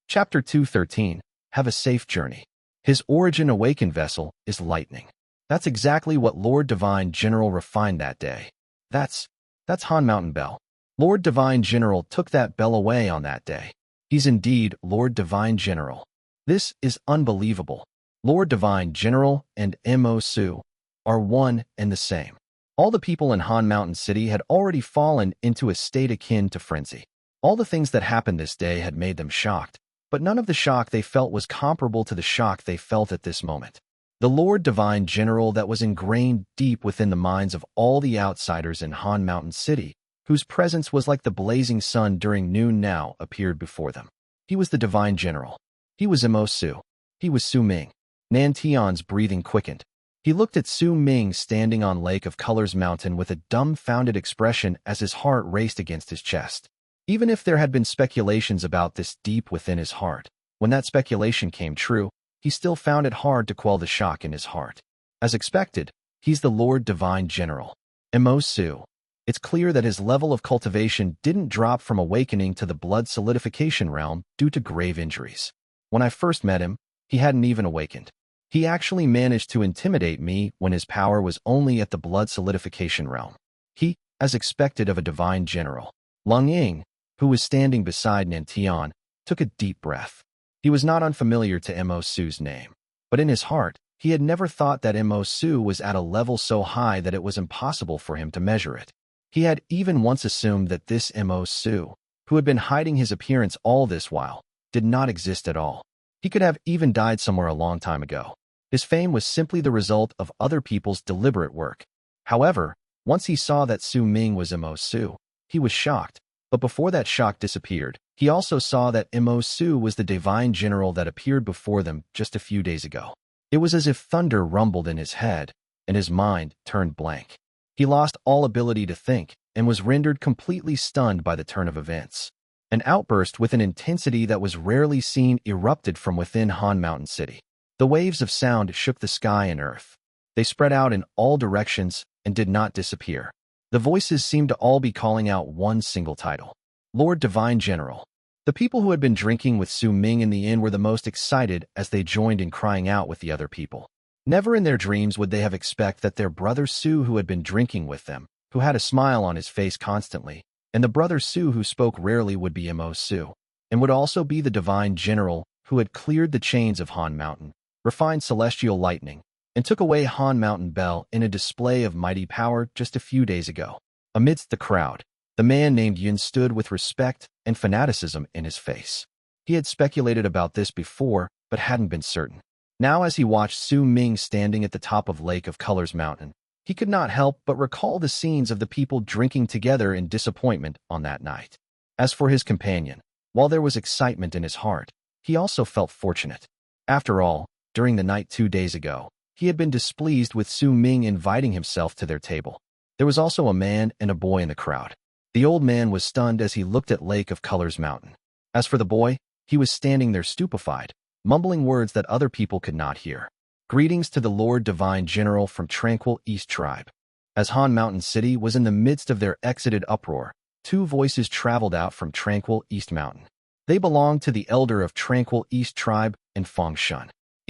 Chapter 213. Have a safe journey. His origin awakened vessel is lightning. That's exactly what Lord Divine General refined that day. That's Han Mountain Bell. Lord Divine General took that bell away on that day. He's indeed Lord Divine General. This is unbelievable. Lord Divine General and Mo Su are one and the same. All the people in Han Mountain City had already fallen into a state akin to frenzy. All the things that happened this day had made them shocked, but none of the shock they felt was comparable to the shock they felt at this moment. The Lord Divine General that was ingrained deep within the minds of all the outsiders in Han Mountain City, whose presence was like the blazing sun during noon now, appeared before them. He was the Divine General. He was Mo Su. He was Su Ming. Tian's breathing quickened. He looked at Su Ming standing on Lake of Colors Mountain with a dumbfounded expression as his heart raced against his chest. Even if there had been speculations about this deep within his heart, when that speculation came true, he still found it hard to quell the shock in his heart. As expected, he's the Lord Divine General. Mo Su. It's clear that his level of cultivation didn't drop from awakening to the blood solidification realm due to grave injuries. When I first met him, he hadn't even awakened. He actually managed to intimidate me when his power was only at the blood solidification realm. He, as expected of a divine general. Lung Ying, who was standing beside Tian, took a deep breath. He was not unfamiliar to Mo Su's name, but in his heart, he had never thought that Mo Su was at a level so high that it was impossible for him to measure it. He had even once assumed that this Mo Su, who had been hiding his appearance all this while, did not exist at all. He could have even died somewhere a long time ago. His fame was simply the result of other people's deliberate work. However, once he saw that Su Ming was Mo Su, he was shocked. But before that shock disappeared, he also saw that Mo Su was the divine general that appeared before them just a few days ago. It was as if thunder rumbled in his head, and his mind turned blank. He lost all ability to think and was rendered completely stunned by the turn of events. An outburst with an intensity that was rarely seen erupted from within Han Mountain City. The waves of sound shook the sky and earth. They spread out in all directions and did not disappear. The voices seemed to all be calling out one single title. Lord Divine General. The people who had been drinking with Su Ming in the inn were the most excited as they joined in crying out with the other people. Never in their dreams would they have expected that their brother Su, who had been drinking with them, who had a smile on his face constantly, and the brother Su who spoke rarely would be Mo Su, and would also be the Divine General who had cleared the chains of Han Mountain, refined celestial lightning, and took away Han Mountain Bell in a display of mighty power just a few days ago. Amidst the crowd, the man named Yun stood with respect and fanaticism in his face. He had speculated about this before, but hadn't been certain. Now as he watched Su Ming standing at the top of Lake of Colors Mountain, he could not help but recall the scenes of the people drinking together in disappointment on that night. As for his companion, while there was excitement in his heart, he also felt fortunate. After all, during the night 2 days ago, he had been displeased with Su Ming inviting himself to their table. There was also a man and a boy in the crowd. The old man was stunned as he looked at Lake of Colors Mountain. As for the boy, he was standing there stupefied, mumbling words that other people could not hear. Greetings to the Lord Divine General from Tranquil East Tribe. As Han Mountain City was in the midst of their exited uproar, two voices traveled out from Tranquil East Mountain. They belonged to the elder of Tranquil East Tribe and Feng.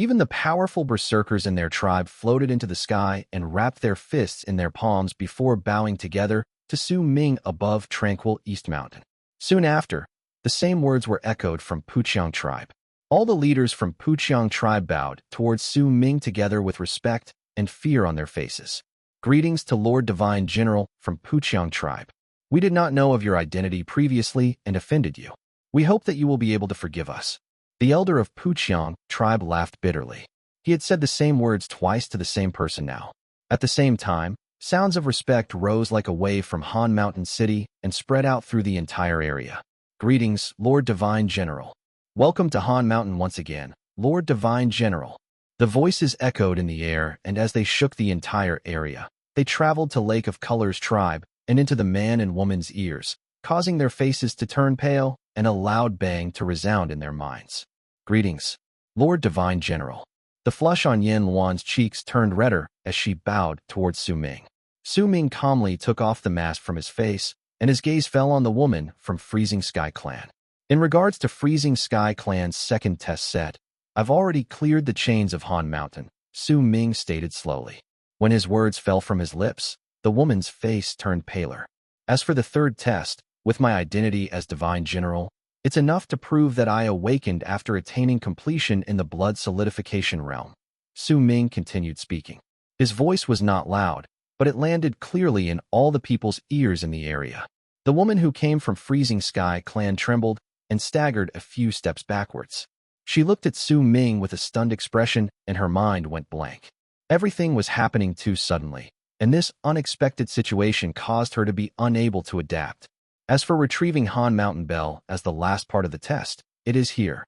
Even the powerful berserkers in their tribe floated into the sky and wrapped their fists in their palms before bowing together to Su Ming above Tranquil East Mountain. Soon after, the same words were echoed from Puqiang Tribe. All the leaders from Puqiang Tribe bowed towards Su Ming together with respect and fear on their faces. Greetings to Lord Divine General from Puqiang Tribe. We did not know of your identity previously and offended you. We hope that you will be able to forgive us. The elder of Puqiang Tribe laughed bitterly. He had said the same words twice to the same person now. At the same time, sounds of respect rose like a wave from Han Mountain City and spread out through the entire area. Greetings, Lord Divine General. Welcome to Han Mountain once again, Lord Divine General. The voices echoed in the air, and as they shook the entire area, they traveled to Lake of Colors Tribe and into the man and woman's ears, causing their faces to turn pale and a loud bang to resound in their minds. Greetings, Lord Divine General. The flush on Yan Luan's cheeks turned redder as she bowed towards Su Ming. Su Ming calmly took off the mask from his face, and his gaze fell on the woman from Freezing Sky Clan. In regards to Freezing Sky Clan's second test set, I've already cleared the chains of Han Mountain, Su Ming stated slowly. When his words fell from his lips, the woman's face turned paler. As for the third test, with my identity as Divine General, it's enough to prove that I awakened after attaining completion in the blood solidification realm. Su Ming continued speaking. His voice was not loud, but it landed clearly in all the people's ears in the area. The woman who came from Freezing Sky Clan trembled and staggered a few steps backwards. She looked at Su Ming with a stunned expression, and her mind went blank. Everything was happening too suddenly, and this unexpected situation caused her to be unable to adapt. As for retrieving Han Mountain Bell as the last part of the test, it is here.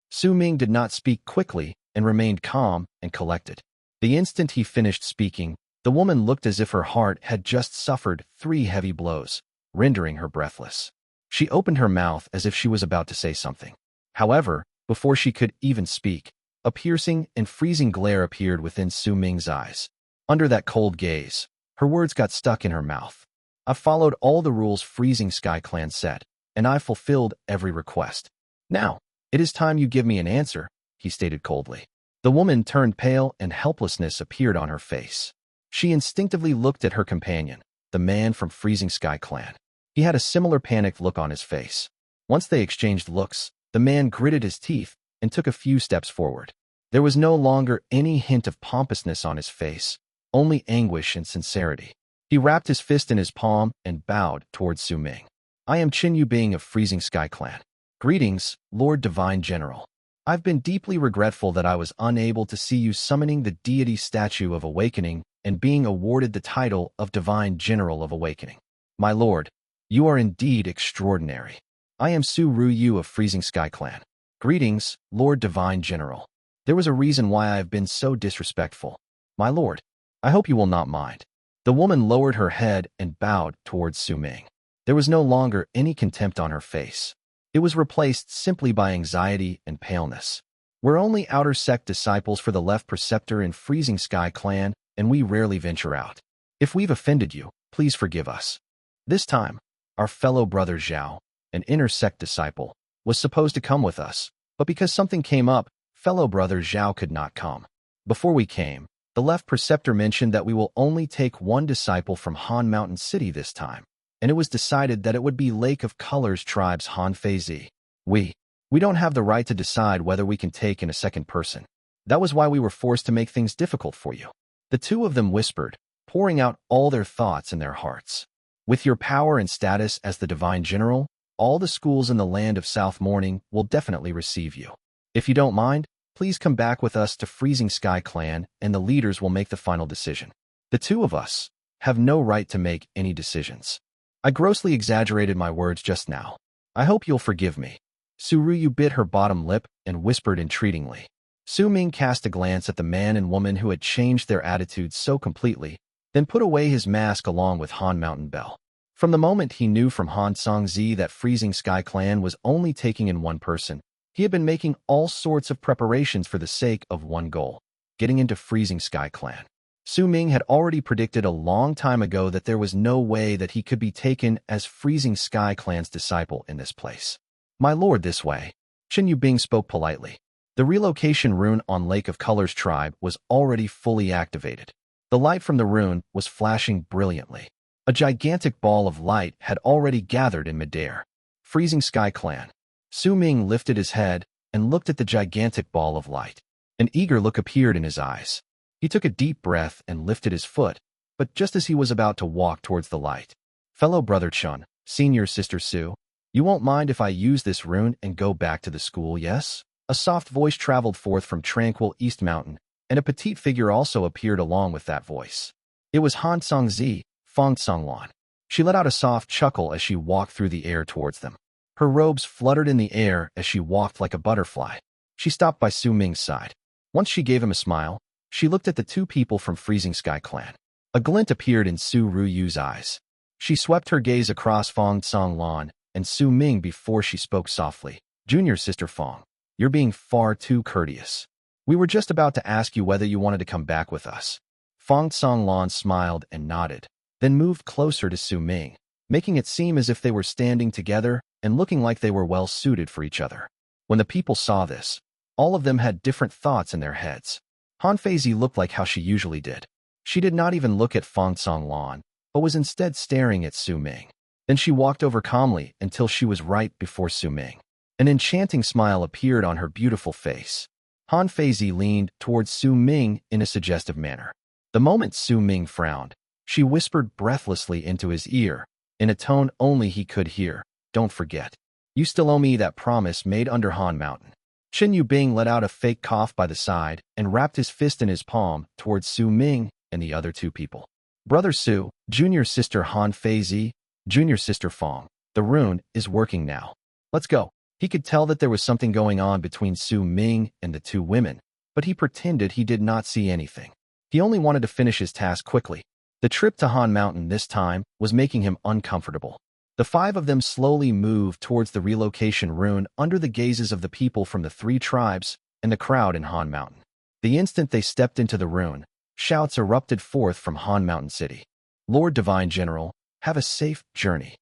Su Ming did not speak quickly and remained calm and collected. The instant he finished speaking, the woman looked as if her heart had just suffered 3 heavy blows, rendering her breathless. She opened her mouth as if she was about to say something. However, before she could even speak, a piercing and freezing glare appeared within Su Ming's eyes. Under that cold gaze, her words got stuck in her mouth. I've followed all the rules Freezing Sky Clan set, and I've fulfilled every request. Now, it is time you give me an answer, he stated coldly. The woman turned pale and helplessness appeared on her face. She instinctively looked at her companion, the man from Freezing Sky Clan. He had a similar panicked look on his face. Once they exchanged looks, the man gritted his teeth and took a few steps forward. There was no longer any hint of pompousness on his face, only anguish and sincerity. He wrapped his fist in his palm and bowed towards Su Ming. I am Chen Yubing of Freezing Sky Clan. Greetings, Lord Divine General. I've been deeply regretful that I was unable to see you summoning the deity statue of awakening and being awarded the title of Divine General of Awakening. My lord, you are indeed extraordinary. I am Su Yu of Freezing Sky Clan. Greetings, Lord Divine General. There was a reason why I have been so disrespectful. My lord, I hope you will not mind. The woman lowered her head and bowed towards Su Ming. There was no longer any contempt on her face. It was replaced simply by anxiety and paleness. We're only outer sect disciples for the left preceptor in Freezing Sky Clan, and we rarely venture out. If we've offended you, please forgive us. This time, our fellow brother Zhao, an inner sect disciple, was supposed to come with us, but because something came up, fellow brother Zhao could not come. Before we came, the left preceptor mentioned that we will only take one disciple from Han Mountain City this time, and it was decided that it would be Lake of Colors Tribe's Han Feizi. We don't have the right to decide whether we can take in a second person. That was why we were forced to make things difficult for you. The two of them whispered, pouring out all their thoughts in their hearts. With your power and status as the Divine General, all the schools in the land of South Morning will definitely receive you. If you don't mind, please come back with us to Freezing Sky Clan and the leaders will make the final decision. The two of us have no right to make any decisions. I grossly exaggerated my words just now. I hope you'll forgive me. Su Yu bit her bottom lip and whispered entreatingly. Su Ming cast a glance at the man and woman who had changed their attitudes so completely, then put away his mask along with Han Mountain Bell. From the moment he knew from Han Songzi that Freezing Sky Clan was only taking in one person, he had been making all sorts of preparations for the sake of one goal, getting into Freezing Sky Clan. Su Ming had already predicted a long time ago that there was no way that he could be taken as Freezing Sky Clan's disciple in this place. My lord, this way. Chen Yubing spoke politely. The relocation rune on Lake of Colors Tribe was already fully activated. The light from the rune was flashing brilliantly. A gigantic ball of light had already gathered in midair. Freezing Sky Clan. Su Ming lifted his head and looked at the gigantic ball of light. An eager look appeared in his eyes. He took a deep breath and lifted his foot, but just as he was about to walk towards the light, fellow brother Chen, senior sister Su, you won't mind if I use this rune and go back to the school, yes? A soft voice traveled forth from tranquil East Mountain, and a petite figure also appeared along with that voice. It was Han Songzi, Feng Songlan. She let out a soft chuckle as she walked through the air towards them. Her robes fluttered in the air as she walked like a butterfly. She stopped by Su Ming's side. Once she gave him a smile, she looked at the two people from Freezing Sky Clan. A glint appeared in Su Yu's eyes. She swept her gaze across Feng Songlan and Su Ming before she spoke softly. Junior sister Feng, you're being far too courteous. We were just about to ask you whether you wanted to come back with us. Feng Songlan smiled and nodded, then moved closer to Su Ming. making it seem as if they were standing together and looking like they were well suited for each other. When the people saw this, all of them had different thoughts in their heads. Han Feizi looked like how she usually did. She did not even look at Feng Lan, but was instead staring at Su Ming. Then she walked over calmly until she was right before Su Ming. An enchanting smile appeared on her beautiful face. Han Feizi leaned towards Su Ming in a suggestive manner. The moment Su Ming frowned, she whispered breathlessly into his ear, in a tone only he could hear, "Don't forget. You still owe me that promise made under Han Mountain." Chen Yubing let out a fake cough by the side and wrapped his fist in his palm towards Su Ming and the other two people. Brother Su, junior sister Han Feizi, junior sister Feng, the rune is working now. Let's go. He could tell that there was something going on between Su Ming and the two women, but he pretended he did not see anything. He only wanted to finish his task quickly. The trip to Han Mountain this time was making him uncomfortable. The five of them slowly moved towards the relocation rune under the gazes of the people from the three tribes and the crowd in Han Mountain. The instant they stepped into the rune, shouts erupted forth from Han Mountain City. "Lord Divine General, have a safe journey.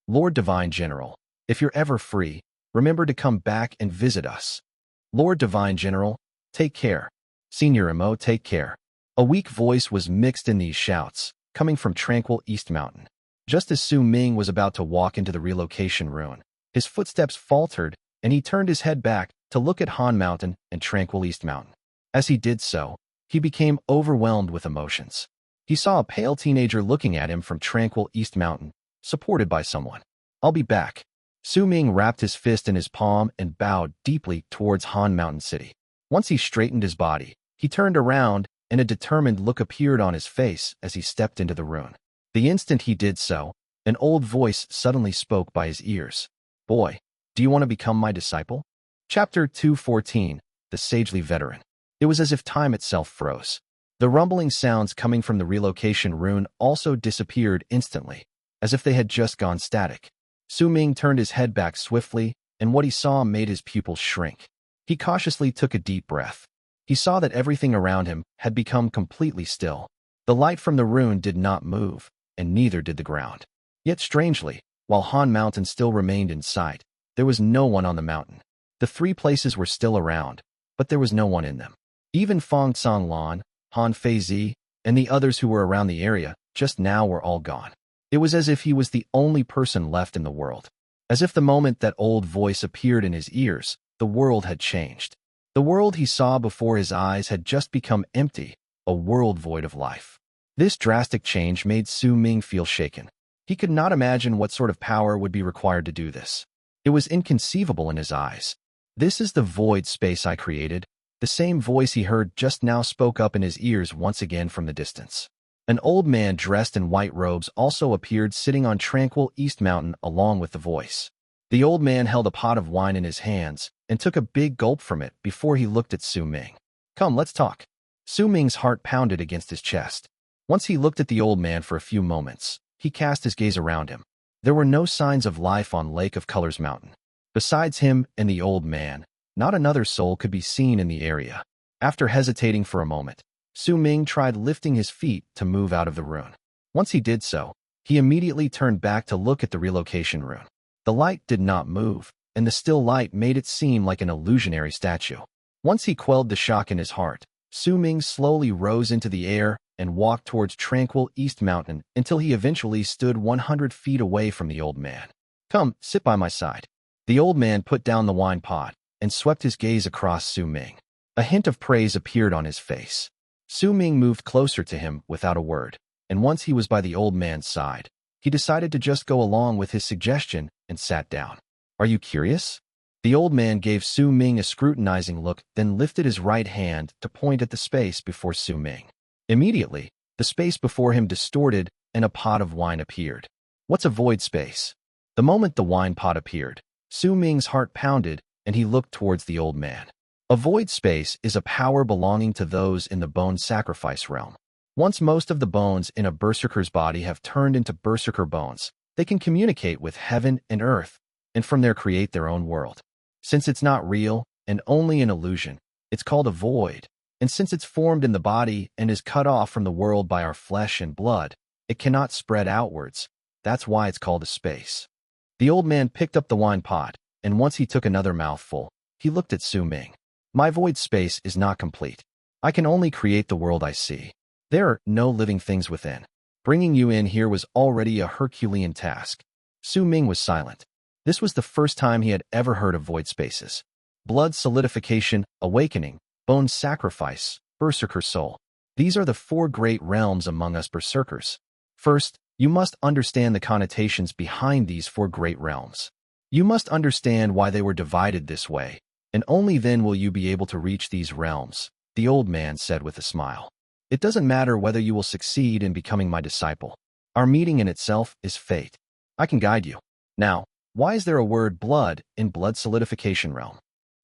Lord Divine General, if you're ever free, remember to come back and visit us. Lord Divine General, take care. Senior Emo, take care." A weak voice was mixed in these shouts, coming from tranquil East Mountain. Just as Su Ming was about to walk into the relocation rune, his footsteps faltered and he turned his head back to look at Han Mountain and tranquil East Mountain. As he did so, he became overwhelmed with emotions. He saw a pale teenager looking at him from tranquil East Mountain, supported by someone. "I'll be back." Su Ming wrapped his fist in his palm and bowed deeply towards Han Mountain City. Once he straightened his body, he turned around and a determined look appeared on his face as he stepped into the rune. The instant he did so, an old voice suddenly spoke by his ears. "Boy, do you want to become my disciple?" Chapter 214, The Sagely Veteran. It was as if time itself froze. The rumbling sounds coming from the relocation rune also disappeared instantly, as if they had just gone static. Su Ming turned his head back swiftly, and what he saw made his pupils shrink. He cautiously took a deep breath. He saw that everything around him had become completely still. The light from the rune did not move, and neither did the ground. Yet strangely, while Han Mountain still remained in sight, there was no one on the mountain. The three places were still around, but there was no one in them. Even Feng Lan, Han Feizi, and the others who were around the area just now were all gone. It was as if he was the only person left in the world. As if the moment that old voice appeared in his ears, the world had changed. The world he saw before his eyes had just become empty, a world void of life. This drastic change made Su Ming feel shaken. He could not imagine what sort of power would be required to do this. It was inconceivable in his eyes. "This is the void space I created." The same voice he heard just now spoke up in his ears once again from the distance. An old man dressed in white robes also appeared sitting on tranquil East Mountain along with the voice. The old man held a pot of wine in his hands and took a big gulp from it before he looked at Su Ming. "Come, let's talk." Su Ming's heart pounded against his chest. Once he looked at the old man for a few moments, he cast his gaze around him. There were no signs of life on Lake of Colors Mountain. Besides him and the old man, not another soul could be seen in the area. After hesitating for a moment, Su Ming tried lifting his feet to move out of the rune. Once he did so, he immediately turned back to look at the relocation rune. The light did not move, and the still light made it seem like an illusionary statue. Once he quelled the shock in his heart, Su Ming slowly rose into the air and walked towards tranquil East Mountain until he eventually stood 100 feet away from the old man. "Come, sit by my side." The old man put down the wine pot and swept his gaze across Su Ming. A hint of praise appeared on his face. Su Ming moved closer to him without a word, and once he was by the old man's side, he decided to just go along with his suggestion and sat down. "Are you curious?" The old man gave Su Ming a scrutinizing look, then lifted his right hand to point at the space before Su Ming. Immediately, the space before him distorted and a pot of wine appeared. "What's a void space?" The moment the wine pot appeared, Su Ming's heart pounded and he looked towards the old man. A void space is a power belonging to those in the bone sacrifice realm. Once most of the bones in a berserker's body have turned into berserker bones, they can communicate with heaven and earth, and from there create their own world. Since it's not real and only an illusion, it's called a void. And since it's formed in the body and is cut off from the world by our flesh and blood, it cannot spread outwards, That's why it's called a space. The old man picked up the wine pot, and once he took another mouthful, he looked at Su Ming. My void space is not complete. I can only create the world I see. There are no living things within. Bringing you in here was already a Herculean task. Su Ming was silent. This was the first time he had ever heard of void spaces. Blood solidification, awakening, bone sacrifice, berserker soul. These are the four great realms among us berserkers. First, you must understand the connotations behind these four great realms. You must understand why they were divided this way, and only then will you be able to reach these realms, the old man said with a smile. It doesn't matter whether you will succeed in becoming my disciple. Our meeting in itself is fate. I can guide you. Now, why is there a word blood in blood solidification realm?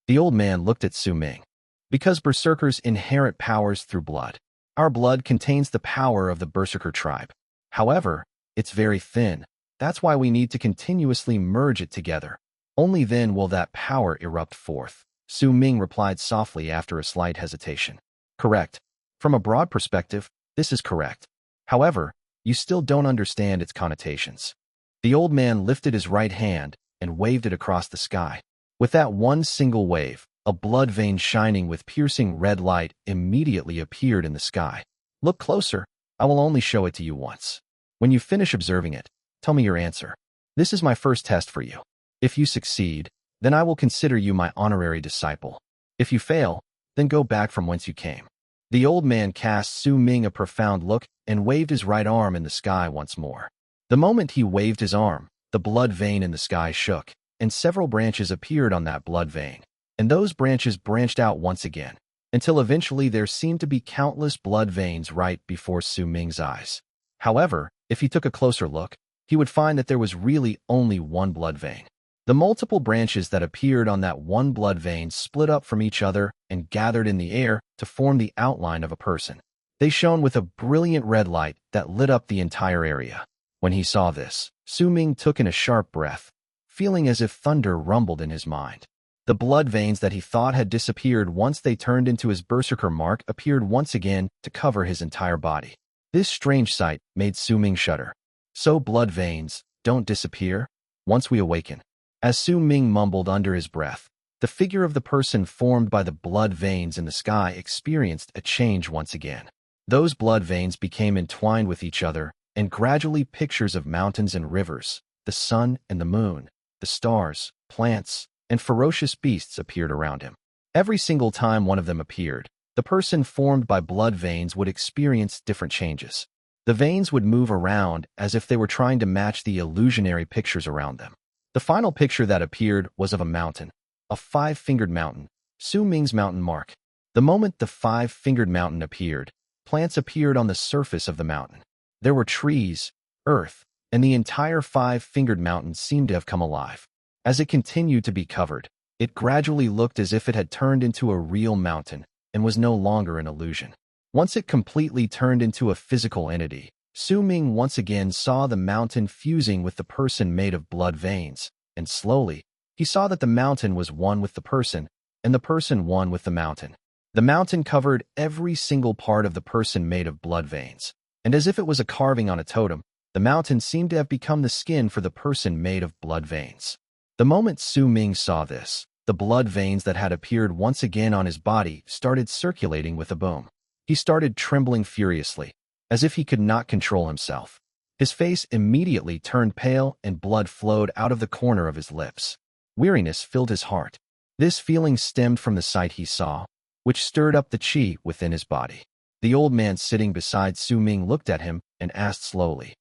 The old man looked at Su Ming. Because berserkers inherit powers through blood. Our blood contains the power of the berserker tribe. However, it's very thin. That's why we need to continuously merge it together. Only then will that power erupt forth. Su Ming replied softly after a slight hesitation. Correct. From a broad perspective, this is correct. However, you still don't understand its connotations. The old man lifted his right hand and waved it across the sky. With that one single wave, a blood vein shining with piercing red light immediately appeared in the sky. Look closer. I will only show it to you once. When you finish observing it, tell me your answer. This is my first test for you. If you succeed, then I will consider you my honorary disciple. If you fail, then go back from whence you came. The old man cast Su Ming a profound look and waved his right arm in the sky once more. The moment he waved his arm, the blood vein in the sky shook, and several branches appeared on that blood vein, and those branches branched out once again, until eventually there seemed to be countless blood veins right before Su Ming's eyes. However, if he took a closer look, he would find that there was really only one blood vein. The multiple branches that appeared on that one blood vein split up from each other and gathered in the air to form the outline of a person. They shone with a brilliant red light that lit up the entire area. When he saw this, Su Ming took in a sharp breath, feeling as if thunder rumbled in his mind. The blood veins that he thought had disappeared once they turned into his berserker mark appeared once again to cover his entire body. This strange sight made Su Ming shudder. So blood veins don't disappear once we awaken. As Su Ming mumbled under his breath, the figure of the person formed by the blood veins in the sky experienced a change once again. Those blood veins became entwined with each other, and gradually pictures of mountains and rivers, the sun and the moon, the stars, plants, and ferocious beasts appeared around him. Every single time one of them appeared, the person formed by blood veins would experience different changes. The veins would move around as if they were trying to match the illusionary pictures around them. The final picture that appeared was of a mountain, a five-fingered mountain, Su Ming's mountain mark. The moment the five-fingered mountain appeared, plants appeared on the surface of the mountain. There were trees, earth, and the entire five-fingered mountain seemed to have come alive. As it continued to be covered, it gradually looked as if it had turned into a real mountain and was no longer an illusion. Once it completely turned into a physical entity, Su Ming once again saw the mountain fusing with the person made of blood veins, and slowly, he saw that the mountain was one with the person, and the person one with the mountain. The mountain covered every single part of the person made of blood veins, and as if it was a carving on a totem, the mountain seemed to have become the skin for the person made of blood veins. The moment Su Ming saw this, the blood veins that had appeared once again on his body started circulating with a boom. He started trembling furiously, as if he could not control himself. His face immediately turned pale and blood flowed out of the corner of his lips. Weariness filled his heart. This feeling stemmed from the sight he saw, which stirred up the qi within his body. The old man sitting beside Su Ming looked at him and asked slowly,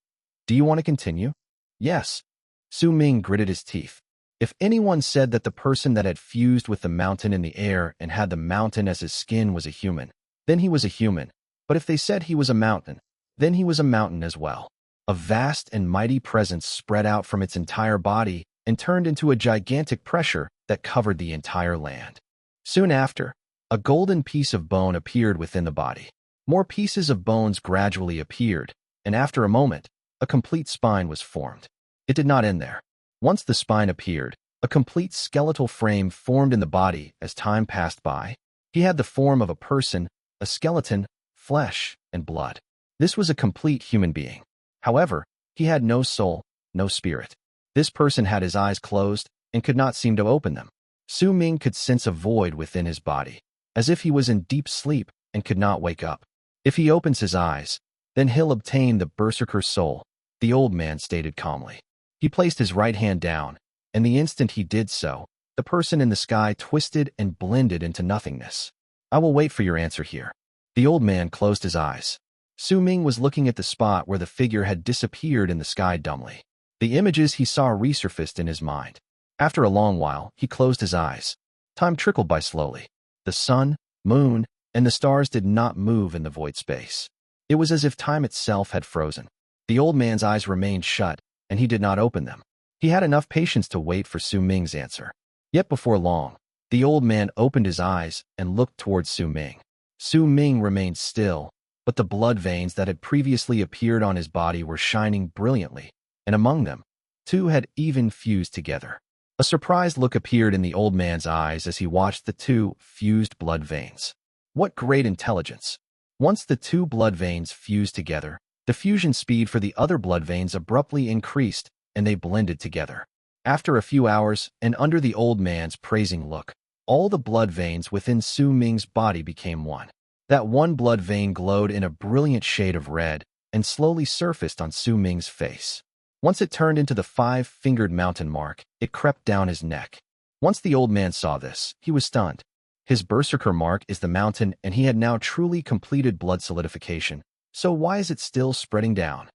"Do you want to continue?" "Yes." Su Ming gritted his teeth. If anyone said that the person that had fused with the mountain in the air and had the mountain as his skin was a human, then he was a human. But if they said he was a mountain, then he was a mountain as well. A vast and mighty presence spread out from its entire body and turned into a gigantic pressure that covered the entire land. Soon after, a golden piece of bone appeared within the body. More pieces of bones gradually appeared, and after a moment, a complete spine was formed. It did not end there. Once the spine appeared, a complete skeletal frame formed in the body as time passed by. He had the form of a person, a skeleton, flesh, and blood. This was a complete human being. However, he had no soul, no spirit. This person had his eyes closed and could not seem to open them. Su Ming could sense a void within his body, as if he was in deep sleep and could not wake up. If he opens his eyes, then he'll obtain the Berserker's soul, the old man stated calmly. He placed his right hand down, and the instant he did so, the person in the sky twisted and blended into nothingness. I will wait for your answer here. The old man closed his eyes. Su Ming was looking at the spot where the figure had disappeared in the sky dumbly. The images he saw resurfaced in his mind. After a long while, he closed his eyes. Time trickled by slowly. The sun, moon, and the stars did not move in the void space. It was as if time itself had frozen. The old man's eyes remained shut, and he did not open them. He had enough patience to wait for Su Ming's answer. Yet before long, the old man opened his eyes and looked towards Su Ming. Su Ming remained still, but the blood veins that had previously appeared on his body were shining brilliantly, and among them, two had even fused together. A surprised look appeared in the old man's eyes as he watched the two fused blood veins. What great intelligence! Once the two blood veins fused together, the fusion speed for the other blood veins abruptly increased, and they blended together. After a few hours, and under the old man's praising look, all the blood veins within Su Ming's body became one. That one blood vein glowed in a brilliant shade of red and slowly surfaced on Su Ming's face. Once it turned into the five-fingered mountain mark, it crept down his neck. Once the old man saw this, he was stunned. His Berserker mark is the mountain, and he had now truly completed blood solidification. So why is it still spreading down?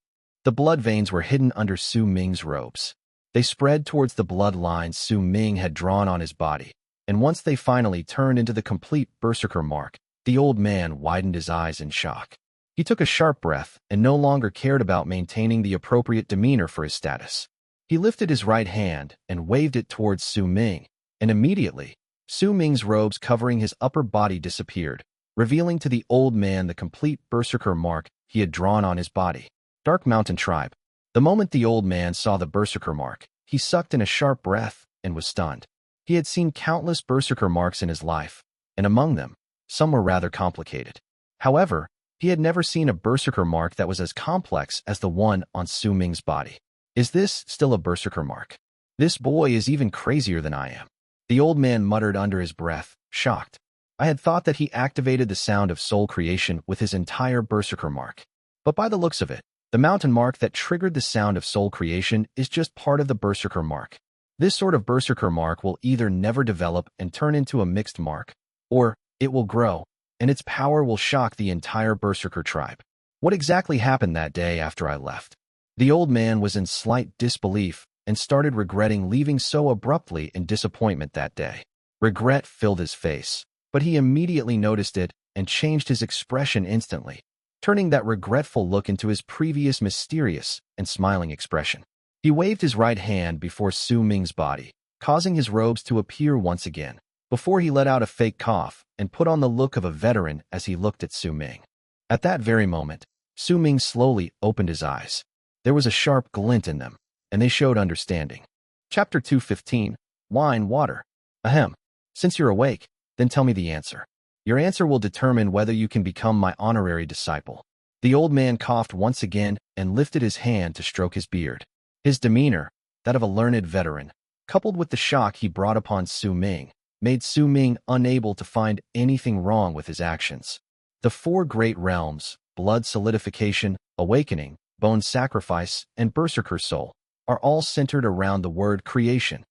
The blood veins were hidden under Su Ming's robes. They spread towards the blood lines Su Ming had drawn on his body, and once they finally turned into the complete Berserker mark, the old man widened his eyes in shock. He took a sharp breath and no longer cared about maintaining the appropriate demeanor for his status. He lifted his right hand and waved it towards Su Ming, and immediately, Su Ming's robes covering his upper body disappeared, revealing to the old man the complete Berserker mark he had drawn on his body. Dark Mountain Tribe. The moment the old man saw the Berserker mark, he sucked in a sharp breath and was stunned. He had seen countless Berserker marks in his life, and among them, some were rather complicated. However, he had never seen a Berserker mark that was as complex as the one on Su Ming's body. Is this still a Berserker mark? This boy is even crazier than I am. The old man muttered under his breath, shocked. I had thought that he activated the sound of soul creation with his entire Berserker mark. But by the looks of it, the mountain mark that triggered the sound of soul creation is just part of the Berserker mark. This sort of Berserker mark will either never develop and turn into a mixed mark, or it will grow, and its power will shock the entire Berserker tribe. What exactly happened that day after I left? The old man was in slight disbelief and started regretting leaving so abruptly in disappointment that day. Regret filled his face, but he immediately noticed it and changed his expression instantly, turning that regretful look into his previous mysterious and smiling expression. He waved his right hand before Su Ming's body, causing his robes to appear once again, before he let out a fake cough and put on the look of a veteran as he looked at Su Ming. At that very moment, Su Ming slowly opened his eyes. There was a sharp glint in them, and they showed understanding. Chapter 215, Wine, Water. Ahem. Since you're awake, then tell me the answer. Your answer will determine whether you can become my honorary disciple. The old man coughed once again and lifted his hand to stroke his beard. His demeanor, that of a learned veteran, coupled with the shock he brought upon Su Ming, made Su Ming unable to find anything wrong with his actions. The four great realms, blood solidification, awakening, bone sacrifice, and Berserker soul, are all centered around the word creation.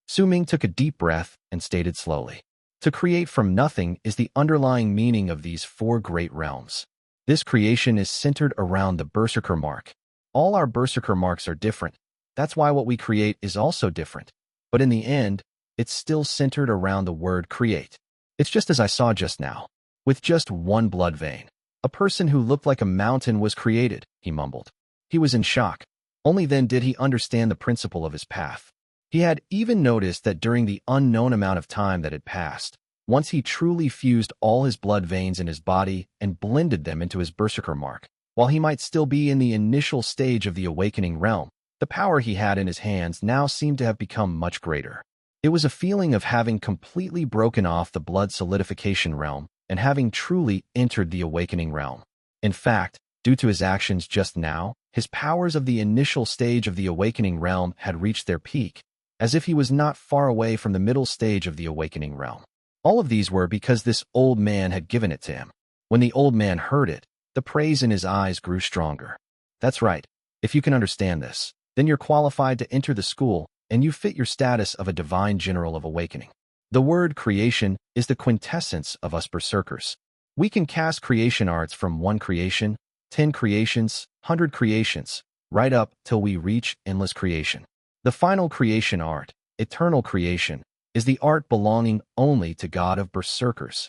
Su Ming took a deep breath and stated slowly. To create from nothing is the underlying meaning of these four great realms. This creation is centered around the Berserker mark. All our Berserker marks are different. That's why what we create is also different. But in the end, it's still centered around the word create. It's just as I saw just now. With just one blood vein, a person who looked like a mountain was created, he mumbled. He was in shock. Only then did he understand the principle of his path. He had even noticed that during the unknown amount of time that had passed, once he truly fused all his blood veins in his body and blended them into his Berserker mark, while he might still be in the initial stage of the awakening realm, the power he had in his hands now seemed to have become much greater. It was a feeling of having completely broken off the blood solidification realm and having truly entered the awakening realm. In fact, Due to his actions just now, his powers of the initial stage of the awakening realm had reached their peak, as if he was not far away from the middle stage of the awakening realm. All of these were because this old man had given it to him. When the old man heard it, the praise in his eyes grew stronger. That's right. If you can understand this, then you're qualified to enter the school, and you fit your status of a divine general of awakening. The word creation is the quintessence of us berserkers. We can cast creation arts from 1 creation, 10 creations, 100 creations, right up till we reach endless creation. The final creation art, eternal creation, is the art belonging only to God of berserkers.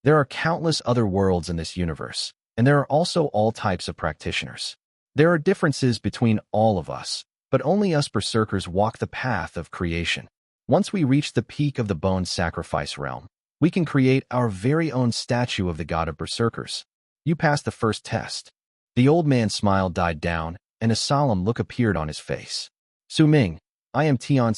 There are countless other worlds in this universe, and there are also all types of practitioners. There are differences between all of us, but only us berserkers walk the path of creation. Once we reach the peak of the bone sacrifice realm, we can create our very own statue of the God of berserkers. You passed the first test. The old man's smile died down, and a solemn look appeared on his face. Su Ming, I am Tian.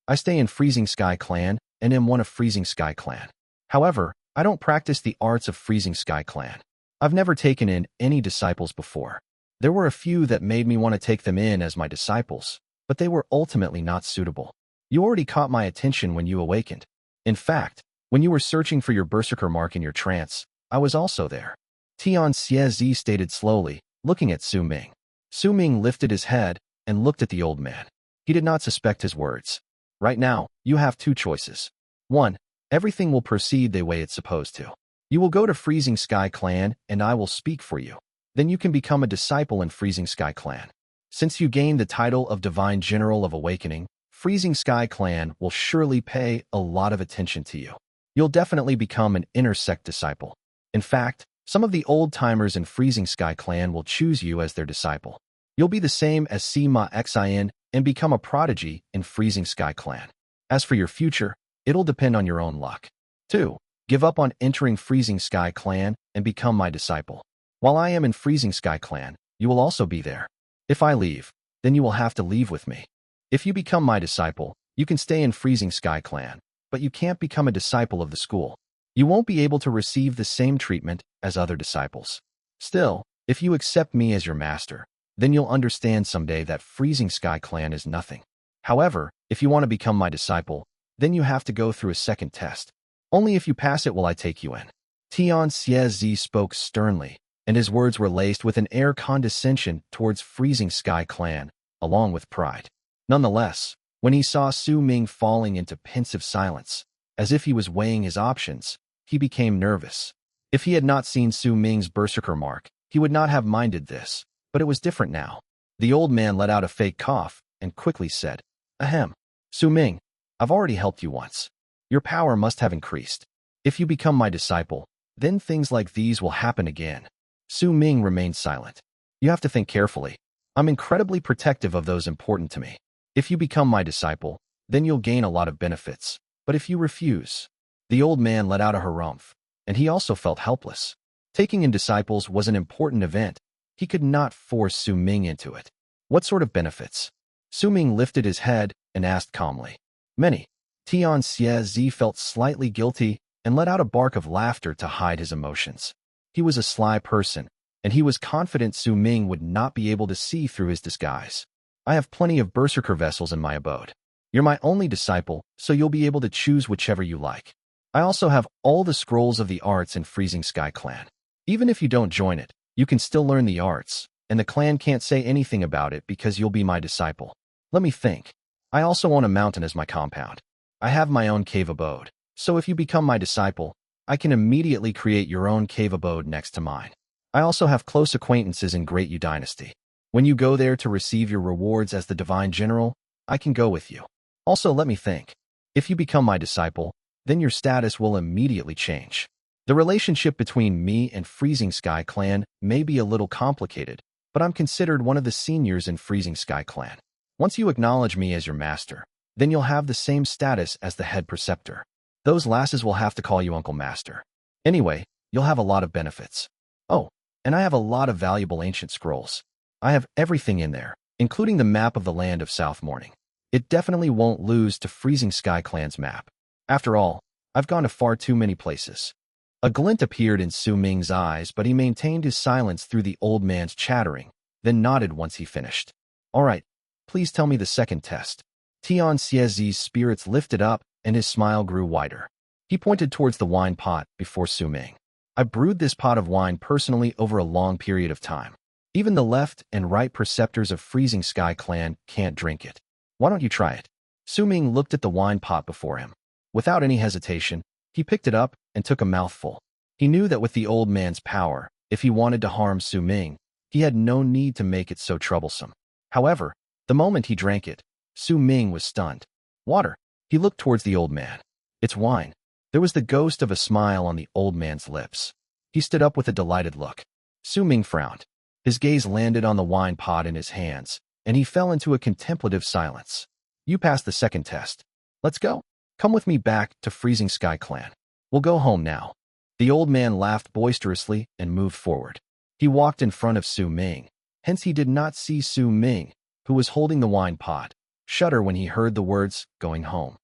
I stay in Freezing Sky Clan and am one of Freezing Sky Clan. However, I don't practice the arts of Freezing Sky Clan. I've never taken in any disciples before. There were a few that made me want to take them in as my disciples, but they were ultimately not suitable. You already caught my attention when you awakened. In fact, when you were searching for your Berserker mark in your trance, I was also there. Tian stated slowly, looking at Su Ming. Su Ming lifted his head and looked at the old man. He did not suspect his words. Right now, you have 2 choices. 1. Everything will proceed the way it's supposed to. You will go to Freezing Sky Clan and I will speak for you. Then you can become a disciple in Freezing Sky Clan. Since you gained the title of Divine General of Awakening, Freezing Sky Clan will surely pay a lot of attention to you. You'll definitely become an inner sect disciple. In fact, some of the old-timers in Freezing Sky Clan will choose you as their disciple. You'll be the same as Sima Xian and become a prodigy in Freezing Sky Clan. As for your future, it'll depend on your own luck. 2. Give up on entering Freezing Sky Clan and become my disciple. While I am in Freezing Sky Clan, you will also be there. If I leave, then you will have to leave with me. If you become my disciple, you can stay in Freezing Sky Clan, but you can't become a disciple of the school. You won't be able to receive the same treatment as other disciples. Still, if you accept me as your master, then you'll understand someday that Freezing Sky Clan is nothing. However, if you want to become my disciple, then you have to go through a second test. Only if you pass it will I take you in. Tian spoke sternly, and his words were laced with an air condescension towards Freezing Sky Clan, along with pride. Nonetheless, when he saw Su Ming falling into pensive silence, as if he was weighing his options, he became nervous. If he had not seen Su Ming's Berserker mark, he would not have minded this, but it was different now. The old man let out a fake cough and quickly said, Ahem. Su Ming, I've already helped you once. Your power must have increased. If you become my disciple, then things like these will happen again. Su Ming remained silent. You have to think carefully. I'm incredibly protective of those important to me. If you become my disciple, then you'll gain a lot of benefits. But if you refuse, the old man let out a harumph, and he also felt helpless. Taking in disciples was an important event. He could not force Su Ming into it. What sort of benefits? Su Ming lifted his head and asked calmly. Many. Tian felt slightly guilty and let out a bark of laughter to hide his emotions. He was a sly person, and he was confident Su Ming would not be able to see through his disguise. I have plenty of Berserker vessels in my abode. You're my only disciple, so you'll be able to choose whichever you like. I also have all the scrolls of the arts in Freezing Sky Clan. Even if you don't join it, you can still learn the arts, and the clan can't say anything about it because you'll be my disciple. Let me think. I also own a mountain as my compound. I have my own cave abode, so if you become my disciple, I can immediately create your own cave abode next to mine. I also have close acquaintances in Great Yu Dynasty. When you go there to receive your rewards as the Divine General, I can go with you. Also, let me think. If you become my disciple, then your status will immediately change. The relationship between me and Freezing Sky Clan may be a little complicated, but I'm considered one of the seniors in Freezing Sky Clan. Once you acknowledge me as your master, then you'll have the same status as the head preceptor. Those lasses will have to call you Uncle Master. Anyway, you'll have a lot of benefits. Oh, and I have a lot of valuable ancient scrolls. I have everything in there, including the map of the land of South Morning. It definitely won't lose to Freezing Sky Clan's map. After all, I've gone to far too many places. A glint appeared in Su Ming's eyes, but he maintained his silence through the old man's chattering, then nodded once he finished. All right, please tell me the second test. Tian Xiezi's spirits lifted up, and his smile grew wider. He pointed towards the wine pot before Su Ming. I brewed this pot of wine personally over a long period of time. Even the left and right preceptors of Freezing Sky Clan can't drink it. Why don't you try it? Su Ming looked at the wine pot before him. Without any hesitation, he picked it up and took a mouthful. He knew that with the old man's power, if he wanted to harm Su Ming, he had no need to make it so troublesome. However, the moment he drank it, Su Ming was stunned. Water. He looked towards the old man. It's wine. There was the ghost of a smile on the old man's lips. He stood up with a delighted look. Su Ming frowned. His gaze landed on the wine pot in his hands, and he fell into a contemplative silence. You passed the second test. Let's go. Come with me back to Freezing Sky Clan. We'll go home now. The old man laughed boisterously and moved forward. He walked in front of Su Ming, hence he did not see Su Ming, who was holding the wine pot, shudder when he heard the words, going home.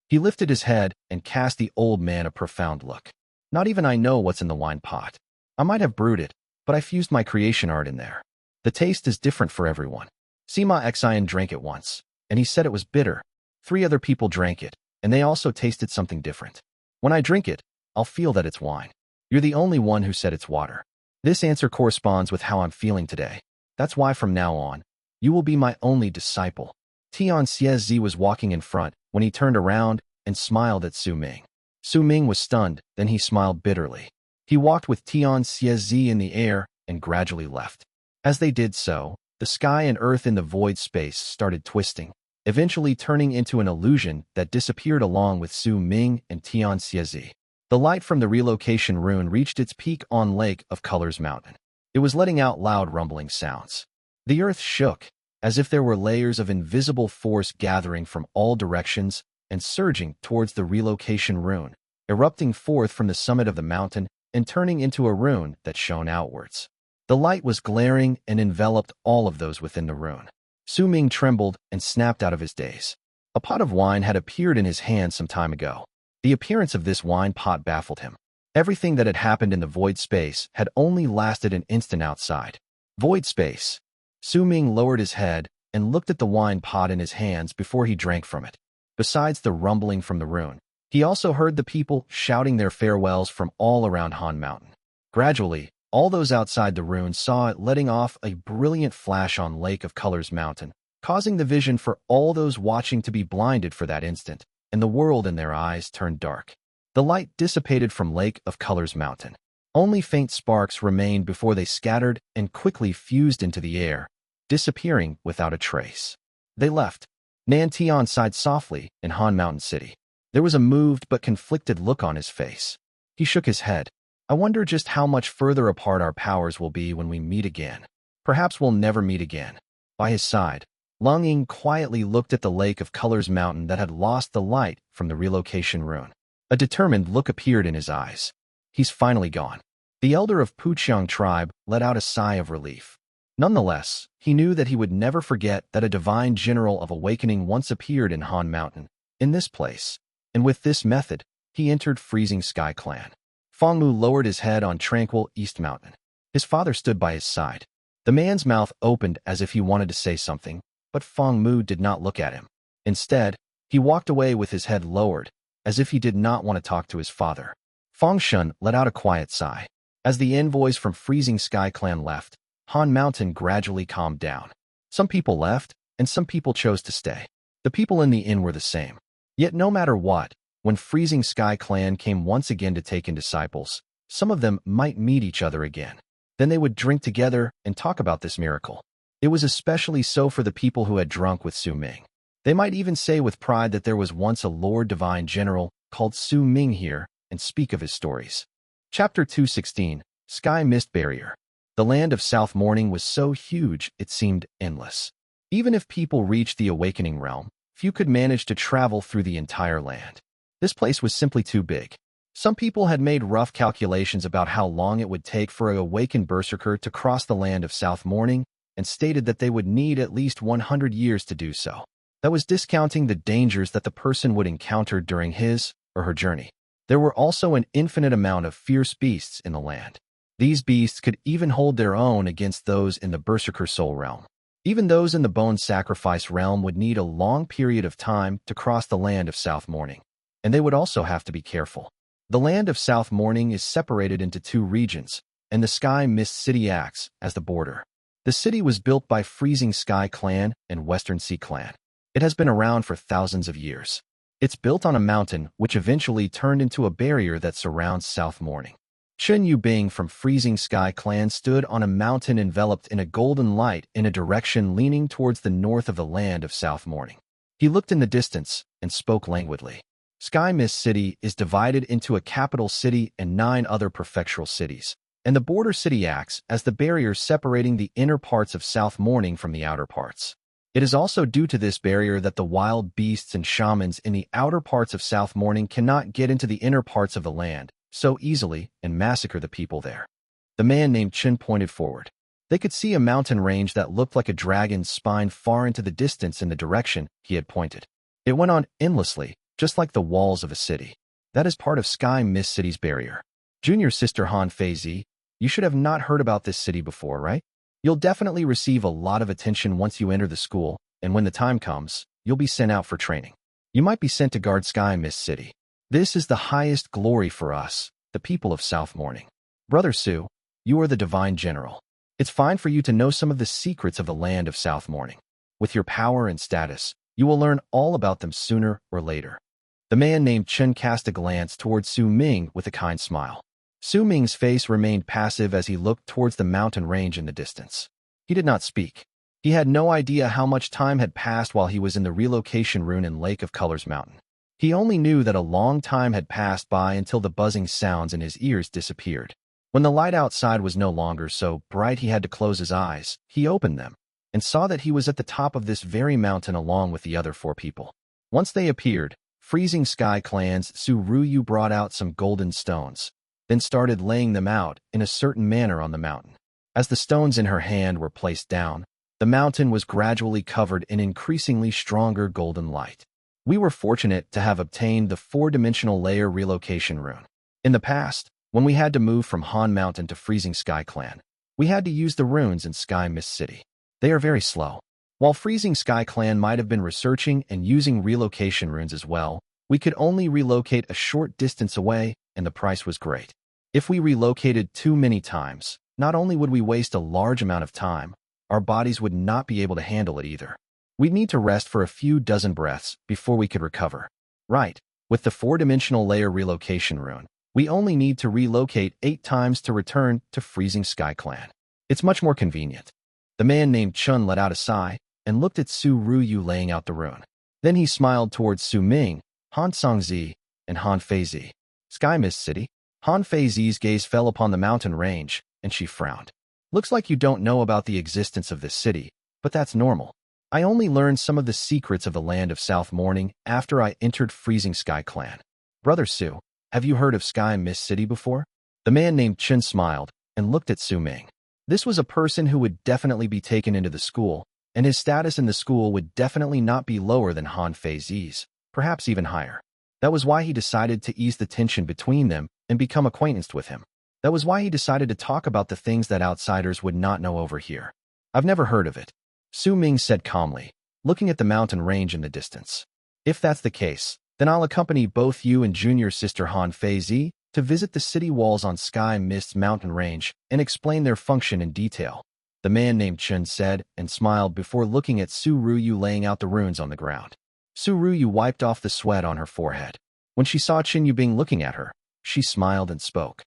He lifted his head and cast the old man a profound look. Not even I know what's in the wine pot. I might have brewed it, but I fused my creation art in there. The taste is different for everyone. Sima Xiang drank it once, and he said it was bitter. 3 other people drank it, and they also tasted something different. When I drink it, I'll feel that it's wine. You're the only one who said it's water. This answer corresponds with how I'm feeling today. That's why from now on, you will be my only disciple. Tian Xiezi was walking in front when he turned around and smiled at Su Ming. Su Ming was stunned, then he smiled bitterly. He walked with Tian Xiezi in the air and gradually left. As they did so, the sky and earth in the void space started twisting, eventually turning into an illusion that disappeared along with Su Ming and Tian Xiezi. The light from the relocation rune reached its peak on Lake of Colors Mountain. It was letting out loud rumbling sounds. The earth shook, as if there were layers of invisible force gathering from all directions and surging towards the relocation rune, erupting forth from the summit of the mountain and turning into a rune that shone outwards. The light was glaring and enveloped all of those within the rune. Su Ming trembled and snapped out of his daze. A pot of wine had appeared in his hand some time ago. The appearance of this wine pot baffled him. Everything that had happened in the void space had only lasted an instant outside. Void space. Su Ming lowered his head and looked at the wine pot in his hands before he drank from it. Besides the rumbling from the rune, he also heard the people shouting their farewells from all around Han Mountain. Gradually, all those outside the rune saw it letting off a brilliant flash on Lake of Colors Mountain, causing the vision for all those watching to be blinded for that instant, and the world in their eyes turned dark. The light dissipated from Lake of Colors Mountain. Only faint sparks remained before they scattered and quickly fused into the air, disappearing without a trace. They left. Nan Tian sighed softly in Han Mountain City. There was a moved but conflicted look on his face. He shook his head. I wonder just how much further apart our powers will be when we meet again. Perhaps we'll never meet again. By his side, Lung Ying quietly looked at the Lake of Colors Mountain that had lost the light from the relocation rune. A determined look appeared in his eyes. He's finally gone. The elder of Puqiang tribe let out a sigh of relief. Nonetheless, he knew that he would never forget that a divine general of awakening once appeared in Han Mountain, in this place, and with this method, he entered Freezing Sky Clan. Feng Mu lowered his head on tranquil East Mountain. His father stood by his side. The man's mouth opened as if he wanted to say something, but Feng Mu did not look at him. Instead, he walked away with his head lowered, as if he did not want to talk to his father. Feng Shun let out a quiet sigh. As the envoys from Freezing Sky Clan left, Han Mountain gradually calmed down. Some people left, and some people chose to stay. The people in the inn were the same. Yet no matter what, when Freezing Sky Clan came once again to take in disciples, some of them might meet each other again. Then they would drink together and talk about this miracle. It was especially so for the people who had drunk with Su Ming. They might even say with pride that there was once a Lord Divine General called Su Ming here and speak of his stories. Chapter 216, Sky Mist Barrier. The land of South Morning was so huge it seemed endless. Even if people reached the awakening realm, few could manage to travel through the entire land. This place was simply too big. Some people had made rough calculations about how long it would take for an awakened Berserker to cross the land of South Morning, and stated that they would need at least 100 years to do so. That was discounting the dangers that the person would encounter during his or her journey. There were also an infinite amount of fierce beasts in the land. These beasts could even hold their own against those in the Berserker soul realm. Even those in the bone sacrifice realm would need a long period of time to cross the land of South Morning, and they would also have to be careful. The land of South Morning is separated into two regions, and the Sky Mist City acts as the border. The city was built by Freezing Sky Clan and Western Sea Clan. It has been around for thousands of years. It's built on a mountain which eventually turned into a barrier that surrounds South Morning. Chen Yubing from Freezing Sky Clan stood on a mountain enveloped in a golden light in a direction leaning towards the north of the land of South Morning. He looked in the distance and spoke languidly. Sky Mist City is divided into a capital city and 9 other prefectural cities, and the border city acts as the barrier separating the inner parts of South Morning from the outer parts. It is also due to this barrier that the wild beasts and shamans in the outer parts of South Morning cannot get into the inner parts of the land so easily and massacre the people there. The man named Chen pointed forward. They could see a mountain range that looked like a dragon's spine far into the distance in the direction he had pointed. It went on endlessly, just like the walls of a city. That is part of Sky Mist City's barrier. Junior sister Han Feizi, you should have not heard about this city before, right? You'll definitely receive a lot of attention once you enter the school, and when the time comes, you'll be sent out for training. You might be sent to guard Sky Mist City. This is the highest glory for us, the people of South Morning. Brother Su, you are the divine general. It's fine for you to know some of the secrets of the land of South Morning. With your power and status, you will learn all about them sooner or later. The man named Chen cast a glance towards Su Ming with a kind smile. Su Ming's face remained passive as he looked towards the mountain range in the distance. He did not speak. He had no idea how much time had passed while he was in the relocation rune in Lake of Colors Mountain. He only knew that a long time had passed by until the buzzing sounds in his ears disappeared. When the light outside was no longer so bright he had to close his eyes, he opened them and saw that he was at the top of this very mountain along with the other 4 people. Once they appeared, Freezing Sky Clan's Su Ruyu brought out some golden stones, then started laying them out in a certain manner on the mountain. As the stones in her hand were placed down, the mountain was gradually covered in increasingly stronger golden light. We were fortunate to have obtained the 4-dimensional layer relocation rune. In the past, when we had to move from Han Mountain to Freezing Sky Clan, we had to use the runes in Sky Mist City. They are very slow. While Freezing Sky Clan might have been researching and using relocation runes as well, we could only relocate a short distance away, and the price was great. If we relocated too many times, not only would we waste a large amount of time, our bodies would not be able to handle it either. We'd need to rest for a few dozen breaths before we could recover. Right, with the 4-dimensional layer relocation rune, we only need to relocate 8 times to return to Freezing Sky Clan. It's much more convenient. The man named Chun let out a sigh and looked at Su Ruyu laying out the rune. Then he smiled towards Su Ming, Han Songzi, and Han Feizi. Sky Mist City. Han Feizi's gaze fell upon the mountain range, and she frowned. Looks like you don't know about the existence of this city, but that's normal. I only learned some of the secrets of the land of South Morning after I entered Freezing Sky Clan. Brother Su, have you heard of Sky Mist City before? The man named Chen smiled and looked at Su Ming. This was a person who would definitely be taken into the school, and his status in the school would definitely not be lower than Han Feizi's, perhaps even higher. That was why he decided to ease the tension between them and become acquainted with him. That was why he decided to talk about the things that outsiders would not know over here. I've never heard of it, Su Ming said calmly, looking at the mountain range in the distance. If that's the case, then I'll accompany both you and junior sister Han Feizi to visit the city walls on Sky Mist's mountain range and explain their function in detail, the man named Chen said and smiled before looking at Su Ruyu laying out the runes on the ground. Su Ruyu wiped off the sweat on her forehead. When she saw Chen Yubing looking at her, she smiled and spoke.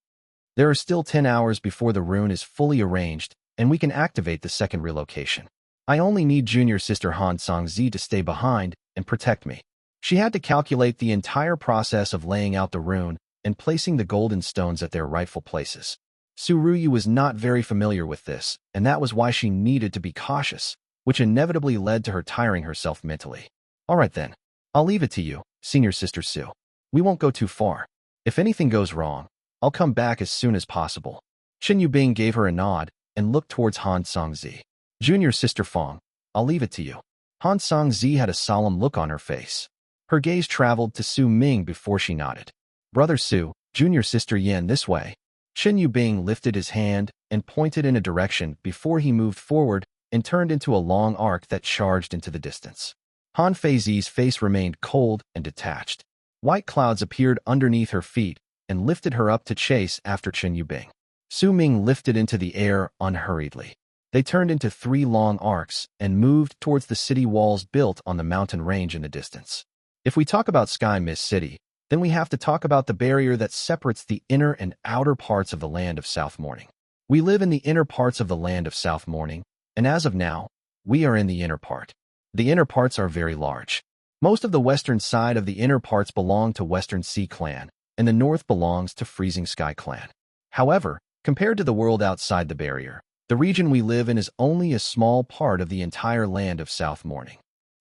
There are still 10 hours before the rune is fully arranged and we can activate the second relocation. I only need junior sister Han Songzi to stay behind and protect me. She had to calculate the entire process of laying out the rune and placing the golden stones at their rightful places. Su Ruyu was not very familiar with this, and that was why she needed to be cautious, which inevitably led to her tiring herself mentally. All right then, I'll leave it to you, senior sister Su. We won't go too far. If anything goes wrong, I'll come back as soon as possible. Chen Yubing gave her a nod and looked towards Han Songzi. Junior sister Feng, I'll leave it to you. Han Songzi had a solemn look on her face. Her gaze traveled to Su Ming before she nodded. Brother Su, junior sister Yin, this way. Chen Yubing lifted his hand and pointed in a direction before he moved forward and turned into a long arc that charged into the distance. Han Feizi's face remained cold and detached. White clouds appeared underneath her feet and lifted her up to chase after Chen Yubing. Su Ming lifted into the air unhurriedly. They turned into 3 long arcs and moved towards the city walls built on the mountain range in the distance. If we talk about Sky Mist City, then we have to talk about the barrier that separates the inner and outer parts of the land of South Morning. We live in the inner parts of the land of South Morning, and as of now, we are in the inner part. The inner parts are very large. Most of the western side of the inner parts belong to Western Sea Clan, and the north belongs to Freezing Sky Clan. However, compared to the world outside the barrier, the region we live in is only a small part of the entire land of South Morning.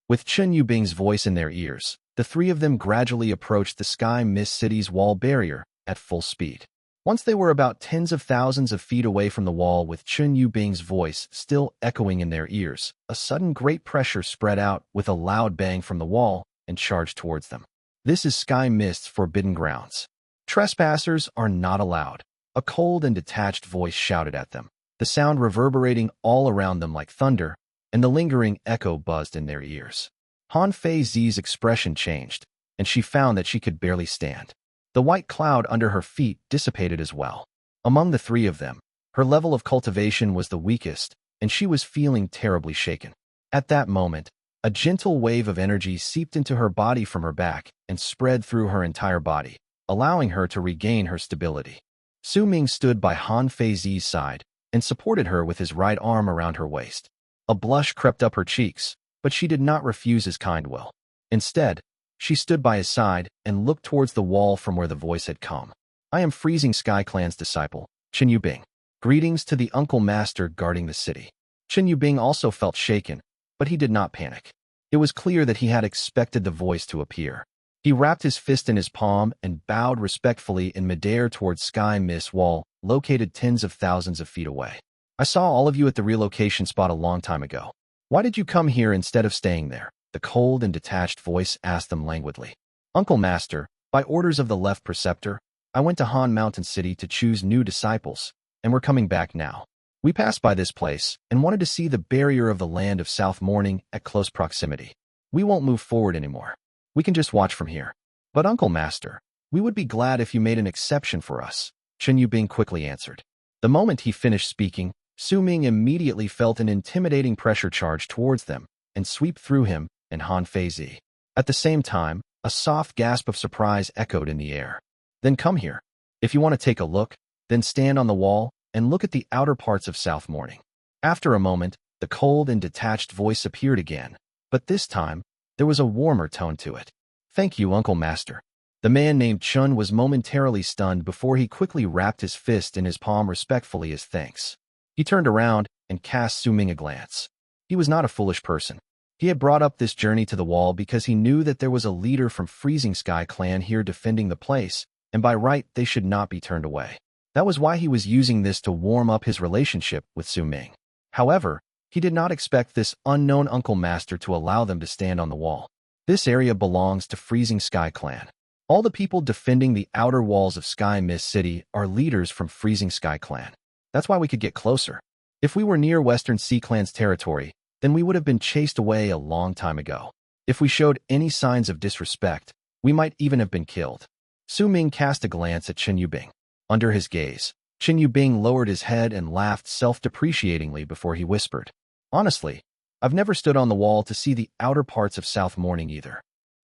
With Chen Yubing's voice in their ears, the 3 of them gradually approached the Sky Mist City's wall barrier at full speed. Once they were about tens of thousands of feet away from the wall with Chen Yubing's voice still echoing in their ears, a sudden great pressure spread out with a loud bang from the wall and charged towards them. This is Sky Mist's forbidden grounds. Trespassers are not allowed. A cold and detached voice shouted at them, the sound reverberating all around them like thunder, and the lingering echo buzzed in their ears. Han Feizi's expression changed, and she found that she could barely stand. The white cloud under her feet dissipated as well. Among the 3 of them, her level of cultivation was the weakest, and she was feeling terribly shaken. At that moment, a gentle wave of energy seeped into her body from her back and spread through her entire body, allowing her to regain her stability. Su Ming stood by Han Feizi's side and supported her with his right arm around her waist. A blush crept up her cheeks, but she did not refuse his kind will. Instead, she stood by his side and looked towards the wall from where the voice had come. I am Freezing Sky Clan's disciple, Chen Yubing. Greetings to the Uncle Master guarding the city. Chen Yubing also felt shaken, but he did not panic. It was clear that he had expected the voice to appear. He wrapped his fist in his palm and bowed respectfully in midair towards Sky Mist Wall, located tens of thousands of feet away. I saw all of you at the relocation spot a long time ago. Why did you come here instead of staying there? The cold and detached voice asked them languidly. Uncle Master, by orders of the left preceptor, I went to Han Mountain City to choose new disciples, and we're coming back now. We passed by this place and wanted to see the barrier of the land of South Morning at close proximity. We won't move forward anymore. We can just watch from here. But Uncle Master, we would be glad if you made an exception for us, Chen Yubing quickly answered. The moment he finished speaking, Su Ming immediately felt an intimidating pressure charge towards them and sweep through him and Han Feizi. At the same time, a soft gasp of surprise echoed in the air. Then come here. If you want to take a look, then stand on the wall and look at the outer parts of South Morning. After a moment, the cold and detached voice appeared again, but this time, there was a warmer tone to it. Thank you, Uncle Master. The man named Chen was momentarily stunned before he quickly wrapped his fist in his palm respectfully as thanks. He turned around and cast Su Ming a glance. He was not a foolish person. He had brought up this journey to the wall because he knew that there was a leader from Freezing Sky Clan here defending the place, and by right they should not be turned away. That was why he was using this to warm up his relationship with Su Ming. However, he did not expect this unknown Uncle Master to allow them to stand on the wall. This area belongs to Freezing Sky Clan. All the people defending the outer walls of Sky Mist City are leaders from Freezing Sky Clan. That's why we could get closer. If we were near Western Sea Clan's territory, then we would have been chased away a long time ago. If we showed any signs of disrespect, we might even have been killed. Su Ming cast a glance at Chen Yubing. Under his gaze, Chen Yubing lowered his head and laughed self-depreciatingly before he whispered, Honestly, I've never stood on the wall to see the outer parts of South Morning either.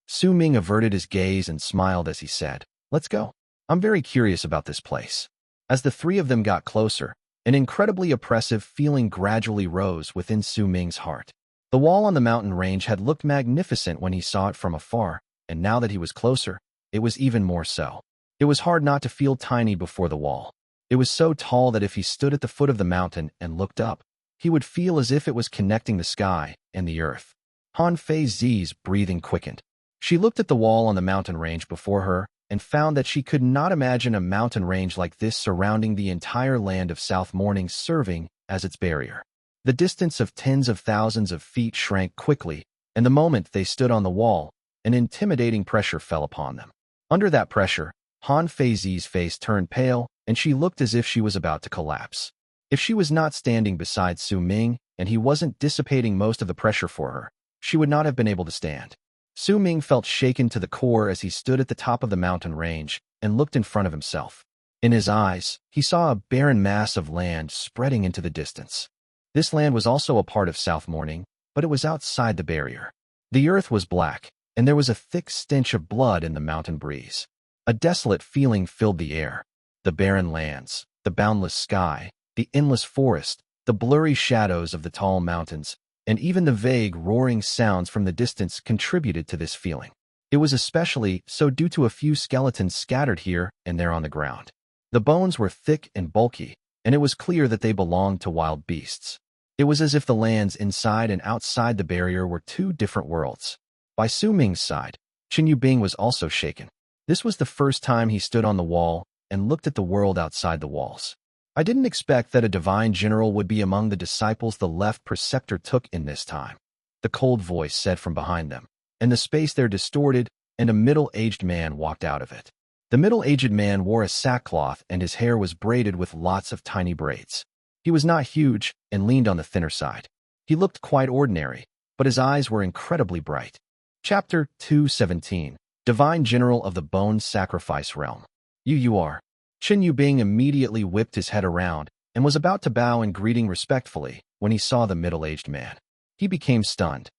Su Ming averted his gaze and smiled as he said, Let's go. I'm very curious about this place. As the 3 of them got closer, an incredibly oppressive feeling gradually rose within Su Ming's heart. The wall on the mountain range had looked magnificent when he saw it from afar, and now that he was closer, it was even more so. It was hard not to feel tiny before the wall. It was so tall that if he stood at the foot of the mountain and looked up, he would feel as if it was connecting the sky and the earth. Han Feizi's breathing quickened. She looked at the wall on the mountain range before her and found that she could not imagine a mountain range like this surrounding the entire land of South Morning serving as its barrier. The distance of tens of thousands of feet shrank quickly, and the moment they stood on the wall, an intimidating pressure fell upon them. Under that pressure, Han Feizi's face turned pale, and she looked as if she was about to collapse. If she was not standing beside Su Ming, and he wasn't dissipating most of the pressure for her, she would not have been able to stand. Su Ming felt shaken to the core as he stood at the top of the mountain range and looked in front of himself. In his eyes, he saw a barren mass of land spreading into the distance. This land was also a part of South Morning, but it was outside the barrier. The earth was black, and there was a thick stench of blood in the mountain breeze. A desolate feeling filled the air. The barren lands, the boundless sky, the endless forest, the blurry shadows of the tall mountains, and even the vague roaring sounds from the distance contributed to this feeling. It was especially so due to a few skeletons scattered here and there on the ground. The bones were thick and bulky, and it was clear that they belonged to wild beasts. It was as if the lands inside and outside the barrier were two different worlds. By Su Ming's side, Chen Yubing was also shaken. This was the first time he stood on the wall and looked at the world outside the walls. I didn't expect that a divine general would be among the disciples the left preceptor took in this time. The cold voice said from behind them, and the space there distorted, and a middle-aged man walked out of it. The middle-aged man wore a sackcloth and his hair was braided with lots of tiny braids. He was not huge and leaned on the thinner side. He looked quite ordinary, but his eyes were incredibly bright. Chapter 217, Divine General of the Bone Sacrifice Realm. You are. Chen Yubing immediately whipped his head around and was about to bow in greeting respectfully when he saw the middle-aged man. He became stunned.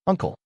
Uncle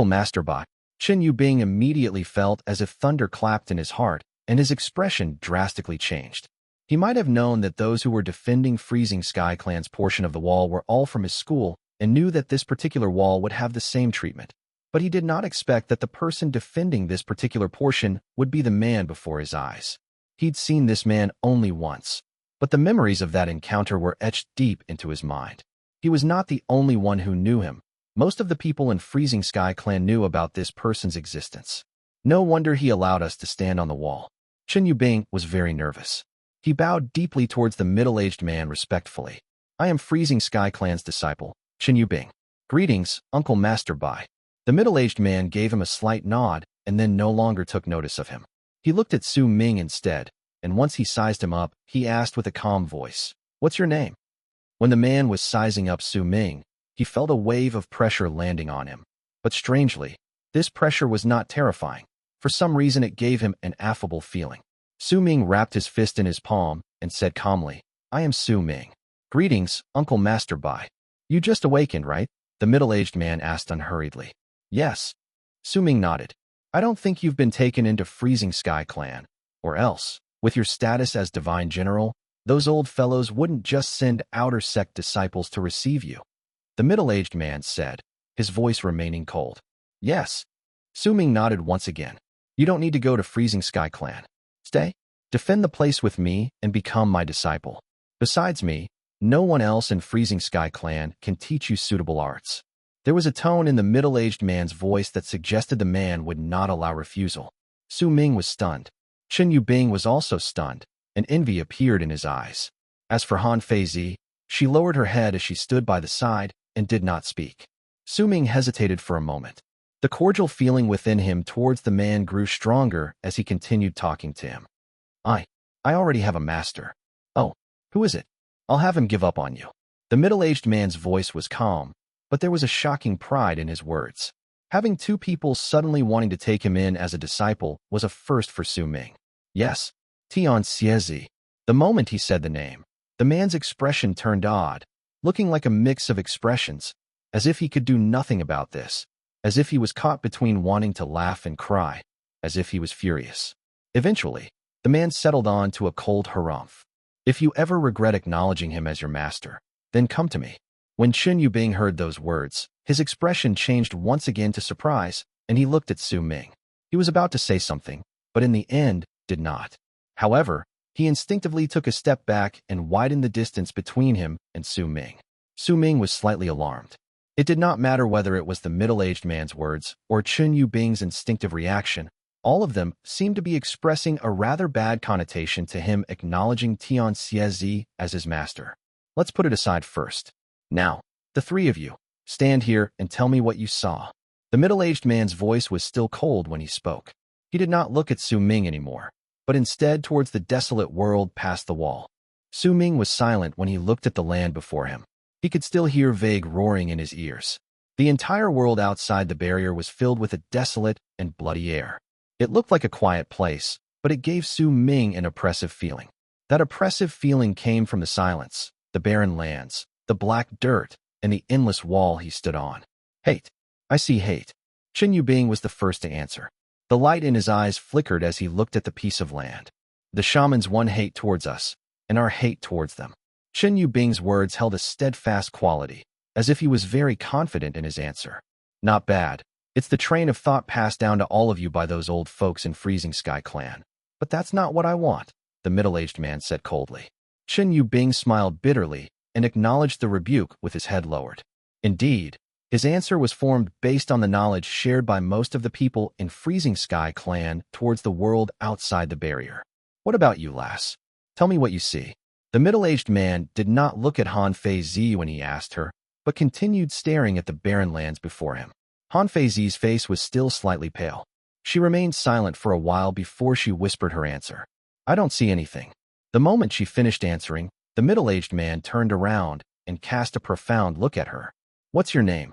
Master Bai. Chen Yubing immediately felt as if thunder clapped in his heart, and his expression drastically changed. He might have known that those who were defending Freezing Sky Clan's portion of the wall were all from his school and knew that this particular wall would have the same treatment. But he did not expect that the person defending this particular portion would be the man before his eyes. He'd seen this man only once, but the memories of that encounter were etched deep into his mind. He was not the only one who knew him. Most of the people in Freezing Sky Clan knew about this person's existence. No wonder he allowed us to stand on the wall. Chen Yubing was very nervous. He bowed deeply towards the middle-aged man respectfully. I am Freezing Sky Clan's disciple, Chen Yubing. Greetings, Uncle Master Bai. The middle-aged man gave him a slight nod and then no longer took notice of him. He looked at Su Ming instead, and once he sized him up, he asked with a calm voice, "What's your name?" When the man was sizing up Su Ming, he felt a wave of pressure landing on him. But strangely, this pressure was not terrifying. For some reason it gave him an affable feeling. Su Ming wrapped his fist in his palm and said calmly, I am Su Ming. Greetings, Uncle Master Bai. You just awakened, right? The middle-aged man asked unhurriedly. Yes. Su Ming nodded. I don't think you've been taken into Freezing Sky Clan, or else, with your status as Divine General, those old fellows wouldn't just send outer sect disciples to receive you. The middle-aged man said, his voice remaining cold. Yes. Su Ming nodded once again. You don't need to go to Freezing Sky Clan. Stay, defend the place with me, and become my disciple. Besides me, no one else in Freezing Sky Clan can teach you suitable arts. There was a tone in the middle-aged man's voice that suggested the man would not allow refusal. Su Ming was stunned. Chen Yubing was also stunned, and envy appeared in his eyes. As for Han Feizi, she lowered her head as she stood by the side and did not speak. Su Ming hesitated for a moment. The cordial feeling within him towards the man grew stronger as he continued talking to him. I already have a master. Oh, who is it? I'll have him give up on you. The middle-aged man's voice was calm, but there was a shocking pride in his words. Having two people suddenly wanting to take him in as a disciple was a first for Su Ming. Yes, Tian. The moment he said the name, the man's expression turned odd, looking like a mix of expressions, as if he could do nothing about this, as if he was caught between wanting to laugh and cry, as if he was furious. Eventually, the man settled on to a cold harumph. If you ever regret acknowledging him as your master, then come to me. When Chen Yubing heard those words, his expression changed once again to surprise, and he looked at Su Ming. He was about to say something, but in the end, did not. However, he instinctively took a step back and widened the distance between him and Su Ming. Su Ming was slightly alarmed. It did not matter whether it was the middle-aged man's words or Chen Yubing's instinctive reaction. All of them seemed to be expressing a rather bad connotation to him acknowledging Tian as his master. Let's put it aside first. Now, the three of you, stand here and tell me what you saw. The middle-aged man's voice was still cold when he spoke. He did not look at Su Ming anymore, but instead towards the desolate world past the wall. Su Ming was silent when he looked at the land before him. He could still hear vague roaring in his ears. The entire world outside the barrier was filled with a desolate and bloody air. It looked like a quiet place, but it gave Su Ming an oppressive feeling. That oppressive feeling came from the silence, the barren lands, the black dirt, and the endless wall he stood on. Hate. I see hate. Chen Yubing was the first to answer. The light in his eyes flickered as he looked at the piece of land. The shamans won hate towards us, and our hate towards them. Chen Yubing's words held a steadfast quality, as if he was very confident in his answer. Not bad. It's the train of thought passed down to all of you by those old folks in Freezing Sky Clan. But that's not what I want, the middle-aged man said coldly. Chen Yubing smiled bitterly and acknowledged the rebuke with his head lowered. Indeed, his answer was formed based on the knowledge shared by most of the people in Freezing Sky Clan towards the world outside the barrier. What about you, lass? Tell me what you see. The middle-aged man did not look at Han Feizi when he asked her, but continued staring at the barren lands before him. Han Feizi's face was still slightly pale. She remained silent for a while before she whispered her answer. I don't see anything. The moment she finished answering, the middle-aged man turned around and cast a profound look at her. What's your name?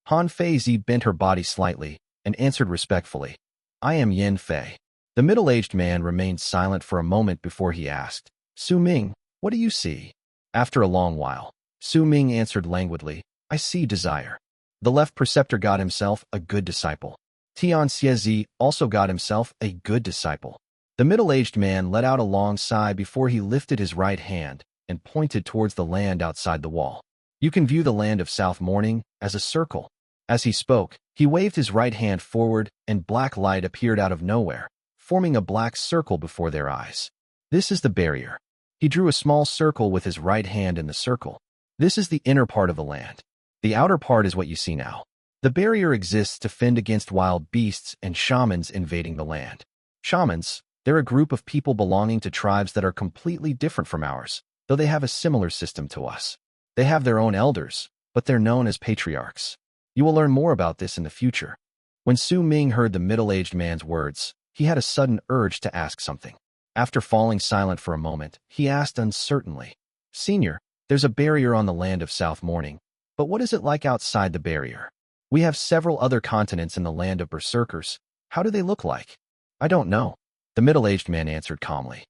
Han Feizi bent her body slightly and answered respectfully. I am Yin Fei. The middle-aged man remained silent for a moment before he asked, Su Ming, what do you see? After a long while, Su Ming answered languidly, I see desire. The left preceptor got himself a good disciple. Tian Xiezi also got himself a good disciple. The middle-aged man let out a long sigh before he lifted his right hand and pointed towards the land outside the wall. You can view the land of South Morning as a circle. As he spoke, he waved his right hand forward and black light appeared out of nowhere, forming a black circle before their eyes. This is the barrier. He drew a small circle with his right hand in the circle. This is the inner part of the land. The outer part is what you see now. The barrier exists to fend against wild beasts and shamans invading the land. Shamans, they're a group of people belonging to tribes that are completely different from ours, though they have a similar system to us. They have their own elders, but they're known as patriarchs. You will learn more about this in the future. When Su Ming heard the middle-aged man's words, he had a sudden urge to ask something. After falling silent for a moment, he asked uncertainly, Senior, there's a barrier on the land of South Morning, but what is it like outside the barrier? We have several other continents in the land of Berserkers. How do they look like? I don't know, the middle-aged man answered calmly.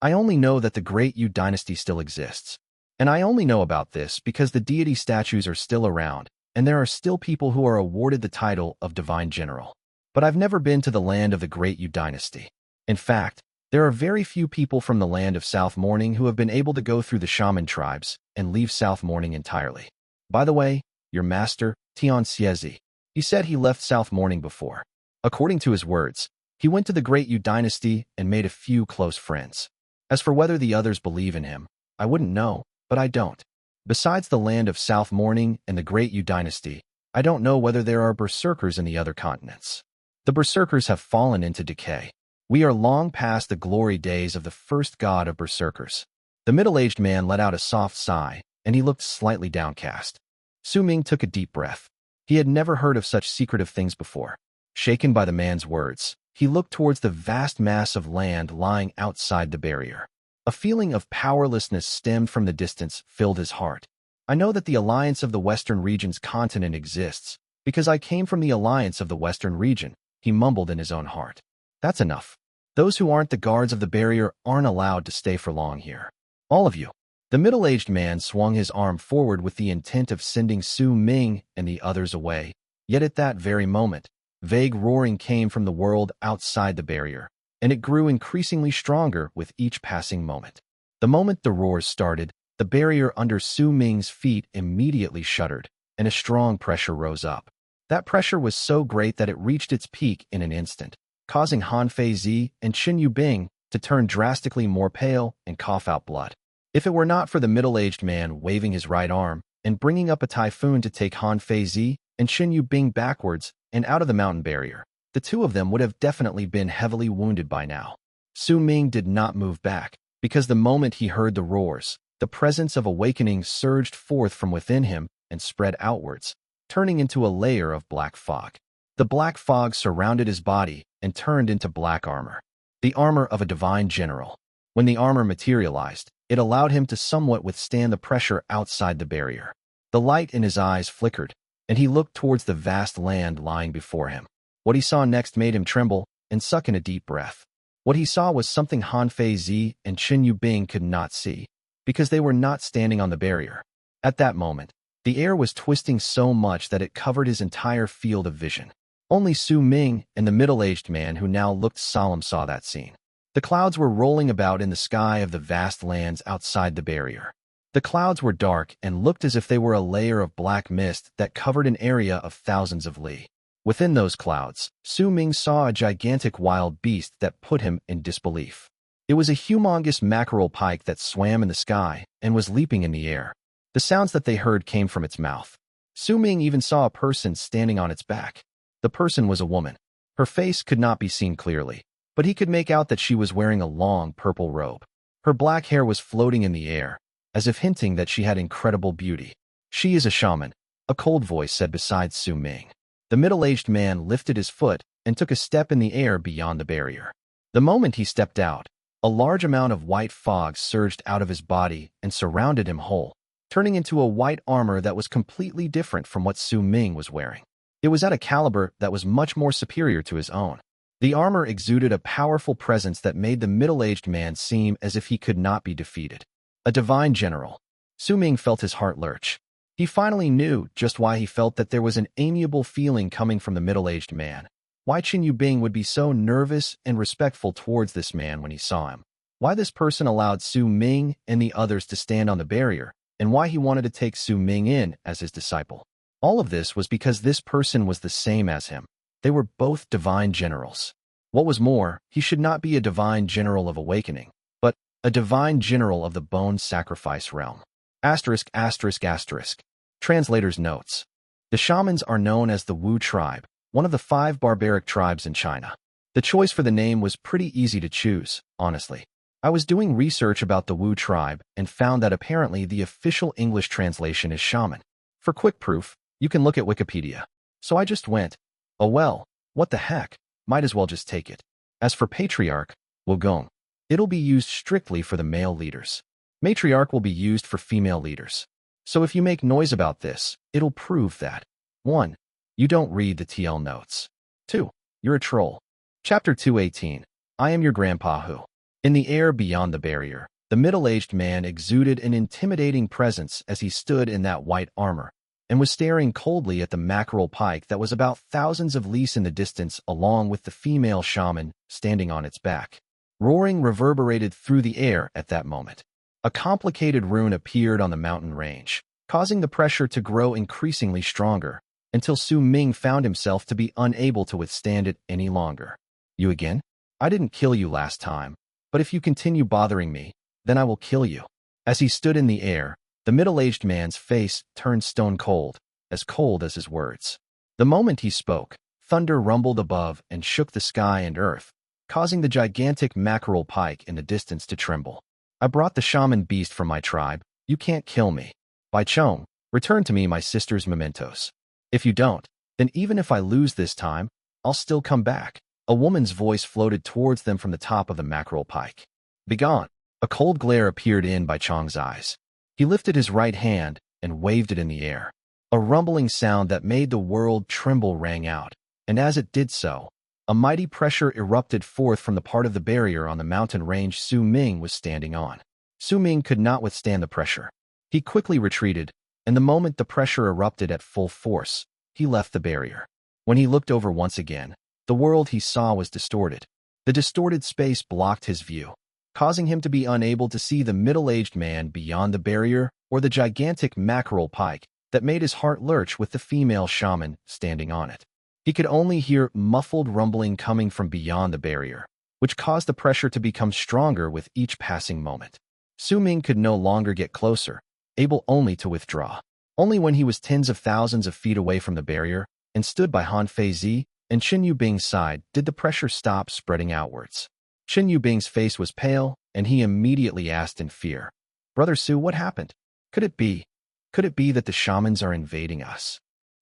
I only know that the Great Yu dynasty still exists. And I only know about this because the deity statues are still around, and there are still people who are awarded the title of Divine General. But I've never been to the land of the Great Yu dynasty. In fact, there are very few people from the land of South Morning who have been able to go through the shaman tribes and leave South Morning entirely. By the way, your master, Tian Xiezi, he said he left South Morning before. According to his words, he went to the Great Yu dynasty and made a few close friends. As for whether the others believe in him, I wouldn't know, but I don't. Besides the land of South Morning and the Great Yu dynasty, I don't know whether there are berserkers in the other continents. The berserkers have fallen into decay. We are long past the glory days of the first god of berserkers. The middle-aged man let out a soft sigh, and he looked slightly downcast. Su Ming took a deep breath. He had never heard of such secretive things before. Shaken by the man's words, he looked towards the vast mass of land lying outside the barrier. A feeling of powerlessness stemmed from the distance filled his heart. I know that the alliance of the Western region's continent exists, because I came from the alliance of the Western region, he mumbled in his own heart. That's enough. Those who aren't the guards of the barrier aren't allowed to stay for long here. All of you. The middle-aged man swung his arm forward with the intent of sending Su Ming and the others away. Yet at that very moment, vague roaring came from the world outside the barrier, and it grew increasingly stronger with each passing moment. The moment the roars started, the barrier under Su Ming's feet immediately shuddered, and a strong pressure rose up. That pressure was so great that it reached its peak in an instant, causing Han Feizi and Chen Yubing to turn drastically more pale and cough out blood. If it were not for the middle-aged man waving his right arm and bringing up a typhoon to take Han Feizi and Chen Yubing backwards and out of the mountain barrier, the two of them would have definitely been heavily wounded by now. Su Ming did not move back, because the moment he heard the roars, the presence of awakening surged forth from within him and spread outwards, turning into a layer of black fog. The black fog surrounded his body and turned into black armor. The armor of a divine general. When the armor materialized, it allowed him to somewhat withstand the pressure outside the barrier. The light in his eyes flickered, and he looked towards the vast land lying before him. What he saw next made him tremble and suck in a deep breath. What he saw was something Han Feizi and Chen Yubing could not see, because they were not standing on the barrier. At that moment, the air was twisting so much that it covered his entire field of vision. Only Su Ming and the middle-aged man who now looked solemn saw that scene. The clouds were rolling about in the sky of the vast lands outside the barrier. The clouds were dark and looked as if they were a layer of black mist that covered an area of thousands of li. Within those clouds, Su Ming saw a gigantic wild beast that put him in disbelief. It was a humongous mackerel pike that swam in the sky and was leaping in the air. The sounds that they heard came from its mouth. Su Ming even saw a person standing on its back. The person was a woman. Her face could not be seen clearly, but he could make out that she was wearing a long purple robe. Her black hair was floating in the air, as if hinting that she had incredible beauty. "She is a shaman," a cold voice said beside Su Ming. The middle-aged man lifted his foot and took a step in the air beyond the barrier. The moment he stepped out, a large amount of white fog surged out of his body and surrounded him whole, turning into a white armor that was completely different from what Su Ming was wearing. It was at a caliber that was much more superior to his own. The armor exuded a powerful presence that made the middle-aged man seem as if he could not be defeated. A divine general. Su Ming felt his heart lurch. He finally knew just why he felt that there was an amiable feeling coming from the middle-aged man. Why Chen Yubing would be so nervous and respectful towards this man when he saw him. Why this person allowed Su Ming and the others to stand on the barrier, and why he wanted to take Su Ming in as his disciple. All of this was because this person was the same as him. They were both divine generals. What was more, he should not be a divine general of awakening, but a divine general of the bone sacrifice realm. *****. Translator's notes. The Shamans are known as the Wu tribe, one of the 5 barbaric tribes in China. The choice for the name was pretty easy to choose, honestly. I was doing research about the Wu tribe and found that apparently the official English translation is shaman. For quick proof, you can look at Wikipedia. So I just went, oh well, what the heck, might as well just take it. As for patriarch, Wugong, it'll be used strictly for the male leaders. Matriarch will be used for female leaders. So if you make noise about this, it'll prove that 1. You don't read the TL notes. 2. You're a troll. Chapter 218. I am your grandpa who. In the air beyond the barrier, the middle-aged man exuded an intimidating presence as he stood in that white armor and was staring coldly at the mackerel pike that was about thousands of leagues in the distance along with the female shaman standing on its back. Roaring reverberated through the air at that moment. A complicated rune appeared on the mountain range, causing the pressure to grow increasingly stronger, until Su Ming found himself to be unable to withstand it any longer. You again? I didn't kill you last time, but if you continue bothering me, then I will kill you. As he stood in the air, the middle-aged man's face turned stone cold as his words. The moment he spoke, thunder rumbled above and shook the sky and earth, causing the gigantic mackerel pike in the distance to tremble. I brought the shaman beast from my tribe. You can't kill me. Bai Chong, return to me my sister's mementos. If you don't, then even if I lose this time, I'll still come back. A woman's voice floated towards them from the top of the mackerel pike. Begone. A cold glare appeared in Bai Chong's eyes. He lifted his right hand and waved it in the air. A rumbling sound that made the world tremble rang out, and as it did so, a mighty pressure erupted forth from the part of the barrier on the mountain range Su Ming was standing on. Su Ming could not withstand the pressure. He quickly retreated, and the moment the pressure erupted at full force, he left the barrier. When he looked over once again, the world he saw was distorted. The distorted space blocked his view, causing him to be unable to see the middle-aged man beyond the barrier or the gigantic mackerel pike that made his heart lurch with the female shaman standing on it. He could only hear muffled rumbling coming from beyond the barrier, which caused the pressure to become stronger with each passing moment. Su Ming could no longer get closer, able only to withdraw. Only when he was tens of thousands of feet away from the barrier and stood by Han Feizi and Chen Yubing's side did the pressure stop spreading outwards. Chen Yubing's face was pale, and he immediately asked in fear, "Brother Su, what happened? Could it be that the shamans are invading us?"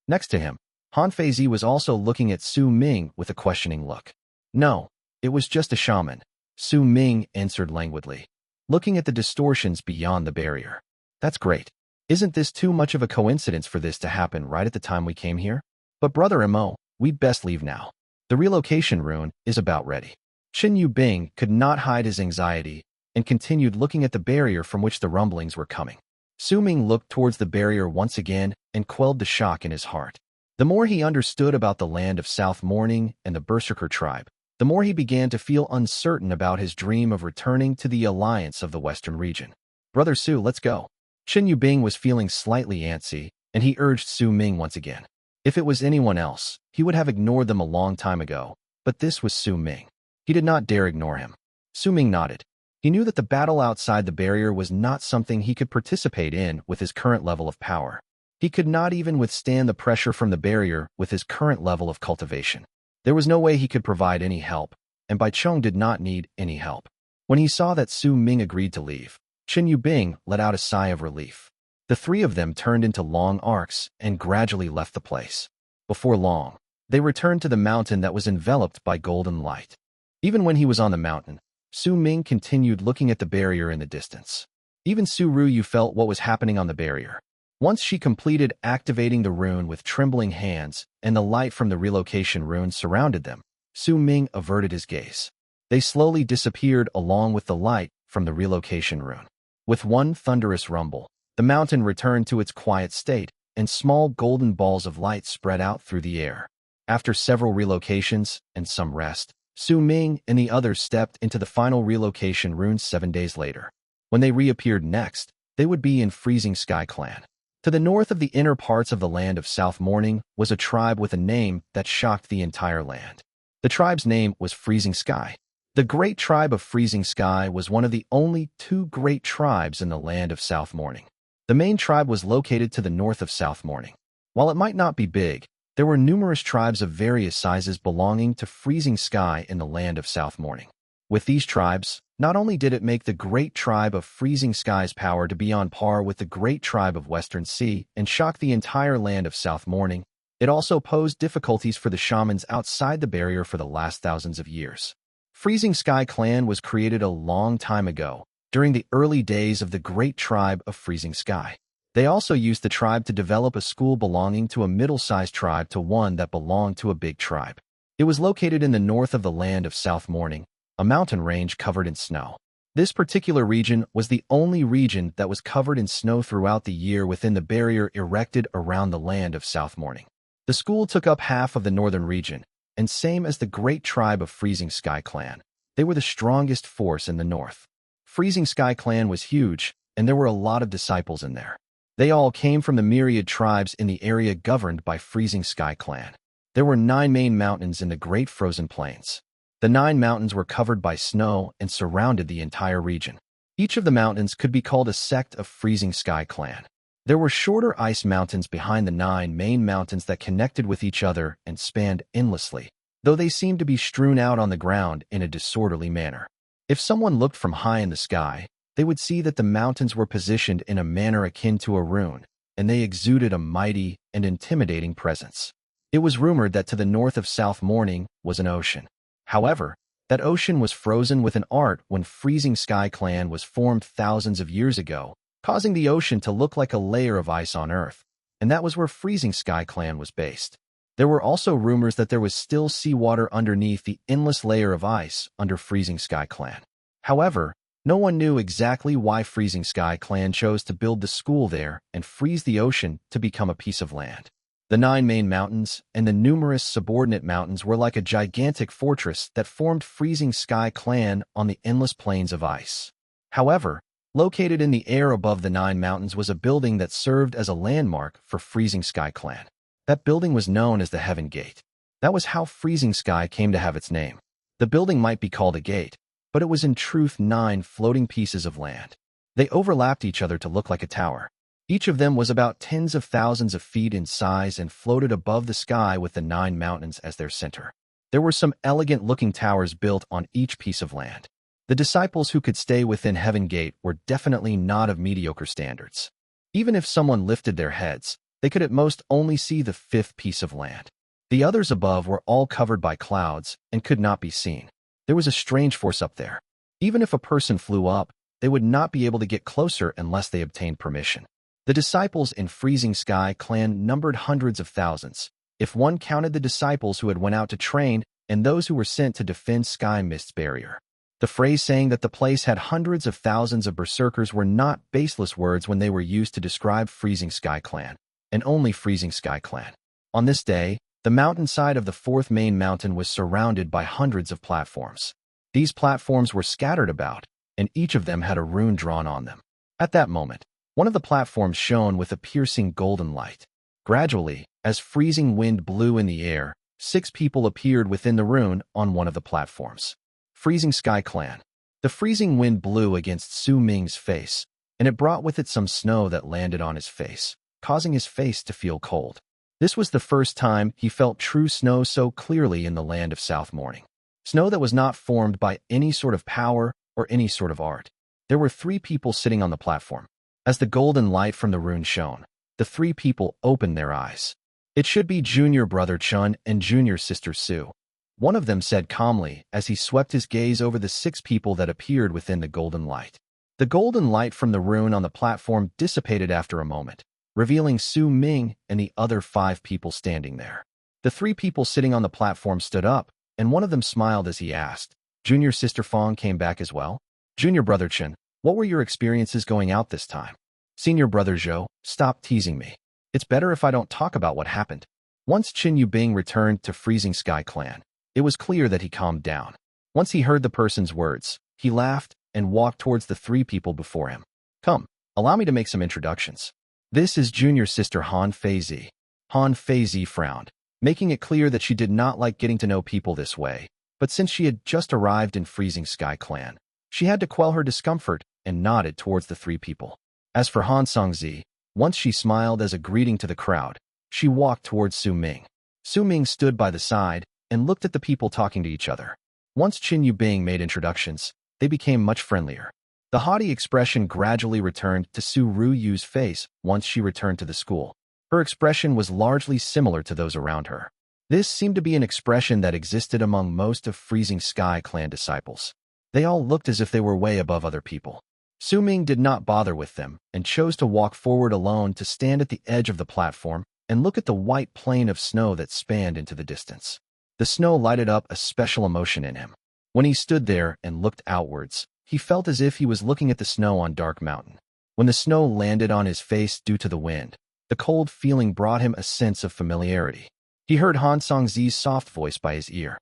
Next to him, Han Feizi was also looking at Su Ming with a questioning look. No, it was just a shaman. Su Ming answered languidly, looking at the distortions beyond the barrier. That's great. Isn't this too much of a coincidence for this to happen right at the time we came here? But Brother Mo, we'd best leave now. The relocation rune is about ready. Chen Yubing could not hide his anxiety and continued looking at the barrier from which the rumblings were coming. Su Ming looked towards the barrier once again and quelled the shock in his heart. The more he understood about the land of South Morning and the Berserker tribe, the more he began to feel uncertain about his dream of returning to the alliance of the Western region. Brother Su, let's go. Chen Yubing was feeling slightly antsy, and he urged Su Ming once again. If it was anyone else, he would have ignored them a long time ago, but this was Su Ming. He did not dare ignore him. Su Ming nodded. He knew that the battle outside the barrier was not something he could participate in with his current level of power. He could not even withstand the pressure from the barrier with his current level of cultivation. There was no way he could provide any help, and Bai Chong did not need any help. When he saw that Su Ming agreed to leave, Chen Yubing let out a sigh of relief. The three of them turned into long arcs and gradually left the place. Before long, they returned to the mountain that was enveloped by golden light. Even when he was on the mountain, Su Ming continued looking at the barrier in the distance. Even Su Ruyu felt what was happening on the barrier. Once she completed activating the rune with trembling hands and the light from the relocation rune surrounded them, Su Ming averted his gaze. They slowly disappeared along with the light from the relocation rune. With one thunderous rumble, the mountain returned to its quiet state, and small golden balls of light spread out through the air. After several relocations and some rest, Su Ming and the others stepped into the final relocation rune 7 days later. When they reappeared next, they would be in Freezing Sky Clan. To the north of the inner parts of the land of South Morning was a tribe with a name that shocked the entire land. The tribe's name was Freezing Sky. The great tribe of Freezing Sky was one of the only 2 great tribes in the land of South Morning. The main tribe was located to the north of South Morning. While it might not be big, there were numerous tribes of various sizes belonging to Freezing Sky in the land of South Morning. With these tribes, not only did it make the great tribe of Freezing Sky's power to be on par with the great tribe of Western Sea and shock the entire land of South Morning, it also posed difficulties for the shamans outside the barrier for the last thousands of years. Freezing Sky Clan was created a long time ago, during the early days of the great tribe of Freezing Sky. They also used the tribe to develop a school belonging to a middle-sized tribe to one that belonged to a big tribe. It was located in the north of the land of South Morning, a mountain range covered in snow. This particular region was the only region that was covered in snow throughout the year within the barrier erected around the land of South Morning. The school took up half of the northern region, and same as the great tribe of Freezing Sky Clan, they were the strongest force in the north. Freezing Sky Clan was huge, and there were a lot of disciples in there. They all came from the myriad tribes in the area governed by Freezing Sky Clan. There were 9 main mountains in the Great Frozen Plains. The 9 mountains were covered by snow and surrounded the entire region. Each of the mountains could be called a sect of Freezing Sky Clan. There were shorter ice mountains behind the 9 main mountains that connected with each other and spanned endlessly, though they seemed to be strewn out on the ground in a disorderly manner. If someone looked from high in the sky, they would see that the mountains were positioned in a manner akin to a rune, and they exuded a mighty and intimidating presence. It was rumored that to the north of South Morning was an ocean. However, that ocean was frozen with an art when Freezing Sky Clan was formed thousands of years ago, causing the ocean to look like a layer of ice on Earth, and that was where Freezing Sky Clan was based. There were also rumors that there was still seawater underneath the endless layer of ice under Freezing Sky Clan. However, no one knew exactly why Freezing Sky Clan chose to build the school there and freeze the ocean to become a piece of land. The 9 main mountains and the numerous subordinate mountains were like a gigantic fortress that formed Freezing Sky Clan on the endless plains of ice. However, located in the air above the 9 mountains was a building that served as a landmark for Freezing Sky Clan. That building was known as the Heaven Gate. That was how Freezing Sky came to have its name. The building might be called a gate, but it was in truth 9 floating pieces of land. They overlapped each other to look like a tower. Each of them was about tens of thousands of feet in size and floated above the sky with the 9 mountains as their center. There were some elegant-looking towers built on each piece of land. The disciples who could stay within Heaven Gate were definitely not of mediocre standards. Even if someone lifted their heads, they could at most only see the 5th piece of land. The others above were all covered by clouds and could not be seen. There was a strange force up there. Even if a person flew up, they would not be able to get closer unless they obtained permission. The disciples in Freezing Sky Clan numbered hundreds of thousands, if one counted the disciples who had went out to train and those who were sent to defend Sky Mist's barrier. The phrase saying that the place had hundreds of thousands of berserkers were not baseless words when they were used to describe Freezing Sky Clan, and only Freezing Sky Clan. On this day, the mountainside of the fourth main mountain was surrounded by hundreds of platforms. These platforms were scattered about, and each of them had a rune drawn on them. At that moment, one of the platforms shone with a piercing golden light. Gradually, as freezing wind blew in the air, 6 people appeared within the rune on one of the platforms. Freezing Sky Clan. The freezing wind blew against Su Ming's face, and it brought with it some snow that landed on his face, causing his face to feel cold. This was the first time he felt true snow so clearly in the land of South Morning. Snow that was not formed by any sort of power or any sort of art. There were 3 people sitting on the platform. As the golden light from the rune shone, the 3 people opened their eyes. It should be junior brother Chen and junior sister Su. One of them said calmly as he swept his gaze over the 6 people that appeared within the golden light. The golden light from the rune on the platform dissipated after a moment, revealing Su Ming and the other 5 people standing there. The 3 people sitting on the platform stood up, and one of them smiled as he asked, "Junior sister Feng came back as well? Junior brother Chen, what were your experiences going out this time? Senior brother Zhou, stop teasing me. It's better if I don't talk about what happened." Once Chen Yubing returned to Freezing Sky Clan, it was clear that he calmed down. Once he heard the person's words, he laughed and walked towards the 3 people before him. "Come, allow me to make some introductions. This is junior sister Han Feizi." Han Feizi frowned, making it clear that she did not like getting to know people this way, but since she had just arrived in Freezing Sky Clan, she had to quell her discomfort and nodded towards the 3 people. As for Han Songzi, once she smiled as a greeting to the crowd, she walked towards Su Ming. Su Ming stood by the side and looked at the people talking to each other. Once Chen Yubing made introductions, they became much friendlier. The haughty expression gradually returned to Su Ruyu's face once she returned to the school. Her expression was largely similar to those around her. This seemed to be an expression that existed among most of Freezing Sky Clan disciples. They all looked as if they were way above other people. Su Ming did not bother with them and chose to walk forward alone to stand at the edge of the platform and look at the white plain of snow that spanned into the distance. The snow lighted up a special emotion in him. When he stood there and looked outwards, he felt as if he was looking at the snow on Dark Mountain. When the snow landed on his face due to the wind, the cold feeling brought him a sense of familiarity. He heard Han Songzi's soft voice by his ear.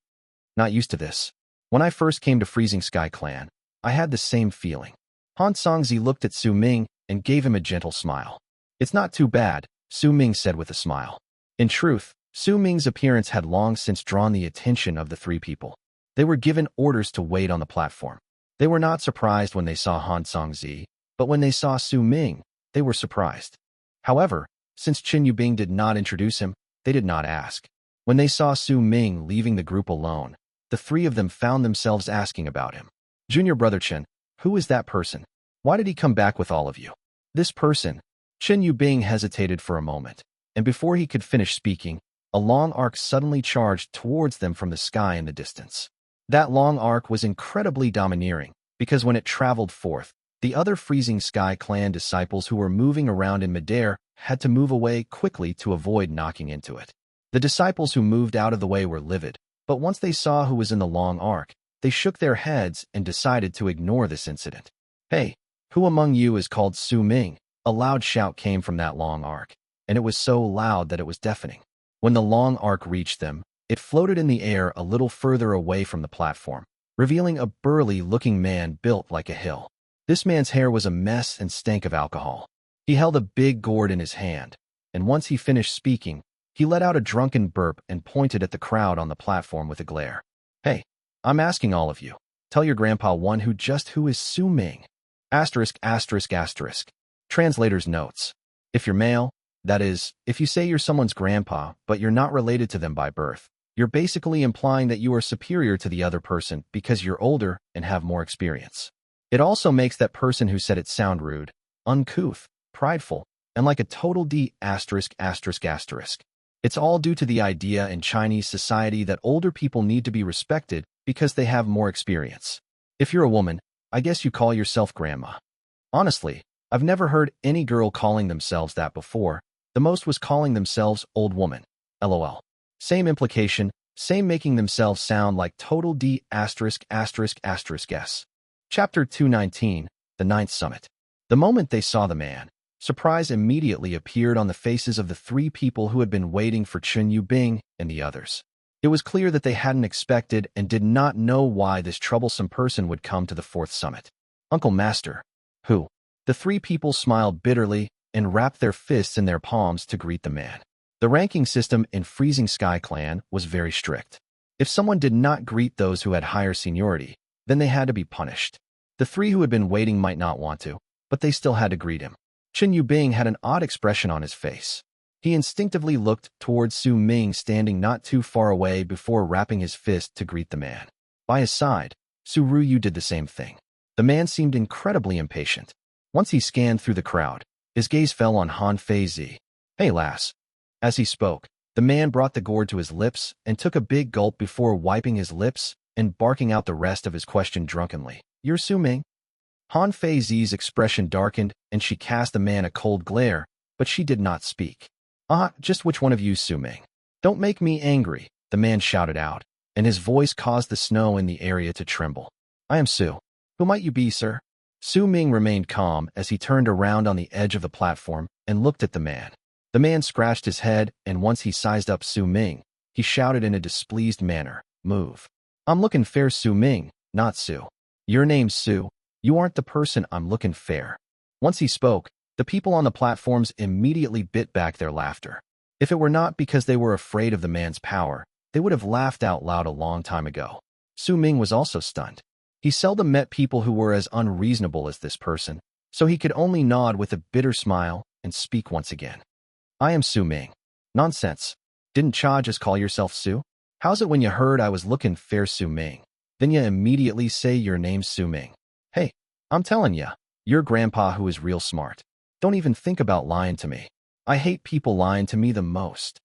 "Not used to this. When I first came to Freezing Sky Clan, I had the same feeling." Han Songzi looked at Su Ming and gave him a gentle smile. "It's not too bad," Su Ming said with a smile. In truth, Su Ming's appearance had long since drawn the attention of the 3 people. They were given orders to wait on the platform. They were not surprised when they saw Han Songzi, but when they saw Su Ming, they were surprised. However, since Chen Yubing did not introduce him, they did not ask. When they saw Su Ming leaving the group alone, the 3 of them found themselves asking about him. "Junior brother Chen, who is that person? Why did he come back with all of you?" This person. Chen Yubing hesitated for a moment, and before he could finish speaking, a long arc suddenly charged towards them from the sky in the distance. That long arc was incredibly domineering, because when it traveled forth, the other Freezing Sky Clan disciples who were moving around in midair had to move away quickly to avoid knocking into it. The disciples who moved out of the way were livid, but once they saw who was in the long arc, they shook their heads and decided to ignore this incident. "Hey, who among you is called Su Ming?" A loud shout came from that long arc, and it was so loud that it was deafening. When the long arc reached them, it floated in the air a little further away from the platform, revealing a burly-looking man built like a hill. This man's hair was a mess and stank of alcohol. He held a big gourd in his hand, and once he finished speaking, he let out a drunken burp and pointed at the crowd on the platform with a glare. "Hey, I'm asking all of you, tell your grandpa who is Su Ming?" *****. Translator's notes. If you're male, that is, if you say you're someone's grandpa, but you're not related to them by birth, you're basically implying that you are superior to the other person because you're older and have more experience. It also makes that person who said it sound rude, uncouth, prideful, and like a total D******. It's all due to the idea in Chinese society that older people need to be respected because they have more experience. If you're a woman, I guess you call yourself grandma. Honestly, I've never heard any girl calling themselves that before. The most was calling themselves old woman. LOL. Same implication, same making themselves sound like total D*********. Chapter 219, The Ninth Summit. The moment they saw the man, surprise immediately appeared on the faces of the three people who had been waiting for Chen Yubing and the others. It was clear that they hadn't expected and did not know why this troublesome person would come to the fourth summit. Uncle Master. Who? The three people smiled bitterly and wrapped their fists in their palms to greet the man. The ranking system in Freezing Sky Clan was very strict. If someone did not greet those who had higher seniority, then they had to be punished. The three who had been waiting might not want to, but they still had to greet him. Chen Yubing had an odd expression on his face. He instinctively looked towards Su Ming standing not too far away before wrapping his fist to greet the man. By his side, Su Ruyu did the same thing. The man seemed incredibly impatient. Once he scanned through the crowd, his gaze fell on Han Feizi. Hey lass. As he spoke, the man brought the gourd to his lips and took a big gulp before wiping his lips and barking out the rest of his question drunkenly. You're Su Ming? Han Feizi's expression darkened and she cast the man a cold glare, but she did not speak. Just which one of you, Su Ming? Don't make me angry, the man shouted out, and his voice caused the snow in the area to tremble. I am Su. Who might you be, sir? Su Ming remained calm as he turned around on the edge of the platform and looked at the man. The man scratched his head, and once he sized up Su Ming, he shouted in a displeased manner, Move. I'm looking fair, Su Ming, not Su. Your name's Su. You aren't the person I'm looking fair. Once he spoke, the people on the platforms immediately bit back their laughter. If it were not because they were afraid of the man's power, they would have laughed out loud a long time ago. Su Ming was also stunned. He seldom met people who were as unreasonable as this person, so he could only nod with a bitter smile and speak once again. I am Su Ming. Nonsense. Didn't Cha just call yourself Su? How's it when you heard I was looking fair, Su Ming? Then you immediately say your name's Su Ming. Hey, I'm telling ya, your grandpa who is real smart. Don't even think about lying to me. I hate people lying to me the most.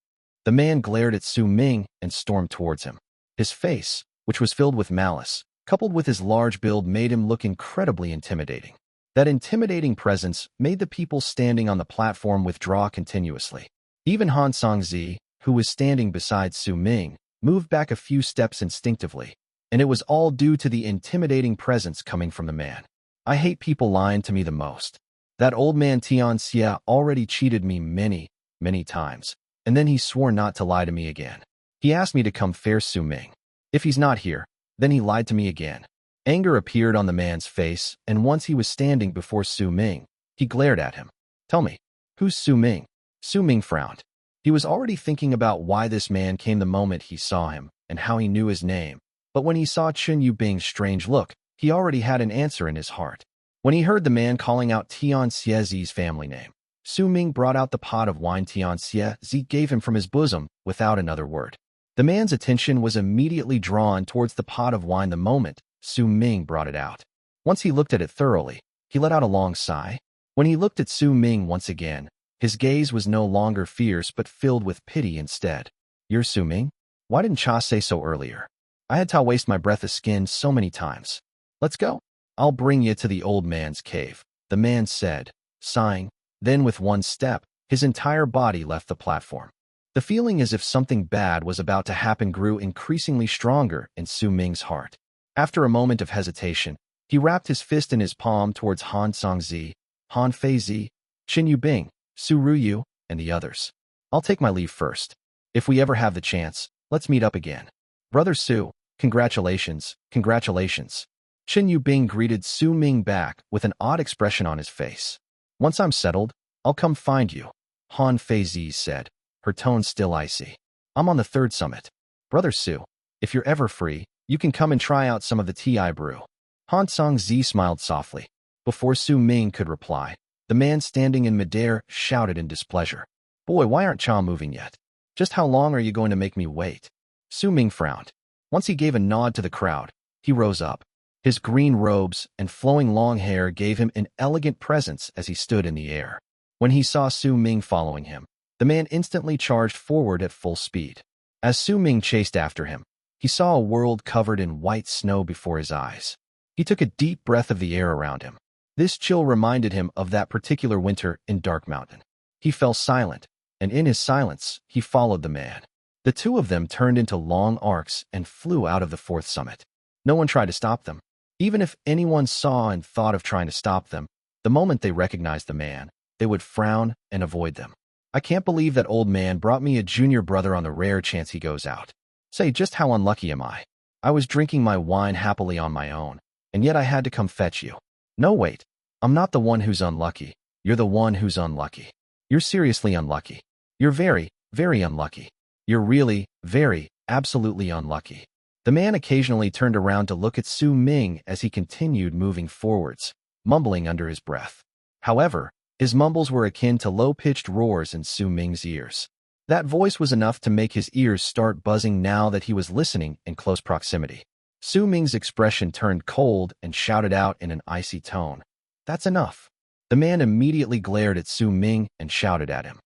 The man glared at Su Ming and stormed towards him. His face, which was filled with malice, coupled with his large build, made him look incredibly intimidating. That intimidating presence made the people standing on the platform withdraw continuously. Even Han Songzi, who was standing beside Su Ming, moved back a few steps instinctively, and it was all due to the intimidating presence coming from the man. I hate people lying to me the most. That old man Tian already cheated me many, many times, and then he swore not to lie to me again. He asked me to come fair, Su Ming. If he's not here, then he lied to me again. Anger appeared on the man's face, and once he was standing before Su Ming, he glared at him. Tell me, who's Su Ming? Su Ming frowned. He was already thinking about why this man came the moment he saw him and how he knew his name, but when he saw Chen Yubing's strange look, he already had an answer in his heart. When he heard the man calling out Tian Xiezi's family name, Su Ming brought out the pot of wine Tian Xiezi gave him from his bosom without another word. The man's attention was immediately drawn towards the pot of wine the moment Su Ming brought it out. Once he looked at it thoroughly, he let out a long sigh. When he looked at Su Ming once again, his gaze was no longer fierce but filled with pity instead. You're Su Ming? Why didn't Cha say so earlier? I had to waste my breath of skin so many times. Let's go. I'll bring you to the old man's cave, the man said, sighing. Then with one step, his entire body left the platform. The feeling as if something bad was about to happen grew increasingly stronger in Su Ming's heart. After a moment of hesitation, he wrapped his fist in his palm towards Han Songzi, Han Feizi, Chen Yubing, Su Ruyu, and the others. I'll take my leave first. If we ever have the chance, let's meet up again. Brother Su, congratulations, congratulations. Chen Yubing greeted Su Ming back with an odd expression on his face. Once I'm settled, I'll come find you, Han Feizi said, her tone still icy. I'm on the third summit. Brother Su, if you're ever free, you can come and try out some of the tea I brew. Han Songzi smiled softly. Before Su Ming could reply, the man standing in midair shouted in displeasure. Boy, why aren't Cha moving yet? Just how long are you going to make me wait? Su Ming frowned. Once he gave a nod to the crowd, he rose up. His green robes and flowing long hair gave him an elegant presence as he stood in the air. When he saw Su Ming following him, the man instantly charged forward at full speed. As Su Ming chased after him, he saw a world covered in white snow before his eyes. He took a deep breath of the air around him. This chill reminded him of that particular winter in Dark Mountain. He fell silent, and in his silence, he followed the man. The two of them turned into long arcs and flew out of the fourth summit. No one tried to stop them. Even if anyone saw and thought of trying to stop them, the moment they recognized the man, they would frown and avoid them. I can't believe that old man brought me a junior brother on the rare chance he goes out. Say, just how unlucky am I? I was drinking my wine happily on my own, and yet I had to come fetch you. No, wait. I'm not the one who's unlucky. You're the one who's unlucky. You're seriously unlucky. You're very, very unlucky. You're really, very, absolutely unlucky. The man occasionally turned around to look at Su Ming as he continued moving forwards, mumbling under his breath. However, his mumbles were akin to low-pitched roars in Su Ming's ears. That voice was enough to make his ears start buzzing now that he was listening in close proximity. Su Ming's expression turned cold and shouted out in an icy tone, "That's enough." The man immediately glared at Su Ming and shouted at him.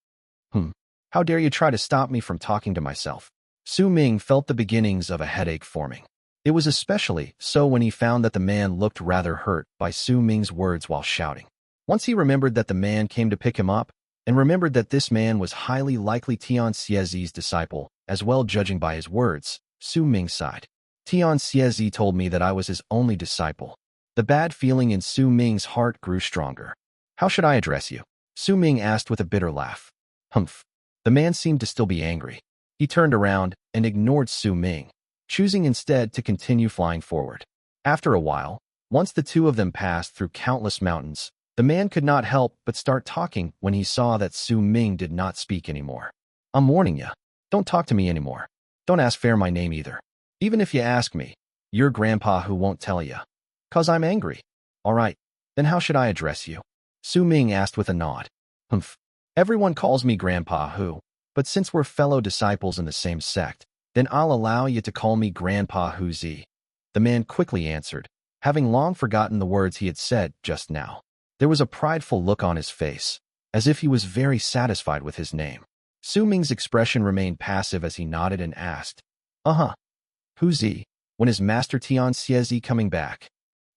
How dare you try to stop me from talking to myself? Su Ming felt the beginnings of a headache forming. It was especially so when he found that the man looked rather hurt by Su Ming's words while shouting. Once he remembered that the man came to pick him up, and remembered that this man was highly likely Tian Xiezi's disciple, as well judging by his words, Su Ming sighed. Tian Xiezi told me that I was his only disciple. The bad feeling in Su Ming's heart grew stronger. How should I address you? Su Ming asked with a bitter laugh. Humph. The man seemed to still be angry. He turned around and ignored Su Ming, choosing instead to continue flying forward. After a while, once the two of them passed through countless mountains, the man could not help but start talking when he saw that Su Ming did not speak anymore. I'm warning you. Don't talk to me anymore. Don't ask for my name either. Even if you ask me, your grandpa who won't tell you. 'Cause I'm angry. All right, then how should I address you? Su Ming asked with a nod. Humph. Everyone calls me Grandpa Hu, but since we're fellow disciples in the same sect, then I'll allow you to call me Grandpa Hu Zi. The man quickly answered, having long forgotten the words he had said just now. There was a prideful look on his face, as if he was very satisfied with his name. Su Ming's expression remained passive as he nodded and asked, Hu Zi, when is Master Tian Xiezi coming back?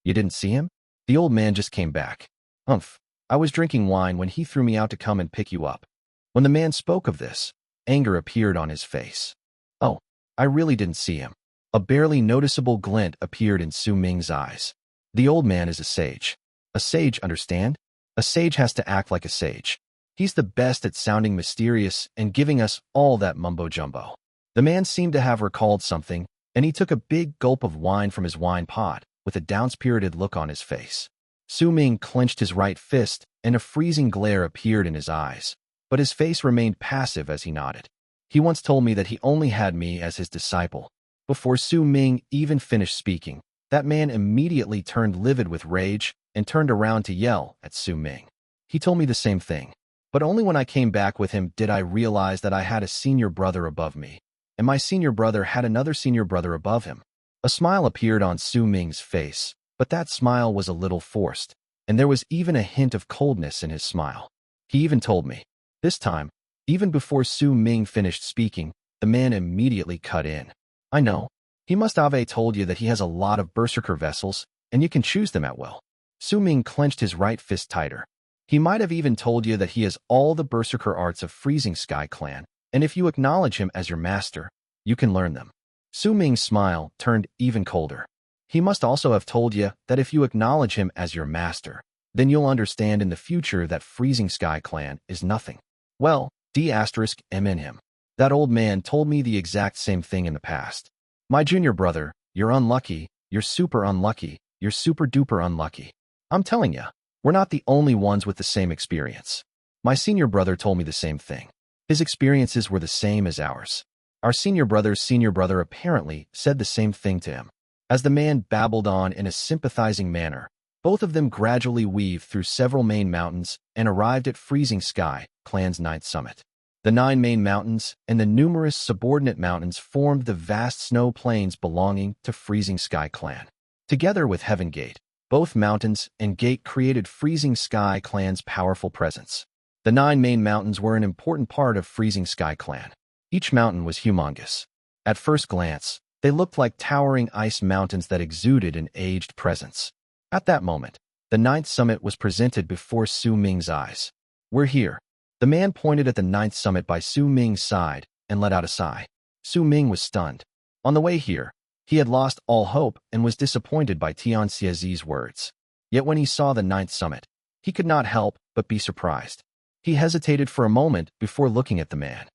You didn't see him? The old man just came back. Humph. I was drinking wine when he threw me out to come and pick you up. When the man spoke of this, anger appeared on his face. Oh, I really didn't see him. A barely noticeable glint appeared in Su Ming's eyes. The old man is a sage. A sage, understand? A sage has to act like a sage. He's the best at sounding mysterious and giving us all that mumbo-jumbo. The man seemed to have recalled something, and he took a big gulp of wine from his wine pot, with a down-spirited look on his face. Su Ming clenched his right fist, and a freezing glare appeared in his eyes, but his face remained passive as he nodded. He once told me that he only had me as his disciple. Before Su Ming even finished speaking, that man immediately turned livid with rage and turned around to yell at Su Ming. He told me the same thing, but only when I came back with him did I realize that I had a senior brother above me, and my senior brother had another senior brother above him. A smile appeared on Su Ming's face, but that smile was a little forced, and there was even a hint of coldness in his smile. He even told me. This time, even before Su Ming finished speaking, the man immediately cut in. I know. He must have told you that he has a lot of Berserker vessels, and you can choose them at will. Su Ming clenched his right fist tighter. He might have even told you that he has all the Berserker arts of Freezing Sky Clan, and if you acknowledge him as your master, you can learn them. Su Ming's smile turned even colder. He must also have told you that if you acknowledge him as your master, then you'll understand in the future that Freezing Sky Clan is nothing. Well, D*M in him. That old man told me the exact same thing in the past. My junior brother, you're unlucky, you're super unlucky, you're super duper unlucky. I'm telling you, we're not the only ones with the same experience. My senior brother told me the same thing. His experiences were the same as ours. Our senior brother's senior brother apparently said the same thing to him. As the man babbled on in a sympathizing manner, both of them gradually weaved through several main mountains and arrived at Freezing Sky Clan's 9th summit. The 9 main mountains and the numerous subordinate mountains formed the vast snow plains belonging to Freezing Sky Clan. Together with Heaven Gate, both mountains and gate created Freezing Sky Clan's powerful presence. The 9 main mountains were an important part of Freezing Sky Clan. Each mountain was humongous. At first glance, They looked like towering ice mountains that exuded an aged presence. At that moment, the ninth summit was presented before Su Ming's eyes. "We're here." The man pointed at the ninth summit by Su Ming's side and let out a sigh. Su Ming was stunned. On the way here, he had lost all hope and was disappointed by Tian Xiazi's words. Yet when he saw the ninth summit, he could not help but be surprised. He hesitated for a moment before looking at the man.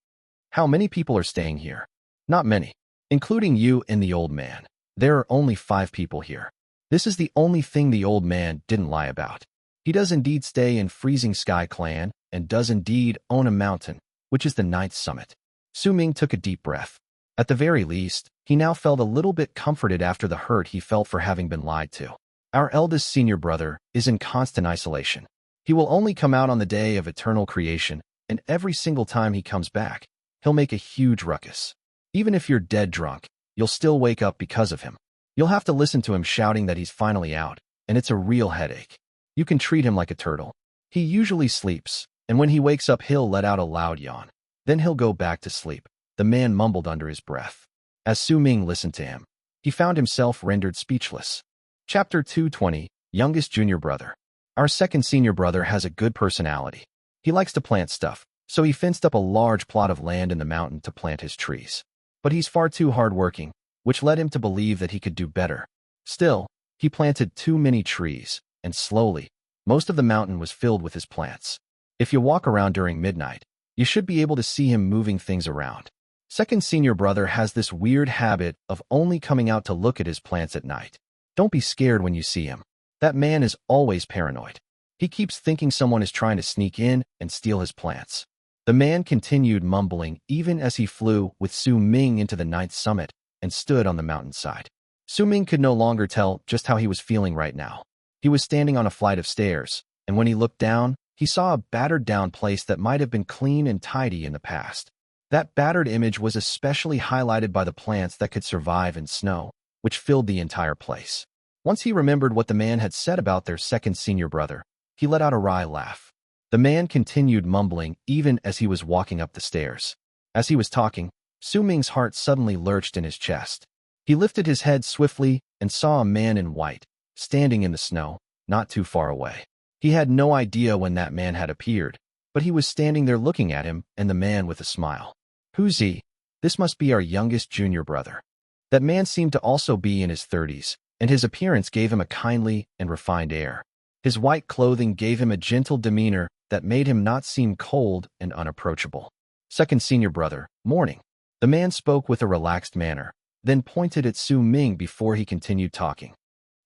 "How many people are staying here?" "Not many, including you and the old man. There are only 5 people here." This is the only thing the old man didn't lie about. He does indeed stay in Freezing Sky Clan and does indeed own a mountain, which is the ninth summit. Su Ming took a deep breath. At the very least, he now felt a little bit comforted after the hurt he felt for having been lied to. "Our eldest senior brother is in constant isolation. He will only come out on the day of eternal creation, and every single time he comes back, he'll make a huge ruckus. Even if you're dead drunk, you'll still wake up because of him. You'll have to listen to him shouting that he's finally out, and it's a real headache. You can treat him like a turtle. He usually sleeps, and when he wakes up he'll let out a loud yawn. Then he'll go back to sleep," the man mumbled under his breath. As Su Ming listened to him, he found himself rendered speechless. Chapter 220, Youngest Junior Brother. Our second senior brother has a good personality. He likes to plant stuff, so he fenced up a large plot of land in the mountain to plant his trees. But he's far too hardworking, which led him to believe that he could do better. Still, he planted too many trees, and slowly, most of the mountain was filled with his plants. If you walk around during midnight, you should be able to see him moving things around. Second senior brother has this weird habit of only coming out to look at his plants at night. Don't be scared when you see him. That man is always paranoid. He keeps thinking someone is trying to sneak in and steal his plants. The man continued mumbling even as he flew with Su Ming into the ninth summit and stood on the mountainside. Su Ming could no longer tell just how he was feeling right now. He was standing on a flight of stairs, and when he looked down, he saw a battered down place that might have been clean and tidy in the past. That battered image was especially highlighted by the plants that could survive in snow, which filled the entire place. Once he remembered what the man had said about their second senior brother, he let out a wry laugh. The man continued mumbling even as he was walking up the stairs. As he was talking, Su Ming's heart suddenly lurched in his chest. He lifted his head swiftly and saw a man in white, standing in the snow, not too far away. He had no idea when that man had appeared, but he was standing there looking at him and the man with a smile. "Who's he?" "This must be our youngest junior brother." That man seemed to also be in his 30s, and his appearance gave him a kindly and refined air. His white clothing gave him a gentle demeanor that made him not seem cold and unapproachable. "Second senior brother, morning." The man spoke with a relaxed manner, then pointed at Su Ming before he continued talking.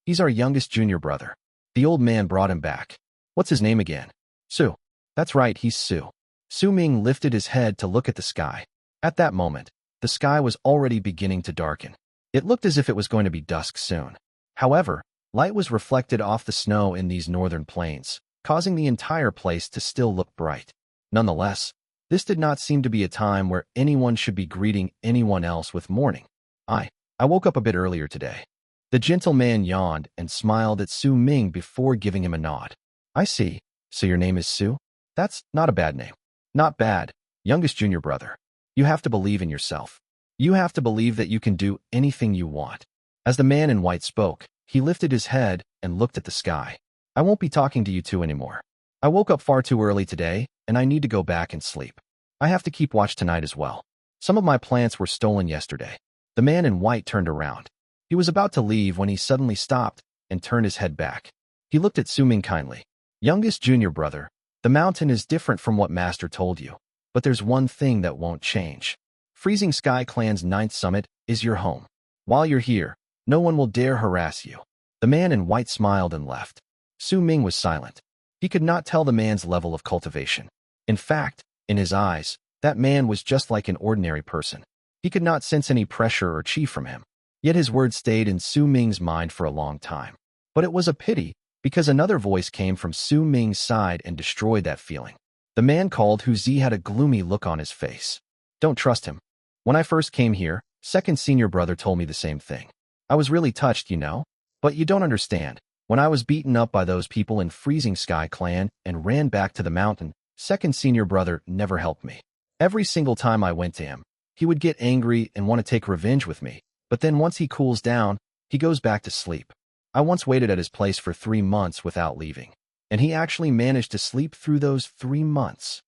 "He's our youngest junior brother." The old man brought him back. "What's his name again?" "Su." "That's right, he's Su." Su Ming lifted his head to look at the sky. At that moment, the sky was already beginning to darken. It looked as if it was going to be dusk soon. However, light was reflected off the snow in these northern plains, causing the entire place to still look bright. Nonetheless, this did not seem to be a time where anyone should be greeting anyone else with morning. I woke up a bit earlier today." The gentleman yawned and smiled at Su Ming before giving him a nod. "I see. So your name is Su? That's not a bad name." "Not bad, youngest junior brother. You have to believe in yourself. You have to believe that you can do anything you want." As the man in white spoke, he lifted his head and looked at the sky. "I won't be talking to you two anymore. I woke up far too early today, and I need to go back and sleep. I have to keep watch tonight as well. Some of my plants were stolen yesterday." The man in white turned around. He was about to leave when he suddenly stopped and turned his head back. He looked at Su Ming kindly. "Youngest junior brother, the mountain is different from what Master told you, but there's one thing that won't change. Freezing Sky Clan's ninth summit is your home. While you're here, no one will dare harass you." The man in white smiled and left. Su Ming was silent. He could not tell the man's level of cultivation. In fact, in his eyes, that man was just like an ordinary person. He could not sense any pressure or chi from him. Yet his words stayed in Su Ming's mind for a long time. But it was a pity, because another voice came from Su Ming's side and destroyed that feeling. The man called Hu Zi had a gloomy look on his face. "Don't trust him. When I first came here, second senior brother told me the same thing. I was really touched, you know? But you don't understand. When I was beaten up by those people in Freezing Sky Clan and ran back to the mountain, second senior brother never helped me. Every single time I went to him, he would get angry and want to take revenge with me, But then once he cools down, he goes back to sleep. I once waited at his place for 3 months without leaving, and he actually managed to sleep through those 3 months.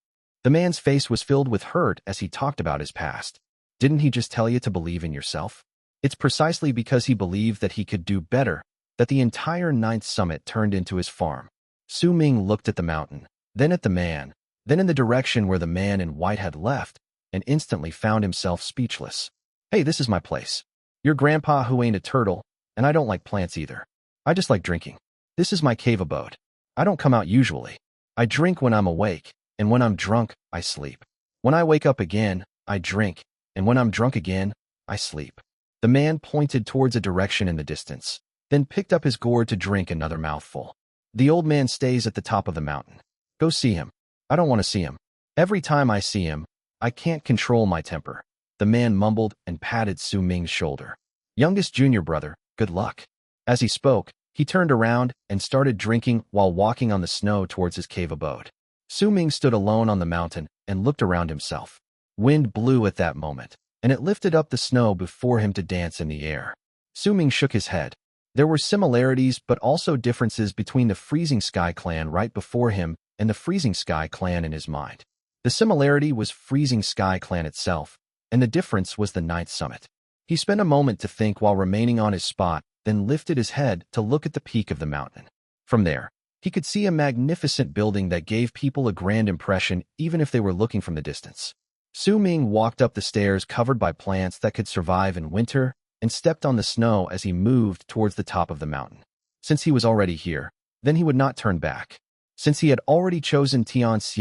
The man's face was filled with hurt as he talked about his past. Didn't he just tell you to believe in yourself? It's precisely because he believed that he could do better that the entire ninth summit turned into his farm. Su Ming looked at the mountain, then at the man, then in the direction where the man in white had left, and instantly found himself speechless. Hey, this is my place. Your grandpa who ain't a turtle, and I don't like plants either. I just like drinking. This is my cave abode. I don't come out usually. I drink when I'm awake, and when I'm drunk, I sleep. When I wake up again, I drink, and when I'm drunk again, I sleep. The man pointed towards a direction in the distance, then picked up his gourd to drink another mouthful. The old man stays at the top of the mountain. Go see him. I don't want to see him. Every time I see him, I can't control my temper. The man mumbled and patted Su Ming's shoulder. Youngest junior brother, good luck. As he spoke, he turned around and started drinking while walking on the snow towards his cave abode. Su Ming stood alone on the mountain and looked around himself. Wind blew at that moment, and it lifted up the snow before him to dance in the air. Su Ming shook his head. There were similarities but also differences between the Freezing Sky clan right before him and the Freezing Sky clan in his mind. The similarity was Freezing Sky clan itself, and the difference was the ninth summit. He spent a moment to think while remaining on his spot, then lifted his head to look at the peak of the mountain. From there, he could see a magnificent building that gave people a grand impression even if they were looking from the distance. Su Ming walked up the stairs covered by plants that could survive in winter and stepped on the snow as he moved towards the top of the mountain. Since he was already here, then he would not turn back. Since he had already chosen Tian as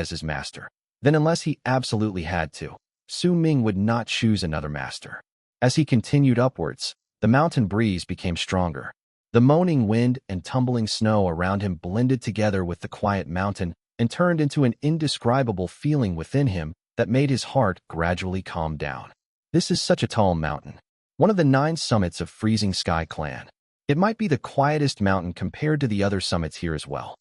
his master, then unless he absolutely had to, Su Ming would not choose another master. As he continued upwards, the mountain breeze became stronger. The moaning wind and tumbling snow around him blended together with the quiet mountain and turned into an indescribable feeling within him that made his heart gradually calm down. This is such a tall mountain. One of the 9 summits of Freezing Sky clan. It might be the quietest mountain compared to the other summits here as well.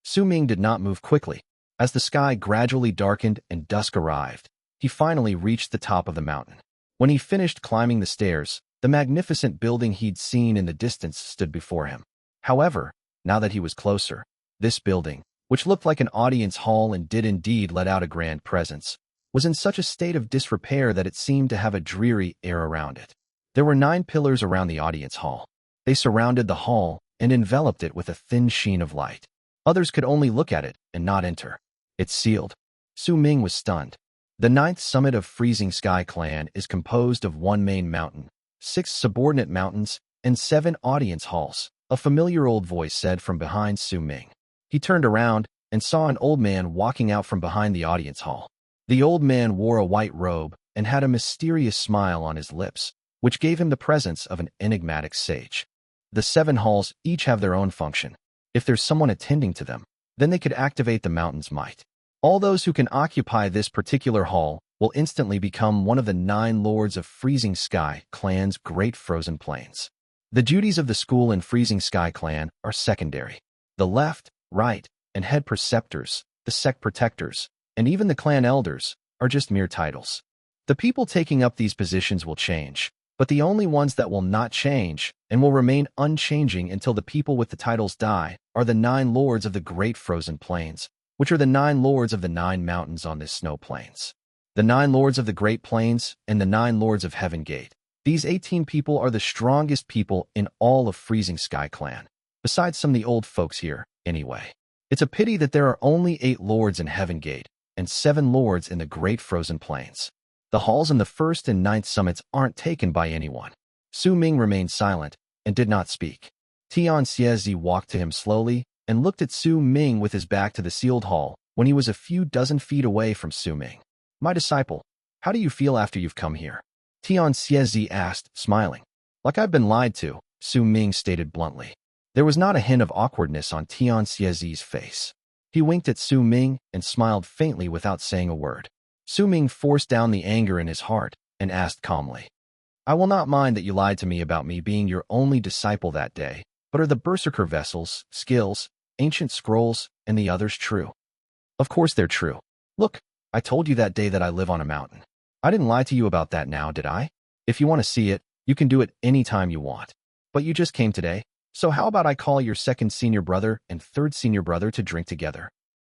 Su Ming did not move quickly. As the sky gradually darkened and dusk arrived, he finally reached the top of the mountain. When he finished climbing the stairs, the magnificent building he'd seen in the distance stood before him. However, now that he was closer, this building, which looked like an audience hall and did indeed let out a grand presence, was in such a state of disrepair that it seemed to have a dreary air around it. There were 9 pillars around the audience hall. They surrounded the hall and enveloped it with a thin sheen of light. Others could only look at it and not enter. It's sealed. Su Ming was stunned. The 9th summit of Freezing Sky clan is composed of 1 main mountain, 6 subordinate mountains, and 7 audience halls, a familiar old voice said from behind Su Ming. He turned around and saw an old man walking out from behind the audience hall. The old man wore a white robe and had a mysterious smile on his lips, which gave him the presence of an enigmatic sage. The 7 halls each have their own function. If there's someone attending to them, then they could activate the mountain's might. All those who can occupy this particular hall will instantly become one of the 9 lords of Freezing Sky clan's Great Frozen Plains. The duties of the school in Freezing Sky clan are secondary. The left, right, and head preceptors, the sect protectors, and even the clan elders are just mere titles. The people taking up these positions will change, but the only ones that will not change and will remain unchanging until the people with the titles die are the 9 lords of the Great Frozen Plains, which are the 9 lords of the 9 mountains on this snow plains. The 9 lords of the Great Plains and the 9 lords of Heaven Gate. These 18 people are the strongest people in all of Freezing Sky clan, besides some of the old folks here, anyway. It's a pity that there are only 8 lords in Heaven Gate and 7 lords in the Great Frozen Plains. The halls in the 1st and 9th summits aren't taken by anyone. Su Ming remained silent and did not speak. Tian walked to him slowly and looked at Su Ming with his back to the sealed hall when he was a few dozen feet away from Su Ming. My disciple, how do you feel after you've come here? Tian asked, smiling. Like I've been lied to, Su Ming stated bluntly. There was not a hint of awkwardness on Tian face. He winked at Su Ming and smiled faintly without saying a word. Su Ming forced down the anger in his heart and asked calmly, I will not mind that you lied to me about me being your only disciple that day, but are the Berserker vessels, skills, ancient scrolls, and the others true? Of course they're true. Look, I told you that day that I live on a mountain. I didn't lie to you about that now, did I? If you want to see it, You can do it anytime you want. But you just came today, so how about I call your second senior brother and third senior brother to drink together?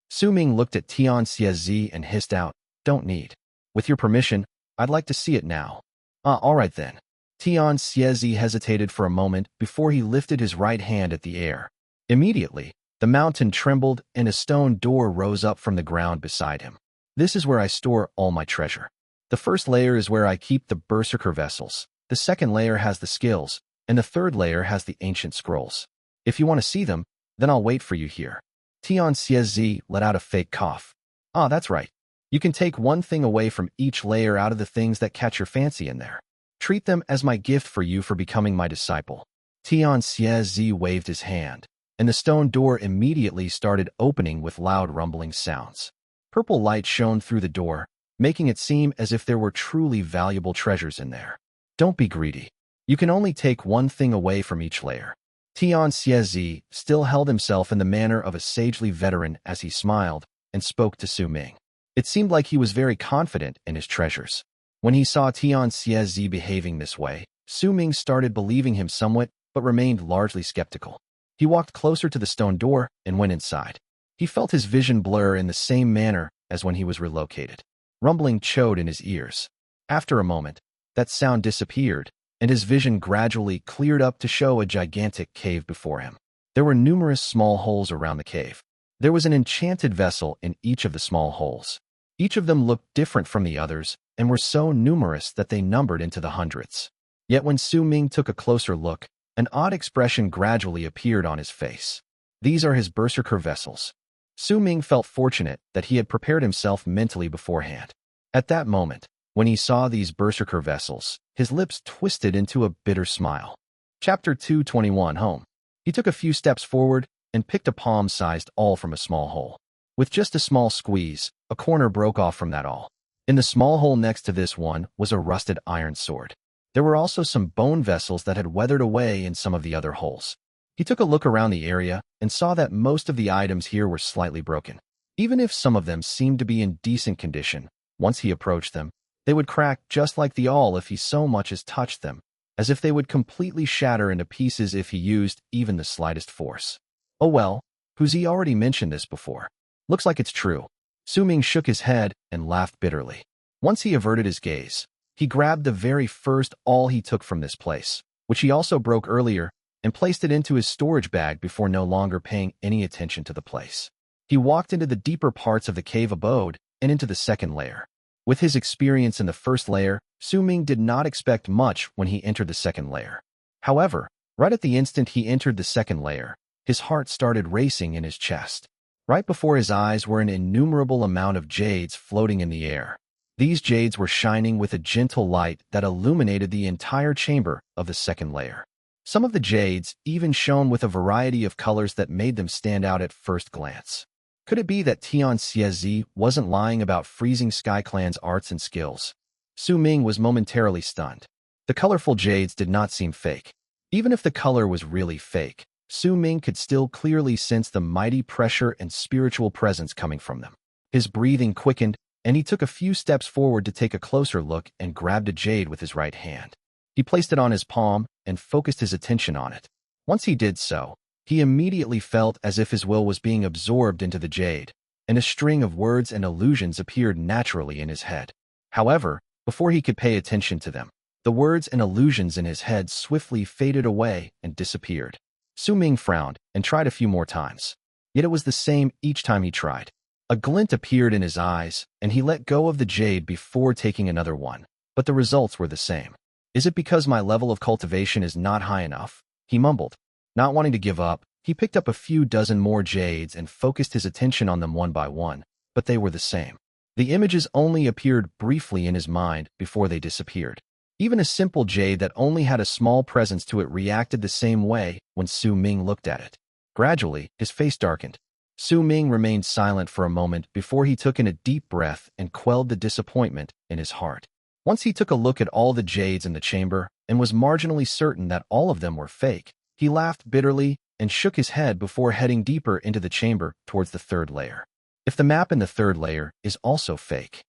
Su Ming looked at Tian Xie and hissed out, don't need. With your permission, I'd like to see it now. All right then. Tian Xie hesitated for a moment before he lifted his right hand at the air. Immediately, the mountain trembled and a stone door rose up from the ground beside him. This is where I store all my treasure. The first layer is where I keep the Berserker vessels. The second layer has the skills, and the third layer has the ancient scrolls. If you want to see them, then I'll wait for you here. Tian Xie let out a fake cough. That's right. You can take one thing away from each layer out of the things that catch your fancy in there. Treat them as my gift for you for becoming my disciple. Tian Xie waved his hand, and the stone door immediately started opening with loud rumbling sounds. Purple light shone through the door, making it seem as if there were truly valuable treasures in there. Don't be greedy. You can only take one thing away from each layer. Tian Xie still held himself in the manner of a sagely veteran as he smiled and spoke to Su Ming. It seemed like he was very confident in his treasures. When he saw Tian Xie behaving this way, Su Ming started believing him somewhat, but remained largely skeptical. He walked closer to the stone door and went inside. He felt his vision blur in the same manner as when he was relocated. Rumbling chode in his ears. After a moment, that sound disappeared, and his vision gradually cleared up to show a gigantic cave before him. There were numerous small holes around the cave. There was an enchanted vessel in each of the small holes. Each of them looked different from the others and were so numerous that they numbered into the hundreds. Yet when Su Ming took a closer look, an odd expression gradually appeared on his face. These are his Berserker vessels. Su Ming felt fortunate that he had prepared himself mentally beforehand. At that moment, when he saw these Berserker vessels, his lips twisted into a bitter smile. Chapter 221 Home. He took a few steps forward and picked a palm-sized awl from a small hole. With just a small squeeze, a corner broke off from that awl. In the small hole next to this one was a rusted iron sword. There were also some bone vessels that had weathered away in some of the other holes. He took a look around the area and saw that most of the items here were slightly broken. Even if some of them seemed to be in decent condition, once he approached them, they would crack just like the awl if he so much as touched them, as if they would completely shatter into pieces if he used even the slightest force. Oh well, he already mentioned this before. Looks like it's true. Su Ming shook his head and laughed bitterly. Once he averted his gaze, he grabbed the very first awl he took from this place, which he also broke earlier, and placed it into his storage bag before no longer paying any attention to the place. He walked into the deeper parts of the cave abode and into the second layer. With his experience in the first layer, Su Ming did not expect much when he entered the second layer. However, right at the instant he entered the second layer, his heart started racing in his chest. Right before his eyes were an innumerable amount of jades floating in the air. These jades were shining with a gentle light that illuminated the entire chamber of the second layer. Some of the jades even shone with a variety of colors that made them stand out at first glance. Could it be that Tian Xie wasn't lying about freezing Sky Clan's arts and skills? Su Ming was momentarily stunned. The colorful jades did not seem fake. Even if the color was really fake, Su Ming could still clearly sense the mighty pressure and spiritual presence coming from them. His breathing quickened, and he took a few steps forward to take a closer look and grabbed a jade with his right hand. He placed it on his palm and focused his attention on it. Once he did so, he immediately felt as if his will was being absorbed into the jade, and a string of words and illusions appeared naturally in his head. However, before he could pay attention to them, the words and illusions in his head swiftly faded away and disappeared. Su Ming frowned and tried a few more times. Yet it was the same each time he tried. A glint appeared in his eyes, and he let go of the jade before taking another one, but the results were the same. Is it because my level of cultivation is not high enough? He mumbled. Not wanting to give up, he picked up a few dozen more jades and focused his attention on them one by one, but they were the same. The images only appeared briefly in his mind before they disappeared. Even a simple jade that only had a small presence to it reacted the same way when Su Ming looked at it. Gradually, his face darkened. Su Ming remained silent for a moment before he took in a deep breath and quelled the disappointment in his heart. Once he took a look at all the jades in the chamber and was marginally certain that all of them were fake, he laughed bitterly and shook his head before heading deeper into the chamber towards the third layer. If the map in the third layer is also fake.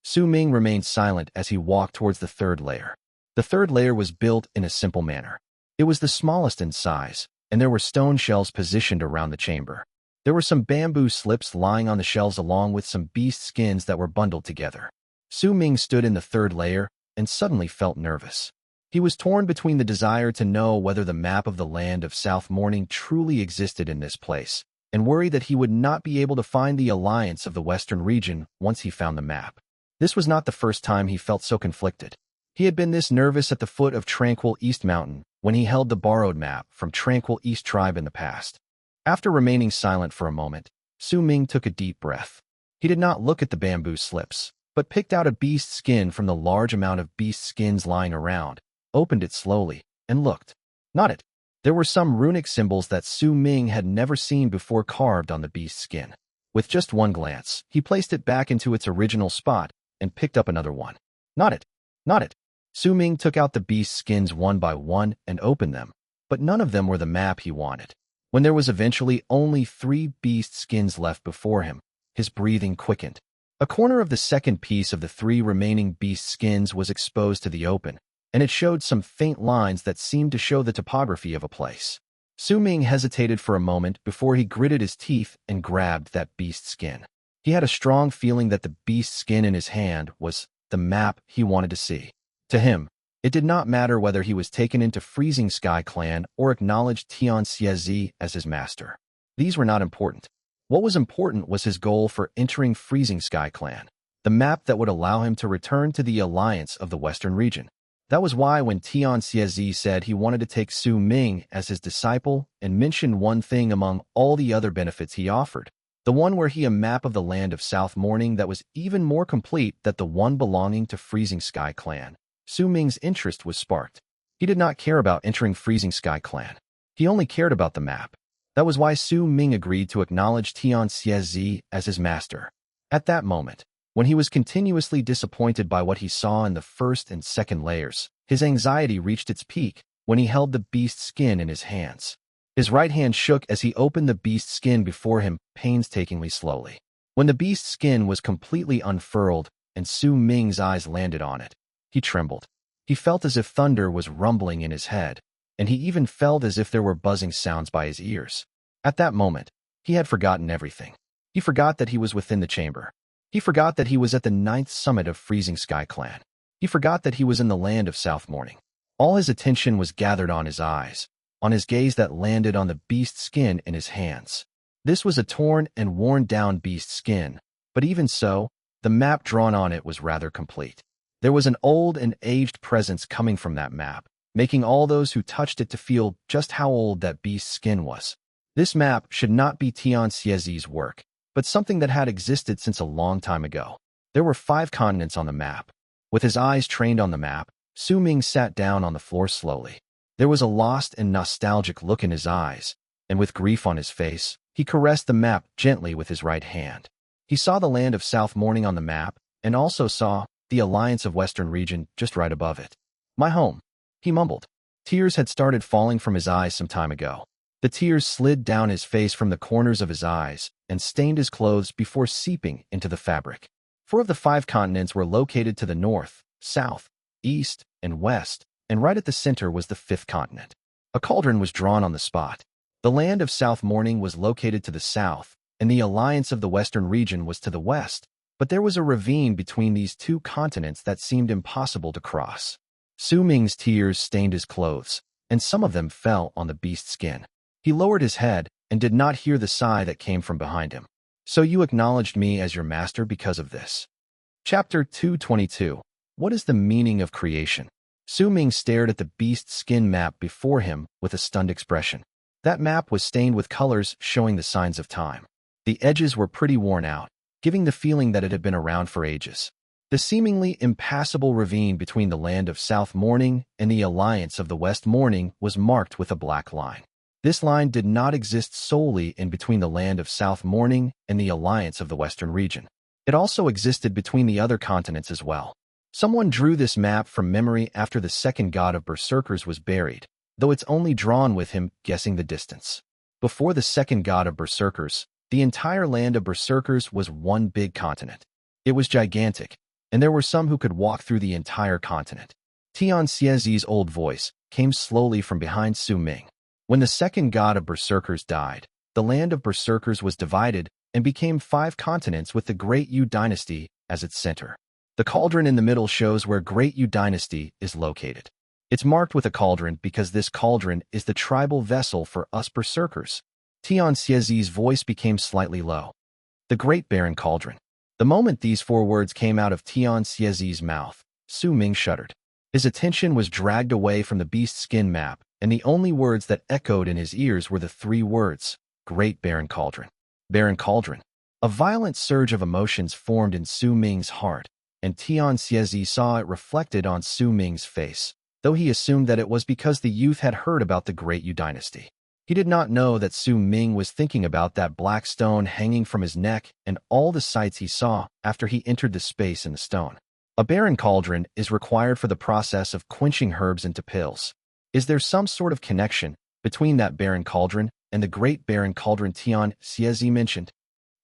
Su Ming remained silent as he walked towards the third layer. The third layer was built in a simple manner. It was the smallest in size, and there were stone shelves positioned around the chamber. There were some bamboo slips lying on the shelves along with some beast skins that were bundled together. Su Ming stood in the third layer and suddenly felt nervous. He was torn between the desire to know whether the map of the land of South Morning truly existed in this place, and worry that he would not be able to find the alliance of the western region once he found the map. This was not the first time he felt so conflicted. He had been this nervous at the foot of Tranquil East Mountain when he held the borrowed map from Tranquil East Tribe in the past. After remaining silent for a moment, Su Ming took a deep breath. He did not look at the bamboo slips, but picked out a beast skin from the large amount of beast skins lying around, opened it slowly, and looked. Not it. There were some runic symbols that Su Ming had never seen before carved on the beast skin. With just one glance, he placed it back into its original spot and picked up another one. Not it. Not it. Su Ming took out the beast skins one by one and opened them, but none of them were the map he wanted. When there was eventually only 3 beast skins left before him, his breathing quickened. A corner of the second piece of the 3 remaining beast skins was exposed to the open, and it showed some faint lines that seemed to show the topography of a place. Su Ming hesitated for a moment before he gritted his teeth and grabbed that beast skin. He had a strong feeling that the beast skin in his hand was the map he wanted to see. To him, it did not matter whether he was taken into Freezing Sky Clan or acknowledged Tian as his master. These were not important. What was important was his goal for entering Freezing Sky Clan, the map that would allow him to return to the alliance of the Western region. That was why when Tian said he wanted to take Su Ming as his disciple and mentioned one thing among all the other benefits he offered, the one where he a map of the land of South Morning that was even more complete than the one belonging to Freezing Sky Clan. Su Ming's interest was sparked. He did not care about entering Freezing Sky Clan. He only cared about the map. That was why Su Ming agreed to acknowledge Tian as his master. At that moment, when he was continuously disappointed by what he saw in the first and second layers, his anxiety reached its peak when he held the beast skin in his hands. His right hand shook as he opened the beast skin before him painstakingly slowly. When the beast skin was completely unfurled and Su Ming's eyes landed on it, he trembled. He felt as if thunder was rumbling in his head, and he even felt as if there were buzzing sounds by his ears. At that moment, he had forgotten everything. He forgot that he was within the chamber. He forgot that he was at the 9th summit of Freezing Sky Clan. He forgot that he was in the land of South Morning. All his attention was gathered on his eyes, on his gaze that landed on the beast skin in his hands. This was a torn and worn-down beast skin, but even so, the map drawn on it was rather complete. There was an old and aged presence coming from that map, making all those who touched it to feel just how old that beast's skin was. This map should not be Tian work, but something that had existed since a long time ago. There were 5 continents on the map. With his eyes trained on the map, Su Ming sat down on the floor slowly. There was a lost and nostalgic look in his eyes, and with grief on his face, he caressed the map gently with his right hand. He saw the land of South Morning on the map, and also saw the alliance of Western region just right above it. My home, he mumbled. Tears had started falling from his eyes some time ago. The tears slid down his face from the corners of his eyes and stained his clothes before seeping into the fabric. 4 of the 5 continents were located to the north, south, east, and west, and right at the center was the 5th continent. A cauldron was drawn on the spot. The land of South Morning was located to the south, and the alliance of the Western region was to the west, but there was a ravine between these 2 continents that seemed impossible to cross. Su Ming's tears stained his clothes, and some of them fell on the beast skin. He lowered his head and did not hear the sigh that came from behind him. So you acknowledged me as your master because of this. Chapter 222. What is the meaning of creation? Su Ming stared at the beast skin map before him with a stunned expression. That map was stained with colors showing the signs of time. The edges were pretty worn out, giving the feeling that it had been around for ages. The seemingly impassable ravine between the land of South Morning and the alliance of the West Morning was marked with a black line. This line did not exist solely in between the land of South Morning and the alliance of the Western region. It also existed between the other continents as well. Someone drew this map from memory after the second god of Berserkers was buried, though it's only drawn with him guessing the distance. Before the second god of Berserkers, the entire land of Berserkers was one big continent. It was gigantic, and there were some who could walk through the entire continent. Tian Xiezi's old voice came slowly from behind Su Ming. When the second god of Berserkers died, the land of Berserkers was divided and became 5 continents with the Great Yu Dynasty as its center. The cauldron in the middle shows where Great Yu Dynasty is located. It's marked with a cauldron because this cauldron is the tribal vessel for us Berserkers. Tian Xiezi's voice became slightly low. The Great Barren Cauldron. The moment these 4 words came out of Tian Xiezi's mouth, Su Ming shuddered. His attention was dragged away from the beast skin map, and the only words that echoed in his ears were the 3 words, Great Barren Cauldron. Barren Cauldron. A violent surge of emotions formed in Su Ming's heart, and Tian Xiezi saw it reflected on Su Ming's face, though he assumed that it was because the youth had heard about the Great Yu Dynasty. He did not know that Su Ming was thinking about that black stone hanging from his neck and all the sights he saw after he entered the space in the stone. A barren cauldron is required for the process of quenching herbs into pills. Is there some sort of connection between that barren cauldron and the Great Barren Cauldron Tian Xiezi mentioned?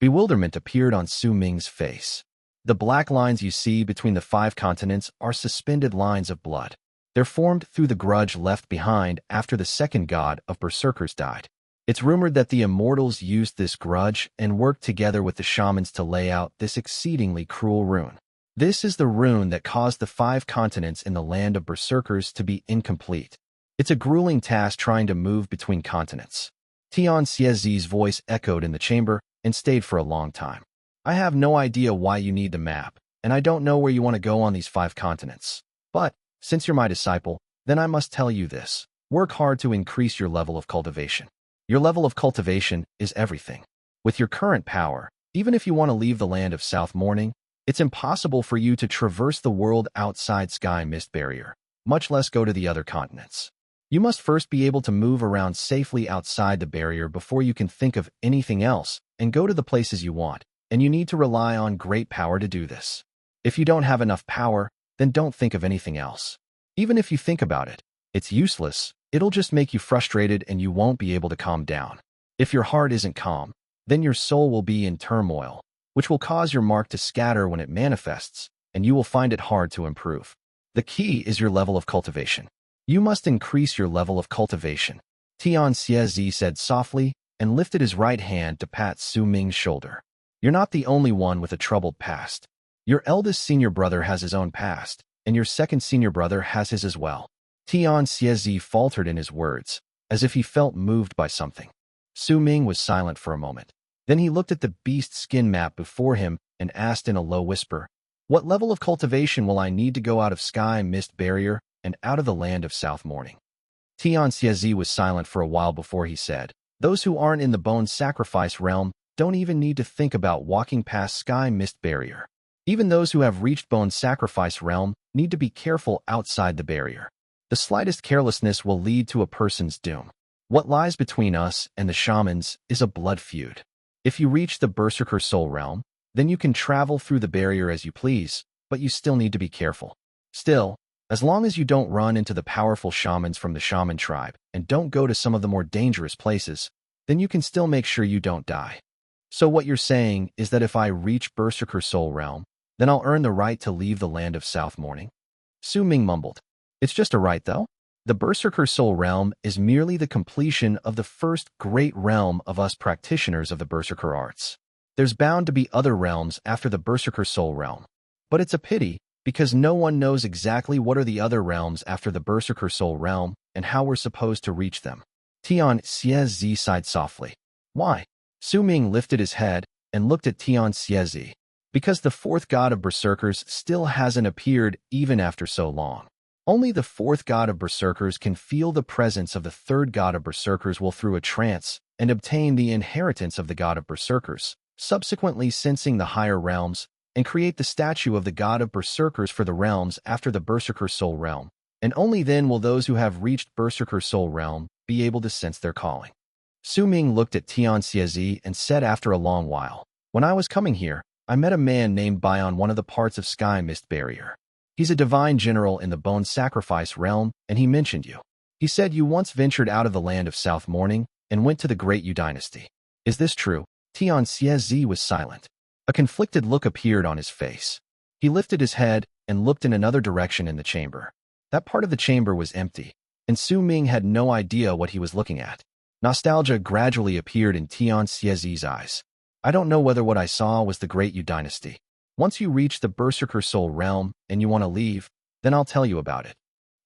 Bewilderment appeared on Su Ming's face. The black lines you see between the 5 continents are suspended lines of blood. They're formed through the grudge left behind after the second god of Berserkers died. It's rumored that the immortals used this grudge and worked together with the shamans to lay out this exceedingly cruel rune. This is the rune that caused the 5 continents in the land of Berserkers to be incomplete. It's a grueling task trying to move between continents. Tian Xiezi's voice echoed in the chamber and stayed for a long time. I have no idea why you need the map, and I don't know where you want to go on these 5 continents. But, since you're my disciple, then I must tell you this. Work hard to increase your level of cultivation. Your level of cultivation is everything. With your current power, even if you want to leave the land of South Morning, it's impossible for you to traverse the world outside Sky Mist Barrier, much less go to the other continents. You must first be able to move around safely outside the barrier before you can think of anything else and go to the places you want, and you need to rely on great power to do this. If you don't have enough power, then don't think of anything else. Even if you think about it, it's useless. It'll just make you frustrated and you won't be able to calm down. If your heart isn't calm, then your soul will be in turmoil, which will cause your mark to scatter when it manifests, and you will find it hard to improve. The key is your level of cultivation. You must increase your level of cultivation, Tian Xiezi said softly and lifted his right hand to pat Su Ming's shoulder. You're not the only one with a troubled past. Your eldest senior brother has his own past, and your second senior brother has his as well. Tian Xiezi faltered in his words, as if he felt moved by something. Su Ming was silent for a moment. Then he looked at the beast skin map before him and asked in a low whisper, "What level of cultivation will I need to go out of Sky Mist Barrier and out of the land of South Morning?" Tian Xiezi was silent for a while before he said, "Those who aren't in the bone sacrifice realm don't even need to think about walking past Sky Mist Barrier. Even those who have reached bone sacrifice realm need to be careful outside the barrier. The slightest carelessness will lead to a person's doom. What lies between us and the shamans is a blood feud. If you reach the Berserker soul realm, then you can travel through the barrier as you please, but you still need to be careful. Still, as long as you don't run into the powerful shamans from the shaman tribe and don't go to some of the more dangerous places, then you can still make sure you don't die. So what you're saying is that if I reach Berserker soul realm, then I'll earn the right to leave the land of South Morning?" Su Ming mumbled. "It's just a right, though. The Berserker soul realm is merely the completion of the first great realm of us practitioners of the Berserker arts. There's bound to be other realms after the Berserker soul realm. But it's a pity, because no one knows exactly what are the other realms after the Berserker soul realm and how we're supposed to reach them." Tian Xiezi sighed softly. "Why?" Su Ming lifted his head and looked at Tian Xiezi. "Because the 4th god of Berserkers still hasn't appeared even after so long. Only the 4th god of Berserkers can feel the presence of the 3rd god of Berserkers will through a trance and obtain the inheritance of the god of Berserkers, subsequently sensing the higher realms, and create the statue of the god of Berserkers for the realms after the Berserker soul realm, and only then will those who have reached Berserker soul realm be able to sense their calling." Su Ming looked at Tian Xiezi and said after a long while, "When I was coming here, I met a man named Bai on one of the parts of Sky Mist Barrier. He's a divine general in the bone sacrifice realm, and he mentioned you. He said you once ventured out of the land of South Morning and went to the Great Yu Dynasty. Is this true?" Tian Xiezi was silent. A conflicted look appeared on his face. He lifted his head and looked in another direction in the chamber. That part of the chamber was empty, and Su Ming had no idea what he was looking at. Nostalgia gradually appeared in Tian Xiezi's eyes. I don't know whether what I saw was the Great Yu dynasty. Once you reach the Berserker Soul realm and you want to leave, then I'll tell you about it.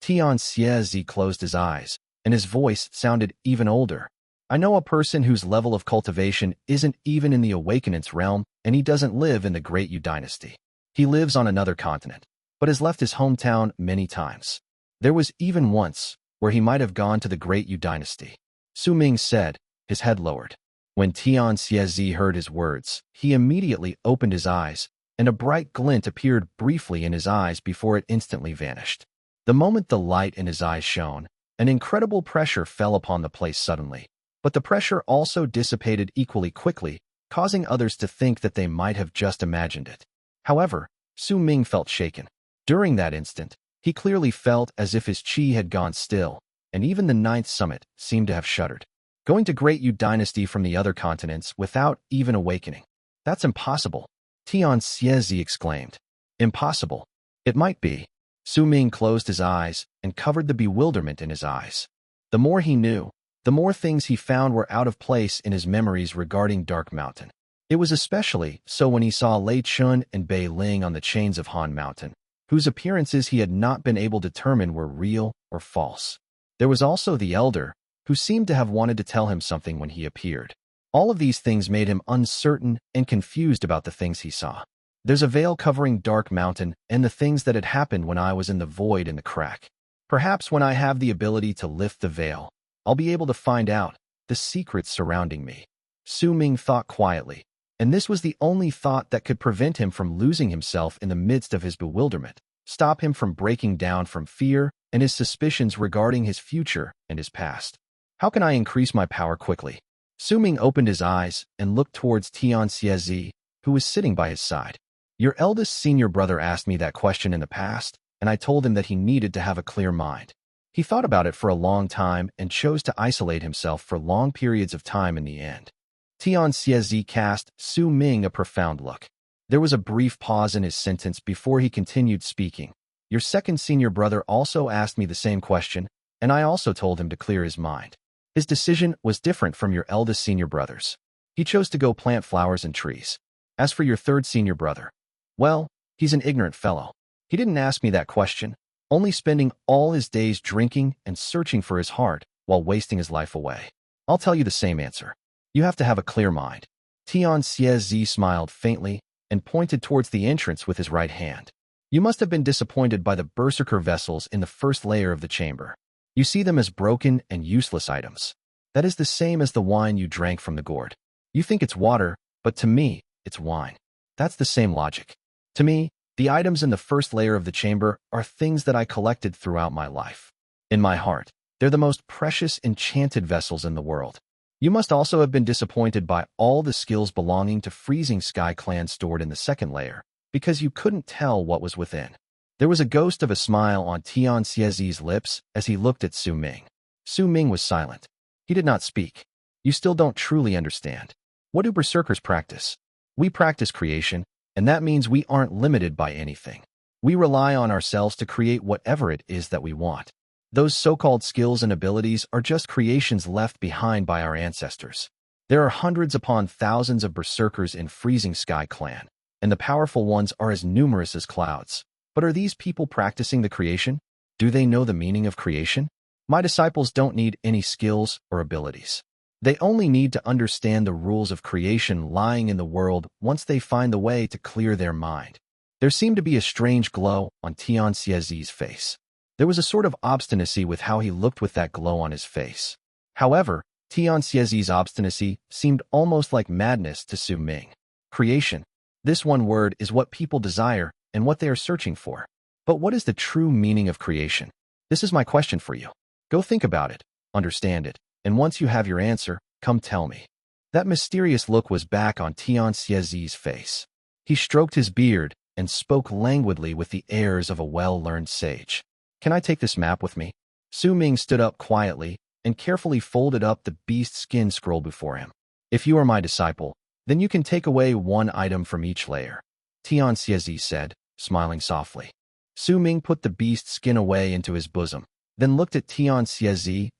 Tian Xiezi closed his eyes, and his voice sounded even older. I know a person whose level of cultivation isn't even in the Awakenance realm, and he doesn't live in the Great Yu dynasty. He lives on another continent, but has left his hometown many times. There was even once where he might have gone to the Great Yu dynasty. Su Ming said, his head lowered. When Tian Xiezi heard his words, he immediately opened his eyes, and a bright glint appeared briefly in his eyes before it instantly vanished. The moment the light in his eyes shone, an incredible pressure fell upon the place suddenly, but the pressure also dissipated equally quickly, causing others to think that they might have just imagined it. However, Su Ming felt shaken. During that instant, he clearly felt as if his qi had gone still, and even the ninth summit seemed to have shuddered. Going to Great Yu dynasty from the other continents without even awakening. That's impossible, Tian Xiezi exclaimed. Impossible. It might be. Su Ming closed his eyes and covered the bewilderment in his eyes. The more he knew, the more things he found were out of place in his memories regarding Dark Mountain. It was especially so when he saw Lei Chun and Bai Ling on the chains of Han Mountain, whose appearances he had not been able to determine were real or false. There was also the elder, who seemed to have wanted to tell him something when he appeared. All of these things made him uncertain and confused about the things he saw. There's a veil covering Dark Mountain and the things that had happened when I was in the void in the crack. Perhaps when I have the ability to lift the veil, I'll be able to find out the secrets surrounding me. Su Ming thought quietly, and this was the only thought that could prevent him from losing himself in the midst of his bewilderment, stop him from breaking down from fear and his suspicions regarding his future and his past. How can I increase my power quickly? Su Ming opened his eyes and looked towards Tian Xiezi, who was sitting by his side. Your eldest senior brother asked me that question in the past, and I told him that he needed to have a clear mind. He thought about it for a long time and chose to isolate himself for long periods of time in the end. Tian Xiezi cast Su Ming a profound look. There was a brief pause in his sentence before he continued speaking. Your second senior brother also asked me the same question, and I also told him to clear his mind. His decision was different from your eldest senior brother's. He chose to go plant flowers and trees. As for your third senior brother, well, he's an ignorant fellow. He didn't ask me that question, only spending all his days drinking and searching for his heart while wasting his life away. I'll tell you the same answer. You have to have a clear mind. Tian Xiezi smiled faintly and pointed towards the entrance with his right hand. You must have been disappointed by the Berserker vessels in the first layer of the chamber. You see them as broken and useless items. That is the same as the wine you drank from the gourd. You think it's water, but to me, it's wine. That's the same logic. To me, the items in the first layer of the chamber are things that I collected throughout my life. In my heart, they're the most precious enchanted vessels in the world. You must also have been disappointed by all the skills belonging to Freezing Sky Clan stored in the second layer, because you couldn't tell what was within. There was a ghost of a smile on Tian Xiezi's lips as he looked at Su Ming. Su Ming was silent. He did not speak. You still don't truly understand. What do Berserkers practice? We practice creation, and that means we aren't limited by anything. We rely on ourselves to create whatever it is that we want. Those so-called skills and abilities are just creations left behind by our ancestors. There are hundreds upon thousands of Berserkers in Freezing Sky Clan, and the powerful ones are as numerous as clouds. But are these people practicing the creation? Do they know the meaning of creation? My disciples don't need any skills or abilities. They only need to understand the rules of creation lying in the world once they find the way to clear their mind. There seemed to be a strange glow on Tian Xiezi's face. There was a sort of obstinacy with how he looked with that glow on his face. However, Tian Xiezi's obstinacy seemed almost like madness to Su Ming. Creation. This one word is what people desire and what they are searching for. But what is the true meaning of creation? This is my question for you. Go think about it, understand it, and once you have your answer, come tell me. That mysterious look was back on Tian Xiezi's face. He stroked his beard and spoke languidly with the airs of a well-learned sage. Can I take this map with me? Su Ming stood up quietly and carefully folded up the beast skin scroll before him. If you are my disciple, then you can take away one item from each layer, Tian Xiezi said, smiling softly. Su Ming put the beast's skin away into his bosom, then looked at Tian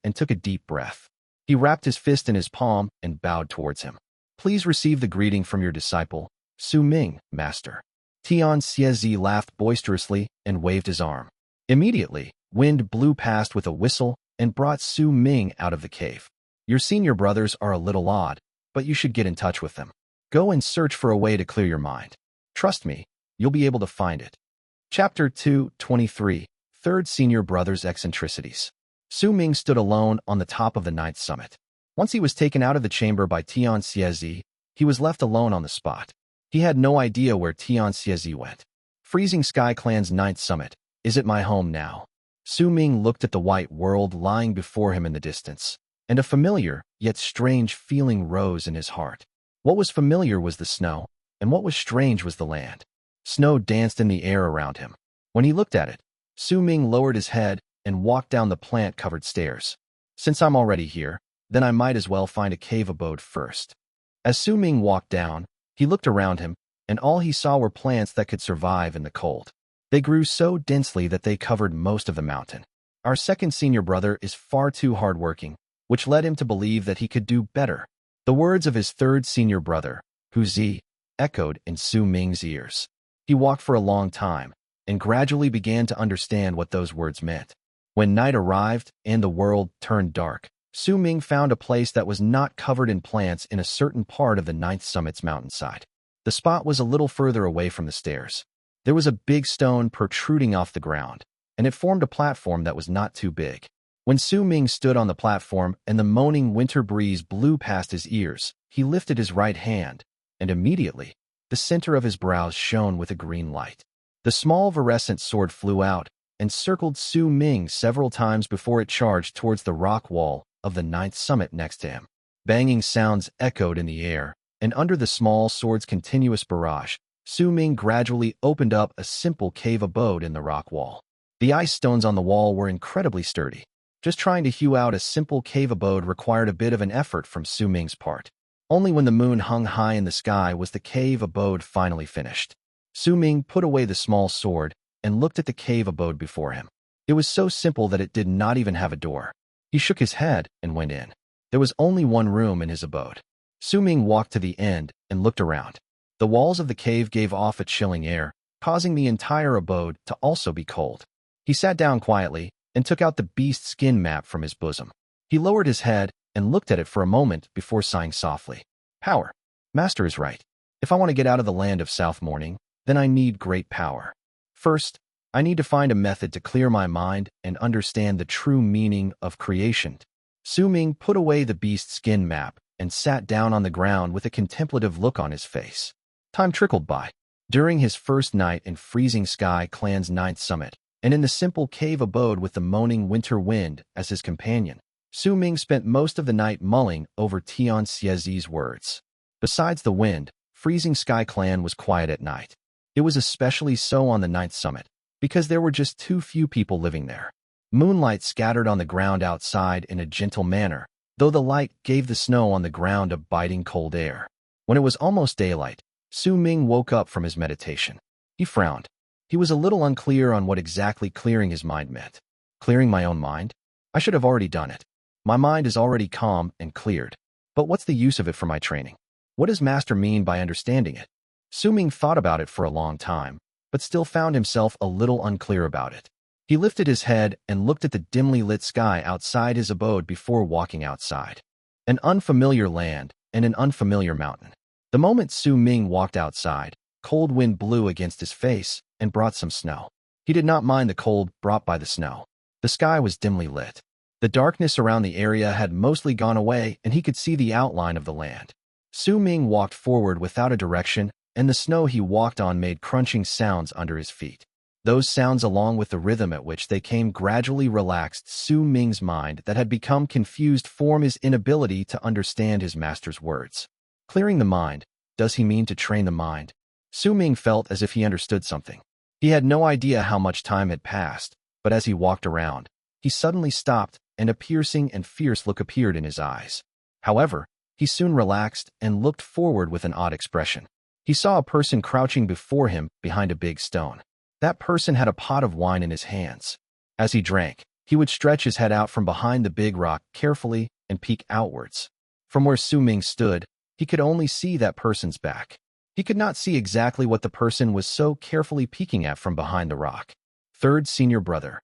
and took a deep breath. He wrapped his fist in his palm and bowed towards him. Please receive the greeting from your disciple, Su Ming, master. Tian laughed boisterously and waved his arm. Immediately, wind blew past with a whistle and brought Su Ming out of the cave. Your senior brothers are a little odd, but you should get in touch with them. Go and search for a way to clear your mind. Trust me, you'll be able to find it. Chapter 2:23, Third Senior Brother's Eccentricities. Su Ming stood alone on the top of the ninth summit. Once he was taken out of the chamber by Tian he was left alone on the spot. He had no idea where Tian went. Freezing Sky Clan's ninth summit. Is it my home now? Su Ming looked at the white world lying before him in the distance, and a familiar, yet strange feeling rose in his heart. What was familiar was the snow, and what was strange was the land. Snow danced in the air around him. When he looked at it, Su Ming lowered his head and walked down the plant-covered stairs. Since I'm already here, then I might as well find a cave abode first. As Su Ming walked down, he looked around him, and all he saw were plants that could survive in the cold. They grew so densely that they covered most of the mountain. Our second senior brother is far too hardworking, which led him to believe that he could do better. The words of his third senior brother, Hu Zi, echoed in Su Ming's ears. He walked for a long time, and gradually began to understand what those words meant. When night arrived and the world turned dark, Su Ming found a place that was not covered in plants in a certain part of the ninth summit's mountainside. The spot was a little further away from the stairs. There was a big stone protruding off the ground, and it formed a platform that was not too big. When Su Ming stood on the platform and the moaning winter breeze blew past his ears, he lifted his right hand, and immediately, the center of his brows shone with a green light. The small virescent sword flew out and circled Su Ming several times before it charged towards the rock wall of the ninth summit next to him. Banging sounds echoed in the air, and under the small sword's continuous barrage, Su Ming gradually opened up a simple cave abode in the rock wall. The ice stones on the wall were incredibly sturdy. Just trying to hew out a simple cave abode required a bit of an effort from Su Ming's part. Only when the moon hung high in the sky was the cave abode finally finished. Su Ming put away the small sword and looked at the cave abode before him. It was so simple that it did not even have a door. He shook his head and went in. There was only one room in his abode. Su Ming walked to the end and looked around. The walls of the cave gave off a chilling air, causing the entire abode to also be cold. He sat down quietly and took out the beast skin map from his bosom. He lowered his head and looked at it for a moment before sighing softly. Power. Master is right. If I want to get out of the land of South Morning, then I need great power. First, I need to find a method to clear my mind and understand the true meaning of creation. Su Ming put away the beast skin map and sat down on the ground with a contemplative look on his face. Time trickled by. During his first night in Freezing Sky Clan's ninth summit, and in the simple cave abode with the moaning winter wind as his companion, Su Ming spent most of the night mulling over Tian Xiezi's words. Besides the wind, Freezing Sky Clan was quiet at night. It was especially so on the ninth summit, because there were just too few people living there. Moonlight scattered on the ground outside in a gentle manner, though the light gave the snow on the ground a biting cold air. When it was almost daylight, Su Ming woke up from his meditation. He frowned. He was a little unclear on what exactly clearing his mind meant. Clearing my own mind? I should have already done it. My mind is already calm and cleared. But what's the use of it for my training? What does Master mean by understanding it? Su Ming thought about it for a long time, but still found himself a little unclear about it. He lifted his head and looked at the dimly lit sky outside his abode before walking outside. An unfamiliar land and an unfamiliar mountain. The moment Su Ming walked outside, cold wind blew against his face and brought some snow. He did not mind the cold brought by the snow. The sky was dimly lit. The darkness around the area had mostly gone away and he could see the outline of the land. Su Ming walked forward without a direction, and the snow he walked on made crunching sounds under his feet. Those sounds, along with the rhythm at which they came, gradually relaxed Su Ming's mind that had become confused from his inability to understand his master's words. Clearing the mind, does he mean to train the mind? Su Ming felt as if he understood something. He had no idea how much time had passed, but as he walked around, he suddenly stopped and a piercing and fierce look appeared in his eyes. However, he soon relaxed and looked forward with an odd expression. He saw a person crouching before him behind a big stone. That person had a pot of wine in his hands. As he drank, he would stretch his head out from behind the big rock carefully and peek outwards. From where Su Ming stood, he could only see that person's back. He could not see exactly what the person was so carefully peeking at from behind the rock. Third senior brother.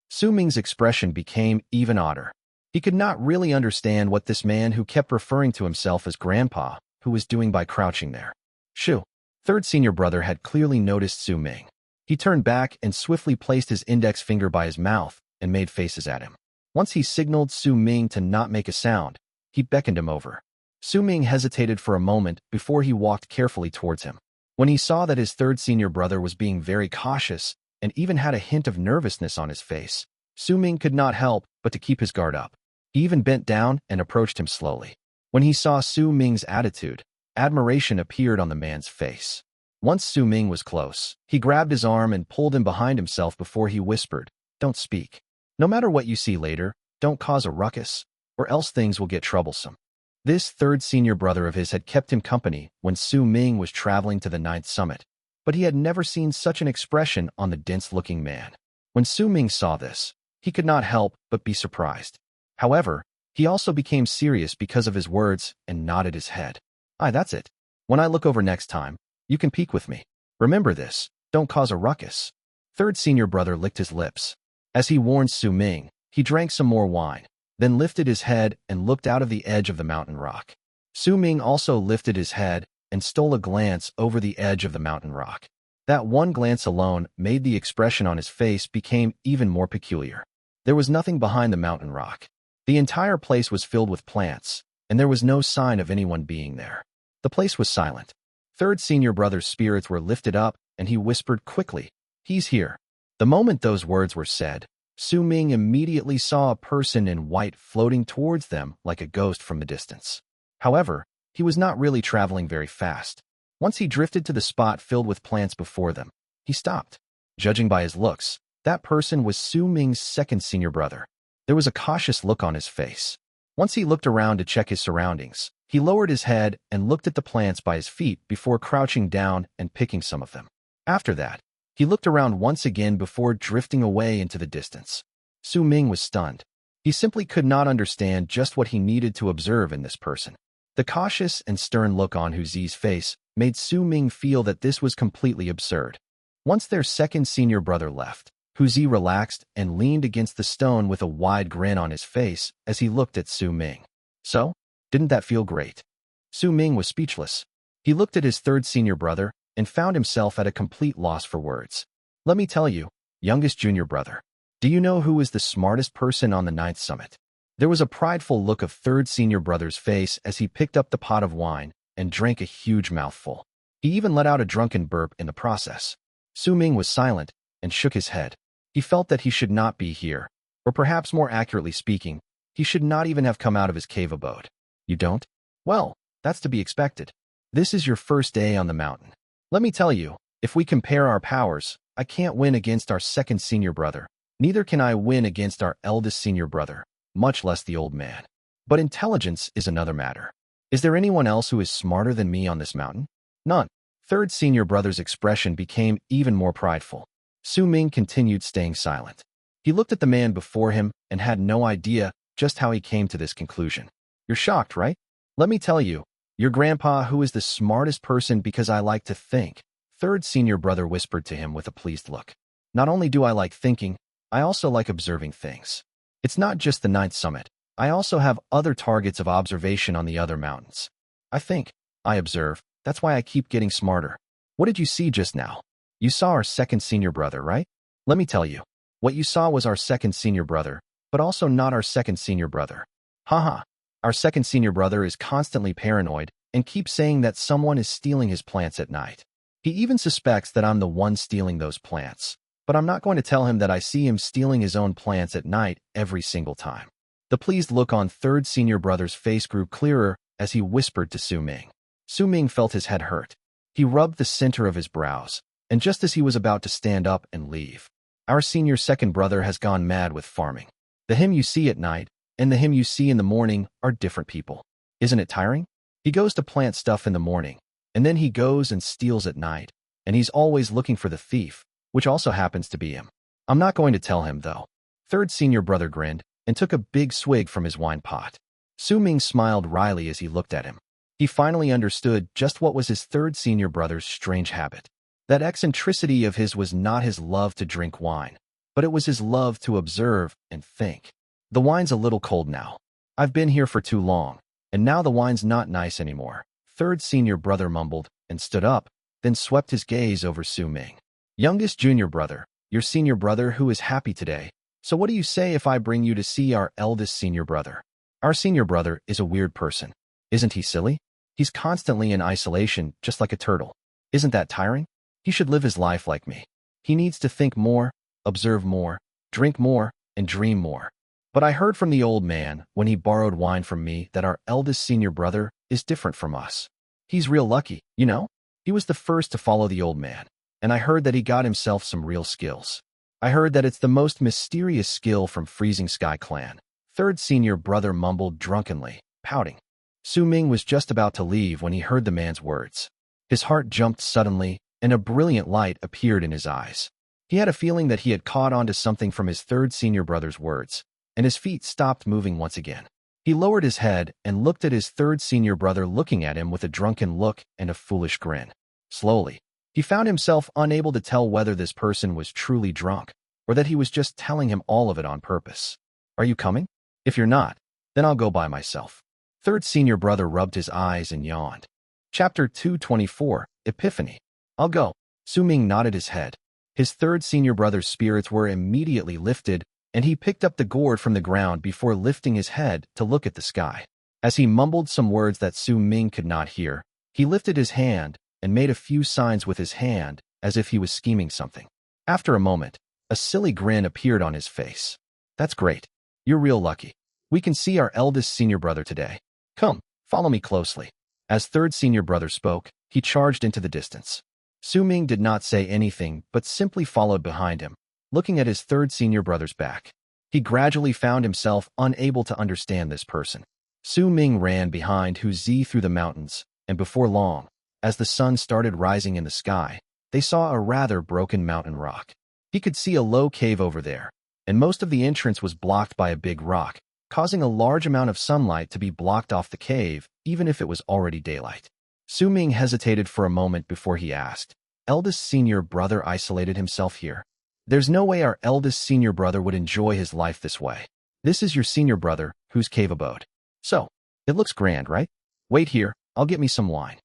Su Ming's expression became even odder. He could not really understand what this man who kept referring to himself as Grandpa, who was doing by crouching there. Shoo. Third senior brother had clearly noticed Su Ming. He turned back and swiftly placed his index finger by his mouth and made faces at him. Once he signaled Su Ming to not make a sound, he beckoned him over. Su Ming hesitated for a moment before he walked carefully towards him. When he saw that his third senior brother was being very cautious and even had a hint of nervousness on his face, Su Ming could not help but to keep his guard up. He even bent down and approached him slowly. When he saw Su Ming's attitude, admiration appeared on the man's face. Once Su Ming was close, he grabbed his arm and pulled him behind himself before he whispered, "Don't speak. No matter what you see later, don't cause a ruckus, or else things will get troublesome." This third senior brother of his had kept him company when Su Ming was traveling to the 9th summit, but he had never seen such an expression on the dense-looking man. When Su Ming saw this, he could not help but be surprised. However, he also became serious because of his words and nodded his head. "Aye, that's it. When I look over next time, you can peek with me. Remember this, don't cause a ruckus." Third senior brother licked his lips. As he warned Su Ming, he drank some more wine, then lifted his head and looked out of the edge of the mountain rock. Su Ming also lifted his head and stole a glance over the edge of the mountain rock. That one glance alone made the expression on his face become even more peculiar. There was nothing behind the mountain rock. The entire place was filled with plants, and there was no sign of anyone being there. The place was silent. Third senior brother's spirits were lifted up, and he whispered quickly, "He's here." The moment those words were said, Su Ming immediately saw a person in white floating towards them like a ghost from the distance. However, he was not really traveling very fast. Once he drifted to the spot filled with plants before them, he stopped. Judging by his looks, that person was Su Ming's second senior brother. There was a cautious look on his face. Once he looked around to check his surroundings, he lowered his head and looked at the plants by his feet before crouching down and picking some of them. After that, he looked around once again before drifting away into the distance. Su Ming was stunned. He simply could not understand just what he needed to observe in this person. The cautious and stern look on Hu Zi's face made Su Ming feel that this was completely absurd. Once their second senior brother left, Hu Zi relaxed and leaned against the stone with a wide grin on his face as he looked at Su Ming. "So, didn't that feel great?" Su Ming was speechless. He looked at his third senior brother and found himself at a complete loss for words. "Let me tell you, youngest junior brother, do you know who is the smartest person on the 9th summit?" There was a prideful look of third senior brother's face as he picked up the pot of wine and drank a huge mouthful. He even let out a drunken burp in the process. Su Ming was silent and shook his head. He felt that he should not be here, or perhaps more accurately speaking, he should not even have come out of his cave abode. "You don't? Well, that's to be expected. This is your first day on the mountain. Let me tell you, if we compare our powers, I can't win against our second senior brother. Neither can I win against our eldest senior brother, much less the old man. But intelligence is another matter. Is there anyone else who is smarter than me on this mountain?" "None." Third senior brother's expression became even more prideful. Su Ming continued staying silent. He looked at the man before him and had no idea just how he came to this conclusion. "You're shocked, right? Let me tell you, your grandpa who is the smartest person because I like to think," third senior brother whispered to him with a pleased look. "Not only do I like thinking, I also like observing things. It's not just the 9th summit. I also have other targets of observation on the other mountains. I think, I observe, that's why I keep getting smarter. What did you see just now? You saw our second senior brother, right? Let me tell you, what you saw was our second senior brother, but also not our second senior brother. Haha, our second senior brother is constantly paranoid and keeps saying that someone is stealing his plants at night. He even suspects that I'm the one stealing those plants, but I'm not going to tell him that I see him stealing his own plants at night every single time." The pleased look on third senior brother's face grew clearer as he whispered to Su Ming. Su Ming felt his head hurt. He rubbed the center of his brows, and just as he was about to stand up and leave, "Our senior second brother has gone mad with farming. The him you see at night and the him you see in the morning are different people. Isn't it tiring? He goes to plant stuff in the morning, and then he goes and steals at night, and he's always looking for the thief, which also happens to be him. I'm not going to tell him, though. Third senior brother grinned and took a big swig from his wine pot. Su Ming smiled wryly as he looked at him. He finally understood just what was his third senior brother's strange habit. That eccentricity of his was not his love to drink wine, but it was his love to observe and think. The wine's a little cold now. I've been here for too long, and now the wine's not nice anymore. Third senior brother mumbled and stood up, then swept his gaze over Su Ming. Youngest junior brother, your senior brother who is happy today. So what do you say if I bring you to see our eldest senior brother? Our senior brother is a weird person. Isn't he silly? He's constantly in isolation, just like a turtle. Isn't that tiring? He should live his life like me. He needs to think more, observe more, drink more, and dream more. But I heard from the old man, when he borrowed wine from me, that our eldest senior brother is different from us. He's real lucky, you know? He was the first to follow the old man, and I heard that he got himself some real skills. I heard that it's the most mysterious skill from Freezing Sky Clan. Third senior brother mumbled drunkenly, pouting. Su Ming was just about to leave when he heard the man's words. His heart jumped suddenly, and a brilliant light appeared in his eyes. He had a feeling that he had caught on to something from his third senior brother's words, and his feet stopped moving once again. He lowered his head and looked at his third senior brother, looking at him with a drunken look and a foolish grin. Slowly, he found himself unable to tell whether this person was truly drunk or that he was just telling him all of it on purpose. Are you coming? If you're not, then I'll go by myself. Third senior brother rubbed his eyes and yawned. Chapter 224, Epiphany. I'll go. Su Ming nodded his head. His third senior brother's spirits were immediately lifted, and he picked up the gourd from the ground before lifting his head to look at the sky. As he mumbled some words that Su Ming could not hear, he lifted his hand and made a few signs with his hand as if he was scheming something. After a moment, a silly grin appeared on his face. That's great. You're real lucky. We can see our eldest senior brother today. Come, follow me closely. As third senior brother spoke, he charged into the distance. Su Ming did not say anything but simply followed behind him, looking at his third senior brother's back. He gradually found himself unable to understand this person. Su Ming ran behind Hu Zi through the mountains, and before long, as the sun started rising in the sky, they saw a rather broken mountain rock. He could see a low cave over there, and most of the entrance was blocked by a big rock, causing a large amount of sunlight to be blocked off the cave, even if it was already daylight. Su Ming hesitated for a moment before he asked, "Eldest senior brother isolated himself here? There's no way our eldest senior brother would enjoy his life this way. This is your senior brother, whose cave abode. So, it looks grand, right? Wait here, I'll get me some wine."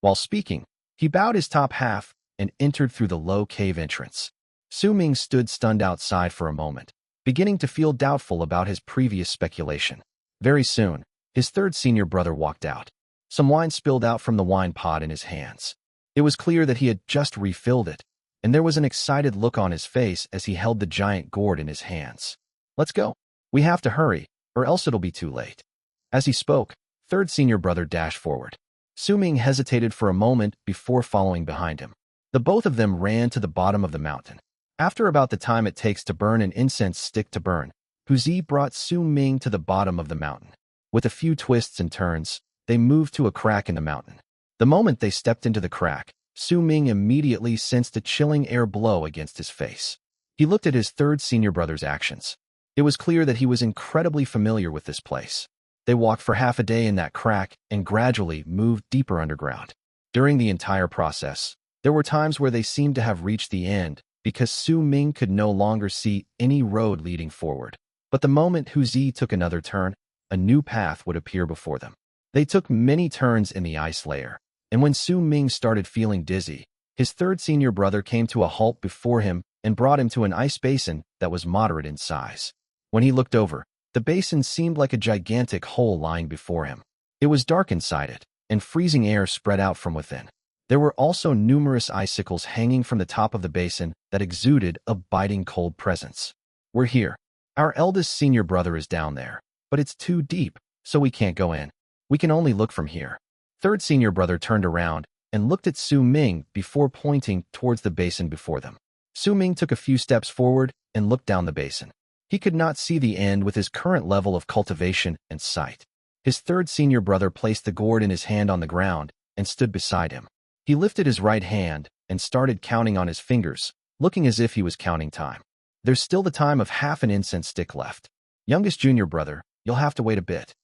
While speaking, he bowed his top half and entered through the low cave entrance. Su Ming stood stunned outside for a moment, beginning to feel doubtful about his previous speculation. Very soon, his third senior brother walked out. Some wine spilled out from the wine pot in his hands. It was clear that he had just refilled it, and there was an excited look on his face as he held the giant gourd in his hands. "Let's go. We have to hurry, or else it'll be too late." As he spoke, third senior brother dashed forward. Su Ming hesitated for a moment before following behind him. The both of them ran to the bottom of the mountain. After about the time it takes to burn an incense stick to burn, Hu Zi brought Su Ming to the bottom of the mountain. With a few twists and turns, they moved to a crack in the mountain. The moment they stepped into the crack, Su Ming immediately sensed a chilling air blow against his face. He looked at his third senior brother's actions. It was clear that he was incredibly familiar with this place. They walked for half a day in that crack and gradually moved deeper underground. During the entire process, there were times where they seemed to have reached the end because Su Ming could no longer see any road leading forward. But the moment Hu Zi took another turn, a new path would appear before them. They took many turns in the ice layer, and when Su Ming started feeling dizzy, his third senior brother came to a halt before him and brought him to an ice basin that was moderate in size. When he looked over, the basin seemed like a gigantic hole lying before him. It was dark inside it, and freezing air spread out from within. There were also numerous icicles hanging from the top of the basin that exuded a biting cold presence. "We're here. Our eldest senior brother is down there, but it's too deep, so we can't go in. We can only look from here." Third senior brother turned around and looked at Su Ming before pointing towards the basin before them. Su Ming took a few steps forward and looked down the basin. He could not see the end with his current level of cultivation and sight. His third senior brother placed the gourd in his hand on the ground and stood beside him. He lifted his right hand and started counting on his fingers, looking as if he was counting time. There's still the time of half an incense stick left. Youngest junior brother, you'll have to wait a bit.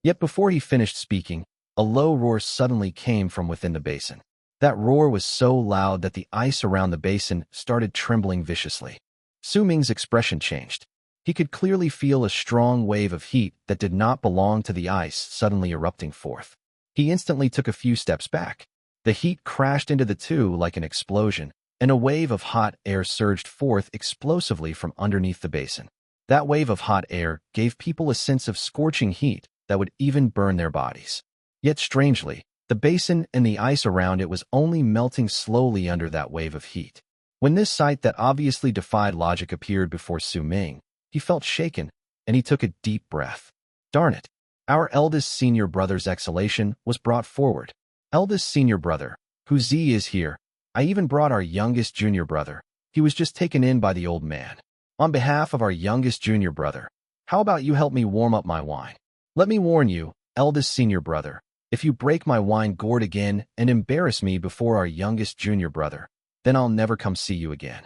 Yet before he finished speaking, a low roar suddenly came from within the basin. That roar was so loud that the ice around the basin started trembling viciously. Su Ming's expression changed. He could clearly feel a strong wave of heat that did not belong to the ice suddenly erupting forth. He instantly took a few steps back. The heat crashed into the two like an explosion, and a wave of hot air surged forth explosively from underneath the basin. That wave of hot air gave people a sense of scorching heat that would even burn their bodies. Yet strangely, the basin and the ice around it was only melting slowly under that wave of heat. When this sight that obviously defied logic appeared before Su Ming, he felt shaken, and he took a deep breath. Darn it! Our eldest senior brother's exhalation was brought forward. Eldest senior brother, who Z is here. I even brought our youngest junior brother. He was just taken in by the old man. On behalf of our youngest junior brother, how about you help me warm up my wine? Let me warn you, eldest senior brother, if you break my wine gourd again and embarrass me before our youngest junior brother, then I'll never come see you again.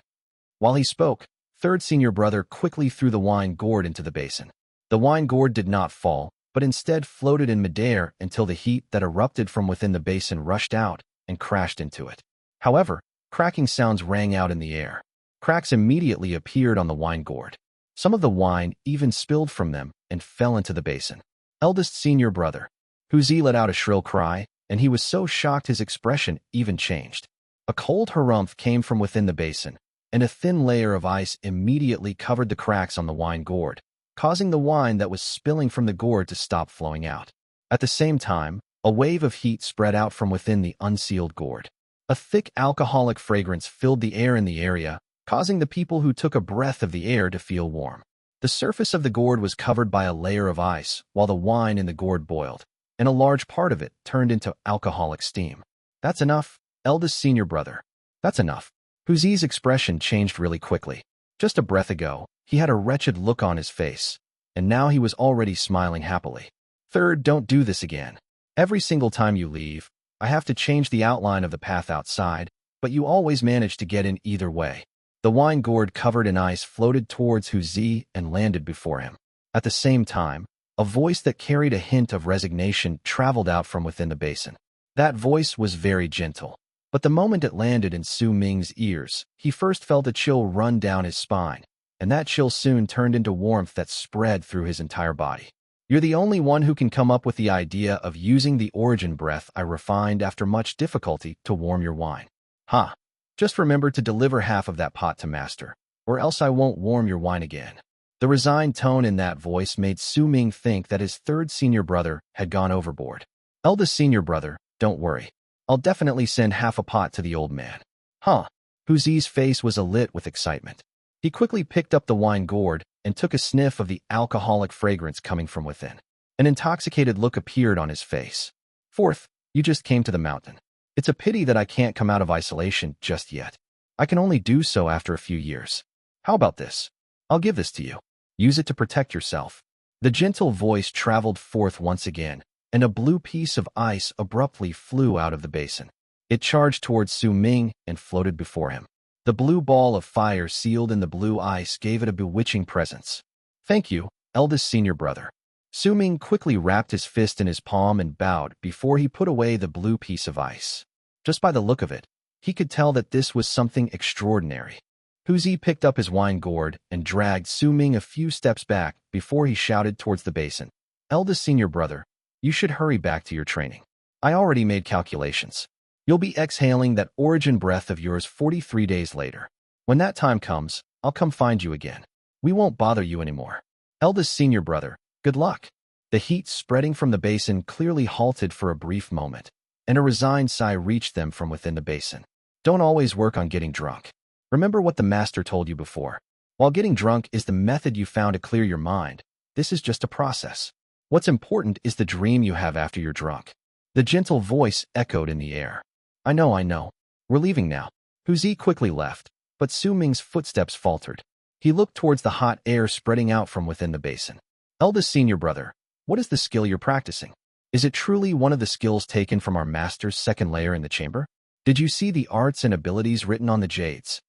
While he spoke, third senior brother quickly threw the wine gourd into the basin. The wine gourd did not fall, but instead floated in midair until the heat that erupted from within the basin rushed out and crashed into it. However, cracking sounds rang out in the air. Cracks immediately appeared on the wine gourd. Some of the wine even spilled from them and fell into the basin. Eldest senior brother, Huzi let out a shrill cry, and he was so shocked his expression even changed. A cold harumph came from within the basin, and a thin layer of ice immediately covered the cracks on the wine gourd, causing the wine that was spilling from the gourd to stop flowing out. At the same time, a wave of heat spread out from within the unsealed gourd. A thick alcoholic fragrance filled the air in the area, causing the people who took a breath of the air to feel warm. The surface of the gourd was covered by a layer of ice while the wine in the gourd boiled, and a large part of it turned into alcoholic steam. That's enough, eldest senior brother. That's enough. Huzi's expression changed really quickly. Just a breath ago, he had a wretched look on his face, and now he was already smiling happily. Third, don't do this again. Every single time you leave, I have to change the outline of the path outside, but you always manage to get in either way. The wine gourd covered in ice floated towards Huzi and landed before him. At the same time, a voice that carried a hint of resignation traveled out from within the basin. That voice was very gentle, but the moment it landed in Su Ming's ears, he first felt a chill run down his spine, and that chill soon turned into warmth that spread through his entire body. You're the only one who can come up with the idea of using the origin breath I refined after much difficulty to warm your wine. Ha! Just remember to deliver half of that pot to master, or else I won't warm your wine again. The resigned tone in that voice made Su Ming think that his third senior brother had gone overboard. Eldest senior brother, don't worry. I'll definitely send half a pot to the old man. Huh? Huzi's face was alit with excitement. He quickly picked up the wine gourd and took a sniff of the alcoholic fragrance coming from within. An intoxicated look appeared on his face. Fourth, you just came to the mountain. It's a pity that I can't come out of isolation just yet. I can only do so after a few years. How about this? I'll give this to you. Use it to protect yourself. The gentle voice traveled forth once again, and a blue piece of ice abruptly flew out of the basin. It charged towards Su Ming and floated before him. The blue ball of fire sealed in the blue ice gave it a bewitching presence. Thank you, eldest senior brother. Su Ming quickly wrapped his fist in his palm and bowed before he put away the blue piece of ice. Just by the look of it, he could tell that this was something extraordinary. Huzi picked up his wine gourd and dragged Su Ming a few steps back before he shouted towards the basin. Eldest senior brother, you should hurry back to your training. I already made calculations. You'll be exhaling that origin breath of yours 43 days later. When that time comes, I'll come find you again. We won't bother you anymore. Eldest senior brother, good luck. The heat spreading from the basin clearly halted for a brief moment, and a resigned sigh reached them from within the basin. Don't always work on getting drunk. Remember what the master told you before. While getting drunk is the method you found to clear your mind, this is just a process. What's important is the dream you have after you're drunk. The gentle voice echoed in the air. I know. We're leaving now. Huzi quickly left, but Su Ming's footsteps faltered. He looked towards the hot air spreading out from within the basin. Eldest senior brother, what is the skill you're practicing? Is it truly one of the skills taken from our master's second layer in the chamber? Did you see the arts and abilities written on the jades?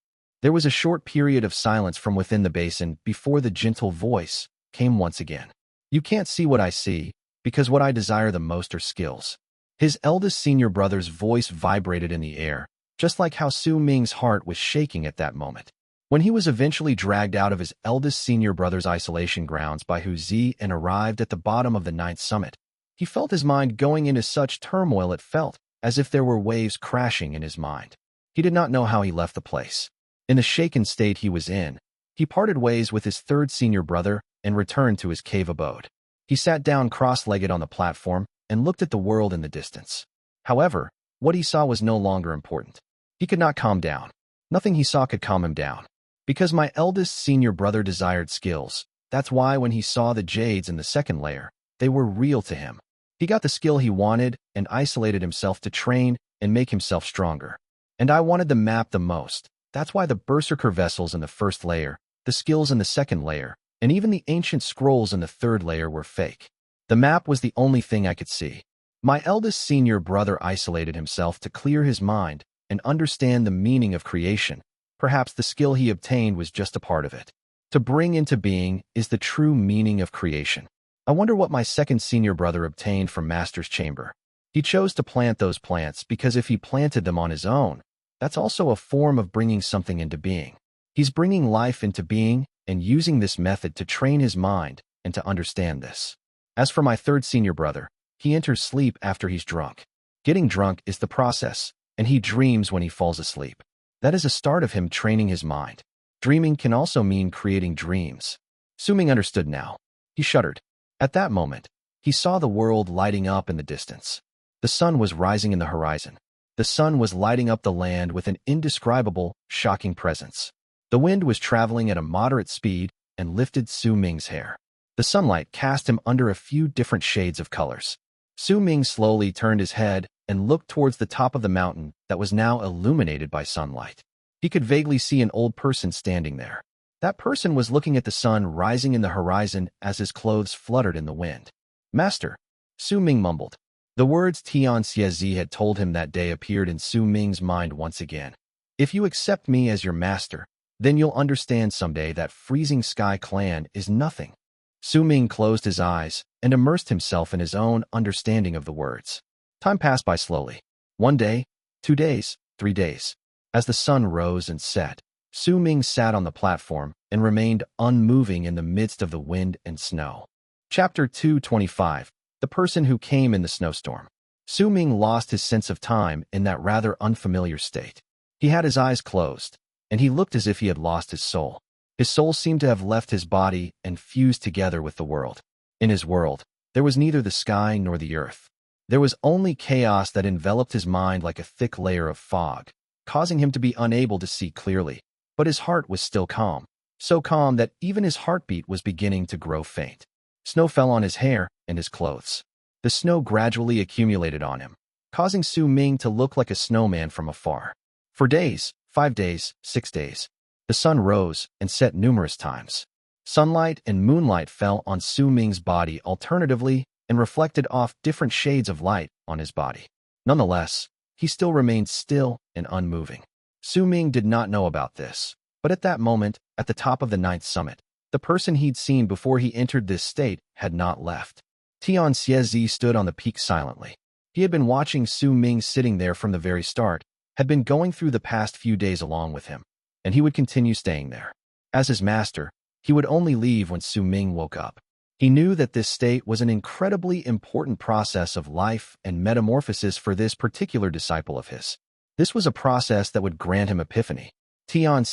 There was a short period of silence from within the basin before the gentle voice came once again. You can't see what I see, because what I desire the most are skills. His eldest senior brother's voice vibrated in the air, just like how Su Ming's heart was shaking at that moment. When he was eventually dragged out of his eldest senior brother's isolation grounds by Hu Zi and arrived at the bottom of the 9th summit, he felt his mind going into such turmoil it felt as if there were waves crashing in his mind. He did not know how he left the place. In the shaken state he was in, he parted ways with his 3rd senior brother and returned to his cave abode. He sat down cross-legged on the platform and looked at the world in the distance. However, what he saw was no longer important. He could not calm down. Nothing he saw could calm him down. Because my eldest senior brother desired skills, that's why when he saw the jades in the 2nd layer, they were real to him. He got the skill he wanted and isolated himself to train and make himself stronger. And I wanted the map the most. That's why the Berserker vessels in the 1st layer, the skills in the 2nd layer, and even the ancient scrolls in the 3rd layer were fake. The map was the only thing I could see. My eldest senior brother isolated himself to clear his mind and understand the meaning of creation. Perhaps the skill he obtained was just a part of it. To bring into being is the true meaning of creation. I wonder what my 2nd senior brother obtained from Master's chamber. He chose to plant those plants because if he planted them on his own, that's also a form of bringing something into being. He's bringing life into being and using this method to train his mind and to understand this. As for my 3rd senior brother, he enters sleep after he's drunk. Getting drunk is the process, and he dreams when he falls asleep. That is a start of him training his mind. Dreaming can also mean creating dreams. Su Ming understood now. He shuddered. At that moment, he saw the world lighting up in the distance. The sun was rising in the horizon. The sun was lighting up the land with an indescribable, shocking presence. The wind was traveling at a moderate speed and lifted Su Ming's hair. The sunlight cast him under a few different shades of colors. Su Ming slowly turned his head and looked towards the top of the mountain that was now illuminated by sunlight. He could vaguely see an old person standing there. That person was looking at the sun rising in the horizon as his clothes fluttered in the wind. Master, Su Ming mumbled. The words Tian had told him that day appeared in Su Ming's mind once again. If you accept me as your master, then you'll understand someday that Freezing Sky Clan is nothing. Su Ming closed his eyes and immersed himself in his own understanding of the words. Time passed by slowly. 1 day, 2 days, 3 days. As the sun rose and set, Su Ming sat on the platform and remained unmoving in the midst of the wind and snow. Chapter 225. The Person Who Came in the Snowstorm. Su Ming lost his sense of time in that rather unfamiliar state. He had his eyes closed, and he looked as if he had lost his soul. His soul seemed to have left his body and fused together with the world. In his world, there was neither the sky nor the earth. There was only chaos that enveloped his mind like a thick layer of fog, causing him to be unable to see clearly. But his heart was still calm, so calm that even his heartbeat was beginning to grow faint. Snow fell on his hair and his clothes. The snow gradually accumulated on him, causing Su Ming to look like a snowman from afar. For days, 5 days, 6 days, the sun rose and set numerous times. Sunlight and moonlight fell on Su Ming's body alternatively and reflected off different shades of light on his body. Nonetheless, he still remained still and unmoving. Su Ming did not know about this, but at that moment, at the top of the 9th summit, the person he'd seen before he entered this state had not left. Tian stood on the peak silently. He had been watching Su Ming sitting there from the very start, had been going through the past few days along with him, and he would continue staying there. As his master, he would only leave when Su Ming woke up. He knew that this state was an incredibly important process of life and metamorphosis for this particular disciple of his. This was a process that would grant him epiphany. Tian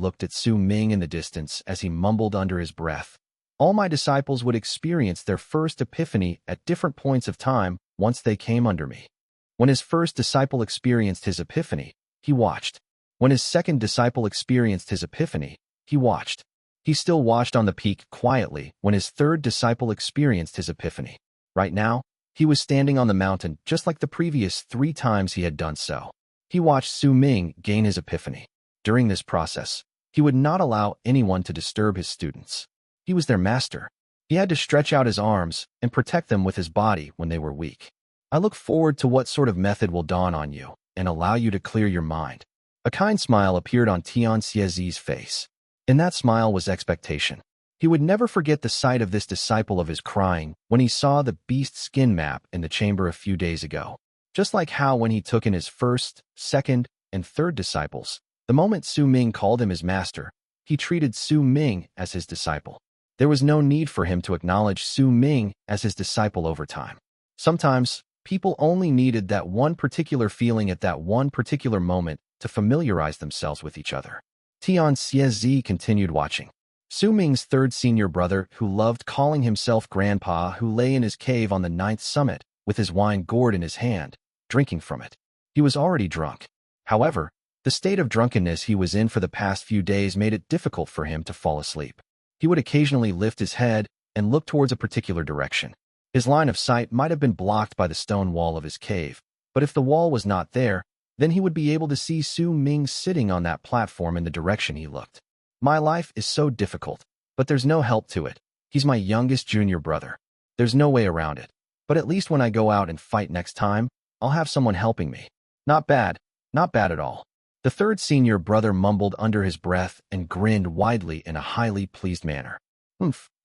looked at Su Ming in the distance as he mumbled under his breath. All my disciples would experience their first epiphany at different points of time once they came under me. When his first disciple experienced his epiphany, he watched. When his second disciple experienced his epiphany, he watched. He still watched on the peak quietly when his third disciple experienced his epiphany. Right now, he was standing on the mountain just like the previous 3 times he had done so. He watched Su Ming gain his epiphany. During this process, he would not allow anyone to disturb his students. He was their master. He had to stretch out his arms and protect them with his body when they were weak. I look forward to what sort of method will dawn on you and allow you to clear your mind. A kind smile appeared on Tian Xiezi's face. In that smile was expectation. He would never forget the sight of this disciple of his crying when he saw the beast skin map in the chamber a few days ago. Just like how when he took in his first, second, and third disciples, the moment Su Ming called him his master, he treated Su Ming as his disciple. There was no need for him to acknowledge Su Ming as his disciple over time. Sometimes, people only needed that one particular feeling at that one particular moment to familiarize themselves with each other. Tian Xiezi continued watching. Su Ming's third senior brother, who loved calling himself Grandpa, who lay in his cave on the 9th summit with his wine gourd in his hand, drinking from it. He was already drunk. However, the state of drunkenness he was in for the past few days made it difficult for him to fall asleep. He would occasionally lift his head and look towards a particular direction. His line of sight might have been blocked by the stone wall of his cave, but if the wall was not there, then he would be able to see Su Ming sitting on that platform in the direction he looked. My life is so difficult, but there's no help to it. He's my youngest junior brother. There's no way around it. But at least when I go out and fight next time, I'll have someone helping me. Not bad at all. The third senior brother mumbled under his breath and grinned widely in a highly pleased manner.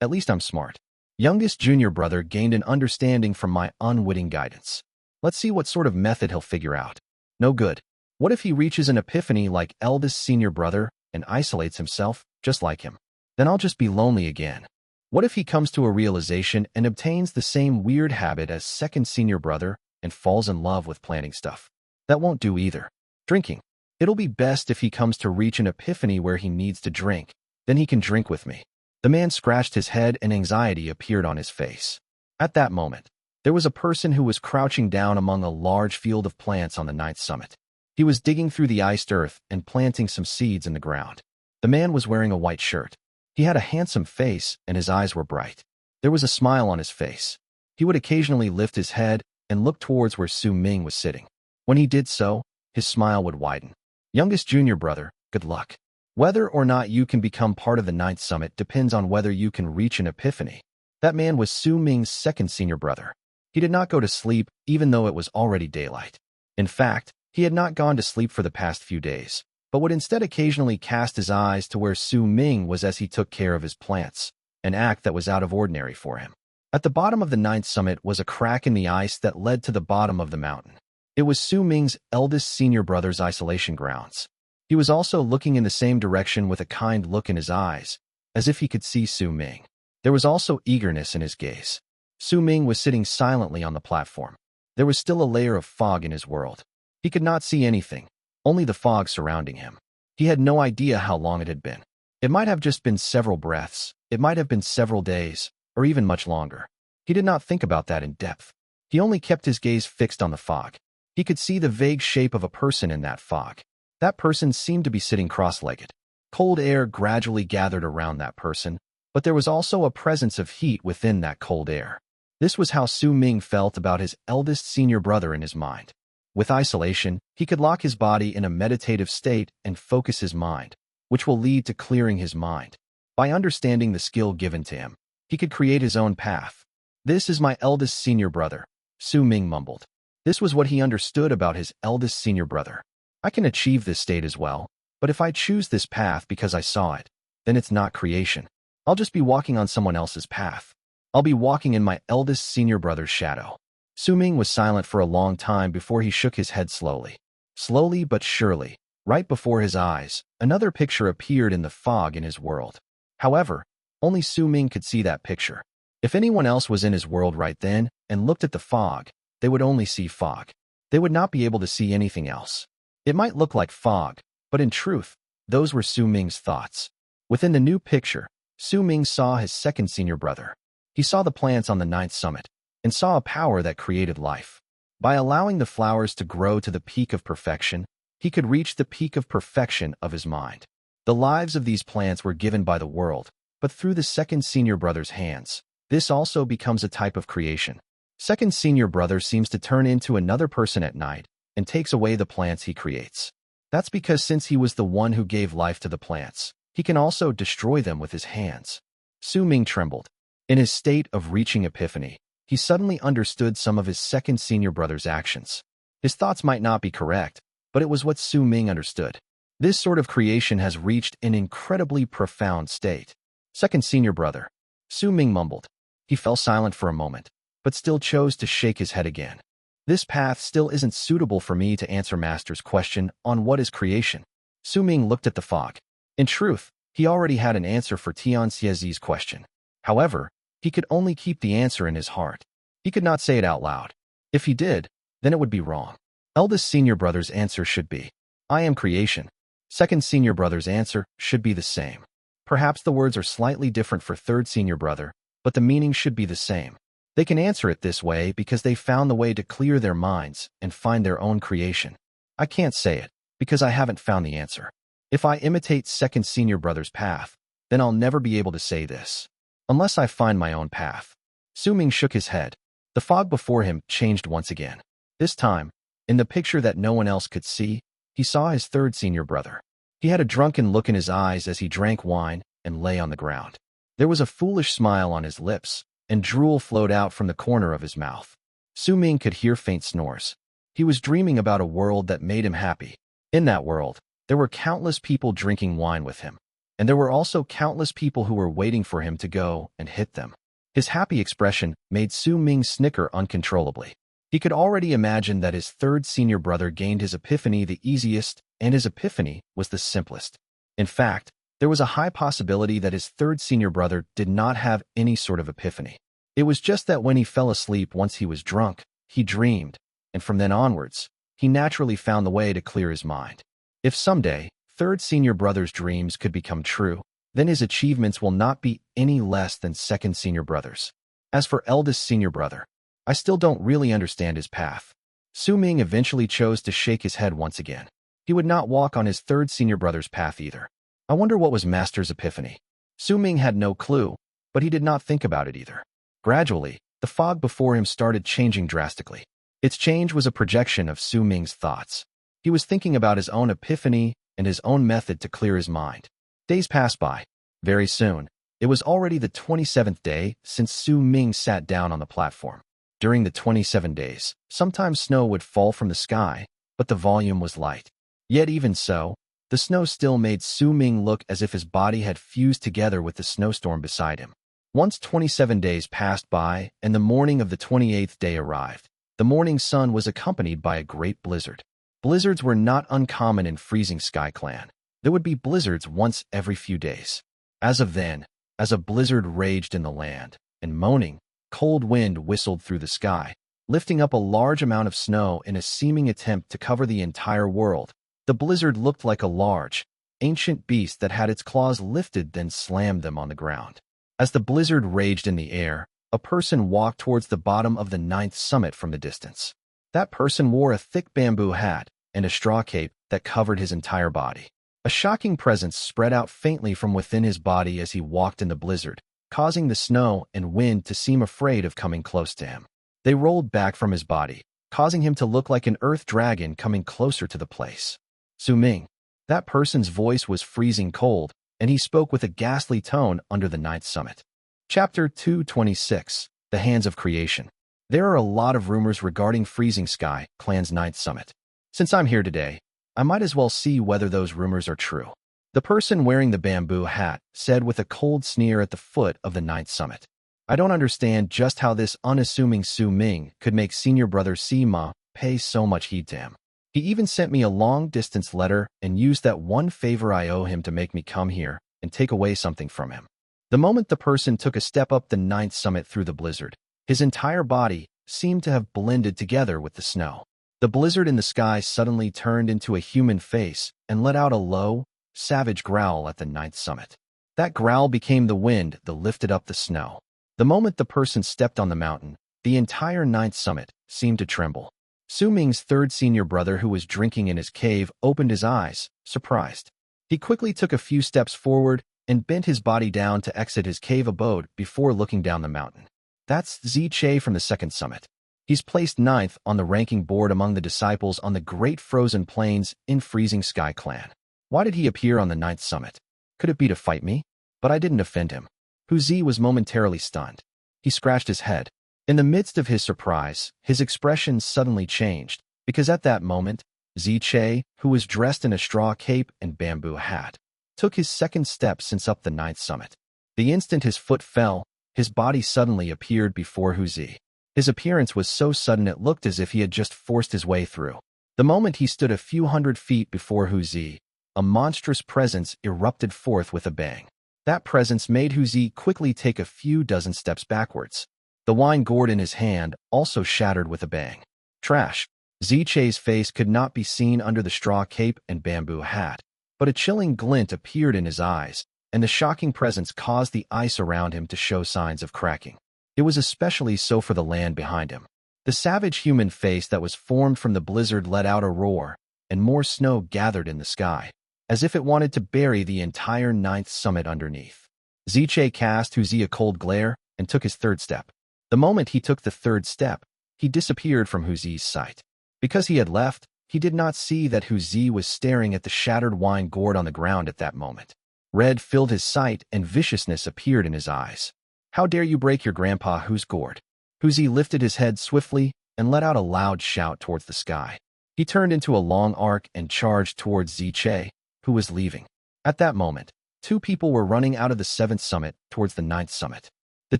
At least I'm smart. Youngest junior brother gained an understanding from my unwitting guidance. Let's see what sort of method he'll figure out. No good. What if he reaches an epiphany like eldest senior brother and isolates himself, just like him? Then I'll just be lonely again. What if he comes to a realization and obtains the same weird habit as second senior brother and falls in love with planting stuff? That won't do either. Drinking. It'll be best if he comes to reach an epiphany where he needs to drink. Then he can drink with me. The man scratched his head and anxiety appeared on his face. At that moment, there was a person who was crouching down among a large field of plants on the 9th summit. He was digging through the iced earth and planting some seeds in the ground. The man was wearing a white shirt. He had a handsome face and his eyes were bright. There was a smile on his face. He would occasionally lift his head and look towards where Su Ming was sitting. When he did so, his smile would widen. Youngest junior brother, good luck. Whether or not you can become part of the 9th summit depends on whether you can reach an epiphany. That man was Su Ming's second senior brother. He did not go to sleep even though it was already daylight. In fact, he had not gone to sleep for the past few days, but would instead occasionally cast his eyes to where Su Ming was as he took care of his plants, an act that was out of ordinary for him. At the bottom of the 9th summit was a crack in the ice that led to the bottom of the mountain. It was Su Ming's eldest senior brother's isolation grounds. He was also looking in the same direction with a kind look in his eyes, as if he could see Su Ming. There was also eagerness in his gaze. Su Ming was sitting silently on the platform. There was still a layer of fog in his world. He could not see anything, only the fog surrounding him. He had no idea how long it had been. It might have just been several breaths, it might have been several days, or even much longer. He did not think about that in depth. He only kept his gaze fixed on the fog. He could see the vague shape of a person in that fog. That person seemed to be sitting cross-legged. Cold air gradually gathered around that person, but there was also a presence of heat within that cold air. This was how Su Ming felt about his eldest senior brother in his mind. With isolation, he could lock his body in a meditative state and focus his mind, which will lead to clearing his mind. By understanding the skill given to him, he could create his own path. This is my eldest senior brother, Su Ming mumbled. This was what he understood about his eldest senior brother. I can achieve this state as well, but if I choose this path because I saw it, then it's not creation. I'll just be walking on someone else's path. I'll be walking in my eldest senior brother's shadow. Su Ming was silent for a long time before he shook his head slowly. Slowly but surely, right before his eyes, another picture appeared in the fog in his world. However, only Su Ming could see that picture. If anyone else was in his world right then and looked at the fog, they would only see fog. They would not be able to see anything else. It might look like fog, but in truth, those were Su Ming's thoughts. Within the new picture, Su Ming saw his second senior brother. He saw the plants on the 9th summit and saw a power that created life. By allowing the flowers to grow to the peak of perfection, he could reach the peak of perfection of his mind. The lives of these plants were given by the world, but through the second senior brother's hands. This also becomes a type of creation. Second senior brother seems to turn into another person at night and takes away the plants he creates. That's because since he was the one who gave life to the plants, he can also destroy them with his hands. Su Ming trembled. In his state of reaching epiphany, he suddenly understood some of his second senior brother's actions. His thoughts might not be correct, but it was what Su Ming understood. This sort of creation has reached an incredibly profound state. Second senior brother. Su Ming mumbled. He fell silent for a moment, but still chose to shake his head again. This path still isn't suitable for me to answer Master's question on what is creation. Su Ming looked at the fog. In truth, he already had an answer for Tian Xiezi's question. However, he could only keep the answer in his heart. He could not say it out loud. If he did, then it would be wrong. Eldest senior brother's answer should be, I am creation. Second senior brother's answer should be the same. Perhaps the words are slightly different for third senior brother, but the meaning should be the same. They can answer it this way because they found the way to clear their minds and find their own creation. I can't say it, because I haven't found the answer. If I imitate second senior brother's path, then I'll never be able to say this. Unless I find my own path. Su Ming shook his head. The fog before him changed once again. This time, in the picture that no one else could see, he saw his third senior brother. He had a drunken look in his eyes as he drank wine and lay on the ground. There was a foolish smile on his lips, and drool flowed out from the corner of his mouth. Su Ming could hear faint snores. He was dreaming about a world that made him happy. In that world, there were countless people drinking wine with him, and there were also countless people who were waiting for him to go and hit them. His happy expression made Su Ming snicker uncontrollably. He could already imagine that his third senior brother gained his epiphany the easiest, and his epiphany was the simplest. In fact, there was a high possibility that his third senior brother did not have any sort of epiphany. It was just that when he fell asleep once he was drunk, he dreamed, and from then onwards, he naturally found the way to clear his mind. If someday, third senior brother's dreams could become true, then his achievements will not be any less than second senior brother's. As for eldest senior brother, I still don't really understand his path. Su Ming eventually chose to shake his head once again. He would not walk on his third senior brother's path either. I wonder what was Master's epiphany. Su Ming had no clue, but he did not think about it either. Gradually, the fog before him started changing drastically. Its change was a projection of Su Ming's thoughts. He was thinking about his own epiphany and his own method to clear his mind. Days passed by. Very soon, it was already the 27th day since Su Ming sat down on the platform. During the 27 days, sometimes snow would fall from the sky, but the volume was light. Yet even so, the snow still made Su Ming look as if his body had fused together with the snowstorm beside him. Once 27 days passed by and the morning of the 28th day arrived, the morning sun was accompanied by a great blizzard. Blizzards were not uncommon in Freezing Sky Clan. There would be blizzards once every few days. As of then, as a blizzard raged in the land, and moaning, cold wind whistled through the sky, lifting up a large amount of snow in a seeming attempt to cover the entire world. The blizzard looked like a large, ancient beast that had its claws lifted then slammed them on the ground. As the blizzard raged in the air, a person walked towards the bottom of the 9th summit from the distance. That person wore a thick bamboo hat and a straw cape that covered his entire body. A shocking presence spread out faintly from within his body as he walked in the blizzard, causing the snow and wind to seem afraid of coming close to him. They rolled back from his body, causing him to look like an earth dragon coming closer to the place. Su Ming. That person's voice was freezing cold, and he spoke with a ghastly tone under the 9th summit. Chapter 226, The Hands of Creation. There are a lot of rumors regarding Freezing Sky Clan's 9th summit. Since I'm here today, I might as well see whether those rumors are true. The person wearing the bamboo hat said with a cold sneer at the foot of the 9th summit. I don't understand just how this unassuming Su Ming could make senior brother Sima pay so much heed to him. He even sent me a long-distance letter and used that one favor I owe him to make me come here and take away something from him. The moment the person took a step up the 9th summit through the blizzard, his entire body seemed to have blended together with the snow. The blizzard in the sky suddenly turned into a human face and let out a low, savage growl at the 9th summit. That growl became the wind that lifted up the snow. The moment the person stepped on the mountain, the entire 9th summit seemed to tremble. Su Ming's third senior brother, who was drinking in his cave, opened his eyes, surprised. He quickly took a few steps forward and bent his body down to exit his cave abode before looking down the mountain. That's Zi Che from the 2nd summit. He's placed 9th on the ranking board among the disciples on the Great Frozen Plains in Freezing Sky Clan. Why did he appear on the 9th summit? Could it be to fight me? But I didn't offend him. Hu Zi was momentarily stunned. He scratched his head. In the midst of his surprise, his expression suddenly changed, because at that moment, Ziche, who was dressed in a straw cape and bamboo hat, took his second step since up the ninth summit. The instant his foot fell, his body suddenly appeared before Huzi. His appearance was so sudden it looked as if he had just forced his way through. The moment he stood a few hundred feet before Huzi, a monstrous presence erupted forth with a bang. That presence made Huzi quickly take a few dozen steps backwards. The wine gourd in his hand also shattered with a bang. Trash. Ziche's face could not be seen under the straw cape and bamboo hat, but a chilling glint appeared in his eyes, and the shocking presence caused the ice around him to show signs of cracking. It was especially so for the land behind him. The savage human face that was formed from the blizzard let out a roar, and more snow gathered in the sky, as if it wanted to bury the entire ninth summit underneath. Ziche cast Huzi a cold glare and took his third step. The moment he took the third step, he disappeared from Huzi's sight. Because he had left, he did not see that Huzi was staring at the shattered wine gourd on the ground at that moment. Red filled his sight and viciousness appeared in his eyes. "How dare you break your grandpa Hu's gourd?" Huzi lifted his head swiftly and let out a loud shout towards the sky. He turned into a long arc and charged towards Ziche, who was leaving. At that moment, two people were running out of the seventh summit towards the ninth summit. The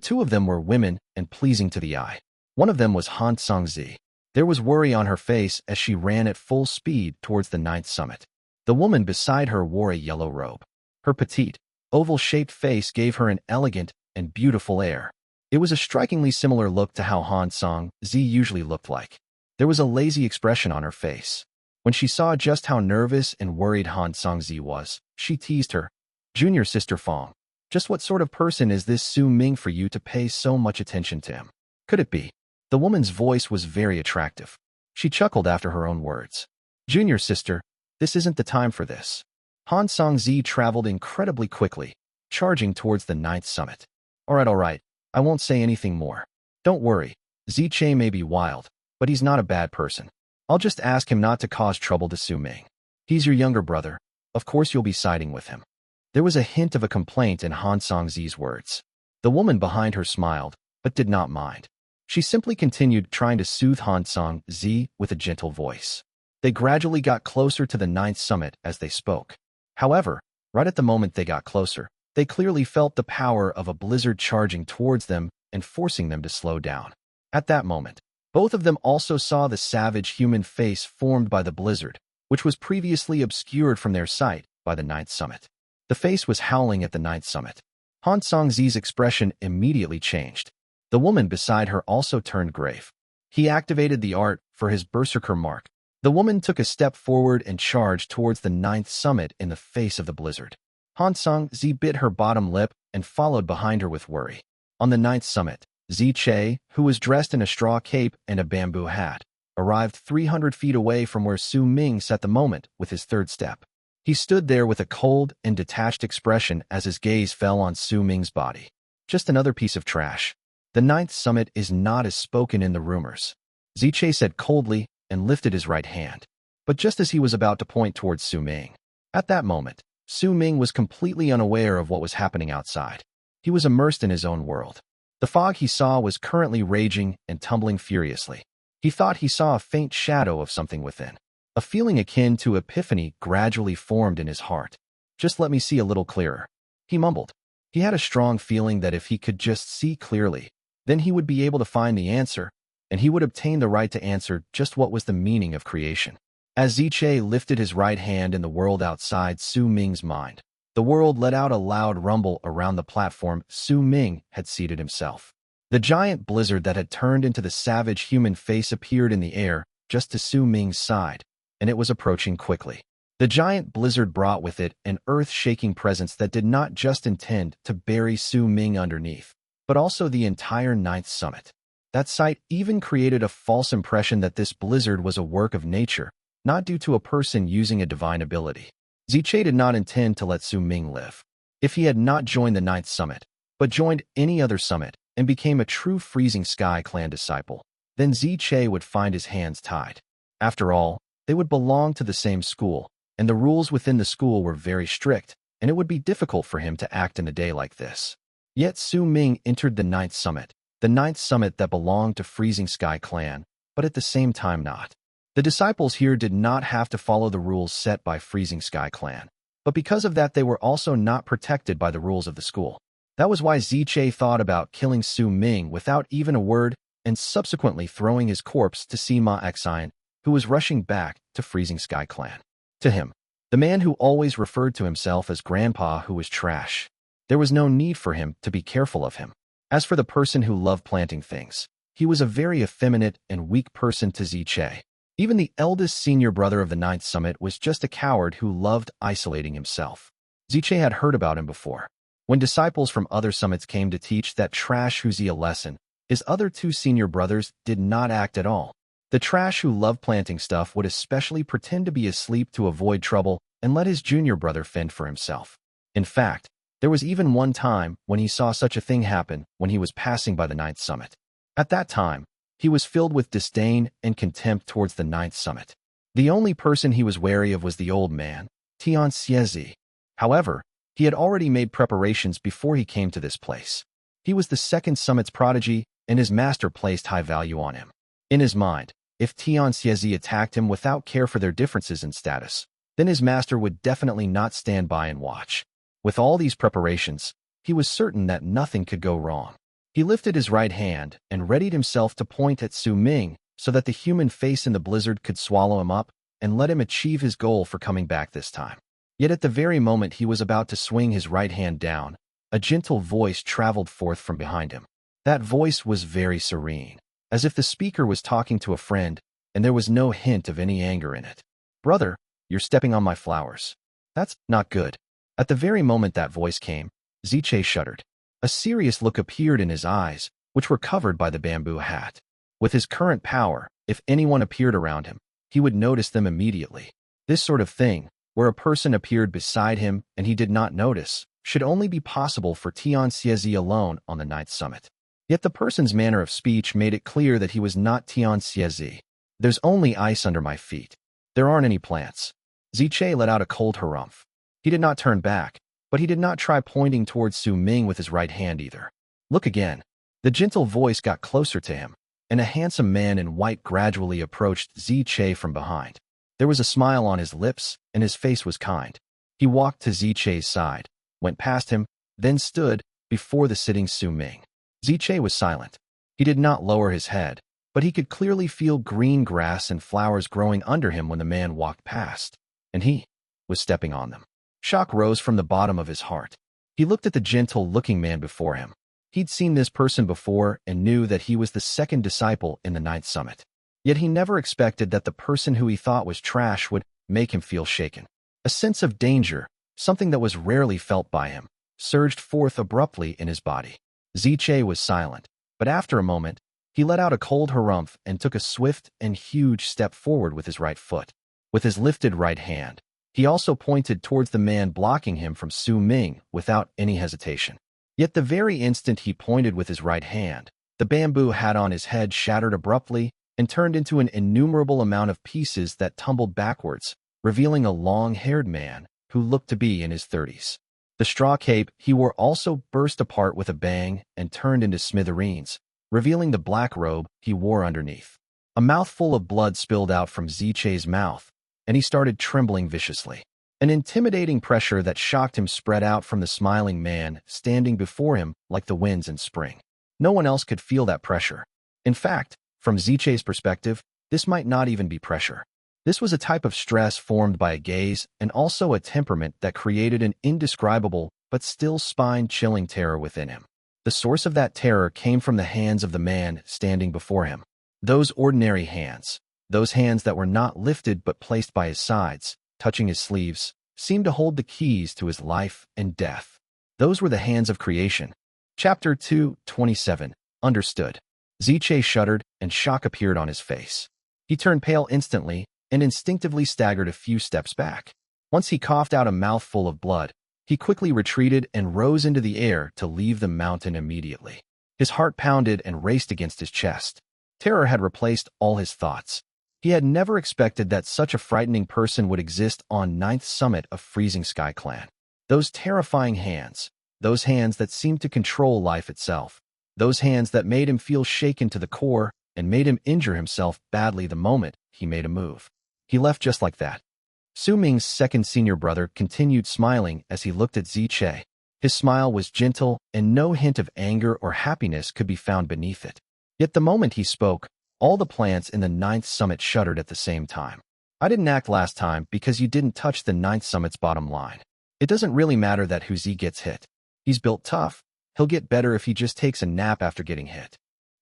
two of them were women and pleasing to the eye. One of them was Han Songzi. There was worry on her face as she ran at full speed towards the ninth summit. The woman beside her wore a yellow robe. Her petite, oval-shaped face gave her an elegant and beautiful air. It was a strikingly similar look to how Han Songzi usually looked like. There was a lazy expression on her face. When she saw just how nervous and worried Han Songzi was, she teased her. "Junior sister Feng, just what sort of person is this Su Ming for you to pay so much attention to him? Could it be?" The woman's voice was very attractive. She chuckled after her own words. "Junior sister, this isn't the time for this." Han Songzi traveled incredibly quickly, charging towards the ninth summit. All right, I won't say anything more. Don't worry, Ziche may be wild, but he's not a bad person. I'll just ask him not to cause trouble to Su Ming. He's your younger brother. Of course you'll be siding with him." There was a hint of a complaint in Han Songzi's words. The woman behind her smiled, but did not mind. She simply continued trying to soothe Han Songzi with a gentle voice. They gradually got closer to the ninth summit as they spoke. However, right at the moment they got closer, they clearly felt the power of a blizzard charging towards them and forcing them to slow down. At that moment, both of them also saw the savage human face formed by the blizzard, which was previously obscured from their sight by the ninth summit. The face was howling at the ninth summit. Han Songzi's expression immediately changed. The woman beside her also turned grave. He activated the art for his Berserker mark. The woman took a step forward and charged towards the ninth summit in the face of the blizzard. Han Songzi bit her bottom lip and followed behind her with worry. On the ninth summit, Ziche, who was dressed in a straw cape and a bamboo hat, arrived 300 feet away from where Su Ming sat the moment with his third step. He stood there with a cold and detached expression as his gaze fell on Su Ming's body. "Just another piece of trash. The ninth summit is not as spoken in the rumors," Ziche said coldly and lifted his right hand. But just as he was about to point towards Su Ming, at that moment, Su Ming was completely unaware of what was happening outside. He was immersed in his own world. The fog he saw was currently raging and tumbling furiously. He thought he saw a faint shadow of something within. A feeling akin to Epiphany gradually formed in his heart. "Just let me see a little clearer," he mumbled. He had a strong feeling that if he could just see clearly, then he would be able to find the answer, and he would obtain the right to answer just what was the meaning of creation. As Ziche lifted his right hand in the world outside Su Ming's mind, the world let out a loud rumble around the platform Su Ming had seated himself. The giant blizzard that had turned into the savage human face appeared in the air just to Su Ming's side, and it was approaching quickly. The giant blizzard brought with it an earth-shaking presence that did not just intend to bury Su Ming underneath, but also the entire ninth summit. That sight even created a false impression that this blizzard was a work of nature, not due to a person using a divine ability. Ziche did not intend to let Su Ming live. If he had not joined the ninth summit, but joined any other summit and became a true Freezing Sky clan disciple, then Ziche would find his hands tied. After all, they would belong to the same school, and the rules within the school were very strict, and it would be difficult for him to act in a day like this. Yet Su Ming entered the ninth summit that belonged to Freezing Sky clan, but at the same time not. The disciples here did not have to follow the rules set by Freezing Sky Clan, but because of that they were also not protected by the rules of the school. That was why Ziche thought about killing Su Ming without even a word and subsequently throwing his corpse to Sima Xiang, who was rushing back to Freezing Sky Clan. To him, the man who always referred to himself as Grandpa who was trash, there was no need for him to be careful of him. As for the person who loved planting things, he was a very effeminate and weak person to Ziche. Even the eldest senior brother of the Ninth Summit was just a coward who loved isolating himself. Ziche had heard about him before. When disciples from other summits came to teach that trash Huzi a lesson, his other two senior brothers did not act at all. The trash who loved planting stuff would especially pretend to be asleep to avoid trouble and let his junior brother fend for himself. In fact, there was even one time when he saw such a thing happen when he was passing by the Ninth Summit. At that time, he was filled with disdain and contempt towards the Ninth Summit. The only person he was wary of was the old man, Tian. However, he had already made preparations before he came to this place. He was the second summit's prodigy, and his master placed high value on him. In his mind, if Tian attacked him without care for their differences in status, then his master would definitely not stand by and watch. With all these preparations, he was certain that nothing could go wrong. He lifted his right hand and readied himself to point at Su Ming so that the human face in the blizzard could swallow him up and let him achieve his goal for coming back this time. Yet at the very moment he was about to swing his right hand down, a gentle voice traveled forth from behind him. That voice was very serene, as if the speaker was talking to a friend, and there was no hint of any anger in it. "Brother, you're stepping on my flowers. That's not good." At the very moment that voice came, Ziche shuddered. A serious look appeared in his eyes, which were covered by the bamboo hat. With his current power, if anyone appeared around him, he would notice them immediately. This sort of thing, where a person appeared beside him and he did not notice, should only be possible for Tian alone on the Ninth Summit. Yet the person's manner of speech made it clear that he was not Tian. "There's only ice under my feet. There aren't any plants." Ziche let out a cold harumph. He did not turn back, but he did not try pointing towards Su Ming with his right hand either. "Look again." The gentle voice got closer to him, and a handsome man in white gradually approached Ziche from behind. There was a smile on his lips, and his face was kind. He walked to Ziche's side, went past him, then stood before the sitting Su Ming. Ziche was silent. He did not lower his head, but he could clearly feel green grass and flowers growing under him when the man walked past, and he was stepping on them. Shock rose from the bottom of his heart. He looked at the gentle-looking man before him. He'd seen this person before and knew that he was the second disciple in the Ninth Summit. Yet he never expected that the person who he thought was trash would make him feel shaken. A sense of danger, something that was rarely felt by him, surged forth abruptly in his body. Ziche was silent, but after a moment, he let out a cold harumph and took a swift and huge step forward with his right foot. With his lifted right hand, he also pointed towards the man blocking him from Su Ming without any hesitation. Yet the very instant he pointed with his right hand, the bamboo hat on his head shattered abruptly and turned into an innumerable amount of pieces that tumbled backwards, revealing a long-haired man who looked to be in his 30s. The straw cape he wore also burst apart with a bang and turned into smithereens, revealing the black robe he wore underneath. A mouthful of blood spilled out from Ziche's mouth, and he started trembling viciously. An intimidating pressure that shocked him spread out from the smiling man standing before him like the winds in spring. No one else could feel that pressure. In fact, from Ziche's perspective, this might not even be pressure. This was a type of stress formed by a gaze and also a temperament that created an indescribable but still spine-chilling terror within him. The source of that terror came from the hands of the man standing before him. Those ordinary hands, those hands that were not lifted but placed by his sides, touching his sleeves, seemed to hold the keys to his life and death. Those were the hands of creation. Chapter 2:27. Understood. Ziche shuddered, and shock appeared on his face. He turned pale instantly and instinctively staggered a few steps back. Once he coughed out a mouthful of blood, he quickly retreated and rose into the air to leave the mountain immediately. His heart pounded and raced against his chest. Terror had replaced all his thoughts. He had never expected that such a frightening person would exist on 9th Summit of Freezing Sky Clan. Those terrifying hands, those hands that seemed to control life itself, those hands that made him feel shaken to the core and made him injure himself badly the moment he made a move. He left just like that. Su Ming's second senior brother continued smiling as he looked at Ziche. His smile was gentle, and no hint of anger or happiness could be found beneath it. Yet the moment he spoke, all the plants in the ninth summit shuddered at the same time. I didn't act last time because you didn't touch the ninth summit's bottom line. It doesn't really matter that Huzi gets hit. He's built tough. He'll get better if he just takes a nap after getting hit.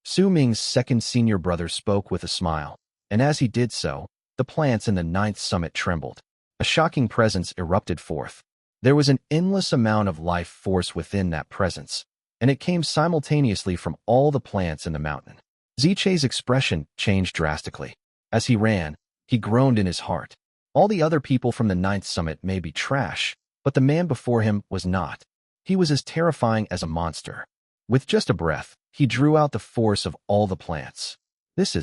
Su Ming's second senior brother spoke with a smile, and as he did so, the plants in the ninth summit trembled. A shocking presence erupted forth. There was an endless amount of life force within that presence, and it came simultaneously from all the plants in the mountain. Ziche's expression changed drastically. As he ran, he groaned in his heart. All the other people from the ninth summit may be trash, but the man before him was not. He was as terrifying as a monster. With just a breath, he drew out the force of all the plants. This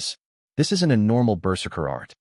isn't a normal Berserker art.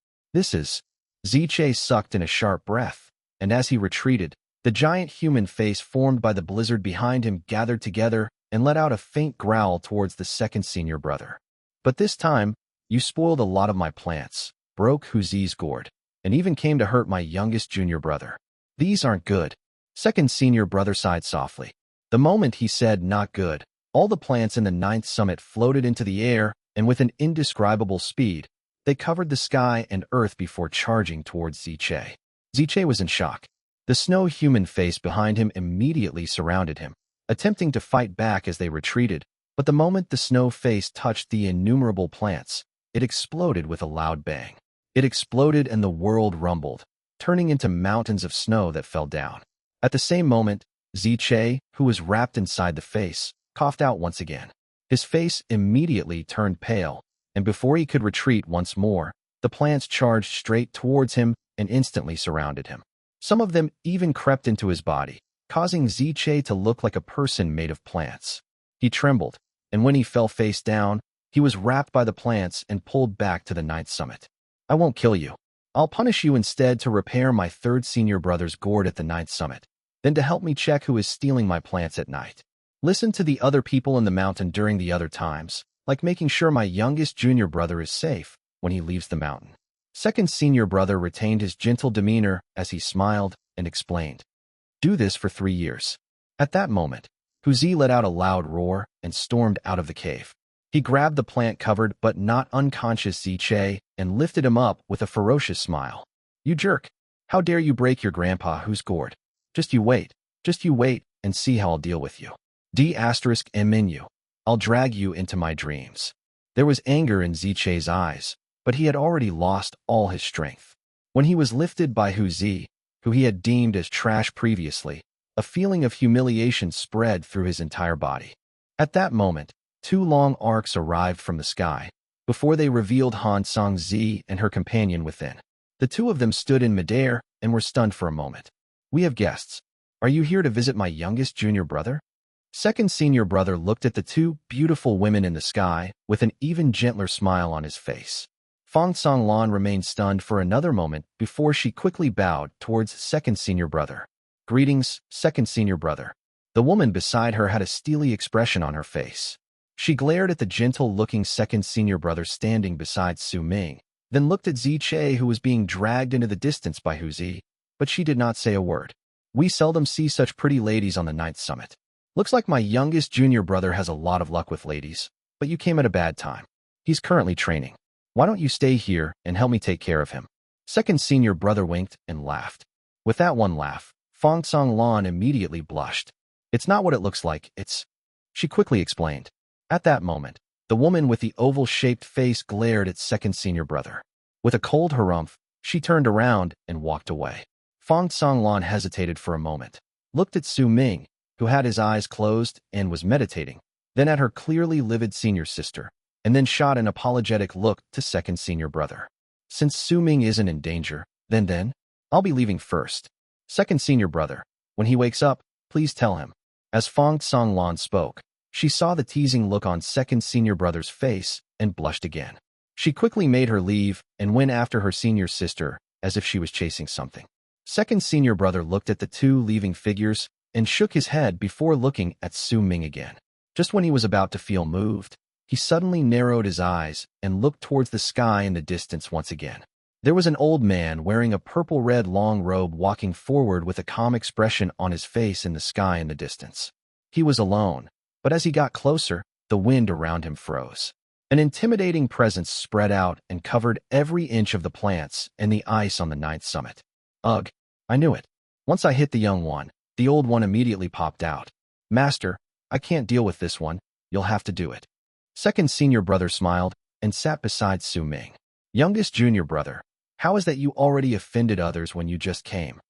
Ziche sucked in a sharp breath, and as he retreated, the giant human face formed by the blizzard behind him gathered together and let out a faint growl towards the second senior brother. But this time, you spoiled a lot of my plants, broke Huzi's gourd, and even came to hurt my youngest junior brother. These aren't good. Second senior brother sighed softly. The moment he said not good, all the plants in the ninth summit floated into the air, and with an indescribable speed, they covered the sky and earth before charging towards Ziche. Ziche was in shock. The snow human face behind him immediately surrounded him, attempting to fight back as they retreated, but the moment the snow face touched the innumerable plants, it exploded with a loud bang. It exploded and the world rumbled, turning into mountains of snow that fell down. At the same moment, Ziche, who was wrapped inside the face, coughed out once again. His face immediately turned pale, and before he could retreat once more, the plants charged straight towards him and instantly surrounded him. Some of them even crept into his body, causing Ziche to look like a person made of plants. He trembled, and when he fell face down, he was wrapped by the plants and pulled back to the ninth summit. I won't kill you. I'll punish you instead to repair my third senior brother's gourd at the ninth summit, then to help me check who is stealing my plants at night. Listen to the other people in the mountain during the other times, like making sure my youngest junior brother is safe when he leaves the mountain. Second senior brother retained his gentle demeanor as he smiled and explained. Do this for 3 years. At that moment, Huzi let out a loud roar and stormed out of the cave. He grabbed the plant-covered but not unconscious Ziche and lifted him up with a ferocious smile. You jerk! How dare you break your grandpa who's gourd? Just you wait and see how I'll deal with you. D***menu. I'll drag you into my dreams. There was anger in Ziche's eyes, but he had already lost all his strength. When he was lifted by Huzi, who he had deemed as trash previously, a feeling of humiliation spread through his entire body. At that moment, 2 long arcs arrived from the sky, before they revealed Han Song-zi and her companion within. The two of them stood in midair and were stunned for a moment. We have guests. Are you here to visit my youngest junior brother? Second senior brother looked at the 2 beautiful women in the sky with an even gentler smile on his face. Feng Songlan remained stunned for another moment before she quickly bowed towards second senior brother. Greetings, second senior brother. The woman beside her had a steely expression on her face. She glared at the gentle-looking second senior brother standing beside Su Ming, then looked at Ziche who was being dragged into the distance by Huzi, but she did not say a word. We seldom see such pretty ladies on the ninth summit. Looks like my youngest junior brother has a lot of luck with ladies, but you came at a bad time. He's currently training. Why don't you stay here and help me take care of him? Second senior brother winked and laughed. With that one laugh, Feng Songlan immediately blushed. It's not what it looks like, she quickly explained. At that moment, the woman with the oval-shaped face glared at second senior brother. With a cold harumph, she turned around and walked away. Feng Songlan hesitated for a moment, looked at Su Ming, who had his eyes closed and was meditating, then at her clearly livid senior sister, and then shot an apologetic look to second senior brother. Since Su Ming isn't in danger, then, I'll be leaving first. Second senior brother, when he wakes up, please tell him. As Feng Songlan spoke, she saw the teasing look on second senior brother's face and blushed again. She quickly made her leave and went after her senior sister as if she was chasing something. Second senior brother looked at the 2 leaving figures and shook his head before looking at Su Ming again. Just when he was about to feel moved, He suddenly narrowed his eyes and looked towards the sky in the distance once again. There was an old man wearing a purple-red long robe walking forward with a calm expression on his face in the sky in the distance. He was alone, but as he got closer, the wind around him froze. An intimidating presence spread out and covered every inch of the plants and the ice on the ninth summit. Ugh, I knew it. Once I hit the young one, the old one immediately popped out. Master, I can't deal with this one, you'll have to do it. Second senior brother smiled and sat beside Su Meng. Youngest junior brother, how is that you already offended others when you just came?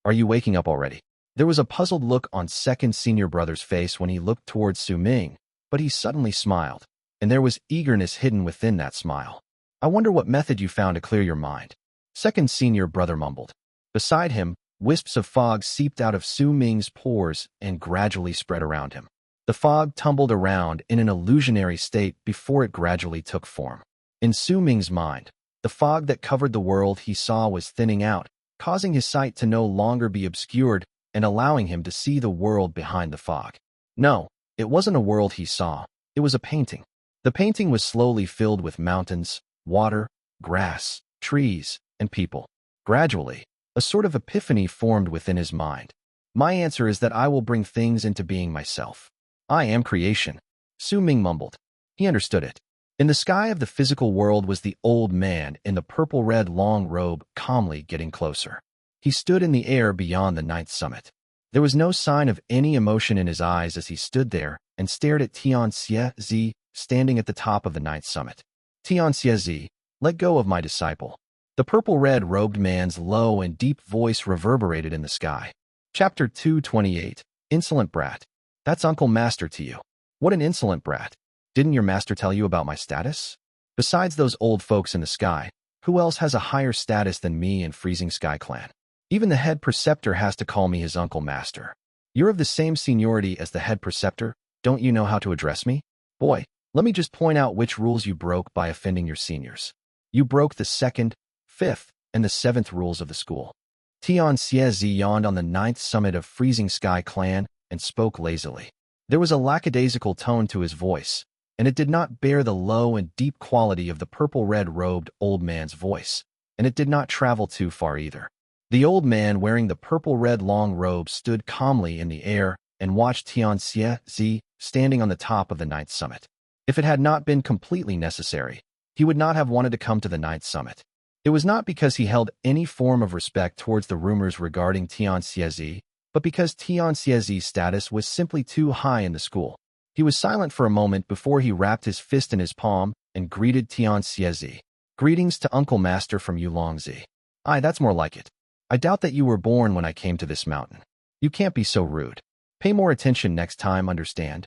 Are you waking up already? There was a puzzled look on second senior brother's face when he looked towards Su Meng, but he suddenly smiled, and there was eagerness hidden within that smile. I wonder what method you found to clear your mind. Second senior brother mumbled. Beside him, wisps of fog seeped out of Su Meng's pores and gradually spread around him. The fog tumbled around in an illusionary state before it gradually took form. In Su Meng's mind, the fog that covered the world he saw was thinning out, causing his sight to no longer be obscured and allowing him to see the world behind the fog. No, it wasn't a world he saw, it was a painting. The painting was slowly filled with mountains, water, grass, trees, and people. Gradually, a sort of epiphany formed within his mind. My answer is that I will bring things into being myself. I am creation. Su Meng mumbled. He understood it. In the sky of the physical world was the old man in the purple-red long robe calmly getting closer. He stood in the air beyond the ninth summit. There was no sign of any emotion in his eyes as he stood there and stared at Tian Xie standing at the top of the ninth summit. Tian Xie, let go of my disciple. The purple-red robed man's low and deep voice reverberated in the sky. Chapter 228, Insolent Brat. That's Uncle Master to you. What an insolent brat. Didn't your master tell you about my status? Besides those old folks in the sky, who else has a higher status than me and Freezing Sky Clan? Even the head preceptor has to call me his Uncle Master. You're of the same seniority as the head preceptor. Don't you know how to address me? Boy, let me just point out which rules you broke by offending your seniors. You broke the 2nd, 5th, and the 7th rules of the school. Tian Xie yawned on the 9th summit of Freezing Sky Clan and spoke lazily. There was a lackadaisical tone to his voice, and it did not bear the low and deep quality of the purple-red-robed old man's voice, and it did not travel too far either. The old man wearing the purple-red long robe stood calmly in the air and watched Tian Xie standing on the top of the 9th summit. If it had not been completely necessary, he would not have wanted to come to the 9th summit. It was not because he held any form of respect towards the rumors regarding Tian Xie, but because Tian Xie's status was simply too high in the school. He was silent for a moment before he wrapped his fist in his palm and greeted Tian Xie. Greetings to Uncle Master from Yulongzi. Aye, that's more like it. I doubt that you were born when I came to this mountain. You can't be so rude. Pay more attention next time, understand?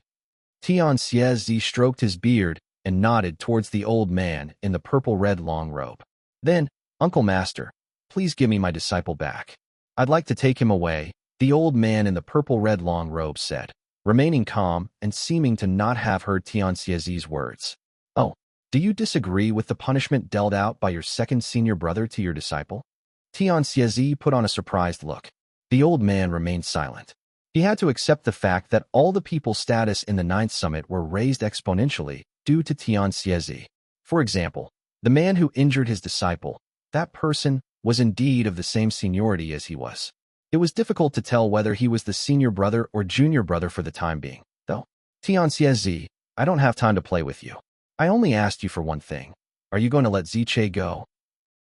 Tian Xie stroked his beard and nodded towards the old man in the purple-red long robe. Then, Uncle Master, please give me my disciple back. I'd like to take him away, the old man in the purple-red long robe said, remaining calm and seeming to not have heard Tian Xie's words. Oh, do you disagree with the punishment dealt out by your second senior brother to your disciple? Tian Xie put on a surprised look. The old man remained silent. He had to accept the fact that all the people's status in the 9th summit were raised exponentially due to Tian Xie. For example, the man who injured his disciple, that person was indeed of the same seniority as he was. It was difficult to tell whether he was the senior brother or junior brother for the time being, though. Tian Xie, I don't have time to play with you. I only asked you for one thing. Are you going to let Ziche go?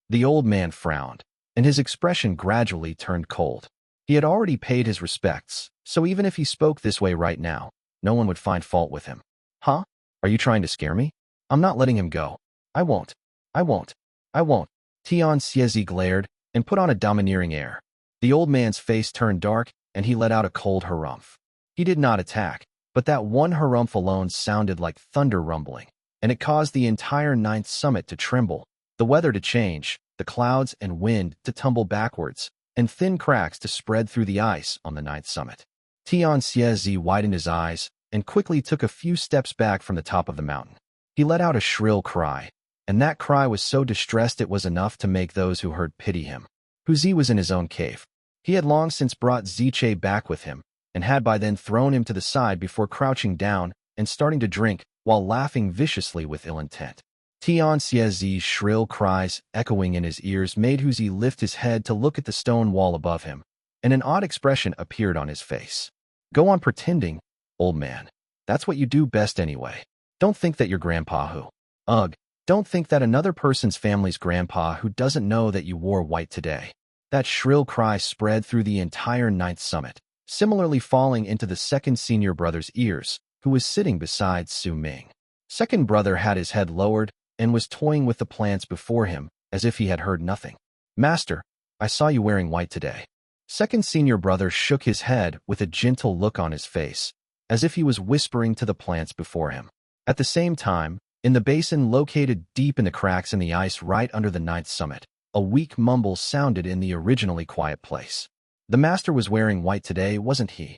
The old man frowned, and his expression gradually turned cold. He had already paid his respects, so even if he spoke this way right now, no one would find fault with him. Huh? Are you trying to scare me? I'm not letting him go. I won't. I won't. I won't. Tian Xie glared and put on a domineering air. The old man's face turned dark, and he let out a cold harumph. He did not attack, but that one harumph alone sounded like thunder rumbling, and it caused the entire 9th summit to tremble, the weather to change, the clouds and wind to tumble backwards, and thin cracks to spread through the ice on the 9th summit. Tian Xie widened his eyes and quickly took a few steps back from the top of the mountain. He let out a shrill cry, and that cry was so distressed it was enough to make those who heard pity him. Huzi was in his own cave. He had long since brought Ziche back with him, and had by then thrown him to the side before crouching down and starting to drink while laughing viciously with ill intent. Tian Xiezi's shrill cries echoing in his ears made Hu Zi lift his head to look at the stone wall above him, and an odd expression appeared on his face. Go on pretending, old man. That's what you do best anyway. Don't think that your grandpa who. Ugh, don't think that another person's family's grandpa who doesn't know that you wore white today. That shrill cry spread through the entire ninth summit, similarly falling into the second senior brother's ears, who was sitting beside Su Ming. Second brother had his head lowered and was toying with the plants before him, as if he had heard nothing. Master, I saw you wearing white today. Second senior brother shook his head with a gentle look on his face, as if he was whispering to the plants before him. At the same time, in the basin located deep in the cracks in the ice right under the ninth summit, a weak mumble sounded in the originally quiet place. The master was wearing white today, wasn't he?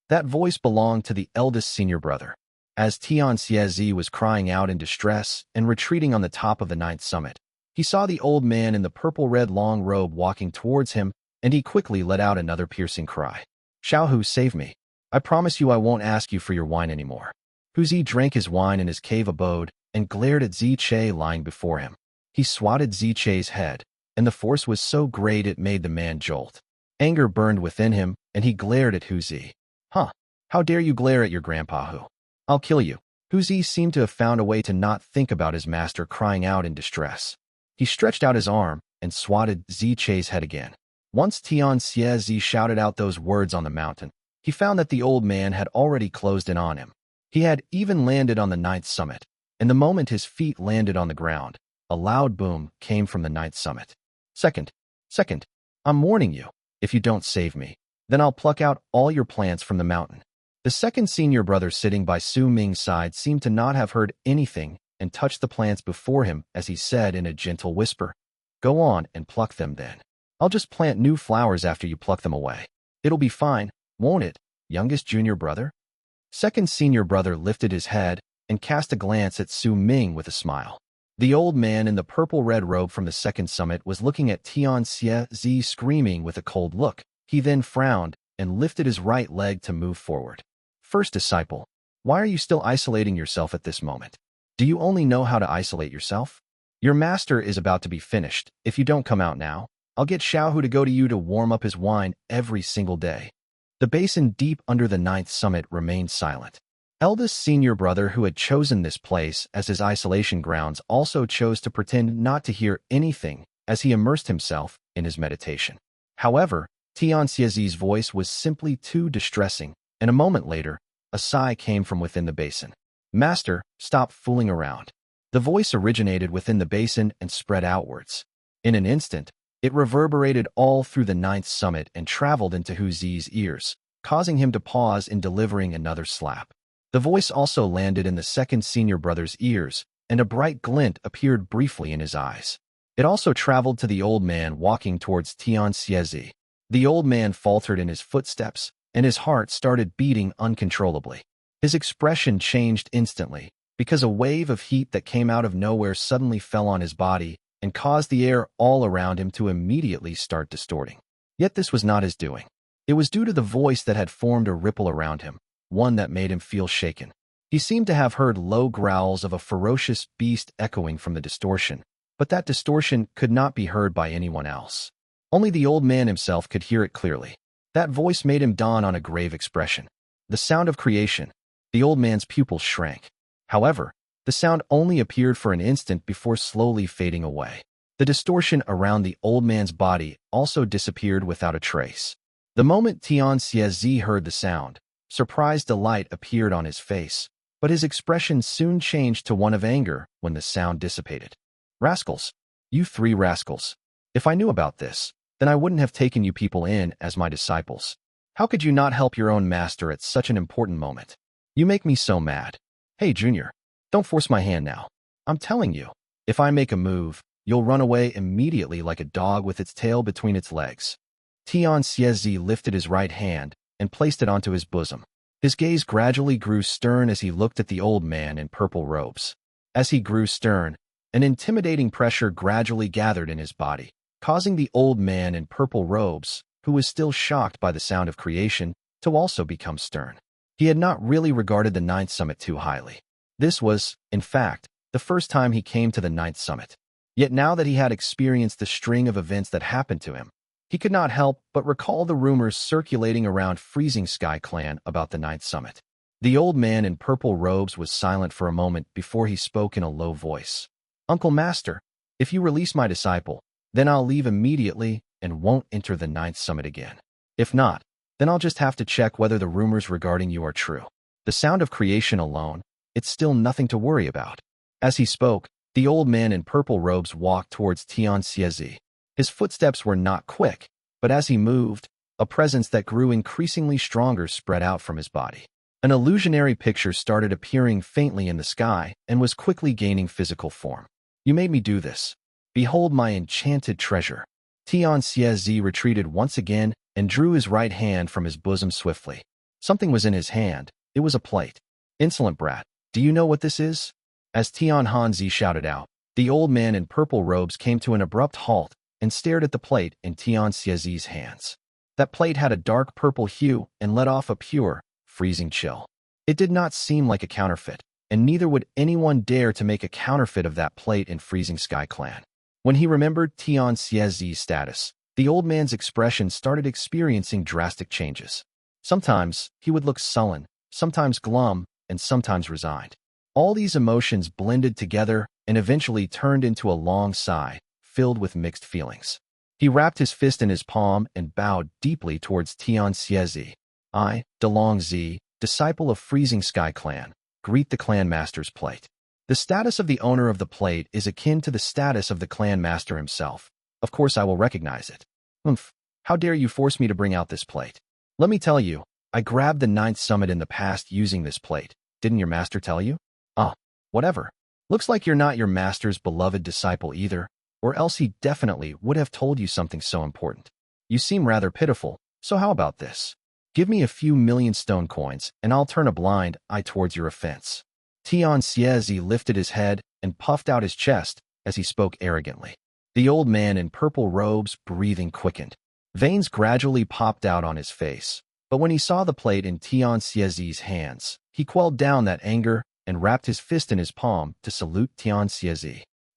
That voice belonged to the eldest senior brother. As Tian Xiezi was crying out in distress and retreating on the top of the ninth summit, he saw the old man in the purple-red long robe walking towards him, and he quickly let out another piercing cry. Xiaohu, save me. I promise you I won't ask you for your wine anymore. Hu Zi drank his wine in his cave abode and glared at Ziche lying before him. He swatted Ziche's head, and the force was so great it made the man jolt. Anger burned within him, and he glared at Hu Zi. Huh, how dare you glare at your grandpa who? I'll kill you. Hu Zi seemed to have found a way to not think about his master crying out in distress. He stretched out his arm and swatted Ziche's head again. Once Tian Xiezi shouted out those words on the mountain, he found that the old man had already closed in on him. He had even landed on the ninth summit, and the moment his feet landed on the ground, a loud boom came from the ninth summit. Second, I'm warning you, if you don't save me, then I'll pluck out all your plants from the mountain. The second senior brother sitting by Su Ming's side seemed to not have heard anything and touched the plants before him as he said in a gentle whisper, Go on and pluck them then. I'll just plant new flowers after you pluck them away. It'll be fine, won't it, youngest junior brother? Second senior brother lifted his head and cast a glance at Su Ming with a smile. The old man in the purple-red robe from the second summit was looking at Tian Xie screaming with a cold look. He then frowned and lifted his right leg to move forward. First disciple, why are you still isolating yourself at this moment? Do you only know how to isolate yourself? Your master is about to be finished. If you don't come out now, I'll get Xiaohu to go to you to warm up his wine every single day. The basin deep under the ninth summit remained silent. Eldest senior brother who had chosen this place as his isolation grounds also chose to pretend not to hear anything as he immersed himself in his meditation. However, Tian Xiezi's voice was simply too distressing, and a moment later, a sigh came from within the basin. Master, stop fooling around. The voice originated within the basin and spread outwards. In an instant, it reverberated all through the ninth summit and traveled into Hu Zi's ears, causing him to pause in delivering another slap. The voice also landed in the second senior brother's ears, and a bright glint appeared briefly in his eyes. It also traveled to the old man walking towards Tian Xiezi. The old man faltered in his footsteps, and his heart started beating uncontrollably. His expression changed instantly, because a wave of heat that came out of nowhere suddenly fell on his body and caused the air all around him to immediately start distorting. Yet this was not his doing. It was due to the voice that had formed a ripple around him, one that made him feel shaken. He seemed to have heard low growls of a ferocious beast echoing from the distortion, but that distortion could not be heard by anyone else. Only the old man himself could hear it clearly. That voice made him don on a grave expression. The sound of creation. The old man's pupils shrank. However, the sound only appeared for an instant before slowly fading away. The distortion around the old man's body also disappeared without a trace. The moment Tian Xiezi heard the sound, surprised delight appeared on his face, but his expression soon changed to one of anger when the sound dissipated. Rascals! You three rascals! If I knew about this, then I wouldn't have taken you people in as my disciples. How could you not help your own master at such an important moment? You make me so mad. Hey, Junior, don't force my hand now. I'm telling you, if I make a move, you'll run away immediately like a dog with its tail between its legs. Tian Xiezi lifted his right hand and placed it onto his bosom. His gaze gradually grew stern as he looked at the old man in purple robes. As he grew stern, an intimidating pressure gradually gathered in his body, causing the old man in purple robes, who was still shocked by the sound of creation, to also become stern. He had not really regarded the ninth summit too highly. This was, in fact, the first time he came to the ninth summit. Yet now that he had experienced the string of events that happened to him, he could not help but recall the rumors circulating around Freezing Sky Clan about the ninth summit. The old man in purple robes was silent for a moment before he spoke in a low voice. "Uncle Master, if you release my disciple, then I'll leave immediately and won't enter the ninth summit again. If not, then I'll just have to check whether the rumors regarding you are true. The sound of creation alone, it's still nothing to worry about." As he spoke, the old man in purple robes walked towards Tian. His footsteps were not quick, but as he moved, a presence that grew increasingly stronger spread out from his body. An illusionary picture started appearing faintly in the sky and was quickly gaining physical form. "You made me do this. Behold my enchanted treasure." Tian retreated once again and drew his right hand from his bosom swiftly. Something was in his hand. It was a plate. "Insolent brat, do you know what this is?" As Tian shouted out, the old man in purple robes came to an abrupt halt and stared at the plate in Tian hands. That plate had a dark purple hue and let off a pure, freezing chill. It did not seem like a counterfeit, and neither would anyone dare to make a counterfeit of that plate in Freezing Sky Clan. When he remembered Tian status, the old man's expression started experiencing drastic changes. Sometimes he would look sullen, sometimes glum, and sometimes resigned. All these emotions blended together and eventually turned into a long sigh, filled with mixed feelings. He wrapped his fist in his palm and bowed deeply towards Tian. "I, DeLong Zi, disciple of Freezing Sky Clan, greet the clan master's plate. The status of the owner of the plate is akin to the status of the clan master himself. Of course I will recognize it." "Humph, how dare you force me to bring out this plate? Let me tell you, I grabbed the ninth summit in the past using this plate. Didn't your master tell you?" "Ah, whatever. Looks like you're not your master's beloved disciple either, or else he definitely would have told you something so important. You seem rather pitiful, so how about this? Give me a few million stone coins, and I'll turn a blind eye towards your offense." Tian lifted his head and puffed out his chest as he spoke arrogantly. The old man in purple robes' breathing quickened. Veins gradually popped out on his face, but when he saw the plate in Tian hands, he quelled down that anger and wrapped his fist in his palm to salute Tian.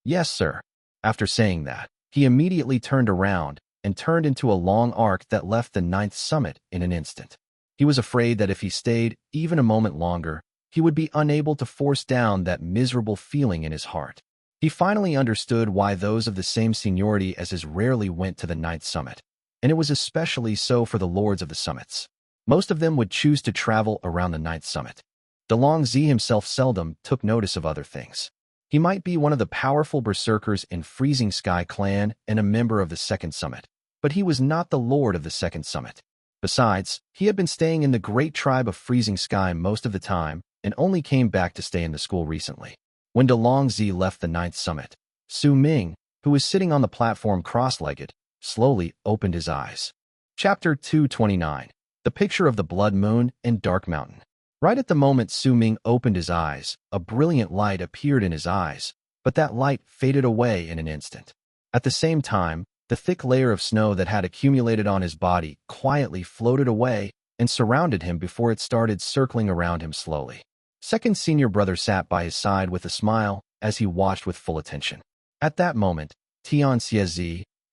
"Yes, sir." After saying that, he immediately turned around and turned into a long arc that left the ninth summit in an instant. He was afraid that if he stayed even a moment longer, he would be unable to force down that miserable feeling in his heart. He finally understood why those of the same seniority as his rarely went to the ninth summit, and it was especially so for the lords of the summits. Most of them would choose to travel around the ninth summit. DeLong Zi himself seldom took notice of other things. He might be one of the powerful berserkers in Freezing Sky Clan and a member of the second summit, but he was not the lord of the second summit. Besides, he had been staying in the great tribe of Freezing Sky most of the time and only came back to stay in the school recently. When DeLong Zi left the ninth summit, Meng, who was sitting on the platform cross-legged, slowly opened his eyes. Chapter 229. The Picture of the Blood Moon and Dark Mountain. Right at the moment Meng opened his eyes, a brilliant light appeared in his eyes, but that light faded away in an instant. At the same time, the thick layer of snow that had accumulated on his body quietly floated away and surrounded him before it started circling around him slowly. Second senior brother sat by his side with a smile as he watched with full attention. At that moment, Tian,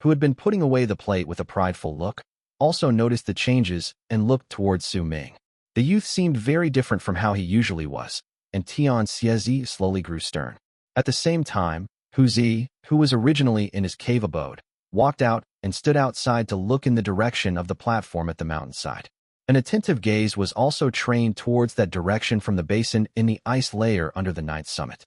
who had been putting away the plate with a prideful look, also noticed the changes and looked towards Meng. The youth seemed very different from how he usually was, and Tian slowly grew stern. At the same time, Zi, who was originally in his cave abode, walked out and stood outside to look in the direction of the platform at the mountainside. An attentive gaze was also trained towards that direction from the basin in the ice layer under the ninth summit.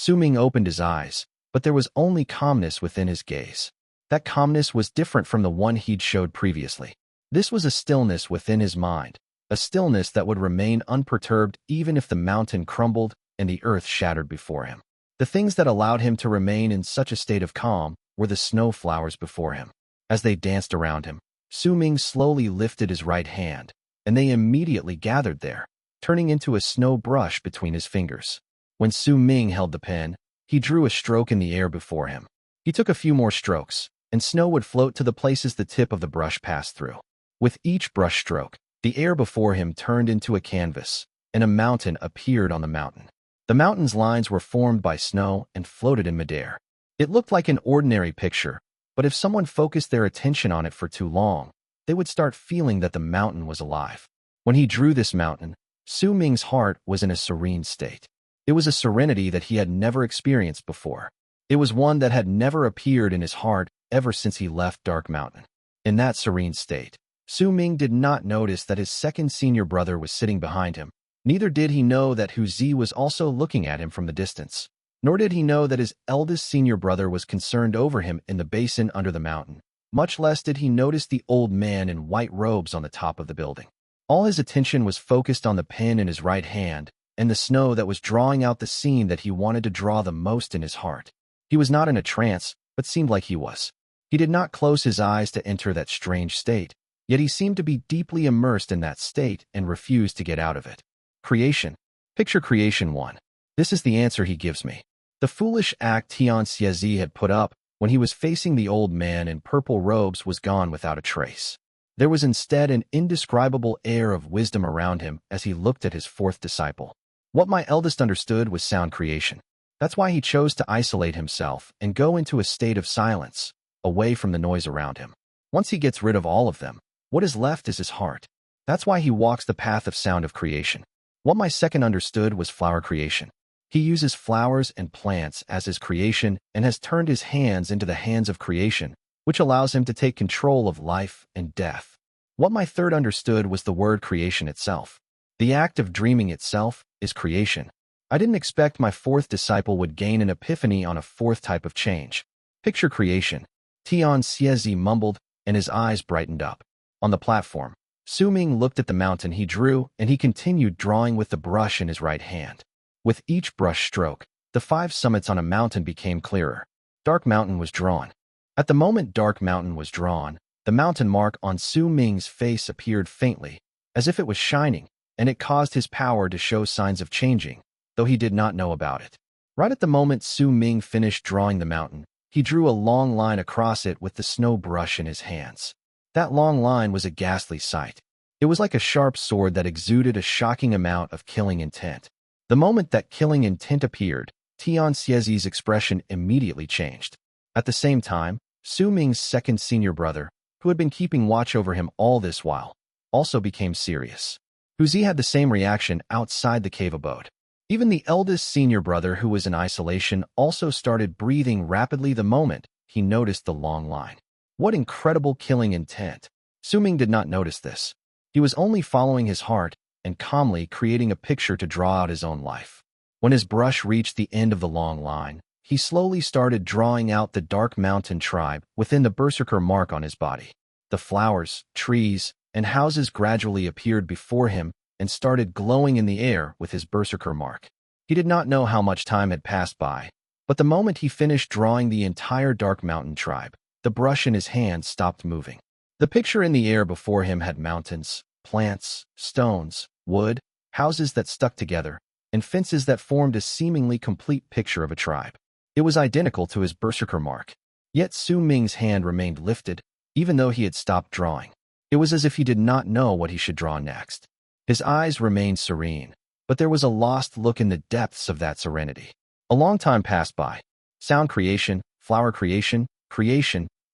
Meng opened his eyes, but there was only calmness within his gaze. That calmness was different from the one he'd showed previously. This was a stillness within his mind, a stillness that would remain unperturbed even if the mountain crumbled and the earth shattered before him. The things that allowed him to remain in such a state of calm were the snow flowers before him. As they danced around him, Meng slowly lifted his right hand, and they immediately gathered there, turning into a snow brush between his fingers. When Meng held the pen, he drew a stroke in the air before him. He took a few more strokes, and snow would float to the places the tip of the brush passed through. With each brush stroke, the air before him turned into a canvas, and a mountain appeared on the mountain. The The mountain's lines were formed by snow and floated in midair. It looked like an ordinary picture, but if someone focused their attention on it for too long, they would start feeling that the mountain was alive. When he drew this mountain, Su Ming's heart was in a serene state. It was a serenity that he had never experienced before. It was one that had never appeared in his heart ever since he left Dark Mountain. In that serene state, Su Ming did not notice that his second senior brother was sitting behind him. Neither did he know that Hu Zi was also looking at him from the distance. Nor did he know that his eldest senior brother was concerned over him in the basin under the mountain. Much less did he notice the old man in white robes on the top of the building. All his attention was focused on the pen in his right hand and the snow that was drawing out the scene that he wanted to draw the most in his heart. He was not in a trance, but seemed like he was. He did not close his eyes to enter that strange state, yet he seemed to be deeply immersed in that state and refused to get out of it. Creation. Picture creation 1. This is the answer he gives me. The foolish act Tian had put up when he was facing the old man in purple robes was gone without a trace. There was instead an indescribable air of wisdom around him as he looked at his fourth disciple. What my eldest understood was sound creation. That's why he chose to isolate himself and go into a state of silence, away from the noise around him. Once he gets rid of all of them, what is left is his heart. That's why he walks the path of sound of creation. What my second understood was flower creation. He uses flowers and plants as his creation and has turned his hands into the hands of creation, which allows him to take control of life and death. What my third understood was the word creation itself. The act of dreaming itself is creation. I didn't expect my fourth disciple would gain an epiphany on a fourth type of change. Picture creation. Tian Xiezi mumbled, and his eyes brightened up. On the platform, Su Ming looked at the mountain he drew, and he continued drawing with the brush in his right hand. With each brush stroke, the 5 summits on a mountain became clearer. Dark Mountain was drawn. At the moment Dark Mountain was drawn, the mountain mark on Su Ming's face appeared faintly, as if it was shining, and it caused his power to show signs of changing, though he did not know about it. Right at the moment Su Ming finished drawing the mountain, he drew a long line across it with the snow brush in his hands. That long line was a ghastly sight. It was like a sharp sword that exuded a shocking amount of killing intent. The moment that killing intent appeared, Tian Xiezi's expression immediately changed. At the same time, Su Ming's second senior brother, who had been keeping watch over him all this while, also became serious. Hu Zi had the same reaction outside the cave abode. Even the eldest senior brother, who was in isolation, also started breathing rapidly the moment he noticed the long line. What incredible killing intent! Su Ming did not notice this. He was only following his heart and calmly creating a picture to draw out his own life. When his brush reached the end of the long line, he slowly started drawing out the Dark Mountain tribe within the Berserker mark on his body. The flowers, trees, and houses gradually appeared before him and started glowing in the air with his Berserker mark. He did not know how much time had passed by, but the moment he finished drawing the entire Dark Mountain tribe, the brush in his hand stopped moving. The picture in the air before him had mountains, plants, stones, wood, houses that stuck together, and fences that formed a seemingly complete picture of a tribe. It was identical to his Berserker mark. Yet Su Ming's hand remained lifted, even though he had stopped drawing. It was as if he did not know what he should draw next. His eyes remained serene, but there was a lost look in the depths of that serenity. A long time passed by. Sound creation, flower creation,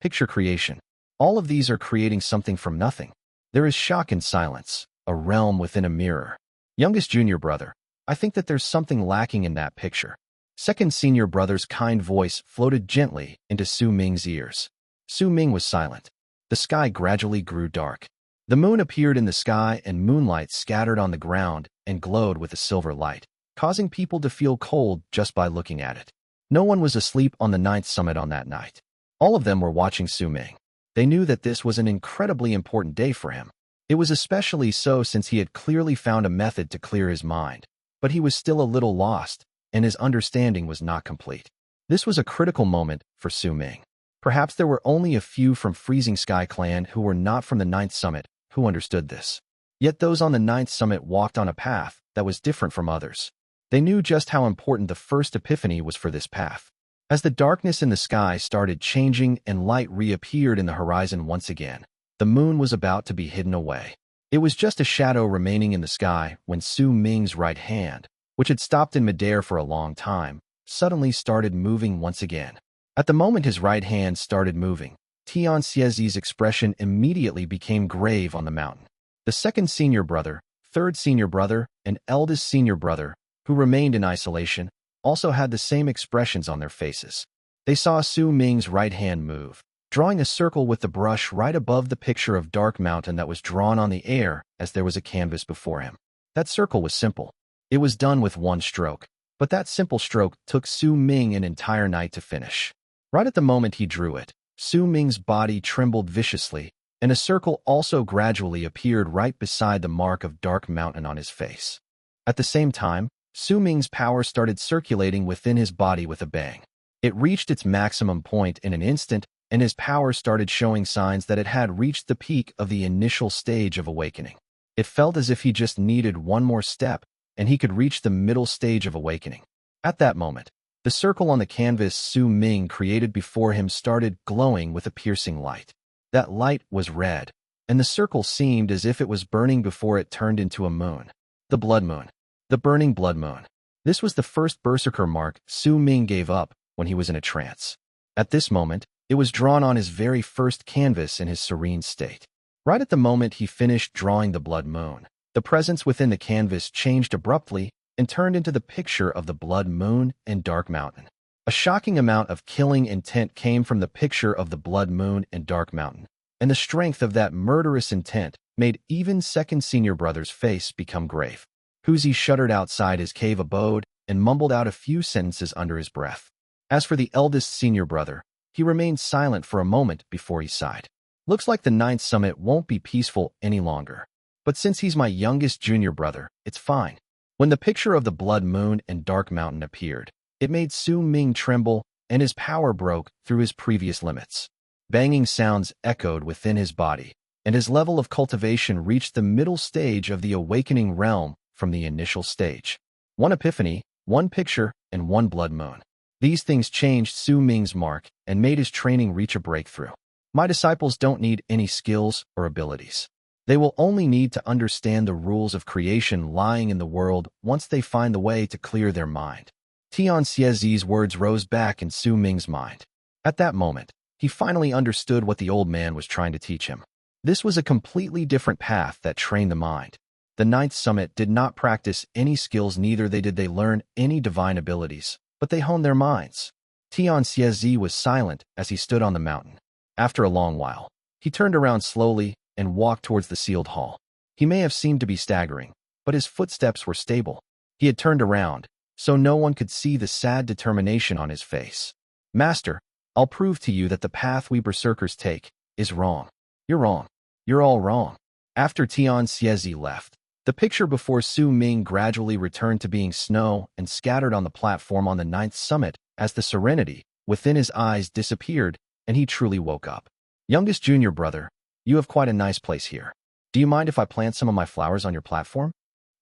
picture creation. All of these are creating something from nothing. There is shock and silence, a realm within a mirror. Youngest junior brother, I think that there's something lacking in that picture. Second senior brother's kind voice floated gently into Su Ming's ears. Su Ming was silent. The sky gradually grew dark. The moon appeared in the sky and moonlight scattered on the ground and glowed with a silver light, causing people to feel cold just by looking at it. No one was asleep on the 9th summit on that night. All of them were watching Su Ming. They knew that this was an incredibly important day for him. It was especially so since he had clearly found a method to clear his mind, but he was still a little lost, and his understanding was not complete. This was a critical moment for Su Ming. Perhaps there were only a few from Freezing Sky Clan who were not from the 9th summit who understood this. Yet those on the 9th summit walked on a path that was different from others. They knew just how important the first epiphany was for this path. As the darkness in the sky started changing and light reappeared in the horizon once again, the moon was about to be hidden away. It was just a shadow remaining in the sky when Su Ming's right hand, which had stopped in midair for a long time, suddenly started moving once again. At the moment his right hand started moving, Tian Xiezi's expression immediately became grave on the mountain. The second senior brother, third senior brother, and eldest senior brother, who remained in isolation, also had the same expressions on their faces. They saw Su Ming's right hand move, drawing a circle with the brush right above the picture of Dark Mountain that was drawn on the air as there was a canvas before him. That circle was simple. It was done with one stroke, but that simple stroke took Su Ming an entire night to finish. Right at the moment he drew it, Su Ming's body trembled viciously, and a circle also gradually appeared right beside the mark of Dark Mountain on his face. At the same time, Su Ming's power started circulating within his body with a bang. It reached its maximum point in an instant, and his power started showing signs that it had reached the peak of the initial stage of awakening. It felt as if he just needed one more step, and he could reach the middle stage of awakening. At that moment, the circle on the canvas Su Ming created before him started glowing with a piercing light. That light was red, and the circle seemed as if it was burning before it turned into a moon. The blood moon. The burning blood moon. This was the first Berserker mark Su Ming gave up when he was in a trance. At this moment, it was drawn on his very first canvas in his serene state. Right at the moment he finished drawing the blood moon, the presence within the canvas changed abruptly and turned into the picture of the blood moon and Dark Mountain. A shocking amount of killing intent came from the picture of the blood moon and Dark Mountain, and the strength of that murderous intent made even second senior brother's face become grave. Huzi shuddered outside his cave abode and mumbled out a few sentences under his breath. As for the eldest senior brother, he remained silent for a moment before he sighed. Looks like the ninth summit won't be peaceful any longer. But since he's my youngest junior brother, it's fine. When the picture of the blood moon and Dark Mountain appeared, it made Su Ming tremble, and his power broke through his previous limits. Banging sounds echoed within his body, and his level of cultivation reached the middle stage of the awakening realm from the initial stage. One epiphany, one picture, and one blood moon. These things changed Su Ming's mark and made his training reach a breakthrough. My disciples don't need any skills or abilities. They will only need to understand the rules of creation lying in the world once they find the way to clear their mind. Tian Xiezi's words rose back in Su Ming's mind. At that moment, he finally understood what the old man was trying to teach him. This was a completely different path that trained the mind. The ninth summit did not practice any skills, neither did they learn any divine abilities, but they honed their minds. Tian Xiezi was silent as he stood on the mountain. After a long while, he turned around slowly and walked towards the sealed hall. He may have seemed to be staggering, but his footsteps were stable. He had turned around, so no one could see the sad determination on his face. Master, I'll prove to you that the path we berserkers take is wrong. You're wrong. You're all wrong. After Tian Xiezi left, the picture before Su Ming gradually returned to being snow and scattered on the platform on the ninth summit as the serenity within his eyes disappeared and he truly woke up. Youngest junior brother, you have quite a nice place here. Do you mind if I plant some of my flowers on your platform?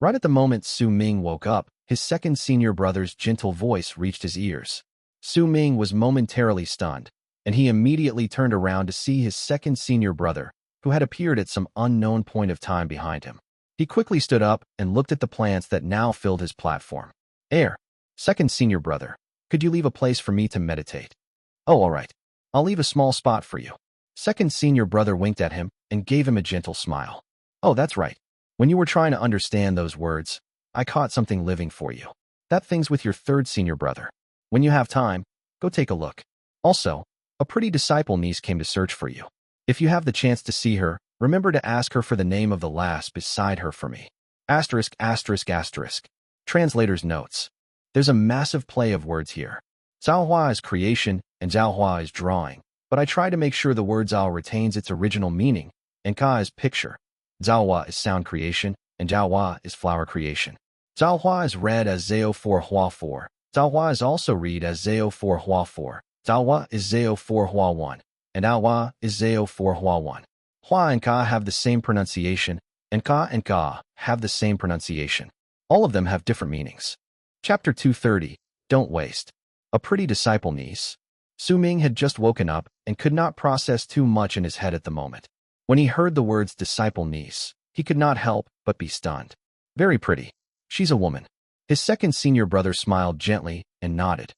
Right at the moment Su Ming woke up, his second senior brother's gentle voice reached his ears. Su Ming was momentarily stunned, and he immediately turned around to see his second senior brother, who had appeared at some unknown point of time behind him. He quickly stood up and looked at the plants that now filled his platform. Second senior brother, could you leave a place for me to meditate? Oh, all right. I'll leave a small spot for you. Second senior brother winked at him and gave him a gentle smile. Oh, that's right. When you were trying to understand those words, I caught something living for you. That thing's with your third senior brother. When you have time, go take a look. Also, a pretty disciple niece came to search for you. If you have the chance to see her, remember to ask her for the name of the last beside her for me. Asterisk, asterisk, asterisk. Translator's notes. There's a massive play of words here. Zhaohua is creation and Zhaohua is drawing, but I try to make sure the word Zhao retains its original meaning, and Ka is picture. Zhaohua is sound creation, and Zhaohua is flower creation. Zhaohua is read as Zhao 4 Hua 4. Zhaohua is also read as Zhao 4 Hua 4. Zhaohua is Zhao 4 Hua 1, and Awa is Zhao 4 Hua 1. Hua and Ka have the same pronunciation, and Ka have the same pronunciation. All of them have different meanings. Chapter 230, Don't Waste. A pretty disciple niece. Su Ming had just woken up and could not process too much in his head at the moment. When he heard the words disciple niece, he could not help but be stunned. Very pretty. She's a woman. His second senior brother smiled gently and nodded.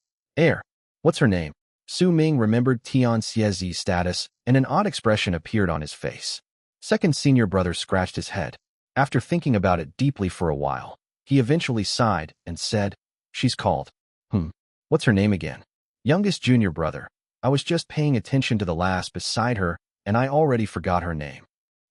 What's her name? Su Ming remembered Tian Xiezi's status, and an odd expression appeared on his face. Second senior brother scratched his head. After thinking about it deeply for a while, he eventually sighed and said, "She's called." What's her name again? Youngest junior brother. I was just paying attention to the last beside her, and I already forgot her name.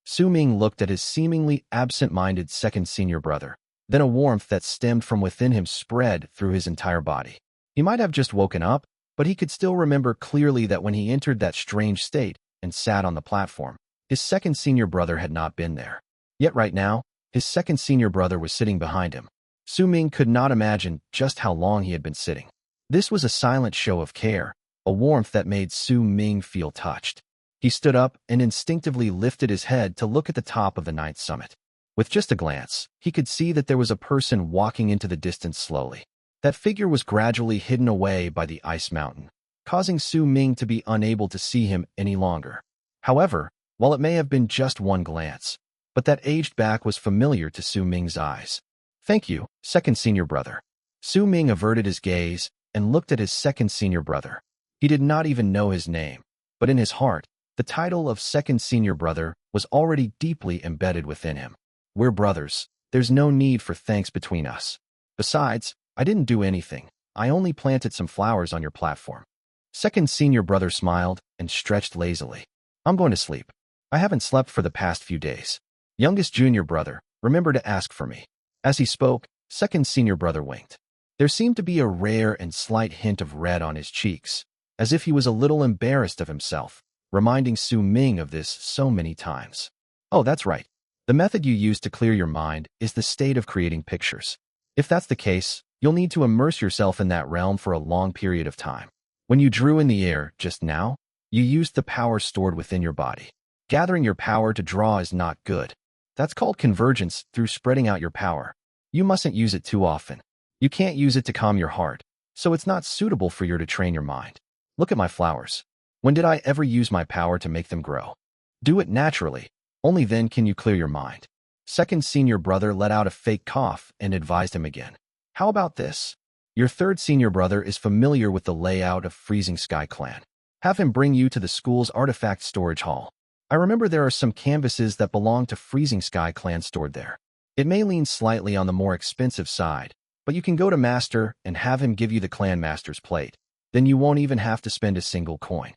Su Ming looked at his seemingly absent-minded second senior brother. Then a warmth that stemmed from within him spread through his entire body. He might have just woken up, but he could still remember clearly that when he entered that strange state and sat on the platform, his second senior brother had not been there. Yet right now, his second senior brother was sitting behind him. Su Ming could not imagine just how long he had been sitting. This was a silent show of care, a warmth that made Su Ming feel touched. He stood up and instinctively lifted his head to look at the top of the ninth summit. With just a glance, he could see that there was a person walking into the distance slowly. That figure was gradually hidden away by the ice mountain, causing Su Ming to be unable to see him any longer. However, while it may have been just one glance, but that aged back was familiar to Su Ming's eyes. "Thank you, second senior brother." Su Ming averted his gaze and looked at his second senior brother. He did not even know his name, but in his heart, the title of second senior brother was already deeply embedded within him. "We're brothers. There's no need for thanks between us. Besides, I didn't do anything. I only planted some flowers on your platform." Second senior brother smiled and stretched lazily. "I'm going to sleep. I haven't slept for the past few days. Youngest junior brother, remember to ask for me." As he spoke, second senior brother winked. There seemed to be a rare and slight hint of red on his cheeks, as if he was a little embarrassed of himself, reminding Su Ming of this so many times. "Oh, that's right. The method you use to clear your mind is the state of creating pictures. If that's the case, you'll need to immerse yourself in that realm for a long period of time. When you drew in the air just now, you used the power stored within your body. Gathering your power to draw is not good. That's called convergence through spreading out your power. You mustn't use it too often. You can't use it to calm your heart, so it's not suitable for you to train your mind. Look at my flowers. When did I ever use my power to make them grow? Do it naturally. Only then can you clear your mind." Second senior brother let out a fake cough and advised him again. "How about this? Your third senior brother is familiar with the layout of Freezing Sky Clan. Have him bring you to the school's artifact storage hall. I remember there are some canvases that belong to Freezing Sky Clan stored there. It may lean slightly on the more expensive side, but you can go to Master and have him give you the Clan Master's plate. Then you won't even have to spend a single coin."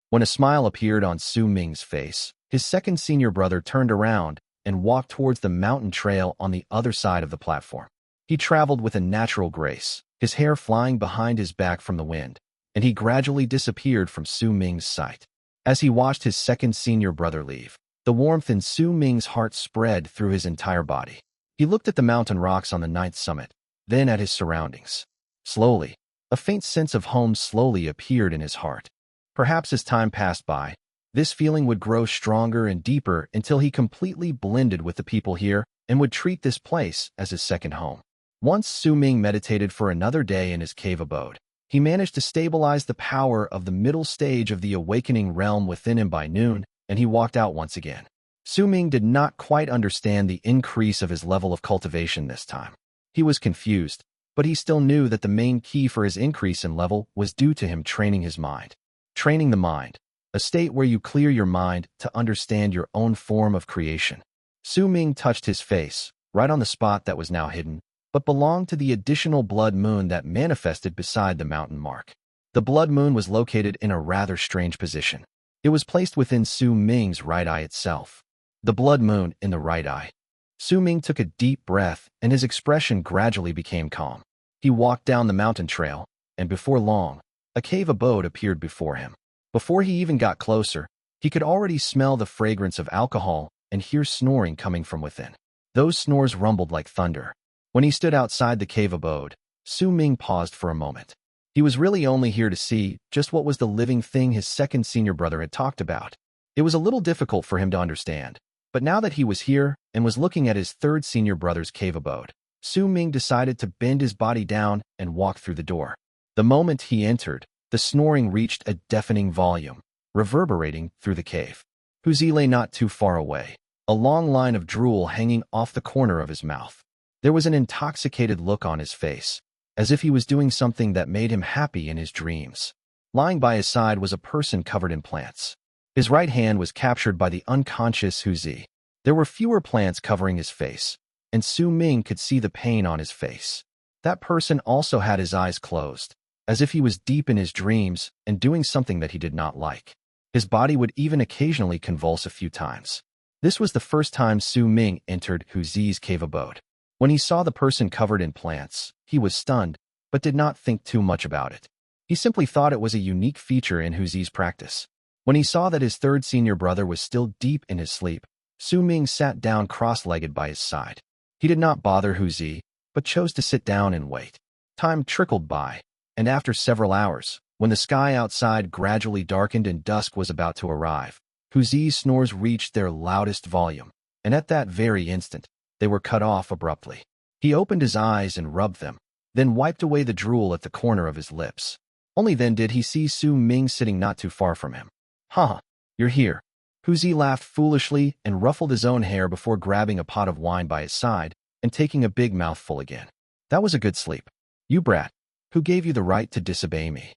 When a smile appeared on Su Ming's face, his second senior brother turned around and walked towards the mountain trail on the other side of the platform. He traveled with a natural grace, his hair flying behind his back from the wind, and he gradually disappeared from Su Ming's sight. As he watched his second senior brother leave, the warmth in Su Ming's heart spread through his entire body. He looked at the mountain rocks on the ninth summit, then at his surroundings. Slowly, a faint sense of home slowly appeared in his heart. Perhaps as time passed by, this feeling would grow stronger and deeper until he completely blended with the people here and would treat this place as his second home. Once Su Ming meditated for another day in his cave abode, he managed to stabilize the power of the middle stage of the awakening realm within him by noon, and he walked out once again. Su Ming did not quite understand the increase of his level of cultivation this time. He was confused, but he still knew that the main key for his increase in level was due to him training his mind. Training the mind, a state where you clear your mind to understand your own form of creation. Su Ming touched his face, right on the spot that was now hidden, but belonged to the additional blood moon that manifested beside the mountain mark. The blood moon was located in a rather strange position. It was placed within Su Ming's right eye itself. The blood moon in the right eye. Su Ming took a deep breath, and his expression gradually became calm. He walked down the mountain trail, and before long, a cave abode appeared before him. Before he even got closer, he could already smell the fragrance of alcohol and hear snoring coming from within. Those snores rumbled like thunder. When he stood outside the cave abode, Su Ming paused for a moment. He was really only here to see just what was the living thing his second senior brother had talked about. It was a little difficult for him to understand, but now that he was here and was looking at his third senior brother's cave abode, Su Ming decided to bend his body down and walk through the door. The moment he entered, the snoring reached a deafening volume, reverberating through the cave. Huzi lay not too far away, a long line of drool hanging off the corner of his mouth. There was an intoxicated look on his face, as if he was doing something that made him happy in his dreams. Lying by his side was a person covered in plants. His right hand was captured by the unconscious Huzi. There were fewer plants covering his face, and Su Ming could see the pain on his face. That person also had his eyes closed, as if he was deep in his dreams and doing something that he did not like. His body would even occasionally convulse a few times. This was the first time Su Ming entered Huzi's cave abode. When he saw the person covered in plants, he was stunned, but did not think too much about it. He simply thought it was a unique feature in Huzi's practice. When he saw that his third senior brother was still deep in his sleep, Su Ming sat down cross-legged by his side. He did not bother Huzi, but chose to sit down and wait. Time trickled by, and after several hours, when the sky outside gradually darkened and dusk was about to arrive, Huzi's snores reached their loudest volume, and at that very instant, they were cut off abruptly. He opened his eyes and rubbed them, then wiped away the drool at the corner of his lips. Only then did he see Su Ming sitting not too far from him. "Huh, you're here." Huzi laughed foolishly and ruffled his own hair before grabbing a pot of wine by his side and taking a big mouthful again. "That was a good sleep. You brat, who gave you the right to disobey me?"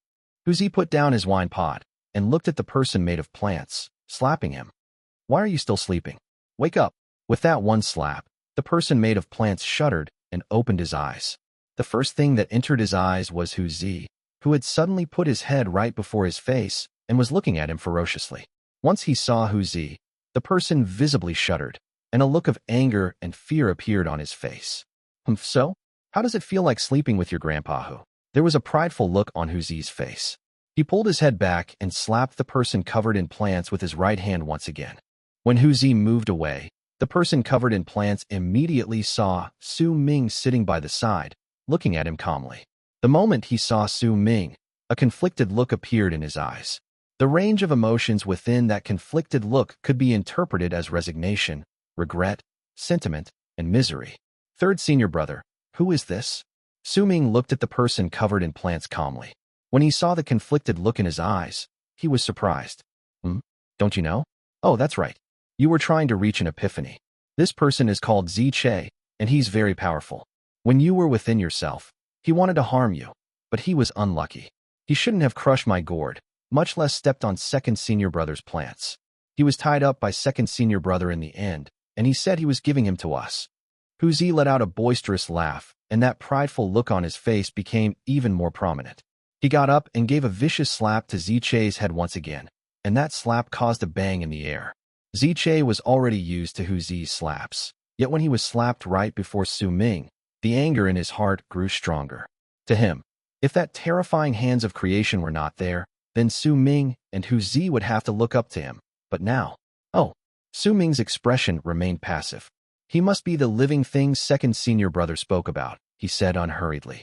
Huzi put down his wine pot and looked at the person made of plants, slapping him. "Why are you still sleeping? Wake up." With that one slap, the person made of plants shuddered and opened his eyes. The first thing that entered his eyes was Huzi, who had suddenly put his head right before his face and was looking at him ferociously. Once he saw Huzi, the person visibly shuddered, and a look of anger and fear appeared on his face. So? How does it feel like sleeping with your grandpa who? There was a prideful look on Huzi's face. He pulled his head back and slapped the person covered in plants with his right hand once again. When Huzi moved away, the person covered in plants immediately saw Su Ming sitting by the side, looking at him calmly. The moment he saw Su Ming, a conflicted look appeared in his eyes. The range of emotions within that conflicted look could be interpreted as resignation, regret, sentiment, and misery. "Third senior brother, who is this?" Su Ming looked at the person covered in plants calmly. When he saw the conflicted look in his eyes, he was surprised. Don't you know? Oh, that's right. You were trying to reach an epiphany. This person is called Ziche, and he's very powerful. When you were within yourself, he wanted to harm you, but he was unlucky. He shouldn't have crushed my gourd, much less stepped on second senior brother's plants. He was tied up by second senior brother in the end, and he said he was giving him to us. Huzi let out a boisterous laugh, and that prideful look on his face became even more prominent. He got up and gave a vicious slap to Ziche's head once again, and that slap caused a bang in the air. Ziche was already used to Huzi's slaps, yet when he was slapped right before Su Ming, the anger in his heart grew stronger. To him, if that terrifying hands of creation were not there, then Su Ming and Huzi would have to look up to him. But now, Su Ming's expression remained passive. "He must be the living thing second senior brother spoke about," he said unhurriedly.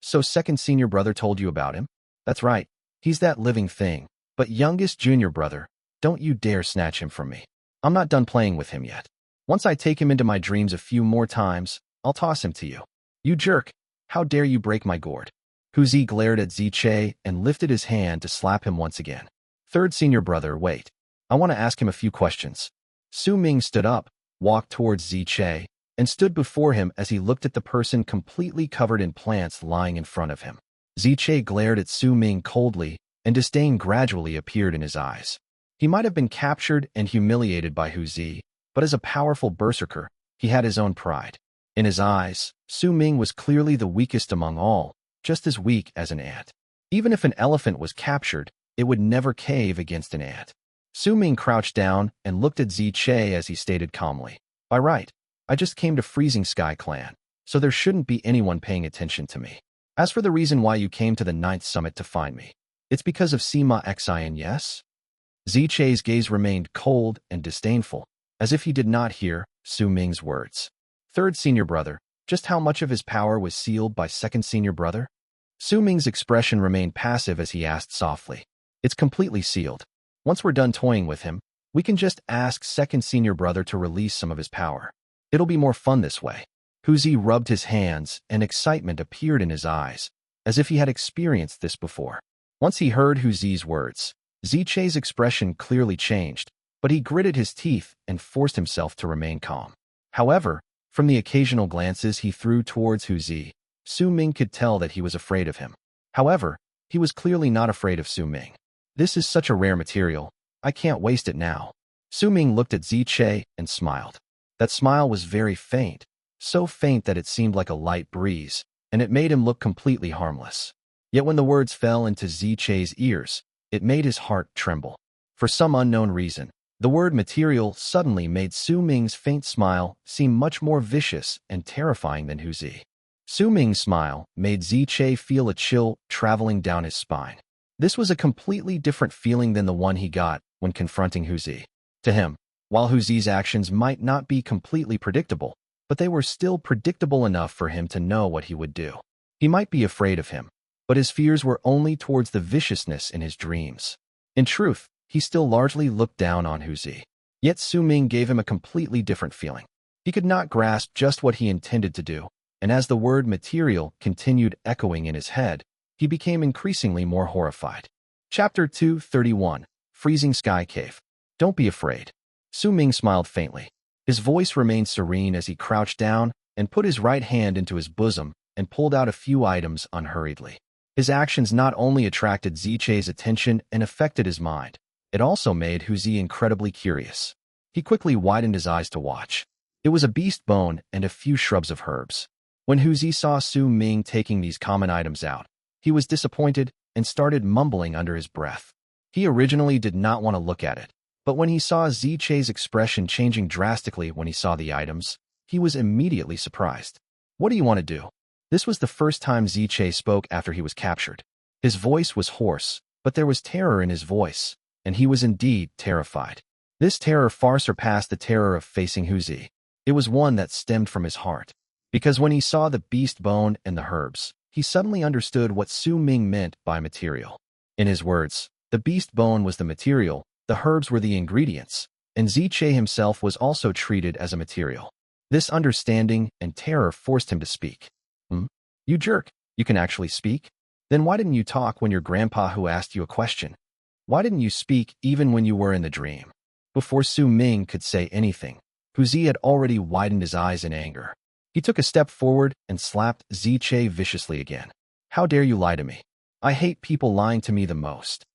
So second senior brother told you about him?" "That's right. He's that living thing. But youngest junior brother, don't you dare snatch him from me. I'm not done playing with him yet. Once I take him into my dreams a few more times, I'll toss him to you. You jerk! How dare you break my gourd?" Huzi glared at Ziche and lifted his hand to slap him once again. "Third senior brother, wait. I want to ask him a few questions." Su Ming stood up, walked towards Ziche, and stood before him as he looked at the person completely covered in plants lying in front of him. Ziche glared at Su Ming coldly, and disdain gradually appeared in his eyes. He might have been captured and humiliated by Huzi, but as a powerful berserker, he had his own pride. In his eyes, Su Ming was clearly the weakest among all, just as weak as an ant. Even if an elephant was captured, it would never cave against an ant. Su Ming crouched down and looked at Ziche as he stated calmly, "By right, I just came to Freezing Sky Clan, so there shouldn't be anyone paying attention to me. As for the reason why you came to the 9th summit to find me, it's because of Sima Xian, yes?" Ziche's gaze remained cold and disdainful, as if he did not hear Su Ming's words. "Third senior brother, just how much of his power was sealed by second senior brother?" Su Ming's expression remained passive as he asked softly, "It's completely sealed. Once we're done toying with him, we can just ask second senior brother to release some of his power. It'll be more fun this way." Huzi rubbed his hands, and excitement appeared in his eyes, as if he had experienced this before. Once he heard Huzi's words, Ziche's expression clearly changed, but he gritted his teeth and forced himself to remain calm. However, From the occasional glances he threw towards Huzi, Su Ming could tell that he was afraid of him. However, he was clearly not afraid of Su Ming. This is such a rare material. I can't waste it now. Su Ming looked at Ziche and smiled. That smile was very faint, so faint that it seemed like a light breeze, and it made him look completely harmless. Yet when the words fell into Ziche's ears, it made his heart tremble. For some unknown reason, the word material suddenly made Su Ming's faint smile seem much more vicious and terrifying than Huzi. Su Ming's smile made Ziche feel a chill traveling down his spine. This was a completely different feeling than the one he got when confronting Huzi. To him, while Huzi's actions might not be completely predictable, but they were still predictable enough for him to know what he would do. He might be afraid of him, but his fears were only towards the viciousness in his dreams. In truth, he still largely looked down on Huzi. Yet Su Ming gave him a completely different feeling. He could not grasp just what he intended to do, and as the word material continued echoing in his head, he became increasingly more horrified. Chapter 231, Freezing Sky Cave. Don't be afraid. Su Ming smiled faintly. His voice remained serene as he crouched down and put his right hand into his bosom and pulled out a few items unhurriedly. His actions not only attracted Ziche's attention and affected his mind, it also made Huzi incredibly curious. He quickly widened his eyes to watch. It was a beast bone and a few shrubs of herbs. When Huzi saw Su Ming taking these common items out, he was disappointed and started mumbling under his breath. He originally did not want to look at it, but when he saw Ziche's expression changing drastically when he saw the items, he was immediately surprised. What do you want to do? This was the first time Ziche spoke after he was captured. His voice was hoarse, but there was terror in his voice, and he was indeed terrified. This terror far surpassed the terror of facing Huzi. It was one that stemmed from his heart. Because when he saw the beast bone and the herbs, he suddenly understood what Su Ming meant by material. In his words, the beast bone was the material, the herbs were the ingredients, and Ziche himself was also treated as a material. This understanding and terror forced him to speak. You jerk, you can actually speak? Then why didn't you talk when your grandpa who asked you a question? Why didn't you speak even when you were in the dream? Before Su Ming could say anything, Huzi had already widened his eyes in anger. He took a step forward and slapped Ziche viciously again. How dare you lie to me? I hate people lying to me the most.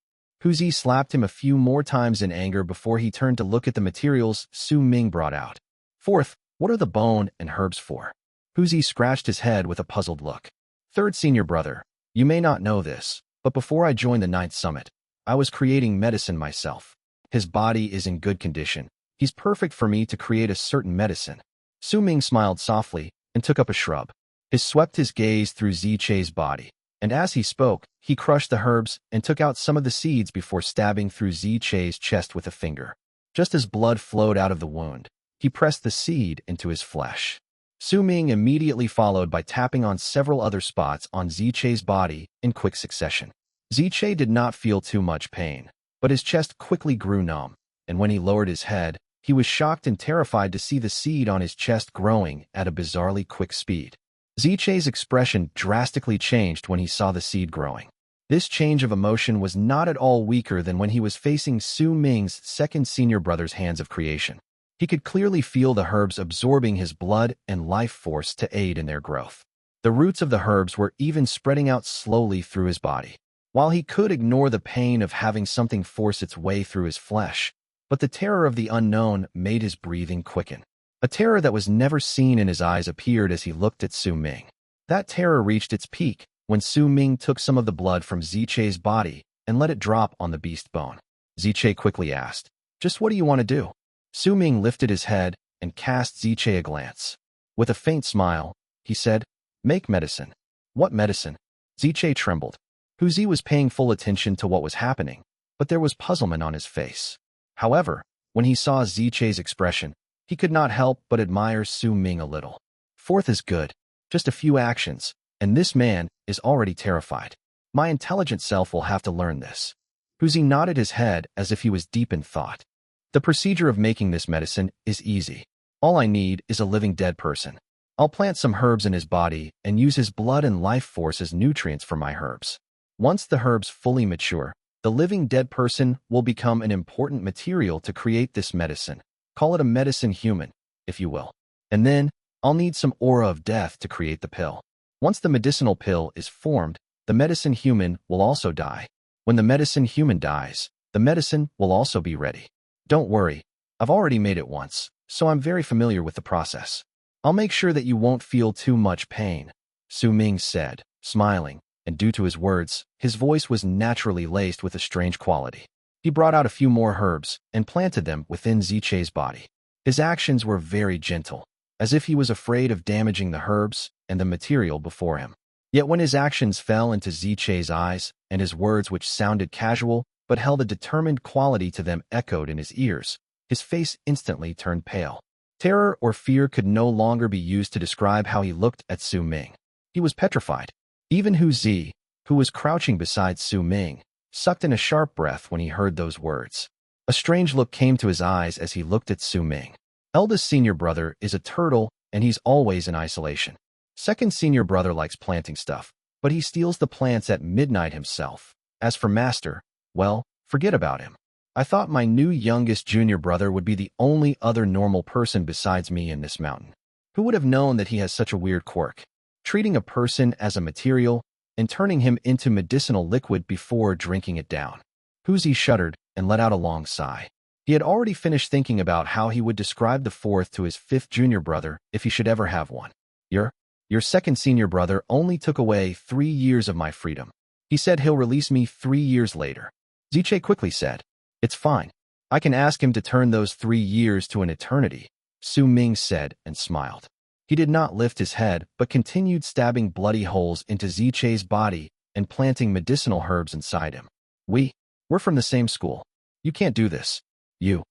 Huzi slapped him a few more times in anger before he turned to look at the materials Su Ming brought out. Fourth, what are the bone and herbs for? Huzi scratched his head with a puzzled look. Third senior brother, you may not know this, but before I joined the 9th Summit, I was creating medicine myself. His body is in good condition. He's perfect for me to create a certain medicine. Su Ming smiled softly and took up a shrub. He swept his gaze through Ziche's body, and as he spoke, he crushed the herbs and took out some of the seeds before stabbing through Ziche's chest with a finger. Just as blood flowed out of the wound, he pressed the seed into his flesh. Su Ming immediately followed by tapping on several other spots on Ziche's body in quick succession. Ziche did not feel too much pain, but his chest quickly grew numb, and when he lowered his head, he was shocked and terrified to see the seed on his chest growing at a bizarrely quick speed. Ziche's expression drastically changed when he saw the seed growing. This change of emotion was not at all weaker than when he was facing Su Ming's second senior brother's hands of creation. He could clearly feel the herbs absorbing his blood and life force to aid in their growth. The roots of the herbs were even spreading out slowly through his body. While he could ignore the pain of having something force its way through his flesh, but the terror of the unknown made his breathing quicken. A terror that was never seen in his eyes appeared as he looked at Su Ming. That terror reached its peak when Su Ming took some of the blood from Ziche's body and let it drop on the beast bone. Ziche quickly asked, "Just what do you want to do?" Su Ming lifted his head and cast Ziche a glance. With a faint smile, he said, "Make medicine." "What medicine?" Ziche trembled. Huzi was paying full attention to what was happening, but there was puzzlement on his face. However, when he saw Ziche's expression, he could not help but admire Su Ming a little. Fourth is good. Just a few actions, and this man is already terrified. My intelligent self will have to learn this. Huzi nodded his head as if he was deep in thought. The procedure of making this medicine is easy. All I need is a living dead person. I'll plant some herbs in his body and use his blood and life force as nutrients for my herbs. Once the herbs fully mature, the living dead person will become an important material to create this medicine. Call it a medicine human, if you will. And then, I'll need some aura of death to create the pill. Once the medicinal pill is formed, the medicine human will also die. When the medicine human dies, the medicine will also be ready. Don't worry, I've already made it once, so I'm very familiar with the process. I'll make sure that you won't feel too much pain, Su Ming said, smiling, and due to his words, his voice was naturally laced with a strange quality. He brought out a few more herbs and planted them within Zichei's body. His actions were very gentle, as if he was afraid of damaging the herbs and the material before him. Yet when his actions fell into Zichei's eyes, and his words, which sounded casual but held a determined quality to them, echoed in his ears, his face instantly turned pale. Terror or fear could no longer be used to describe how he looked at Su Ming. He was petrified. Even Hu Zi, who was crouching beside Su Ming, sucked in a sharp breath when he heard those words. A strange look came to his eyes as he looked at Su Ming. Eldest senior brother is a turtle, and he's always in isolation. Second senior brother likes planting stuff, but he steals the plants at midnight himself. As for master, well, forget about him. I thought my new youngest junior brother would be the only other normal person besides me in this mountain. Who would have known that he has such a weird quirk? Treating a person as a material and turning him into medicinal liquid before drinking it down. Hu Zi shuddered and let out a long sigh. He had already finished thinking about how he would describe the fourth to his fifth junior brother if he should ever have one. Your second senior brother only took away 3 years of my freedom. He said he'll release me 3 years later. Zichei quickly said, "It's fine. I can ask him to turn those 3 years to an eternity," Su Ming said and smiled. He did not lift his head, but continued stabbing bloody holes into Zichei's body and planting medicinal herbs inside him. We're from the same school. You can't do this. You.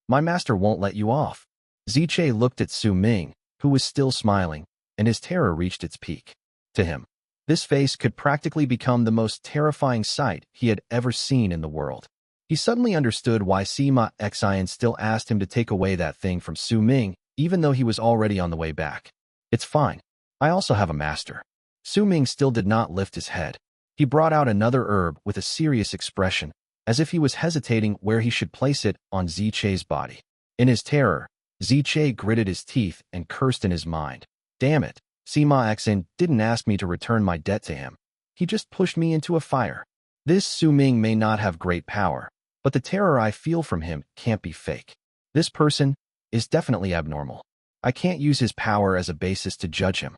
My master won't let you off." Zichei looked at Su Ming, who was still smiling, and his terror reached its peak. To him, this face could practically become the most terrifying sight he had ever seen in the world. He suddenly understood why Sima Xian still asked him to take away that thing from Su Ming, even though he was already on the way back. "It's fine. I also have a master." Su Ming still did not lift his head. He brought out another herb with a serious expression, as if he was hesitating where he should place it on Zichei's body. In his terror, Zichei gritted his teeth and cursed in his mind. "Damn it, Sima Xian didn't ask me to return my debt to him. He just pushed me into a fire." This Su Ming may not have great power, but the terror I feel from him can't be fake. This person is definitely abnormal. I can't use his power as a basis to judge him.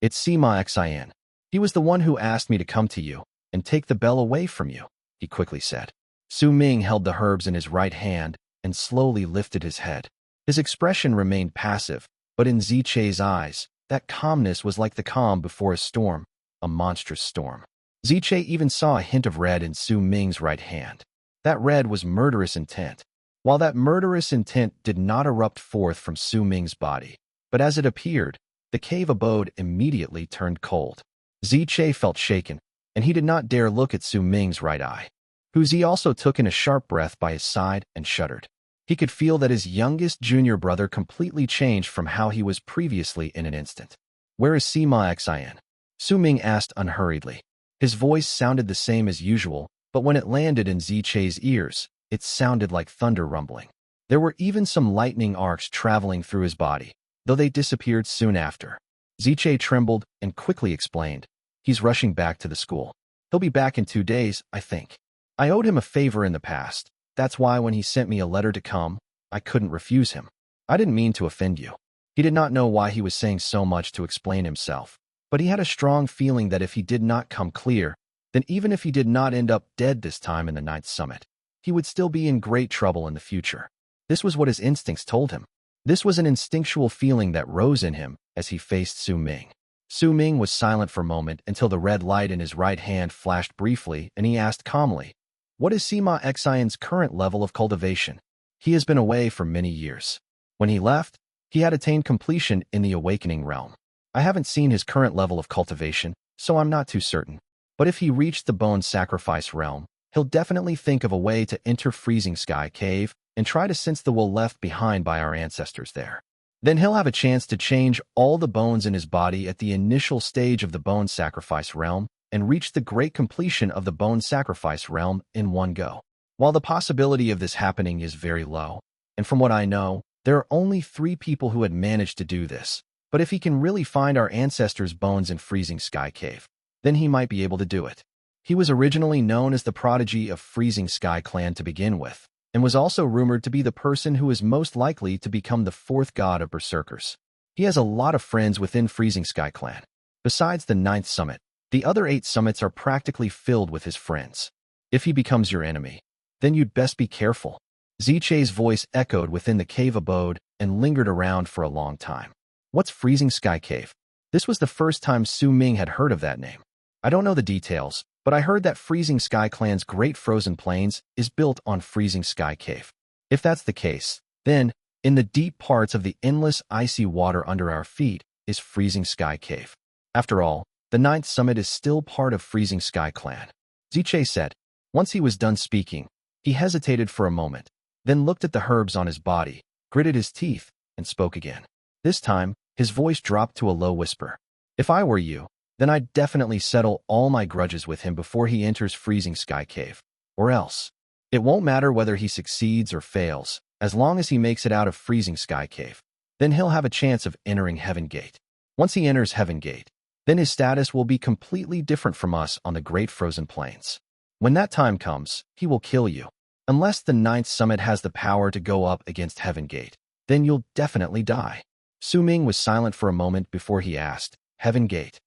"It's Sima Xian. He was the one who asked me to come to you and take the bell away from you," he quickly said. Su Ming held the herbs in his right hand and slowly lifted his head. His expression remained passive, but in Zichei's eyes, that calmness was like the calm before a storm, a monstrous storm. Zichei even saw a hint of red in Su Ming's right hand. That red was murderous intent. While that murderous intent did not erupt forth from Su Ming's body, but as it appeared, the cave abode immediately turned cold. Zichei felt shaken, and he did not dare look at Su Ming's right eye. Hu Zi also took in a sharp breath by his side and shuddered. He could feel that his youngest junior brother completely changed from how he was previously in an instant. "Where is Sima Xian?" Su Ming asked unhurriedly. His voice sounded the same as usual, but when it landed in Zichei's ears, it sounded like thunder rumbling. There were even some lightning arcs traveling through his body, though they disappeared soon after. Zichei trembled and quickly explained, "He's rushing back to the school. He'll be back in 2 days, I think. I owed him a favor in the past. That's why when he sent me a letter to come, I couldn't refuse him. I didn't mean to offend you." He did not know why he was saying so much to explain himself, but he had a strong feeling that if he did not come clear, then even if he did not end up dead this time in the Ninth Summit, he would still be in great trouble in the future. This was what his instincts told him. This was an instinctual feeling that rose in him as he faced Su Ming. Su Ming was silent for a moment until the red light in his right hand flashed briefly, and he asked calmly, "What is Sima Xian's current level of cultivation?" He has been away for many years. When he left, he had attained completion in the awakening realm. I haven't seen his current level of cultivation, so I'm not too certain. But if he reached the bone sacrifice realm, he'll definitely think of a way to enter Freezing Sky Cave and try to sense the will left behind by our ancestors there. Then he'll have a chance to change all the bones in his body at the initial stage of the bone sacrifice realm and reach the great completion of the bone sacrifice realm in one go. While the possibility of this happening is very low, and from what I know, there are only 3 people who had managed to do this, But if he can really find our ancestors' bones in Freezing Sky Cave, then he might be able to do it. He was originally known as the prodigy of Freezing Sky Clan to begin with, and was also rumored to be the person who is most likely to become the fourth god of Berserkers. He has a lot of friends within Freezing Sky Clan. Besides the 9th summit, the other 8 summits are practically filled with his friends. If he becomes your enemy, then you'd best be careful. Ziche's voice echoed within the cave abode and lingered around for a long time. What's Freezing Sky Cave? This was the first time Su Ming had heard of that name. I don't know the details, but I heard that Freezing Sky Clan's Great Frozen Plains is built on Freezing Sky Cave. If that's the case, then, in the deep parts of the endless icy water under our feet is Freezing Sky Cave. After all, the 9th summit is still part of Freezing Sky Clan. Ziche said. Once he was done speaking, he hesitated for a moment, then looked at the herbs on his body, gritted his teeth, and spoke again. This time, his voice dropped to a low whisper. If I were you, then I'd definitely settle all my grudges with him before he enters Freezing Sky Cave. Or else. It won't matter whether he succeeds or fails, as long as he makes it out of Freezing Sky Cave. Then he'll have a chance of entering Heaven Gate. Once he enters Heaven Gate, then his status will be completely different from us on the Great Frozen Plains. When that time comes, he will kill you. Unless the 9th summit has the power to go up against Heaven Gate, then you'll definitely die. Su Ming was silent for a moment before he asked, Heaven Gate.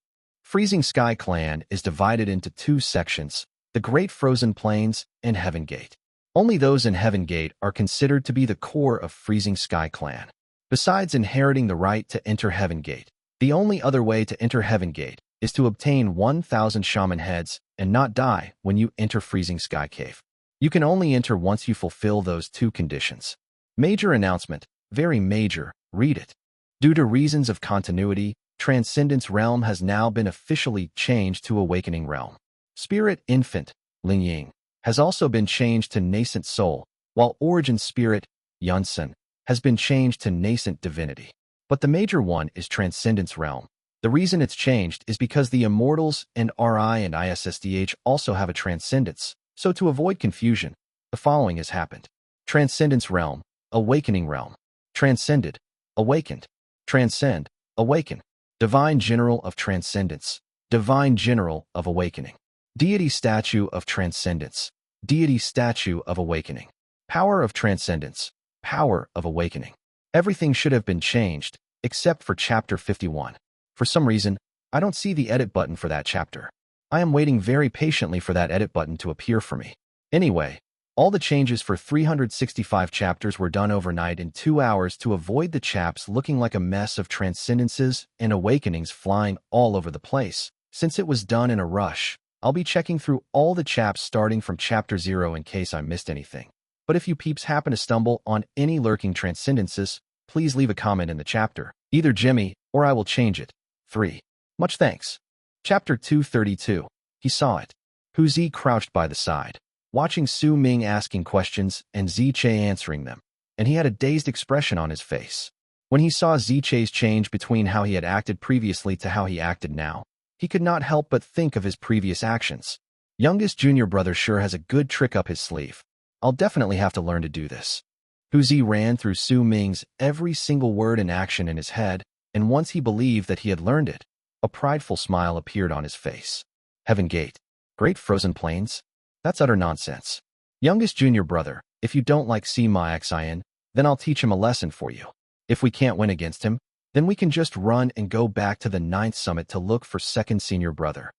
Freezing Sky Clan is divided into 2 sections, the Great Frozen Plains and Heaven Gate. Only those in Heaven Gate are considered to be the core of Freezing Sky Clan. Besides inheriting the right to enter Heaven Gate, the only other way to enter Heaven Gate is to obtain 1,000 shaman heads and not die when you enter Freezing Sky Cave. You can only enter once you fulfill those 2 conditions. Major announcement, very major, read it. Due to reasons of continuity, Transcendence Realm has now been officially changed to Awakening Realm. Spirit Infant, Ling Ying, has also been changed to Nascent Soul, while Origin Spirit, Yunsen, has been changed to Nascent Divinity. But the major one is Transcendence Realm. The reason it's changed is because the Immortals and RI and ISSDH also have a Transcendence, so to avoid confusion, the following has happened. Transcendence Realm, Awakening Realm. Transcended, Awakened. Transcend, Awaken. Divine General of Transcendence, Divine General of Awakening. Deity Statue of Transcendence, Deity Statue of Awakening. Power of Transcendence, Power of Awakening. Everything should have been changed, except for Chapter 51. For some reason, I don't see the edit button for that chapter. I am waiting very patiently for that edit button to appear for me. Anyway, all the changes for 365 chapters were done overnight in 2 hours to avoid the chaps looking like a mess of transcendences and awakenings flying all over the place. Since it was done in a rush, I'll be checking through all the chaps starting from Chapter 0 in case I missed anything. But if you peeps happen to stumble on any lurking transcendences, please leave a comment in the chapter, either Jimmy or I will change it. 3. Much thanks. Chapter 232. He saw it. Hu Zi crouched by the side, watching Su Ming asking questions and Ziche answering them, and he had a dazed expression on his face. When he saw Ziche's change between how he had acted previously to how he acted now, he could not help but think of his previous actions. Youngest junior brother sure has a good trick up his sleeve. I'll definitely have to learn to do this. Hu Zi ran through Su Ming's every single word and action in his head, and once he believed that he had learned it, a prideful smile appeared on his face. Heaven Gate. Great Frozen Plains? That's utter nonsense. Youngest junior brother, if you don't like Sima Xian, then I'll teach him a lesson for you. If we can't win against him, then we can just run and go back to the 9th summit to look for second senior brother.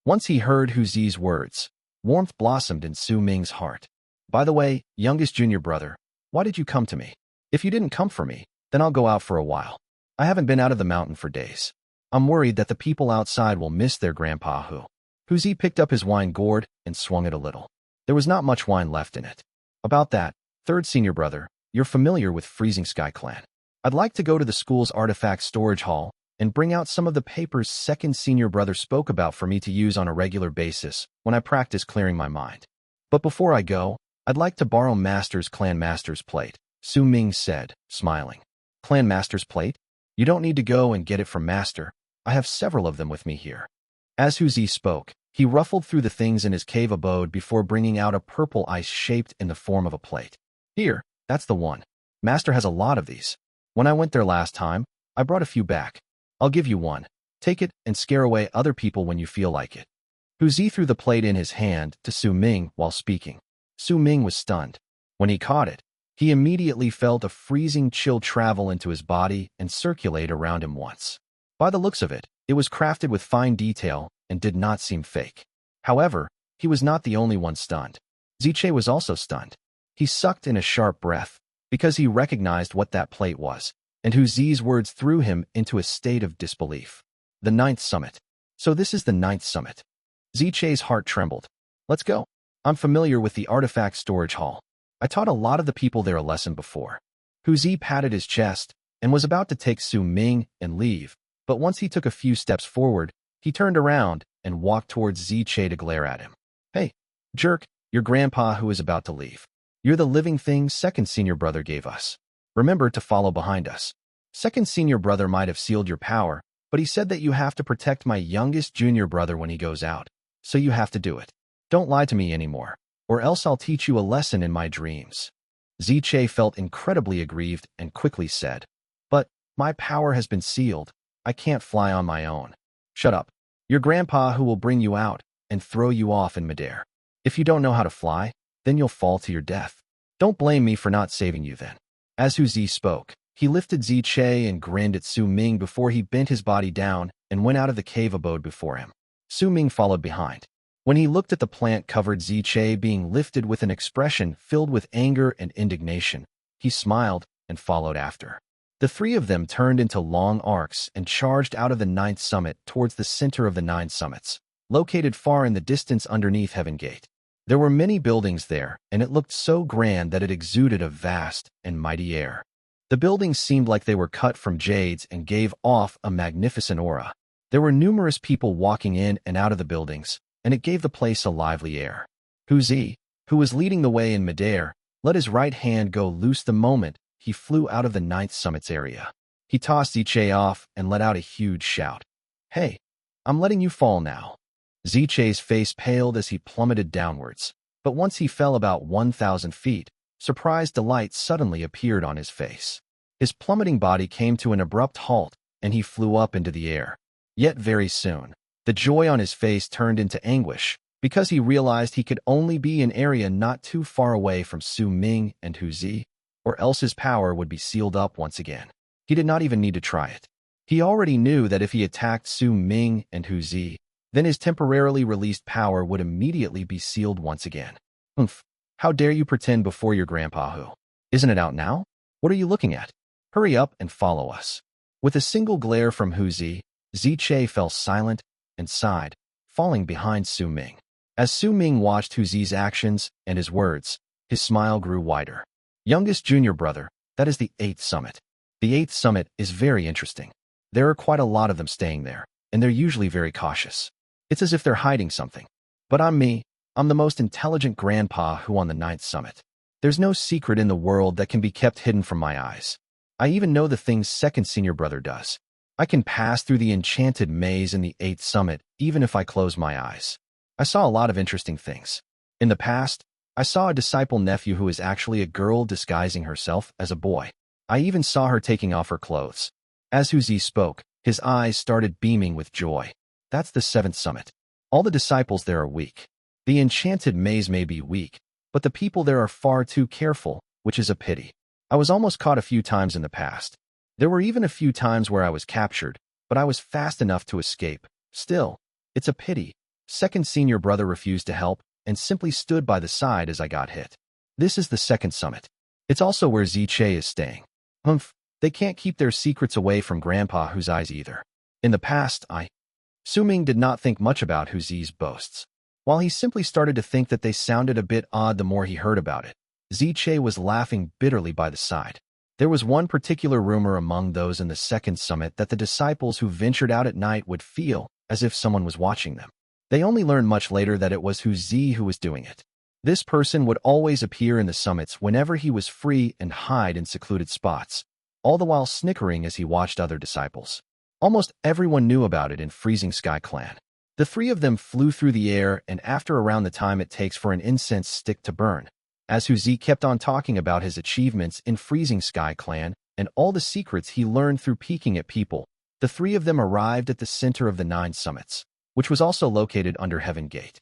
Once he heard Hu Zi's words, warmth blossomed in Su Ming's heart. By the way, youngest junior brother, why did you come to me? If you didn't come for me, then I'll go out for a while. I haven't been out of the mountain for days. I'm worried that the people outside will miss their grandpa Hu. Hu Zi picked up his wine gourd and swung it a little. There was not much wine left in it. About that, third senior brother, you're familiar with Freezing Sky Clan. I'd like to go to the school's artifact storage hall and bring out some of the papers second senior brother spoke about for me to use on a regular basis when I practice clearing my mind. But before I go, I'd like to borrow Master's Clan Master's plate, Su Ming said, smiling. Clan Master's plate? You don't need to go and get it from Master. I have several of them with me here. As Hu Zi spoke, he ruffled through the things in his cave abode before bringing out a purple ice shaped in the form of a plate. Here, that's the one. Master has a lot of these. When I went there last time, I brought a few back. I'll give you one. Take it and scare away other people when you feel like it. Hu Zi threw the plate in his hand to Su Ming while speaking. Su Ming was stunned. When he caught it, he immediately felt a freezing chill travel into his body and circulate around him once. By the looks of it, it was crafted with fine detail and did not seem fake. However, he was not the only one stunned. Ziche was also stunned. He sucked in a sharp breath because he recognized what that plate was, and Hu Zi's words threw him into a state of disbelief. The 9th summit. So this is the 9th summit. Ziche's heart trembled. Let's go. I'm familiar with the artifact storage hall. I taught a lot of the people there a lesson before. Hu Zi patted his chest and was about to take Su Ming and leave, but once he took a few steps forward, he turned around and walked towards Ziche to glare at him. Hey, jerk, your grandpa who is about to leave. You're the living thing second senior brother gave us. Remember to follow behind us. Second senior brother might have sealed your power, but he said that you have to protect my youngest junior brother when he goes out, so you have to do it. Don't lie to me anymore, or else I'll teach you a lesson in my dreams. Ziche felt incredibly aggrieved and quickly said, But my power has been sealed. I can't fly on my own. Shut up. Your grandpa who will bring you out and throw you off in midair. If you don't know how to fly, then you'll fall to your death. Don't blame me for not saving you then. As Hu Zi spoke, he lifted Ziche and grinned at Su Ming before he bent his body down and went out of the cave abode before him. Su Ming followed behind. When he looked at the plant-covered Ziche being lifted with an expression filled with anger and indignation, he smiled and followed after. The three of them turned into long arcs and charged out of the 9th summit towards the center of the 9 summits, located far in the distance underneath Heaven Gate. There were many buildings there, and it looked so grand that it exuded a vast and mighty air. The buildings seemed like they were cut from jades and gave off a magnificent aura. There were numerous people walking in and out of the buildings, and it gave the place a lively air. Hu Zi, who was leading the way in midair, let his right hand go loose the moment he flew out of the 9th summit's area. He tossed Ziche off and let out a huge shout. Hey, I'm letting you fall now. Ziche's face paled as he plummeted downwards, but once he fell about 1,000 feet, surprised delight suddenly appeared on his face. His plummeting body came to an abrupt halt, and he flew up into the air. Yet very soon, the joy on his face turned into anguish, because he realized he could only be in an area not too far away from Su Ming and Hu Zi, or else his power would be sealed up once again. He did not even need to try it. He already knew that if he attacked Su Ming and Hu Zi, then his temporarily released power would immediately be sealed once again. How dare you pretend before your grandpa who? Isn't it out now? What are you looking at? Hurry up and follow us. With a single glare from Hu Zi, Ziche fell silent and sighed, falling behind Su Ming. As Su Ming watched Hu Zi's actions and his words, his smile grew wider. Youngest junior brother, that is the 8th summit. The 8th summit is very interesting. There are quite a lot of them staying there, and they're usually very cautious. It's as if they're hiding something. But I'm the most intelligent grandpa who on the 9th summit. There's no secret in the world that can be kept hidden from my eyes. I even know the things second senior brother does. I can pass through the enchanted maze in the 8th summit even if I close my eyes. I saw a lot of interesting things. In the past, I saw a disciple nephew who is actually a girl disguising herself as a boy. I even saw her taking off her clothes. As Hu Zi spoke, his eyes started beaming with joy. That's the 7th summit. All the disciples there are weak. The enchanted maze may be weak, but the people there are far too careful, which is a pity. I was almost caught a few times in the past. There were even a few times where I was captured, but I was fast enough to escape. Still, it's a pity. Second senior brother refused to help and simply stood by the side as I got hit. This is the 2nd summit. It's also where Ziche is staying. They can't keep their secrets away from Grandpa Hu's eyes either. In the past, Su Ming did not think much about Hu Zi's boasts. While he simply started to think that they sounded a bit odd the more he heard about it, Ziche was laughing bitterly by the side. There was one particular rumor among those in the 2nd summit that the disciples who ventured out at night would feel as if someone was watching them. They only learned much later that it was Hu Zi who was doing it. This person would always appear in the summits whenever he was free and hide in secluded spots, all the while snickering as he watched other disciples. Almost everyone knew about it in Freezing Sky Clan. The three of them flew through the air and after around the time it takes for an incense stick to burn. As Hu Zi kept on talking about his achievements in Freezing Sky Clan and all the secrets he learned through peeking at people, The three of them arrived at the center of the 9 summits, which was also located under Heaven Gate.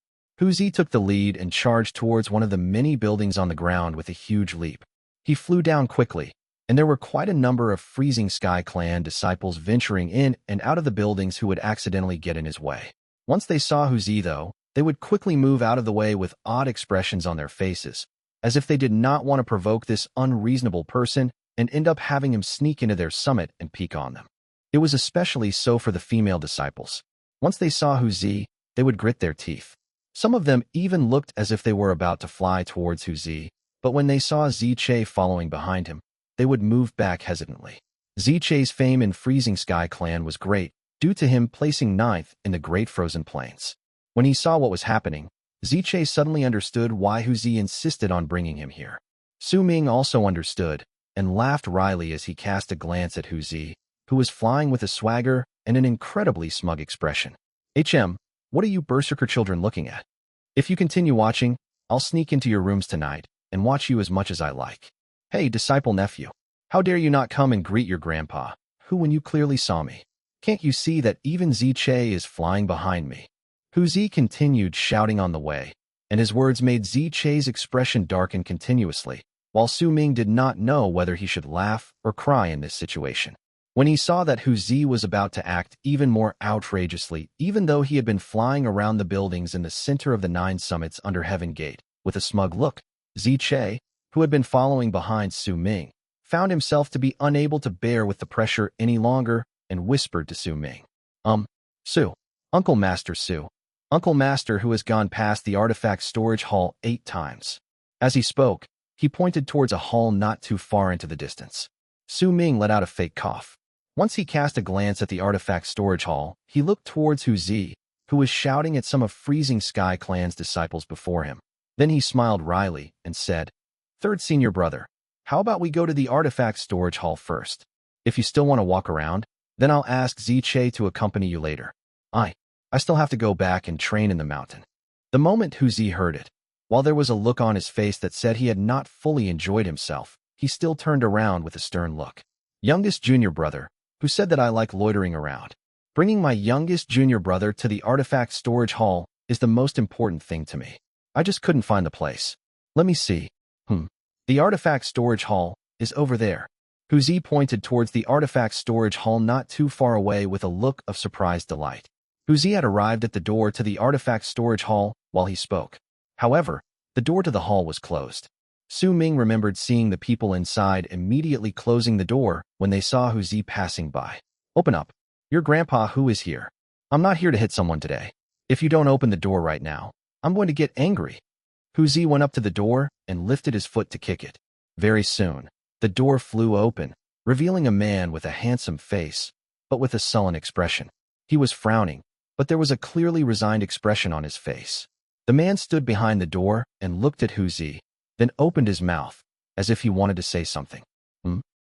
Zi took the lead and charged towards one of the many buildings on the ground with a huge leap. He flew down quickly, and there were quite a number of Freezing Sky Clan disciples venturing in and out of the buildings who would accidentally get in his way. Once they saw Zi, though, they would quickly move out of the way with odd expressions on their faces, as if they did not want to provoke this unreasonable person and end up having him sneak into their summit and peek on them. It was especially so for the female disciples. Once they saw Zi, they would grit their teeth. Some of them even looked as if they were about to fly towards Zi, but when they saw Ziche following behind him, they would move back hesitantly. Ziche's fame in Freezing Sky Clan was great, due to him placing 9th in the Great Frozen Plains. When he saw what was happening, Ziche suddenly understood why Zi insisted on bringing him here. Su Ming also understood, and laughed wryly as he cast a glance at Zi, who was flying with a swagger and an incredibly smug expression. What are you Berserker children looking at? If you continue watching, I'll sneak into your rooms tonight and watch you as much as I like. Hey, disciple nephew, how dare you not come and greet your grandpa, who when you clearly saw me? Can't you see that even Ziche is flying behind me? Zi continued shouting on the way, and his words made Ziche's expression darken continuously, while Su Ming did not know whether he should laugh or cry in this situation. When he saw that Zi was about to act even more outrageously, even though he had been flying around the buildings in the center of the 9 summits under Heaven Gate, with a smug look, Ziche, who had been following behind Su Ming, found himself to be unable to bear with the pressure any longer and whispered to Su Ming. Su. Uncle Master Su. Uncle Master who has gone past the artifact storage hall 8 times. As he spoke, he pointed towards a hall not too far into the distance. Su Ming let out a fake cough. Once he cast a glance at the artifact storage hall, he looked towards Zi, who was shouting at some of Freezing Sky Clan's disciples before him. Then he smiled wryly and said, "Third senior brother, how about we go to the artifact storage hall first? If you still want to walk around, then I'll ask Ziche to accompany you later. I still have to go back and train in the mountain." The moment Zi heard it, while there was a look on his face that said he had not fully enjoyed himself, he still turned around with a stern look. "Youngest junior brother, who said that I like loitering around? Bringing my youngest junior brother to the artifact storage hall is the most important thing to me. I just couldn't find the place. Let me see. The artifact storage hall is over there." Zi pointed towards the artifact storage hall not too far away with a look of surprised delight. Zi had arrived at the door to the artifact storage hall while he spoke. However, the door to the hall was closed. Su Ming remembered seeing the people inside immediately closing the door when they saw Zi passing by. "Open up. Your grandpa who is here. I'm not here to hit someone today. If you don't open the door right now, I'm going to get angry." Zi went up to the door and lifted his foot to kick it. Very soon, the door flew open, revealing a man with a handsome face, but with a sullen expression. He was frowning, but there was a clearly resigned expression on his face. The man stood behind the door and looked at Zi, then opened his mouth, as if he wanted to say something.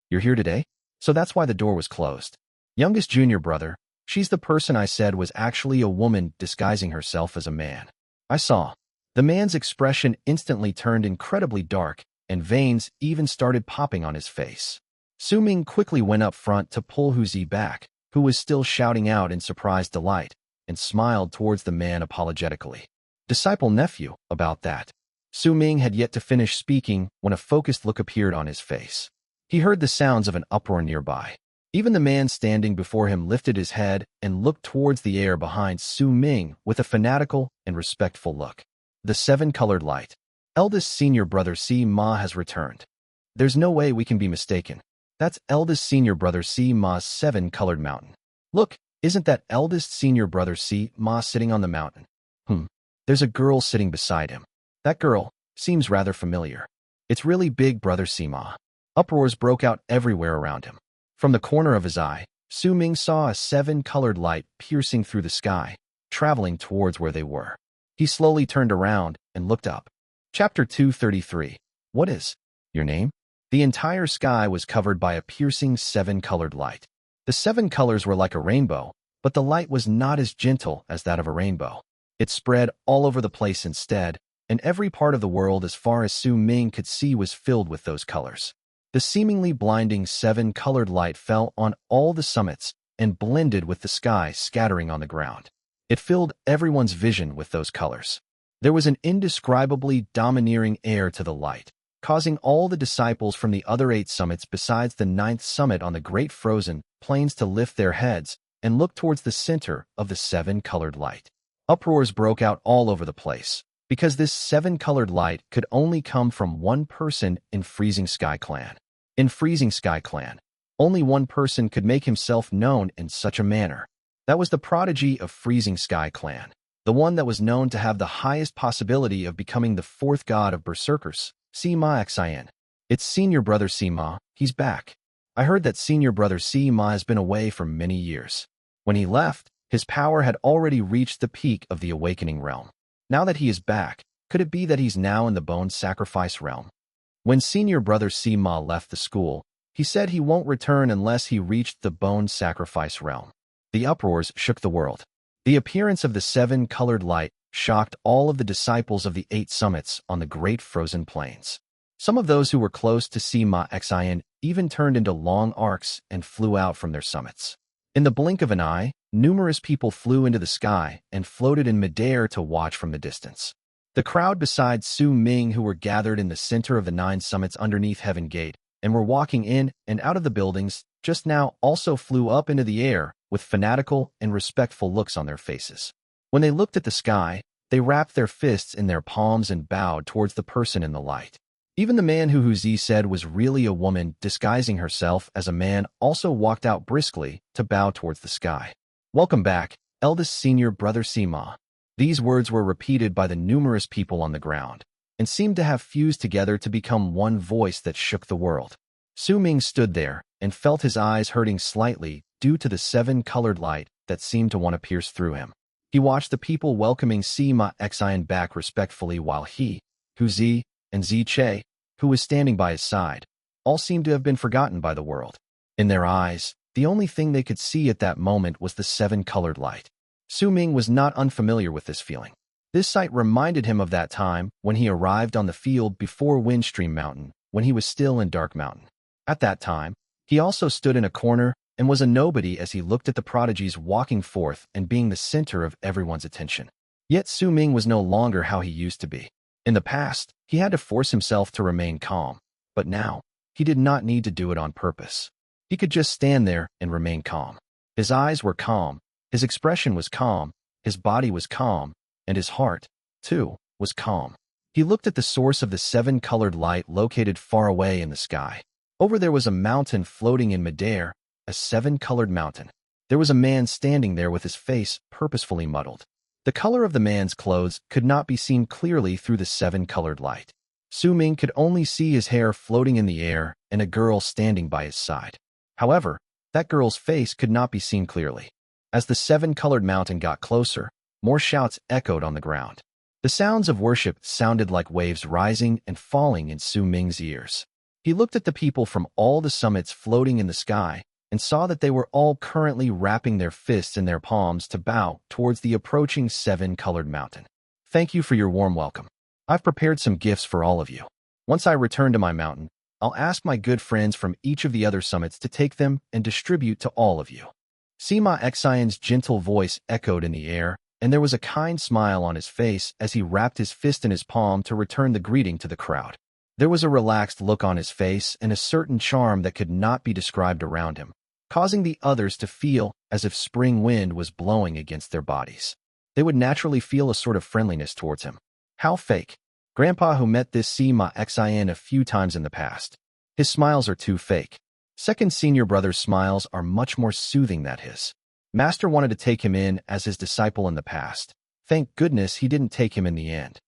You're here today? So that's why the door was closed. Youngest junior brother, she's the person I said was actually a woman disguising herself as a man. I saw." The man's expression instantly turned incredibly dark, and veins even started popping on his face. Su Ming quickly went up front to pull Zi back, who was still shouting out in surprised delight, and smiled towards the man apologetically. "Disciple nephew, about that." Su Ming had yet to finish speaking when a focused look appeared on his face. He heard the sounds of an uproar nearby. Even the man standing before him lifted his head and looked towards the air behind Su Ming with a fanatical and respectful look. "The 7-colored light. Eldest senior brother Ma has returned. There's no way we can be mistaken. That's eldest senior brother Ma's 7-colored mountain. Look, isn't that eldest senior brother Ma sitting on the mountain? There's a girl sitting beside him. That girl seems rather familiar. It's really big brother Ma." Uproars broke out everywhere around him. From the corner of his eye, Su Ming saw a 7-colored light piercing through the sky, traveling towards where they were. He slowly turned around and looked up. Chapter 233. What is your name? The entire sky was covered by a piercing 7-colored light. The 7 colors were like a rainbow, but the light was not as gentle as that of a rainbow. It spread all over the place instead, and every part of the world as far as Su Ming could see was filled with those colors. The seemingly blinding 7-colored light fell on all the summits and blended with the sky scattering on the ground. It filled everyone's vision with those colors. There was an indescribably domineering air to the light, causing all the disciples from the other 8 summits besides the 9th summit on the great frozen plains to lift their heads and look towards the center of the 7-colored light. Uproars broke out all over the place, because this 7-colored light could only come from one person in Freezing Sky Clan. In Freezing Sky Clan, only one person could make himself known in such a manner. That was the prodigy of Freezing Sky Clan, the one that was known to have the highest possibility of becoming the 4th god of Berserkers, Sima Xiang. It's senior brother Sima, he's back. I heard that senior brother Sima has been away for many years. When he left, his power had already reached the peak of the awakening realm. Now that he is back, could it be that he's now in the bone sacrifice realm? When senior brother Sima left the school, he said he won't return unless he reached the bone sacrifice realm. The uproars shook the world. The appearance of the 7-colored light shocked all of the disciples of the 8 summits on the great frozen plains. Some of those who were close to Sima Xiang even turned into long arcs and flew out from their summits. In the blink of an eye, numerous people flew into the sky and floated in midair to watch from the distance. The crowd besides Su Ming, who were gathered in the center of the 9 summits underneath Heaven Gate and were walking in and out of the buildings just now, also flew up into the air with fanatical and respectful looks on their faces. When they looked at the sky, they wrapped their fists in their palms and bowed towards the person in the light. Even the man who Zi said was really a woman disguising herself as a man also walked out briskly to bow towards the sky. "Welcome back, eldest senior brother Sima." These words were repeated by the numerous people on the ground and seemed to have fused together to become one voice that shook the world. Su Ming stood there and felt his eyes hurting slightly due to the 7-colored light that seemed to want to pierce through him. He watched the people welcoming Sima Xiang back respectfully while he, Zi, and Che, who was standing by his side, all seemed to have been forgotten by the world. In their eyes, the only thing they could see at that moment was the 7-colored light. Su Ming was not unfamiliar with this feeling. This sight reminded him of that time when he arrived on the field before Windstream Mountain, when he was still in Dark Mountain. At that time, he also stood in a corner and was a nobody as he looked at the prodigies walking forth and being the center of everyone's attention. Yet Su Ming was no longer how he used to be. In the past, he had to force himself to remain calm, but now, he did not need to do it on purpose. He could just stand there and remain calm. His eyes were calm, his expression was calm, his body was calm, and his heart, too, was calm. He looked at the source of the 7-colored light located far away in the sky. Over there was a mountain floating in midair, a 7-colored mountain. There was a man standing there with his face purposefully muddled. The color of the man's clothes could not be seen clearly through the 7-colored light. Su Ming could only see his hair floating in the air and a girl standing by his side. However, that girl's face could not be seen clearly. As the 7-colored mountain got closer, more shouts echoed on the ground. The sounds of worship sounded like waves rising and falling in Su Ming's ears. He looked at the people from all the summits floating in the sky and saw that they were all currently wrapping their fists in their palms to bow towards the approaching 7-colored mountain. "Thank you for your warm welcome. I've prepared some gifts for all of you. Once I return to my mountain, I'll ask my good friends from each of the other summits to take them and distribute to all of you." Sima Xiang's gentle voice echoed in the air, and there was a kind smile on his face as he wrapped his fist in his palm to return the greeting to the crowd. There was a relaxed look on his face and a certain charm that could not be described around him, causing the others to feel as if spring wind was blowing against their bodies. They would naturally feel a sort of friendliness towards him. How fake. Grandpa, who met this Sima Xiang a few times in the past. His smiles are too fake. Second senior brother's smiles are much more soothing than his. Master wanted to take him in as his disciple in the past. Thank goodness he didn't take him in the end.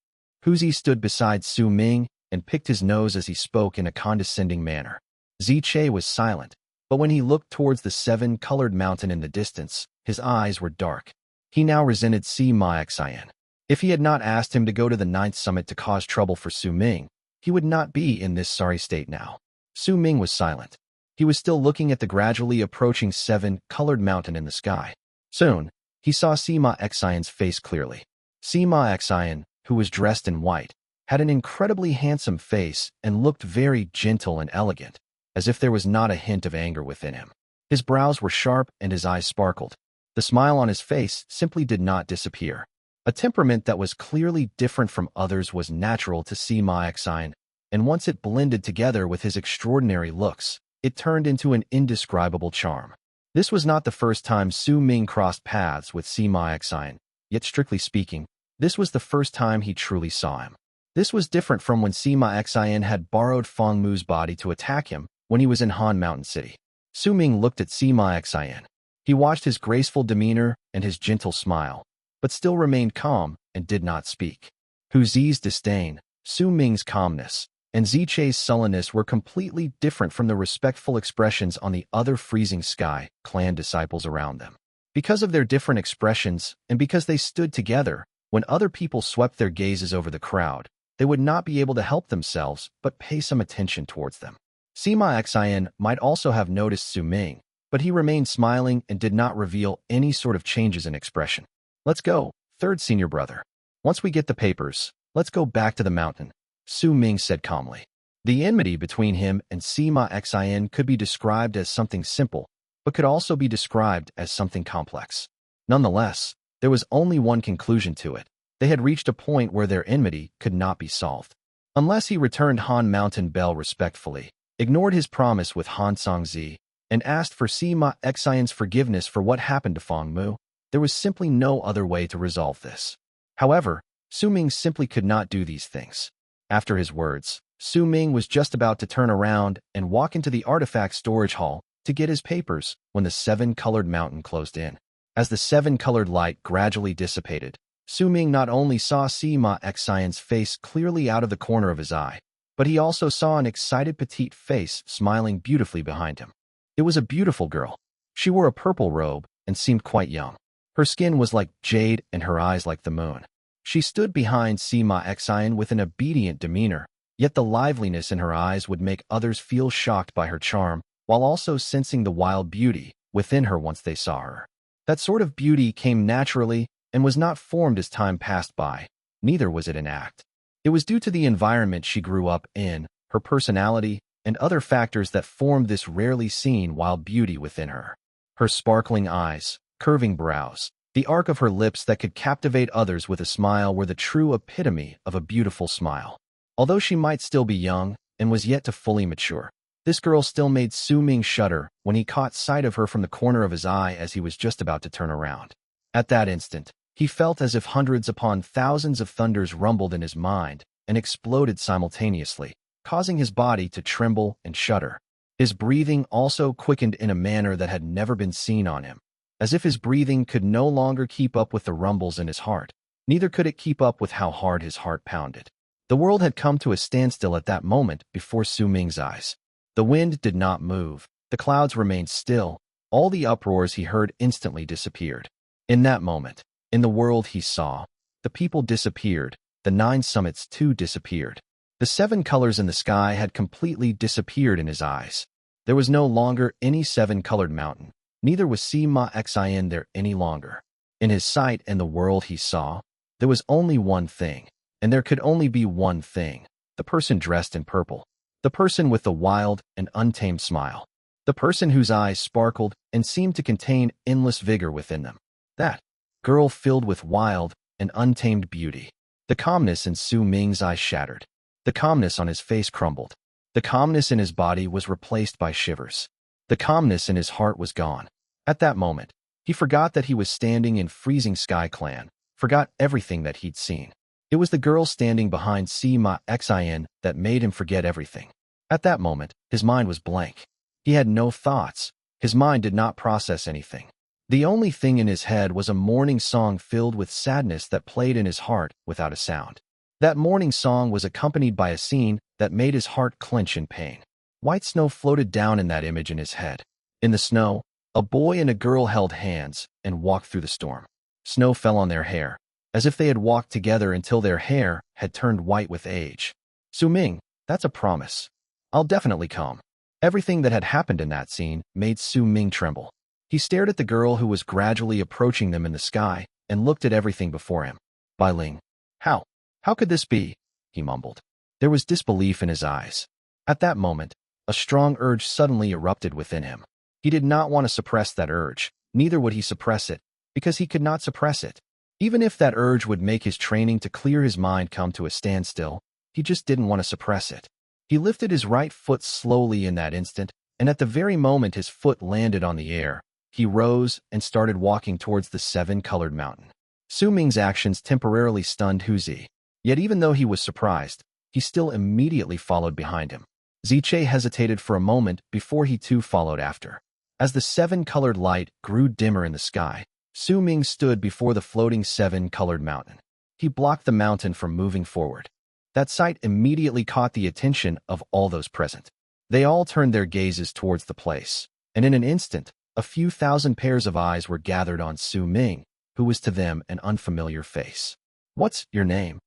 Zi stood beside Su Ming and picked his nose as he spoke in a condescending manner. Che was silent, but when he looked towards the 7-colored mountain in the distance, his eyes were dark. He now resented Sima Xiang. If he had not asked him to go to the 9th summit to cause trouble for Su Ming, he would not be in this sorry state now. Su Ming was silent. He was still looking at the gradually approaching 7-colored mountain in the sky. Soon, he saw Sima Xiang's face clearly. Sima Xiang, who was dressed in white, had an incredibly handsome face and looked very gentle and elegant, as if there was not a hint of anger within him. His brows were sharp and his eyes sparkled. The smile on his face simply did not disappear. A temperament that was clearly different from others was natural to Sima Xiang, and once it blended together with his extraordinary looks, it turned into an indescribable charm. This was not the first time Su Ming crossed paths with Sima Xiang, yet strictly speaking, this was the first time he truly saw him. This was different from when Sima Xiang had borrowed Feng Mu's body to attack him when he was in Han Mountain City. Su Ming looked at Sima Xiang. He watched his graceful demeanor and his gentle smile, but still remained calm and did not speak. Hu Zi's disdain, Su Ming's calmness, and Zichai's sullenness were completely different from the respectful expressions on the other Freezing Sky clan disciples around them. Because of their different expressions and because they stood together, when other people swept their gazes over the crowd, they would not be able to help themselves but pay some attention towards them. Sima Xiang might also have noticed Su Ming, but he remained smiling and did not reveal any sort of changes in expression. Let's go, third senior brother. Once we get the papers, let's go back to the mountain, Su Ming said calmly. The enmity between him and Sima Xiang could be described as something simple, but could also be described as something complex. Nonetheless, there was only one conclusion to it. They had reached a point where their enmity could not be solved. Unless he returned Han Mountain Bell respectfully, ignored his promise with Han Songzi, and asked for Sima Xiang's forgiveness for what happened to Feng Mu, there was simply no other way to resolve this. However, Su Ming simply could not do these things. After his words, Su Ming was just about to turn around and walk into the artifact storage hall to get his papers when the seven-colored mountain closed in. As the seven-colored light gradually dissipated, Su Ming not only saw Sima Xiang's face clearly out of the corner of his eye, but he also saw an excited petite face smiling beautifully behind him. It was a beautiful girl. She wore a purple robe and seemed quite young. Her skin was like jade and her eyes like the moon. She stood behind Sima Xiang with an obedient demeanor, yet the liveliness in her eyes would make others feel shocked by her charm, while also sensing the wild beauty within her once they saw her. That sort of beauty came naturally and was not formed as time passed by, neither was it an act. It was due to the environment she grew up in, her personality, and other factors that formed this rarely seen wild beauty within her. Her sparkling eyes, curving brows, the arc of her lips that could captivate others with a smile were the true epitome of a beautiful smile. Although she might still be young and was yet to fully mature, this girl still made Su Ming shudder when he caught sight of her from the corner of his eye as he was just about to turn around. At that instant, he felt as if hundreds upon thousands of thunders rumbled in his mind and exploded simultaneously, causing his body to tremble and shudder. His breathing also quickened in a manner that had never been seen on him, as if his breathing could no longer keep up with the rumbles in his heart. Neither could it keep up with how hard his heart pounded. The world had come to a standstill at that moment before Su Ming's eyes. The wind did not move, the clouds remained still, all the uproars he heard instantly disappeared. In that moment, in the world he saw, the people disappeared, the 9 summits too disappeared. The 7 colors in the sky had completely disappeared in his eyes. There was no longer any 7-colored mountain, neither was Sima Xiang there any longer. In his sight and the world he saw, there was only one thing, and there could only be one thing: the person dressed in purple, the person with the wild and untamed smile, the person whose eyes sparkled and seemed to contain endless vigor within them. That girl filled with wild and untamed beauty. The calmness in Su Ming's eyes shattered. The calmness on his face crumbled. The calmness in his body was replaced by shivers. The calmness in his heart was gone. At that moment, he forgot that he was standing in Freezing Sky Clan, forgot everything that he'd seen. It was the girl standing behind Sima Xiang that made him forget everything. At that moment, his mind was blank. He had no thoughts. His mind did not process anything. The only thing in his head was a mourning song filled with sadness that played in his heart without a sound. That mourning song was accompanied by a scene that made his heart clench in pain. White snow floated down in that image in his head. In the snow, a boy and a girl held hands and walked through the storm. Snow fell on their hair, as if they had walked together until their hair had turned white with age. Su Ming, that's a promise. I'll definitely come. Everything that had happened in that scene made Su Ming tremble. He stared at the girl who was gradually approaching them in the sky and looked at everything before him. Bai Ling. How could this be? He mumbled. There was disbelief in his eyes. At that moment, a strong urge suddenly erupted within him. He did not want to suppress that urge, neither would he suppress it, because he could not suppress it. Even if that urge would make his training to clear his mind come to a standstill, he just didn't want to suppress it. He lifted his right foot slowly in that instant, and at the very moment his foot landed on the air, he rose and started walking towards the seven-colored mountain. Su Ming's actions temporarily stunned Hu Zi. Yet even though he was surprised, he still immediately followed behind him. Ziche hesitated for a moment before he too followed after. As the seven-colored light grew dimmer in the sky, Su Ming stood before the floating seven-colored mountain. He blocked the mountain from moving forward. That sight immediately caught the attention of all those present. They all turned their gazes towards the place, and in an instant, a few thousand pairs of eyes were gathered on Su Ming, who was to them an unfamiliar face. "What's your name?"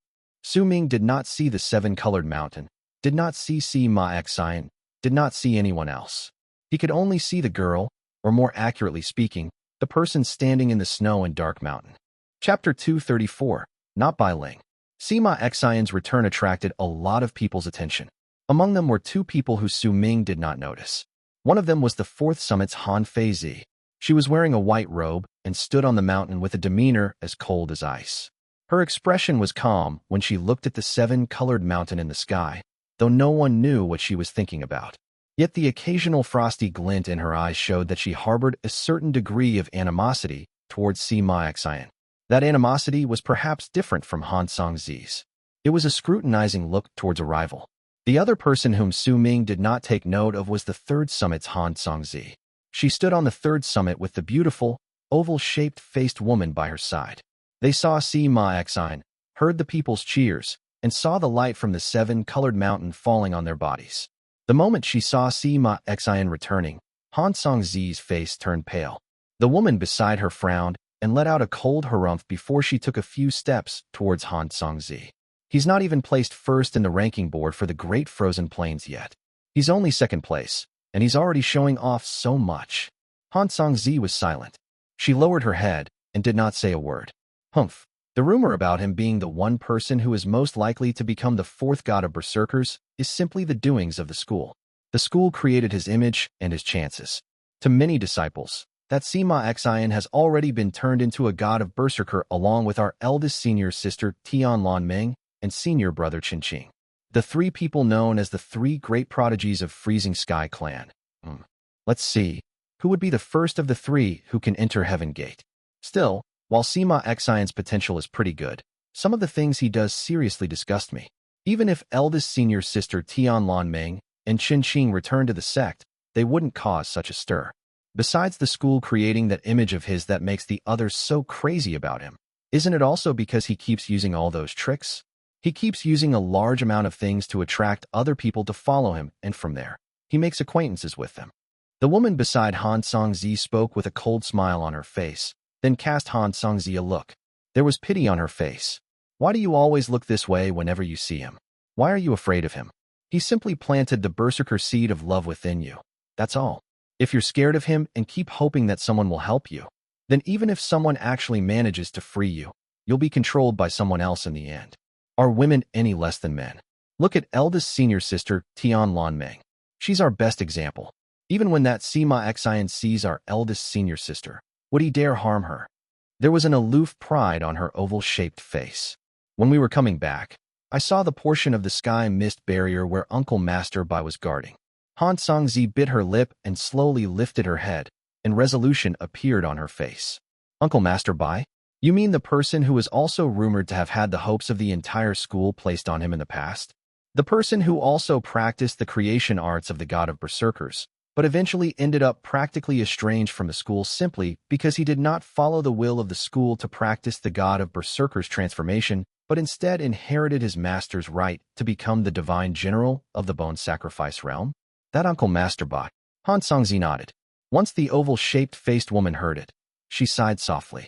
Su Ming did not see the seven-colored mountain, did not see Sima Xiang, did not see anyone else. He could only see the girl, or more accurately speaking, the person standing in the snow and dark mountain. Chapter 234, Not Bai Ling. Sima Xiang's return attracted a lot of people's attention. Among them were two people who Su Ming did not notice. One of them was the fourth summit's Han Feizi. She was wearing a white robe and stood on the mountain with a demeanor as cold as ice. Her expression was calm when she looked at the seven-colored mountain in the sky, though no one knew what she was thinking about. Yet the occasional frosty glint in her eyes showed that she harbored a certain degree of animosity towards Sima Xiang. That animosity was perhaps different from Han Songzi's. It was a scrutinizing look towards a rival. The other person whom Su Ming did not take note of was the third summit's Han Songzi. She stood on the third summit with the beautiful, oval-shaped-faced woman by her side. They saw Sima Xiang, heard the people's cheers, and saw the light from the seven-colored mountain falling on their bodies. The moment she saw Sima Xiang returning, Han Songzi's face turned pale. The woman beside her frowned and let out a cold harumph before she took a few steps towards Han Songzi. He's not even placed first in the ranking board for the Great Frozen Plains yet. He's only second place, and he's already showing off so much. Han Songzi was silent. She lowered her head and did not say a word. Humph. The rumor about him being the one person who is most likely to become the fourth god of Berserkers is simply the doings of the school. The school created his image and his chances. To many disciples, that Sima Xiang has already been turned into a god of Berserker along with our eldest senior sister Tian Meng and senior brother Chen. The three people known as the three great prodigies of Freezing Sky Clan. Let's see, who would be the first of the three who can enter Heaven Gate? Still, while Sima Xiang's potential is pretty good, some of the things he does seriously disgust me. Even if eldest senior sister Tian Meng and Chen return to the sect, they wouldn't cause such a stir. Besides the school creating that image of his that makes the others so crazy about him, isn't it also because he keeps using all those tricks? He keeps using a large amount of things to attract other people to follow him, and from there, he makes acquaintances with them. The woman beside Han Songzi spoke with a cold smile on her face, then cast Han Songzi a look. There was pity on her face. Why do you always look this way whenever you see him? Why are you afraid of him? He simply planted the Berserker seed of love within you. That's all. If you're scared of him and keep hoping that someone will help you, then even if someone actually manages to free you, you'll be controlled by someone else in the end. Are women any less than men? Look at eldest senior sister Tian Meng. She's our best example. Even when that Sima Xiang sees our eldest senior sister, would he dare harm her? There was an aloof pride on her oval-shaped face. When we were coming back, I saw the portion of the sky mist barrier where Uncle Master Bai was guarding. Han Songzi bit her lip and slowly lifted her head, and resolution appeared on her face. Uncle Master Bai? You mean the person who is also rumored to have had the hopes of the entire school placed on him in the past? The person who also practiced the creation arts of the god of Berserkers, but eventually ended up practically estranged from the school simply because he did not follow the will of the school to practice the god of Berserkers' transformation, but instead inherited his master's right to become the divine general of the bone sacrifice realm? That Uncle Master Bai. Han Songzi nodded. Once the oval-shaped-faced woman heard it, she sighed softly.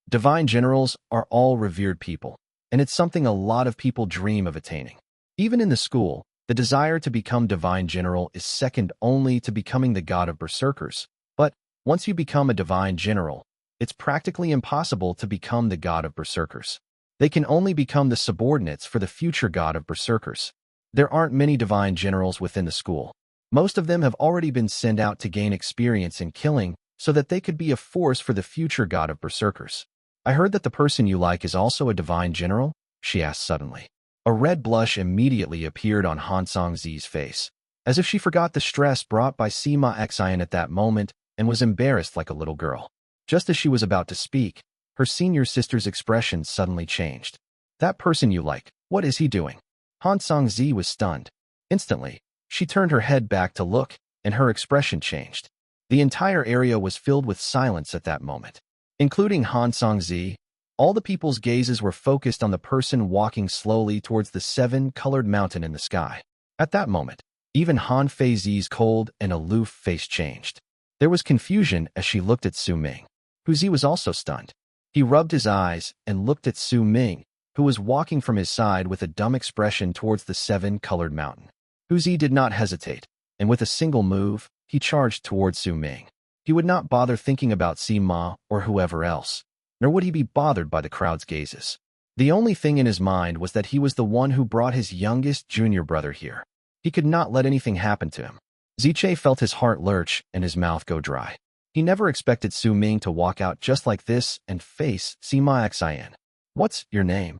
Divine generals are all revered people, and it's something a lot of people dream of attaining. Even in the school, the desire to become divine general is second only to becoming the god of Berserkers. But once you become a divine general, it's practically impossible to become the god of Berserkers. They can only become the subordinates for the future god of Berserkers. There aren't many divine generals within the school. Most of them have already been sent out to gain experience in killing so that they could be a force for the future god of Berserkers. I heard that the person you like is also a divine general? She asked suddenly. A red blush immediately appeared on Han Songzi's face, as if she forgot the stress brought by Sima Xian at that moment and was embarrassed like a little girl. Just as she was about to speak, her senior sister's expression suddenly changed. That person you like, what is he doing? Han Songzi was stunned. Instantly, she turned her head back to look, and her expression changed. The entire area was filled with silence at that moment. Including Han Songzi, all the people's gazes were focused on the person walking slowly towards the seven-colored mountain in the sky. At that moment, even Han Feizi's cold and aloof face changed. There was confusion as she looked at Su Ming. Hu Zi was also stunned. He rubbed his eyes and looked at Su Ming, who was walking from his side with a dumb expression towards the seven-colored mountain. Hu Zi did not hesitate, and with a single move, he charged towards Su Ming. He would not bother thinking about Sima or whoever else, nor would he be bothered by the crowd's gazes. The only thing in his mind was that he was the one who brought his youngest junior brother here. He could not let anything happen to him. Ziche felt his heart lurch and his mouth go dry. He never expected Su Ming to walk out just like this and face Sima Xian. What's your name?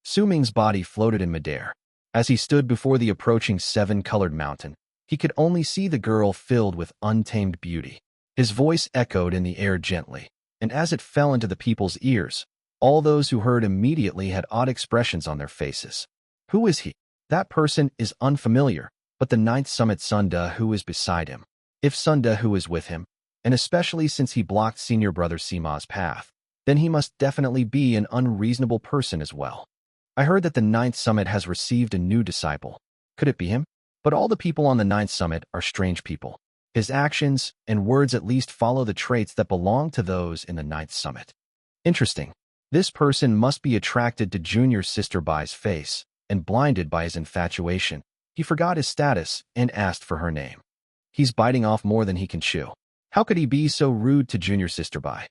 Su Ming's body floated in midair. As he stood before the approaching seven-colored mountain, he could only see the girl filled with untamed beauty. His voice echoed in the air gently, and as it fell into the people's ears, all those who heard immediately had odd expressions on their faces. Who is he? That person is unfamiliar, but the ninth summit Sunda who is beside him. If Sunda who is with him, and especially since he blocked senior brother Sima's path, then he must definitely be an unreasonable person as well. I heard that the ninth summit has received a new disciple. Could it be him? But all the people on the ninth summit are strange people. His actions and words at least follow the traits that belong to those in the ninth summit. Interesting. This person must be attracted to junior sister Bai's face, and blinded by his infatuation, he forgot his status and asked for her name. He's biting off more than he can chew. How could he be so rude to junior sister Bai?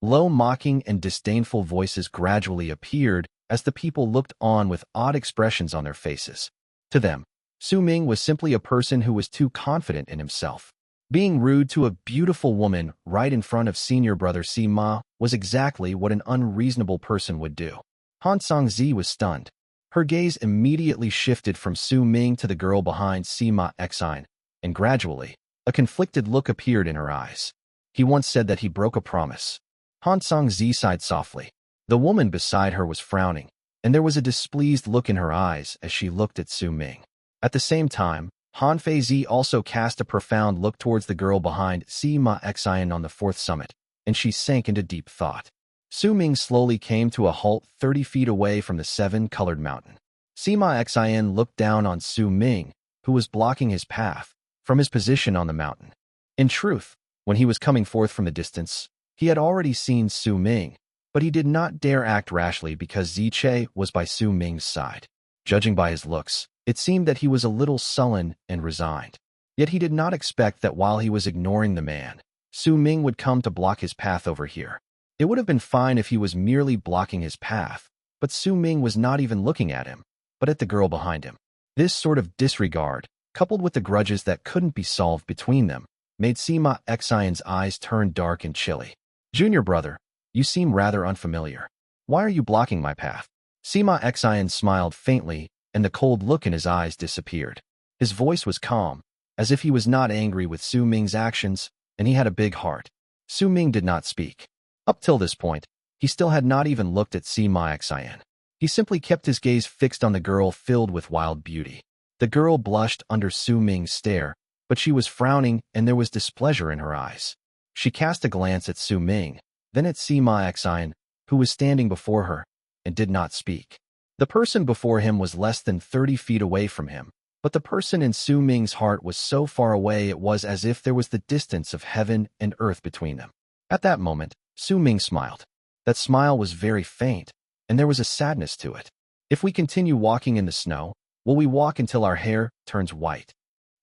Low mocking and disdainful voices gradually appeared as the people looked on with odd expressions on their faces. To them, Su Ming was simply a person who was too confident in himself. Being rude to a beautiful woman right in front of senior brother Sima was exactly what an unreasonable person would do. Han Songzi was stunned. Her gaze immediately shifted from Su Ming to the girl behind Sima Xian, and gradually, a conflicted look appeared in her eyes. He once said that he broke a promise. Han Songzi sighed softly. The woman beside her was frowning, and there was a displeased look in her eyes as she looked at Su Ming. At the same time, Han Feizi also cast a profound look towards the girl behind Sima Xian on the fourth summit, and she sank into deep thought. Su Ming slowly came to a halt 30 feet away from the seven-colored mountain. Sima Xian looked down on Su Ming, who was blocking his path, from his position on the mountain. In truth, when he was coming forth from the distance, he had already seen Su Ming, but he did not dare act rashly because Ziche was by Su Ming's side. Judging by his looks, it seemed that he was a little sullen and resigned. Yet he did not expect that while he was ignoring the man, Su Ming would come to block his path over here. It would have been fine if he was merely blocking his path, but Su Ming was not even looking at him, but at the girl behind him. This sort of disregard, coupled with the grudges that couldn't be solved between them, made Sima Xian's eyes turn dark and chilly. Junior brother, you seem rather unfamiliar. Why are you blocking my path? Sima Xian smiled faintly, and the cold look in his eyes disappeared. His voice was calm, as if he was not angry with Su Ming's actions, and he had a big heart. Su Ming did not speak. Up till this point, he still had not even looked at Sima Xian. He simply kept his gaze fixed on the girl filled with wild beauty. The girl blushed under Su Ming's stare, but she was frowning and there was displeasure in her eyes. She cast a glance at Su Ming, then at Sima Xian, who was standing before her, and did not speak. The person before him was less than 30 feet away from him, but the person in Su Ming's heart was so far away it was as if there was the distance of heaven and earth between them. At that moment, Su Ming smiled. That smile was very faint, and there was a sadness to it. If we continue walking in the snow, will we walk until our hair turns white?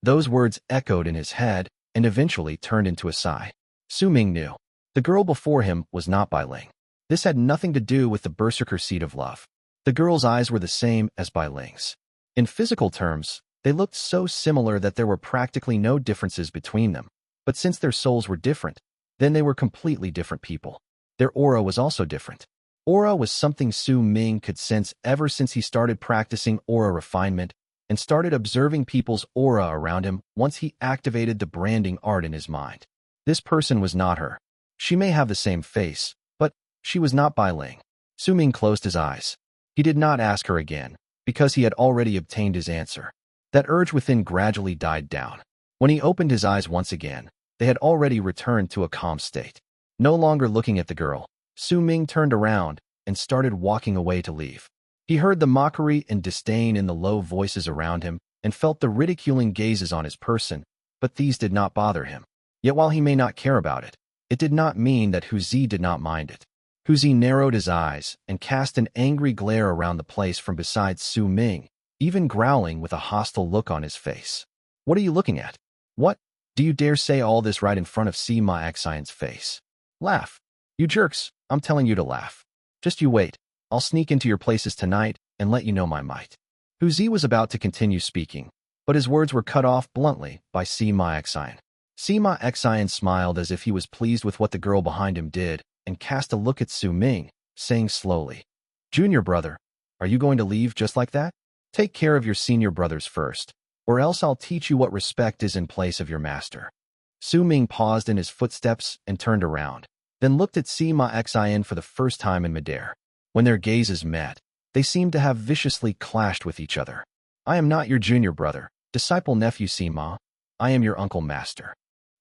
Those words echoed in his head and eventually turned into a sigh. Su Ming knew. The girl before him was not Bai Ling. This had nothing to do with the Berserker seed of love. The girl's eyes were the same as Bai Ling's. In physical terms, They looked so similar that there were practically no differences between them. But since their souls were different, then they were completely different people. Their aura was also different. Aura was something Su Ming could sense ever since he started practicing aura refinement and started observing people's aura around him once he activated the branding art in his mind. This person was not her. She may have the same face, but she was not Bai Ling. Su Ming closed his eyes. He did not ask her again, because he had already obtained his answer. That urge within gradually died down. When he opened his eyes once again, they had already returned to a calm state. No longer looking at the girl, Su Ming turned around and started walking away to leave. He heard the mockery and disdain in the low voices around him and felt the ridiculing gazes on his person, but these did not bother him. Yet while he may not care about it, it did not mean that Huzi did not mind it. Huzi narrowed his eyes and cast an angry glare around the place from beside Su Ming, even growling with a hostile look on his face. "What are you looking at? What? Do you dare say all this right in front of Sima Xiang's face? Laugh. You jerks, I'm telling you to laugh. Just you wait. I'll sneak into your places tonight and let you know my might." Huzi was about to continue speaking, but his words were cut off bluntly by Sima Xiang. Sima Xiang smiled as if he was pleased with what the girl behind him did and cast a look at Su Ming, saying slowly, "Junior brother, are you going to leave just like that? Take care of your senior brothers first, or else I'll teach you what respect is in place of your master." Su Ming paused in his footsteps and turned around, then looked at Sima Xiang for the first time in midair. When their gazes met, they seemed to have viciously clashed with each other. "I am not your junior brother, disciple nephew Sima. I am your uncle master."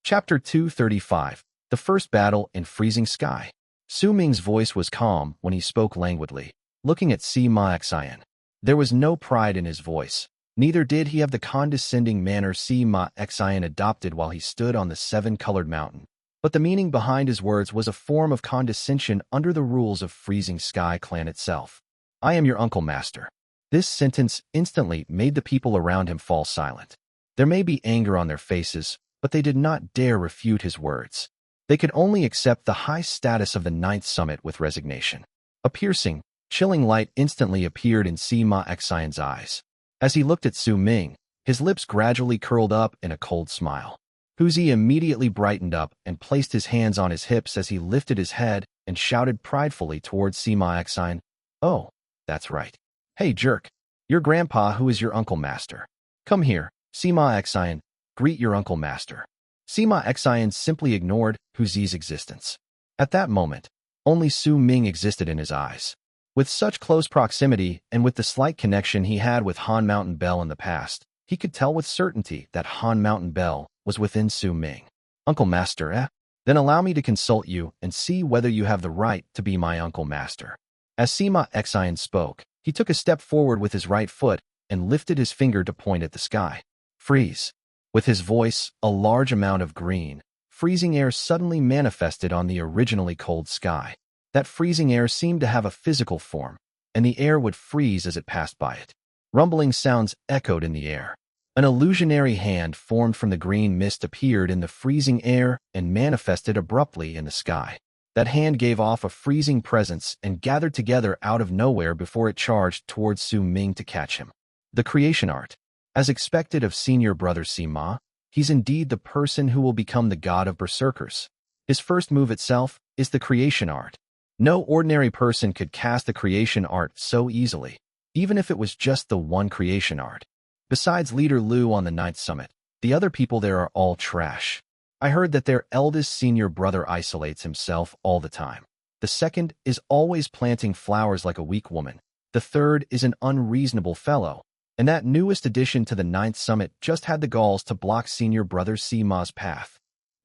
Chapter 235. The First Battle in Freezing Sky. Su Ming's voice was calm when he spoke languidly, looking at Sima Xiang. There was no pride in his voice. Neither did he have the condescending manner Sima Xiang adopted while he stood on the seven-colored mountain. But the meaning behind his words was a form of condescension under the rules of Freezing Sky Clan itself. "I am your uncle master." This sentence instantly made the people around him fall silent. There may be anger on their faces, but they did not dare refute his words. They could only accept the high status of the Ninth Summit with resignation. A piercing, chilling light instantly appeared in Sima Xiang's eyes. As he looked at Su Ming, his lips gradually curled up in a cold smile. Huzi immediately brightened up and placed his hands on his hips as he lifted his head and shouted pridefully towards Sima Xiang, "Oh, that's right. Hey jerk, your grandpa who is your uncle master. Come here, Sima Xiang, greet your uncle master." Sima Xiang simply ignored Huzi's existence. At that moment, only Su Ming existed in his eyes. With such close proximity and with the slight connection he had with Han Mountain Bell in the past, he could tell with certainty that Han Mountain Bell was within Su Ming. "Uncle master, eh? Then allow me to consult you and see whether you have the right to be my uncle master." As Sima Xiang spoke, he took a step forward with his right foot and lifted his finger to point at the sky. "Freeze." With his voice, a large amount of green, freezing air suddenly manifested on the originally cold sky. That freezing air seemed to have a physical form, and the air would freeze as it passed by it. Rumbling sounds echoed in the air. An illusionary hand formed from the green mist appeared in the freezing air and manifested abruptly in the sky. That hand gave off a freezing presence and gathered together out of nowhere before it charged towards Su Ming to catch him. The creation art. As expected of senior brother Sima, he's indeed the person who will become the god of berserkers. His first move itself is the creation art. No ordinary person could cast the creation art so easily, even if it was just the one creation art. Besides Leader Lu on the Ninth Summit, the other people there are all trash. I heard that their eldest senior brother isolates himself all the time. The second is always planting flowers like a weak woman. The third is an unreasonable fellow. And that newest addition to the Ninth Summit just had the galls to block senior brother Sima's path.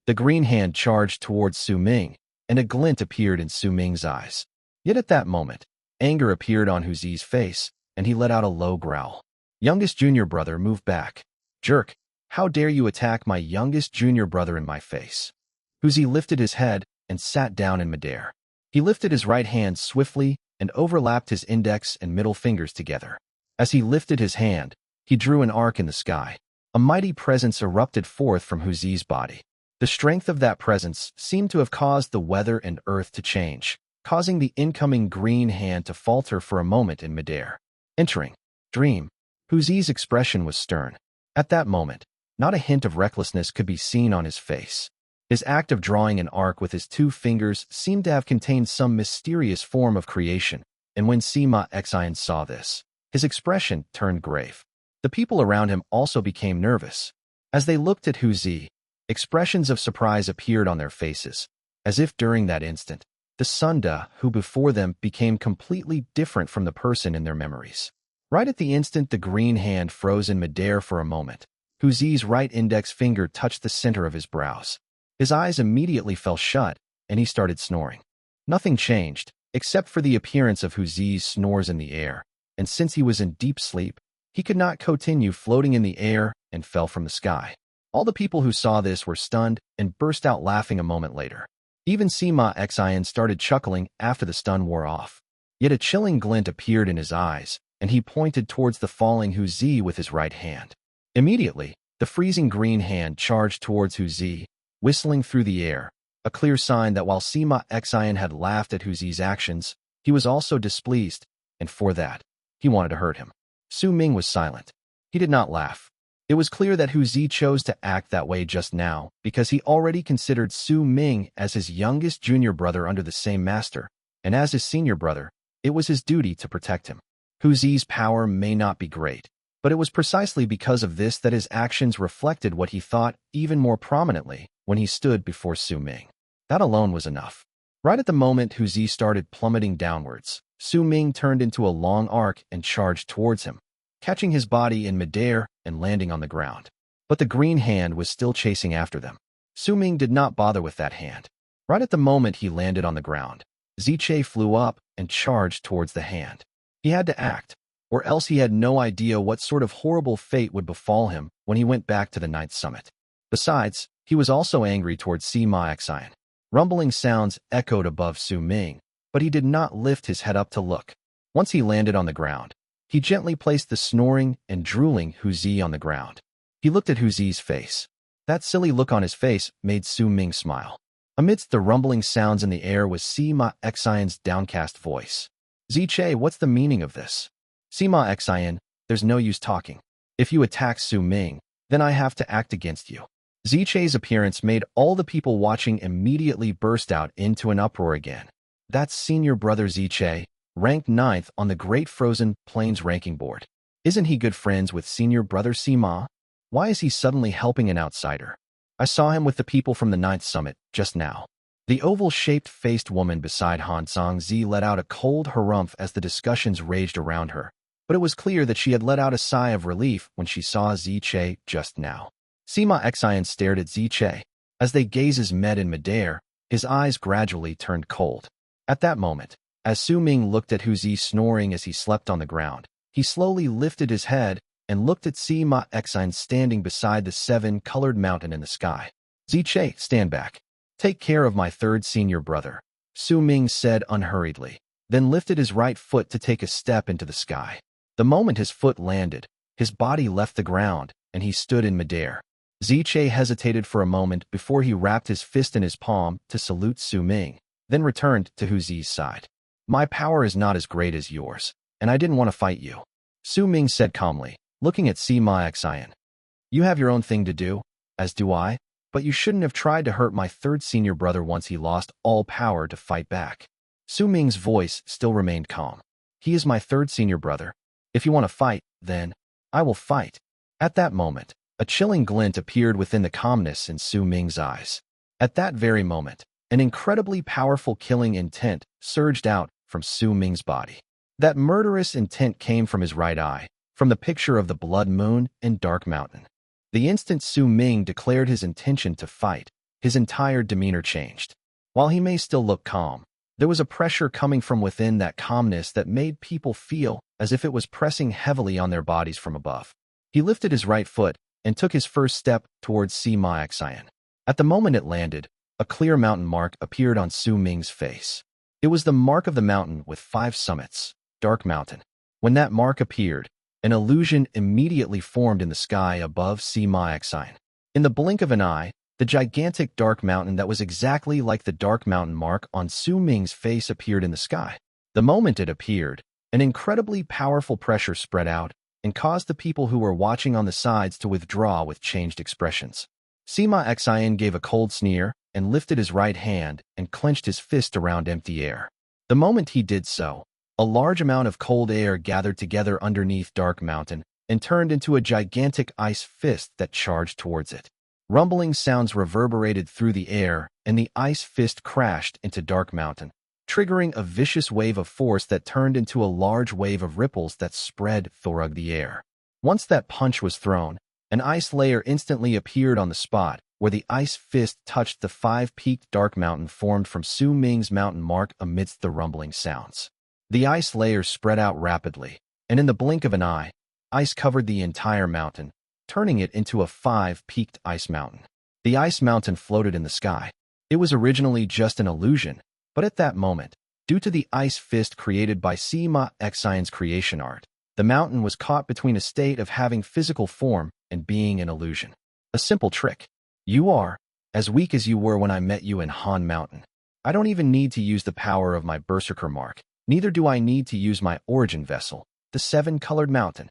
The green hand charged towards Su Ming, and a glint appeared in Su Ming's eyes. Yet at that moment, anger appeared on Huzi's face, and he let out a low growl. "Youngest junior brother, move back. Jerk, how dare you attack my youngest junior brother in my face?" Huzi lifted his head and sat down in midair. He lifted his right hand swiftly and overlapped his index and middle fingers together. As he lifted his hand, he drew an arc in the sky. A mighty presence erupted forth from Huzi's body. The strength of that presence seemed to have caused the weather and earth to change, causing the incoming green hand to falter for a moment in midair. Entering. Dream. Huzi's expression was stern. At that moment, not a hint of recklessness could be seen on his face. His act of drawing an arc with his 2 fingers seemed to have contained some mysterious form of creation, and when Sima Xian saw this, his expression turned grave. The people around him also became nervous. As they looked at Hu Zi, expressions of surprise appeared on their faces, as if during that instant, the Sunda who before them became completely different from the person in their memories. Right at the instant the green hand froze in midair for a moment, Hu Zi's right index finger touched the center of his brows. His eyes immediately fell shut, and he started snoring. Nothing changed, except for the appearance of Hu Zi's snores in the air, and since he was in deep sleep, he could not continue floating in the air and fell from the sky. All the people who saw this were stunned and burst out laughing a moment later. Even Sima Xian started chuckling after the stun wore off. Yet a chilling glint appeared in his eyes, and he pointed towards the falling Hu Zi with his right hand. Immediately, the freezing green hand charged towards Hu Zi, whistling through the air, a clear sign that while Sima Xian had laughed at Hu Zi's actions, he was also displeased, and for that, he wanted to hurt him. Su Ming was silent. He did not laugh. It was clear that Hu Zi chose to act that way just now because he already considered Su Ming as his youngest junior brother under the same master, and as his senior brother, it was his duty to protect him. Hu Zi's power may not be great, but it was precisely because of this that his actions reflected what he thought even more prominently when he stood before Su Ming. That alone was enough. Right at the moment Hu Zi started plummeting downwards, Su Ming turned into a long arc and charged towards him, catching his body in midair and landing on the ground. But the green hand was still chasing after them. Su Ming did not bother with that hand. Right at the moment he landed on the ground, Ziche flew up and charged towards the hand. He had to act, or else he had no idea what sort of horrible fate would befall him when he went back to the ninth summit. Besides, he was also angry towards Sima Xian. Rumbling sounds echoed above Su Ming, but he did not lift his head up to look. Once he landed on the ground, he gently placed the snoring and drooling Hu Zi on the ground. He looked at Hu Zi's face. That silly look on his face made Su Ming smile. Amidst the rumbling sounds in the air was Sima Xian's downcast voice. Ziche, what's the meaning of this? Sima Xian, there's no use talking. If you attack Su Ming, then I have to act against you. Ziche's appearance made all the people watching immediately burst out into an uproar again. That's senior brother Ziche, ranked 9th on the Great Frozen Plains ranking board. Isn't he good friends with senior brother Sima? Why is he suddenly helping an outsider? I saw him with the people from the 9th summit just now. The oval-shaped-faced woman beside Han Zhangzi let out a cold harumph as the discussions raged around her, but it was clear that she had let out a sigh of relief when she saw Ziche just now. Sima Xian stared at Ziche. As their gazes met in midair, his eyes gradually turned cold. At that moment, as Su Ming looked at Hu Zi snoring as he slept on the ground, he slowly lifted his head and looked at Sima Xian standing beside the 7-colored mountain in the sky. Ziche, stand back. Take care of my 3rd senior brother, Su Ming said unhurriedly, then lifted his right foot to take a step into the sky. The moment his foot landed, his body left the ground, and he stood in midair. Ziche hesitated for a moment before he wrapped his fist in his palm to salute Su Ming, then returned to Hu Zi's side. My power is not as great as yours, and I didn't want to fight you, Su Ming said calmly, looking at Sima Xian. You have your own thing to do, as do I, but you shouldn't have tried to hurt my 3rd senior brother once he lost all power to fight back. Su Ming's voice still remained calm. He is my 3rd senior brother. If you want to fight, then I will fight. At that moment, a chilling glint appeared within the calmness in Su Ming's eyes. At that very moment, an incredibly powerful killing intent surged out from Su Ming's body. That murderous intent came from his right eye, from the picture of the blood moon and dark mountain. The instant Su Ming declared his intention to fight, his entire demeanor changed. While he may still look calm, there was a pressure coming from within that calmness that made people feel as if it was pressing heavily on their bodies from above. He lifted his right foot and took his first step towards Sima Xian. At the moment it landed, a clear mountain mark appeared on Su Ming's face. It was the mark of the mountain with 5 summits, Dark Mountain. When that mark appeared, an illusion immediately formed in the sky above Sima Xian. In the blink of an eye, the gigantic dark mountain that was exactly like the dark mountain mark on Su Ming's face appeared in the sky. The moment it appeared, an incredibly powerful pressure spread out, and caused the people who were watching on the sides to withdraw with changed expressions. Sima Xian gave a cold sneer and lifted his right hand and clenched his fist around empty air. The moment he did so, a large amount of cold air gathered together underneath Dark Mountain and turned into a gigantic ice fist that charged towards it. Rumbling sounds reverberated through the air, and the ice fist crashed into Dark Mountain, triggering a vicious wave of force that turned into a large wave of ripples that spread through the air. Once that punch was thrown, an ice layer instantly appeared on the spot where the ice fist touched the five-peaked Dark Mountain formed from Su Ming's mountain mark amidst the rumbling sounds. The ice layer spread out rapidly, and in the blink of an eye, ice covered the entire mountain, turning it into a five-peaked ice mountain. The ice mountain floated in the sky. It was originally just an illusion, but at that moment, due to the ice fist created by Sima Xian's creation art, the mountain was caught between a state of having physical form and being an illusion. A simple trick. You are as weak as you were when I met you in Han Mountain. I don't even need to use the power of my Berserker mark, neither do I need to use my origin vessel, the seven-colored mountain.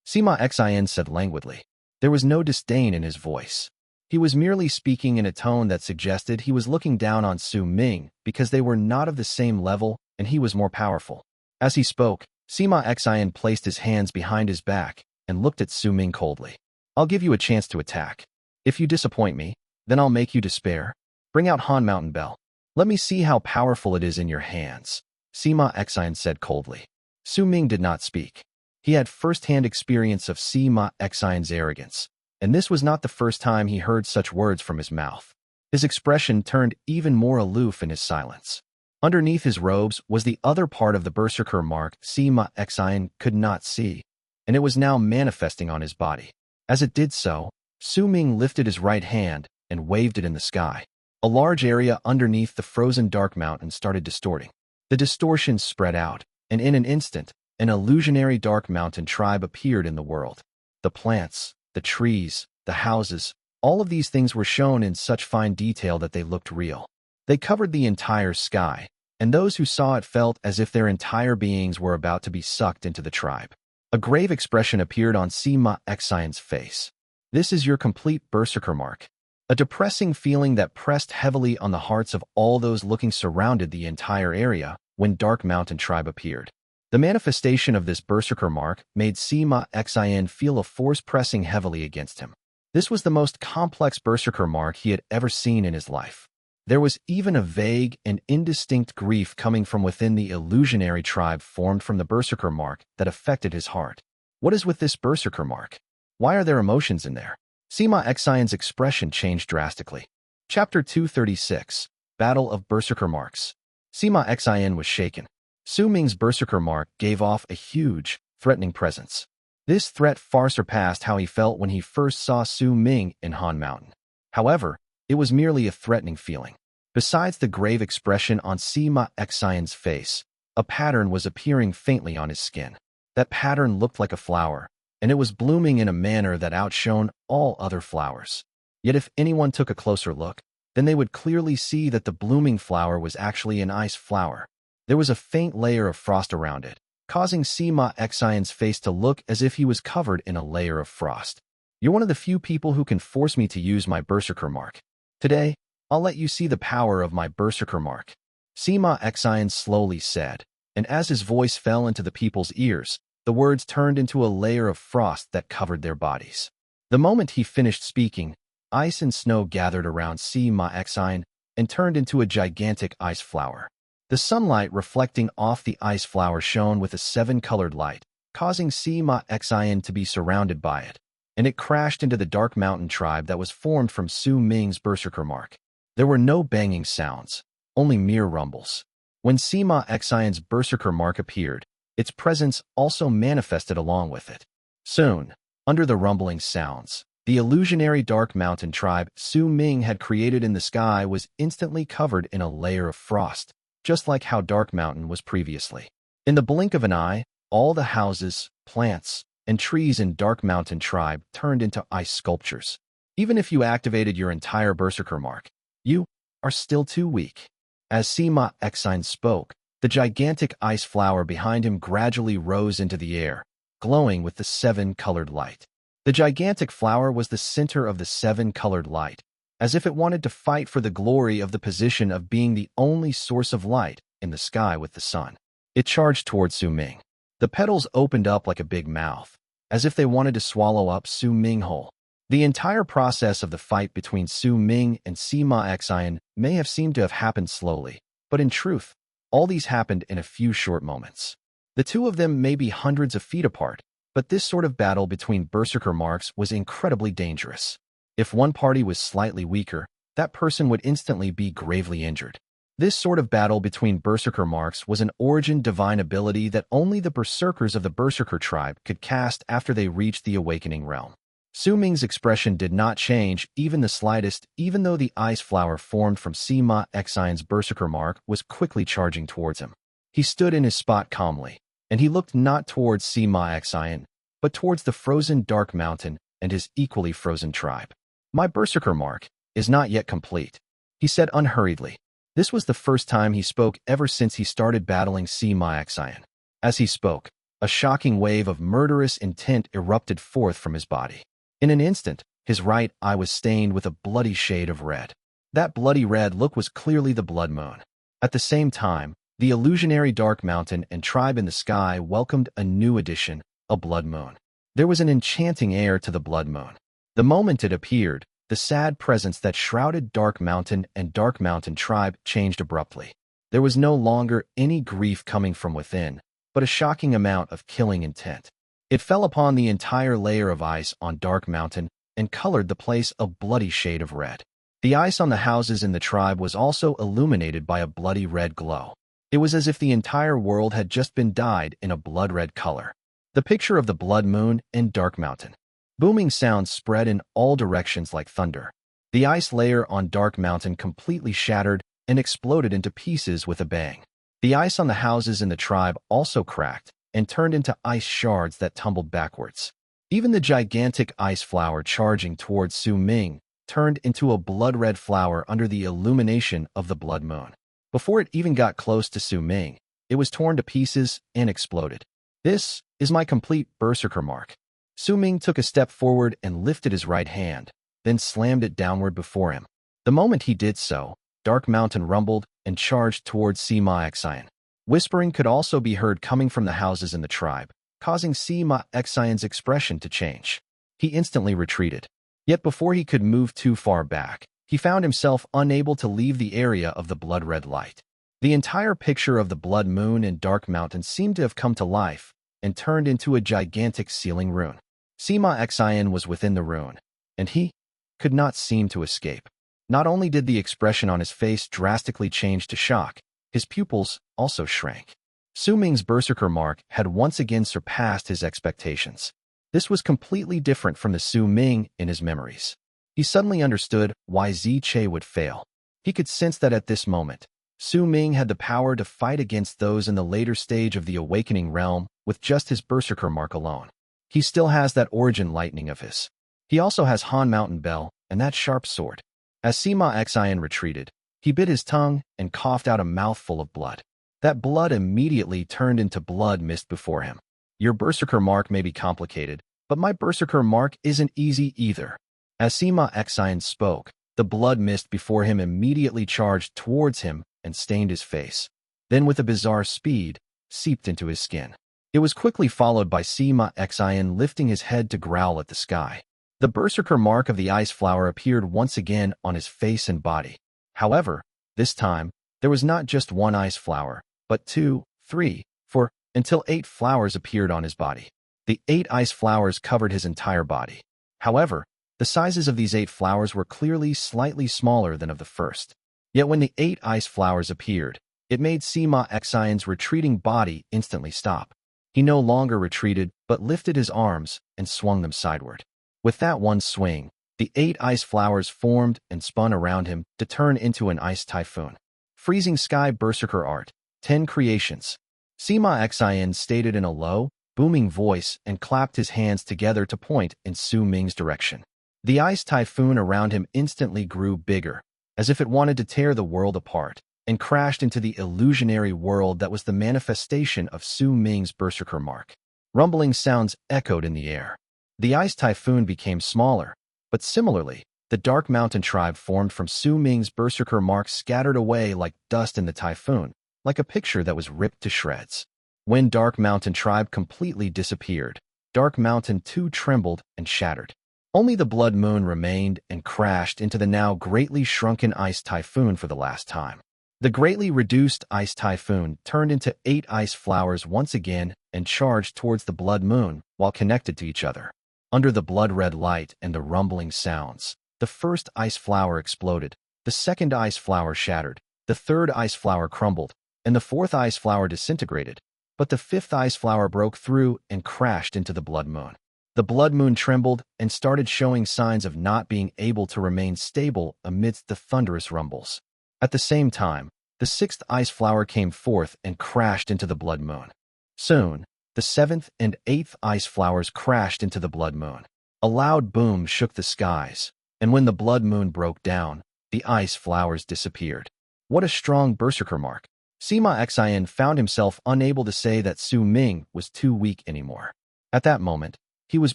Sima Xian said languidly. There was no disdain in his voice. He was merely speaking in a tone that suggested he was looking down on Su Ming because they were not of the same level and he was more powerful. As he spoke, Sima Xian placed his hands behind his back and looked at Su Ming coldly. I'll give you a chance to attack. If you disappoint me, then I'll make you despair. Bring out Han Mountain Bell. Let me see how powerful it is in your hands, Sima Xian said coldly. Su Ming did not speak. He had first-hand experience of Sima Xian's arrogance, and this was not the first time he heard such words from his mouth. His expression turned even more aloof in his silence. Underneath his robes was the other part of the Berserker mark Sima Xian could not see, and it was now manifesting on his body. As it did so, Su Ming lifted his right hand and waved it in the sky. A large area underneath the frozen Dark Mountain started distorting. The distortion spread out, and in an instant, an illusionary Dark Mountain tribe appeared in the world. The plants, the trees, the houses, all of these things were shown in such fine detail that they looked real. They covered the entire sky, and those who saw it felt as if their entire beings were about to be sucked into the tribe. A grave expression appeared on Sima Xian's face. This is your complete Berserker mark. A depressing feeling that pressed heavily on the hearts of all those looking surrounded the entire area when Dark Mountain tribe appeared. The manifestation of this Berserker mark made Sima Xian feel a force pressing heavily against him. This was the most complex Berserker mark he had ever seen in his life. There was even a vague and indistinct grief coming from within the illusionary tribe formed from the Berserker mark that affected his heart. What is with this Berserker mark? Why are there emotions in there? Sima Xian's expression changed drastically. Chapter 236, Battle of Berserker Marks. Sima Xian was shaken. Su Ming's Berserker mark gave off a huge, threatening presence. This threat far surpassed how he felt when he first saw Su Ming in Han Mountain. However, it was merely a threatening feeling. Besides the grave expression on Sima Xian's face, a pattern was appearing faintly on his skin. That pattern looked like a flower, and it was blooming in a manner that outshone all other flowers. Yet if anyone took a closer look, then they would clearly see that the blooming flower was actually an ice flower. There was a faint layer of frost around it, causing Sima Xian's face to look as if he was covered in a layer of frost. You're one of the few people who can force me to use my Berserker mark. Today, I'll let you see the power of my Berserker mark, Sima Xian slowly said, and as his voice fell into the people's ears, the words turned into a layer of frost that covered their bodies. The moment he finished speaking, ice and snow gathered around Sima Xian and turned into a gigantic ice flower. The sunlight reflecting off the ice flower shone with a seven-colored light, causing Sima Xian to be surrounded by it, and it crashed into the Dark Mountain tribe that was formed from Su Ming's Berserker mark. There were no banging sounds, only mere rumbles. When Sima Xian's Berserker mark appeared, its presence also manifested along with it. Soon, under the rumbling sounds, the illusionary Dark Mountain tribe Su Ming had created in the sky was instantly covered in a layer of frost, just like how Dark Mountain was previously. In the blink of an eye, all the houses, plants, and trees in Dark Mountain tribe turned into ice sculptures. Even if you activated your entire Berserker mark, you are still too weak. As Sima Xian spoke, the gigantic ice flower behind him gradually rose into the air, glowing with the seven-colored light. The gigantic flower was the center of the seven-colored light, as if it wanted to fight for the glory of the position of being the only source of light in the sky with the sun. It charged toward Su Ming. The petals opened up like a big mouth, as if they wanted to swallow up Su Ming whole. The entire process of the fight between Su Ming and Sima Xian may have seemed to have happened slowly, but in truth, all these happened in a few short moments. The two of them may be hundreds of feet apart, but this sort of battle between Berserker marks was incredibly dangerous. If one party was slightly weaker, that person would instantly be gravely injured. This sort of battle between Berserker marks was an origin divine ability that only the Berserkers of the Berserker tribe could cast after they reached the awakening realm. Su Ming's expression did not change even the slightest, even though the ice flower formed from Sima Xian's Berserker mark was quickly charging towards him. He stood in his spot calmly, and he looked not towards Sima Xian, but towards the frozen dark mountain and his equally frozen tribe. "My Berserker mark is not yet complete," he said unhurriedly. This was the first time he spoke ever since he started battling Sima Xian. As he spoke, a shocking wave of murderous intent erupted forth from his body. In an instant, his right eye was stained with a bloody shade of red. That bloody red look was clearly the blood moon. At the same time, the illusionary dark mountain and tribe in the sky welcomed a new addition, a blood moon. There was an enchanting air to the blood moon. The moment it appeared, the sad presence that shrouded Dark Mountain and Dark Mountain tribe changed abruptly. There was no longer any grief coming from within, but a shocking amount of killing intent. It fell upon the entire layer of ice on Dark Mountain and colored the place a bloody shade of red. The ice on the houses in the tribe was also illuminated by a bloody red glow. It was as if the entire world had just been dyed in a blood-red color. The picture of the blood moon and Dark Mountain. Booming sounds spread in all directions like thunder. The ice layer on Dark Mountain completely shattered and exploded into pieces with a bang. The ice on the houses in the tribe also cracked and turned into ice shards that tumbled backwards. Even the gigantic ice flower charging towards Su Ming turned into a blood-red flower under the illumination of the blood moon. Before it even got close to Su Ming, it was torn to pieces and exploded. "This is my complete Berserker mark." Su Ming took a step forward and lifted his right hand, then slammed it downward before him. The moment he did so, Dark Mountain rumbled and charged towards Sima Xian. Whispering could also be heard coming from the houses in the tribe, causing Sima Xian's expression to change. He instantly retreated. Yet before he could move too far back, he found himself unable to leave the area of the blood-red light. The entire picture of the blood moon and Dark Mountain seemed to have come to life and turned into a gigantic sealing rune. Sima Xian was within the rune, and he could not seem to escape. Not only did the expression on his face drastically change to shock, his pupils also shrank. Su Ming's Berserker mark had once again surpassed his expectations. This was completely different from the Su Ming in his memories. He suddenly understood why Zi Che would fail. He could sense that at this moment, Su Ming had the power to fight against those in the later stage of the awakening realm with just his Berserker mark alone. He still has that origin lightning of his. He also has Han Mountain Bell and that sharp sword. As Sima Xian retreated, he bit his tongue and coughed out a mouthful of blood. That blood immediately turned into blood mist before him. "Your Berserker mark may be complicated, but my Berserker mark isn't easy either." As Sima Xian spoke, the blood mist before him immediately charged towards him and stained his face. Then with a bizarre speed, seeped into his skin. It was quickly followed by Sima Xian lifting his head to growl at the sky. The Berserker mark of the ice flower appeared once again on his face and body. However, this time, there was not just one ice flower, but 2, 3, 4, until 8 flowers appeared on his body. The 8 ice flowers covered his entire body. However, the sizes of these 8 flowers were clearly slightly smaller than of the first. Yet when the 8 ice flowers appeared, it made Sima Xian's retreating body instantly stop. He no longer retreated, but lifted his arms and swung them sideward. With that one swing, the 8 ice flowers formed and spun around him to turn into an ice typhoon. Freezing Sky Berserker Art, 10 Creations. Sima Xian stated in a low, booming voice and clapped his hands together to point in Su Ming's direction. The ice typhoon around him instantly grew bigger, as if it wanted to tear the world apart, and crashed into the illusionary world that was the manifestation of Su Ming's Berserker mark. Rumbling sounds echoed in the air. The ice typhoon became smaller, but similarly, the Dark Mountain tribe formed from Su Ming's berserker marks scattered away like dust in the typhoon, like a picture that was ripped to shreds. When Dark Mountain tribe completely disappeared, Dark Mountain too trembled and shattered. Only the Blood Moon remained and crashed into the now greatly shrunken ice typhoon for the last time. The greatly reduced ice typhoon turned into 8 ice flowers once again and charged towards the Blood Moon while connected to each other. Under the blood-red light and the rumbling sounds, the first ice flower exploded, the second ice flower shattered, the third ice flower crumbled, and the fourth ice flower disintegrated, but the fifth ice flower broke through and crashed into the Blood Moon. The Blood Moon trembled and started showing signs of not being able to remain stable amidst the thunderous rumbles. At the same time, the sixth ice flower came forth and crashed into the Blood Moon. Soon, the seventh and eighth ice flowers crashed into the Blood Moon. A loud boom shook the skies, and when the Blood Moon broke down, the ice flowers disappeared. What a strong berserker mark! Sima Xian found himself unable to say that Su Ming was too weak anymore. At that moment, he was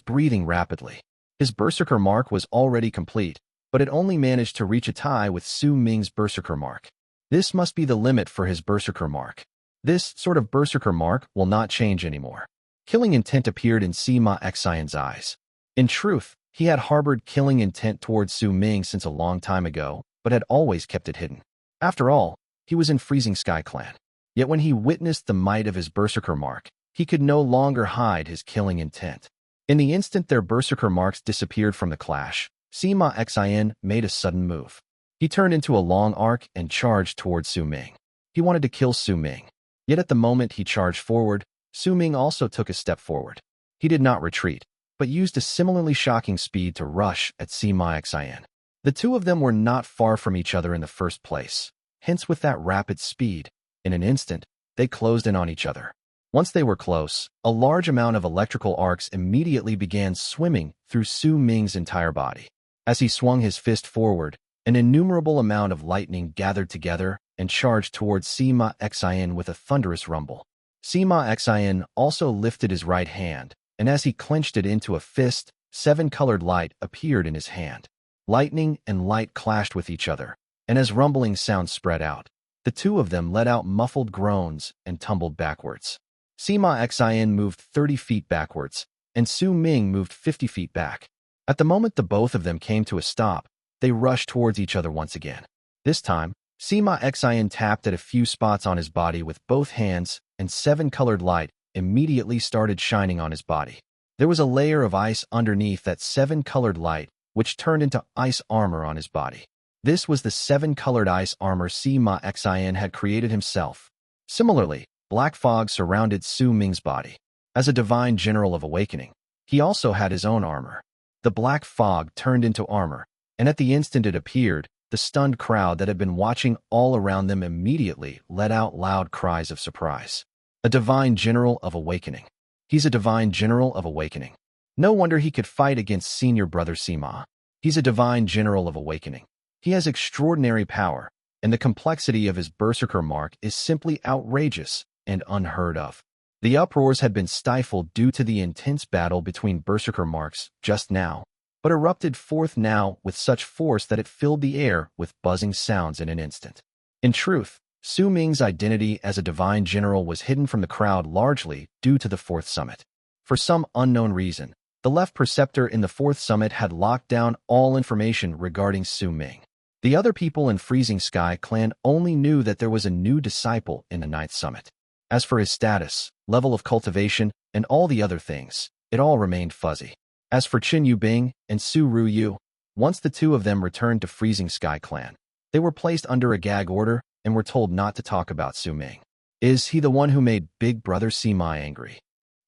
breathing rapidly. His berserker mark was already complete, but it only managed to reach a tie with Su Ming's berserker mark. This must be the limit for his berserker mark. This sort of berserker mark will not change anymore. Killing intent appeared in Sima Xian's eyes. In truth, he had harbored killing intent towards Su Ming since a long time ago, but had always kept it hidden. After all, he was in Freezing Sky Clan. Yet when he witnessed the might of his berserker mark, he could no longer hide his killing intent. In the instant their berserker marks disappeared from the clash, Sima Xian made a sudden move. He turned into a long arc and charged towards Su Ming. He wanted to kill Su Ming. Yet at the moment he charged forward, Su Ming also took a step forward. He did not retreat, but used a similarly shocking speed to rush at Sima Xian. The two of them were not far from each other in the first place. Hence with that rapid speed, in an instant, they closed in on each other. Once they were close, a large amount of electrical arcs immediately began swimming through Su Ming's entire body. As he swung his fist forward, an innumerable amount of lightning gathered together and charged towards Sima Xian with a thunderous rumble. Sima Xian also lifted his right hand, and as he clenched it into a fist, 7 colored light appeared in his hand. Lightning and light clashed with each other, and as rumbling sounds spread out, the two of them let out muffled groans and tumbled backwards. Sima Xian moved 30 feet backwards, and Su Ming moved 50 feet back. At the moment the both of them came to a stop, they rushed towards each other once again. This time, Sima Xian tapped at a few spots on his body with both hands, and 7 colored light immediately started shining on his body. There was a layer of ice underneath that 7 colored light, which turned into ice armor on his body. This was the 7 colored ice armor Sima Xian had created himself. Similarly, black fog surrounded Su Ming's body. As a divine general of awakening, he also had his own armor. The black fog turned into armor, and at the instant it appeared, the stunned crowd that had been watching all around them immediately let out loud cries of surprise. A divine general of awakening. He's a divine general of awakening. No wonder he could fight against senior brother Sima. He's a divine general of awakening. He has extraordinary power, and the complexity of his berserker mark is simply outrageous and unheard of. The uproars had been stifled due to the intense battle between berserker marks just now, but erupted forth now with such force that it filled the air with buzzing sounds in an instant. In truth, Su Ming's identity as a divine general was hidden from the crowd largely due to the Fourth Summit. For some unknown reason, the left preceptor in the Fourth Summit had locked down all information regarding Su Ming. The other people in Freezing Sky Clan only knew that there was a new disciple in the Ninth Summit. As for his status, level of cultivation, and all the other things, it all remained fuzzy. As for Chen Yubing and Su Ruyu, once the two of them returned to Freezing Sky Clan, they were placed under a gag order and were told not to talk about Su Ming. Is he the one who made Big Brother Sima angry?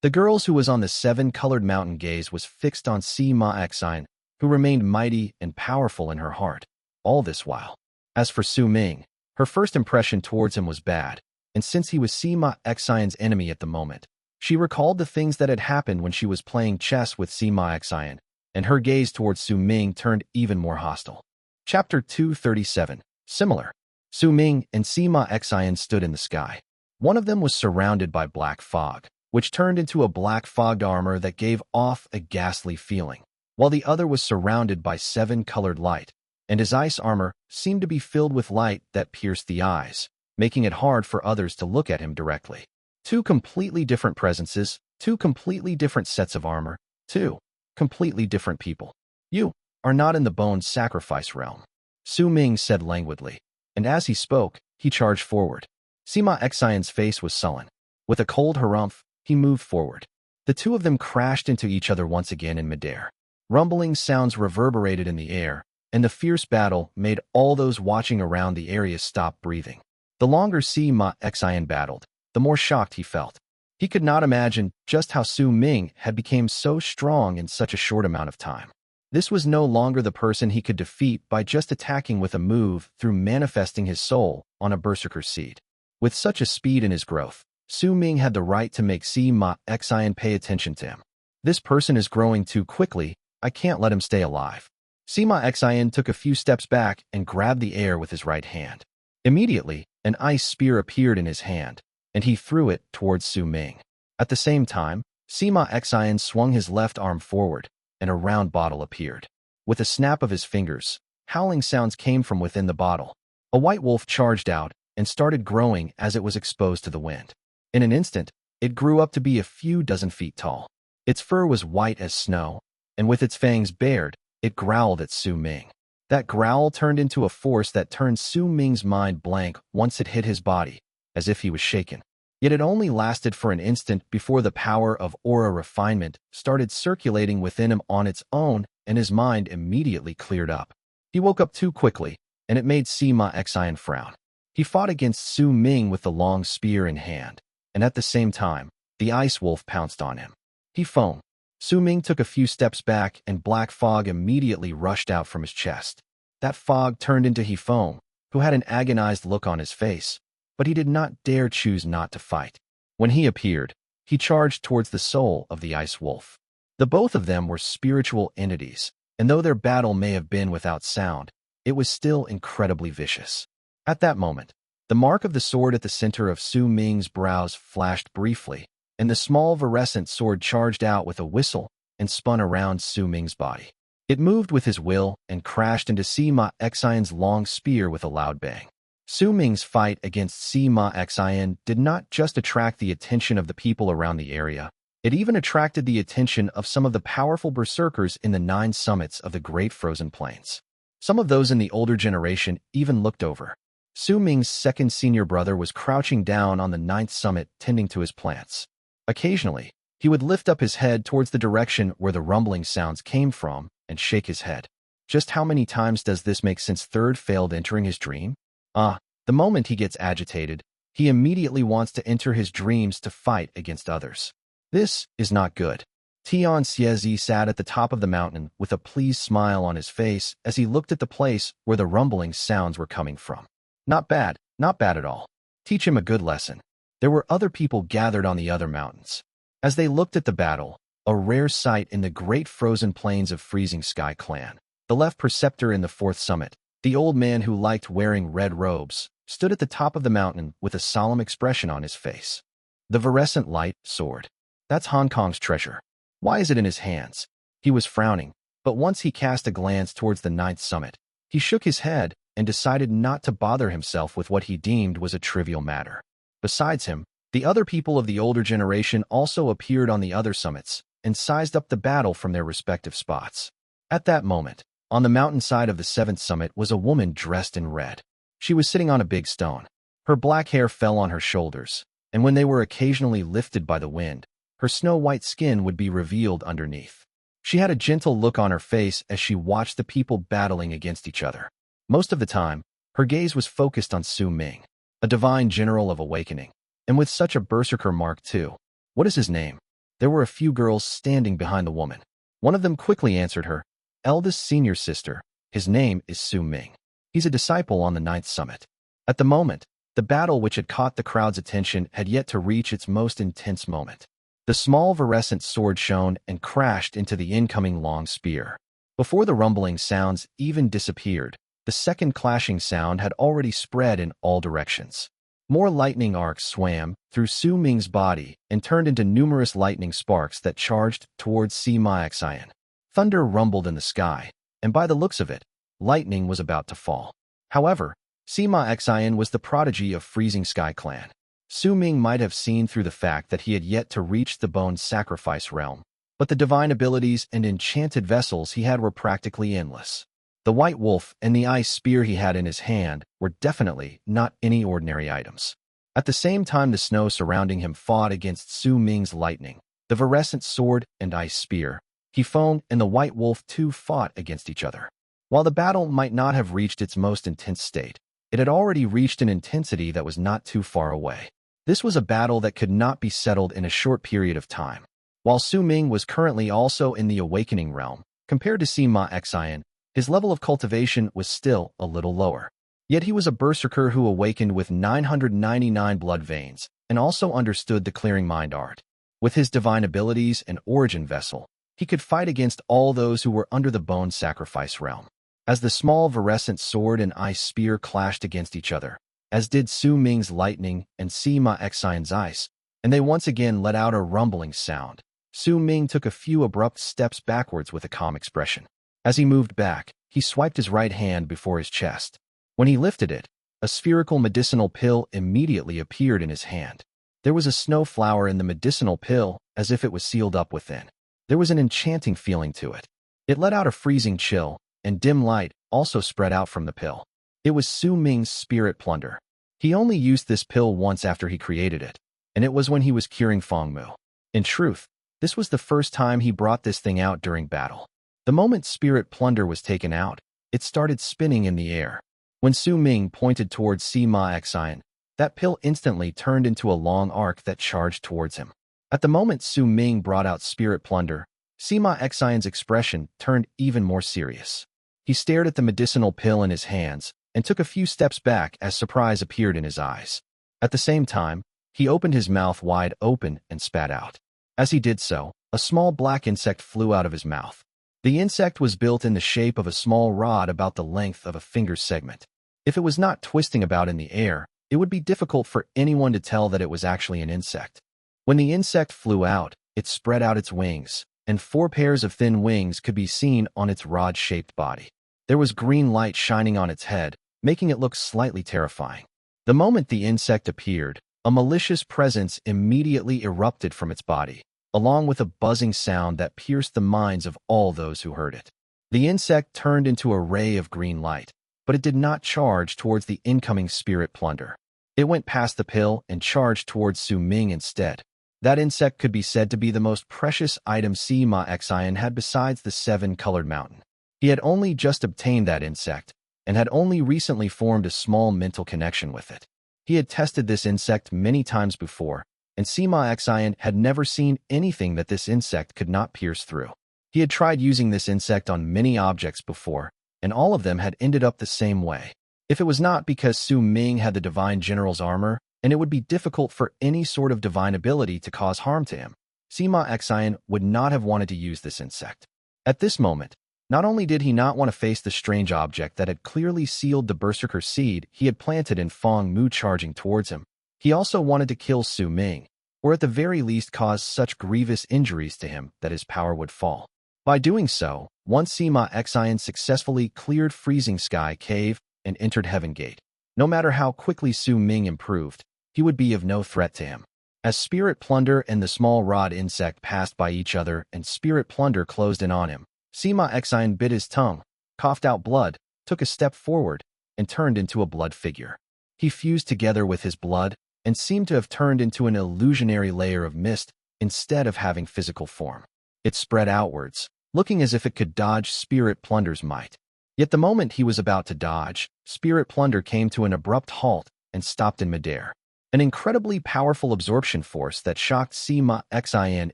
The girls who was on the 7-colored mountain gaze was fixed on Sima Xian, who remained mighty and powerful in her heart, all this while. As for Su Ming, her first impression towards him was bad, and since he was Sima Xian's enemy at the moment, she recalled the things that had happened when she was playing chess with Sima Xian, and her gaze towards Su Ming turned even more hostile. Chapter 237. Similar. Su Ming and Sima Xian stood in the sky. One of them was surrounded by black fog, which turned into a black fogged armor that gave off a ghastly feeling, while the other was surrounded by 7-colored light, and his ice armor seemed to be filled with light that pierced the eyes, making it hard for others to look at him directly. Two completely different presences, two completely different sets of armor, two completely different people. You are not in the bone sacrifice realm, Su Ming said languidly, and as he spoke, he charged forward. Sima Xian's face was sullen. With a cold harumph, he moved forward. The two of them crashed into each other once again in midair. Rumbling sounds reverberated in the air, and the fierce battle made all those watching around the area stop breathing. The longer Sima Xian battled, the more shocked he felt. He could not imagine just how Su Ming had become so strong in such a short amount of time. This was no longer the person he could defeat by just attacking with a move through manifesting his soul on a Berserker seed. With such a speed in his growth, Su Ming had the right to make Sima Xian pay attention to him. This person is growing too quickly, I can't let him stay alive. Sima Xian took a few steps back and grabbed the air with his right hand. Immediately, an ice spear appeared in his hand, and he threw it towards Su Ming. At the same time, Sima Xian swung his left arm forward, and a round bottle appeared. With a snap of his fingers, howling sounds came from within the bottle. A white wolf charged out and started growing as it was exposed to the wind. In an instant, it grew up to be a few dozen feet tall. Its fur was white as snow, and with its fangs bared, it growled at Su Ming. That growl turned into a force that turned Su Ming's mind blank once it hit his body, as if he was shaken. Yet it only lasted for an instant before the power of aura refinement started circulating within him on its own, and his mind immediately cleared up. He woke up too quickly, and it made Sima Xian frown. He fought against Su Ming with the long spear in hand, and at the same time, the ice wolf pounced on him. He foamed. Su Ming took a few steps back, and black fog immediately rushed out from his chest. That fog turned into He Feng, who had an agonized look on his face, but he did not dare choose not to fight. When he appeared, he charged towards the soul of the ice wolf. The both of them were spiritual entities, and though their battle may have been without sound, it was still incredibly vicious. At that moment, the mark of the sword at the center of Su Ming's brows flashed briefly, and the small virescent sword charged out with a whistle and spun around Su Ming's body. It moved with his will and crashed into Sima Xian's long spear with a loud bang. Su Ming's fight against Sima Xian did not just attract the attention of the people around the area, it even attracted the attention of some of the powerful berserkers in the 9 summits of the Great Frozen Plains. Some of those in the older generation even looked over. Su Ming's second senior brother was crouching down on the 9th summit tending to his plants. Occasionally, he would lift up his head towards the direction where the rumbling sounds came from and shake his head. Just how many times does this make since Third failed entering his dream? The moment he gets agitated, he immediately wants to enter his dreams to fight against others. This is not good. Tian Xiezi sat at the top of the mountain with a pleased smile on his face as he looked at the place where the rumbling sounds were coming from. Not bad at all. Teach him a good lesson. There were other people gathered on the other mountains. As they looked at the battle, a rare sight in the Great Frozen Plains of Freezing Sky Clan, the left preceptor in the 4th summit, the old man who liked wearing red robes, stood at the top of the mountain with a solemn expression on his face. The virescent light sword. That's Hong Kong's treasure. Why is it in his hands? He was frowning, but once he cast a glance towards the 9th summit, he shook his head and decided not to bother himself with what he deemed was a trivial matter. Besides him, the other people of the older generation also appeared on the other summits and sized up the battle from their respective spots. At that moment, on the mountainside of the 7th summit was a woman dressed in red. She was sitting on a big stone. Her black hair fell on her shoulders, and when they were occasionally lifted by the wind, her snow-white skin would be revealed underneath. She had a gentle look on her face as she watched the people battling against each other. Most of the time, her gaze was focused on Su Ming, a divine general of awakening, and with such a berserker mark too. What is his name? There were a few girls standing behind the woman. One of them quickly answered her, eldest senior sister. His name is Su Ming. He's a disciple on the 9th summit. At the moment, the battle which had caught the crowd's attention had yet to reach its most intense moment. The small virescent sword shone and crashed into the incoming long spear. Before the rumbling sounds even disappeared, the second clashing sound had already spread in all directions. More lightning arcs swam through Su Ming's body and turned into numerous lightning sparks that charged towards Sima Xian. Thunder rumbled in the sky, and by the looks of it, lightning was about to fall. However, Sima Xian was the prodigy of Freezing Sky Clan. Su Ming might have seen through the fact that he had yet to reach the bone sacrifice realm, but the divine abilities and enchanted vessels he had were practically endless. The white wolf and the ice spear he had in his hand were definitely not any ordinary items. At the same time the snow surrounding him fought against Su Ming's lightning, the virescent sword and ice spear, Feng and the white wolf too fought against each other. While the battle might not have reached its most intense state, it had already reached an intensity that was not too far away. This was a battle that could not be settled in a short period of time. While Su Ming was currently also in the awakening realm, compared to Sima Xian, his level of cultivation was still a little lower. Yet he was a berserker who awakened with 999 blood veins and also understood the clearing mind art. With his divine abilities and origin vessel, he could fight against all those who were under the bone sacrifice realm. As the small virescent sword and ice spear clashed against each other, as did Su Ming's lightning and Sima Xian's ice, and they once again let out a rumbling sound, Su Ming took a few abrupt steps backwards with a calm expression. As he moved back, he swiped his right hand before his chest. When he lifted it, a spherical medicinal pill immediately appeared in his hand. There was a snow flower in the medicinal pill, as if it was sealed up within. There was an enchanting feeling to it. It let out a freezing chill, and dim light also spread out from the pill. It was Su Ming's spirit plunder. He only used this pill once after he created it, and it was when he was curing Feng Mu. In truth, this was the first time he brought this thing out during battle. The moment spirit plunder was taken out, it started spinning in the air. When Su Ming pointed towards Sima Xian, that pill instantly turned into a long arc that charged towards him. At the moment Su Ming brought out spirit plunder, Sima Xian's expression turned even more serious. He stared at the medicinal pill in his hands and took a few steps back as surprise appeared in his eyes. At the same time, he opened his mouth wide open and spat out. As he did so, a small black insect flew out of his mouth. The insect was built in the shape of a small rod about the length of a finger segment. If it was not twisting about in the air, it would be difficult for anyone to tell that it was actually an insect. When the insect flew out, it spread out its wings, and 4 pairs of thin wings could be seen on its rod-shaped body. There was green light shining on its head, making it look slightly terrifying. The moment the insect appeared, a malicious presence immediately erupted from its body, along with a buzzing sound that pierced the minds of all those who heard it. The insect turned into a ray of green light, but it did not charge towards the incoming spirit plunder. It went past the pill and charged towards Su Ming instead. That insect could be said to be the most precious item Sima Xian had besides the 7-colored mountain. He had only just obtained that insect, and had only recently formed a small mental connection with it. He had tested this insect many times before, and Sima Xian had never seen anything that this insect could not pierce through. He had tried using this insect on many objects before, and all of them had ended up the same way. If it was not because Su Ming had the Divine General's armor, and it would be difficult for any sort of divine ability to cause harm to him, Sima Xian would not have wanted to use this insect. At this moment, not only did he not want to face the strange object that had clearly sealed the Berserker seed he had planted in Feng Mu charging towards him, he also wanted to kill Su Ming, or at the very least cause such grievous injuries to him that his power would fall. By doing so, once Sima Xian successfully cleared Freezing Sky Cave and entered Heaven Gate, no matter how quickly Su Ming improved, he would be of no threat to him. As Spirit Plunder and the small rod insect passed by each other and Spirit Plunder closed in on him, Sima Xian bit his tongue, coughed out blood, took a step forward, and turned into a blood figure. He fused together with his blood and seemed to have turned into an illusionary layer of mist instead of having physical form. It spread outwards, looking as if it could dodge Spirit Plunder's might. Yet the moment he was about to dodge, Spirit Plunder came to an abrupt halt and stopped in midair. An incredibly powerful absorption force that shocked Sima Xian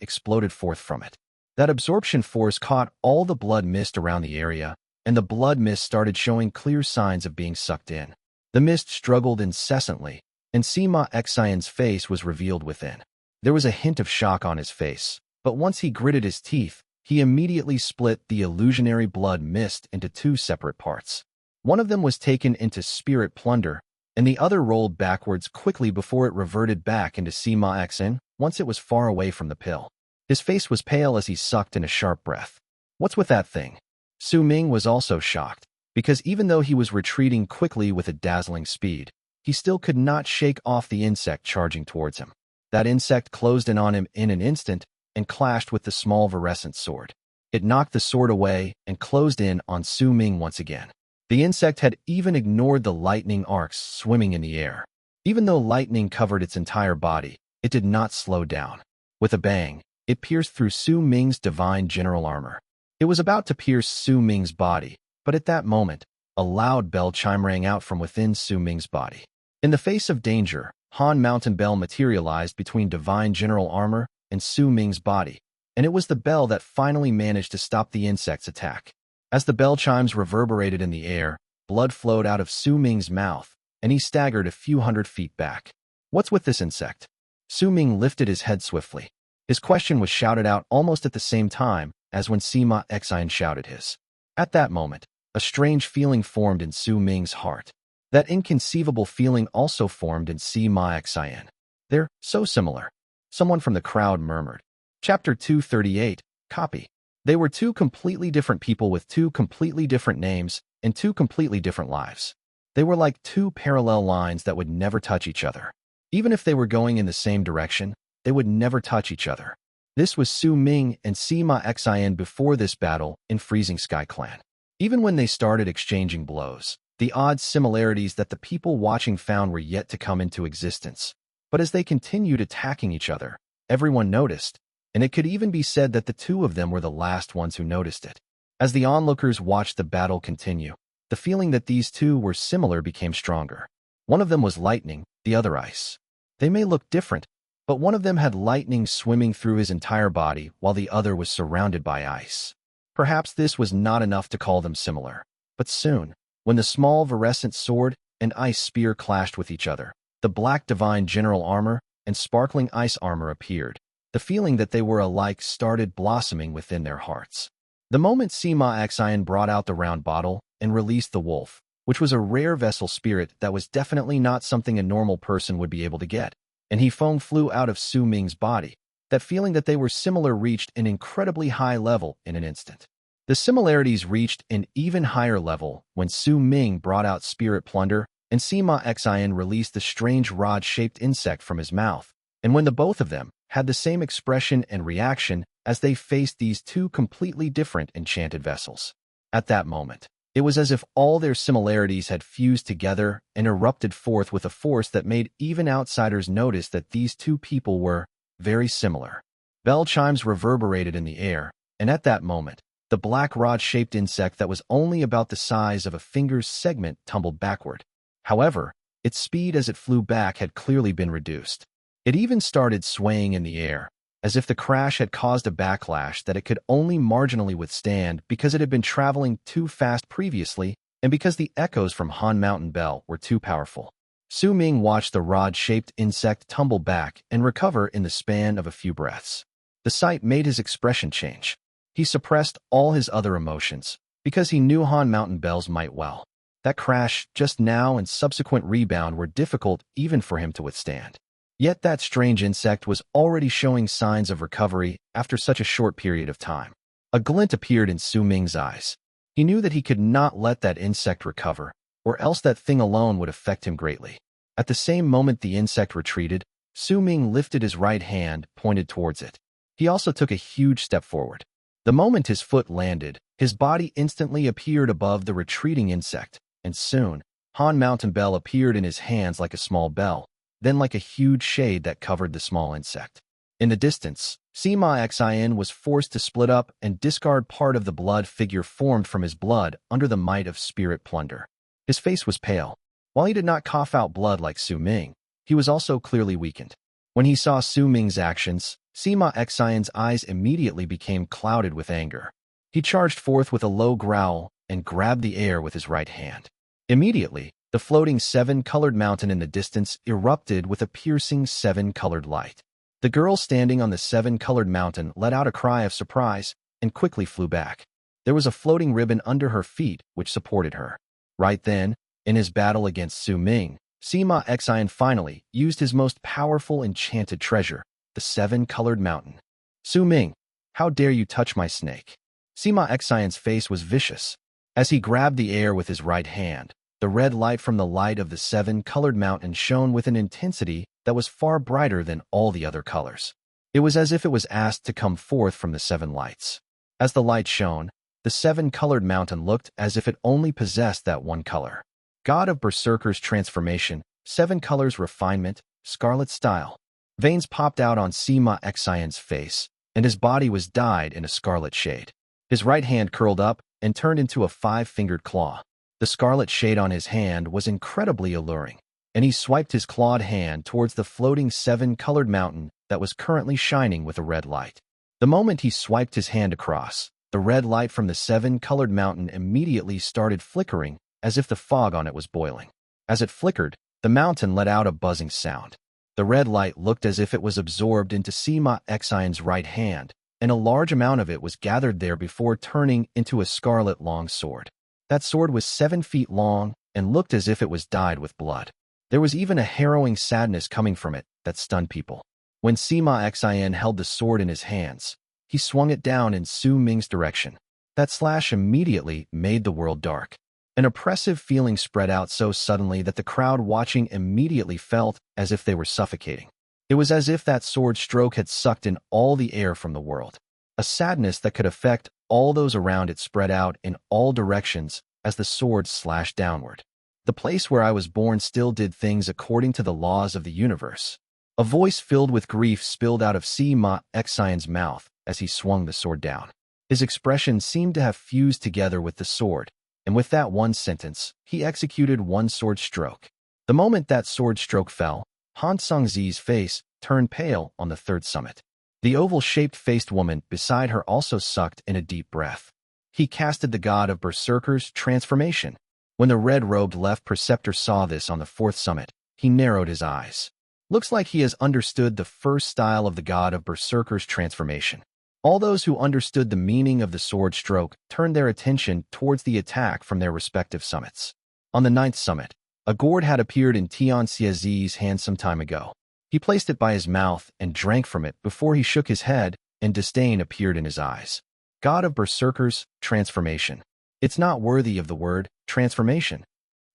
exploded forth from it. That absorption force caught all the blood mist around the area, and the blood mist started showing clear signs of being sucked in. The mist struggled incessantly, and Sima Xian's face was revealed within. There was a hint of shock on his face, but once he gritted his teeth, he immediately split the illusionary blood mist into 2 separate parts. One of them was taken into Spirit Plunder, and the other rolled backwards quickly before it reverted back into Sima Xn once it was far away from the pill. His face was pale as he sucked in a sharp breath. What's with that thing? Su Ming was also shocked, because even though he was retreating quickly with a dazzling speed, he still could not shake off the insect charging towards him. That insect closed in on him in an instant and clashed with the small virescent sword. It knocked the sword away and closed in on Su Ming once again. The insect had even ignored the lightning arcs swimming in the air. Even though lightning covered its entire body, it did not slow down. With a bang, it pierced through Su Ming's divine general armor. It was about to pierce Su Ming's body, but at that moment, a loud bell chime rang out from within Su Ming's body. In the face of danger, Han Mountain Bell materialized between divine general armor and Su Ming's body, and it was the bell that finally managed to stop the insect's attack. As the bell chimes reverberated in the air, blood flowed out of Su Ming's mouth, and he staggered a few hundred feet back. What's with this insect? Su Ming lifted his head swiftly. His question was shouted out almost at the same time as when Sima Xian shouted his. At that moment, a strange feeling formed in Su Ming's heart. That inconceivable feeling also formed in Sima Xian. They're so similar. Someone from the crowd murmured. Chapter 238, Copy. They were two completely different people with two completely different names and two completely different lives. They were like two parallel lines that would never touch each other. Even if they were going in the same direction, they would never touch each other. This was Su Ming and Sima Xian before this battle in Freezing Sky Clan. Even when they started exchanging blows, the odd similarities that the people watching found were yet to come into existence. But as they continued attacking each other, everyone noticed, and it could even be said that the two of them were the last ones who noticed it. As the onlookers watched the battle continue, the feeling that these two were similar became stronger. One of them was lightning, the other ice. They may look different, but one of them had lightning swimming through his entire body while the other was surrounded by ice. Perhaps this was not enough to call them similar, but soon, when the small virescent sword and ice spear clashed with each other, the black divine general armor and sparkling ice armor appeared. The feeling that they were alike started blossoming within their hearts. The moment Sima Xian brought out the round bottle and released the wolf, which was a rare vessel spirit that was definitely not something a normal person would be able to get, and Feng flew out of Su Ming's body, that feeling that they were similar reached an incredibly high level in an instant. The similarities reached an even higher level when Su Ming brought out Spirit Plunder and Sima Xian released the strange rod-shaped insect from his mouth, and when the both of them had the same expression and reaction as they faced these two completely different enchanted vessels. At that moment, it was as if all their similarities had fused together and erupted forth with a force that made even outsiders notice that these two people were very similar. Bell chimes reverberated in the air, and at that moment, the black rod-shaped insect that was only about the size of a finger's segment tumbled backward. However, its speed as it flew back had clearly been reduced. It even started swaying in the air, as if the crash had caused a backlash that it could only marginally withstand because it had been traveling too fast previously and because the echoes from Han Mountain Bell were too powerful. Su Ming watched the rod-shaped insect tumble back and recover in the span of a few breaths. The sight made his expression change. He suppressed all his other emotions because he knew Han Mountain Bell's might well. That crash just now and subsequent rebound were difficult even for him to withstand. Yet that strange insect was already showing signs of recovery after such a short period of time. A glint appeared in Su Ming's eyes. He knew that he could not let that insect recover, or else that thing alone would affect him greatly. At the same moment the insect retreated, Su Ming lifted his right hand, pointed towards it. He also took a huge step forward. The moment his foot landed, his body instantly appeared above the retreating insect, and soon, Han Mountain Bell appeared in his hands like a small bell, then like a huge shade that covered the small insect. In the distance, Sima Xian was forced to split up and discard part of the blood figure formed from his blood under the might of Spirit Plunder. His face was pale. While he did not cough out blood like Su Ming, he was also clearly weakened. When he saw Su Ming's actions, Sima Xian's eyes immediately became clouded with anger. He charged forth with a low growl and grabbed the air with his right hand. Immediately, the floating seven-colored mountain in the distance erupted with a piercing seven-colored light. The girl standing on the seven-colored mountain let out a cry of surprise and quickly flew back. There was a floating ribbon under her feet which supported her. Right then, in his battle against Su Ming, Sima Xian finally used his most powerful enchanted treasure, the seven-colored mountain. Su Ming, how dare you touch my snake? Sima Xian's face was vicious. As he grabbed the air with his right hand, the red light from the light of the seven-colored mountain shone with an intensity that was far brighter than all the other colors. It was as if it was asked to come forth from the seven lights. As the light shone, the seven-colored mountain looked as if it only possessed that one color. God of Berserker's transformation, seven colors refinement, scarlet style. Veins popped out on Sima Xian's face, and his body was dyed in a scarlet shade. His right hand curled up and turned into a five-fingered claw. The scarlet shade on his hand was incredibly alluring, and he swiped his clawed hand towards the floating seven-colored mountain that was currently shining with a red light. The moment he swiped his hand across, the red light from the seven-colored mountain immediately started flickering as if the fog on it was boiling. As it flickered, the mountain let out a buzzing sound. The red light looked as if it was absorbed into Sima Xian's right hand, and a large amount of it was gathered there before turning into a scarlet long sword. That sword was 7 feet long and looked as if it was dyed with blood. There was even a harrowing sadness coming from it that stunned people. When Sima Xian held the sword in his hands, he swung it down in Su Ming's direction. That slash immediately made the world dark. An oppressive feeling spread out so suddenly that the crowd watching immediately felt as if they were suffocating. It was as if that sword stroke had sucked in all the air from the world. A sadness that could affect all those around it spread out in all directions as the sword slashed downward. The place where I was born still did things according to the laws of the universe. A voice filled with grief spilled out of Sima Xian's mouth as he swung the sword down. His expression seemed to have fused together with the sword, and with that one sentence, he executed one sword stroke. The moment that sword stroke fell, Han Songzi's face turned pale on the third summit. The oval-shaped-faced woman beside her also sucked in a deep breath. He casted the god of Berserker's transformation. When the red-robed left preceptor saw this on the fourth summit, he narrowed his eyes. Looks like he has understood the first style of the god of Berserker's transformation. All those who understood the meaning of the sword stroke turned their attention towards the attack from their respective summits. On the ninth summit, a gourd had appeared in Tian Xiazi's hand some time ago. He placed it by his mouth and drank from it before he shook his head, and disdain appeared in his eyes. God of Berserker's transformation. It's not worthy of the word transformation.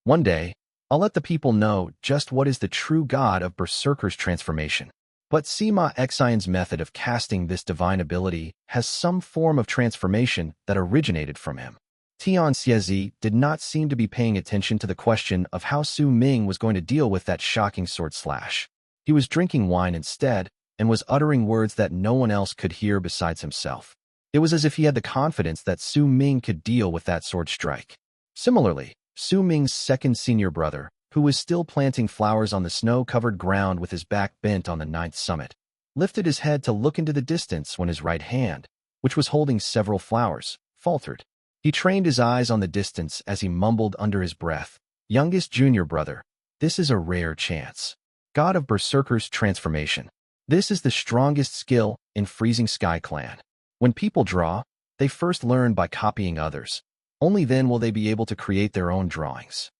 One day, I'll let the people know just what is the true god of Berserker's transformation. But Sima Xian's method of casting this divine ability has some form of transformation that originated from him. Tian Xiazi did not seem to be paying attention to the question of how Su Ming was going to deal with that shocking sword slash. He was drinking wine instead and was uttering words that no one else could hear besides himself. It was as if he had the confidence that Su Ming could deal with that sword strike. Similarly, Su Ming's second senior brother, who was still planting flowers on the snow-covered ground with his back bent on the ninth summit, lifted his head to look into the distance when his right hand, which was holding several flowers, faltered. He trained his eyes on the distance as he mumbled under his breath, "Youngest junior brother, this is a rare chance. God of Berserker's transformation. This is the strongest skill in Freezing Sky Clan. When people draw, they first learn by copying others. Only then will they be able to create their own drawings."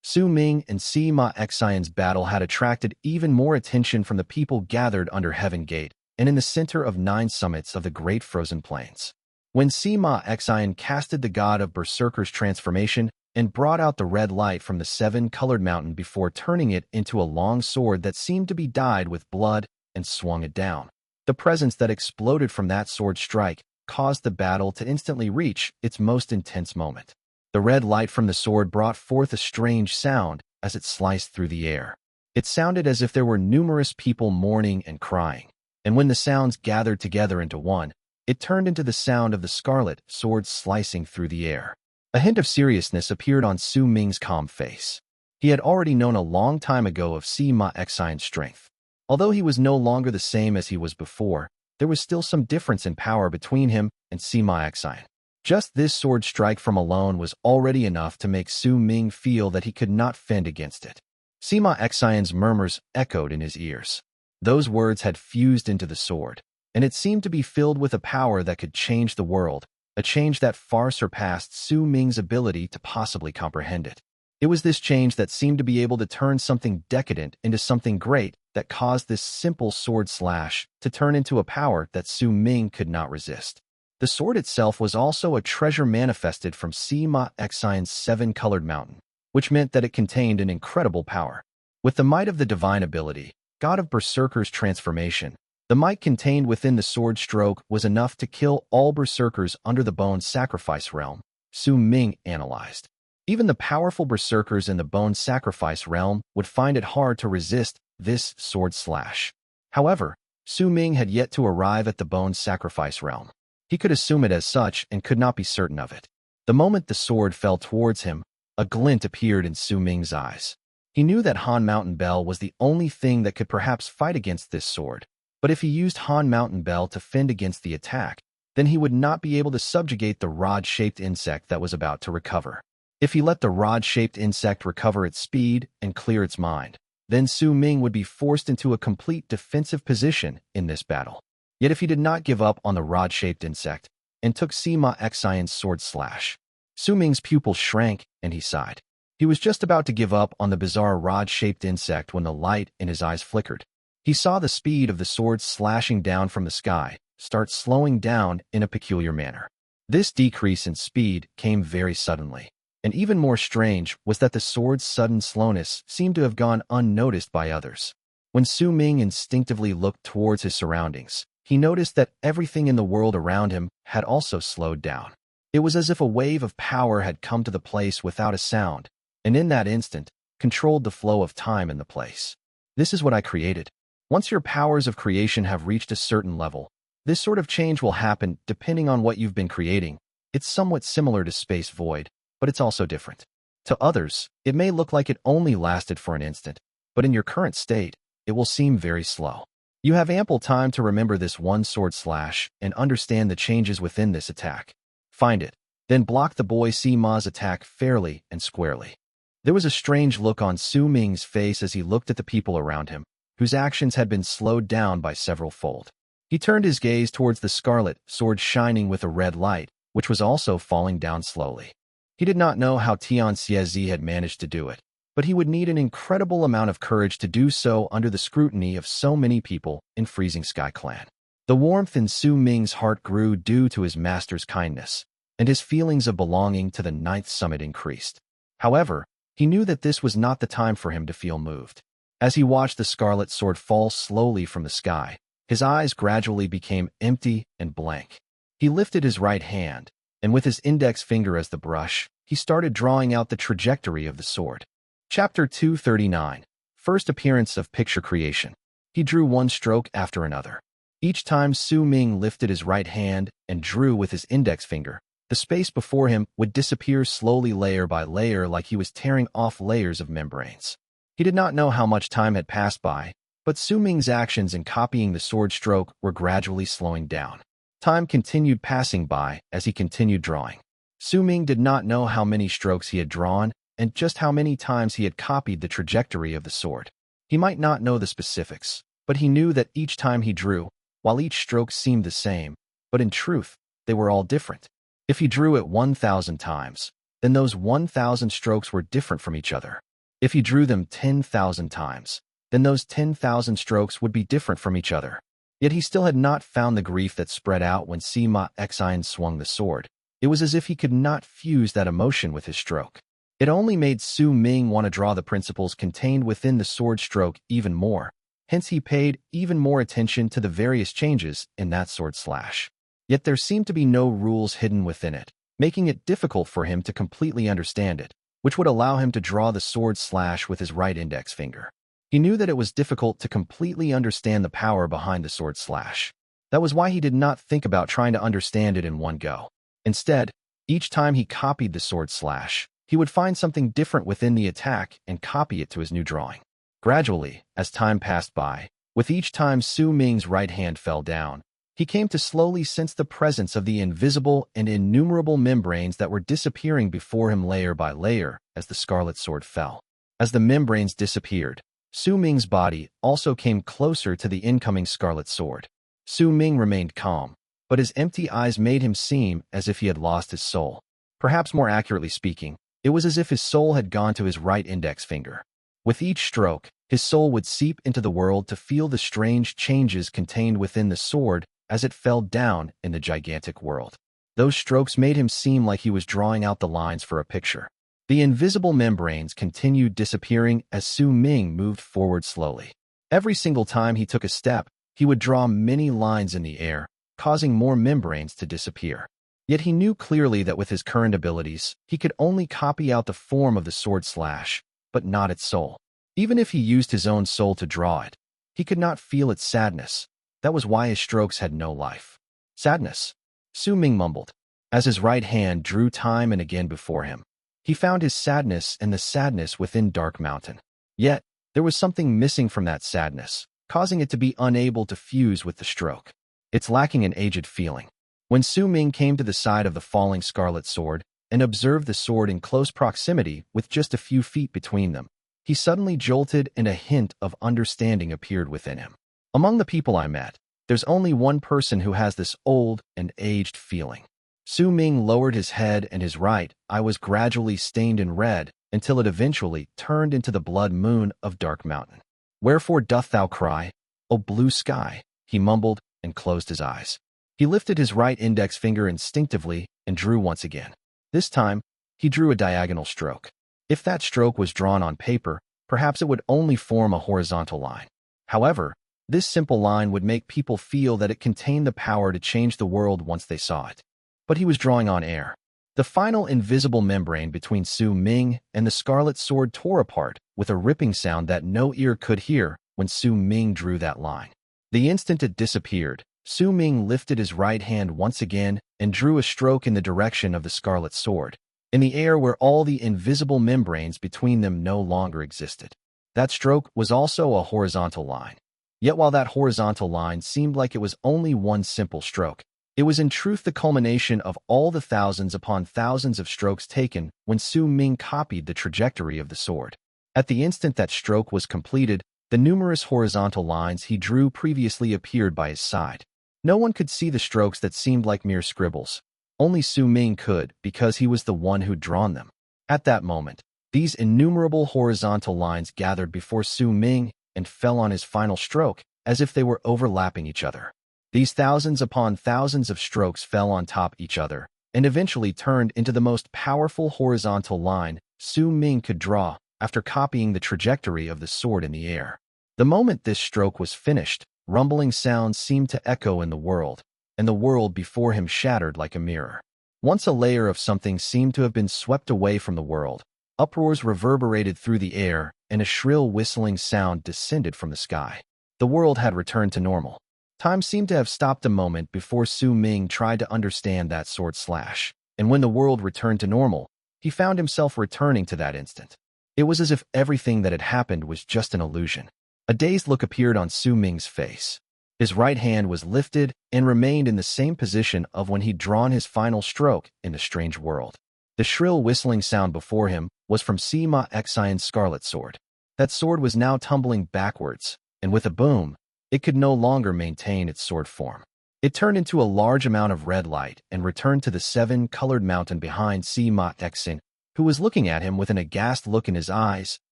Su Ming and Sima Xian's battle had attracted even more attention from the people gathered under Heaven Gate and in the center of 9 summits of the Great Frozen Plains. When Sima Xian casted the god of Berserker's transformation and brought out the red light from the 7-colored mountain before turning it into a long sword that seemed to be dyed with blood and swung it down, the presence that exploded from that sword strike caused the battle to instantly reach its most intense moment. The red light from the sword brought forth a strange sound as it sliced through the air. It sounded as if there were numerous people mourning and crying, and when the sounds gathered together into one, it turned into the sound of the scarlet sword slicing through the air. A hint of seriousness appeared on Su Ming's calm face. He had already known a long time ago of Sima Xian's strength. Although he was no longer the same as he was before, there was still some difference in power between him and Sima Xian. Just this sword strike from alone was already enough to make Su Ming feel that he could not fend against it. Sima Xian's murmurs echoed in his ears. Those words had fused into the sword, and it seemed to be filled with a power that could change the world, a change that far surpassed Su Ming's ability to possibly comprehend it. It was this change that seemed to be able to turn something decadent into something great that caused this simple sword slash to turn into a power that Su Ming could not resist. The sword itself was also a treasure manifested from Sima Xiang's seven-colored mountain, which meant that it contained an incredible power. With the might of the divine ability, god of Berserker's transformation, the might contained within the sword stroke was enough to kill all Berserkers under the Bone Sacrifice realm, Su Ming analyzed. Even the powerful Berserkers in the Bone Sacrifice realm would find it hard to resist this sword slash. However, Su Ming had yet to arrive at the Bone Sacrifice realm. He could assume it as such and could not be certain of it. The moment the sword fell towards him, a glint appeared in Su Ming's eyes. He knew that Han Mountain Bell was the only thing that could perhaps fight against this sword. But if he used Han Mountain Bell to fend against the attack, then he would not be able to subjugate the rod-shaped insect that was about to recover. If he let the rod-shaped insect recover its speed and clear its mind, then Su Ming would be forced into a complete defensive position in this battle. Yet if he did not give up on the rod-shaped insect and took Sima Xiang's sword slash, Su Ming's pupils shrank and he sighed. He was just about to give up on the bizarre rod-shaped insect when the light in his eyes flickered. He saw the speed of the sword slashing down from the sky start slowing down in a peculiar manner. This decrease in speed came very suddenly, and even more strange was that the sword's sudden slowness seemed to have gone unnoticed by others. When Su Ming instinctively looked towards his surroundings, he noticed that everything in the world around him had also slowed down. It was as if a wave of power had come to the place without a sound, and in that instant, controlled the flow of time in the place. This is what I created. Once your powers of creation have reached a certain level, this sort of change will happen depending on what you've been creating. It's somewhat similar to Space Void, but it's also different. To others, it may look like it only lasted for an instant, but in your current state, it will seem very slow. You have ample time to remember this one sword slash and understand the changes within this attack. Find it, then block the boy Sima's attack fairly and squarely. There was a strange look on Su Ming's face as he looked at the people around him, whose actions had been slowed down by several fold. He turned his gaze towards the scarlet sword shining with a red light, which was also falling down slowly. He did not know how Tian Xiezi had managed to do it, but he would need an incredible amount of courage to do so under the scrutiny of so many people in Freezing Sky Clan. The warmth in Su Ming's heart grew due to his master's kindness, and his feelings of belonging to the Ninth Summit increased. However, he knew that this was not the time for him to feel moved. As he watched the scarlet sword fall slowly from the sky, his eyes gradually became empty and blank. He lifted his right hand, and with his index finger as the brush, he started drawing out the trajectory of the sword. Chapter 239. First Appearance of Picture Creation. He drew one stroke after another. Each time Su Ming lifted his right hand and drew with his index finger, the space before him would disappear slowly layer by layer like he was tearing off layers of membranes. He did not know how much time had passed by, but Su Ming's actions in copying the sword stroke were gradually slowing down. Time continued passing by as he continued drawing. Su Ming did not know how many strokes he had drawn and just how many times he had copied the trajectory of the sword. He might not know the specifics, but he knew that each time he drew, while each stroke seemed the same, but in truth, they were all different. If he drew it 1,000 times, then those 1,000 strokes were different from each other. If he drew them 10,000 times, then those 10,000 strokes would be different from each other. Yet he still had not found the grief that spread out when Sima Xiang swung the sword. It was as if he could not fuse that emotion with his stroke. It only made Su Ming want to draw the principles contained within the sword stroke even more. Hence he paid even more attention to the various changes in that sword slash. Yet there seemed to be no rules hidden within it, making it difficult for him to completely understand it, which would allow him to draw the sword slash with his right index finger. He knew that it was difficult to completely understand the power behind the sword slash. That was why he did not think about trying to understand it in one go. Instead, each time he copied the sword slash, he would find something different within the attack and copy it to his new drawing. Gradually, as time passed by, with each time Su Ming's right hand fell down, he came to slowly sense the presence of the invisible and innumerable membranes that were disappearing before him layer by layer as the scarlet sword fell. As the membranes disappeared, Su Ming's body also came closer to the incoming scarlet sword. Su Ming remained calm, but his empty eyes made him seem as if he had lost his soul. Perhaps more accurately speaking, It was as if his soul had gone to his right index finger. With each stroke, his soul would seep into the world to feel the strange changes contained within the sword as it fell down in the gigantic world. Those strokes made him seem like he was drawing out the lines for a picture. The invisible membranes continued disappearing as Su Ming moved forward slowly. Every single time he took a step, he would draw many lines in the air, causing more membranes to disappear. Yet he knew clearly that with his current abilities, he could only copy out the form of the sword slash, but not its soul. Even if he used his own soul to draw it, he could not feel its sadness. That was why his strokes had no life. Sadness, Su Ming mumbled, as his right hand drew time and again before him. He found his sadness and the sadness within Dark Mountain. Yet, there was something missing from that sadness, causing it to be unable to fuse with the stroke. It's lacking an aged feeling. When Su Ming came to the side of the falling scarlet sword and observed the sword in close proximity with just a few feet between them, he suddenly jolted and a hint of understanding appeared within him. Among the people I met, there's only one person who has this old and aged feeling. Su Ming lowered his head and his right eye was gradually stained in red until it eventually turned into the blood moon of Dark Mountain. Wherefore doth thou cry, O blue sky? He mumbled and closed his eyes. He lifted his right index finger instinctively and drew once again. This time, he drew a diagonal stroke. If that stroke was drawn on paper, perhaps it would only form a horizontal line. However, this simple line would make people feel that it contained the power to change the world once they saw it. But he was drawing on air. The final invisible membrane between Su Ming and the scarlet sword tore apart with a ripping sound that no ear could hear when Su Ming drew that line. The instant it disappeared, Su Ming lifted his right hand once again and drew a stroke in the direction of the scarlet sword, in the air where all the invisible membranes between them no longer existed. That stroke was also a horizontal line. Yet while that horizontal line seemed like it was only one simple stroke, it was in truth the culmination of all the thousands upon thousands of strokes taken when Su Ming copied the trajectory of the sword. At the instant that stroke was completed, the numerous horizontal lines he drew previously appeared by his side. No one could see the strokes that seemed like mere scribbles. Only Su Ming could, because he was the one who'd drawn them. At that moment, these innumerable horizontal lines gathered before Su Ming and fell on his final stroke as if they were overlapping each other. These thousands upon thousands of strokes fell on top each other and eventually turned into the most powerful horizontal line Su Ming could draw after copying the trajectory of the sword in the air. The moment this stroke was finished, rumbling sounds seemed to echo in the world, and the world before him shattered like a mirror. Once a layer of something seemed to have been swept away from the world. Uproars reverberated through the air, and a shrill whistling sound descended from the sky. The world had returned to normal. Time seemed to have stopped a moment before Su Ming tried to understand that sword slash, and when the world returned to normal, he found himself returning to that instant. It was as if everything that had happened was just an illusion. A dazed look appeared on Su Ming's face. His right hand was lifted and remained in the same position of when he'd drawn his final stroke in the strange world. The shrill whistling sound before him was from Sima Xiang's scarlet sword. That sword was now tumbling backwards, and with a boom, it could no longer maintain its sword form. It turned into a large amount of red light and returned to the seven-colored mountain behind Sima Xiang, who was looking at him with an aghast look in his eyes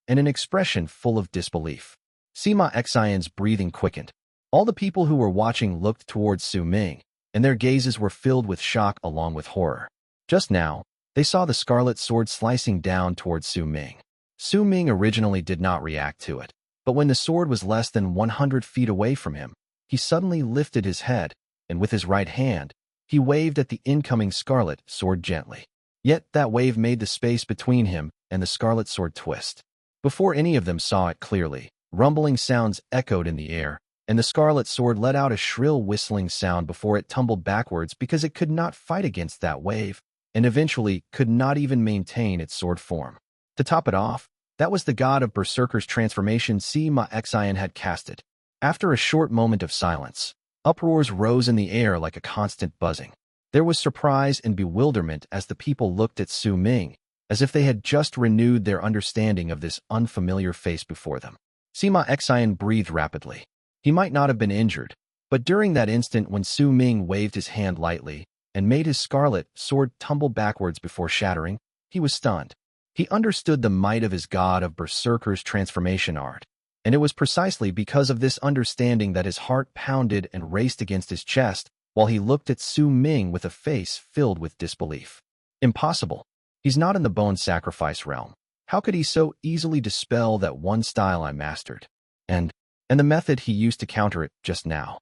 and an expression full of disbelief. Sima Xiang's breathing quickened. All the people who were watching looked towards Su Ming, and their gazes were filled with shock along with horror. Just now, they saw the scarlet sword slicing down towards Su Ming. Su Ming originally did not react to it, but when the sword was less than 100 feet away from him, he suddenly lifted his head, and with his right hand, he waved at the incoming scarlet sword gently. Yet that wave made the space between him and the scarlet sword twist. Before any of them saw it clearly, rumbling sounds echoed in the air, and the scarlet sword let out a shrill whistling sound before it tumbled backwards because it could not fight against that wave, and eventually could not even maintain its sword form. To top it off, that was the god of Berserker's transformation Sima Xiang had casted. After a short moment of silence, uproars rose in the air like a constant buzzing. There was surprise and bewilderment as the people looked at Su Ming, as if they had just renewed their understanding of this unfamiliar face before them. Sima Xiang breathed rapidly. He might not have been injured, but during that instant when Su Ming waved his hand lightly and made his scarlet sword tumble backwards before shattering, he was stunned. He understood the might of his god of Berserker's transformation art, and it was precisely because of this understanding that his heart pounded and raced against his chest while he looked at Su Ming with a face filled with disbelief. Impossible. He's not in the bone sacrifice realm. How could he so easily dispel that one style I mastered? And the method he used to counter it just now.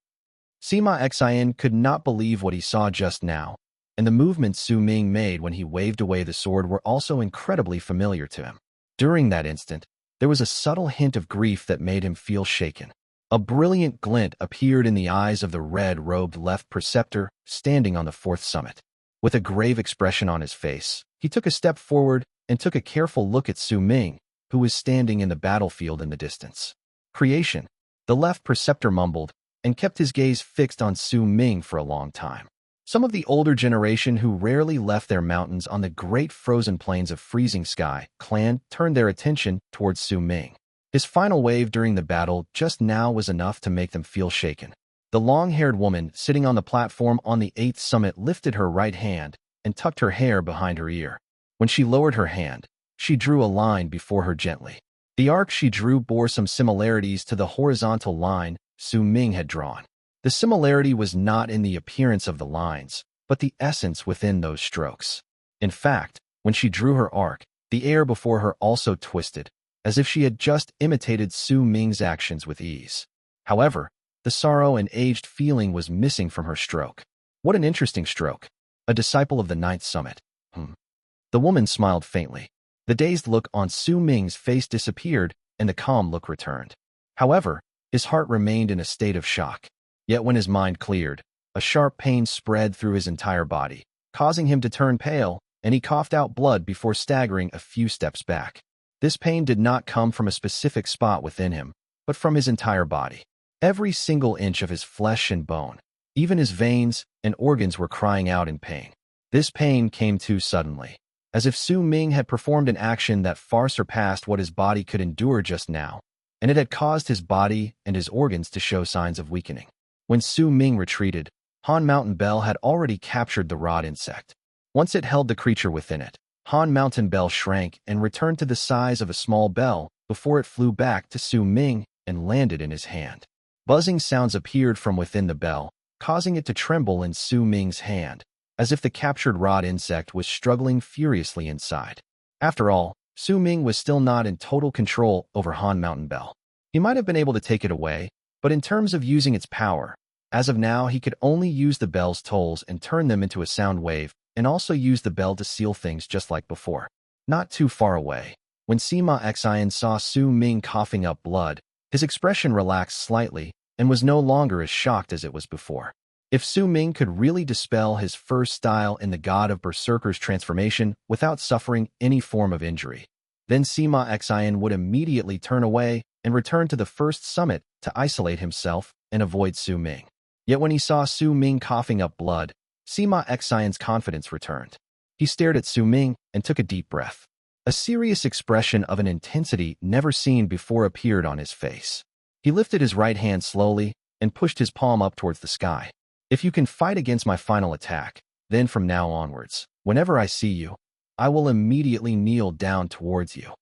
Sima Xian could not believe what he saw just now, and the movements Su Ming made when he waved away the sword were also incredibly familiar to him. During that instant, there was a subtle hint of grief that made him feel shaken. A brilliant glint appeared in the eyes of the red-robed left preceptor standing on the fourth summit. With a grave expression on his face, he took a step forward and took a careful look at Su Ming, who was standing in the battlefield in the distance. Creation, the left preceptor mumbled, and kept his gaze fixed on Su Ming for a long time. Some of the older generation who rarely left their mountains on the great frozen plains of Freezing Sky clan turned their attention towards Su Ming. His final wave during the battle just now was enough to make them feel shaken. The long-haired woman sitting on the platform on the 8th summit lifted her right hand and tucked her hair behind her ear. When she lowered her hand, she drew a line before her gently. The arc she drew bore some similarities to the horizontal line Su Ming had drawn. The similarity was not in the appearance of the lines, but the essence within those strokes. In fact, when she drew her arc, the air before her also twisted, as if she had just imitated Su Ming's actions with ease. However, the sorrow and aged feeling was missing from her stroke. What an interesting stroke. A disciple of the 9th summit. The woman smiled faintly. The dazed look on Su Ming's face disappeared, and the calm look returned. However, his heart remained in a state of shock. Yet when his mind cleared, a sharp pain spread through his entire body, causing him to turn pale, and he coughed out blood before staggering a few steps back. This pain did not come from a specific spot within him, but from his entire body. Every single inch of his flesh and bone, even his veins and organs were crying out in pain. This pain came too suddenly, as if Su Ming had performed an action that far surpassed what his body could endure just now, and it had caused his body and his organs to show signs of weakening. When Su Ming retreated, Han Mountain Bell had already captured the rod insect. Once it held the creature within it, Han Mountain Bell shrank and returned to the size of a small bell before it flew back to Su Ming and landed in his hand. Buzzing sounds appeared from within the bell, causing it to tremble in Su Ming's hand, as if the captured rod insect was struggling furiously inside. After all, Su Ming was still not in total control over Han Mountain Bell. He might have been able to take it away, but in terms of using its power, as of now he could only use the bell's tolls and turn them into a sound wave, and also use the bell to seal things just like before. Not too far away, when Sima Xian saw Su Ming coughing up blood, his expression relaxed slightly and was no longer as shocked as it was before. If Su Ming could really dispel his first style in the god of Berserker's transformation without suffering any form of injury, then Sima Xian would immediately turn away and return to the first summit to isolate himself and avoid Su Ming. Yet when he saw Su Ming coughing up blood, Sima Xian's confidence returned. He stared at Su Ming and took a deep breath. A serious expression of an intensity never seen before appeared on his face. He lifted his right hand slowly and pushed his palm up towards the sky. If you can fight against my final attack, then from now onwards, whenever I see you, I will immediately kneel down towards you.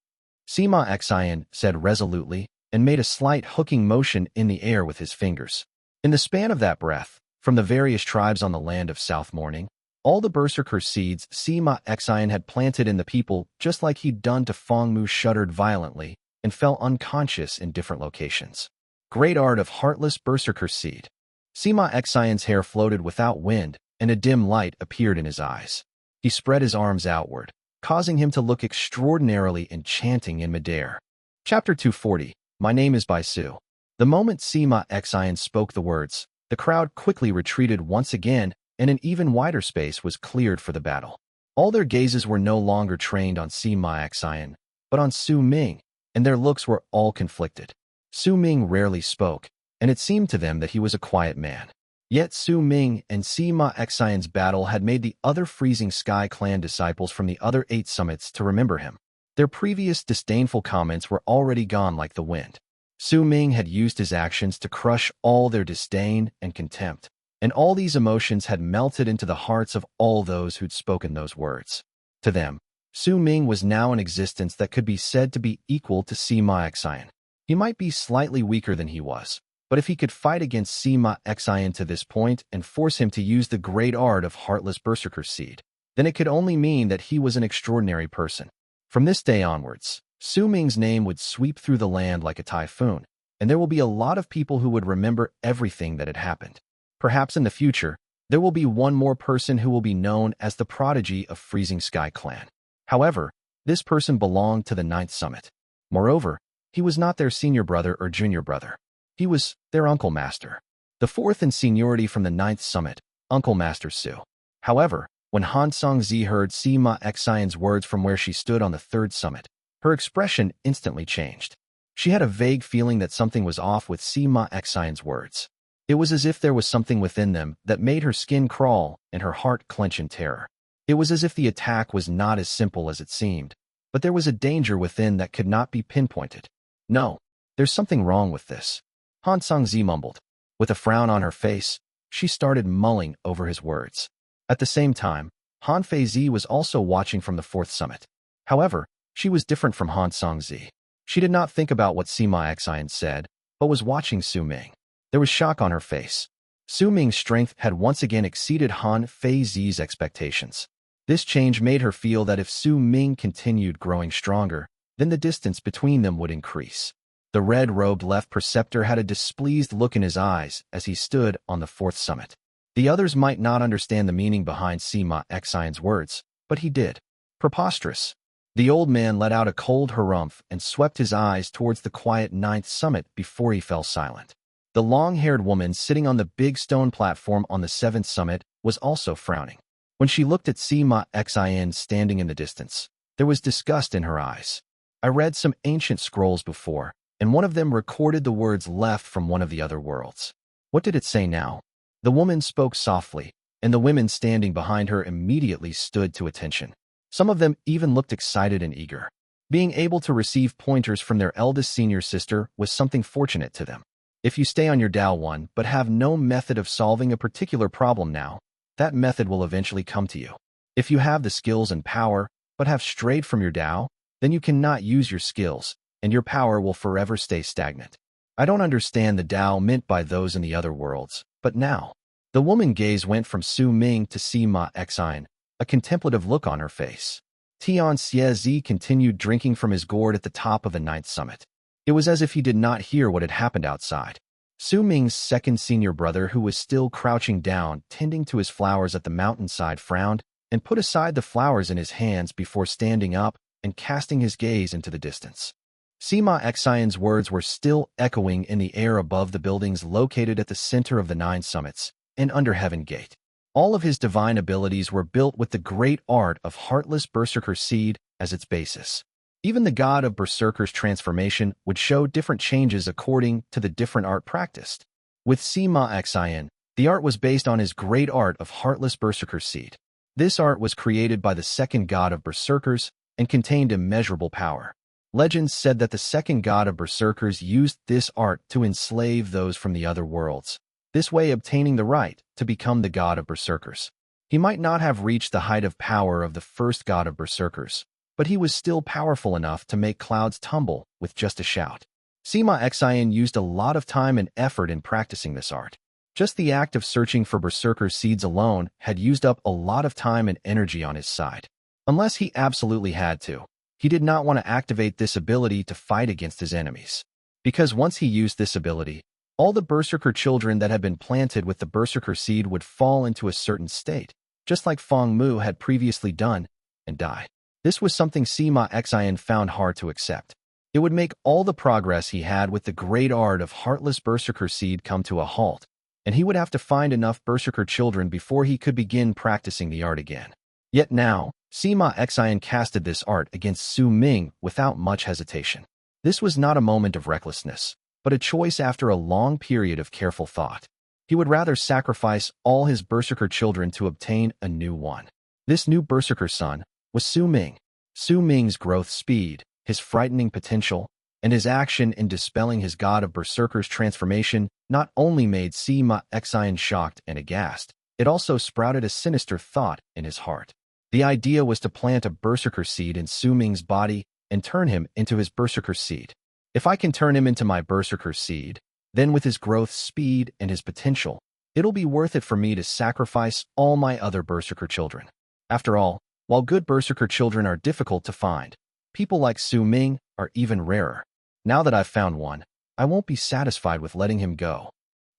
Sima Xian said resolutely and made a slight hooking motion in the air with his fingers. In the span of that breath, from the various tribes on the land of South Morning, all the Berserker seeds Sima Xian had planted in the people just like he'd done to Feng Mu shuddered violently and fell unconscious in different locations. Great art of heartless Berserker seed. Sima Xian's hair floated without wind, and a dim light appeared in his eyes. He spread his arms outward, causing him to look extraordinarily enchanting in midair. Chapter 240. My name is Bai Su. The moment Sima Xian spoke the words, the crowd quickly retreated once again, and an even wider space was cleared for the battle. All their gazes were no longer trained on Sima Xian, but on Su Ming, and their looks were all conflicted. Su Ming rarely spoke, and it seemed to them that he was a quiet man. Yet Su Ming and Sima Xian's battle had made the other Freezing Sky clan disciples from the other 8 summits to remember him. Their previous disdainful comments were already gone like the wind. Su Ming had used his actions to crush all their disdain and contempt, and all these emotions had melted into the hearts of all those who'd spoken those words. To them, Su Ming was now an existence that could be said to be equal to Sima Xian. He might be slightly weaker than he was, but if he could fight against Sima Xian to this point and force him to use the great art of Heartless Berserker Seed, then it could only mean that he was an extraordinary person. From this day onwards, Su Ming's name would sweep through the land like a typhoon, and there will be a lot of people who would remember everything that had happened. Perhaps in the future, there will be one more person who will be known as the prodigy of Freezing Sky Clan. However, this person belonged to the 9th Summit. Moreover, he was not their senior brother or junior brother. He was their Uncle Master. The 4th in seniority from the 9th Summit, Uncle Master Su. However, when Han Songzi heard Sima Xian's words from where she stood on the 3rd Summit, her expression instantly changed. She had a vague feeling that something was off with Sima Xian's words. It was as if there was something within them that made her skin crawl and her heart clench in terror. It was as if the attack was not as simple as it seemed, but there was a danger within that could not be pinpointed. No, there's something wrong with this, Han Songzi mumbled. With a frown on her face, she started mulling over his words. At the same time, Han Feizi was also watching from the 4th Summit. However, she was different from Han Songzi. She did not think about what Sima Xian said, but was watching Su Ming. There was shock on her face. Su Ming's strength had once again exceeded Han Feizi's expectations. This change made her feel that if Su Ming continued growing stronger, then the distance between them would increase. The red-robed left preceptor had a displeased look in his eyes as he stood on the 4th Summit. The others might not understand the meaning behind Sima Xian's words, but he did. Preposterous. The old man let out a cold harumph and swept his eyes towards the quiet 9th Summit before he fell silent. The long-haired woman sitting on the big stone platform on the 7th Summit was also frowning. When she looked at Sima Xian standing in the distance, there was disgust in her eyes. I read some ancient scrolls before, and one of them recorded the words left from one of the other worlds. What did it say now? The woman spoke softly, and the women standing behind her immediately stood to attention. Some of them even looked excited and eager. Being able to receive pointers from their eldest senior sister was something fortunate to them. If you stay on your Tao 1 but have no method of solving a particular problem now, that method will eventually come to you. If you have the skills and power but have strayed from your Tao, then you cannot use your skills, and your power will forever stay stagnant. I don't understand the Tao meant by those in the other worlds, but now. The woman's gaze went from Su Ming to Sima Xian, a contemplative look on her face. Tian Xiezi continued drinking from his gourd at the top of the 9th Summit. It was as if he did not hear what had happened outside. Su Ming's second senior brother, who was still crouching down, tending to his flowers at the mountainside, frowned and put aside the flowers in his hands before standing up and casting his gaze into the distance. Sima Xian's words were still echoing in the air above the buildings located at the center of the 9 summits and under Heaven Gate. All of his divine abilities were built with the great art of Heartless Berserker Seed as its basis. Even the god of Berserker's transformation would show different changes according to the different art practiced. With Sima Xian, the art was based on his great art of Heartless Berserker Seed. This art was created by the second god of Berserkers and contained immeasurable power. Legends said that the second god of Berserkers used this art to enslave those from the other worlds, this way obtaining the right to become the god of Berserkers. He might not have reached the height of power of the first god of Berserkers, but he was still powerful enough to make clouds tumble with just a shout. Sima Xian used a lot of time and effort in practicing this art. Just the act of searching for Berserker seeds alone had used up a lot of time and energy on his side. Unless he absolutely had to, he did not want to activate this ability to fight against his enemies. Because once he used this ability, all the Berserker children that had been planted with the Berserker seed would fall into a certain state, just like Feng Mu had previously done, and die. This was something Sima Xian found hard to accept. It would make all the progress he had with the great art of Heartless Berserker Seed come to a halt, and he would have to find enough Berserker children before he could begin practicing the art again. Yet now, Sima Xian casted this art against Su Ming without much hesitation. This was not a moment of recklessness, but a choice after a long period of careful thought. He would rather sacrifice all his Berserker children to obtain a new one. This new Berserker son was Su Ming. Su Ming's growth speed, his frightening potential, and his action in dispelling his god of Berserker's transformation not only made Sima Xian shocked and aghast, it also sprouted a sinister thought in his heart. The idea was to plant a Berserker seed in Su Ming's body and turn him into his Berserker seed. If I can turn him into my Berserker seed, then with his growth speed and his potential, it'll be worth it for me to sacrifice all my other Berserker children. After all, while good Berserker children are difficult to find, people like Su Ming are even rarer. Now that I've found one, I won't be satisfied with letting him go.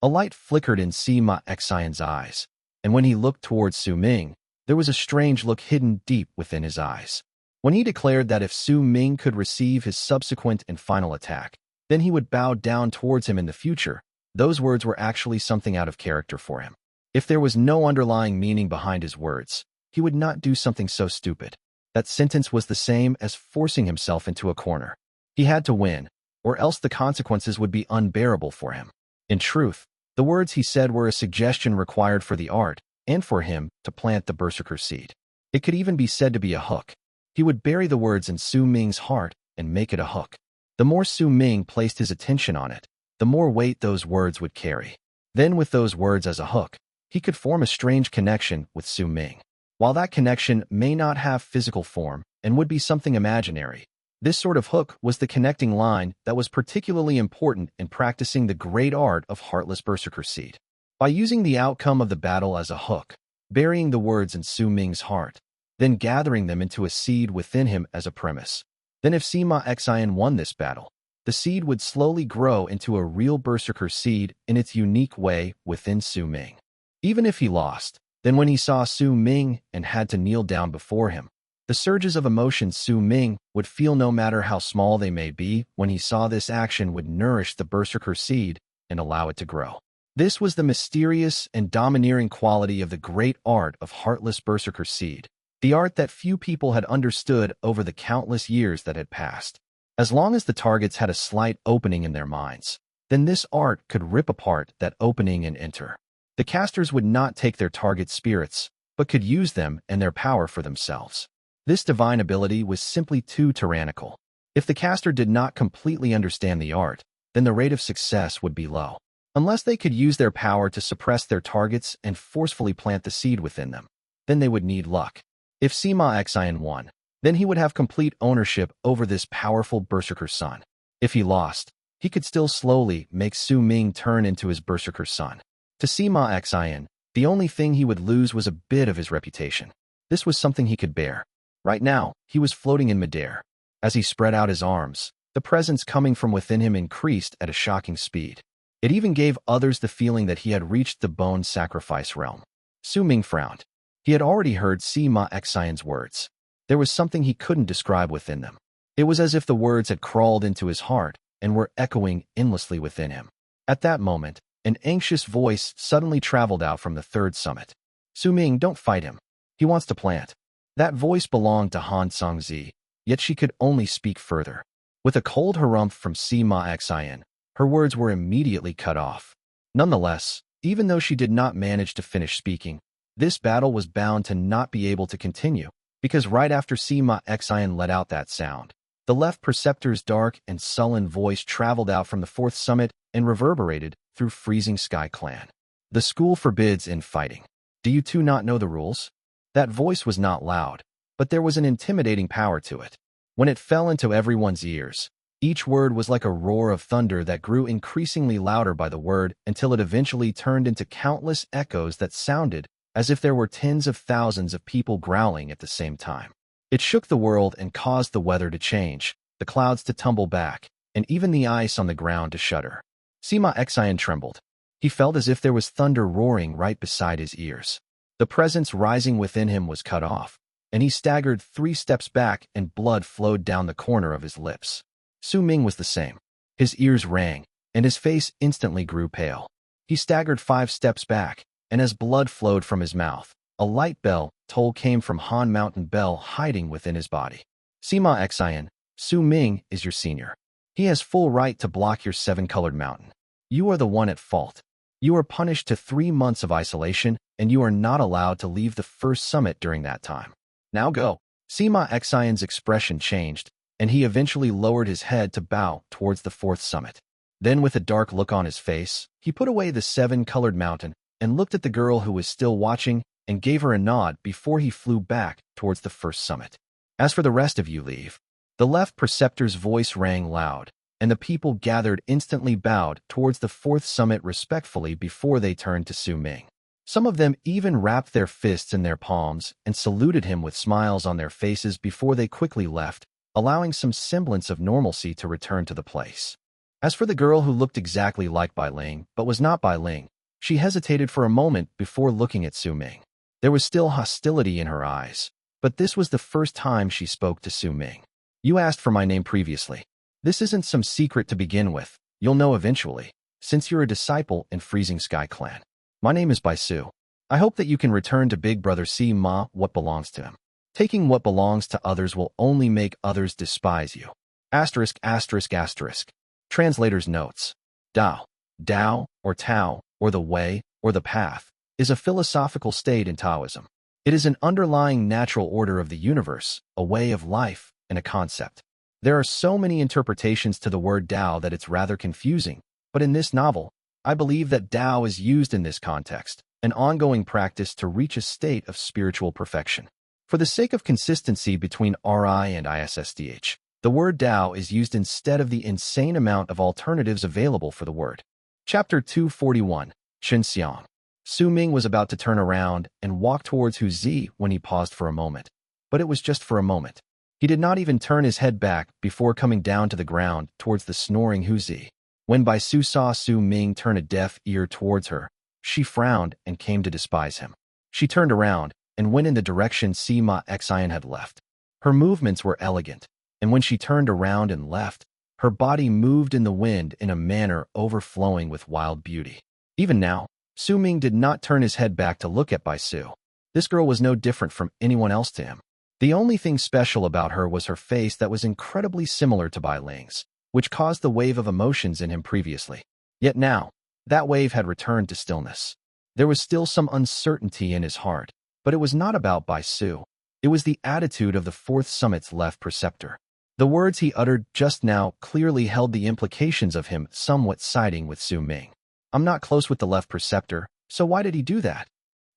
A light flickered in Sima Xian's eyes, and when he looked towards Su Ming, there was a strange look hidden deep within his eyes. When he declared that if Su Ming could receive his subsequent and final attack, then he would bow down towards him in the future, those words were actually something out of character for him. If there was no underlying meaning behind his words, he would not do something so stupid. That sentence was the same as forcing himself into a corner. He had to win, or else the consequences would be unbearable for him. In truth, the words he said were a suggestion required for the art, and for him to plant the Berserker seed. It could even be said to be a hook. He would bury the words in Su Ming's heart and make it a hook. The more Su Ming placed his attention on it, the more weight those words would carry. Then with those words as a hook, he could form a strange connection with Su Ming. While that connection may not have physical form and would be something imaginary, this sort of hook was the connecting line that was particularly important in practicing the great art of Heartless Berserker Seed. By using the outcome of the battle as a hook, burying the words in Su Ming's heart, then gathering them into a seed within him as a premise. Then if Sima Xian won this battle, the seed would slowly grow into a real Berserker seed in its unique way within Su Ming. Even if he lost, then when he saw Su Ming and had to kneel down before him, the surges of emotion Su Ming would feel, no matter how small they may be, when he saw this action would nourish the Berserker seed and allow it to grow. This was the mysterious and domineering quality of the great art of Heartless Berserker Seed, the art that few people had understood over the countless years that had passed. As long as the targets had a slight opening in their minds, then this art could rip apart that opening and enter. The casters would not take their target's spirits, but could use them and their power for themselves. This divine ability was simply too tyrannical. If the caster did not completely understand the art, then the rate of success would be low. Unless they could use their power to suppress their targets and forcefully plant the seed within them, then they would need luck. If Sima Xian won, then he would have complete ownership over this powerful Berserker son. If he lost, he could still slowly make Su Ming turn into his Berserker son. To Sima Xian, the only thing he would lose was a bit of his reputation. This was something he could bear. Right now, he was floating in midair. As he spread out his arms, the presence coming from within him increased at a shocking speed. It even gave others the feeling that he had reached the bone sacrifice realm. Su Ming frowned. He had already heard Sima Xian's words. There was something he couldn't describe within them. It was as if the words had crawled into his heart and were echoing endlessly within him. At that moment, an anxious voice suddenly traveled out from the third summit. Su Ming, don't fight him. He wants to plant. That voice belonged to Han Songzi, yet she could only speak further. With a cold harumph from Sima Xian, her words were immediately cut off. Nonetheless, even though she did not manage to finish speaking, this battle was bound to not be able to continue, because right after Sima Xian let out that sound, the left preceptor's dark and sullen voice traveled out from the fourth summit and reverberated through Freezing Sky Clan. The school forbids infighting. Do you two not know the rules? That voice was not loud, but there was an intimidating power to it. When it fell into everyone's ears, each word was like a roar of thunder that grew increasingly louder by the word until it eventually turned into countless echoes that sounded as if there were tens of thousands of people growling at the same time. It shook the world and caused the weather to change, the clouds to tumble back, and even the ice on the ground to shudder. Sima Xian trembled. He felt as if there was thunder roaring right beside his ears. The presence rising within him was cut off, and he staggered 3 steps back and blood flowed down the corner of his lips. Su Ming was the same. His ears rang, and his face instantly grew pale. He staggered 5 steps back, and as blood flowed from his mouth, a light bell toll came from Han Mountain Bell hiding within his body. Sima Xian, Su Ming is your senior. He has full right to block your 7-colored mountain. You are the one at fault. You are punished to 3 months of isolation, and you are not allowed to leave the first summit during that time. Now go. Sima Xian's expression changed, and he eventually lowered his head to bow towards the 4th summit. Then with a dark look on his face, he put away the 7-colored mountain and looked at the girl who was still watching and gave her a nod before he flew back towards the first summit. As for the rest of you, leave. The left preceptor's voice rang loud, and the people gathered instantly bowed towards the fourth summit respectfully before they turned to Su Ming. Some of them even wrapped their fists in their palms and saluted him with smiles on their faces before they quickly left, allowing some semblance of normalcy to return to the place. As for the girl who looked exactly like Bai Ling but was not Bai Ling, she hesitated for a moment before looking at Su Ming. There was still hostility in her eyes, but this was the first time she spoke to Su Ming. You asked for my name previously. This isn't some secret to begin with. You'll know eventually, since you're a disciple in Freezing Sky Clan. My name is Bai Su. I hope that you can return to Big Brother Sima what belongs to him. Taking what belongs to others will only make others despise you. Asterisk, asterisk, asterisk. Translator's notes. Dao, Dao, or Tao, or the way, or the path, is a philosophical state in Taoism. It is an underlying natural order of the universe, a way of life, and a concept. There are so many interpretations to the word Dao that it's rather confusing, but in this novel, I believe that Dao is used in this context, an ongoing practice to reach a state of spiritual perfection. For the sake of consistency between RI and ISSDH, the word Dao is used instead of the insane amount of alternatives available for the word. Chapter 241, Chen Xiang. Su Ming was about to turn around and walk towards Hu Zi when he paused for a moment. But it was just for a moment. He did not even turn his head back before coming down to the ground towards the snoring Hu Zi. When Bai Su saw Su Ming turn a deaf ear towards her, she frowned and came to despise him. She turned around and went in the direction Sima Xian had left. Her movements were elegant, and when she turned around and left, her body moved in the wind in a manner overflowing with wild beauty. Even now, Su Ming did not turn his head back to look at Bai Su. This girl was no different from anyone else to him. The only thing special about her was her face that was incredibly similar to Bai Ling's, which caused the wave of emotions in him previously. Yet now, that wave had returned to stillness. There was still some uncertainty in his heart, but it was not about Bai Su. It was the attitude of the fourth summit's left preceptor. The words he uttered just now clearly held the implications of him somewhat siding with Su Ming. I'm not close with the left preceptor, so why did he do that?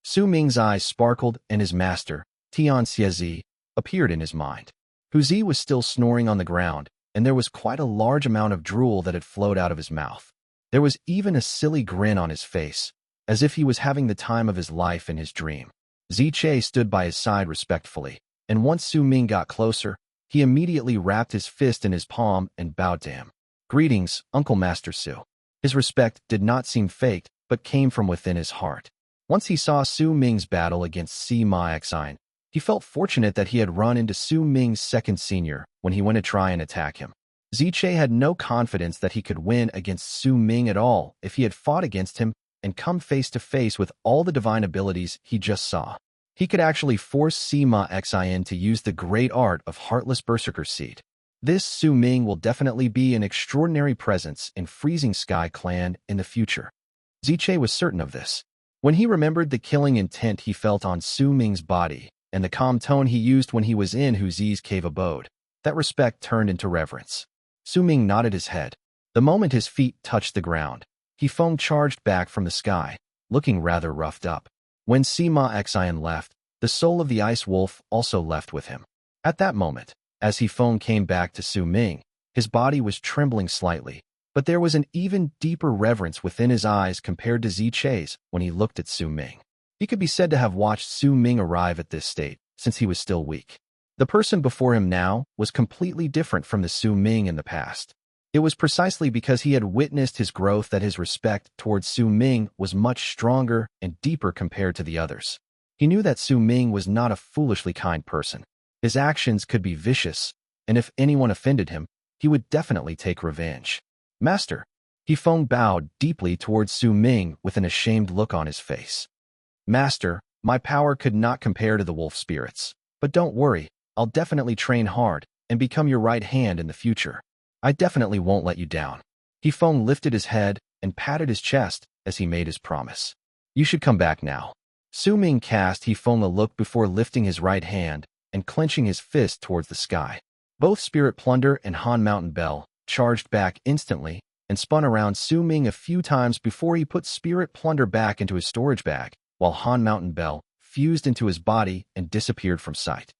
Su Ming's eyes sparkled and his master, Tian appeared in his mind. Hu Zi was still snoring on the ground, and there was quite a large amount of drool that had flowed out of his mouth. There was even a silly grin on his face, as if he was having the time of his life in his dream. Ziche stood by his side respectfully, and once Su Ming got closer, he immediately wrapped his fist in his palm and bowed to him. Greetings, Uncle Master Su. His respect did not seem faked, but came from within his heart. Once he saw Su Ming's battle against Sima Xian, he felt fortunate that he had run into Su Ming's second senior when he went to try and attack him. Ziche had no confidence that he could win against Su Ming at all if he had fought against him and come face to face with all the divine abilities he just saw. He could actually force Sima Xian to use the great art of Heartless Berserker Seed. This Su Ming will definitely be an extraordinary presence in Freezing Sky Clan in the future. Ziche was certain of this. When he remembered the killing intent he felt on Su Ming's body, and the calm tone he used when he was in Hu Zi's cave abode, that respect turned into reverence. Su Ming nodded his head. The moment his feet touched the ground, Feng charged back from the sky, looking rather roughed up. When Sima Xian left, the soul of the ice wolf also left with him. At that moment, as Feng came back to Su Ming, his body was trembling slightly, but there was an even deeper reverence within his eyes compared to Ziche's when he looked at Su Ming. He could be said to have watched Su Ming arrive at this state, since he was still weak. The person before him now was completely different from the Su Ming in the past. It was precisely because he had witnessed his growth that his respect towards Su Ming was much stronger and deeper compared to the others. He knew that Su Ming was not a foolishly kind person. His actions could be vicious, and if anyone offended him, he would definitely take revenge. Master, Feng bowed deeply towards Su Ming with an ashamed look on his face. Master, my power could not compare to the wolf spirits, but don't worry, I'll definitely train hard and become your right hand in the future. I definitely won't let you down. Feng lifted his head and patted his chest as he made his promise. You should come back now. Su Ming cast Feng a look before lifting his right hand and clenching his fist towards the sky. Both Spirit Plunder and Han Mountain Bell charged back instantly and spun around Su Ming a few times before he put Spirit Plunder back into his storage bag, while Han Mountain Bell fused into his body and disappeared from sight.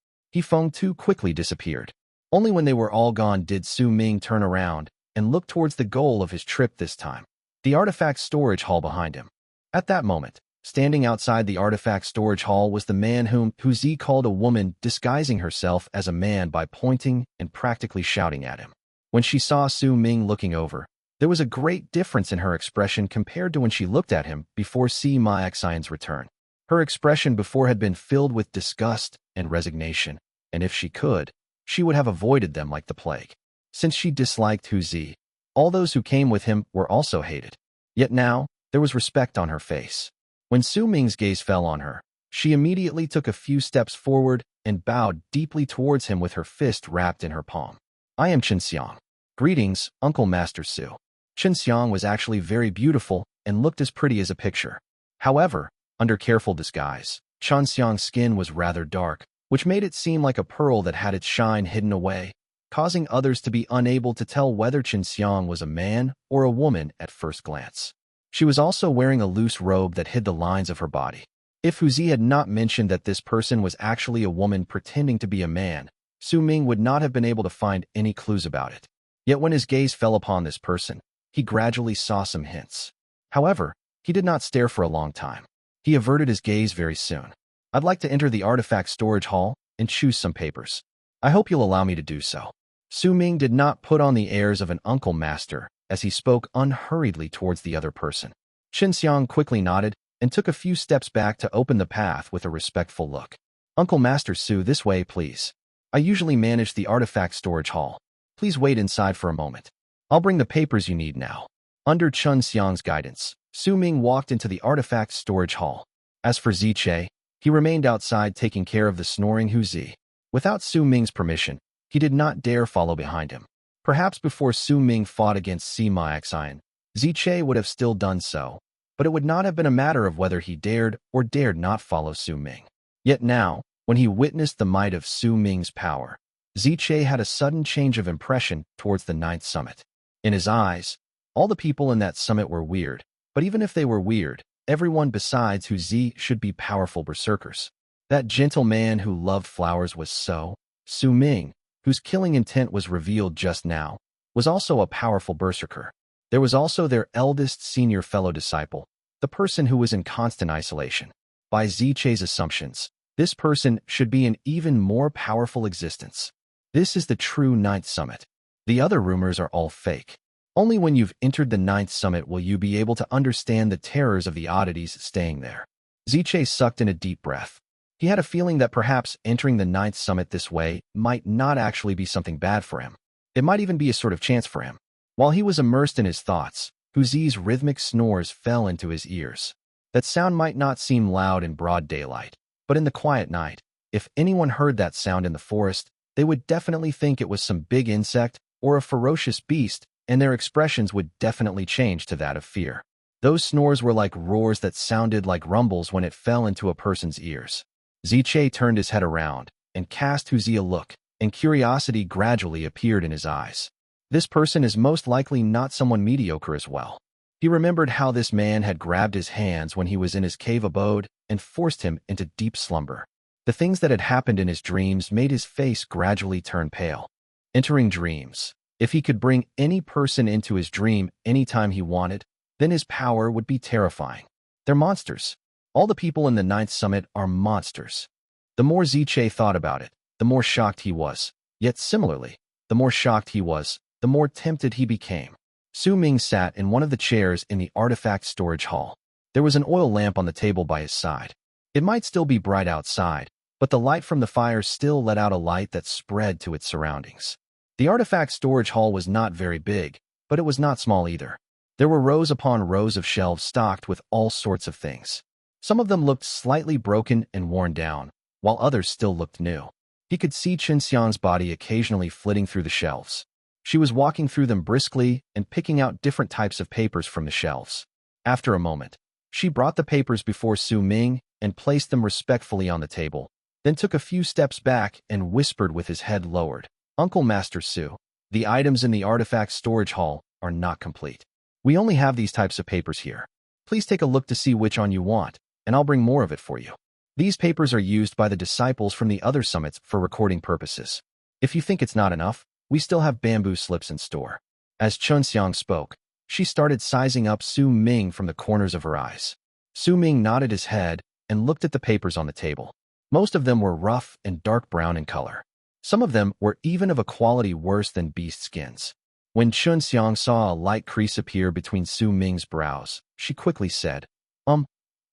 Feng too quickly disappeared. Only when they were all gone did Su Ming turn around and look towards the goal of his trip this time, the artifact storage hall behind him. At that moment, standing outside the artifact storage hall was the man who Zi called a woman, disguising herself as a man by pointing and practically shouting at him. When she saw Su Ming looking over, there was a great difference in her expression compared to when she looked at him before Xiang's return. Her expression before had been filled with disgust and resignation, and if she could, she would have avoided them like the plague. Since she disliked Zi, all those who came with him were also hated. Yet now, there was respect on her face. When Su Ming's gaze fell on her, she immediately took a few steps forward and bowed deeply towards him with her fist wrapped in her palm. I am Xiang. Greetings, Uncle Master Su. Xiang was actually very beautiful and looked as pretty as a picture. However, under careful disguise, Xiang's skin was rather dark, which made it seem like a pearl that had its shine hidden away, causing others to be unable to tell whether Xiang was a man or a woman at first glance. She was also wearing a loose robe that hid the lines of her body. If Zi had not mentioned that this person was actually a woman pretending to be a man, Su Ming would not have been able to find any clues about it. Yet when his gaze fell upon this person, he gradually saw some hints. However, he did not stare for a long time. He averted his gaze very soon. I'd like to enter the artifact storage hall and choose some papers. I hope you'll allow me to do so. Su Ming did not put on the airs of an uncle master as he spoke unhurriedly towards the other person. Xiang quickly nodded and took a few steps back to open the path with a respectful look. Uncle Master Su, this way, please. I usually manage the artifact storage hall. Please wait inside for a moment. I'll bring the papers you need now. Under Xiang's guidance, Su Ming walked into the artifact storage hall. As for Ziche, he remained outside taking care of the snoring Zi. Without Su Ming's permission, he did not dare follow behind him. Perhaps before Su Ming fought against Xiang, Ziche would have still done so, but it would not have been a matter of whether he dared or dared not follow Su Ming. Yet now, when he witnessed the might of Su Ming's power, Ziche had a sudden change of impression towards the ninth summit. In his eyes, all the people in that summit were weird, but even if they were weird, everyone besides Zi should be powerful berserkers. That gentle man who loved flowers was Su Ming, whose killing intent was revealed just now, was also a powerful berserker. There was also their eldest senior fellow disciple, the person who was in constant isolation. By Ziche's assumptions, this person should be an even more powerful existence. This is the true ninth summit. The other rumors are all fake. Only when you've entered the ninth summit will you be able to understand the terrors of the oddities staying there. Ziche sucked in a deep breath. He had a feeling that perhaps entering the ninth summit this way might not actually be something bad for him. It might even be a sort of chance for him. While he was immersed in his thoughts, Zi's rhythmic snores fell into his ears. That sound might not seem loud in broad daylight, but in the quiet night, if anyone heard that sound in the forest, they would definitely think it was some big insect or a ferocious beast, and their expressions would definitely change to that of fear. Those snores were like roars that sounded like rumbles when it fell into a person's ears. Ziche turned his head around and cast Zi a look, and curiosity gradually appeared in his eyes. This person is most likely not someone mediocre as well. He remembered how this man had grabbed his hands when he was in his cave abode and forced him into deep slumber. The things that had happened in his dreams made his face gradually turn pale. Entering dreams. If he could bring any person into his dream anytime he wanted, then his power would be terrifying. They're monsters. All the people in the ninth summit are monsters. The more Ziche thought about it, the more shocked he was. Yet similarly, the more shocked he was, the more tempted he became. Su Ming sat in one of the chairs in the artifact storage hall. There was an oil lamp on the table by his side. It might still be bright outside, but the light from the fire still let out a light that spread to its surroundings. The artifact storage hall was not very big, but it was not small either. There were rows upon rows of shelves stocked with all sorts of things. Some of them looked slightly broken and worn down, while others still looked new. He could see Xiang's body occasionally flitting through the shelves. She was walking through them briskly and picking out different types of papers from the shelves. After a moment, she brought the papers before Su Ming and placed them respectfully on the table, then took a few steps back and whispered with his head lowered. Uncle Master Su, the items in the artifact storage hall are not complete. We only have these types of papers here. Please take a look to see which one you want, and I'll bring more of it for you. These papers are used by the disciples from the other summits for recording purposes. If you think it's not enough, we still have bamboo slips in store. As Xiang spoke, she started sizing up Su Ming from the corners of her eyes. Su Ming nodded his head and looked at the papers on the table. Most of them were rough and dark brown in color. Some of them were even of a quality worse than beast skins. When Xiang saw a light crease appear between Su Ming's brows, she quickly said,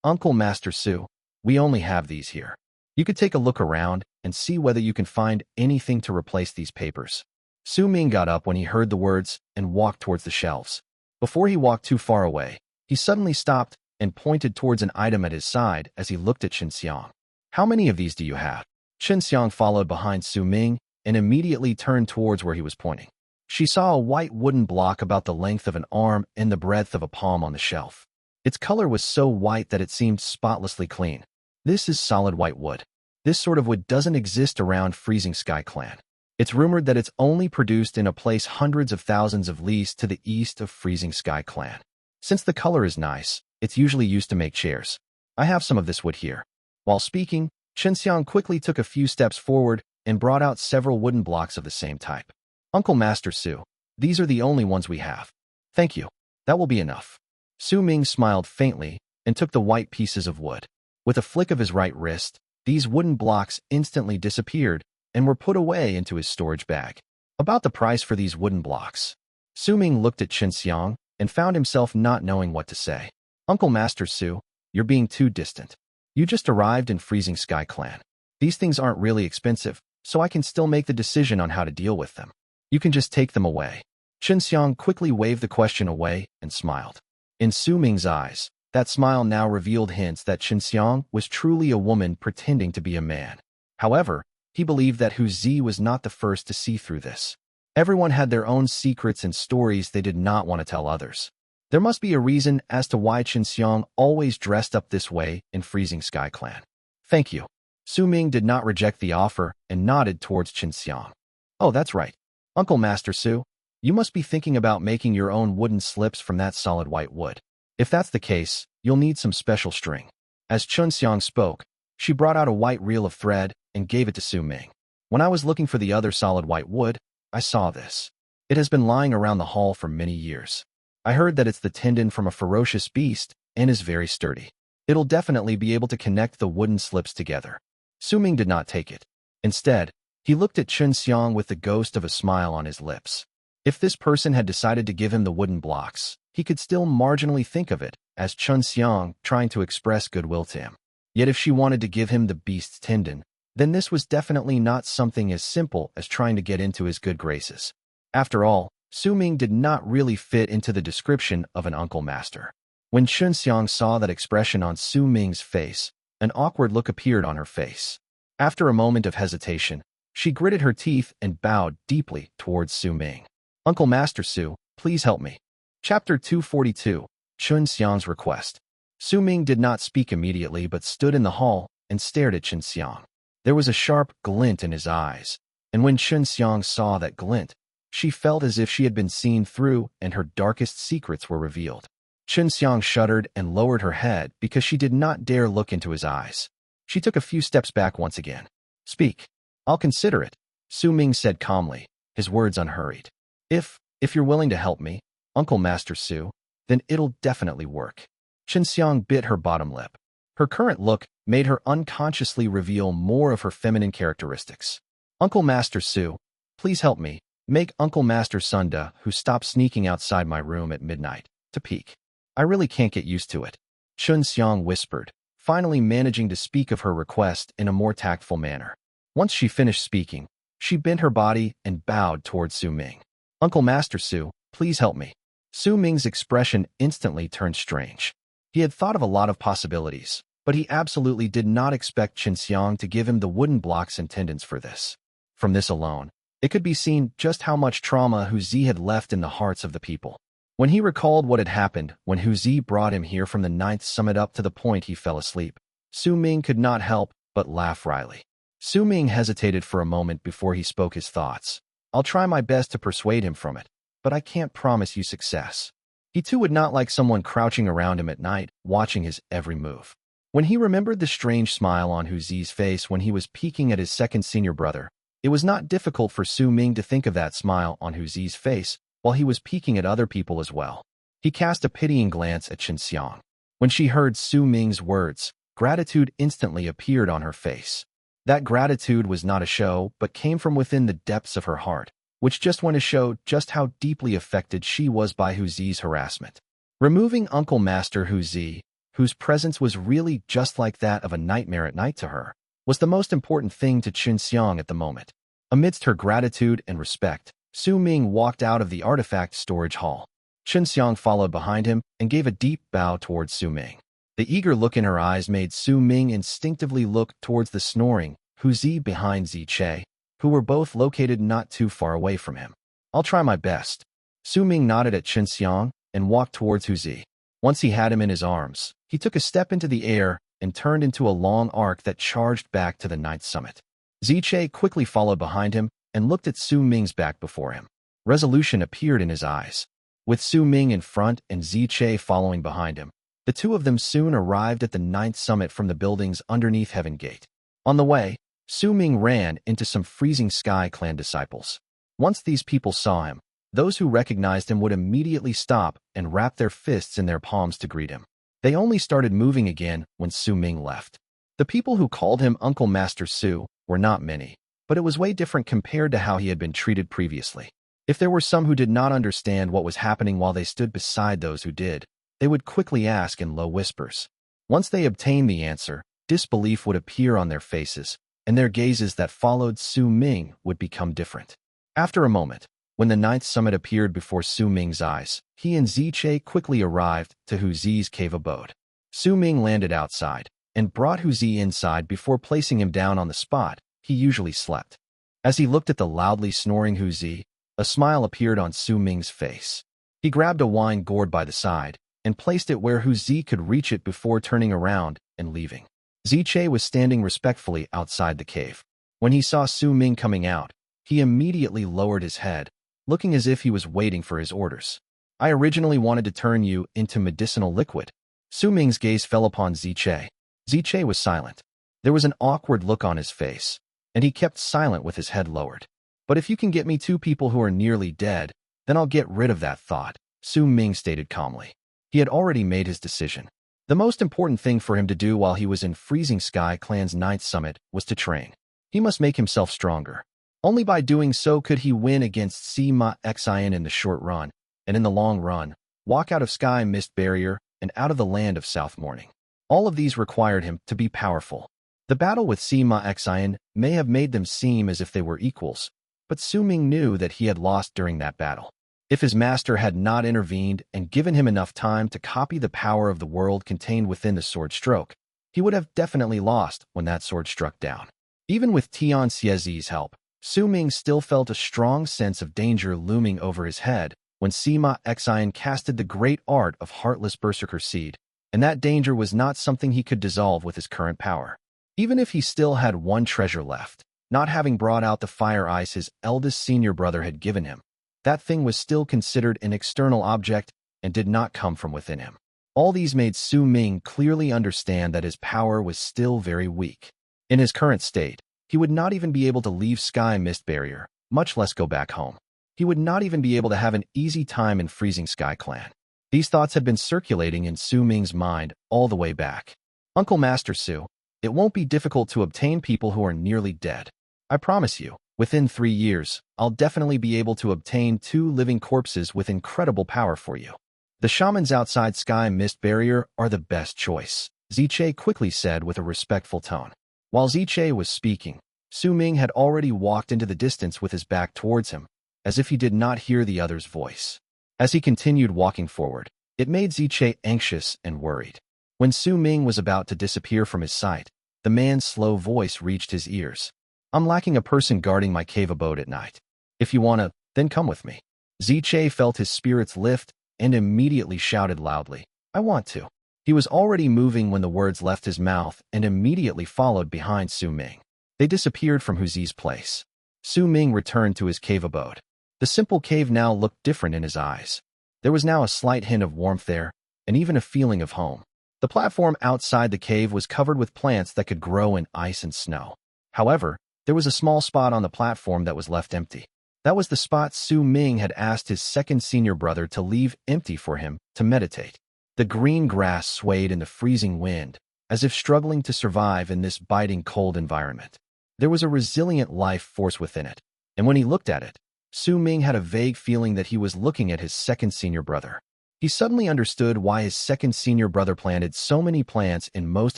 Uncle Master Su, we only have these here. You could take a look around and see whether you can find anything to replace these papers. Su Ming got up when he heard the words and walked towards the shelves. Before he walked too far away, he suddenly stopped and pointed towards an item at his side as he looked at Xiang. How many of these do you have? Xiang followed behind Su Ming and immediately turned towards where he was pointing. She saw a white wooden block about the length of an arm and the breadth of a palm on the shelf. Its color was so white that it seemed spotlessly clean. This is solid white wood. This sort of wood doesn't exist around Freezing Sky Clan. It's rumored that it's only produced in a place hundreds of thousands of leagues to the east of Freezing Sky Clan. Since the color is nice, it's usually used to make chairs. I have some of this wood here. While speaking, Xiang quickly took a few steps forward and brought out several wooden blocks of the same type. Uncle Master Su, these are the only ones we have. Thank you. That will be enough. Su Ming smiled faintly and took the white pieces of wood. With a flick of his right wrist, these wooden blocks instantly disappeared and were put away into his storage bag. About the price for these wooden blocks. Su Ming looked at Xiang and found himself not knowing what to say. Uncle Master Su, you're being too distant. You just arrived in Freezing Sky Clan. These things aren't really expensive, so I can still make the decision on how to deal with them. You can just take them away. Xiang quickly waved the question away and smiled. In Su Ming's eyes, that smile now revealed hints that Xiang was truly a woman pretending to be a man. However, he believed that Hu Zi was not the first to see through this. Everyone had their own secrets and stories they did not want to tell others. There must be a reason as to why Xiang always dressed up this way in Freezing Sky Clan. Thank you. Su Ming did not reject the offer and nodded towards Xiang. Oh, that's right. Uncle Master Su, you must be thinking about making your own wooden slips from that solid white wood. If that's the case, you'll need some special string. As Xiang spoke, she brought out a white reel of thread and gave it to Su Ming. When I was looking for the other solid white wood, I saw this. It has been lying around the hall for many years. I heard that it's the tendon from a ferocious beast and is very sturdy. It'll definitely be able to connect the wooden slips together. Su Ming did not take it. Instead, he looked at Xiang with the ghost of a smile on his lips. If this person had decided to give him the wooden blocks, he could still marginally think of it as Xiang trying to express goodwill to him. Yet if she wanted to give him the beast's tendon, then this was definitely not something as simple as trying to get into his good graces. After all, Su Ming did not really fit into the description of an uncle master. When Xiang saw that expression on Su Ming's face, an awkward look appeared on her face. After a moment of hesitation, she gritted her teeth and bowed deeply towards Su Ming. Uncle Master Su, please help me. Chapter 242, Xiang's Request. Su Ming did not speak immediately but stood in the hall and stared at Xiang. There was a sharp glint in his eyes, and when Xiang saw that glint, she felt as if she had been seen through and her darkest secrets were revealed. Xiang shuddered and lowered her head because she did not dare look into his eyes. She took a few steps back once again. Speak. I'll consider it, Su Ming said calmly, his words unhurried. If you're willing to help me, Uncle Master Su, then it'll definitely work. Xiang bit her bottom lip. Her current look made her unconsciously reveal more of her feminine characteristics. Uncle Master Su, please help me. Make Uncle Master Sunda, who stopped sneaking outside my room at midnight, to peek. I really can't get used to it. Xiang whispered, finally managing to speak of her request in a more tactful manner. Once she finished speaking, she bent her body and bowed towards Su Ming. Uncle Master Su, please help me. Su Ming's expression instantly turned strange. He had thought of a lot of possibilities, but he absolutely did not expect Xiang to give him the wooden blocks and tendons for this. From this alone, it could be seen just how much trauma Hu Zi had left in the hearts of the people. When he recalled what had happened when Hu Zi brought him here from the 9th summit up to the point he fell asleep, Su Ming could not help but laugh wryly. Su Ming hesitated for a moment before he spoke his thoughts. I'll try my best to persuade him from it, but I can't promise you success. He too would not like someone crouching around him at night, watching his every move. When he remembered the strange smile on Hu Zi's face when he was peeking at his second senior brother, it was not difficult for Su Ming to think of that smile on Hu Zi's face while he was peeking at other people as well. He cast a pitying glance at Xiang. When she heard Su Ming's words, gratitude instantly appeared on her face. That gratitude was not a show, but came from within the depths of her heart, which just went to show just how deeply affected she was by Hu Zi's harassment. Removing Uncle Master Hu Zi, whose presence was really just like that of a nightmare at night to her, was the most important thing to Xiang at the moment. Amidst her gratitude and respect, Su Ming walked out of the artifact storage hall. Xiang followed behind him and gave a deep bow towards Su Ming. The eager look in her eyes made Su Ming instinctively look towards the snoring Hu Zi behind Ziche, who were both located not too far away from him. I'll try my best. Su Ming nodded at Xiang and walked towards Hu Zi. Once he had him in his arms, he took a step into the air and turned into a long arc that charged back to the ninth summit. Ziche quickly followed behind him and looked at Su Ming's back before him. Resolution appeared in his eyes. With Su Ming in front and Ziche following behind him, the two of them soon arrived at the ninth summit from the buildings underneath Heaven Gate. On the way, Su Ming ran into some Freezing Sky clan disciples. Once these people saw him, those who recognized him would immediately stop and wrap their fists in their palms to greet him. They only started moving again when Su Ming left. The people who called him Uncle Master Su were not many, but it was way different compared to how he had been treated previously. If there were some who did not understand what was happening while they stood beside those who did, they would quickly ask in low whispers. Once they obtained the answer, disbelief would appear on their faces, and their gazes that followed Su Ming would become different. After a moment, when the ninth summit appeared before Su Ming's eyes, he and Ziche quickly arrived to Hu Zi's cave abode. Su Ming landed outside and brought Hu Zi inside before placing him down on the spot he usually slept. As he looked at the loudly snoring Hu Zi, a smile appeared on Su Ming's face. He grabbed a wine gourd by the side and placed it where Hu Zi could reach it before turning around and leaving. Ziche was standing respectfully outside the cave. When he saw Su Ming coming out, he immediately lowered his head, looking as if he was waiting for his orders. I originally wanted to turn you into medicinal liquid. Su Ming's gaze fell upon Ziche. Ziche was silent. There was an awkward look on his face, and he kept silent with his head lowered. But if you can get me two people who are nearly dead, then I'll get rid of that thought, Su Ming stated calmly. He had already made his decision. The most important thing for him to do while he was in Freezing Sky Clan's ninth summit was to train. He must make himself stronger. Only by doing so could he win against Sima Xian in the short run, and in the long run, walk out of Sky Mist Barrier and out of the land of South Morning. All of these required him to be powerful. The battle with Sima Xian may have made them seem as if they were equals, but Su Ming knew that he had lost during that battle. If his master had not intervened and given him enough time to copy the power of the world contained within the sword stroke, he would have definitely lost when that sword struck down. Even with Tian Xiezi's help, Su Ming still felt a strong sense of danger looming over his head when Sima Xian casted the great art of Heartless Berserker Seed, and that danger was not something he could dissolve with his current power. Even if he still had one treasure left, not having brought out the fire ice his eldest senior brother had given him, that thing was still considered an external object and did not come from within him. All these made Su Ming clearly understand that his power was still very weak. In his current state, he would not even be able to leave Sky Mist Barrier, much less go back home. He would not even be able to have an easy time in Freezing Sky Clan. These thoughts had been circulating in Su Ming's mind all the way back. Uncle Master Su, it won't be difficult to obtain people who are nearly dead. I promise you, within 3 years, I'll definitely be able to obtain 2 living corpses with incredible power for you. The shamans outside Sky Mist Barrier are the best choice, Ziche quickly said with a respectful tone. While Ziche was speaking, Su Ming had already walked into the distance with his back towards him, as if he did not hear the other's voice. As he continued walking forward, it made Ziche anxious and worried. When Su Ming was about to disappear from his sight, the man's slow voice reached his ears. I'm lacking a person guarding my cave abode at night. If you wanna, then come with me. Ziche felt his spirits lift and immediately shouted loudly, I want to. He was already moving when the words left his mouth and immediately followed behind Su Ming. They disappeared from Hu Zi's place. Su Ming returned to his cave abode. The simple cave now looked different in his eyes. There was now a slight hint of warmth there, and even a feeling of home. The platform outside the cave was covered with plants that could grow in ice and snow. However, there was a small spot on the platform that was left empty. That was the spot Su Ming had asked his second senior brother to leave empty for him to meditate. The green grass swayed in the freezing wind, as if struggling to survive in this biting cold environment. There was a resilient life force within it, and when he looked at it, Su Ming had a vague feeling that he was looking at his second senior brother. He suddenly understood why his second senior brother planted so many plants in most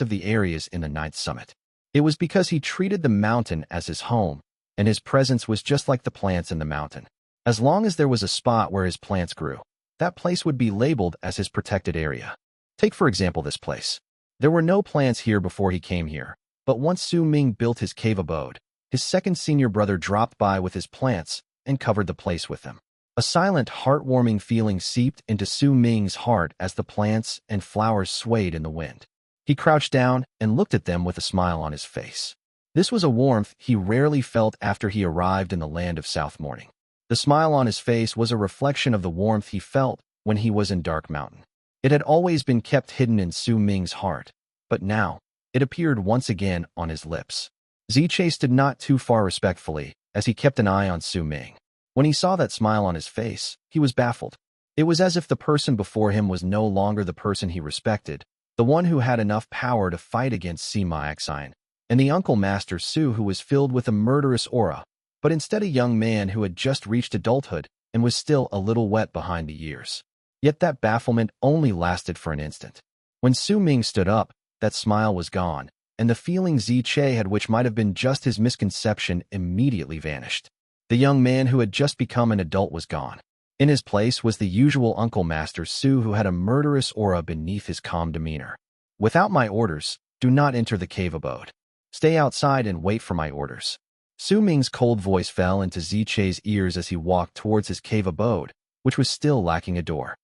of the areas in the ninth summit. It was because he treated the mountain as his home, and his presence was just like the plants in the mountain. As long as there was a spot where his plants grew, that place would be labeled as his protected area. Take for example this place. There were no plants here before he came here, but once Su Ming built his cave abode, his second senior brother dropped by with his plants and covered the place with them. A silent, heartwarming feeling seeped into Su Ming's heart as the plants and flowers swayed in the wind. He crouched down and looked at them with a smile on his face. This was a warmth he rarely felt after he arrived in the land of South Morning. The smile on his face was a reflection of the warmth he felt when he was in Dark Mountain. It had always been kept hidden in Su Ming's heart, but now it appeared once again on his lips. Ziche stood not too far respectfully as he kept an eye on Su Ming. When he saw that smile on his face, he was baffled. It was as if the person before him was no longer the person he respected, the one who had enough power to fight against Sima Xiang, and the Uncle Master Su who was filled with a murderous aura, but instead a young man who had just reached adulthood and was still a little wet behind the ears. Yet that bafflement only lasted for an instant. When Su Ming stood up, that smile was gone, and the feeling Ziche had, which might have been just his misconception, immediately vanished. The young man who had just become an adult was gone. In his place was the usual Uncle Master Su who had a murderous aura beneath his calm demeanor. Without my orders, do not enter the cave abode. Stay outside and wait for my orders. Su Ming's cold voice fell into Ziche's ears as he walked towards his cave abode, which was still lacking a door.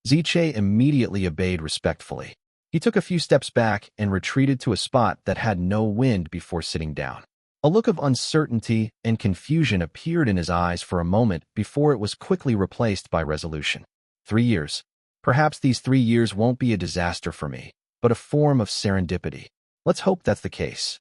Ziche immediately obeyed respectfully. He took a few steps back and retreated to a spot that had no wind before sitting down. A look of uncertainty and confusion appeared in his eyes for a moment before it was quickly replaced by resolution. 3 years. Perhaps these 3 years won't be a disaster for me, but a form of serendipity. Let's hope that's the case.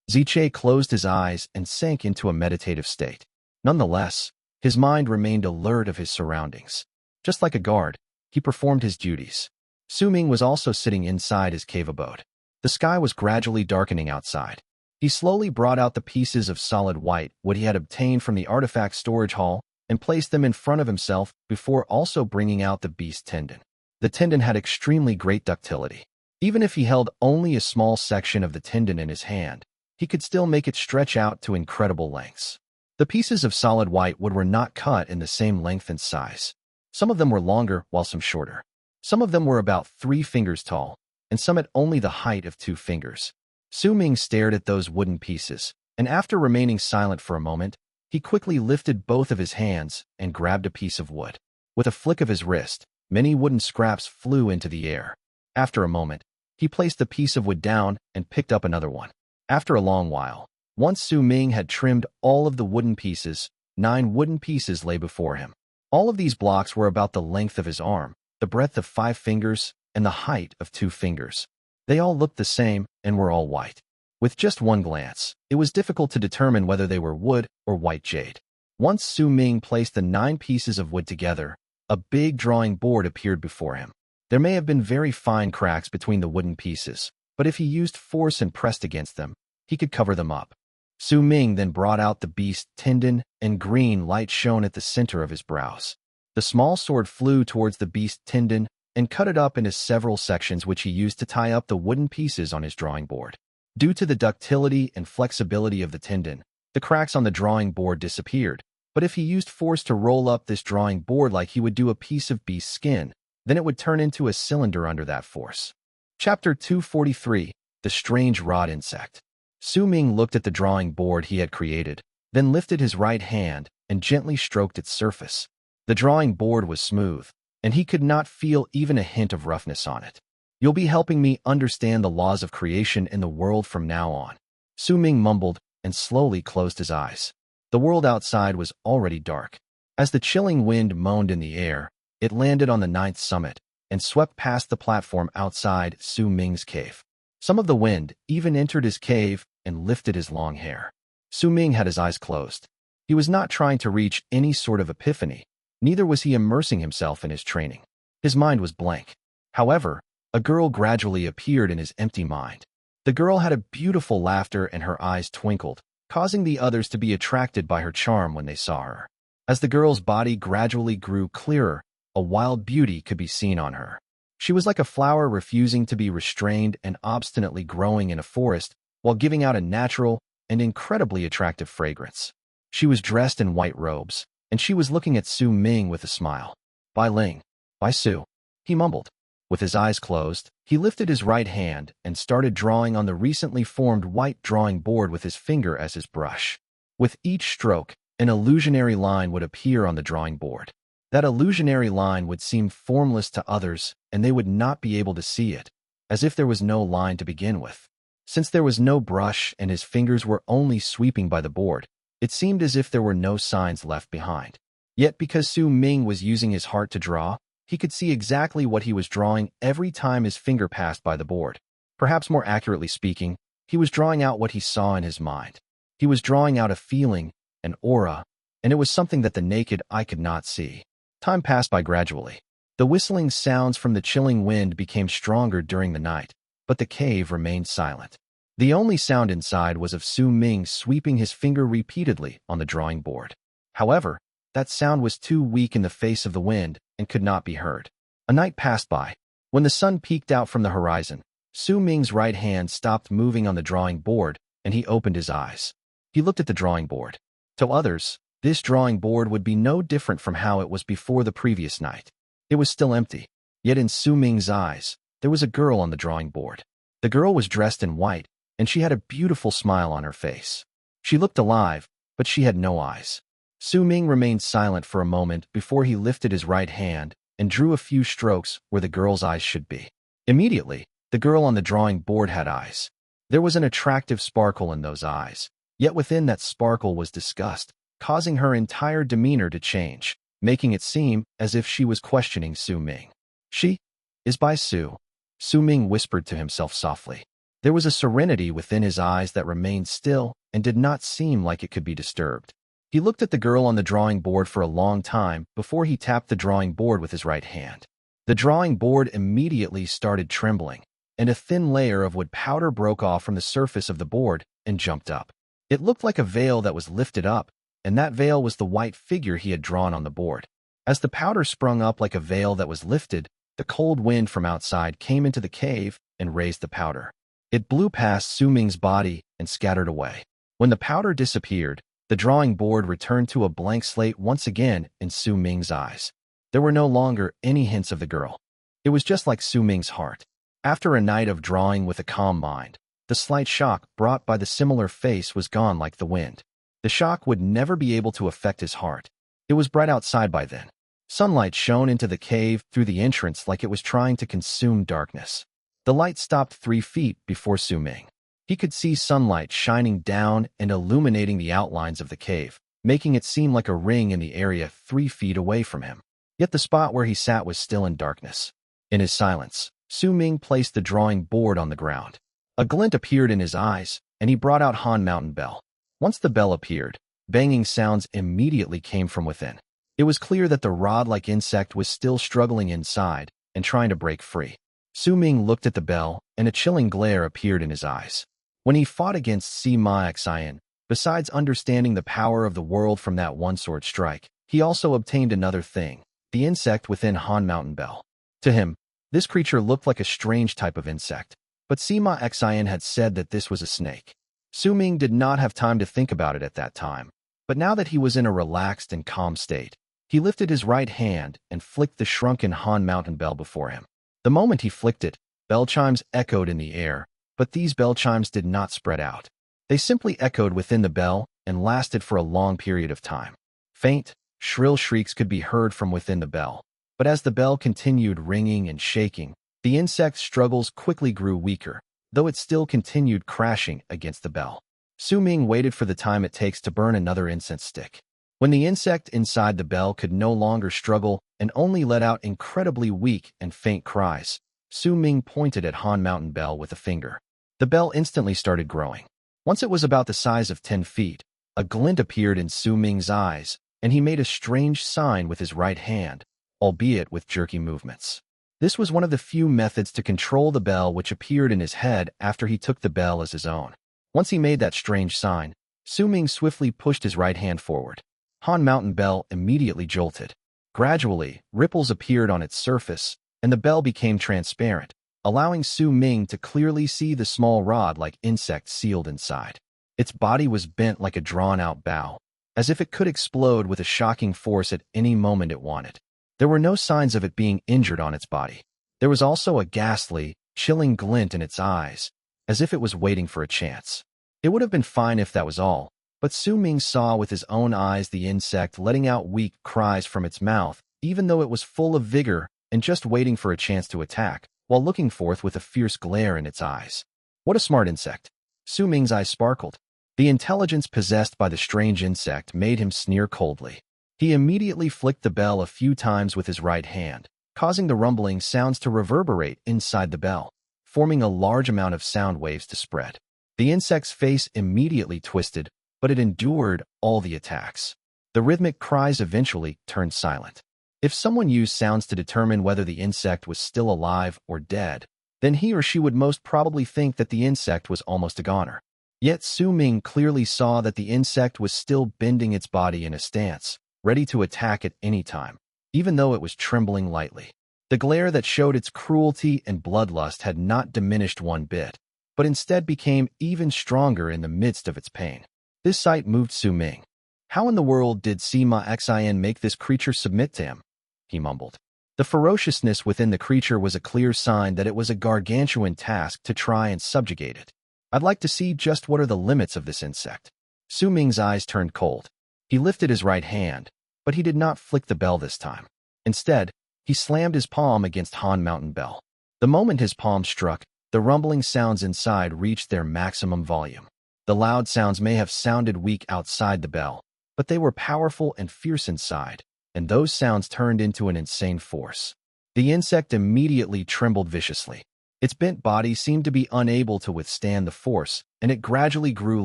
Ziche closed his eyes and sank into a meditative state. Nonetheless, his mind remained alert of his surroundings. Just like a guard, he performed his duties. Su Ming was also sitting inside his cave abode. The sky was gradually darkening outside. He slowly brought out the pieces of solid white wood he had obtained from the artifact storage hall and placed them in front of himself before also bringing out the beast tendon. The tendon had extremely great ductility. Even if he held only a small section of the tendon in his hand, he could still make it stretch out to incredible lengths. The pieces of solid white wood were not cut in the same length and size. Some of them were longer while some shorter. Some of them were about 3 fingers tall, and some at only the height of 2 fingers. Su Ming stared at those wooden pieces, and after remaining silent for a moment, he quickly lifted both of his hands and grabbed a piece of wood. With a flick of his wrist, many wooden scraps flew into the air. After a moment, he placed the piece of wood down and picked up another one. After a long while, once Su Ming had trimmed all of the wooden pieces, 9 wooden pieces lay before him. All of these blocks were about the length of his arm, the breadth of 5 fingers, and the height of 2 fingers. They all looked the same and were all white. With just one glance, it was difficult to determine whether they were wood or white jade. Once Su Ming placed the 9 pieces of wood together, a big drawing board appeared before him. There may have been very fine cracks between the wooden pieces, but if he used force and pressed against them, he could cover them up. Su Ming then brought out the beast tendon, and green light shone at the center of his brows. The small sword flew towards the beast tendon and cut it up into several sections which he used to tie up the wooden pieces on his drawing board. Due to the ductility and flexibility of the tendon, the cracks on the drawing board disappeared, but if he used force to roll up this drawing board like he would do a piece of beast skin, then it would turn into a cylinder under that force. Chapter 243, The Strange Rod Insect. Su Ming looked at the drawing board he had created, then lifted his right hand and gently stroked its surface. The drawing board was smooth, and he could not feel even a hint of roughness on it. You'll be helping me understand the laws of creation in the world from now on. Su Ming mumbled and slowly closed his eyes. The world outside was already dark. As the chilling wind moaned in the air, it landed on the 9th summit, and swept past the platform outside Su Ming's cave. Some of the wind even entered his cave and lifted his long hair. Su Ming had his eyes closed. He was not trying to reach any sort of epiphany, neither was he immersing himself in his training. His mind was blank. However, a girl gradually appeared in his empty mind. The girl had a beautiful laughter and her eyes twinkled, causing the others to be attracted by her charm when they saw her. As the girl's body gradually grew clearer, a wild beauty could be seen on her. She was like a flower refusing to be restrained and obstinately growing in a forest while giving out a natural and incredibly attractive fragrance. She was dressed in white robes, and she was looking at Su Ming with a smile. Bai Ling, Bai Su, he mumbled. With his eyes closed, he lifted his right hand and started drawing on the recently formed white drawing board with his finger as his brush. With each stroke, an illusionary line would appear on the drawing board. That illusionary line would seem formless to others, and they would not be able to see it, as if there was no line to begin with. Since there was no brush and his fingers were only sweeping by the board, it seemed as if there were no signs left behind. Yet because Su Ming was using his heart to draw, he could see exactly what he was drawing every time his finger passed by the board. Perhaps more accurately speaking, he was drawing out what he saw in his mind. He was drawing out a feeling, an aura, and it was something that the naked eye could not see. Time passed by gradually. The whistling sounds from the chilling wind became stronger during the night, but the cave remained silent. The only sound inside was of Su Ming sweeping his finger repeatedly on the drawing board. However, that sound was too weak in the face of the wind and could not be heard. A night passed by. When the sun peeked out from the horizon, Su Ming's right hand stopped moving on the drawing board, and he opened his eyes. He looked at the drawing board. To others, this drawing board would be no different from how it was before the previous night. It was still empty. Yet in Su Ming's eyes, there was a girl on the drawing board. The girl was dressed in white, and she had a beautiful smile on her face. She looked alive, but she had no eyes. Su Ming remained silent for a moment before he lifted his right hand and drew a few strokes where the girl's eyes should be. Immediately, the girl on the drawing board had eyes. There was an attractive sparkle in those eyes, yet within that sparkle was disgust, causing her entire demeanor to change, making it seem as if she was questioning Su Ming. She is Bai Su, Su Ming whispered to himself softly. There was a serenity within his eyes that remained still and did not seem like it could be disturbed. He looked at the girl on the drawing board for a long time before he tapped the drawing board with his right hand. The drawing board immediately started trembling, and a thin layer of wood powder broke off from the surface of the board and jumped up. It looked like a veil that was lifted up, and that veil was the white figure he had drawn on the board. As the powder sprung up like a veil that was lifted, the cold wind from outside came into the cave and raised the powder. It blew past Su Ming's body and scattered away. When the powder disappeared, the drawing board returned to a blank slate once again in Su Ming's eyes. There were no longer any hints of the girl. It was just like Su Ming's heart. After a night of drawing with a calm mind, the slight shock brought by the similar face was gone like the wind. The shock would never be able to affect his heart. It was bright outside by then. Sunlight shone into the cave through the entrance like it was trying to consume darkness. The light stopped 3 feet before Su Ming. He could see sunlight shining down and illuminating the outlines of the cave, making it seem like a ring in the area 3 feet away from him. Yet the spot where he sat was still in darkness. In his silence, Su Ming placed the drawing board on the ground. A glint appeared in his eyes, and he brought out Han Mountain Bell. Once the bell appeared, banging sounds immediately came from within. It was clear that the rod-like insect was still struggling inside and trying to break free. Su Ming looked at the bell, and a chilling glare appeared in his eyes. When he fought against Sima Xiang, besides understanding the power of the world from that one-sword strike, he also obtained another thing, the insect within Han Mountain Bell. To him, this creature looked like a strange type of insect, but Sima Xiang had said that this was a snake. Su Ming did not have time to think about it at that time, but now that he was in a relaxed and calm state, he lifted his right hand and flicked the shrunken Han Mountain Bell before him. The moment he flicked it, bell chimes echoed in the air, but these bell chimes did not spread out. They simply echoed within the bell and lasted for a long period of time. Faint, shrill shrieks could be heard from within the bell, but as the bell continued ringing and shaking, the insect's struggles quickly grew weaker, though it still continued crashing against the bell. Su Ming waited for the time it takes to burn another incense stick. When the insect inside the bell could no longer struggle and only let out incredibly weak and faint cries. Su Ming pointed at Han Mountain Bell with a finger. The bell instantly started growing. Once it was about the size of 10 feet, a glint appeared in Su Ming's eyes, and he made a strange sign with his right hand, albeit with jerky movements. This was one of the few methods to control the bell which appeared in his head after he took the bell as his own. Once he made that strange sign, Su Ming swiftly pushed his right hand forward. Han Mountain Bell immediately jolted. Gradually, ripples appeared on its surface, and the bell became transparent, allowing Su Ming to clearly see the small rod-like insect sealed inside. Its body was bent like a drawn-out bow, as if it could explode with a shocking force at any moment it wanted. There were no signs of it being injured on its body. There was also a ghastly, chilling glint in its eyes, as if it was waiting for a chance. It would have been fine if that was all, but Su Ming saw with his own eyes the insect letting out weak cries from its mouth, even though it was full of vigor and just waiting for a chance to attack, while looking forth with a fierce glare in its eyes. What a smart insect! Su Ming's eyes sparkled. The intelligence possessed by the strange insect made him sneer coldly. He immediately flicked the bell a few times with his right hand, causing the rumbling sounds to reverberate inside the bell, forming a large amount of sound waves to spread. The insect's face immediately twisted, but it endured all the attacks. The rhythmic cries eventually turned silent. If someone used sounds to determine whether the insect was still alive or dead, then he or she would most probably think that the insect was almost a goner. Yet Su Ming clearly saw that the insect was still bending its body in a stance, ready to attack at any time, even though it was trembling lightly. The glare that showed its cruelty and bloodlust had not diminished one bit, but instead became even stronger in the midst of its pain. This sight moved Su Ming. How in the world did Sima Xian make this creature submit to him? He mumbled. The ferociousness within the creature was a clear sign that it was a gargantuan task to try and subjugate it. I'd like to see just what are the limits of this insect. Su Ming's eyes turned cold. He lifted his right hand, but he did not flick the bell this time. Instead, he slammed his palm against Han Mountain Bell. The moment his palm struck, the rumbling sounds inside reached their maximum volume. The loud sounds may have sounded weak outside the bell, but they were powerful and fierce inside, and those sounds turned into an insane force. The insect immediately trembled viciously. Its bent body seemed to be unable to withstand the force, and it gradually grew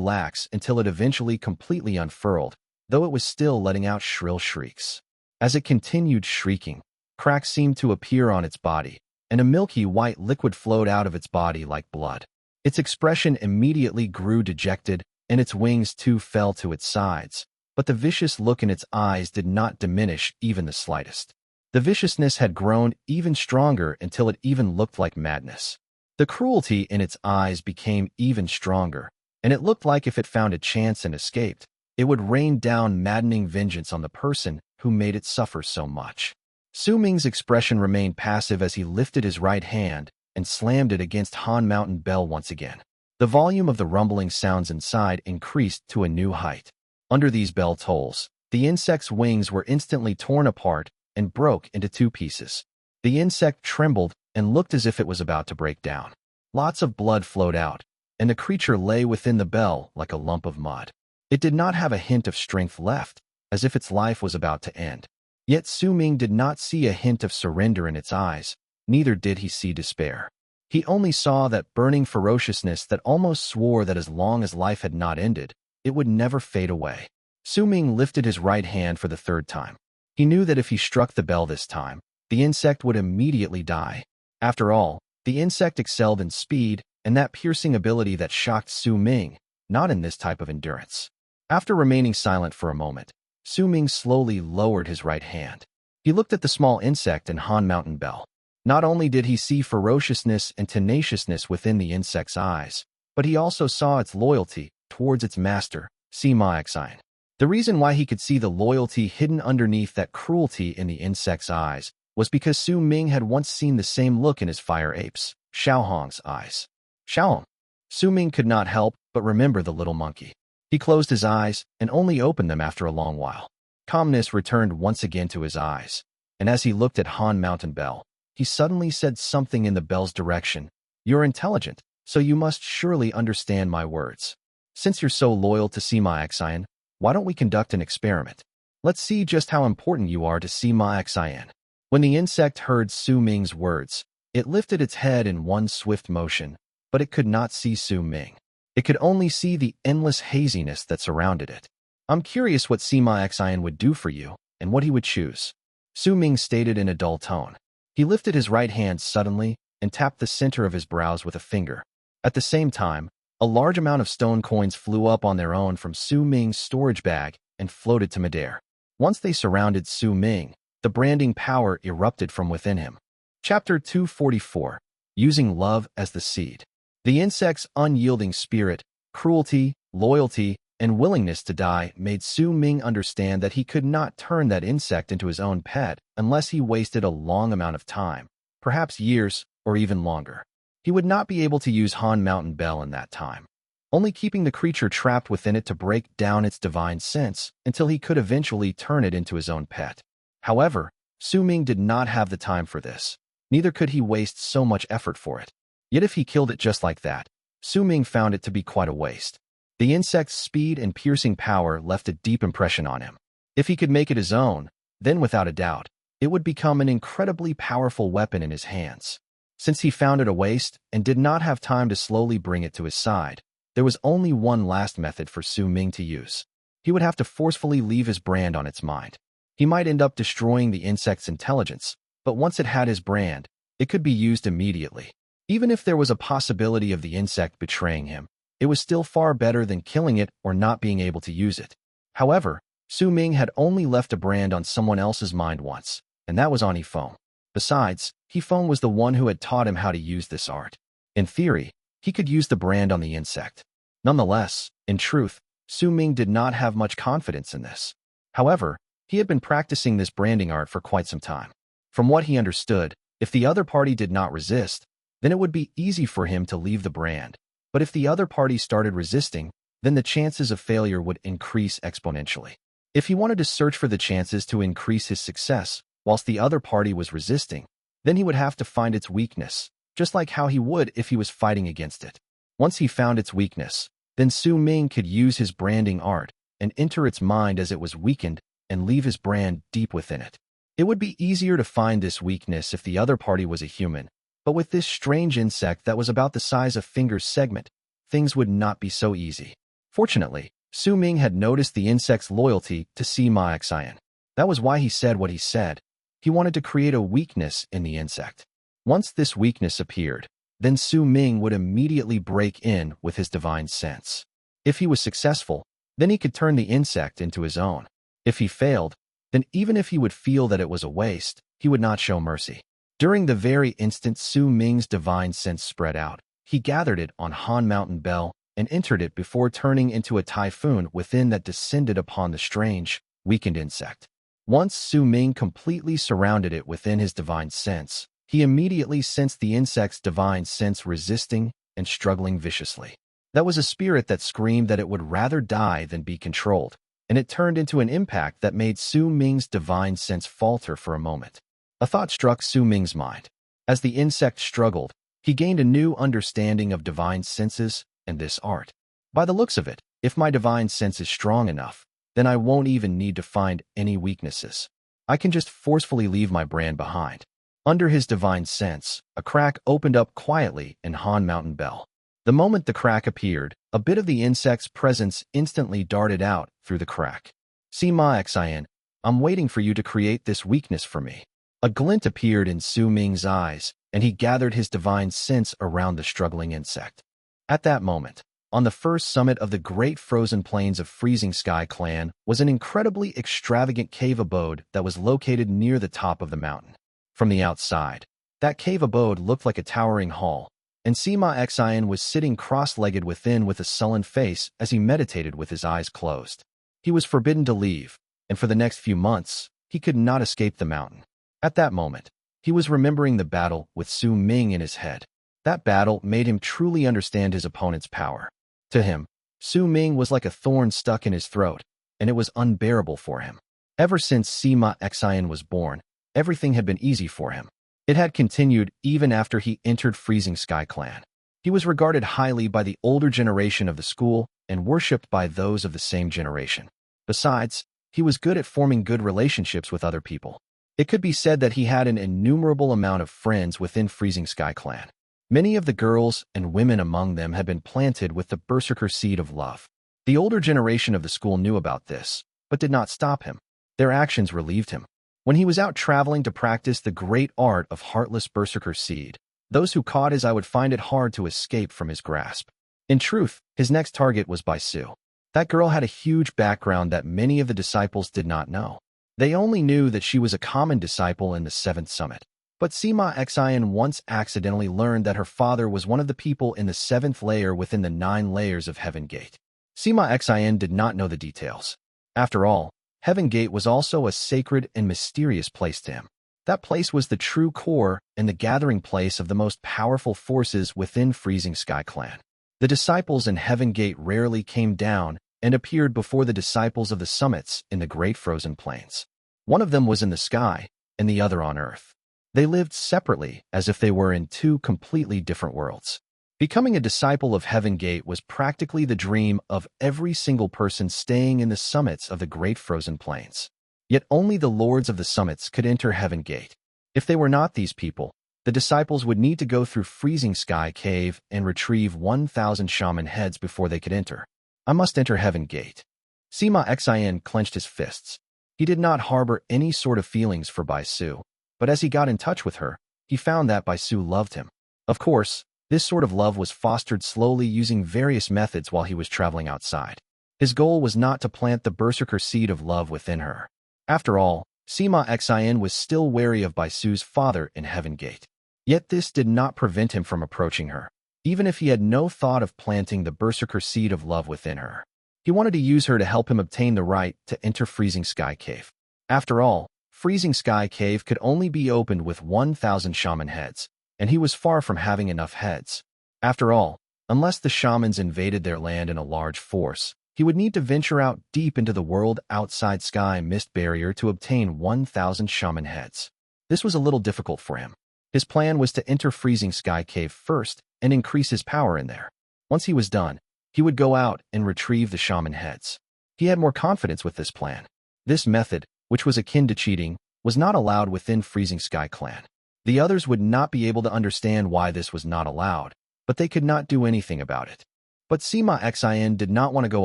lax until it eventually completely unfurled, though it was still letting out shrill shrieks. As it continued shrieking, cracks seemed to appear on its body, and a milky white liquid flowed out of its body like blood. Its expression immediately grew dejected, and its wings too fell to its sides, but the vicious look in its eyes did not diminish even the slightest. The viciousness had grown even stronger until it even looked like madness. The cruelty in its eyes became even stronger, and it looked like if it found a chance and escaped, it would rain down maddening vengeance on the person who made it suffer so much. Su Ming's expression remained passive as he lifted his right hand and slammed it against Han Mountain Bell once again. The volume of the rumbling sounds inside increased to a new height. Under these bell tolls, the insect's wings were instantly torn apart and broke into two pieces. The insect trembled and looked as if it was about to break down. Lots of blood flowed out, and the creature lay within the bell like a lump of mud. It did not have a hint of strength left, as if its life was about to end. Yet Su Ming did not see a hint of surrender in its eyes, neither did he see despair. He only saw that burning ferociousness that almost swore that as long as life had not ended, it would never fade away. Su Ming lifted his right hand for the third time. He knew that if he struck the bell this time, the insect would immediately die. After all, the insect excelled in speed and that piercing ability that shocked Su Ming, not in this type of endurance. After remaining silent for a moment, Su Ming slowly lowered his right hand. He looked at the small insect in Han Mountain Bell. Not only did he see ferociousness and tenaciousness within the insect's eyes, but he also saw its loyalty towards its master, Sima Xian. The reason why he could see the loyalty hidden underneath that cruelty in the insect's eyes was because Su Ming had once seen the same look in his fire ape's, Xiaohong's eyes. Xiaohong. Su Ming could not help but remember the little monkey. He closed his eyes and only opened them after a long while. Calmness returned once again to his eyes, and as he looked at Han Mountain Bell, he suddenly said something in the bell's direction. "You're intelligent, so you must surely understand my words. Since you're so loyal to Sima Xian, why don't we conduct an experiment? Let's see just how important you are to Sima Xian." When the insect heard Su Ming's words, it lifted its head in one swift motion, but it could not see Su Ming. It could only see the endless haziness that surrounded it. I'm curious what Sima Xian would do for you, and what he would choose. Su Ming stated in a dull tone. He lifted his right hand suddenly and tapped the center of his brows with a finger. At the same time, a large amount of stone coins flew up on their own from Su Ming's storage bag and floated to midair. Once they surrounded Su Ming, the branding power erupted from within him. Chapter 244. Using Love as the Seed. The insect's unyielding spirit, cruelty, loyalty, and willingness to die made Su Ming understand that he could not turn that insect into his own pet unless he wasted a long amount of time, perhaps years or even longer. He would not be able to use Han Mountain Bell in that time, only keeping the creature trapped within it to break down its divine sense until he could eventually turn it into his own pet. However, Su Ming did not have the time for this. Neither could he waste so much effort for it. Yet if he killed it just like that, Su Ming found it to be quite a waste. The insect's speed and piercing power left a deep impression on him. If he could make it his own, then without a doubt, it would become an incredibly powerful weapon in his hands. Since he found it a waste and did not have time to slowly bring it to his side, there was only one last method for Su Ming to use. He would have to forcefully leave his brand on its mind. He might end up destroying the insect's intelligence, but once it had his brand, it could be used immediately. Even if there was a possibility of the insect betraying him, it was still far better than killing it or not being able to use it. However, Su Ming had only left a brand on someone else's mind once, and that was on Feng. Besides, Feng was the one who had taught him how to use this art. In theory, he could use the brand on the insect. Nonetheless, in truth, Su Ming did not have much confidence in this. However, he had been practicing this branding art for quite some time. From what he understood, if the other party did not resist, then it would be easy for him to leave the brand. But if the other party started resisting, then the chances of failure would increase exponentially. If he wanted to search for the chances to increase his success whilst the other party was resisting, then he would have to find its weakness, just like how he would if he was fighting against it. Once he found its weakness, then Su Ming could use his branding art and enter its mind as it was weakened and leave his brand deep within it. It would be easier to find this weakness if the other party was a human, but with this strange insect that was about the size of finger's segment, things would not be so easy. Fortunately, Su Ming had noticed the insect's loyalty to Sima Xian. That was why he said what he said. He wanted to create a weakness in the insect. Once this weakness appeared, then Su Ming would immediately break in with his divine sense. If he was successful, then he could turn the insect into his own. If he failed, then even if he would feel that it was a waste, he would not show mercy. During the very instant Su Ming's divine sense spread out, he gathered it on Han Mountain Bell and entered it before turning into a typhoon within that descended upon the strange, weakened insect. Once Su Ming completely surrounded it within his divine sense, he immediately sensed the insect's divine sense resisting and struggling viciously. That was a spirit that screamed that it would rather die than be controlled, and it turned into an impact that made Su Ming's divine sense falter for a moment. A thought struck Su Ming's mind. As the insect struggled, he gained a new understanding of divine senses and this art. By the looks of it, if my divine sense is strong enough, then I won't even need to find any weaknesses. I can just forcefully leave my brand behind. Under his divine sense, a crack opened up quietly in Han Mountain Bell. The moment the crack appeared, a bit of the insect's presence instantly darted out through the crack. Sima Xian, I'm waiting for you to create this weakness for me. A glint appeared in Su Ming's eyes, and he gathered his divine sense around the struggling insect. At that moment, on the first summit of the great frozen plains of Freezing Sky Clan was an incredibly extravagant cave abode that was located near the top of the mountain. From the outside, that cave abode looked like a towering hall, and Sima Xian was sitting cross-legged within with a sullen face as he meditated with his eyes closed. He was forbidden to leave, and for the next few months, he could not escape the mountain. At that moment, he was remembering the battle with Su Ming in his head. That battle made him truly understand his opponent's power. To him, Su Ming was like a thorn stuck in his throat, and it was unbearable for him. Ever since Sima Xian was born, everything had been easy for him. It had continued even after he entered Freezing Sky Clan. He was regarded highly by the older generation of the school and worshipped by those of the same generation. Besides, he was good at forming good relationships with other people. It could be said that he had an innumerable amount of friends within Freezing Sky Clan. Many of the girls and women among them had been planted with the Berserker seed of love. The older generation of the school knew about this, but did not stop him. Their actions relieved him. When he was out traveling to practice the great art of heartless Berserker seed, those who caught his eye would find it hard to escape from his grasp. In truth, his next target was Bai Su. That girl had a huge background that many of the disciples did not know. They only knew that she was a common disciple in the 7th Summit. But Sima Xian once accidentally learned that her father was one of the people in the 7th layer within the 9 layers of Heaven Gate. Sima Xian did not know the details. After all, Heaven Gate was also a sacred and mysterious place to him. That place was the true core and the gathering place of the most powerful forces within Freezing Sky Clan. The disciples in Heaven Gate rarely came down and appeared before the disciples of the summits in the Great Frozen Plains. One of them was in the sky, and the other on earth. They lived separately, as if they were in 2 completely different worlds. Becoming a disciple of Heaven Gate was practically the dream of every single person staying in the summits of the Great Frozen Plains. Yet only the lords of the summits could enter Heaven Gate. If they were not these people, the disciples would need to go through Freezing Sky Cave and retrieve 1,000 shaman heads before they could enter. I must enter Heaven Gate. Sima Xian clenched his fists. He did not harbor any sort of feelings for Bai Su, but as he got in touch with her, he found that Bai Su loved him. Of course, this sort of love was fostered slowly using various methods while he was traveling outside. His goal was not to plant the Berserker seed of love within her. After all, Sima Xian was still wary of Bai Su's father in Heaven Gate. Yet this did not prevent him from approaching her, even if he had no thought of planting the Berserker seed of love within her. He wanted to use her to help him obtain the right to enter Freezing Sky Cave. After all, Freezing Sky Cave could only be opened with 1,000 shaman heads, and he was far from having enough heads. After all, unless the shamans invaded their land in a large force, he would need to venture out deep into the world outside Sky Mist Barrier to obtain 1,000 shaman heads. This was a little difficult for him. His plan was to enter Freezing Sky Cave first and increase his power in there. Once he was done, he would go out and retrieve the shaman heads. He had more confidence with this plan. This method, which was akin to cheating, was not allowed within Freezing Sky Clan. The others would not be able to understand why this was not allowed, but they could not do anything about it. But Sima Xian did not want to go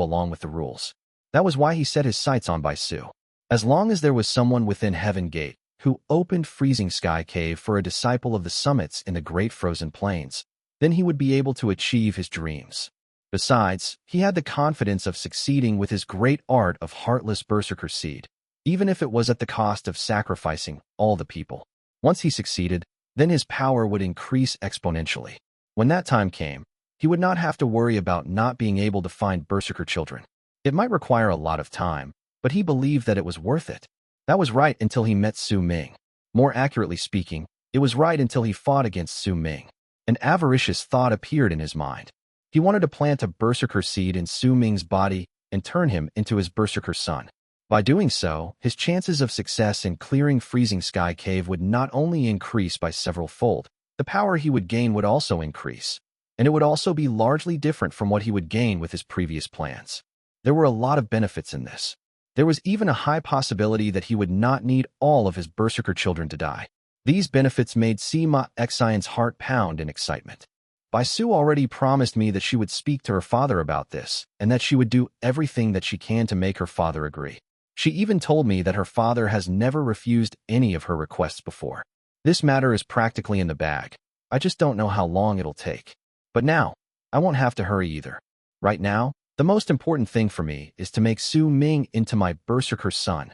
along with the rules. That was why he set his sights on Bai Su. As long as there was someone within Heaven Gate who opened Freezing Sky Cave for a disciple of the summits in the Great Frozen Plains, then he would be able to achieve his dreams. Besides, he had the confidence of succeeding with his great art of heartless Berserker seed, even if it was at the cost of sacrificing all the people. Once he succeeded, then his power would increase exponentially. When that time came, he would not have to worry about not being able to find Berserker children. It might require a lot of time, but he believed that it was worth it. That was right until he met Su Meng. More accurately speaking, it was right until he fought against Su Meng. An avaricious thought appeared in his mind. He wanted to plant a Berserker seed in Su Meng's body and turn him into his Berserker son. By doing so, his chances of success in clearing Freezing Sky Cave would not only increase by several fold, the power he would gain would also increase. And it would also be largely different from what he would gain with his previous plans. There were a lot of benefits in this. There was even a high possibility that he would not need all of his Berserker children to die. These benefits made Sima Xian's heart pound in excitement. Bai Su already promised me that she would speak to her father about this, and that she would do everything that she can to make her father agree. She even told me that her father has never refused any of her requests before. This matter is practically in the bag. I just don't know how long it'll take. But now, I won't have to hurry either. Right now, the most important thing for me is to make Su Meng into my Berserker son.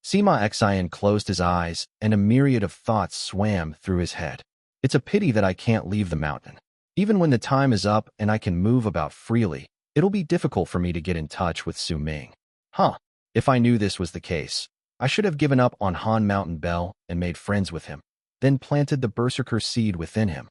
Sima Xian closed his eyes, and a myriad of thoughts swam through his head. It's a pity that I can't leave the mountain. Even when the time is up and I can move about freely, it'll be difficult for me to get in touch with Su Meng. If I knew this was the case, I should have given up on Han Mountain Bell and made friends with him, then planted the Berserker seed within him.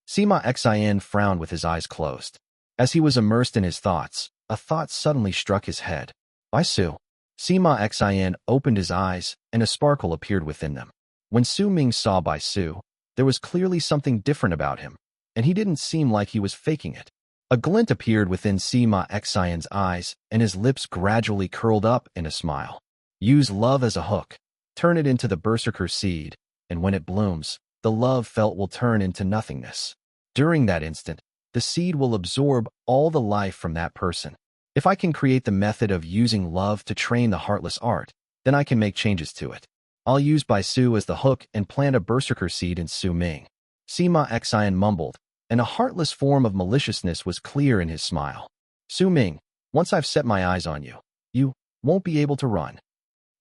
Sima Xian frowned with his eyes closed. As he was immersed in his thoughts, a thought suddenly struck his head. Bai Su. Sima Xian opened his eyes, and a sparkle appeared within them. When Su Meng saw Bai Su, there was clearly something different about him, and he didn't seem like he was faking it. A glint appeared within Sima Xian's eyes, and his lips gradually curled up in a smile. Use love as a hook. turn it into the Berserker seed, and when it blooms, the love felt will turn into nothingness. During that instant, the seed will absorb all the life from that person. If I can create the method of using love to train the heartless art, then I can make changes to it. I'll use Bai Su as the hook and plant a Berserker seed in Su Ming. Sima Xian mumbled, and a heartless form of maliciousness was clear in his smile. Su Ming, once I've set my eyes on you, you won't be able to run.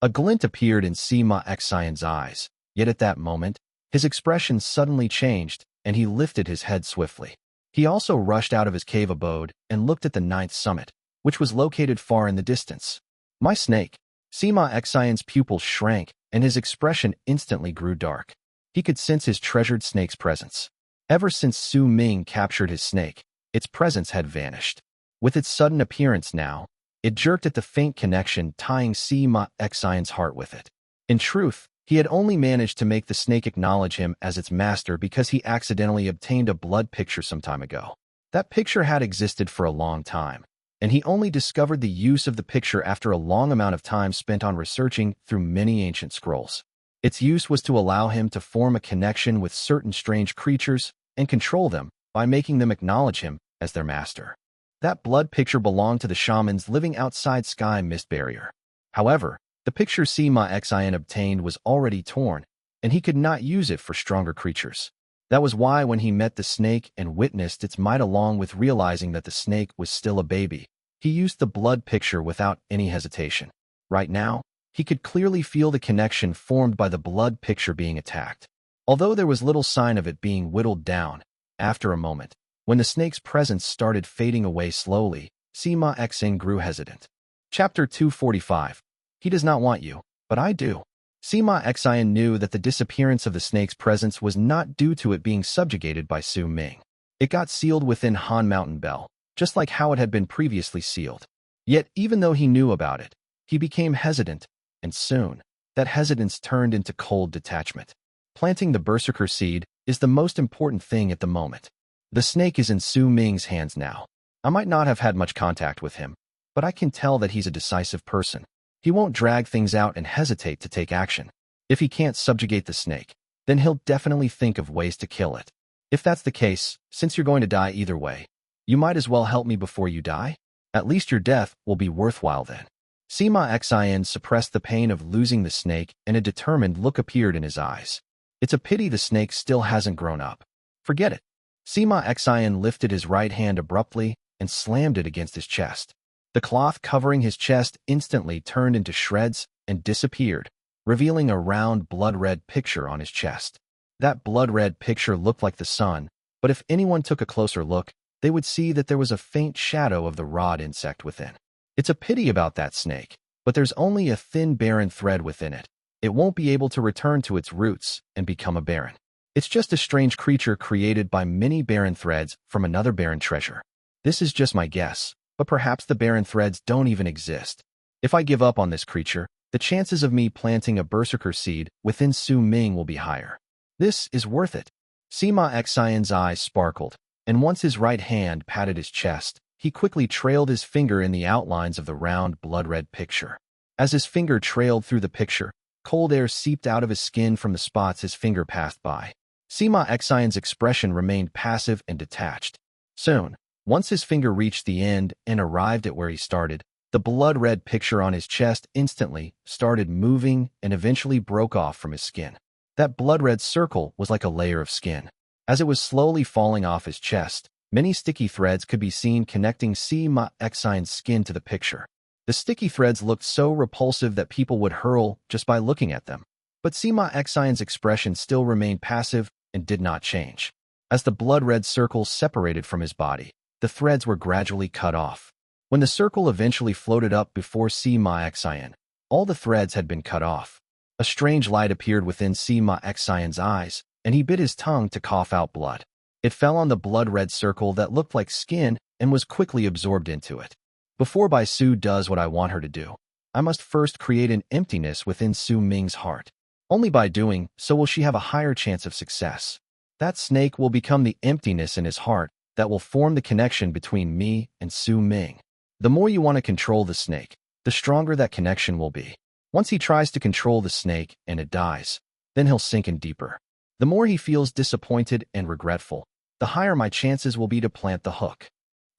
A glint appeared in Sima Xian's eyes, yet at that moment, his expression suddenly changed, and he lifted his head swiftly. He also rushed out of his cave abode and looked at the ninth summit, which was located far in the distance. My snake! Sima Xian's pupils shrank, and his expression instantly grew dark. He could sense his treasured snake's presence. Ever since Su Ming captured his snake, its presence had vanished. With its sudden appearance now, it jerked at the faint connection tying Sima Xian's heart with it. In truth, he had only managed to make the snake acknowledge him as its master because he accidentally obtained a blood picture some time ago. That picture had existed for a long time, and he only discovered the use of the picture after a long amount of time spent on researching through many ancient scrolls. Its use was to allow him to form a connection with certain strange creatures and control them by making them acknowledge him as their master. That blood picture belonged to the shamans living outside Sky Mist Barrier. However, the picture Sima Xian obtained was already torn, and he could not use it for stronger creatures. That was why when he met the snake and witnessed its might along with realizing that the snake was still a baby, he used the blood picture without any hesitation. Right now, he could clearly feel the connection formed by the blood picture being attacked. Although there was little sign of it being whittled down, after a moment, when the snake's presence started fading away slowly, Sima Xian grew hesitant. Chapter 245. He does not want you, but I do. Sima Xian knew that the disappearance of the snake's presence was not due to it being subjugated by Su Ming. It got sealed within Han Mountain Bell, just like how it had been previously sealed. Yet, even though he knew about it, he became hesitant, and soon, that hesitance turned into cold detachment. Planting the Berserker seed is the most important thing at the moment. The snake is in Su Ming's hands now. I might not have had much contact with him, but I can tell that he's a decisive person. He won't drag things out and hesitate to take action. If he can't subjugate the snake, then he'll definitely think of ways to kill it. If that's the case, since you're going to die either way, you might as well help me before you die. At least your death will be worthwhile then. Sima Xian suppressed the pain of losing the snake, and a determined look appeared in his eyes. It's a pity the snake still hasn't grown up. Forget it. Sima Xian lifted his right hand abruptly and slammed it against his chest. The cloth covering his chest instantly turned into shreds and disappeared, revealing a round blood-red picture on his chest. That blood-red picture looked like the sun, but if anyone took a closer look, they would see that there was a faint shadow of the rod insect within. It's a pity about that snake, but there's only a thin barren thread within it. It won't be able to return to its roots and become a barren. It's just a strange creature created by many barren threads from another barren treasure. This is just my guess, but perhaps the barren threads don't even exist. If I give up on this creature, the chances of me planting a Berserker seed within Su Ming will be higher. This is worth it. Sima Xian's eyes sparkled, and once his right hand patted his chest, he quickly trailed his finger in the outlines of the round blood-red picture. As his finger trailed through the picture, cold air seeped out of his skin from the spots his finger passed by. Sima Xian's expression remained passive and detached. Soon, once his finger reached the end and arrived at where he started, the blood-red picture on his chest instantly started moving and eventually broke off from his skin. That blood-red circle was like a layer of skin. As it was slowly falling off his chest, many sticky threads could be seen connecting Sima Xian's skin to the picture. The sticky threads looked so repulsive that people would hurl just by looking at them. But Sima Xian's expression still remained passive and did not change. As the blood-red circle separated from his body, the threads were gradually cut off. When the circle eventually floated up before Sima Xian, all the threads had been cut off. A strange light appeared within Sima Xian's eyes, and he bit his tongue to cough out blood. It fell on the blood-red circle that looked like skin and was quickly absorbed into it. Before Bai Su does what I want her to do, I must first create an emptiness within Su Ming's heart. Only by doing so will she have a higher chance of success. That snake will become the emptiness in his heart that will form the connection between me and Su Ming. The more you want to control the snake, the stronger that connection will be. Once he tries to control the snake and it dies, then he'll sink in deeper. The more he feels disappointed and regretful, the higher my chances will be to plant the hook.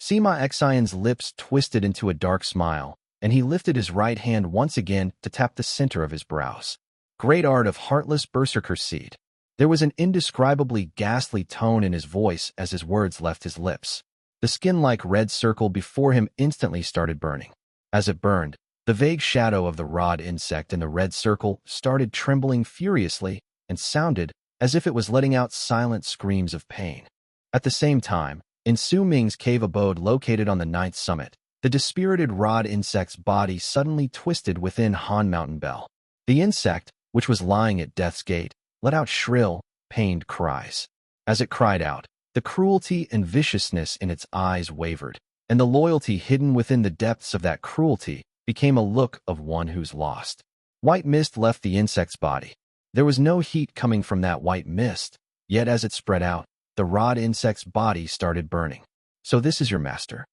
Sima Xian's lips twisted into a dark smile, and he lifted his right hand once again to tap the center of his brows. Great art of heartless Berserker seed. There was an indescribably ghastly tone in his voice as his words left his lips. The skin-like red circle before him instantly started burning. As it burned, the vague shadow of the rod insect in the red circle started trembling furiously and sounded as if it was letting out silent screams of pain. At the same time, in Su Ming's cave abode located on the 9th summit, the dispirited rod insect's body suddenly twisted within Han Mountain Bell. The insect, which was lying at death's gate, let out shrill, pained cries. As it cried out, the cruelty and viciousness in its eyes wavered, and the loyalty hidden within the depths of that cruelty became a look of one who's lost. White mist left the insect's body. There was no heat coming from that white mist, yet as it spread out, the rod insect's body started burning. So this is your master.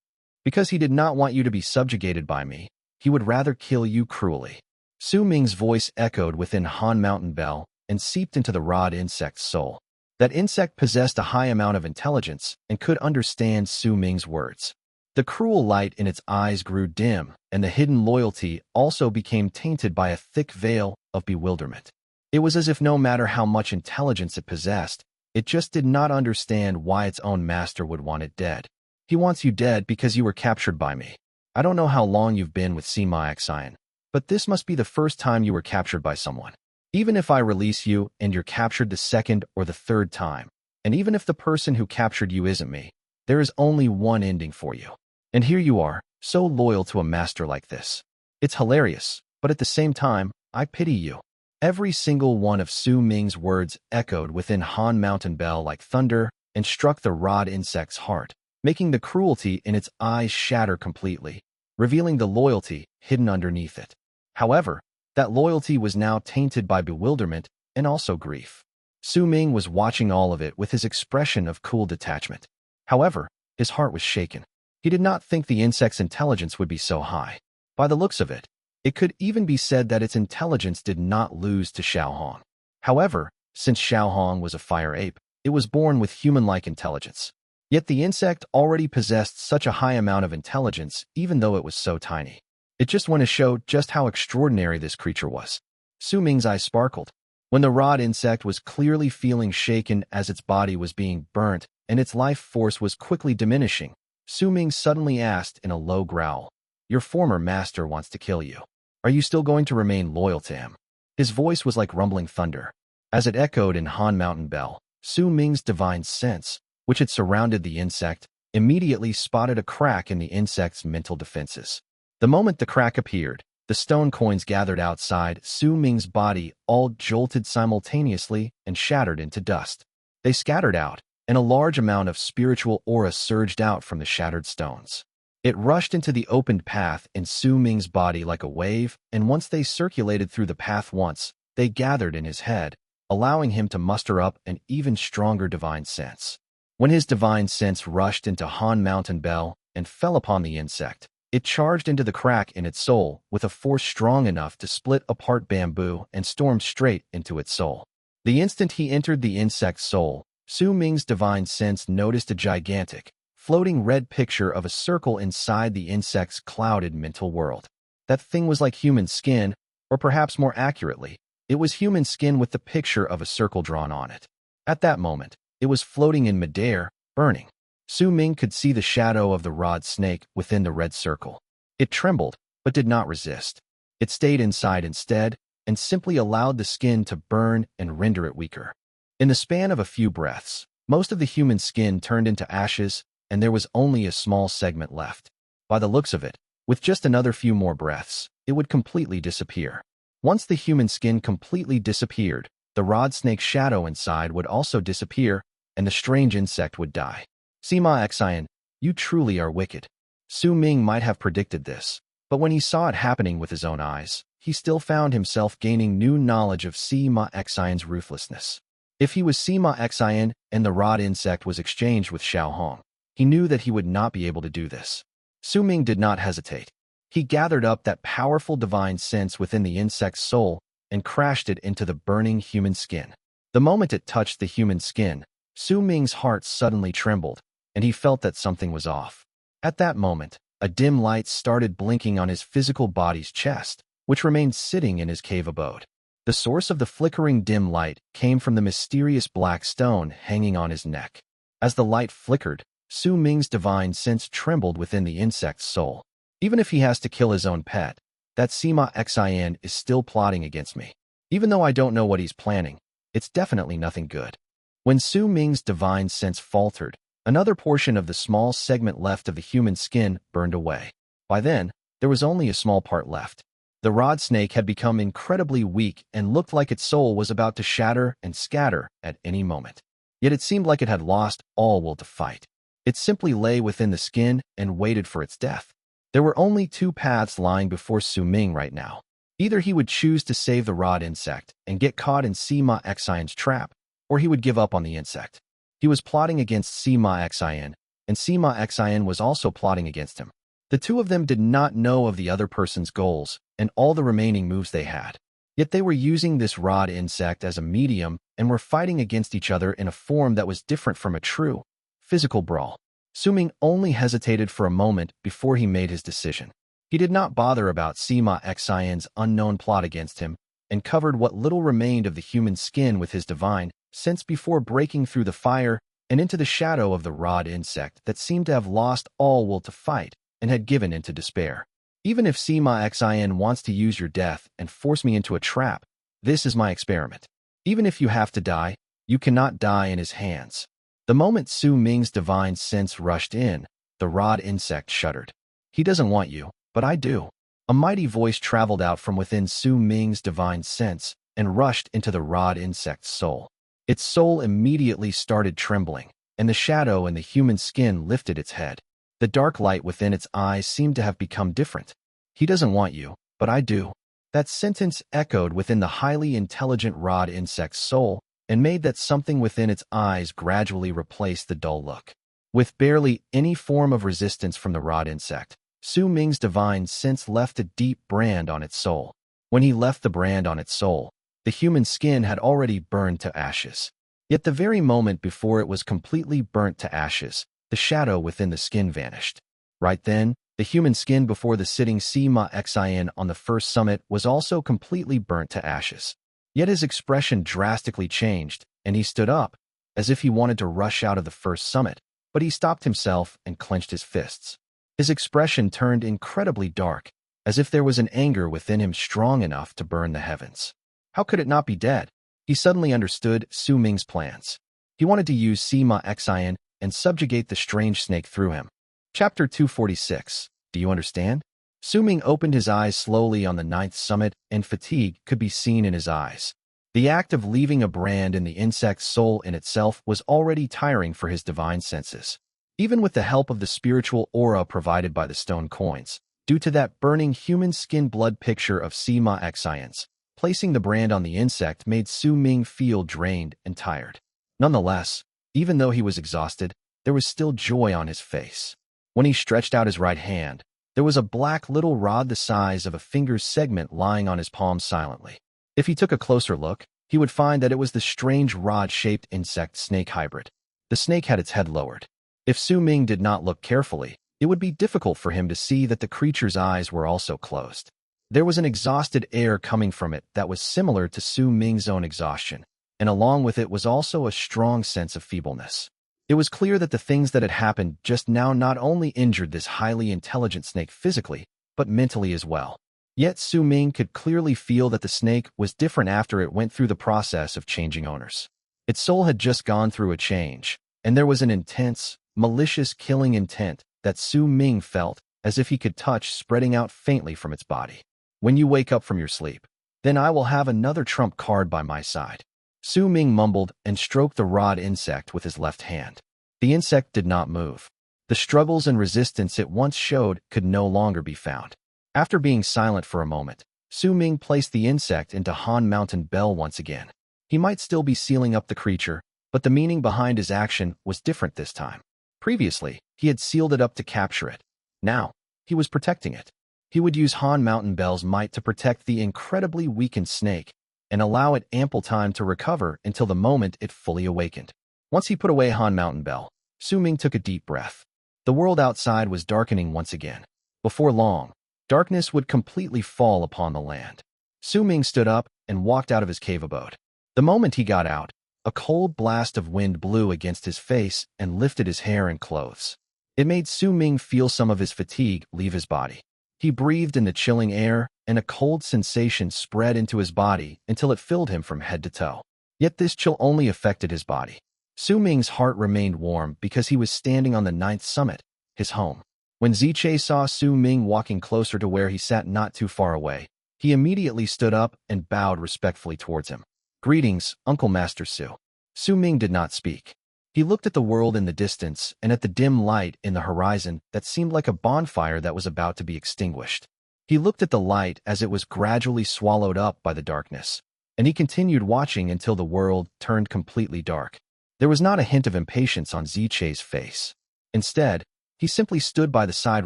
Because he did not want you to be subjugated by me, he would rather kill you cruelly. Su Ming's voice echoed within Han Mountain Bell and seeped into the rod insect's soul. That insect possessed a high amount of intelligence and could understand Su Ming's words. The cruel light in its eyes grew dim, and the hidden loyalty also became tainted by a thick veil of bewilderment. It was as if no matter how much intelligence it possessed, it just did not understand why its own master would want it dead. He wants you dead because you were captured by me. I don't know how long you've been with Sima Xian, but this must be the first time you were captured by someone. Even if I release you and you're captured the second or the third time, and even if the person who captured you isn't me, there is only one ending for you. And here you are, so loyal to a master like this. It's hilarious, but at the same time, I pity you. Every single one of Su Ming's words echoed within Han Mountain Bell like thunder and struck the rod insect's heart, making the cruelty in its eyes shatter completely, revealing the loyalty hidden underneath it. However, that loyalty was now tainted by bewilderment and also grief. Su Ming was watching all of it with his expression of cool detachment. However, his heart was shaken. He did not think the insect's intelligence would be so high. By the looks of it, it could even be said that its intelligence did not lose to Xiaohong. However, since Xiaohong was a fire ape, it was born with human-like intelligence. Yet the insect already possessed such a high amount of intelligence even though it was so tiny. It just went to show just how extraordinary this creature was. Su Ming's eyes sparkled. When the rod insect was clearly feeling shaken as its body was being burnt and its life force was quickly diminishing, Su Ming suddenly asked in a low growl, "Your former master wants to kill you. Are you still going to remain loyal to him?" His voice was like rumbling thunder. As it echoed in Han Mountain Bell, Su Ming's divine sense, which had surrounded the insect, immediately spotted a crack in the insect's mental defenses. The moment the crack appeared, the stone coins gathered outside Su Ming's body all jolted simultaneously and shattered into dust. They scattered out, and a large amount of spiritual aura surged out from the shattered stones. It rushed into the opened path in Su Ming's body like a wave, and once they circulated through the path once, they gathered in his head, allowing him to muster up an even stronger divine sense. When his divine sense rushed into Han Mountain Bell and fell upon the insect, it charged into the crack in its soul with a force strong enough to split apart bamboo and stormed straight into its soul. The instant he entered the insect's soul, Su Ming's divine sense noticed a gigantic, floating red picture of a circle inside the insect's clouded mental world. That thing was like human skin, or perhaps more accurately, it was human skin with the picture of a circle drawn on it. At that moment, it was floating in midair, burning. Su Ming could see the shadow of the rod snake within the red circle. It trembled, but did not resist. It stayed inside instead, and simply allowed the skin to burn and render it weaker. In the span of a few breaths, most of the human skin turned into ashes, and there was only a small segment left. By the looks of it, with just another few more breaths, it would completely disappear. Once the human skin completely disappeared, the rod snake's shadow inside would also disappear, and the strange insect would die. Sima Xian, you truly are wicked. Su Ming might have predicted this, but when he saw it happening with his own eyes, he still found himself gaining new knowledge of Sima Xian's ruthlessness. If he was Sima Xian and the rod insect was exchanged with Xiaohong, he knew that he would not be able to do this. Su Ming did not hesitate. He gathered up that powerful divine sense within the insect's soul and crashed it into the burning human skin. The moment it touched the human skin, Su Ming's heart suddenly trembled, and he felt that something was off. At that moment, a dim light started blinking on his physical body's chest, which remained sitting in his cave abode. The source of the flickering dim light came from the mysterious black stone hanging on his neck. As the light flickered, Su Ming's divine sense trembled within the insect's soul. Even if he has to kill his own pet, that Sima Xian is still plotting against me. Even though I don't know what he's planning, it's definitely nothing good. When Su Ming's divine sense faltered, another portion of the small segment left of the human skin burned away. By then, there was only a small part left. The rod snake had become incredibly weak and looked like its soul was about to shatter and scatter at any moment. Yet it seemed like it had lost all will to fight. It simply lay within the skin and waited for its death. There were only two paths lying before Su Ming right now. Either he would choose to save the rod insect and get caught in Sima Xian's trap, or he would give up on the insect. He was plotting against Sima Xian, and Sima Xian was also plotting against him. The two of them did not know of the other person's goals and all the remaining moves they had. Yet they were using this rod insect as a medium and were fighting against each other in a form that was different from a true physical brawl. Su Ming only hesitated for a moment before he made his decision. He did not bother about Sima Xian's unknown plot against him and covered what little remained of the human skin with his divine sense before breaking through the fire and into the shadow of the rod insect that seemed to have lost all will to fight and had given into despair. Even if Sima Xian wants to use your death and force me into a trap, this is my experiment. Even if you have to die, you cannot die in his hands. The moment Su Ming's divine sense rushed in, the rod insect shuddered. He doesn't want you, but I do. A mighty voice traveled out from within Su Ming's divine sense and rushed into the rod insect's soul. Its soul immediately started trembling, and the shadow in the human skin lifted its head. The dark light within its eyes seemed to have become different. He doesn't want you, but I do. That sentence echoed within the highly intelligent rod insect's soul and made that something within its eyes gradually replace the dull look. With barely any form of resistance from the rod insect, Su Ming's divine sense left a deep brand on its soul. When he left the brand on its soul, the human skin had already burned to ashes. Yet the very moment before it was completely burnt to ashes, the shadow within the skin vanished. Right then, the human skin before the sitting Sima Xian on the first summit was also completely burnt to ashes. Yet his expression drastically changed, and he stood up, as if he wanted to rush out of the first summit, but he stopped himself and clenched his fists. His expression turned incredibly dark, as if there was an anger within him strong enough to burn the heavens. How could it not be dead? He suddenly understood Su Ming's plans. He wanted to use Sima Xian and subjugate the strange snake through him. Chapter 246. Do you understand? Su Ming opened his eyes slowly on the ninth summit, and fatigue could be seen in his eyes. The act of leaving a brand in the insect's soul in itself was already tiring for his divine senses. Even with the help of the spiritual aura provided by the stone coins, due to that burning human skin blood picture of Sima Xian's, placing the brand on the insect made Su Ming feel drained and tired. Nonetheless, even though he was exhausted, there was still joy on his face. When he stretched out his right hand, there was a black little rod the size of a finger's segment lying on his palm silently. If he took a closer look, he would find that it was the strange rod-shaped insect-snake hybrid. The snake had its head lowered. If Su Ming did not look carefully, it would be difficult for him to see that the creature's eyes were also closed. There was an exhausted air coming from it that was similar to Su Ming's own exhaustion, and along with it was also a strong sense of feebleness. It was clear that the things that had happened just now not only injured this highly intelligent snake physically, but mentally as well. Yet Su Ming could clearly feel that the snake was different after it went through the process of changing owners. Its soul had just gone through a change, and there was an intense, malicious killing intent that Su Ming felt as if he could touch spreading out faintly from its body. When you wake up from your sleep, then I will have another trump card by my side. Su Ming mumbled and stroked the rod insect with his left hand. The insect did not move. The struggles and resistance it once showed could no longer be found. After being silent for a moment, Su Ming placed the insect into Han Mountain Bell once again. He might still be sealing up the creature, but the meaning behind his action was different this time. Previously, he had sealed it up to capture it. Now, he was protecting it. He would use Han Mountain Bell's might to protect the incredibly weakened snake and allow it ample time to recover until the moment it fully awakened. Once he put away Han Mountain Bell, Su Ming took a deep breath. The world outside was darkening once again. Before long, darkness would completely fall upon the land. Su Ming stood up and walked out of his cave abode. The moment he got out, a cold blast of wind blew against his face and lifted his hair and clothes. It made Su Ming feel some of his fatigue leave his body. He breathed in the chilling air, and a cold sensation spread into his body until it filled him from head to toe. Yet this chill only affected his body. Su Ming's heart remained warm because he was standing on the 9th summit, his home. When Ziche saw Su Ming walking closer to where he sat not too far away, he immediately stood up and bowed respectfully towards him. "Greetings, Uncle Master Su." Su Ming did not speak. He looked at the world in the distance and at the dim light in the horizon that seemed like a bonfire that was about to be extinguished. He looked at the light as it was gradually swallowed up by the darkness, and he continued watching until the world turned completely dark. There was not a hint of impatience on Ziche's face. Instead, he simply stood by the side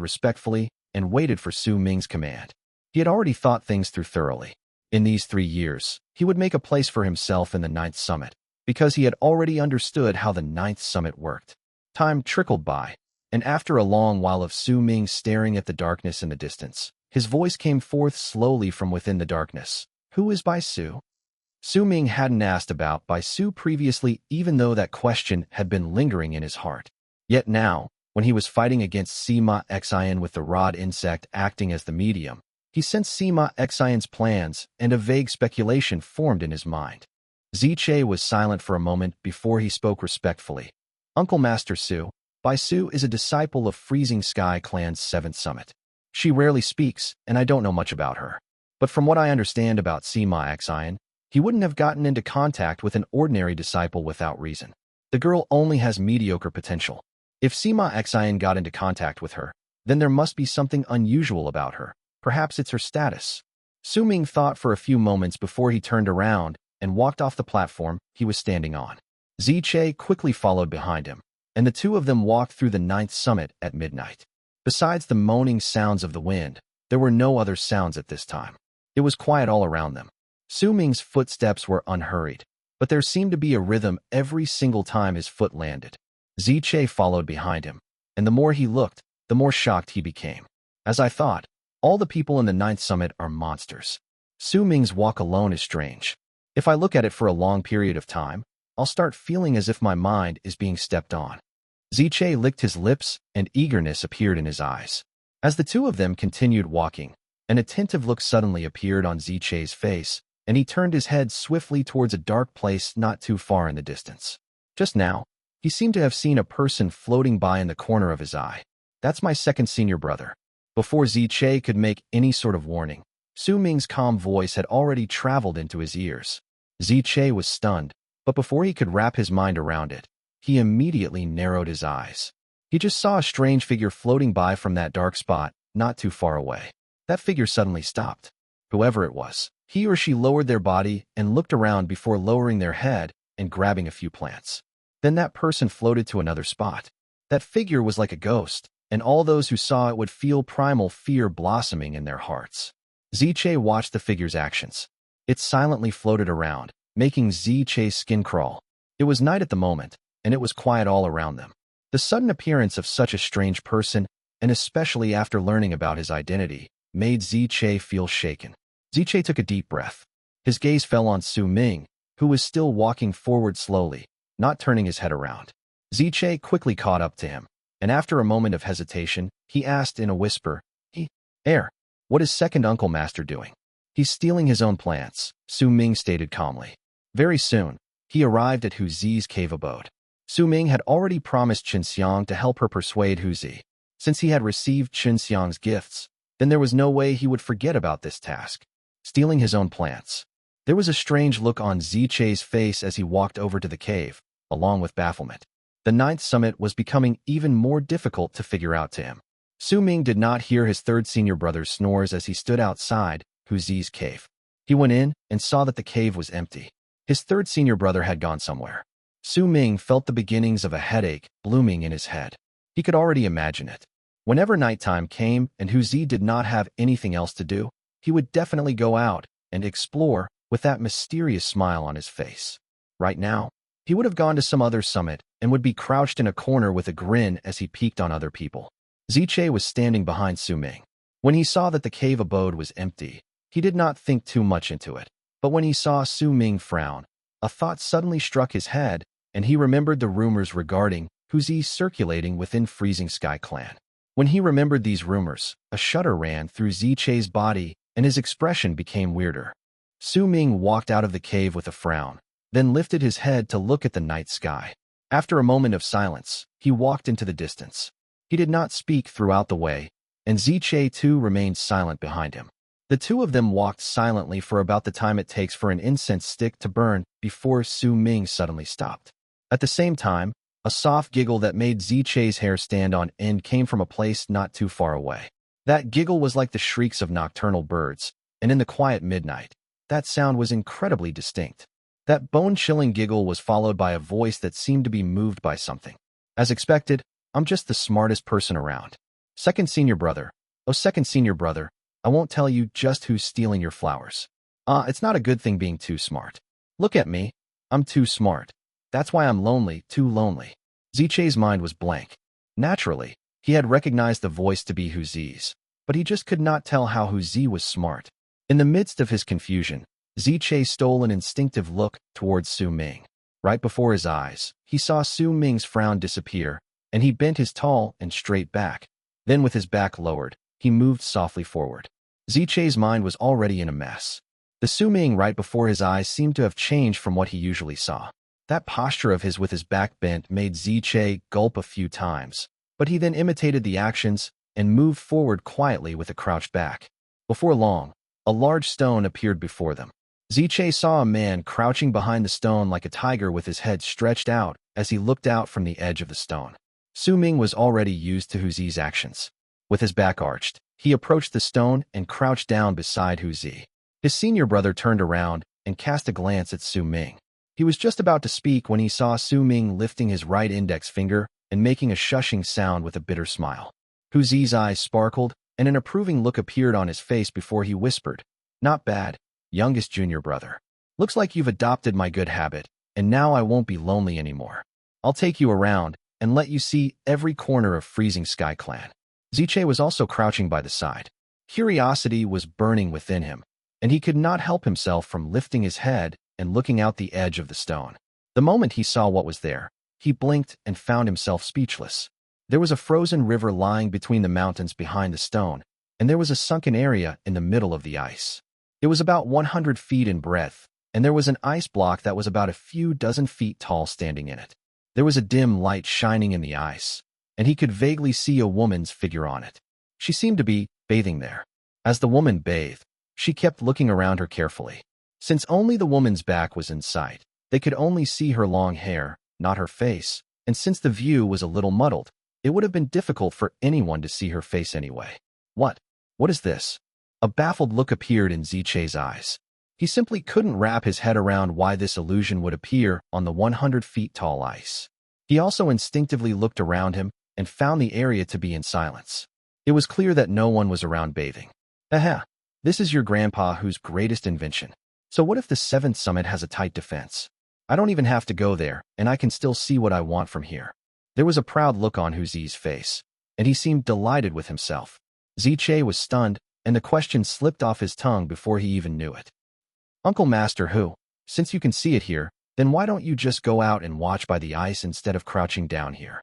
respectfully and waited for Su Ming's command. He had already thought things through thoroughly. In these 3 years, he would make a place for himself in the 9th summit, because he had already understood how the 9th summit worked. Time trickled by, and after a long while of Su Ming staring at the darkness in the distance, his voice came forth slowly from within the darkness. "Who is Bai Su?" Su Ming hadn't asked about Bai Su previously, even though that question had been lingering in his heart. Yet now, when he was fighting against Sima Xian with the rod insect acting as the medium, he sensed Sima Xian's plans, and a vague speculation formed in his mind. Ziche was silent for a moment before he spoke respectfully. "Uncle Master Su, Bai Su is a disciple of Freezing Sky Clan's 7th summit. She rarely speaks, and I don't know much about her. But from what I understand about Sima Xian, he wouldn't have gotten into contact with an ordinary disciple without reason. The girl only has mediocre potential. If Sima Xian got into contact with her, then there must be something unusual about her. Perhaps it's her status." Su Ming thought for a few moments before he turned around and walked off the platform he was standing on. Ziche quickly followed behind him, and the two of them walked through the 9th summit at midnight. Besides the moaning sounds of the wind, there were no other sounds at this time. It was quiet all around them. Su Ming's footsteps were unhurried, but there seemed to be a rhythm every single time his foot landed. Ziche followed behind him, and the more he looked, the more shocked he became. "As I thought, all the people in the 9th summit are monsters. Su Ming's walk alone is strange. If I look at it for a long period of time, I'll start feeling as if my mind is being stepped on." Ziche licked his lips, and eagerness appeared in his eyes. As the two of them continued walking, an attentive look suddenly appeared on Ziche's face, and he turned his head swiftly towards a dark place not too far in the distance. Just now, he seemed to have seen a person floating by in the corner of his eye. "That's my second senior brother." Before Ziche could make any sort of warning, Su Ming's calm voice had already traveled into his ears. Ziche was stunned, but before he could wrap his mind around it, he immediately narrowed his eyes. He just saw a strange figure floating by from that dark spot, not too far away. That figure suddenly stopped. Whoever it was, he or she lowered their body and looked around before lowering their head and grabbing a few plants. Then that person floated to another spot. That figure was like a ghost, and all those who saw it would feel primal fear blossoming in their hearts. Ziche watched the figure's actions. It silently floated around, making Ziche's skin crawl. It was night at the moment, and it was quiet all around them. The sudden appearance of such a strange person, and especially after learning about his identity, made Ziche feel shaken. Ziche took a deep breath. His gaze fell on Su Ming, who was still walking forward slowly, not turning his head around. Ziche quickly caught up to him, and after a moment of hesitation, he asked in a whisper, what is second Uncle Master doing?" "He's stealing his own plants," Su Ming stated calmly. Very soon, he arrived at Hu Zi's cave abode. Su Ming had already promised Xiang to help her persuade Hu Zi. Since he had received Xiang's gifts, then there was no way he would forget about this task. Stealing his own plants. There was a strange look on Ziche's face as he walked over to the cave, along with bafflement. The 9th summit was becoming even more difficult to figure out to him. Su Ming did not hear his third senior brother's snores as he stood outside Hu Zi's cave. He went in and saw that the cave was empty. His third senior brother had gone somewhere. Su Ming felt the beginnings of a headache blooming in his head. He could already imagine it. Whenever nighttime came and Huzi did not have anything else to do, he would definitely go out and explore with that mysterious smile on his face. Right now, he would have gone to some other summit and would be crouched in a corner with a grin as he peeked on other people. Ziche was standing behind Su Ming. When he saw that the cave abode was empty, he did not think too much into it. But when he saw Su Ming frown, a thought suddenly struck his head, and he remembered the rumors regarding Huzi circulating within Freezing Sky Clan. When he remembered these rumors, a shudder ran through Ziche's body, and his expression became weirder. Su Ming walked out of the cave with a frown, then lifted his head to look at the night sky. After a moment of silence, he walked into the distance. He did not speak throughout the way, and Ziche too remained silent behind him. The two of them walked silently for about the time it takes for an incense stick to burn before Su Ming suddenly stopped. At the same time, a soft giggle that made Ziche's hair stand on end came from a place not too far away. That giggle was like the shrieks of nocturnal birds, and in the quiet midnight, that sound was incredibly distinct. That bone-chilling giggle was followed by a voice that seemed to be moved by something. As expected, I'm just the smartest person around. Second senior brother. Oh, second senior brother, I won't tell you just who's stealing your flowers. It's not a good thing being too smart. Look at me. I'm too smart. That's why I'm lonely, too lonely. Ziche's mind was blank. Naturally, he had recognized the voice to be Huzi's, but he just could not tell how Huzi was smart. In the midst of his confusion, Ziche stole an instinctive look towards Su Ming. Right before his eyes, he saw Su Ming's frown disappear, and he bent his tall and straight back. Then with his back lowered, he moved softly forward. Ziche's mind was already in a mess. The Su Ming right before his eyes seemed to have changed from what he usually saw. That posture of his with his back bent made Ziche gulp a few times, but he then imitated the actions and moved forward quietly with a crouched back. Before long, a large stone appeared before them. Ziche saw a man crouching behind the stone like a tiger with his head stretched out as he looked out from the edge of the stone. Su Ming was already used to Huzi's actions. With his back arched, he approached the stone and crouched down beside Huzi. His senior brother turned around and cast a glance at Su Ming. He was just about to speak when he saw Su Ming lifting his right index finger and making a shushing sound with a bitter smile. Huzi's eyes sparkled, and an approving look appeared on his face before he whispered, "Not bad, youngest junior brother. Looks like you've adopted my good habit, and now I won't be lonely anymore. I'll take you around and let you see every corner of Freezing Sky Clan." Ziche was also crouching by the side. Curiosity was burning within him, and he could not help himself from lifting his head and looking out the edge of the stone. The moment he saw what was there, he blinked and found himself speechless. There was a frozen river lying between the mountains behind the stone, and there was a sunken area in the middle of the ice. It was about 100 feet in breadth, and there was an ice block that was about a few dozen feet tall standing in it. There was a dim light shining in the ice, and he could vaguely see a woman's figure on it. She seemed to be bathing there. As the woman bathed, she kept looking around her carefully. Since only the woman's back was in sight, they could only see her long hair, not her face, and since the view was a little muddled, it would have been difficult for anyone to see her face anyway. What is this? A baffled look appeared in Ziche's eyes. He simply couldn't wrap his head around why this illusion would appear on the 100 feet tall ice. He also instinctively looked around him and found the area to be in silence. It was clear that no one was around bathing. Aha, this is your grandpa whose greatest invention. So what if the 7th summit has a tight defense? I don't even have to go there, and I can still see what I want from here. There was a proud look on Huzi's face, and he seemed delighted with himself. Ziche was stunned, and the question slipped off his tongue before he even knew it. Uncle Master Hu, since you can see it here, then why don't you just go out and watch by the ice instead of crouching down here?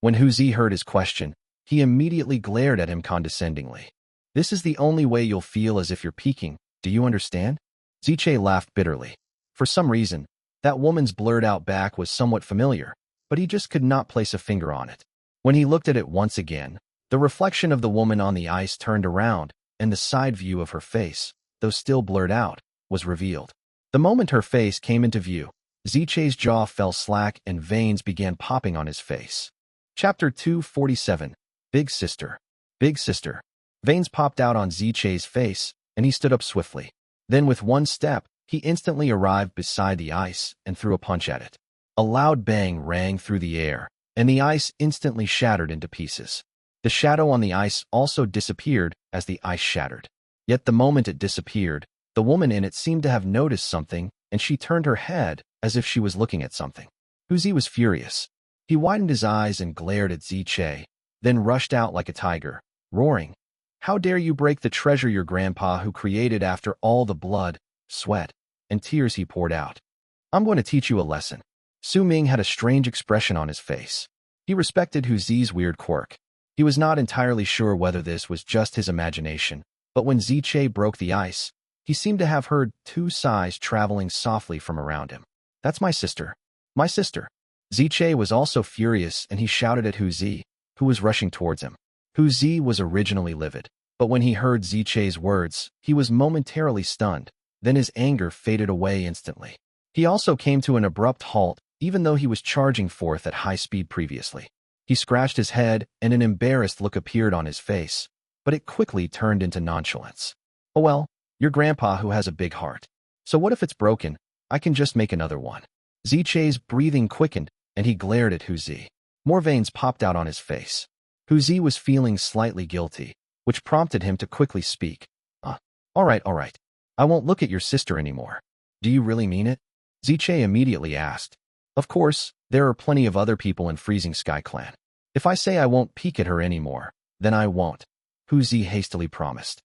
When Huzi heard his question, he immediately glared at him condescendingly. This is the only way you'll feel as if you're peeking, do you understand? Ziche laughed bitterly. For some reason, that woman's blurred-out back was somewhat familiar, but he just could not place a finger on it. When he looked at it once again, the reflection of the woman on the ice turned around, and the side view of her face, though still blurred out, was revealed. The moment her face came into view, Ziche's jaw fell slack and veins began popping on his face. Chapter 247, Big Sister. Big Sister. Veins popped out on Ziche's face, and he stood up swiftly. Then with one step, he instantly arrived beside the ice and threw a punch at it. A loud bang rang through the air, and the ice instantly shattered into pieces. The shadow on the ice also disappeared as the ice shattered. Yet the moment it disappeared, the woman in it seemed to have noticed something, and she turned her head as if she was looking at something. Zi was furious. He widened his eyes and glared at Ziche, then rushed out like a tiger, roaring, "How dare you break the treasure your grandpa who created after all the blood, sweat, and tears he poured out? I'm going to teach you a lesson." Su Ming had a strange expression on his face. He respected Zi's weird quirk. He was not entirely sure whether this was just his imagination, but when Ziche broke the ice, he seemed to have heard 2 sighs traveling softly from around him. "That's my sister. My sister." Ziche was also furious, and he shouted at Zi, who was rushing towards him. Zi was originally livid, but when he heard Ziche's words, he was momentarily stunned. Then his anger faded away instantly. He also came to an abrupt halt, even though he was charging forth at high speed previously. He scratched his head, and an embarrassed look appeared on his face, but it quickly turned into nonchalance. "Oh well, your grandpa who has a big heart. So what if it's broken? I can just make another one." Ziche's breathing quickened, and he glared at Zi. More veins popped out on his face. Zi was feeling slightly guilty, which prompted him to quickly speak. All right. I won't look at your sister anymore." "Do you really mean it?" Ziche immediately asked. "Of course, there are plenty of other people in Freezing Sky Clan. If I say I won't peek at her anymore, then I won't," Zi hastily promised.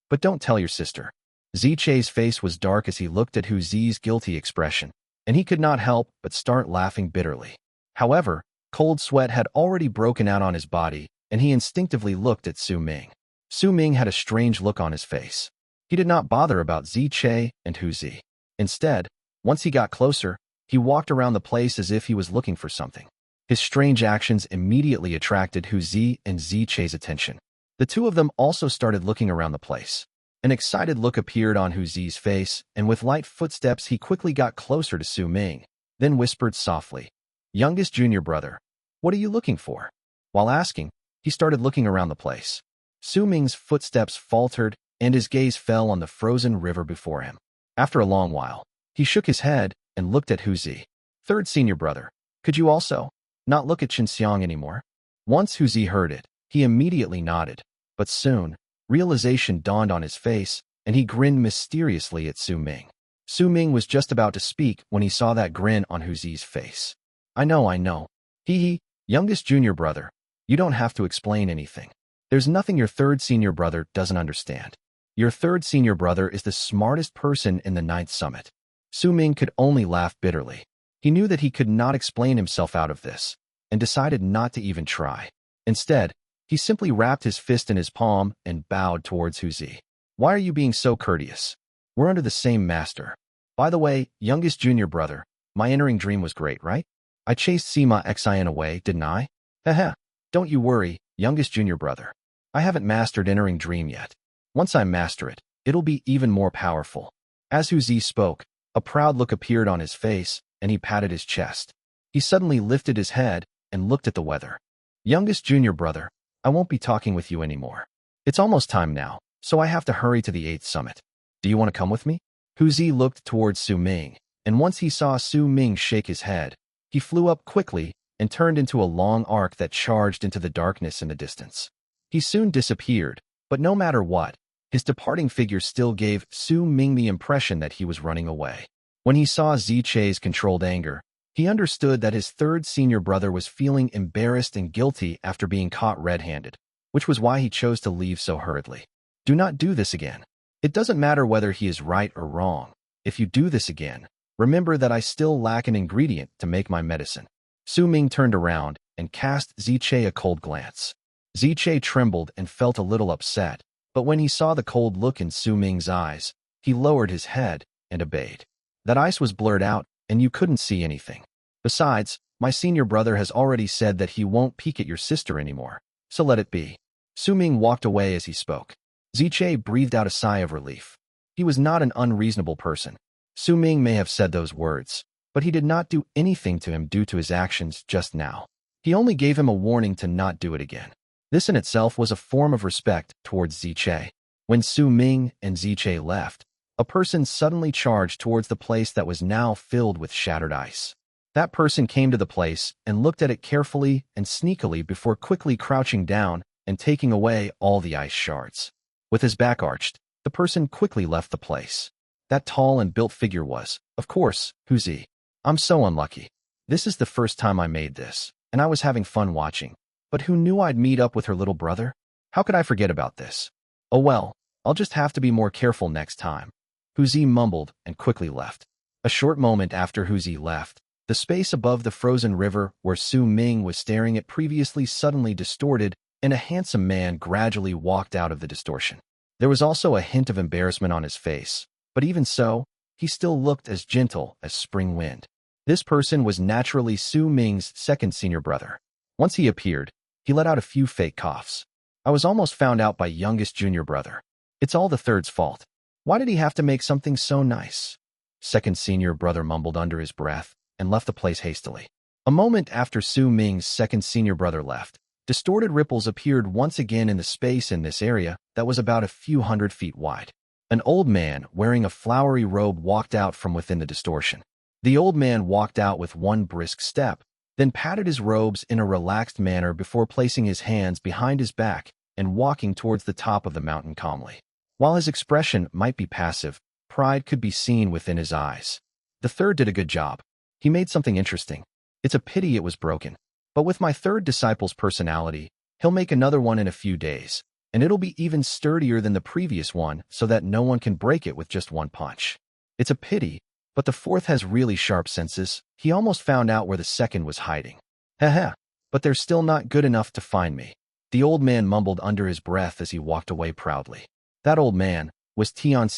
"But don't tell your sister." Ziche's face was dark as he looked at Zi's guilty expression, and he could not help but start laughing bitterly. However, cold sweat had already broken out on his body, and he instinctively looked at Su Ming. Su Ming had a strange look on his face. He did not bother about Ziche and Zi. Instead, once he got closer, he walked around the place as if he was looking for something. His strange actions immediately attracted Zi and Ziche's attention. The two of them also started looking around the place. An excited look appeared on Zi's face, and with light footsteps he quickly got closer to Su Ming, then whispered softly, "Youngest junior brother, what are you looking for?" While asking, he started looking around the place. Su Ming's footsteps faltered, and his gaze fell on the frozen river before him. After a long while, he shook his head and looked at Zi. "Third senior brother, could you also not look at Xiang anymore?" Once Zi heard it, he immediately nodded, but soon, realization dawned on his face, and he grinned mysteriously at Su Ming. Su Ming was just about to speak when he saw that grin on Zi's face. I know. Hee, youngest junior brother, you don't have to explain anything. There's nothing your third senior brother doesn't understand. Your third senior brother is the smartest person in the 9th Summit." Su Ming could only laugh bitterly. He knew that he could not explain himself out of this, and decided not to even try. Instead, he simply wrapped his fist in his palm and bowed towards Zi. "Why are you being so courteous? We're under the same master. By the way, youngest junior brother, my entering dream was great, right? I chased Sima Xian away, didn't I? Haha. Don't you worry, youngest junior brother. I haven't mastered entering dream yet. Once I master it, it'll be even more powerful." As Zi spoke, a proud look appeared on his face, and he patted his chest. He suddenly lifted his head and looked at the weather. "Youngest junior brother, I won't be talking with you anymore. It's almost time now, so I have to hurry to the 8th Summit. Do you want to come with me?" Zi looked towards Su Ming, and once he saw Su Ming shake his head, he flew up quickly and turned into a long arc that charged into the darkness in the distance. He soon disappeared, but no matter what, his departing figure still gave Su Ming the impression that he was running away. When he saw Ziche's controlled anger, he understood that his third senior brother was feeling embarrassed and guilty after being caught red-handed, which was why he chose to leave so hurriedly. "Do not do this again. It doesn't matter whether he is right or wrong. If you do this again, remember that I still lack an ingredient to make my medicine." Su Ming turned around and cast Ziche a cold glance. Ziche trembled and felt a little upset, but when he saw the cold look in Su Ming's eyes, he lowered his head and obeyed. "That ice was blurred out, and you couldn't see anything. Besides, my senior brother has already said that he won't peek at your sister anymore, so let it be." Su Ming walked away as he spoke. Ziche breathed out a sigh of relief. He was not an unreasonable person. Su Ming may have said those words, but he did not do anything to him due to his actions just now. He only gave him a warning to not do it again. This in itself was a form of respect towards Ziche. When Su Ming and Ziche left, a person suddenly charged towards the place that was now filled with shattered ice. That person came to the place and looked at it carefully and sneakily before quickly crouching down and taking away all the ice shards. With his back arched, the person quickly left the place. That tall and built figure was, of course, Huzi. I'm so unlucky. This is the first time I made this, and I was having fun watching. But who knew I'd meet up with her little brother? How could I forget about this? Oh well, I'll just have to be more careful next time. Huzi mumbled and quickly left. A short moment after Huzi left, the space above the frozen river where Su Ming was staring at previously suddenly distorted, and a handsome man gradually walked out of the distortion. There was also a hint of embarrassment on his face, but even so, he still looked as gentle as spring wind. This person was naturally Su Ming's second senior brother. Once he appeared, he let out a few fake coughs. I was almost found out by youngest junior brother. It's all the third's fault. Why did he have to make something so nice? Second senior brother mumbled under his breath and left the place hastily. A moment after Su Ming's second senior brother left, distorted ripples appeared once again in the space in this area that was about a few 100 feet wide. An old man wearing a flowery robe walked out from within the distortion. The old man walked out with one brisk step, then patted his robes in a relaxed manner before placing his hands behind his back and walking towards the top of the mountain calmly. While his expression might be passive, pride could be seen within his eyes. The third did a good job. He made something interesting. It's a pity it was broken. But with my third disciple's personality, he'll make another one in a few days, and it'll be even sturdier than the previous one so that no one can break it with just one punch. It's a pity, but the fourth has really sharp senses. He almost found out where the second was hiding. Heh, but they're still not good enough to find me. The old man mumbled under his breath as he walked away proudly. That old man was Tian,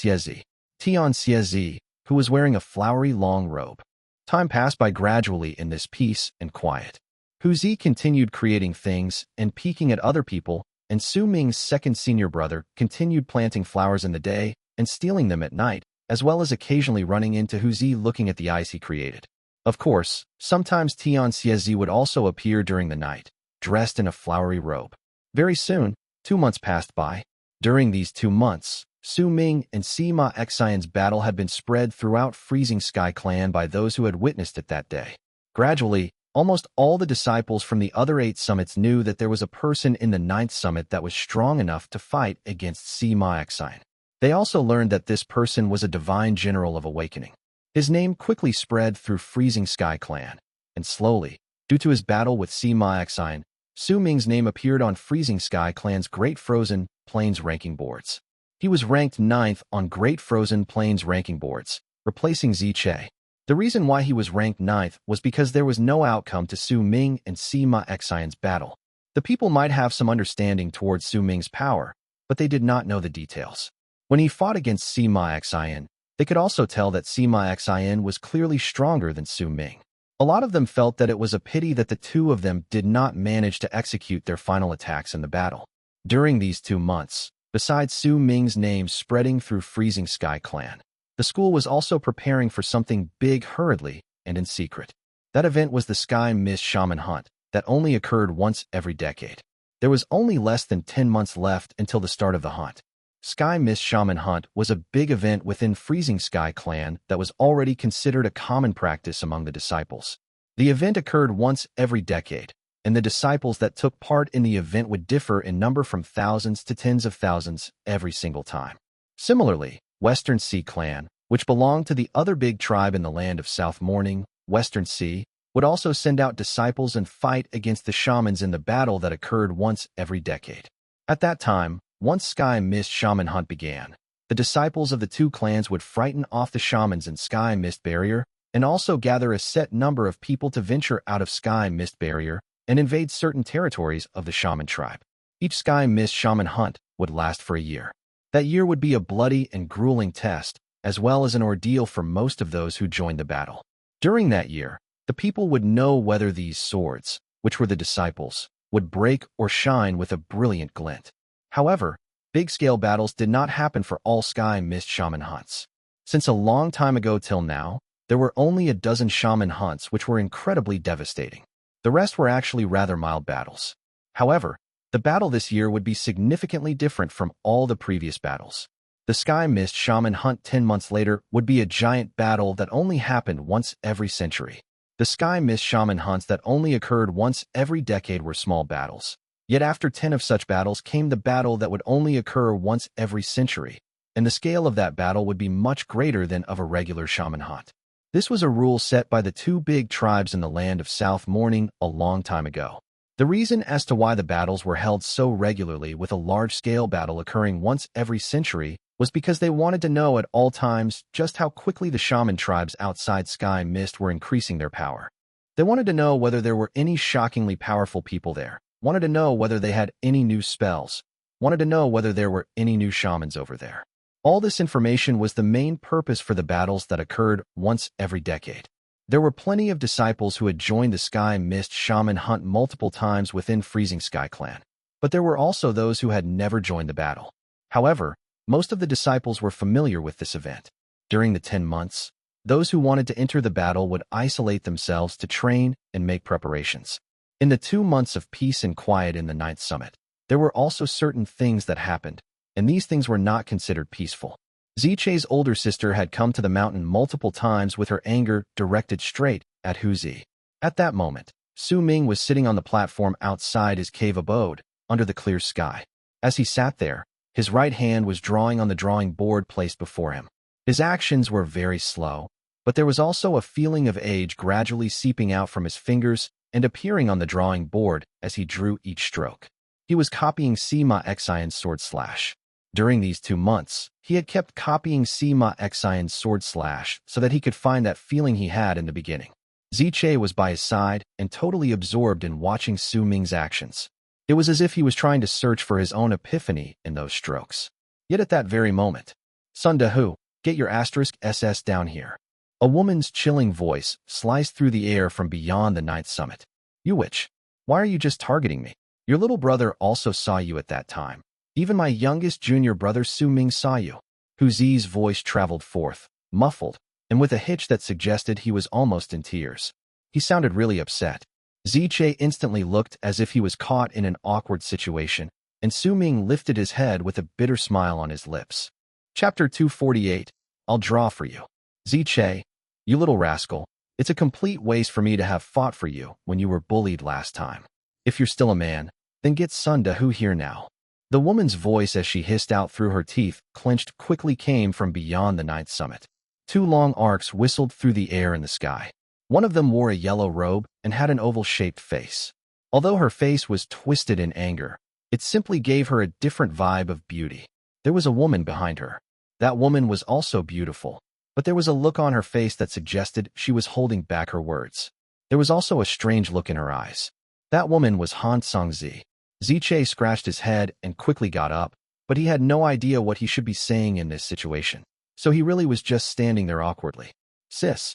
who was wearing a flowery long robe. Time passed by gradually in this peace and quiet. Huzi continued creating things and peeking at other people, and Su Ming's second senior brother continued planting flowers in the day and stealing them at night, as well as occasionally running into Huzi looking at the eyes he created. Of course, sometimes Tian would also appear during the night, dressed in a flowery robe. Very soon, 2 months passed by. During these 2 months, Su Ming and Sima Xiang's battle had been spread throughout Freezing Sky Clan by those who had witnessed it that day. Gradually, almost all the disciples from the other 8 summits knew that there was a person in the 9th summit that was strong enough to fight against Sima Xiang. They also learned that this person was a divine general of awakening. His name quickly spread through Freezing Sky Clan, and slowly, due to his battle with Sima Xiang, Su Ming's name appeared on Freezing Sky Clan's Great Frozen Plains ranking boards. He was ranked 9th on Great Frozen Plains ranking boards, replacing Ziche. The reason why he was ranked 9th was because there was no outcome to Su Ming and Sima Xiang's battle. The people might have some understanding towards Su Ming's power, but they did not know the details. When he fought against Sima Xiang, they could also tell that Sima Xiang was clearly stronger than Su Ming. A lot of them felt that it was a pity that the two of them did not manage to execute their final attacks in the battle. During these 2 months, besides Su Ming's name spreading through Freezing Sky Clan, the school was also preparing for something big hurriedly and in secret. That event was the Sky Mist Shaman Hunt that only occurred once every decade. There was only less than 10 months left until the start of the hunt. Sky Mist Shaman Hunt was a big event within Freezing Sky Clan that was already considered a common practice among the disciples. The event occurred once every decade, and the disciples that took part in the event would differ in number from thousands to tens of thousands every single time. Similarly, Western Sea Clan, which belonged to the other big tribe in the land of South Morning, Western Sea, would also send out disciples and fight against the shamans in the battle that occurred once every decade. At that time, once Sky Mist Shaman Hunt began, the disciples of the 2 clans would frighten off the shamans in Sky Mist Barrier and also gather a set number of people to venture out of Sky Mist Barrier and invade certain territories of the shaman tribe. Each Sky Mist Shaman Hunt would last for a year. That year would be a bloody and grueling test, as well as an ordeal for most of those who joined the battle. During that year, the people would know whether these swords, which were the disciples, would break or shine with a brilliant glint. However, big-scale battles did not happen for all Sky Mist Shaman Hunts. Since a long time ago till now, there were only a dozen shaman hunts which were incredibly devastating. The rest were actually rather mild battles. However, the battle this year would be significantly different from all the previous battles. The Sky Mist Shaman Hunt 10 months later would be a giant battle that only happened once every century. The Sky Mist Shaman Hunts that only occurred once every decade were small battles. Yet after 10 of such battles came the battle that would only occur once every century, and the scale of that battle would be much greater than of a regular shaman hunt. This was a rule set by the two big tribes in the land of South Mourning a long time ago. The reason as to why the battles were held so regularly with a large-scale battle occurring once every century was because they wanted to know at all times just how quickly the shaman tribes outside Sky Mist were increasing their power. They wanted to know whether there were any shockingly powerful people there, wanted to know whether they had any new spells, wanted to know whether there were any new shamans over there. All this information was the main purpose for the battles that occurred once every decade. There were plenty of disciples who had joined the Sky Mist Shaman hunt multiple times within Freezing Sky Clan, but there were also those who had never joined the battle. However, most of the disciples were familiar with this event. During the 10 months, those who wanted to enter the battle would isolate themselves to train and make preparations. In the 2 months of peace and quiet in the 9th summit, there were also certain things that happened, and these things were not considered peaceful. Ziche's older sister had come to the mountain multiple times with her anger directed straight at Hu Zi. At that moment, Su Ming was sitting on the platform outside his cave abode, under the clear sky. As he sat there, his right hand was drawing on the drawing board placed before him. His actions were very slow, but there was also a feeling of age gradually seeping out from his fingers and appearing on the drawing board as he drew each stroke. He was copying Sima Xian's sword slash. During these 2 months, he had kept copying Sima Xian's sword slash so that he could find that feeling he had in the beginning. Ziche was by his side and totally absorbed in watching Su Ming's actions. It was as if he was trying to search for his own epiphany in those strokes. Yet at that very moment, Sun Dehu, get your *SS down here. A woman's chilling voice sliced through the air from beyond the 9th summit. You witch, why are you just targeting me? Your little brother also saw you at that time. Even my youngest junior brother Su Ming saw you. Hu Zi's voice traveled forth, muffled, and with a hitch that suggested he was almost in tears. He sounded really upset. Ziche instantly looked as if he was caught in an awkward situation, and Su Ming lifted his head with a bitter smile on his lips. Chapter 248, I'll draw for you. Ziche, you little rascal, it's a complete waste for me to have fought for you when you were bullied last time. If you're still a man, then get Sun Dehu here now. The woman's voice as she hissed out through her teeth clenched quickly came from beyond the 9th summit. 2 long arcs whistled through the air in the sky. One of them wore a yellow robe and had an oval-shaped face. Although her face was twisted in anger, it simply gave her a different vibe of beauty. There was a woman behind her. That woman was also beautiful, but there was a look on her face that suggested she was holding back her words. There was also a strange look in her eyes. That woman was Han Songzi. Ziche scratched his head and quickly got up, but he had no idea what he should be saying in this situation, so he really was just standing there awkwardly. Sis.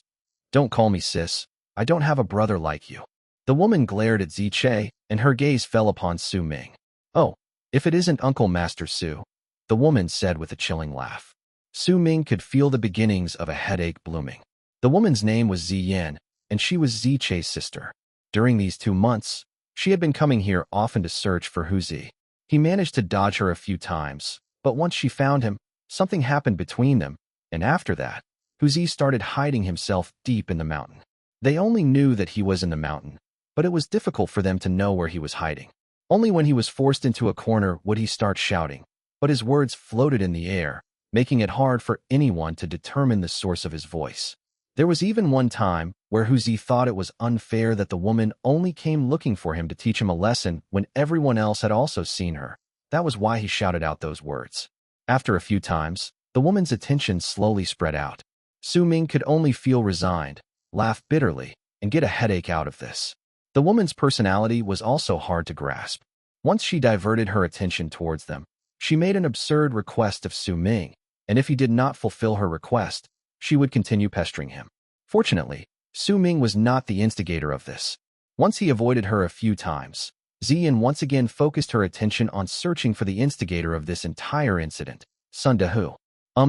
Don't call me sis. I don't have a brother like you. The woman glared at Ziche, and her gaze fell upon Su Ming. Oh, if it isn't Uncle Master Su, the woman said with a chilling laugh. Su Ming could feel the beginnings of a headache blooming. The woman's name was Ziyan, and she was Ziche's sister. During these 2 months, she had been coming here often to search for Hu Zi. He managed to dodge her a few times, but once she found him, something happened between them, and after that, Hu Zi started hiding himself deep in the mountain. They only knew that he was in the mountain, but it was difficult for them to know where he was hiding. Only when he was forced into a corner would he start shouting, but his words floated in the air, making it hard for anyone to determine the source of his voice. There was even one time where Hu Zi thought it was unfair that the woman only came looking for him to teach him a lesson when everyone else had also seen her. That was why he shouted out those words. After a few times, the woman's attention slowly spread out. Su Ming could only feel resigned, laugh bitterly, and get a headache out of this. The woman's personality was also hard to grasp. Once she diverted her attention towards them, she made an absurd request of Su Ming, and if he did not fulfill her request, she would continue pestering him. Fortunately, Su Ming was not the instigator of this. Once he avoided her a few times, Ziyan once again focused her attention on searching for the instigator of this entire incident, Sun Dehu.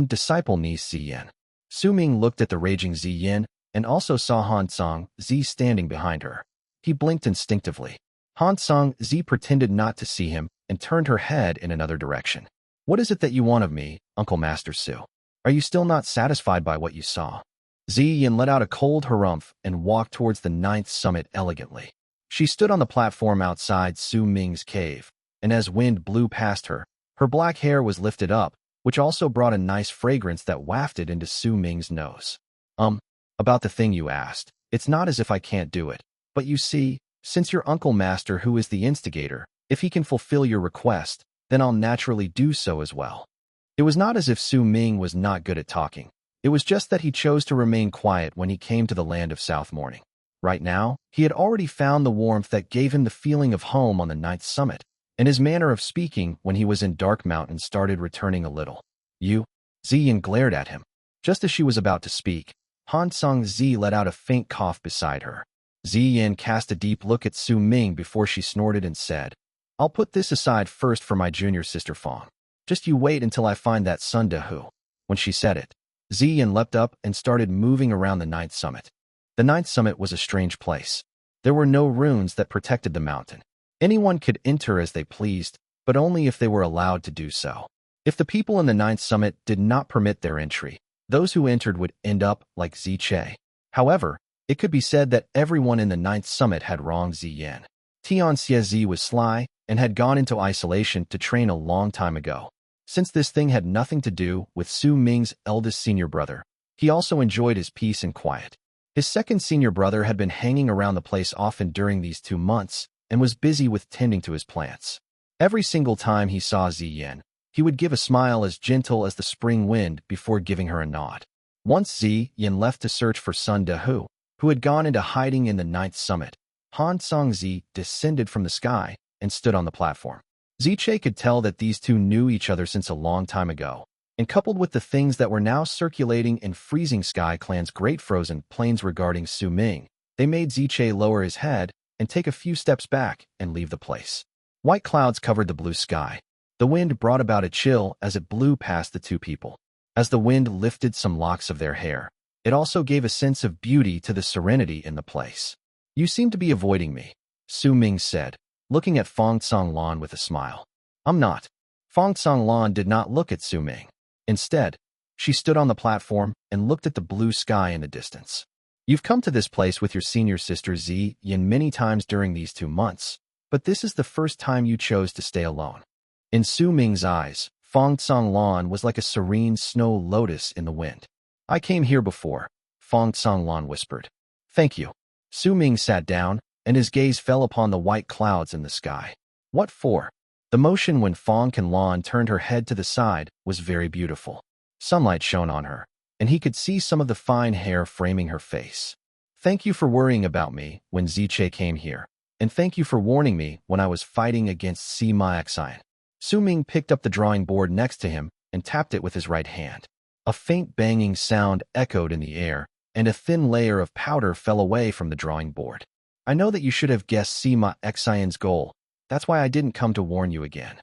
Disciple niece Ziyan. Su Ming looked at the raging Ziyan and also saw Han Song Zi standing behind her. He blinked instinctively. Han Song Zi pretended not to see him and turned her head in another direction. What is it that you want of me, Uncle Master Su? Are you still not satisfied by what you saw? Ziyan let out a cold harumph and walked towards the 9th summit elegantly. She stood on the platform outside Su Ming's cave, and as wind blew past her, her black hair was lifted up, which also brought a nice fragrance that wafted into Su Ming's nose. About the thing you asked, it's not as if I can't do it, but you see, since your uncle master who is the instigator, if he can fulfill your request, then I'll naturally do so as well. It was not as if Su Ming was not good at talking. It was just that he chose to remain quiet when he came to the land of South Morning. Right now, he had already found the warmth that gave him the feeling of home on the ninth summit, and his manner of speaking when he was in Dark Mountain started returning a little. You? Xiang glared at him. Just as she was about to speak, Han Song-zi let out a faint cough beside her. Xiang cast a deep look at Su Ming before she snorted and said, I'll put this aside first for my junior sister Feng. Just you wait until I find that Sun De Hu. When she said it, Xiang leapt up and started moving around the ninth summit. The ninth summit was a strange place. There were no runes that protected the mountain. Anyone could enter as they pleased, but only if they were allowed to do so. If the people in the ninth summit did not permit their entry, those who entered would end up like Ziche. However, it could be said that everyone in the ninth summit had wronged Ziyan. Tian Xiezi was sly and had gone into isolation to train a long time ago. Since this thing had nothing to do with Su Ming's eldest senior brother, he also enjoyed his peace and quiet. His second senior brother had been hanging around the place often during these 2 months and was busy with tending to his plants. Every single time he saw Ziyan, he would give a smile as gentle as the spring wind before giving her a nod. Once Ziyan left to search for Sun De Hu, who had gone into hiding in the ninth summit, Han Song-zi descended from the sky and stood on the platform. Ziche could tell that these two knew each other since a long time ago, and coupled with the things that were now circulating in Freezing Sky Clan's Great Frozen Plains regarding Su Ming, they made Ziche lower his head and take a few steps back and leave the place. White clouds covered the blue sky. The wind brought about a chill as it blew past the two people. As the wind lifted some locks of their hair, it also gave a sense of beauty to the serenity in the place. You seem to be avoiding me, Su Ming said, looking at Feng Songlan with a smile. I'm not. Feng Songlan did not look at Su Ming. Instead, she stood on the platform and looked at the blue sky in the distance. You've come to this place with your senior sister Ziyan many times during these 2 months, but this is the first time you chose to stay alone. In Su Ming's eyes, Feng Songlan was like a serene snow lotus in the wind. I came here before, Feng Songlan whispered. Thank you. Su Ming sat down, and his gaze fell upon the white clouds in the sky. What for? The motion when Feng Songlan turned her head to the side was very beautiful. Sunlight shone on her, and he could see some of the fine hair framing her face. Thank you for worrying about me when Ziche came here, and thank you for warning me when I was fighting against Sima Xian. Su Ming picked up the drawing board next to him and tapped it with his right hand. A faint banging sound echoed in the air, and a thin layer of powder fell away from the drawing board. I know that you should have guessed Sima Xian's goal. That's why I didn't come to warn you again.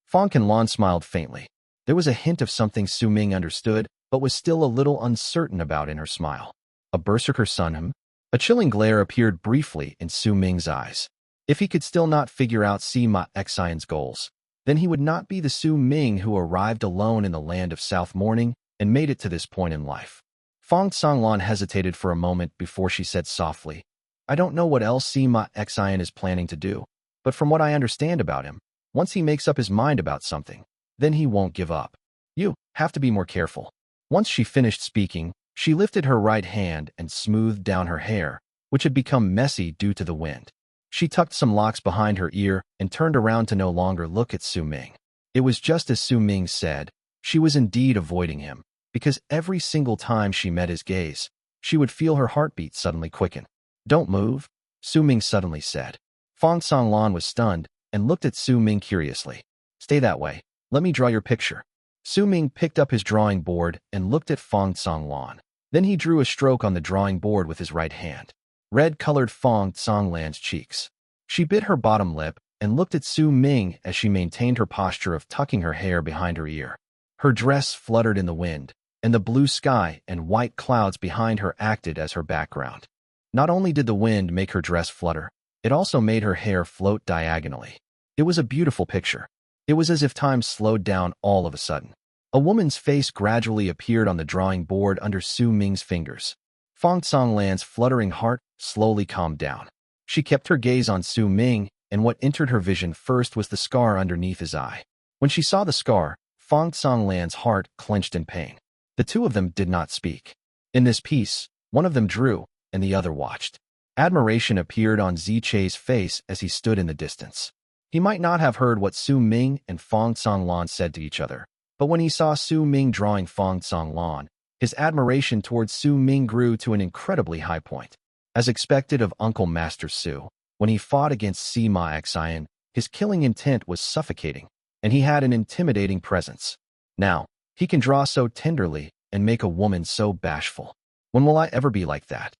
Feng Songlan smiled faintly. There was a hint of something Su Ming understood, but was still a little uncertain about in her smile. A Berserker son? A chilling glare appeared briefly in Su Ming's eyes. If he could still not figure out Sima Xian's goals, then he would not be the Su Ming who arrived alone in the land of South Morning and made it to this point in life. Feng Songlan hesitated for a moment before she said softly, I don't know what else Sima Xian is planning to do, but from what I understand about him, once he makes up his mind about something, then he won't give up. You have to be more careful. Once she finished speaking, she lifted her right hand and smoothed down her hair, which had become messy due to the wind. She tucked some locks behind her ear and turned around to no longer look at Su Ming. It was just as Su Ming said, she was indeed avoiding him, because every single time she met his gaze, she would feel her heartbeat suddenly quicken. Don't move, Su Ming suddenly said. Feng Songlan was stunned and looked at Su Ming curiously. Stay that way. Let me draw your picture. Su Ming picked up his drawing board and looked at Feng Songlan. Then he drew a stroke on the drawing board with his right hand. Red colored Feng Songlan's cheeks. She bit her bottom lip and looked at Su Ming as she maintained her posture of tucking her hair behind her ear. Her dress fluttered in the wind, and the blue sky and white clouds behind her acted as her background. Not only did the wind make her dress flutter, it also made her hair float diagonally. It was a beautiful picture. It was as if time slowed down all of a sudden. A woman's face gradually appeared on the drawing board under Su Ming's fingers. Feng Songlan's fluttering heart slowly calmed down. She kept her gaze on Su Ming, and what entered her vision first was the scar underneath his eye. When she saw the scar, Feng Lan's heart clenched in pain. The two of them did not speak. In this piece, one of them drew, and the other watched. Admiration appeared on Zichai's face as he stood in the distance. He might not have heard what Su Ming and Feng Lan said to each other, but when he saw Su Ming drawing Feng Lan, his admiration towards Su Ming grew to an incredibly high point. As expected of Uncle Master Su, when he fought against Sima Xian, his killing intent was suffocating, and he had an intimidating presence. Now, he can draw so tenderly and make a woman so bashful. When will I ever be like that?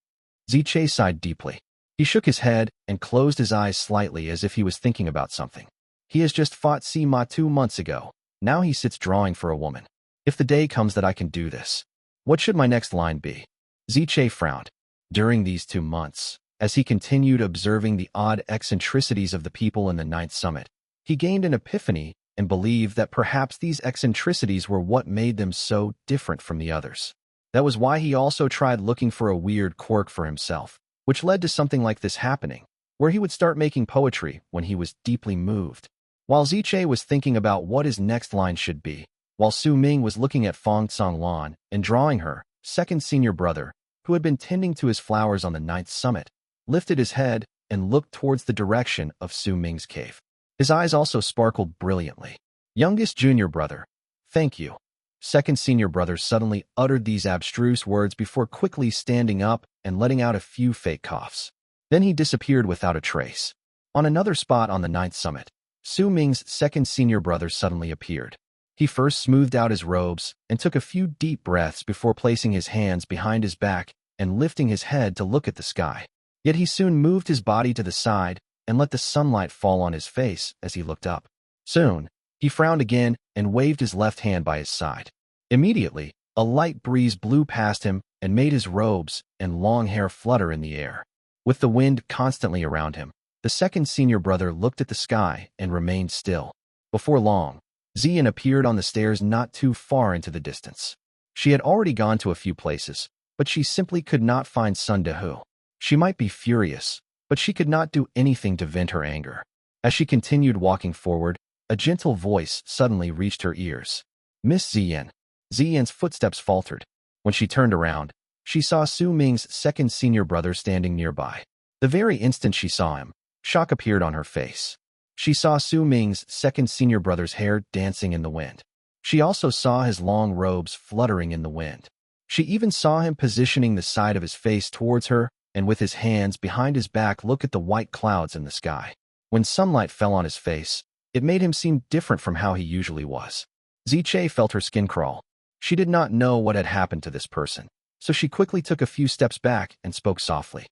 Zichai sighed deeply. He shook his head and closed his eyes slightly as if he was thinking about something. He has just fought Sima 2 months ago. Now he sits drawing for a woman. If the day comes that I can do this, what should my next line be? Zichai frowned. During these 2 months, as he continued observing the odd eccentricities of the people in the 9th summit, he gained an epiphany and believed that perhaps these eccentricities were what made them so different from the others. That was why he also tried looking for a weird quirk for himself, which led to something like this happening, where he would start making poetry when he was deeply moved. While Zichai was thinking about what his next line should be, while Su Ming was looking at Feng Lan and drawing her, second senior brother, who had been tending to his flowers on the 9th summit, lifted his head and looked towards the direction of Su Ming's cave. His eyes also sparkled brilliantly. Youngest junior brother, thank you. Second senior brother suddenly uttered these abstruse words before quickly standing up and letting out a few fake coughs. Then he disappeared without a trace. On another spot on the 9th summit, Su Ming's second senior brother suddenly appeared. He first smoothed out his robes and took a few deep breaths before placing his hands behind his back and lifting his head to look at the sky. Yet he soon moved his body to the side and let the sunlight fall on his face as he looked up. Soon, he frowned again and waved his left hand by his side. Immediately, a light breeze blew past him and made his robes and long hair flutter in the air. With the wind constantly around him, the second senior brother looked at the sky and remained still. Before long, Xian appeared on the stairs not too far into the distance. She had already gone to a few places, but she simply could not find Sun Dehu. She might be furious, but she could not do anything to vent her anger. As she continued walking forward, a gentle voice suddenly reached her ears. Miss Xian. Xian's footsteps faltered. When she turned around, she saw Su Ming's second senior brother standing nearby. The very instant she saw him, shock appeared on her face. She saw Su Ming's second senior brother's hair dancing in the wind. She also saw his long robes fluttering in the wind. She even saw him positioning the side of his face towards her and with his hands behind his back look at the white clouds in the sky. When sunlight fell on his face, it made him seem different from how he usually was. Zichai felt her skin crawl. She did not know what had happened to this person, so she quickly took a few steps back and spoke softly.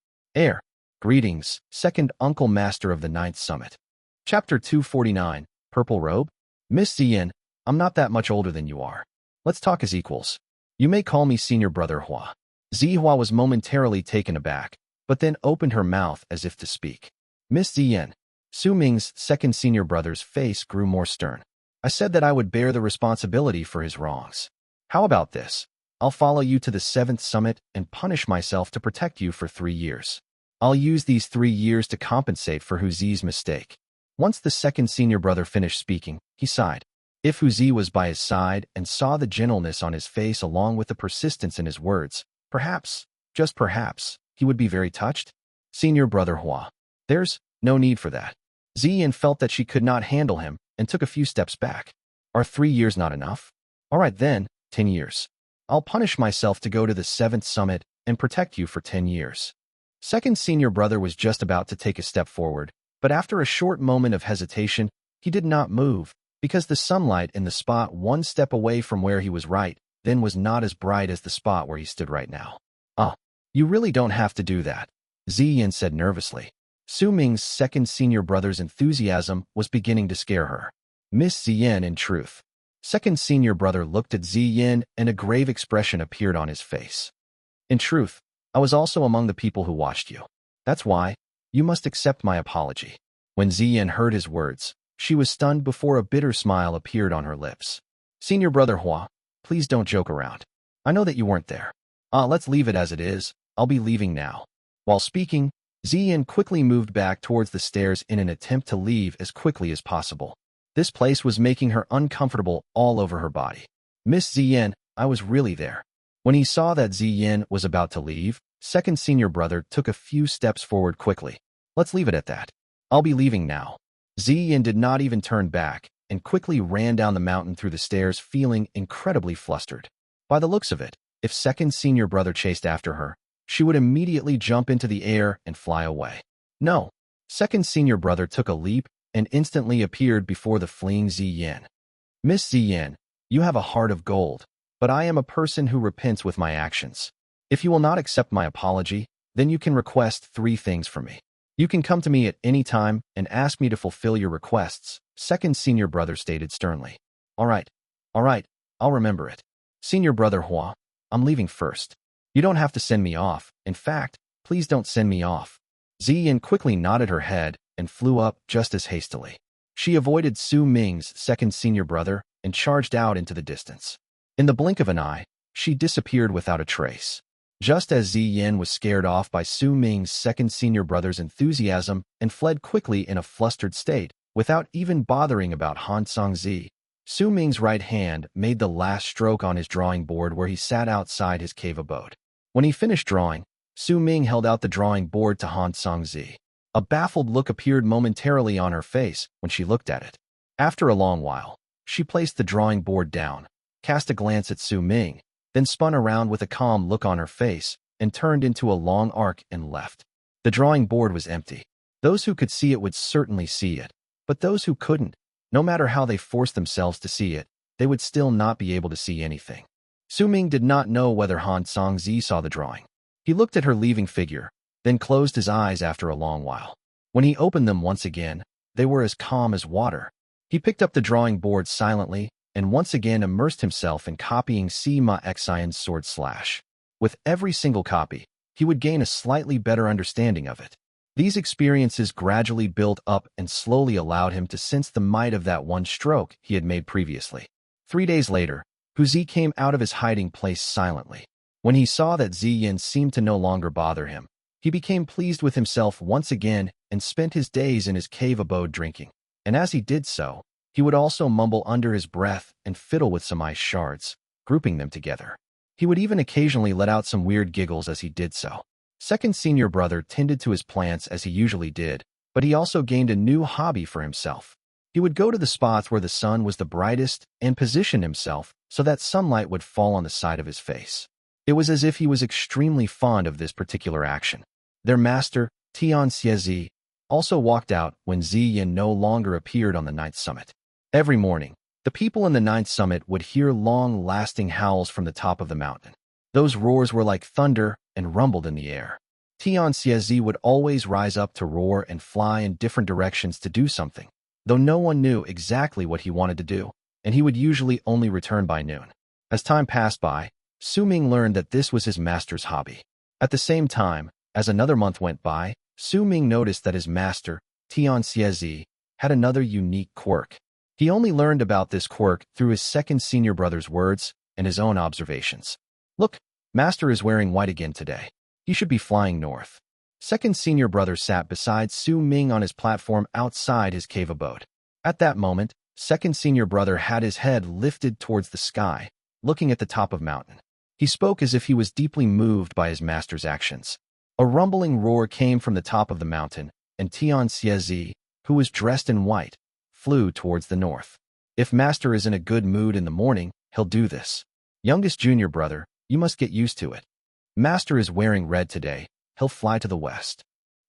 Greetings, second uncle master of the 9th summit. Chapter 249, Purple Robe? Miss Xian, I'm not that much older than you are. Let's talk as equals. You may call me senior brother Hua. Zihua was momentarily taken aback, but then opened her mouth as if to speak. Miss Xian. Su Ming's second senior brother's face grew more stern. I said that I would bear the responsibility for his wrongs. How about this? I'll follow you to the 7th summit and punish myself to protect you for 3 years. I'll use these 3 years to compensate for Huzi's mistake. Once the second senior brother finished speaking, he sighed. If Huzi was by his side and saw the gentleness on his face along with the persistence in his words, perhaps, just perhaps, he would be very touched. Senior brother Hua. There's no need for that. Xian felt that she could not handle him and took a few steps back. Are 3 years not enough? All right then, 10 years. I'll punish myself to go to the 7th summit and protect you for 10 years. Second senior brother was just about to take a step forward, but after a short moment of hesitation, he did not move, because the sunlight in the spot 1 step away from where he was right then was not as bright as the spot where he stood right now. You really don't have to do that, Xian said nervously. Su Ming's second senior brother's enthusiasm was beginning to scare her. Miss Xian, in truth. Second senior brother looked at Xian and a grave expression appeared on his face. In truth, I was also among the people who watched you. That's why, you must accept my apology. When Xian heard his words, she was stunned before a bitter smile appeared on her lips. Senior brother Hua, please don't joke around. I know that you weren't there. Let's leave it as it is. I'll be leaving now. While speaking, Ziyin quickly moved back towards the stairs in an attempt to leave as quickly as possible. This place was making her uncomfortable all over her body. Miss Ziyin, I was really there. When he saw that Ziyin was about to leave, second senior brother took a few steps forward quickly. Let's leave it at that. I'll be leaving now. Ziyin did not even turn back and quickly ran down the mountain through the stairs feeling incredibly flustered. By the looks of it, if second senior brother chased after her, she would immediately jump into the air and fly away. No. Second senior brother took a leap and instantly appeared before the fleeing Ziyin. Miss Ziyin, you have a heart of gold, but I am a person who repents with my actions. If you will not accept my apology, then you can request 3 things from me. You can come to me at any time and ask me to fulfill your requests, second senior brother stated sternly. All right, I'll remember it. Senior brother Hua, I'm leaving first. You don't have to send me off. In fact, please don't send me off. Ziyin quickly nodded her head and flew up just as hastily. She avoided Su Ming's second senior brother and charged out into the distance. In the blink of an eye, she disappeared without a trace. Just as Ziyin was scared off by Su Ming's second senior brother's enthusiasm and fled quickly in a flustered state, without even bothering about Han Songzi, Su Ming's right hand made the last stroke on his drawing board where he sat outside his cave abode. When he finished drawing, Su Ming held out the drawing board to Han Songzi. A baffled look appeared momentarily on her face when she looked at it. After a long while, she placed the drawing board down, cast a glance at Su Ming, then spun around with a calm look on her face and turned into a long arc and left. The drawing board was empty. Those who could see it would certainly see it, but those who couldn't, no matter how they forced themselves to see it, they would still not be able to see anything. Su Ming did not know whether Han Songzi saw the drawing. He looked at her leaving figure, then closed his eyes after a long while. When he opened them once again, they were as calm as water. He picked up the drawing board silently and once again immersed himself in copying Sima Xian's sword slash. With every single copy, he would gain a slightly better understanding of it. These experiences gradually built up and slowly allowed him to sense the might of that one stroke he had made previously. 3 days later, Huzi came out of his hiding place silently. When he saw that Ziyin seemed to no longer bother him, he became pleased with himself once again and spent his days in his cave abode drinking. And as he did so, he would also mumble under his breath and fiddle with some ice shards, grouping them together. He would even occasionally let out some weird giggles as he did so. Second senior brother tended to his plants as he usually did, but he also gained a new hobby for himself. He would go to the spots where the sun was the brightest and position himself so that sunlight would fall on the side of his face. It was as if he was extremely fond of this particular action. Their master, Tian Xiezi, also walked out when Ziyin no longer appeared on the 9th summit. Every morning, the people in the 9th summit would hear long-lasting howls from the top of the mountain. Those roars were like thunder and rumbled in the air. Tian Xiezi would always rise up to roar and fly in different directions to do something, though no one knew exactly what he wanted to do, and he would usually only return by noon. As time passed by, Su Ming learned that this was his master's hobby. At the same time, as another month went by, Su Ming noticed that his master, Tian Xiezi, had another unique quirk. He only learned about this quirk through his second senior brother's words and his own observations. Look, master is wearing white again today. He should be flying north. Second senior brother sat beside Su Ming on his platform outside his cave abode. At that moment, second senior brother had his head lifted towards the sky, looking at the top of mountain. He spoke as if he was deeply moved by his master's actions. A rumbling roar came from the top of the mountain, and Tian Xiezi, who was dressed in white, flew towards the north. If master is in a good mood in the morning, he'll do this. Youngest junior brother, you must get used to it. Master is wearing red today, he'll fly to the west.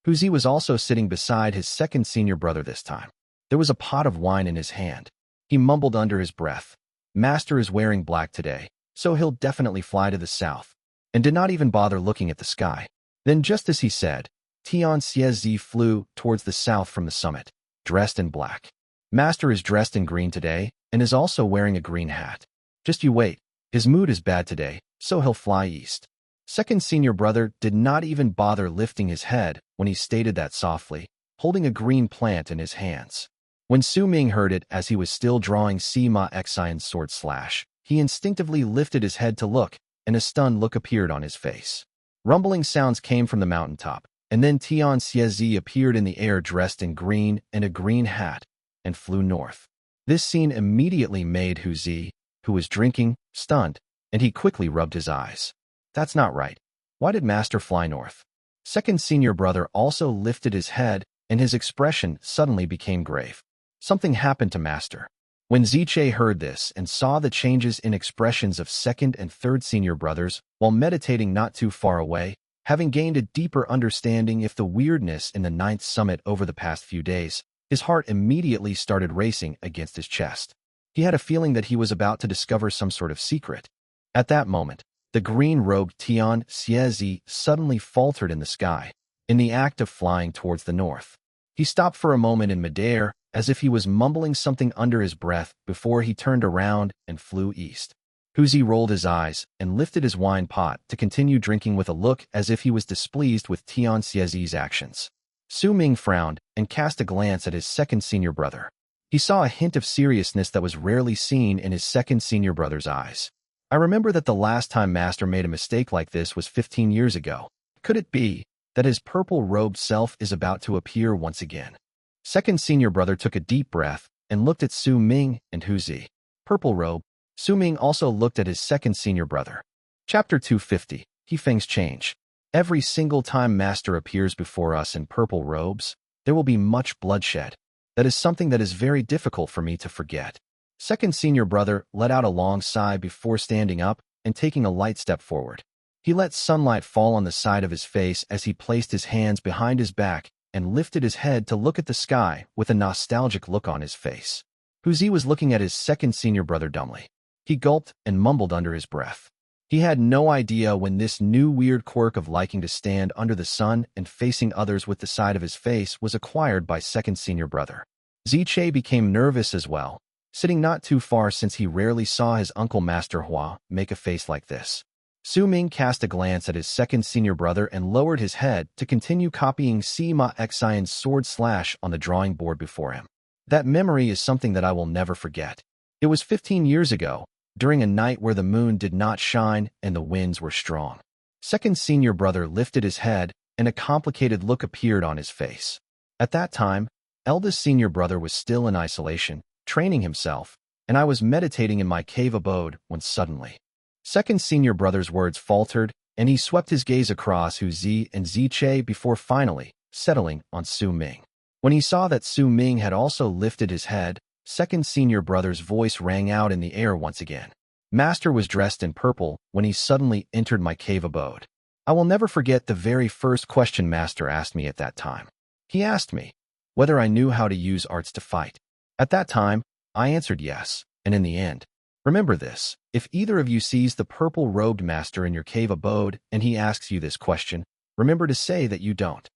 Huzi was also sitting beside his second senior brother this time. There was a pot of wine in his hand. He mumbled under his breath. Master is wearing black today, so he'll definitely fly to the south, and did not even bother looking at the sky. Then just as he said, Tian Xiezi flew towards the south from the summit, dressed in black. Master is dressed in green today, and is also wearing a green hat. Just you wait, his mood is bad today, so he'll fly east. Second senior brother did not even bother lifting his head when he stated that softly, holding a green plant in his hands. When Su Ming heard it as he was still drawing Sima Xian's sword slash, he instinctively lifted his head to look, and a stunned look appeared on his face. Rumbling sounds came from the mountaintop, And then Tian Xiezi appeared in the air dressed in green and a green hat, and flew north. This scene immediately made Hu Zi, who was drinking, stunned, and he quickly rubbed his eyes. That's not right. Why did Master fly north? Second senior brother also lifted his head, and his expression suddenly became grave. Something happened to Master. When Ziche heard this and saw the changes in expressions of second and third senior brothers while meditating not too far away, having gained a deeper understanding of the weirdness in the ninth summit over the past few days, his heart immediately started racing against his chest. He had a feeling that he was about to discover some sort of secret. At that moment, the green-robed Tian Xiezi suddenly faltered in the sky, in the act of flying towards the north. He stopped for a moment in midair, as if he was mumbling something under his breath before he turned around and flew east. Hu Zi rolled his eyes and lifted his wine pot to continue drinking with a look as if he was displeased with Tian Xiezi's actions. Su Ming frowned and cast a glance at his second senior brother. He saw a hint of seriousness that was rarely seen in his second senior brother's eyes. I remember that the last time Master made a mistake like this was 15 years ago. Could it be that his purple-robed self is about to appear once again? Second senior brother took a deep breath and looked at Su Ming and Hu Zi. Purple robe. Su Ming also looked at his second senior brother. Chapter 250. Feng's change. Every single time Master appears before us in purple robes, there will be much bloodshed. That is something that is very difficult for me to forget. Second senior brother let out a long sigh before standing up and taking a light step forward. He let sunlight fall on the side of his face as he placed his hands behind his back and lifted his head to look at the sky with a nostalgic look on his face. Hu Zi was looking at his second senior brother dumbly. He gulped and mumbled under his breath. He had no idea when this new weird quirk of liking to stand under the sun and facing others with the side of his face was acquired by second senior brother. Ziche became nervous as well, sitting not too far since he rarely saw his uncle Master Hua make a face like this. Su Ming cast a glance at his second senior brother and lowered his head to continue copying Sima Xian's sword slash on the drawing board before him. That memory is something that I will never forget. It was 15 years ago, during a night where the moon did not shine and the winds were strong. Second senior brother lifted his head, and a complicated look appeared on his face. At that time, eldest senior brother was still in isolation, training himself, and I was meditating in my cave abode when suddenly, second senior brother's words faltered, and he swept his gaze across Hu Zi and Ziche before finally settling on Su Ming. When he saw that Su Ming had also lifted his head, second senior brother's voice rang out in the air once again. Master was dressed in purple when he suddenly entered my cave abode. I will never forget the very first question Master asked me at that time. He asked me whether I knew how to use arts to fight. At that time, I answered yes, and in the end, remember this, if either of you sees the purple-robed master in your cave abode and he asks you this question, remember to say that you don't.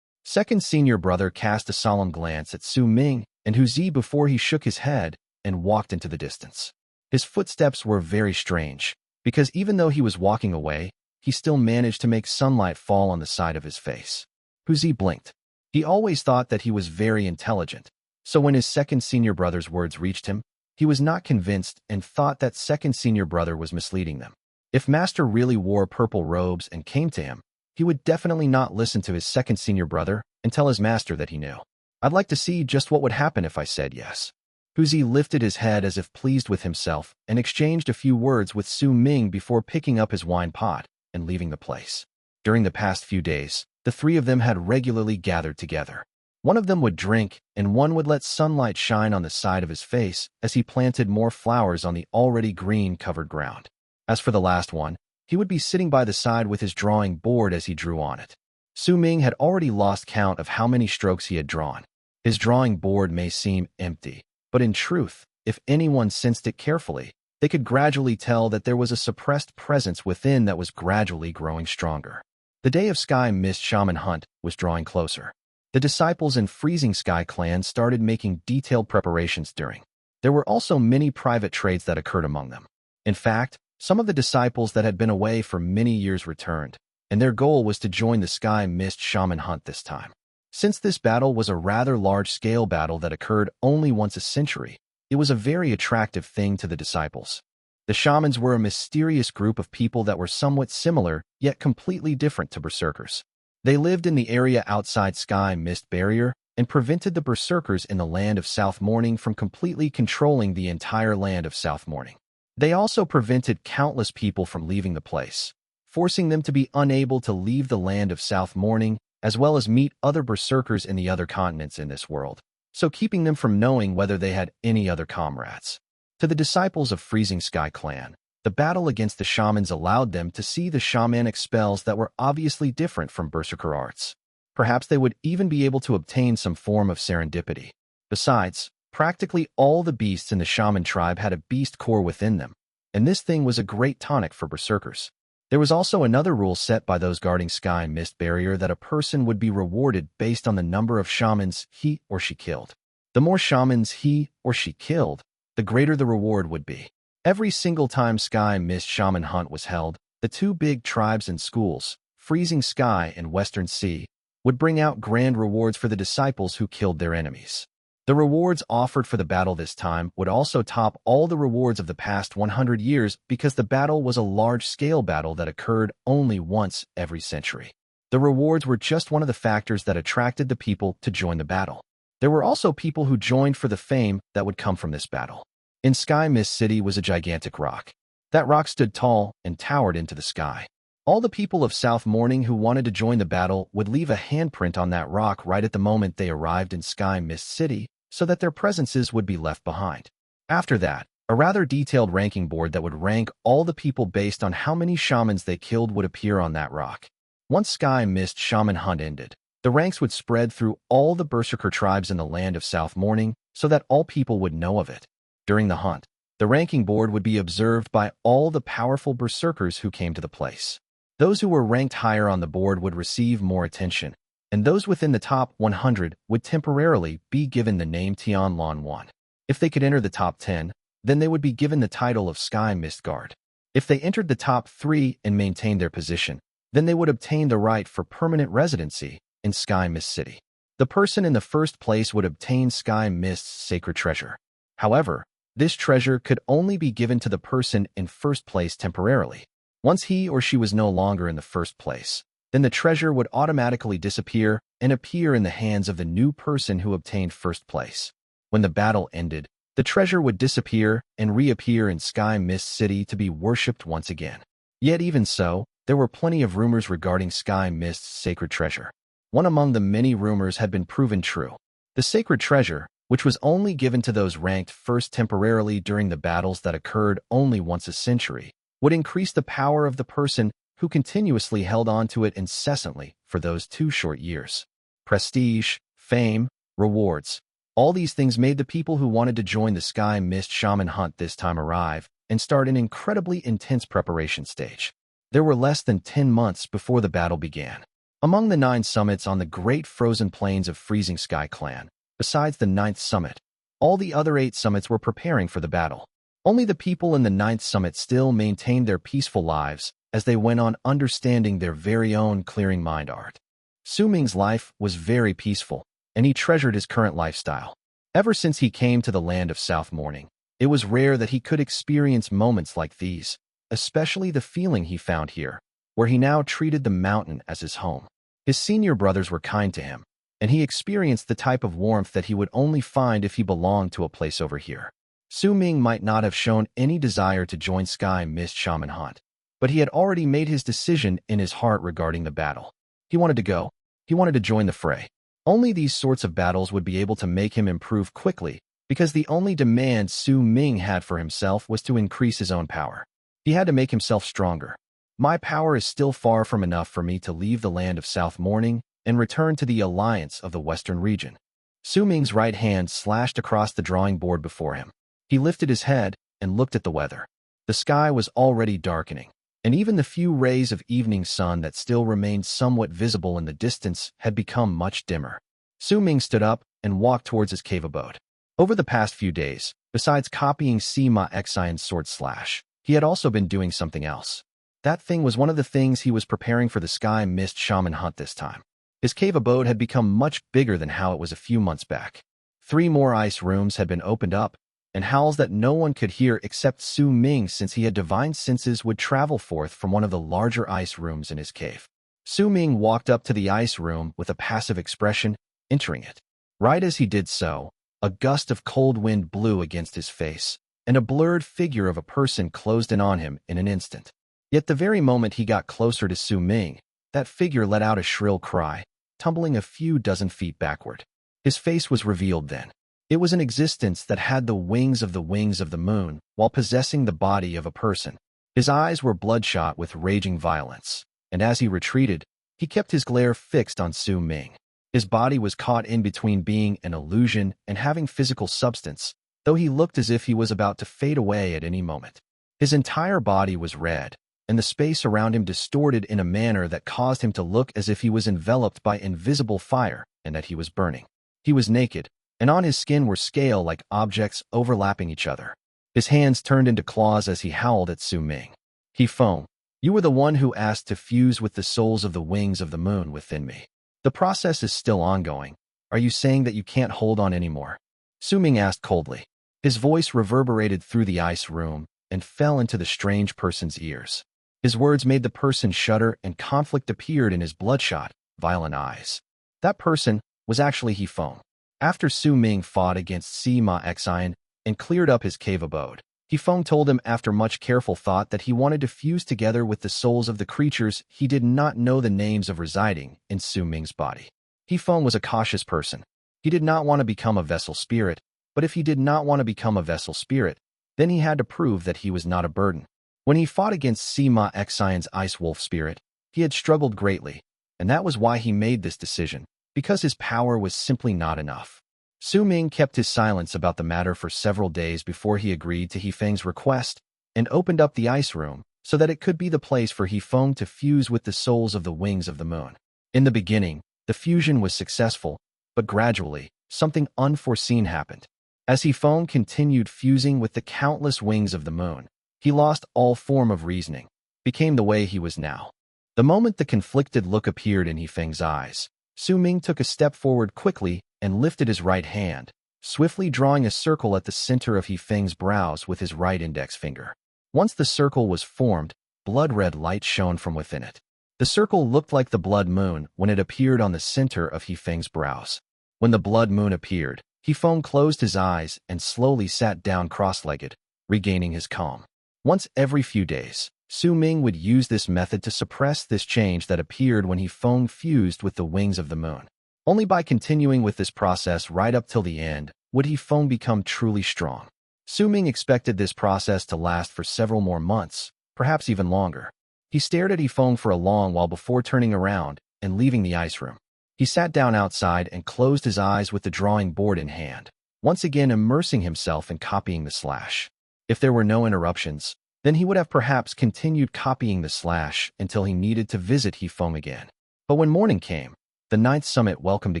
Second senior brother cast a solemn glance at Su Ming and Hu Zi before he shook his head and walked into the distance. His footsteps were very strange, because even though he was walking away, he still managed to make sunlight fall on the side of his face. Hu Zi blinked. He always thought that he was very intelligent, so when his second senior brother's words reached him, he was not convinced and thought that second senior brother was misleading them. If Master really wore purple robes and came to him, he would definitely not listen to his second senior brother and tell his master that he knew. I'd like to see just what would happen if I said yes. Hu Zi lifted his head as if pleased with himself and exchanged a few words with Su Ming before picking up his wine pot and leaving the place. During the past few days, the three of them had regularly gathered together. One of them would drink, and one would let sunlight shine on the side of his face as he planted more flowers on the already green-covered ground. As for the last one, he would be sitting by the side with his drawing board as he drew on it. Su Ming had already lost count of how many strokes he had drawn. His drawing board may seem empty, but in truth, if anyone sensed it carefully, they could gradually tell that there was a suppressed presence within that was gradually growing stronger. The day of Sky Mist Shaman Hunt was drawing closer. The disciples in Freezing Sky clan started making detailed preparations during. There were also many private trades that occurred among them. In fact, some of the disciples that had been away for many years returned, and their goal was to join the Sky Mist Shaman Hunt this time. Since this battle was a rather large-scale battle that occurred only once a century, it was a very attractive thing to the disciples. The Shamans were a mysterious group of people that were somewhat similar, yet completely different to Berserkers. They lived in the area outside Sky Mist Barrier and prevented the Berserkers in the land of South Morning from completely controlling the entire land of South Morning. They also prevented countless people from leaving the place, forcing them to be unable to leave the land of South Morning, as well as meet other Berserkers in the other continents in this world, so keeping them from knowing whether they had any other comrades. To the disciples of Freezing Sky Clan, the battle against the Shamans allowed them to see the shamanic spells that were obviously different from Berserker arts. Perhaps they would even be able to obtain some form of serendipity. Besides, practically all the beasts in the Shaman tribe had a beast core within them, and this thing was a great tonic for Berserkers. There was also another rule set by those guarding Sky Mist Barrier that a person would be rewarded based on the number of shamans he or she killed. The more shamans he or she killed, the greater the reward would be. Every single time Sky Mist Shaman Hunt was held, the two big tribes and schools, Freezing Sky and Western Sea, would bring out grand rewards for the disciples who killed their enemies. The rewards offered for the battle this time would also top all the rewards of the past 100 years because the battle was a large-scale battle that occurred only once every century. The rewards were just one of the factors that attracted the people to join the battle. There were also people who joined for the fame that would come from this battle. In Sky Mist City was a gigantic rock. That rock stood tall and towered into the sky. All the people of South Morning who wanted to join the battle would leave a handprint on that rock right at the moment they arrived in Sky Mist City, so that their presences would be left behind. After that, a rather detailed ranking board that would rank all the people based on how many shamans they killed would appear on that rock. Once Sky Mist Shaman Hunt ended, the ranks would spread through all the Berserker tribes in the land of South Morning so that all people would know of it. During the hunt, the ranking board would be observed by all the powerful Berserkers who came to the place. Those who were ranked higher on the board would receive more attention, and those within the top 100 would temporarily be given the name Tian Lon 1. If they could enter the top 10, then they would be given the title of Sky Mist Guard. If they entered the top 3 and maintained their position, then they would obtain the right for permanent residency in Sky Mist City. The person in the first place would obtain Sky Mist's sacred treasure. However, this treasure could only be given to the person in first place temporarily. Once he or she was no longer in the first place, then the treasure would automatically disappear and appear in the hands of the new person who obtained first place. When the battle ended, the treasure would disappear and reappear in Sky Mist City to be worshipped once again. Yet even so, there were plenty of rumors regarding Sky Mist's sacred treasure. One among the many rumors had been proven true. The sacred treasure, which was only given to those ranked first temporarily during the battles that occurred only once a century, would increase the power of the person who continuously held on to it incessantly for those 2 short years. Prestige, fame, rewards. All these things made the people who wanted to join the Sky Mist Shaman Hunt this time arrive and start an incredibly intense preparation stage. There were less than 10 months before the battle began. Among the 9 summits on the great frozen plains of Freezing Sky Clan, besides the 9th summit, all the other 8 summits were preparing for the battle. Only the people in the 9th summit still maintained their peaceful lives as they went on understanding their very own clearing mind art. Su Ming's life was very peaceful, and he treasured his current lifestyle. Ever since he came to the land of South Morning, it was rare that he could experience moments like these, especially the feeling he found here, where he now treated the mountain as his home. His senior brothers were kind to him, and he experienced the type of warmth that he would only find if he belonged to a place over here. Su Ming might not have shown any desire to join Sky Mist Shaman Hunt, but he had already made his decision in his heart regarding the battle. He wanted to go. He wanted to join the fray. Only these sorts of battles would be able to make him improve quickly, because the only demand Su Ming had for himself was to increase his own power. He had to make himself stronger. My power is still far from enough for me to leave the land of South Morning and return to the alliance of the Western region. Su Ming's right hand slashed across the drawing board before him. He lifted his head and looked at the weather. The sky was already darkening, and even the few rays of evening sun that still remained somewhat visible in the distance had become much dimmer. Su Ming stood up and walked towards his cave abode. Over the past few days, besides copying Sima Xian's sword slash, he had also been doing something else. That thing was one of the things he was preparing for the Sky Mist Shaman Hunt this time. His cave abode had become much bigger than how it was a few months back. 3 more ice rooms had been opened up, and howls that no one could hear except Su Ming, since he had divine senses, would travel forth from one of the larger ice rooms in his cave. Su Ming walked up to the ice room with a passive expression, entering it. Right as he did so, a gust of cold wind blew against his face, and a blurred figure of a person closed in on him in an instant. Yet the very moment he got closer to Su Ming, that figure let out a shrill cry, tumbling a few dozen feet backward. His face was revealed then. It was an existence that had the wings of the moon, while possessing the body of a person. His eyes were bloodshot with raging violence, and as he retreated, he kept his glare fixed on Su Ming. His body was caught in between being an illusion and having physical substance, though he looked as if he was about to fade away at any moment. His entire body was red, and the space around him distorted in a manner that caused him to look as if he was enveloped by invisible fire and that he was burning. He was naked, and on his skin were scale-like objects overlapping each other. His hands turned into claws as he howled at Su Ming. Feng, you were the one who asked to fuse with the souls of the wings of the moon within me. The process is still ongoing. Are you saying that you can't hold on anymore? Su Ming asked coldly. His voice reverberated through the ice room and fell into the strange person's ears. His words made the person shudder, and conflict appeared in his bloodshot, violent eyes. That person was actually Feng. After Su Ming fought against Sima Xian and cleared up his cave abode, Feng told him after much careful thought that he wanted to fuse together with the souls of the creatures he did not know the names of residing in Su Ming's body. Feng was a cautious person. He did not want to become a vessel spirit, but if he did not want to become a vessel spirit, then he had to prove that he was not a burden. When he fought against Sima Xian's ice wolf spirit, he had struggled greatly, and that was why he made this decision, because his power was simply not enough. Su Ming kept his silence about the matter for several days before he agreed to Feng's request and opened up the ice room so that it could be the place for Feng to fuse with the souls of the wings of the moon. In the beginning, the fusion was successful, but gradually, something unforeseen happened. As Feng continued fusing with the countless wings of the moon, he lost all form of reasoning, became the way he was now. The moment the conflicted look appeared in Feng's eyes, Su Ming took a step forward quickly and lifted his right hand, swiftly drawing a circle at the center of Feng's brows with his right index finger. Once the circle was formed, blood-red light shone from within it. The circle looked like the blood moon when it appeared on the center of Feng's brows. When the blood moon appeared, Feng closed his eyes and slowly sat down cross-legged, regaining his calm. Once every few days, Su Ming would use this method to suppress this change that appeared when Feng fused with the wings of the moon. Only by continuing with this process right up till the end would Feng become truly strong. Su Ming expected this process to last for several more months, perhaps even longer. He stared at Feng for a long while before turning around and leaving the ice room. He sat down outside and closed his eyes with the drawing board in hand, once again immersing himself in copying the slash. If there were no interruptions, then he would have perhaps continued copying the slash until he needed to visit Feng again. But when morning came, the ninth summit welcomed a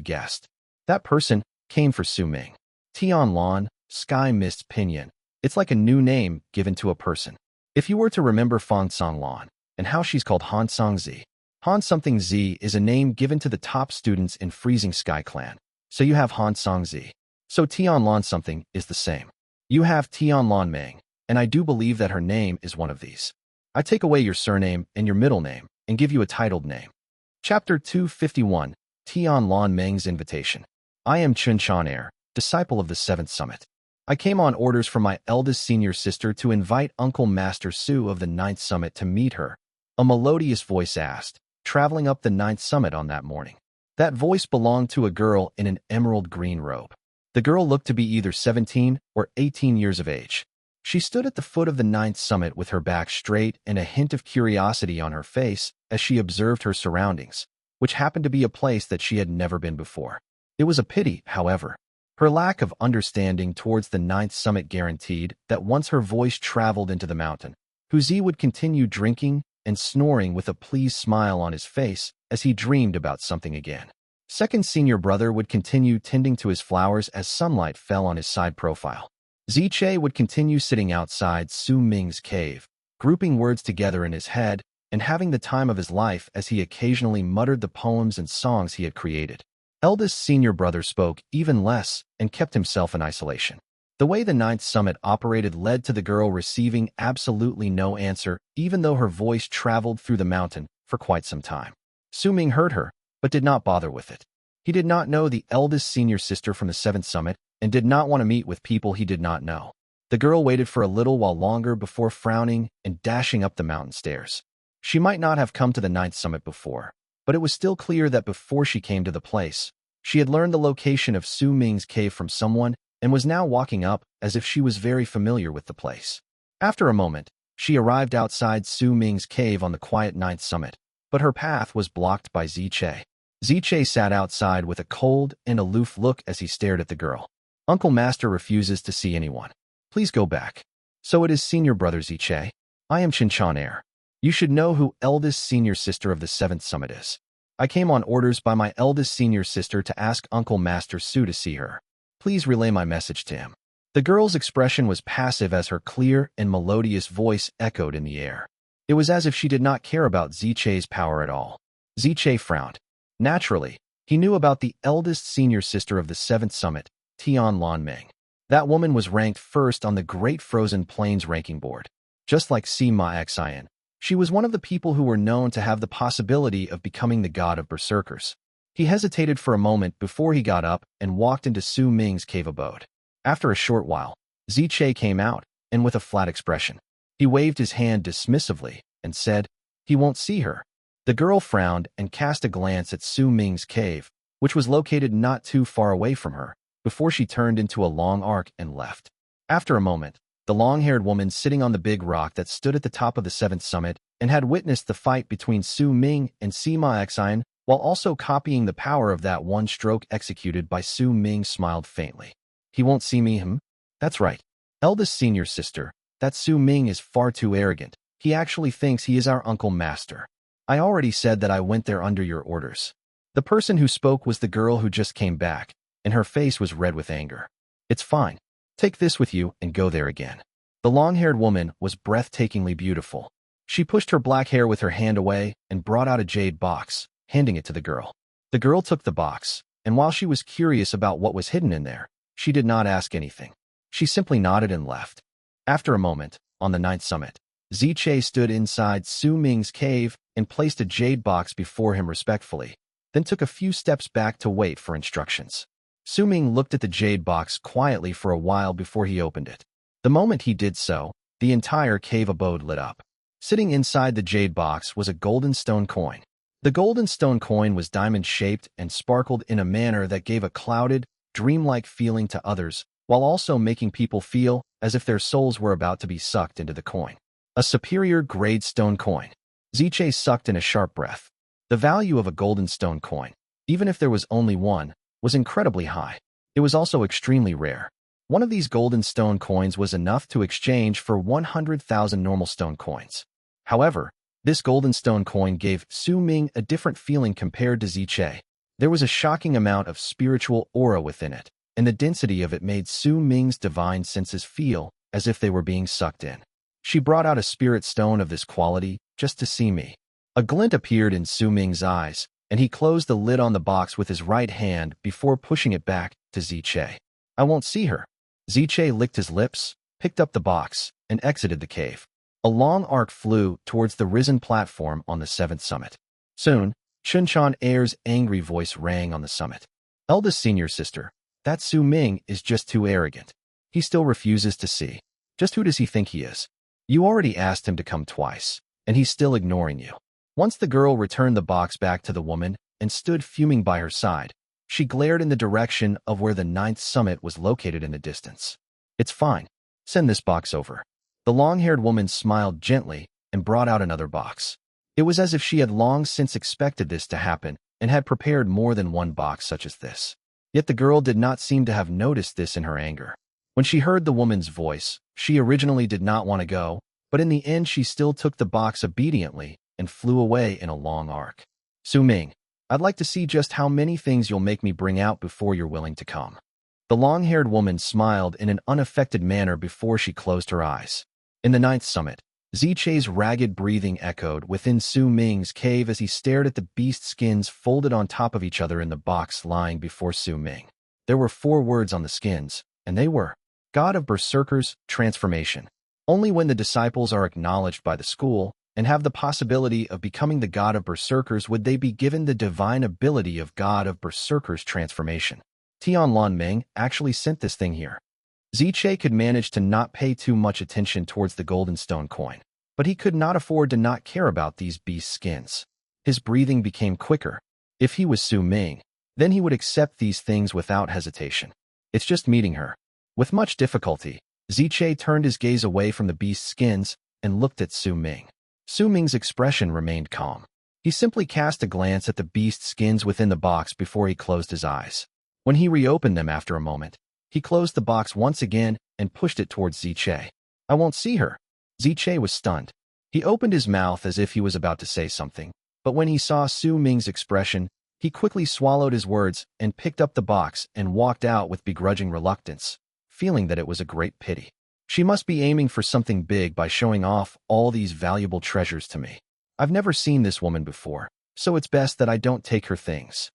guest. That person came for Su Ming. Tian, Sky Mist Pinyin. It's like a new name given to a person. If you were to remember Fang Song Lan, and how she's called Han Song Zi. Han something Zi is a name given to the top students in Freezing Sky Clan. So you have Han Song Zi. So Tian something is the same. You have Tian Meng, and I do believe that her name is one of these. I take away your surname and your middle name and give you a titled name. Chapter 251, Tian Meng's Invitation. I am Chen Heir, disciple of the 7th Summit. I came on orders from my eldest senior sister to invite Uncle Master Su of the 9th Summit to meet her, a melodious voice asked, traveling up the 9th Summit on that morning. That voice belonged to a girl in an emerald green robe. The girl looked to be either 17 or 18 years of age. She stood at the foot of the 9th Summit with her back straight and a hint of curiosity on her face as she observed her surroundings, which happened to be a place that she had never been before. It was a pity, however. Her lack of understanding towards the 9th Summit guaranteed that once her voice traveled into the mountain, Huzi would continue drinking and snoring with a pleased smile on his face as he dreamed about something again. Second senior brother would continue tending to his flowers as sunlight fell on his side profile. Ziche would continue sitting outside Su Ming's cave, grouping words together in his head and having the time of his life as he occasionally muttered the poems and songs he had created. Eldest senior brother spoke even less and kept himself in isolation. The way the 9th Summit operated led to the girl receiving absolutely no answer, even though her voice traveled through the mountain for quite some time. Su Ming heard her, but did not bother with it. He did not know the eldest senior sister from the 7th summit and did not want to meet with people he did not know. The girl waited for a little while longer before frowning and dashing up the mountain stairs. She might not have come to the 9th summit before, but it was still clear that before she came to the place, she had learned the location of Su Ming's cave from someone and was now walking up as if she was very familiar with the place. After a moment, she arrived outside Su Ming's cave on the quiet 9th summit, but her path was blocked by Ziche. Ziche sat outside with a cold and aloof look as he stared at the girl. Uncle Master refuses to see anyone. Please go back. So it is senior brother Ziche. I am Chen heir. You should know who eldest senior sister of the 7th summit is. I came on orders by my eldest senior sister to ask Uncle Master Su to see her. Please relay my message to him. The girl's expression was passive as her clear and melodious voice echoed in the air. It was as if she did not care about Ziche's power at all. Ziche frowned. Naturally, he knew about the eldest senior sister of the 7th summit, Tian Meng. That woman was ranked first on the Great Frozen Plains ranking board. Just like Sima Xian, she was one of the people who were known to have the possibility of becoming the god of berserkers. He hesitated for a moment before he got up and walked into Su Ming's cave abode. After a short while, Ziche came out, and with a flat expression. He waved his hand dismissively and said, "He won't see her." The girl frowned and cast a glance at Su Ming's cave, which was located not too far away from her, before she turned into a long arc and left. After a moment, the long-haired woman sitting on the big rock that stood at the top of the 7th summit and had witnessed the fight between Su Ming and Sima Xian, while also copying the power of that one stroke executed by Su Ming, smiled faintly. He won't see me, That's right. Eldest senior sister, that Su Ming is far too arrogant. He actually thinks he is our Uncle Master. I already said that I went there under your orders. The person who spoke was the girl who just came back, and her face was red with anger. It's fine. Take this with you and go there again. The long-haired woman was breathtakingly beautiful. She pushed her black hair with her hand away and brought out a jade box, handing it to the girl. The girl took the box, and while she was curious about what was hidden in there, she did not ask anything. She simply nodded and left. After a moment, on the 9th summit, Ziche stood inside Su Ming's cave and placed a jade box before him respectfully, then took a few steps back to wait for instructions. Su Ming looked at the jade box quietly for a while before he opened it. The moment he did so, the entire cave abode lit up. Sitting inside the jade box was a golden stone coin. The golden stone coin was diamond-shaped and sparkled in a manner that gave a clouded, dreamlike feeling to others, while also making people feel as if their souls were about to be sucked into the coin. A superior grade stone coin. Ziche sucked in a sharp breath. The value of a golden stone coin, even if there was only one, was incredibly high. It was also extremely rare. One of these golden stone coins was enough to exchange for 100,000 normal stone coins. However, this golden stone coin gave Su Ming a different feeling compared to Ziche. There was a shocking amount of spiritual aura within it, and the density of it made Su Ming's divine senses feel as if they were being sucked in. She brought out a spirit stone of this quality just to see me. A glint appeared in Su Ming's eyes, and he closed the lid on the box with his right hand before pushing it back to Ziche. I won't see her. Ziche licked his lips, picked up the box, and exited the cave. A long arc flew towards the risen platform on the 7th summit. Soon, Chen Heir's angry voice rang on the summit. Eldest senior sister, that Su Ming is just too arrogant. He still refuses to see. Just who does he think he is? You already asked him to come twice, and he's still ignoring you. Once the girl returned the box back to the woman and stood fuming by her side, she glared in the direction of where the 9th summit was located in the distance. It's fine. Send this box over. The long-haired woman smiled gently and brought out another box. It was as if she had long since expected this to happen and had prepared more than one box such as this. Yet the girl did not seem to have noticed this in her anger. When she heard the woman's voice, she originally did not want to go, but in the end she still took the box obediently and flew away in a long arc. Su Ming, I'd like to see just how many things you'll make me bring out before you're willing to come. The long-haired woman smiled in an unaffected manner before she closed her eyes. In the 9th summit, Ziche's ragged breathing echoed within Su Ming's cave as he stared at the beast skins folded on top of each other in the box lying before Su Ming. There were 4 words on the skins, and they were, God of Berserkers, Transformation. Only when the disciples are acknowledged by the school and have the possibility of becoming the god of Berserkers, would they be given the divine ability of god of Berserkers transformation? Tian Meng actually sent this thing here. Ziche could manage to not pay too much attention towards the golden stone coin, but he could not afford to not care about these beast skins. His breathing became quicker. If he was Su Ming, then he would accept these things without hesitation. It's just meeting her. With much difficulty, Ziche turned his gaze away from the beast skins and looked at Su Ming. Su Ming's expression remained calm. He simply cast a glance at the beast skins within the box before he closed his eyes. When he reopened them after a moment, he closed the box once again and pushed it towards Ziche. I won't see her. Ziche was stunned. He opened his mouth as if he was about to say something, but when he saw Su Ming's expression, he quickly swallowed his words and picked up the box and walked out with begrudging reluctance, feeling that it was a great pity. She must be aiming for something big by showing off all these valuable treasures to me. I've never seen this woman before, so it's best that I don't take her things.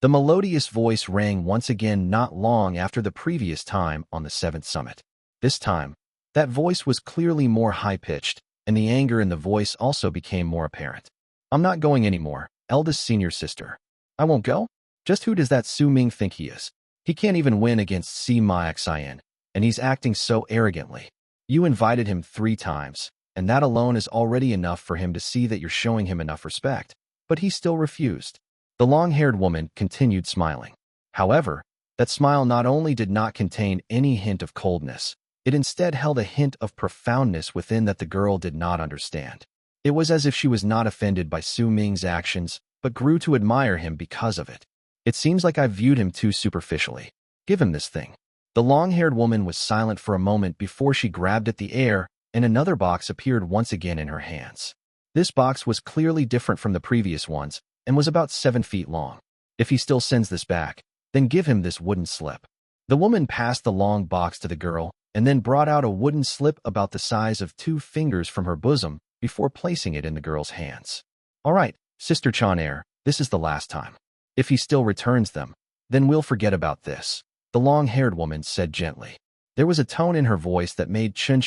The melodious voice rang once again not long after the previous time on the 7th summit. This time, that voice was clearly more high-pitched, and the anger in the voice also became more apparent. I'm not going anymore, eldest senior sister. I won't go? Just who does that Su Ming think he is? He can't even win against Si Mayak Xian, and he's acting so arrogantly. You invited him 3 times, and that alone is already enough for him to see that you're showing him enough respect. But he still refused. The long-haired woman continued smiling. However, that smile not only did not contain any hint of coldness, it instead held a hint of profoundness within that the girl did not understand. It was as if she was not offended by Su Ming's actions, but grew to admire him because of it. It seems like I viewed him too superficially. Give him this thing. The long-haired woman was silent for a moment before she grabbed at the air, and another box appeared once again in her hands. This box was clearly different from the previous ones, and was about 7 feet long. If he still sends this back, then give him this wooden slip. The woman passed the long box to the girl, and then brought out a wooden slip about the size of 2 fingers from her bosom before placing it in the girl's hands. All right, Sister Chan, this is the last time. If he still returns them, then we'll forget about this, the long-haired woman said gently. There was a tone in her voice that made Chen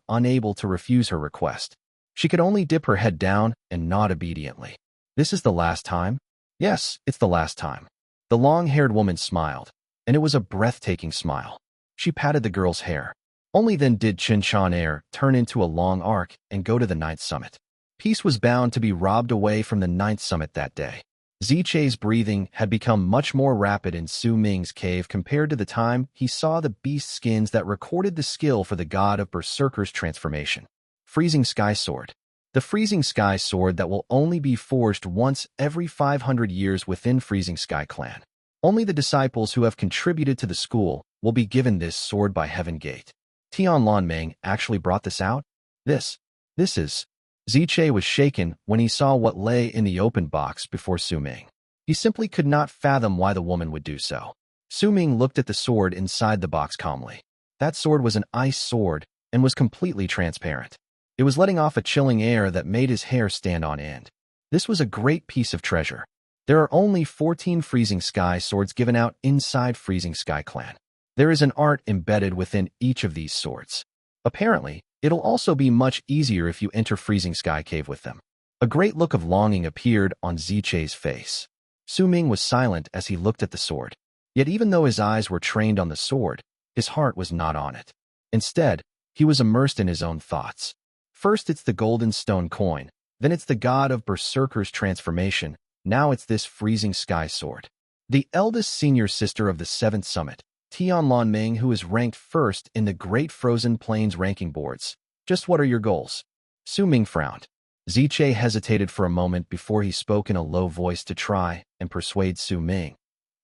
unable to refuse her request. She could only dip her head down and nod obediently. This is the last time? Yes, it's the last time. The long-haired woman smiled, and it was a breathtaking smile. She patted the girl's hair. Only then did Chen turn into a long arc and go to the 9th summit. Peace was bound to be robbed away from the 9th summit that day. Ziche's breathing had become much more rapid in Su Ming's cave compared to the time he saw the beast skins that recorded the skill for the god of Berserker's transformation. Freezing Sky Sword. The Freezing Sky Sword that will only be forged once every 500 years within Freezing Sky Clan. Only the disciples who have contributed to the school will be given this sword by Heaven Gate. Tian Meng actually brought this out? This is... Ziche was shaken when he saw what lay in the open box before Su Ming. He simply could not fathom why the woman would do so. Su Ming looked at the sword inside the box calmly. That sword was an ice sword and was completely transparent. It was letting off a chilling air that made his hair stand on end. This was a great piece of treasure. There are only 14 Freezing Sky swords given out inside Freezing Sky Clan. There is an art embedded within each of these swords. Apparently, it'll also be much easier if you enter Freezing Sky Cave with them. A great look of longing appeared on Ziche's face. Su Ming was silent as he looked at the sword. Yet even though his eyes were trained on the sword, his heart was not on it. Instead, he was immersed in his own thoughts. First it's the golden stone coin, then it's the god of Berserker's transformation, now it's this Freezing Sky Sword. The eldest senior sister of the 7th summit, Tian Meng, who is ranked first in the Great Frozen Plains ranking boards. Just what are your goals? Su Ming frowned. Ziche hesitated for a moment before he spoke in a low voice to try and persuade Su Ming.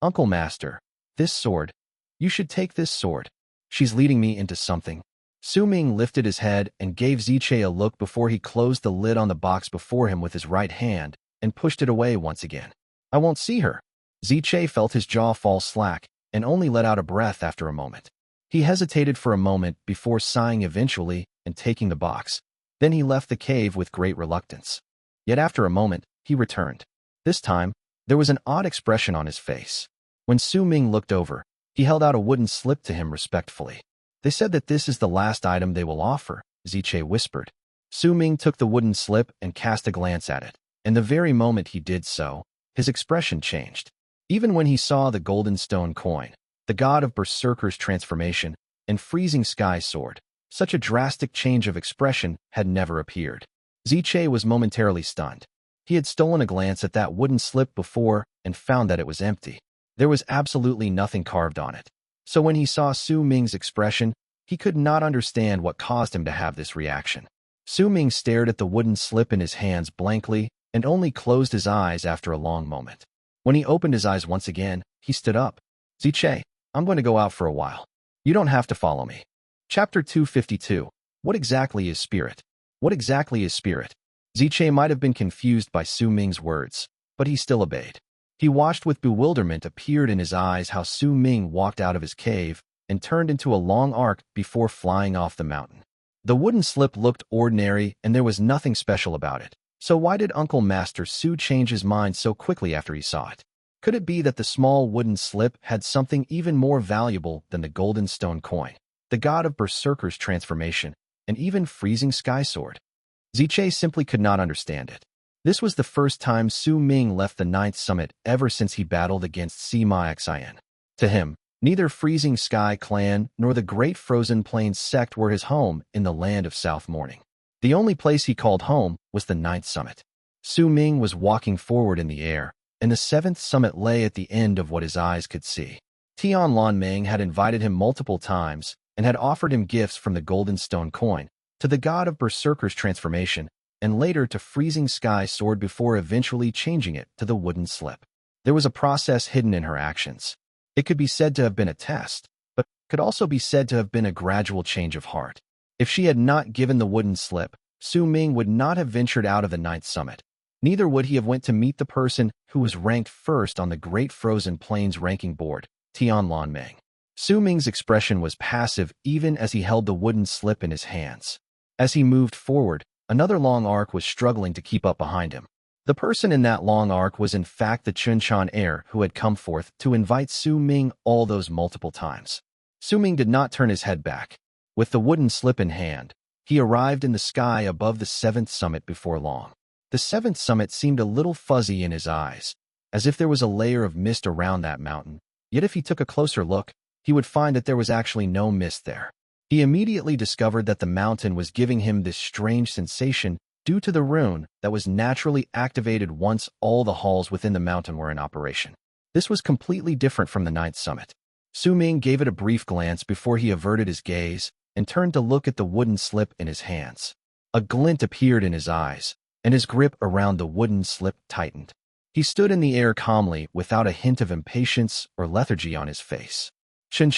Uncle Master, this sword. You should take this sword. She's leading me into something. Su Ming lifted his head and gave Ziche a look before he closed the lid on the box before him with his right hand and pushed it away once again. I won't see her. Ziche felt his jaw fall slack and only let out a breath after a moment. He hesitated for a moment before sighing eventually and taking the box. Then he left the cave with great reluctance. Yet after a moment, he returned. This time, there was an odd expression on his face. When Su Ming looked over, he held out a wooden slip to him respectfully. They said that this is the last item they will offer, Ziche whispered. Su Ming took the wooden slip and cast a glance at it, and the very moment he did so, his expression changed. Even when he saw the golden stone coin, the god of Berserker's transformation, and freezing sky sword, such a drastic change of expression had never appeared. Ziche was momentarily stunned. He had stolen a glance at that wooden slip before and found that it was empty. There was absolutely nothing carved on it. So when he saw Su Ming's expression, he could not understand what caused him to have this reaction. Su Ming stared at the wooden slip in his hands blankly and only closed his eyes after a long moment. When he opened his eyes once again, he stood up. Ziche, I'm going to go out for a while. You don't have to follow me. Chapter 252. What exactly is spirit? What exactly is spirit? Ziche might have been confused by Su Ming's words, but he still obeyed. He watched with bewilderment appeared in his eyes how Su Ming walked out of his cave and turned into a long arc before flying off the mountain. The wooden slip looked ordinary and there was nothing special about it. So why did Uncle Master Su change his mind so quickly after he saw it? Could it be that the small wooden slip had something even more valuable than the golden stone coin, the god of Berserker's transformation, and even freezing sky sword? Ziche simply could not understand it. This was the first time Su Ming left the 9th summit ever since he battled against Sima Xian. To him, neither Freezing Sky Clan nor the Great Frozen Plains sect were his home in the land of South Morning. The only place he called home was the 9th summit. Su Ming was walking forward in the air, and the 7th summit lay at the end of what his eyes could see. Tian Meng had invited him multiple times and had offered him gifts from the golden stone coin to the god of Berserker's transformation and later to freezing sky sword before eventually changing it to the wooden slip. There was a process hidden in her actions. It could be said to have been a test, but could also be said to have been a gradual change of heart. If she had not given the wooden slip, Su Ming would not have ventured out of the 9th summit. Neither would he have went to meet the person who was ranked first on the Great Frozen Plains ranking board, Tian Meng. Su Ming's expression was passive even as he held the wooden slip in his hands. As he moved forward, another long arc was struggling to keep up behind him. The person in that long arc was in fact the Chen heir who had come forth to invite Su Ming all those multiple times. Su Ming did not turn his head back. With the wooden slip in hand, he arrived in the sky above the 7th summit before long. The 7th summit seemed a little fuzzy in his eyes, as if there was a layer of mist around that mountain, yet if he took a closer look, he would find that there was actually no mist there. He immediately discovered that the mountain was giving him this strange sensation due to the rune that was naturally activated once all the halls within the mountain were in operation. This was completely different from the 9th summit. Su Ming gave it a brief glance before he averted his gaze and turned to look at the wooden slip in his hands. A glint appeared in his eyes, and his grip around the wooden slip tightened. He stood in the air calmly without a hint of impatience or lethargy on his face. Chen,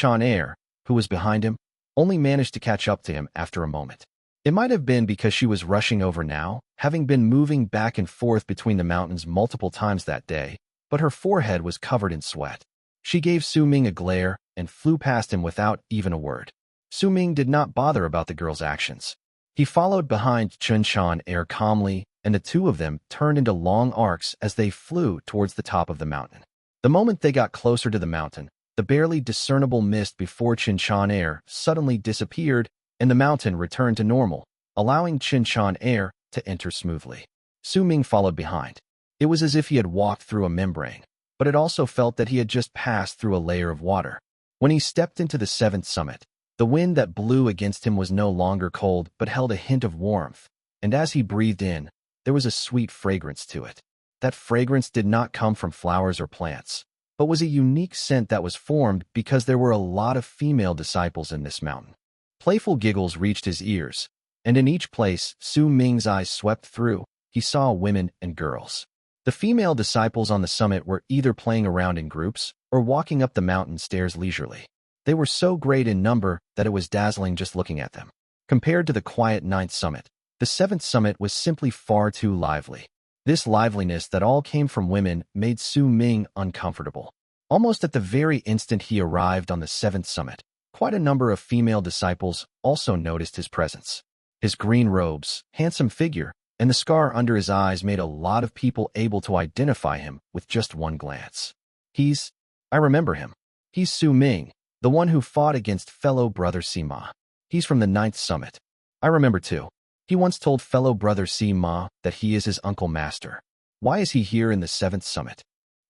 who was behind him, only managed to catch up to him after a moment. It might have been because she was rushing over now, having been moving back and forth between the mountains multiple times that day, but her forehead was covered in sweat. She gave Su Ming a glare and flew past him without even a word. Su Ming did not bother about the girl's actions. He followed behind Chen calmly, and the two of them turned into long arcs as they flew towards the top of the mountain. The moment they got closer to the mountain, the barely discernible mist before Chen suddenly disappeared, and the mountain returned to normal, allowing Chen to enter smoothly. Su Ming followed behind. It was as if he had walked through a membrane, but it also felt that he had just passed through a layer of water. When he stepped into the 7th summit, the wind that blew against him was no longer cold but held a hint of warmth, and as he breathed in, there was a sweet fragrance to it. That fragrance did not come from flowers or plants, but was a unique scent that was formed because there were a lot of female disciples in this mountain. Playful giggles reached his ears, and in each place Su Ming's eyes swept through, he saw women and girls. The female disciples on the summit were either playing around in groups or walking up the mountain stairs leisurely. They were so great in number that it was dazzling just looking at them. Compared to the quiet 9th summit, the 7th summit was simply far too lively. This liveliness that all came from women made Su Ming uncomfortable. Almost at the very instant he arrived on the 7th summit, quite a number of female disciples also noticed his presence. His green robes, handsome figure, and the scar under his eyes made a lot of people able to identify him with just one glance. I remember him. He's Su Ming, the one who fought against fellow brother Sima. He's from the 9th summit. I remember too. He once told fellow brother Sima that he is his uncle master. Why is he here in the 7th summit?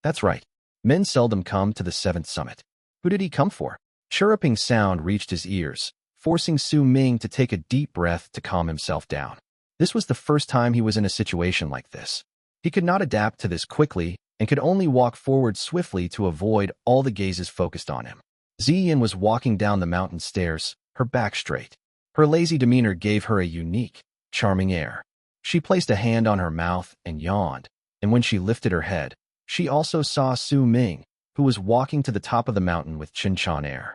That's right. Men seldom come to the 7th summit. Who did he come for? Chirruping sound reached his ears, forcing Su Ming to take a deep breath to calm himself down. This was the first time he was in a situation like this. He could not adapt to this quickly and could only walk forward swiftly to avoid all the gazes focused on him. Ziyin was walking down the mountain stairs, her back straight. Her lazy demeanor gave her a unique, charming air. She placed a hand on her mouth and yawned, and when she lifted her head, she also saw Su Ming, who was walking to the top of the mountain with Chen air.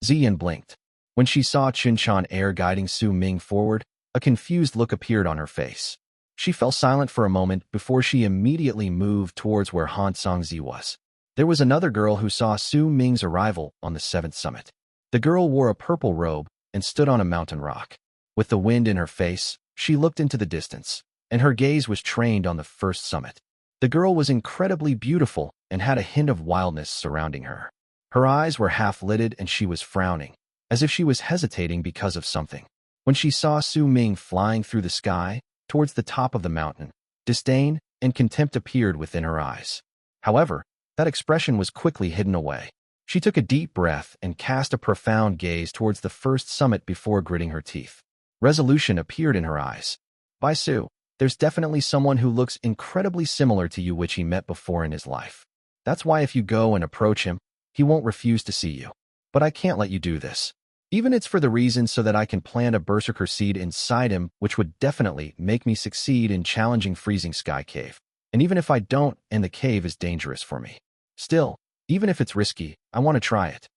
Ziyin blinked. When she saw Chen air guiding Su Ming forward, a confused look appeared on her face. She fell silent for a moment before she immediately moved towards where Han Songzi was. There was another girl who saw Su Ming's arrival on the 7th summit. The girl wore a purple robe and stood on a mountain rock. With the wind in her face, she looked into the distance, and her gaze was trained on the 1st summit. The girl was incredibly beautiful and had a hint of wildness surrounding her. Her eyes were half-lidded and she was frowning, as if she was hesitating because of something. When she saw Su Ming flying through the sky towards the top of the mountain, disdain and contempt appeared within her eyes. However, that expression was quickly hidden away. She took a deep breath and cast a profound gaze towards the 1st summit before gritting her teeth. Resolution appeared in her eyes. Bai Su, there's definitely someone who looks incredibly similar to you which he met before in his life. That's why if you go and approach him, he won't refuse to see you. But I can't let you do this. Even it's for the reason so that I can plant a Berserker seed inside him which would definitely make me succeed in challenging Freezing Sky Cave. And even if I don't and the cave is dangerous for me. Still, even if it's risky, I want to try it.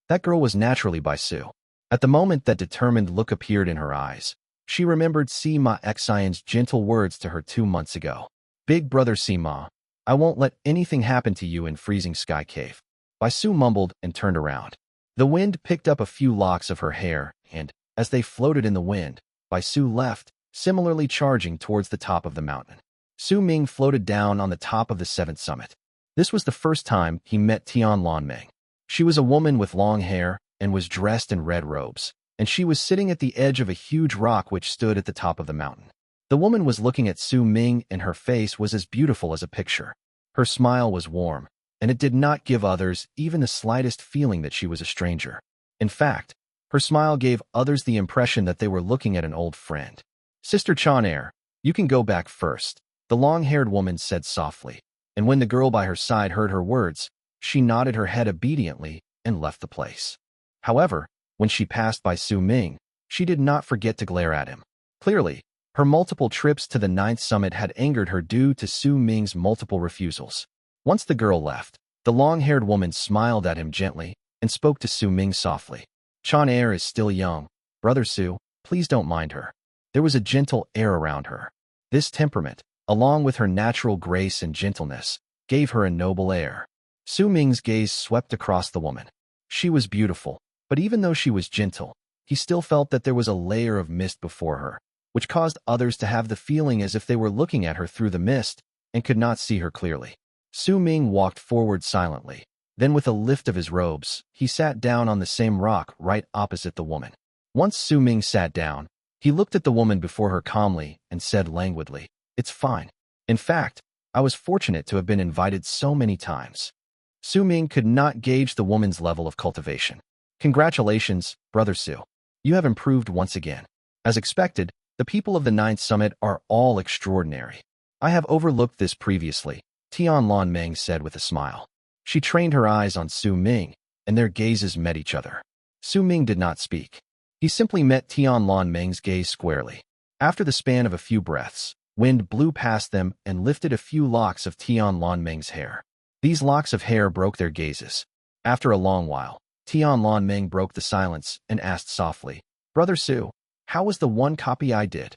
That girl was naturally Bai Su. At the moment that determined look appeared in her eyes, she remembered Sima Xian's gentle words to her 2 months ago. Big brother Sima, I won't let anything happen to you in Freezing Sky Cave. Bai Su mumbled and turned around. The wind picked up a few locks of her hair, and, as they floated in the wind, Bai Su left, similarly charging towards the top of the mountain. Su Ming floated down on the top of the 7th summit. This was the first time he met Tian Meng. She was a woman with long hair and was dressed in red robes, and she was sitting at the edge of a huge rock which stood at the top of the mountain. The woman was looking at Su Ming and her face was as beautiful as a picture. Her smile was warm, and it did not give others even the slightest feeling that she was a stranger. In fact, her smile gave others the impression that they were looking at an old friend. Sister Chen, you can go back first, the long-haired woman said softly, and when the girl by her side heard her words, she nodded her head obediently and left the place. However, when she passed by Su Ming, she did not forget to glare at him. Clearly, her multiple trips to the 9th summit had angered her due to Su Ming's multiple refusals. Once the girl left, the long-haired woman smiled at him gently and spoke to Su Ming softly. Chen is still young. Brother Su, please don't mind her. There was a gentle air around her. This temperament, along with her natural grace and gentleness, gave her a noble air. Su Ming's gaze swept across the woman. She was beautiful, but even though she was gentle, he still felt that there was a layer of mist before her, which caused others to have the feeling as if they were looking at her through the mist and could not see her clearly. Su Ming walked forward silently. Then with a lift of his robes, he sat down on the same rock right opposite the woman. Once Su Ming sat down, he looked at the woman before her calmly and said languidly, "It's fine. In fact, I was fortunate to have been invited so many times." Su Ming could not gauge the woman's level of cultivation. "Congratulations, Brother Su. You have improved once again. As expected, the people of the 9th summit are all extraordinary. I have overlooked this previously," Tian Meng said with a smile. She trained her eyes on Su Ming, and their gazes met each other. Su Ming did not speak. He simply met Tian Meng's gaze squarely. After the span of a few breaths, wind blew past them and lifted a few locks of Tian Meng's hair. These locks of hair broke their gazes. After a long while, Tian Meng broke the silence and asked softly, "Brother Su, how was the one copy I did?"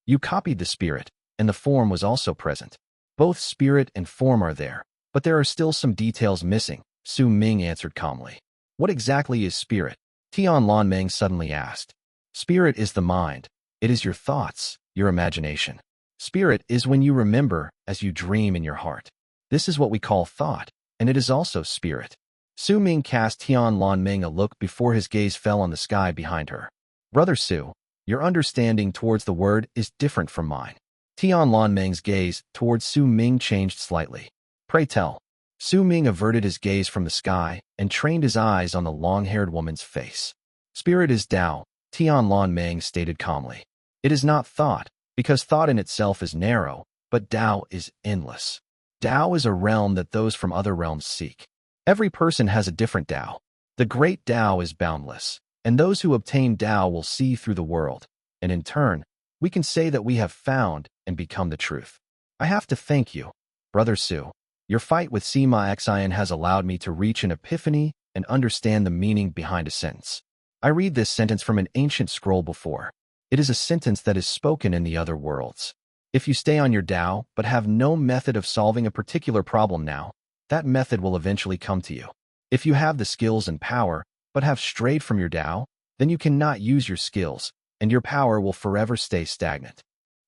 "You copied the spirit, and the form was also present. Both spirit and form are there, but there are still some details missing," Su Ming answered calmly. "What exactly is spirit?" Tian Meng suddenly asked. "Spirit is the mind. It is your thoughts, your imagination. Spirit is when you remember as you dream in your heart. This is what we call thought, and it is also spirit." Su Ming cast Tian Meng a look before his gaze fell on the sky behind her. "Brother Su, Your understanding towards the word is different from mine. Tian Meng's gaze towards Su Ming changed slightly. Pray tell. Su Ming averted his gaze from the sky and trained his eyes on the long-haired woman's face. Spirit is Tao, Tian Meng stated calmly. It is not thought, because thought in itself is narrow, but Tao is endless. Tao is a realm that those from other realms seek. Every person has a different Tao. The great Tao is boundless, and those who obtain Tao will see through the world, and in turn, we can say that we have found and become the truth. I have to thank you, Brother Su. Your fight with Sima Xian has allowed me to reach an epiphany and understand the meaning behind a sentence. I read this sentence from an ancient scroll before. It is a sentence that is spoken in the other worlds. If you stay on your Tao but have no method of solving a particular problem now, that method will eventually come to you. If you have the skills and power but have strayed from your Tao, then you cannot use your skills, and your power will forever stay stagnant.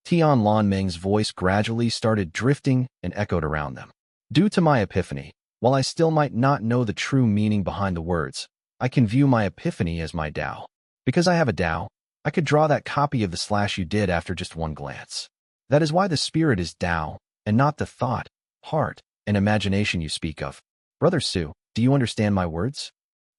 Tian Meng's voice gradually started drifting and echoed around them. Due to my epiphany, while I still might not know the true meaning behind the words, I can view my epiphany as my Tao. Because I have a Tao, I could draw that copy of the slash you did after just one glance. That is why the spirit is Tao, and not the thought, heart, and imagination you speak of. Brother Su, do you understand my words?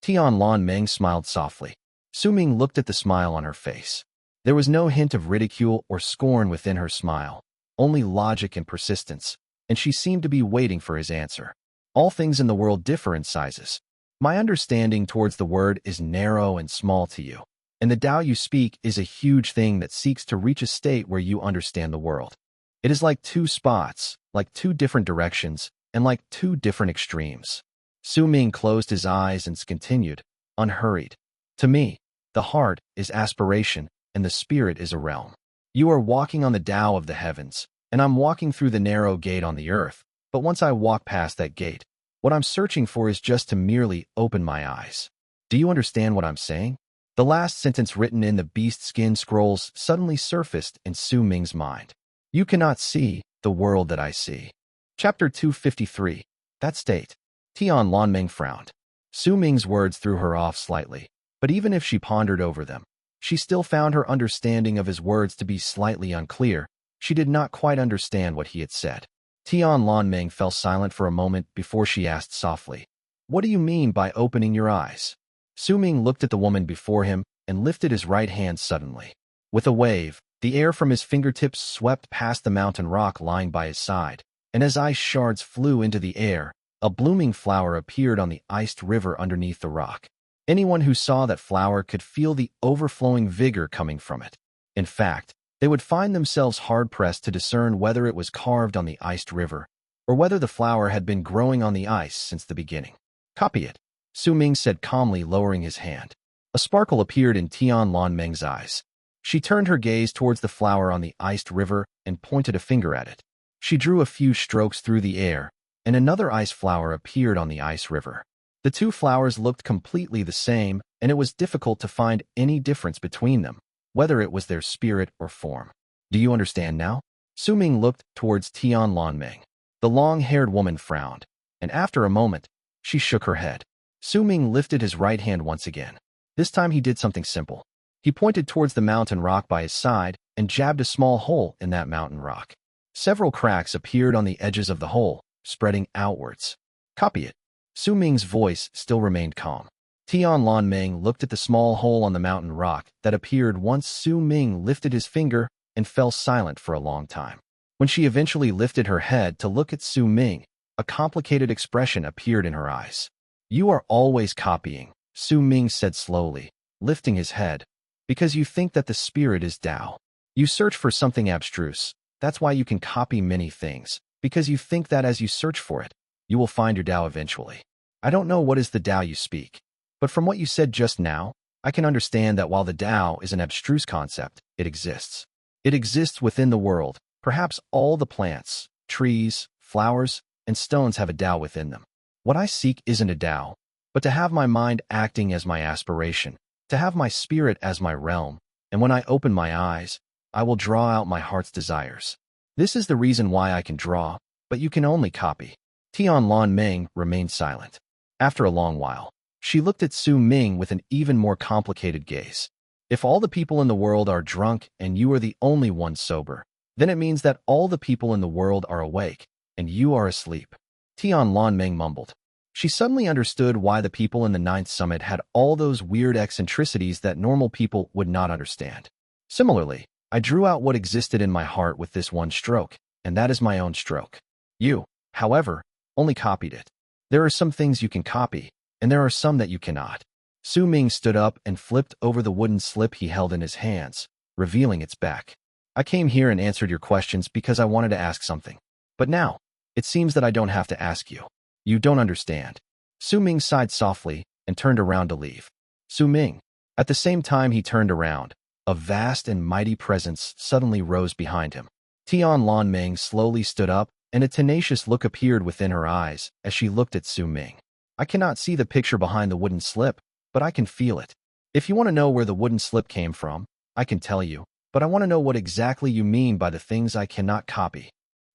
Tian Meng smiled softly. Su Ming looked at the smile on her face. There was no hint of ridicule or scorn within her smile, only logic and persistence, and she seemed to be waiting for his answer. All things in the world differ in sizes. My understanding towards the word is narrow and small to you, and the Tao you speak is a huge thing that seeks to reach a state where you understand the world. It is like two spots, like two different directions, and like two different extremes. Su Ming closed his eyes and continued, unhurried. To me, the heart is aspiration, and the spirit is a realm. You are walking on the Tao of the heavens, and I'm walking through the narrow gate on the earth, but once I walk past that gate, what I'm searching for is just to merely open my eyes. Do you understand what I'm saying? The last sentence written in the beast skin scrolls suddenly surfaced in Su Ming's mind. You cannot see the world that I see. Chapter 253. That state. Tian Meng frowned. Su Ming's words threw her off slightly, but even if she pondered over them, she still found her understanding of his words to be slightly unclear. She did not quite understand what he had said. Tian Meng fell silent for a moment before she asked softly, "What do you mean by opening your eyes?" Su Ming looked at the woman before him and lifted his right hand suddenly. With a wave, the air from his fingertips swept past the mountain rock lying by his side, and as ice shards flew into the air, a blooming flower appeared on the iced river underneath the rock. Anyone who saw that flower could feel the overflowing vigor coming from it. In fact, they would find themselves hard-pressed to discern whether it was carved on the iced river, or whether the flower had been growing on the ice since the beginning. "Copy it," Su Ming said calmly, lowering his hand. A sparkle appeared in Tian Meng's eyes. She turned her gaze towards the flower on the iced river and pointed a finger at it. She drew a few strokes through the air, and another ice flower appeared on the ice river. The two flowers looked completely the same, and it was difficult to find any difference between them, whether it was their spirit or form. Do you understand now? Su Ming looked towards Tian Meng. The long-haired woman frowned, and after a moment, she shook her head. Su Ming lifted his right hand once again. This time he did something simple. He pointed towards the mountain rock by his side and jabbed a small hole in that mountain rock. Several cracks appeared on the edges of the hole, spreading outwards. "Copy it." Su Ming's voice still remained calm. Tian Meng looked at the small hole on the mountain rock that appeared once Su Ming lifted his finger and fell silent for a long time. When she eventually lifted her head to look at Su Ming, a complicated expression appeared in her eyes. "You are always copying," Su Ming said slowly, lifting his head, "because you think that the spirit is Tao. You search for something abstruse. That's why you can copy many things, because you think that as you search for it, you will find your Tao eventually. I don't know what is the Tao you speak, but from what you said just now, I can understand that while the Tao is an abstruse concept, it exists. It exists within the world. Perhaps all the plants, trees, flowers, and stones have a Tao within them. What I seek isn't a Tao, but to have my mind acting as my aspiration, to have my spirit as my realm, and when I open my eyes, I will draw out my heart's desires. This is the reason why I can draw, but you can only copy." Tian Meng remained silent. After a long while, she looked at Su Ming with an even more complicated gaze. If all the people in the world are drunk and you are the only one sober, then it means that all the people in the world are awake and you are asleep. Tian Meng mumbled. She suddenly understood why the people in the ninth summit had all those weird eccentricities that normal people would not understand. Similarly, I drew out what existed in my heart with this one stroke, and that is my own stroke. You, however, only copied it. There are some things you can copy, and there are some that you cannot. Su Ming stood up and flipped over the wooden slip he held in his hands, revealing its back. I came here and answered your questions because I wanted to ask something. But now, it seems that I don't have to ask you. You don't understand. Su Ming sighed softly and turned around to leave. Su Ming. At the same time he turned around, a vast and mighty presence suddenly rose behind him. Tian Meng slowly stood up, and a tenacious look appeared within her eyes as she looked at Su Ming. I cannot see the picture behind the wooden slip, but I can feel it. If you want to know where the wooden slip came from, I can tell you, but I want to know what exactly you mean by the things I cannot copy.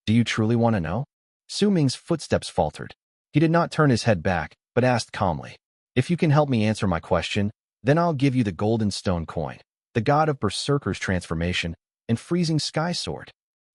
Do you truly want to know? Su Ming's footsteps faltered. He did not turn his head back, but asked calmly, if you can help me answer my question, then I'll give you the golden stone coin, the god of Berserker's transformation, and freezing sky sword.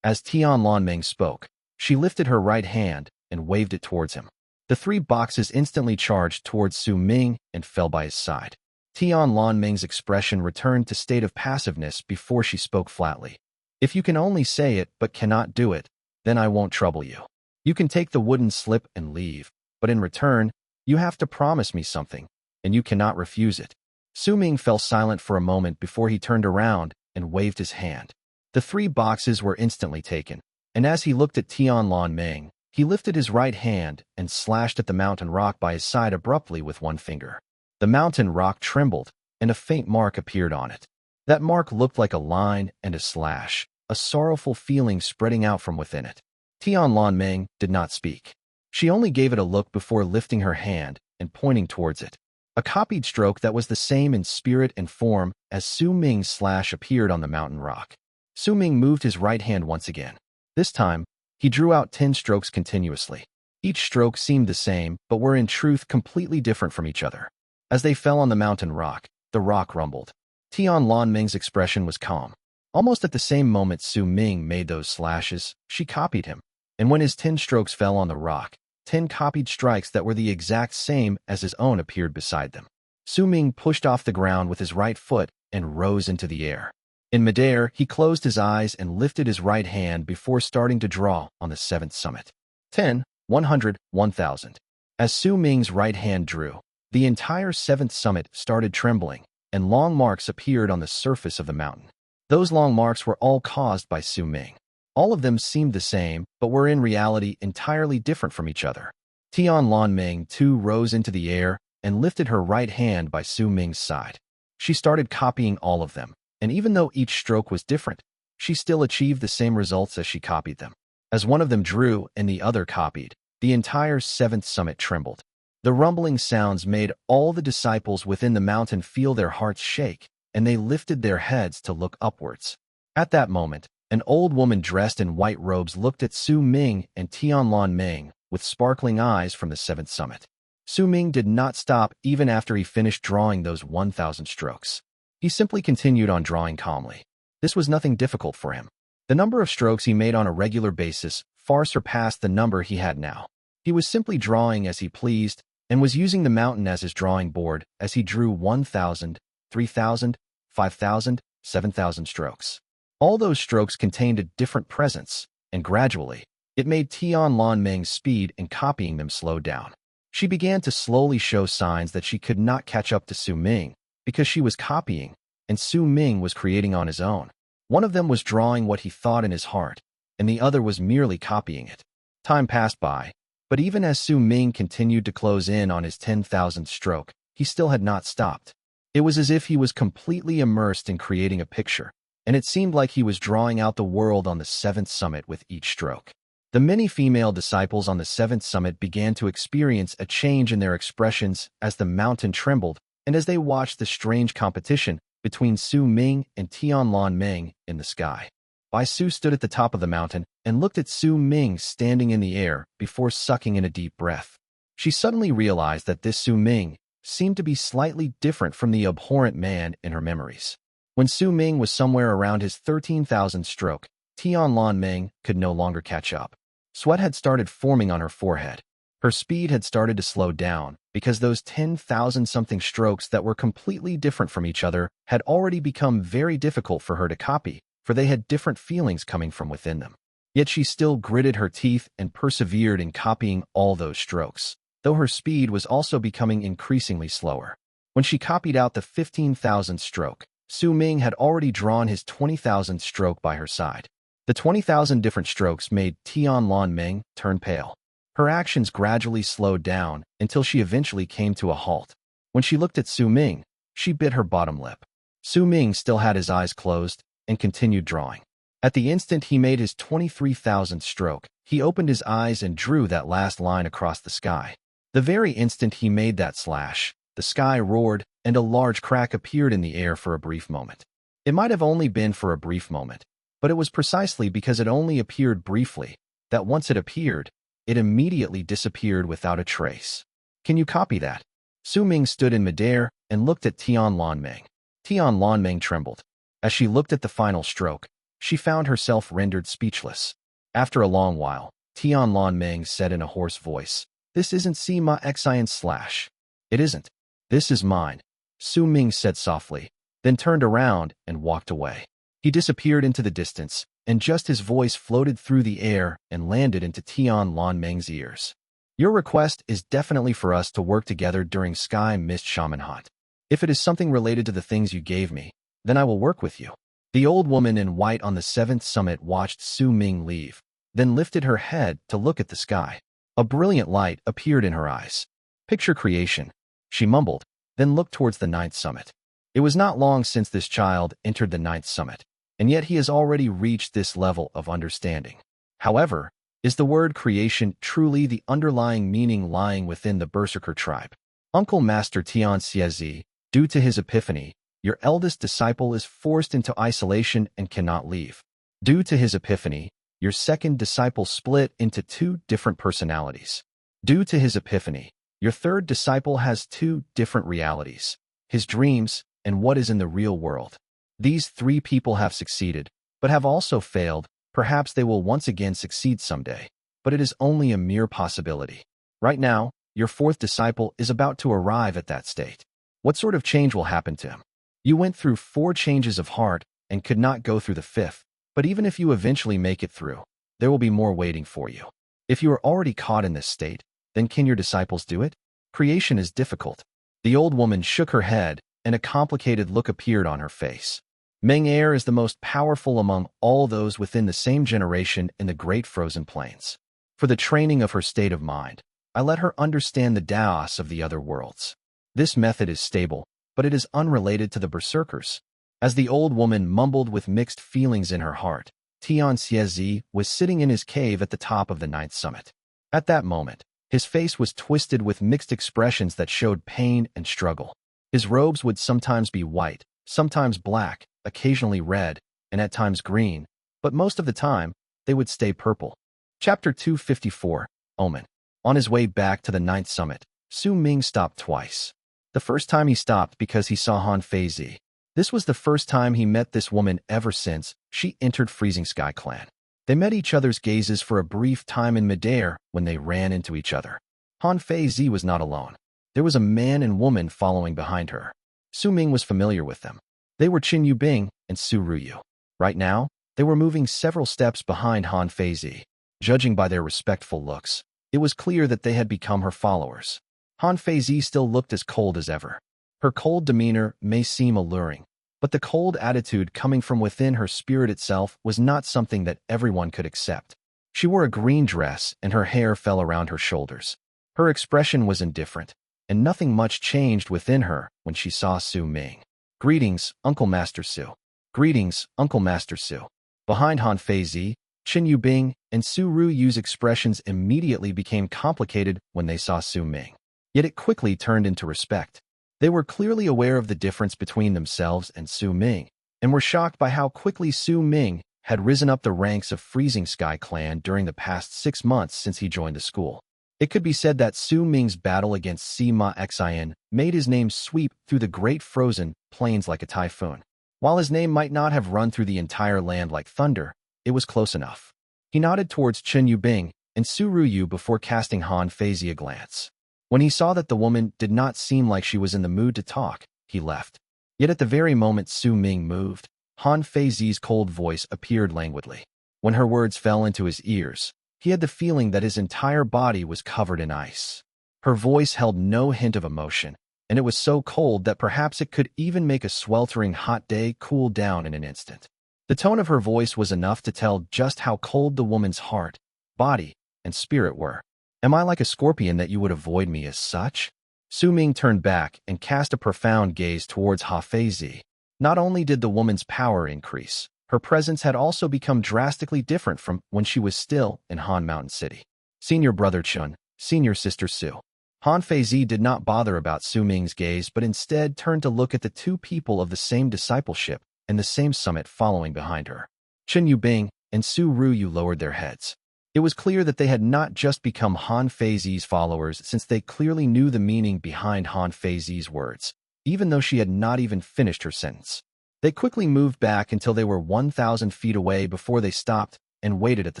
As Tian Meng spoke, she lifted her right hand and waved it towards him. The 3 boxes instantly charged towards Su Ming and fell by his side. Tian Meng's expression returned to state of passiveness before she spoke flatly. If you can only say it but cannot do it, then I won't trouble you. You can take the wooden slip and leave, but in return, you have to promise me something, and you cannot refuse it. Su Ming fell silent for a moment before he turned around and waved his hand. The 3 boxes were instantly taken, and as he looked at Tian Meng, he lifted his right hand and slashed at the mountain rock by his side abruptly with one finger. The mountain rock trembled, and a faint mark appeared on it. That mark looked like a line and a slash, a sorrowful feeling spreading out from within it. Tian Meng did not speak. She only gave it a look before lifting her hand and pointing towards it. A copied stroke that was the same in spirit and form as Su Ming's slash appeared on the mountain rock. Su Ming moved his right hand once again. This time, he drew out 10 strokes continuously. Each stroke seemed the same, but were in truth completely different from each other. As they fell on the mountain rock, the rock rumbled. Tian Meng's expression was calm. Almost at the same moment Su Ming made those slashes, she copied him. And when his 10 strokes fell on the rock, 10 copied strikes that were the exact same as his own appeared beside them. Su Ming pushed off the ground with his right foot and rose into the air. In midair, he closed his eyes and lifted his right hand before starting to draw on the 7th summit. 10, 100, 1000. As Su Ming's right hand drew, the entire 7th summit started trembling, and long marks appeared on the surface of the mountain. Those long marks were all caused by Su Ming. All of them seemed the same, but were in reality entirely different from each other. Tian Meng too rose into the air and lifted her right hand by Su Ming's side. She started copying all of them, and even though each stroke was different, she still achieved the same results as she copied them. As one of them drew and the other copied, the entire 7th summit trembled. The rumbling sounds made all the disciples within the mountain feel their hearts shake, and they lifted their heads to look upwards. At that moment, an old woman dressed in white robes looked at Su Ming and Tian Meng with sparkling eyes from the 7th summit. Su Ming did not stop even after he finished drawing those 1000 strokes. He simply continued on drawing calmly. This was nothing difficult for him. The number of strokes he made on a regular basis far surpassed the number he had now. He was simply drawing as he pleased and was using the mountain as his drawing board as he drew 1000, 3000, 5000, 7000 strokes. All those strokes contained a different presence, and gradually, it made Tian Meng's speed in copying them slow down. She began to slowly show signs that she could not catch up to Su Ming because she was copying, and Su Ming was creating on his own. One of them was drawing what he thought in his heart, and the other was merely copying it. Time passed by, but even as Su Ming continued to close in on his 10,000th stroke, he still had not stopped. It was as if he was completely immersed in creating a picture, and it seemed like he was drawing out the world on the 7th summit with each stroke. The many female disciples on the 7th summit began to experience a change in their expressions as the mountain trembled and as they watched the strange competition between Su Ming and Tian Meng in the sky. Bai Su stood at the top of the mountain and looked at Su Ming standing in the air before sucking in a deep breath. She suddenly realized that this Su Ming seemed to be slightly different from the abhorrent man in her memories. When Su Ming was somewhere around his 13,000th stroke, Tian Meng could no longer catch up. Sweat had started forming on her forehead. Her speed had started to slow down because those 10,000-something strokes that were completely different from each other had already become very difficult for her to copy, for they had different feelings coming from within them. Yet she still gritted her teeth and persevered in copying all those strokes, though her speed was also becoming increasingly slower. When she copied out the 15,000th stroke, Su Ming had already drawn his 20,000th stroke by her side. The 20,000 different strokes made Tian Meng turn pale. Her actions gradually slowed down until she eventually came to a halt. When she looked at Su Ming, she bit her bottom lip. Su Ming still had his eyes closed and continued drawing. At the instant he made his 23,000th stroke, he opened his eyes and drew that last line across the sky. The very instant he made that slash, the sky roared and a large crack appeared in the air for a brief moment. It might have only been for a brief moment, but it was precisely because it only appeared briefly that once it appeared, it immediately disappeared without a trace. Can you copy that? Su Ming stood in midair and looked at Tian Meng. Tian Meng trembled. As she looked at the final stroke, she found herself rendered speechless. After a long while, Tian Meng said in a hoarse voice, "This isn't Sima Xian slash. It isn't. This is mine," Su Ming said softly, then turned around and walked away. He disappeared into the distance, and just his voice floated through the air and landed into Tian Meng's ears. "Your request is definitely for us to work together during Sky Mist Shaman Hunt. If it is something related to the things you gave me, then I will work with you." The old woman in white on the 7th summit watched Su Ming leave, then lifted her head to look at the sky. A brilliant light appeared in her eyes. "Picture creation," she mumbled, then looked towards the 9th summit. It was not long since this child entered the 9th summit, and yet he has already reached this level of understanding. However, is the word creation truly the underlying meaning lying within the Berserker tribe? Uncle Master Tian Xiezi, due to his epiphany, your eldest disciple is forced into isolation and cannot leave. Due to his epiphany, your second disciple split into 2 different personalities. Due to his epiphany, your third disciple has 2 different realities, his dreams and what is in the real world. These 3 people have succeeded, but have also failed. Perhaps they will once again succeed someday, but it is only a mere possibility. Right now, your 4th disciple is about to arrive at that state. What sort of change will happen to him? You went through 4 changes of heart and could not go through the 5th, but even if you eventually make it through, there will be more waiting for you. If you are already caught in this state, then can your disciples do it? Creation is difficult. The old woman shook her head, and a complicated look appeared on her face. Meng is the most powerful among all those within the same generation in the Great Frozen Plains. For the training of her state of mind, I let her understand the Daos of the other worlds. This method is stable, but it is unrelated to the Berserkers. As the old woman mumbled with mixed feelings in her heart, Tian Xiezi was sitting in his cave at the top of the 9th summit. At that moment, his face was twisted with mixed expressions that showed pain and struggle. His robes would sometimes be white, sometimes black, occasionally red, and at times green, but most of the time, they would stay purple. Chapter 254, Omen. On his way back to the 9th summit, Su Ming stopped twice. The first time he stopped because he saw Han Feizi. This was the first time he met this woman ever since she entered Freezing Sky Clan. They met each other's gazes for a brief time in midair when they ran into each other. Han Feizi was not alone. There was a man and woman following behind her. Su Ming was familiar with them. They were Chen Yubing and Su Ruyu. Right now, they were moving several steps behind Han Feizi. Judging by their respectful looks, it was clear that they had become her followers. Han Feizi still looked as cold as ever. Her cold demeanor may seem alluring, but the cold attitude coming from within her spirit itself was not something that everyone could accept. She wore a green dress and her hair fell around her shoulders. Her expression was indifferent, and nothing much changed within her when she saw Su Ming. "Greetings, Uncle Master Su." "Greetings, Uncle Master Su." Behind Han Feizi, Chen Yubing and Su Ruyu's expressions immediately became complicated when they saw Su Ming. Yet it quickly turned into respect. They were clearly aware of the difference between themselves and Su Ming, and were shocked by how quickly Su Ming had risen up the ranks of Freezing Sky Clan during the past 6 months since he joined the school. It could be said that Su Ming's battle against Sima Xian made his name sweep through the Great Frozen Plains like a typhoon. While his name might not have run through the entire land like thunder, it was close enough. He nodded towards Chen Yubing and Su Ruyu before casting Han Feizi a glance. When he saw that the woman did not seem like she was in the mood to talk, he left. Yet at the very moment Su Ming moved, Han Feizi's cold voice appeared languidly. When her words fell into his ears, he had the feeling that his entire body was covered in ice. Her voice held no hint of emotion, and it was so cold that perhaps it could even make a sweltering hot day cool down in an instant. The tone of her voice was enough to tell just how cold the woman's heart, body, and spirit were. Am I like a scorpion that you would avoid me as such? Su Ming turned back and cast a profound gaze towards Ha Feizi. Not only did the woman's power increase, her presence had also become drastically different from when she was still in Han Mountain City. Senior brother Chen, senior sister Su. Han Feizi did not bother about Su Ming's gaze but instead turned to look at the two people of the same discipleship and the same summit following behind her. Chen Yubing and Su Ruyu lowered their heads. It was clear that they had not just become Han Feizi's followers since they clearly knew the meaning behind Han Feizi's words, even though she had not even finished her sentence. They quickly moved back until they were 1,000 feet away before they stopped and waited at the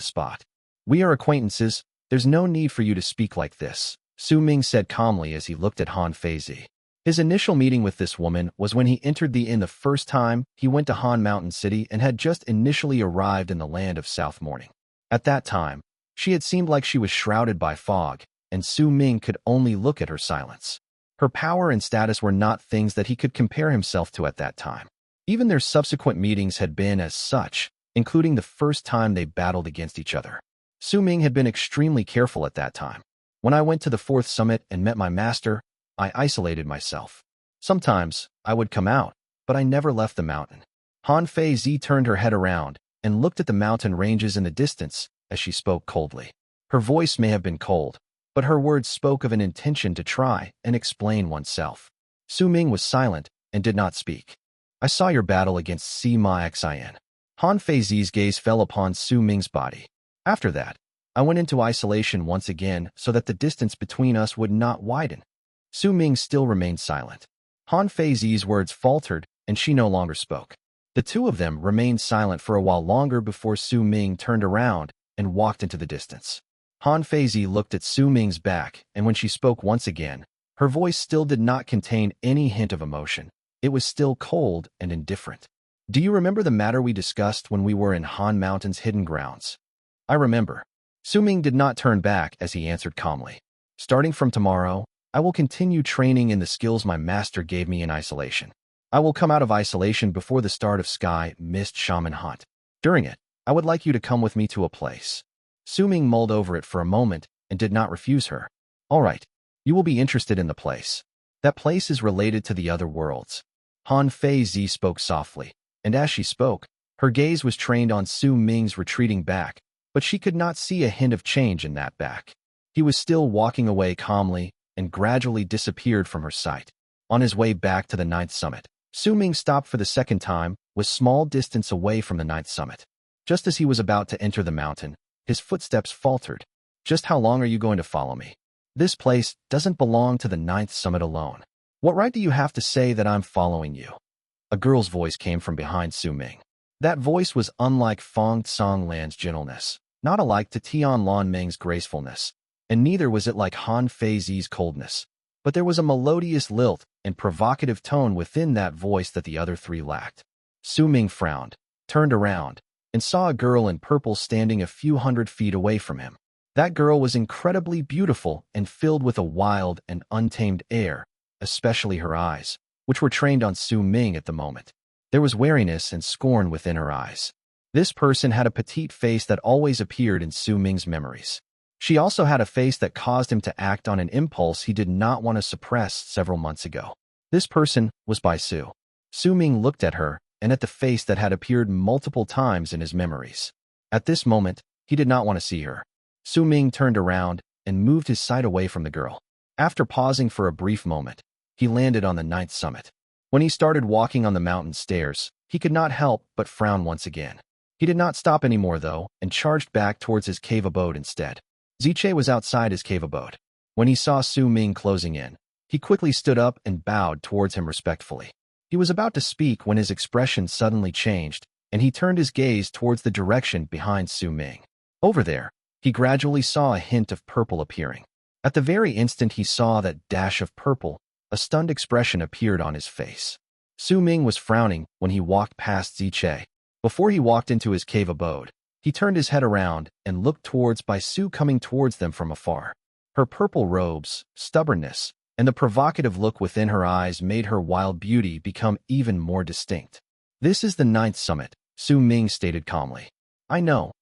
spot. We are acquaintances, there's no need for you to speak like this, Su Ming said calmly as he looked at Han Feizi. His initial meeting with this woman was when he entered the inn the first time he went to Han Mountain City and had just initially arrived in the land of South Morning. At that time, she had seemed like she was shrouded by fog, and Su Ming could only look at her silence. Her power and status were not things that he could compare himself to at that time. Even their subsequent meetings had been as such, including the first time they battled against each other. Su Ming had been extremely careful at that time. When I went to the fourth summit and met my master, I isolated myself. Sometimes, I would come out, but I never left the mountain. Han Feizi turned her head around and looked at the mountain ranges in the distance as she spoke coldly. Her voice may have been cold, but her words spoke of an intention to try and explain oneself. Su Ming was silent and did not speak. I saw your battle against Sima Xian. Han Feizi's gaze fell upon Su Ming's body. After that, I went into isolation once again so that the distance between us would not widen. Su Ming still remained silent. Han Feizi's words faltered and she no longer spoke. The two of them remained silent for a while longer before Su Ming turned around and walked into the distance. Han Feizi looked at Su Ming's back, and when she spoke once again, her voice still did not contain any hint of emotion. It was still cold and indifferent. Do you remember the matter we discussed when we were in Han Mountain's hidden grounds? I remember. Su Ming did not turn back as he answered calmly. Starting from tomorrow, I will continue training in the skills my master gave me in isolation. I will come out of isolation before the start of Sky Mist Shaman Hunt. During it, I would like you to come with me to a place. Su Ming mulled over it for a moment and did not refuse her. All right, you will be interested in the place. That place is related to the other worlds. Han Feizi spoke softly, and as she spoke, her gaze was trained on Su Ming's retreating back, but she could not see a hint of change in that back. He was still walking away calmly and gradually disappeared from her sight. On his way back to the 9th summit, Su Ming stopped for the second time, was small distance away from the 9th summit. Just as he was about to enter the mountain, his footsteps faltered. Just how long are you going to follow me? This place doesn't belong to the 9th summit alone. What right do you have to say that I'm following you? A girl's voice came from behind Su Ming. That voice was unlike Feng Lan's gentleness, not alike to Tian Meng's gracefulness, and neither was it like Han Feizi's coldness. But there was a melodious lilt and provocative tone within that voice that the other three lacked. Su Ming frowned, turned around, and saw a girl in purple standing a few hundred feet away from him. That girl was incredibly beautiful and filled with a wild and untamed air, especially her eyes, which were trained on Su Ming at the moment. There was wariness and scorn within her eyes. This person had a petite face that always appeared in Su Ming's memories. She also had a face that caused him to act on an impulse he did not want to suppress several months ago. This person was Bai Su. Su Ming looked at her and at the face that had appeared multiple times in his memories. At this moment, he did not want to see her. Su Ming turned around and moved his sight away from the girl. After pausing for a brief moment, he landed on the 9th summit. When he started walking on the mountain stairs, he could not help but frown once again. He did not stop anymore though and charged back towards his cave abode instead. Ziche was outside his cave abode. When he saw Su Ming closing in, he quickly stood up and bowed towards him respectfully. He was about to speak when his expression suddenly changed, and he turned his gaze towards the direction behind Su Ming. Over there, he gradually saw a hint of purple appearing. At the very instant he saw that dash of purple, a stunned expression appeared on his face. Su Ming was frowning when he walked past Ziche. Before he walked into his cave abode, he turned his head around and looked towards Bai Su coming towards them from afar. Her purple robes, stubbornness, and the provocative look within her eyes made her wild beauty become even more distinct. "This is the 9th summit," Su Ming stated calmly. "I know."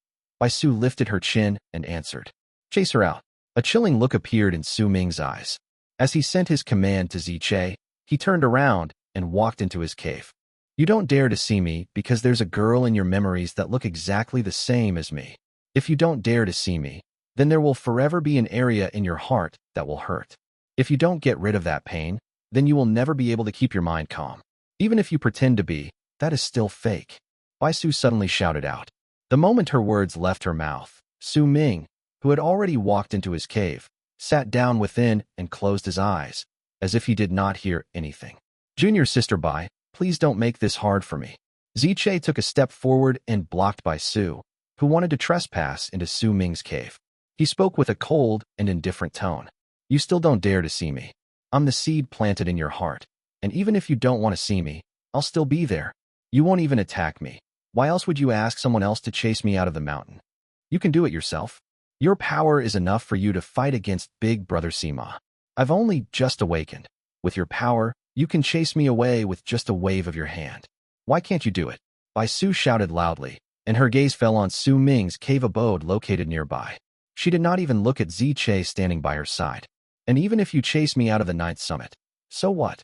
Bai Su lifted her chin and answered. "Chase her out." A chilling look appeared in Su Ming's eyes. As he sent his command to Ziche, he turned around and walked into his cave. "You don't dare to see me because there's a girl in your memories that look exactly the same as me. If you don't dare to see me, then there will forever be an area in your heart that will hurt. If you don't get rid of that pain, then you will never be able to keep your mind calm. Even if you pretend to be, that is still fake." Bai Su suddenly shouted out. The moment her words left her mouth, Su Ming, who had already walked into his cave, sat down within and closed his eyes, as if he did not hear anything. "Junior sister Bai, please don't make this hard for me." Ziche took a step forward and blocked Bai Su, who wanted to trespass into Su Ming's cave. He spoke with a cold and indifferent tone. "You still don't dare to see me. I'm the seed planted in your heart, and even if you don't want to see me, I'll still be there. You won't even attack me. Why else would you ask someone else to chase me out of the mountain? You can do it yourself. Your power is enough for you to fight against Big Brother Sima. I've only just awakened. With your power, you can chase me away with just a wave of your hand. Why can't you do it?" Bai Su shouted loudly, and her gaze fell on Su Ming's cave abode located nearby. She did not even look at Ziche standing by her side. "And even if you chase me out of the 9th summit, so what?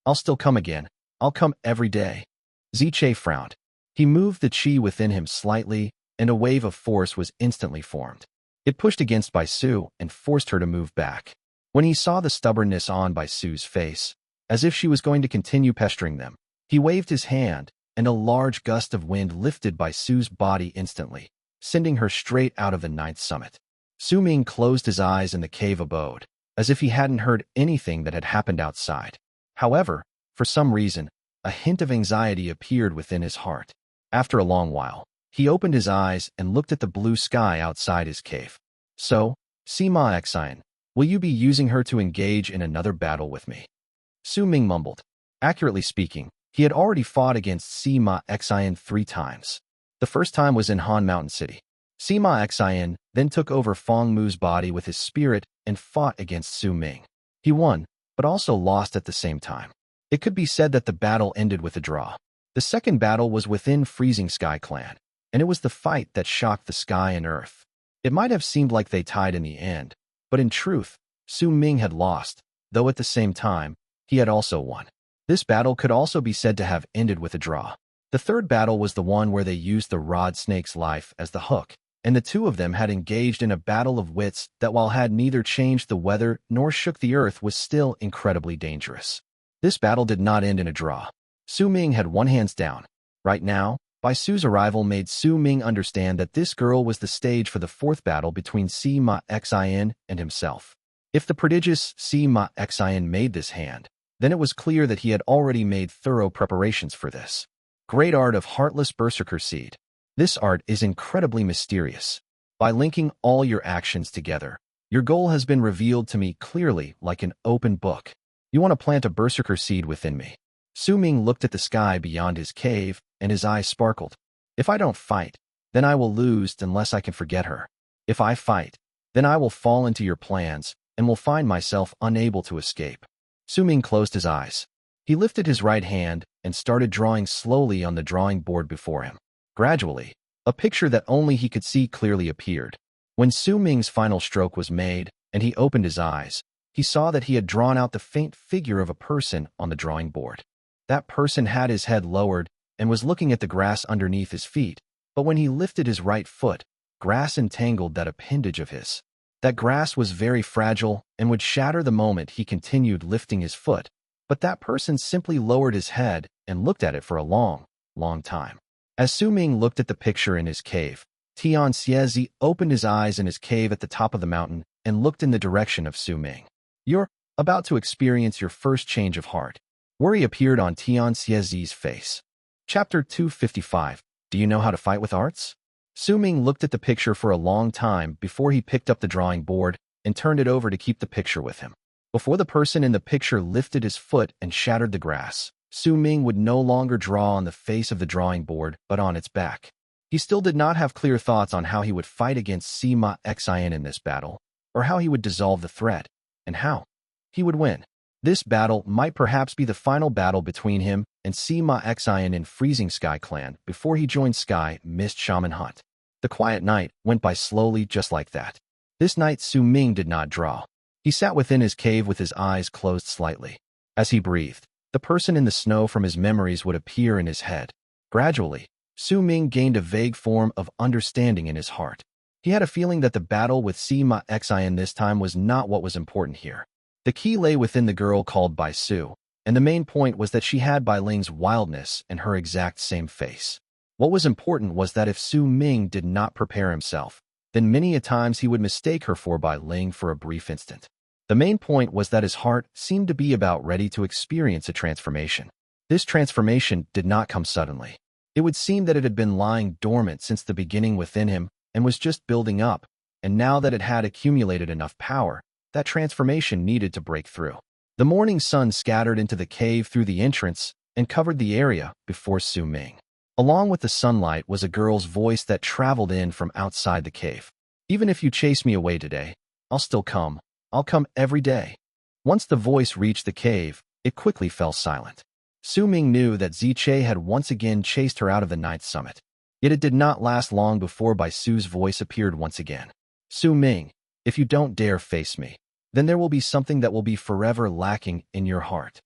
I'll still come again. I'll come every day." Ziche frowned. He moved the chi within him slightly, and a wave of force was instantly formed. It pushed against Bai Su and forced her to move back. When he saw the stubbornness on Bai Su's face, as if she was going to continue pestering them, he waved his hand, and a large gust of wind lifted Bai Su's body instantly, sending her straight out of the 9th summit. Su Ming closed his eyes in the cave abode, as if he hadn't heard anything that had happened outside. However, for some reason, a hint of anxiety appeared within his heart. After a long while, he opened his eyes and looked at the blue sky outside his cave. "So, Sima Xiang, will you be using her to engage in another battle with me?" Su Ming mumbled. Accurately speaking, he had already fought against Sima Xiang 3 times. The first time was in Han Mountain City. Sima Xiang then took over Feng Mu's body with his spirit and fought against Su Ming. He won, but also lost at the same time. It could be said that the battle ended with a draw. The second battle was within Freezing Sky Clan, and it was the fight that shocked the sky and earth. It might have seemed like they tied in the end, but in truth, Su Ming had lost, though at the same time, he had also won. This battle could also be said to have ended with a draw. The third battle was the one where they used the rod snake's life as the hook, and the two of them had engaged in a battle of wits that, while had neither changed the weather nor shook the earth, was still incredibly dangerous. This battle did not end in a draw. Su Ming had won hands down. Right now, Bai Su's arrival made Su Ming understand that this girl was the stage for the fourth battle between Sima Xiang and himself. If the prodigious Sima Xiang made this hand, then it was clear that he had already made thorough preparations for this. Great art of heartless Berserker seed. This art is incredibly mysterious. By linking all your actions together, your goal has been revealed to me clearly like an open book. You want to plant a Berserker seed within me. Su Ming looked at the sky beyond his cave, and his eyes sparkled. If I don't fight, then I will lose unless I can forget her. If I fight, then I will fall into your plans and will find myself unable to escape. Su Ming closed his eyes. He lifted his right hand and started drawing slowly on the drawing board before him. Gradually, a picture that only he could see clearly appeared. When Su Ming's final stroke was made and he opened his eyes, he saw that he had drawn out the faint figure of a person on the drawing board. That person had his head lowered and was looking at the grass underneath his feet, but when he lifted his right foot, grass entangled that appendage of his. That grass was very fragile and would shatter the moment he continued lifting his foot, but that person simply lowered his head and looked at it for a long, long time. As Su Ming looked at the picture in his cave, Tian Xiezi opened his eyes in his cave at the top of the mountain and looked in the direction of Su Ming. "You're about to experience your first change of heart. Worry appeared on Tian Xiezi's face. Chapter 255. Do you know how to fight with arts? Su Ming looked at the picture for a long time before he picked up the drawing board and turned it over to keep the picture with him. Before the person in the picture lifted his foot and shattered the grass, Su Ming would no longer draw on the face of the drawing board but on its back. He still did not have clear thoughts on how he would fight against Sima Xian in this battle, or how he would dissolve the threat, and how he would win. This battle might perhaps be the final battle between him and Sima Xian in Freezing Sky Clan before he joined Sky Mist Shaman Hunt. The quiet night went by slowly just like that. This night Su Ming did not draw. He sat within his cave with his eyes closed slightly. As he breathed, the person in the snow from his memories would appear in his head. Gradually, Su Ming gained a vague form of understanding in his heart. He had a feeling that the battle with Sima Xian this time was not what was important here. The key lay within the girl called Bai Su, and the main point was that she had Bai Ling's wildness and her exact same face. What was important was that if Su Ming did not prepare himself, then many a times he would mistake her for Bai Ling for a brief instant. The main point was that his heart seemed to be about ready to experience a transformation. This transformation did not come suddenly. It would seem that it had been lying dormant since the beginning within him and was just building up, and now that it had accumulated enough power, that transformation needed to break through. The morning sun scattered into the cave through the entrance and covered the area before Su Ming. Along with the sunlight was a girl's voice that traveled in from outside the cave. Even if you chase me away today, I'll still come. I'll come every day. Once the voice reached the cave, it quickly fell silent. Su Ming knew that Ziche had once again chased her out of the ninth summit. Yet it did not last long before Bai Su's voice appeared once again. Su Ming, if you don't dare face me, then there will be something that will be forever lacking in your heart.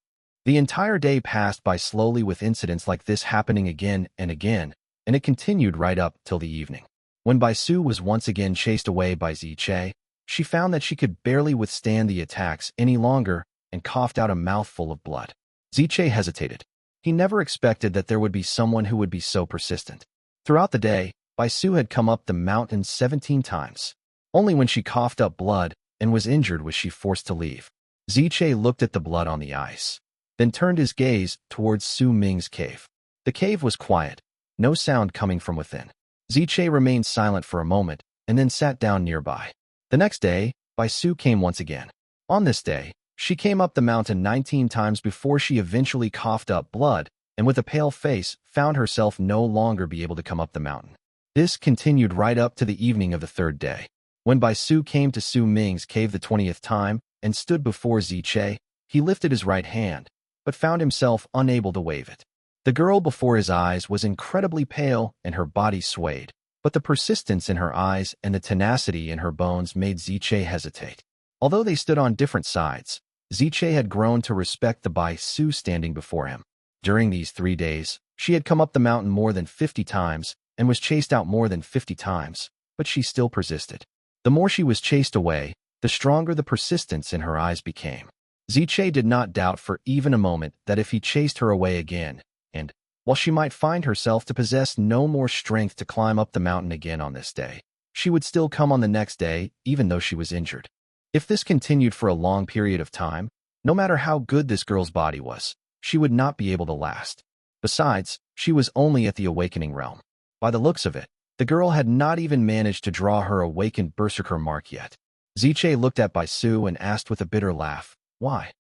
The entire day passed by slowly with incidents like this happening again, and it continued right up till the evening. When Bai Su was once again chased away by Ziche, she found that she could barely withstand the attacks any longer and coughed out a mouthful of blood. Ziche hesitated. He never expected that there would be someone who would be so persistent. Throughout the day, Bai Su had come up the mountain 17 times. Only when she coughed up blood and was injured was she forced to leave. Ziche looked at the blood on the ice, then turned his gaze towards Su Ming's cave. The cave was quiet, no sound coming from within. Ziche remained silent for a moment and then sat down nearby. The next day, Bai Su came once again. On this day, she came up the mountain 19 times before she eventually coughed up blood and with a pale face found herself no longer be able to come up the mountain. This continued right up to the evening of the third day. When Bai Su came to Su Ming's cave the 20th time and stood before Ziche, he lifted his right hand, but found himself unable to wave it. The girl before his eyes was incredibly pale and her body swayed, but the persistence in her eyes and the tenacity in her bones made Ziche hesitate. Although they stood on different sides, Ziche had grown to respect the Bai Su standing before him. During these 3 days, she had come up the mountain more than 50 times and was chased out more than 50 times, but she still persisted. The more she was chased away, the stronger the persistence in her eyes became. Ziche did not doubt for even a moment that if he chased her away again, and, while she might find herself to possess no more strength to climb up the mountain again on this day, she would still come on the next day, even though she was injured. If this continued for a long period of time, no matter how good this girl's body was, she would not be able to last. Besides, she was only at the awakening realm. By the looks of it, the girl had not even managed to draw her awakened Berserker mark yet. Ziche looked at Bai Su and asked with a bitter laugh, "Why?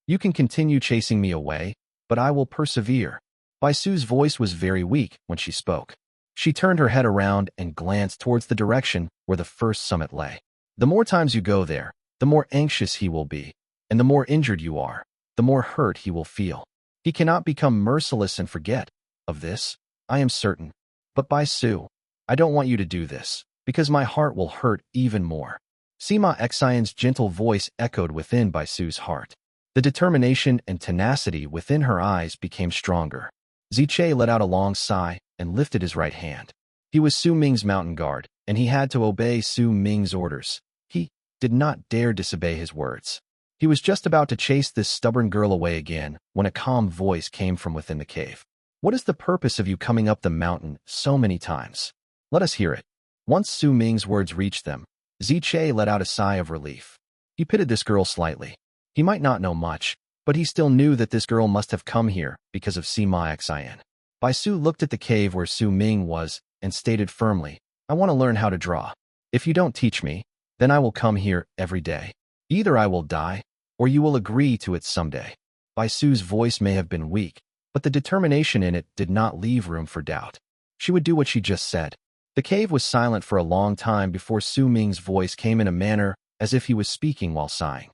You can continue chasing me away, but I will persevere." Bai Su's voice was very weak when she spoke. She turned her head around and glanced towards the direction where the first summit lay. "The more times you go there, the more anxious he will be, and the more injured you are, the more hurt he will feel. He cannot become merciless and forget. Of this, I am certain. But Bai Su, I don't want you to do this, because my heart will hurt even more." Sima Xian's gentle voice echoed within Bai Su's heart. The determination and tenacity within her eyes became stronger. Ziche let out a long sigh and lifted his right hand. He was Su Ming's mountain guard, and he had to obey Su Ming's orders. He did not dare disobey his words. He was just about to chase this stubborn girl away again when a calm voice came from within the cave. "What is the purpose of you coming up the mountain so many times? Let us hear it." Once Su Ming's words reached them, Ziche let out a sigh of relief. He pitied this girl slightly. He might not know much, But he still knew that this girl must have come here because of Xiang. Bai Su looked at the cave where Su Ming was and stated firmly, I want to learn how to draw. If you don't teach me, then I will come here every day. Either I will die, or you will agree to it someday. Bai Su's voice may have been weak, but the determination in it did not leave room for doubt. She would do what she just said. The cave was silent for a long time before Su Ming's voice came in a manner as if he was speaking while sighing.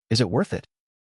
Is it worth it?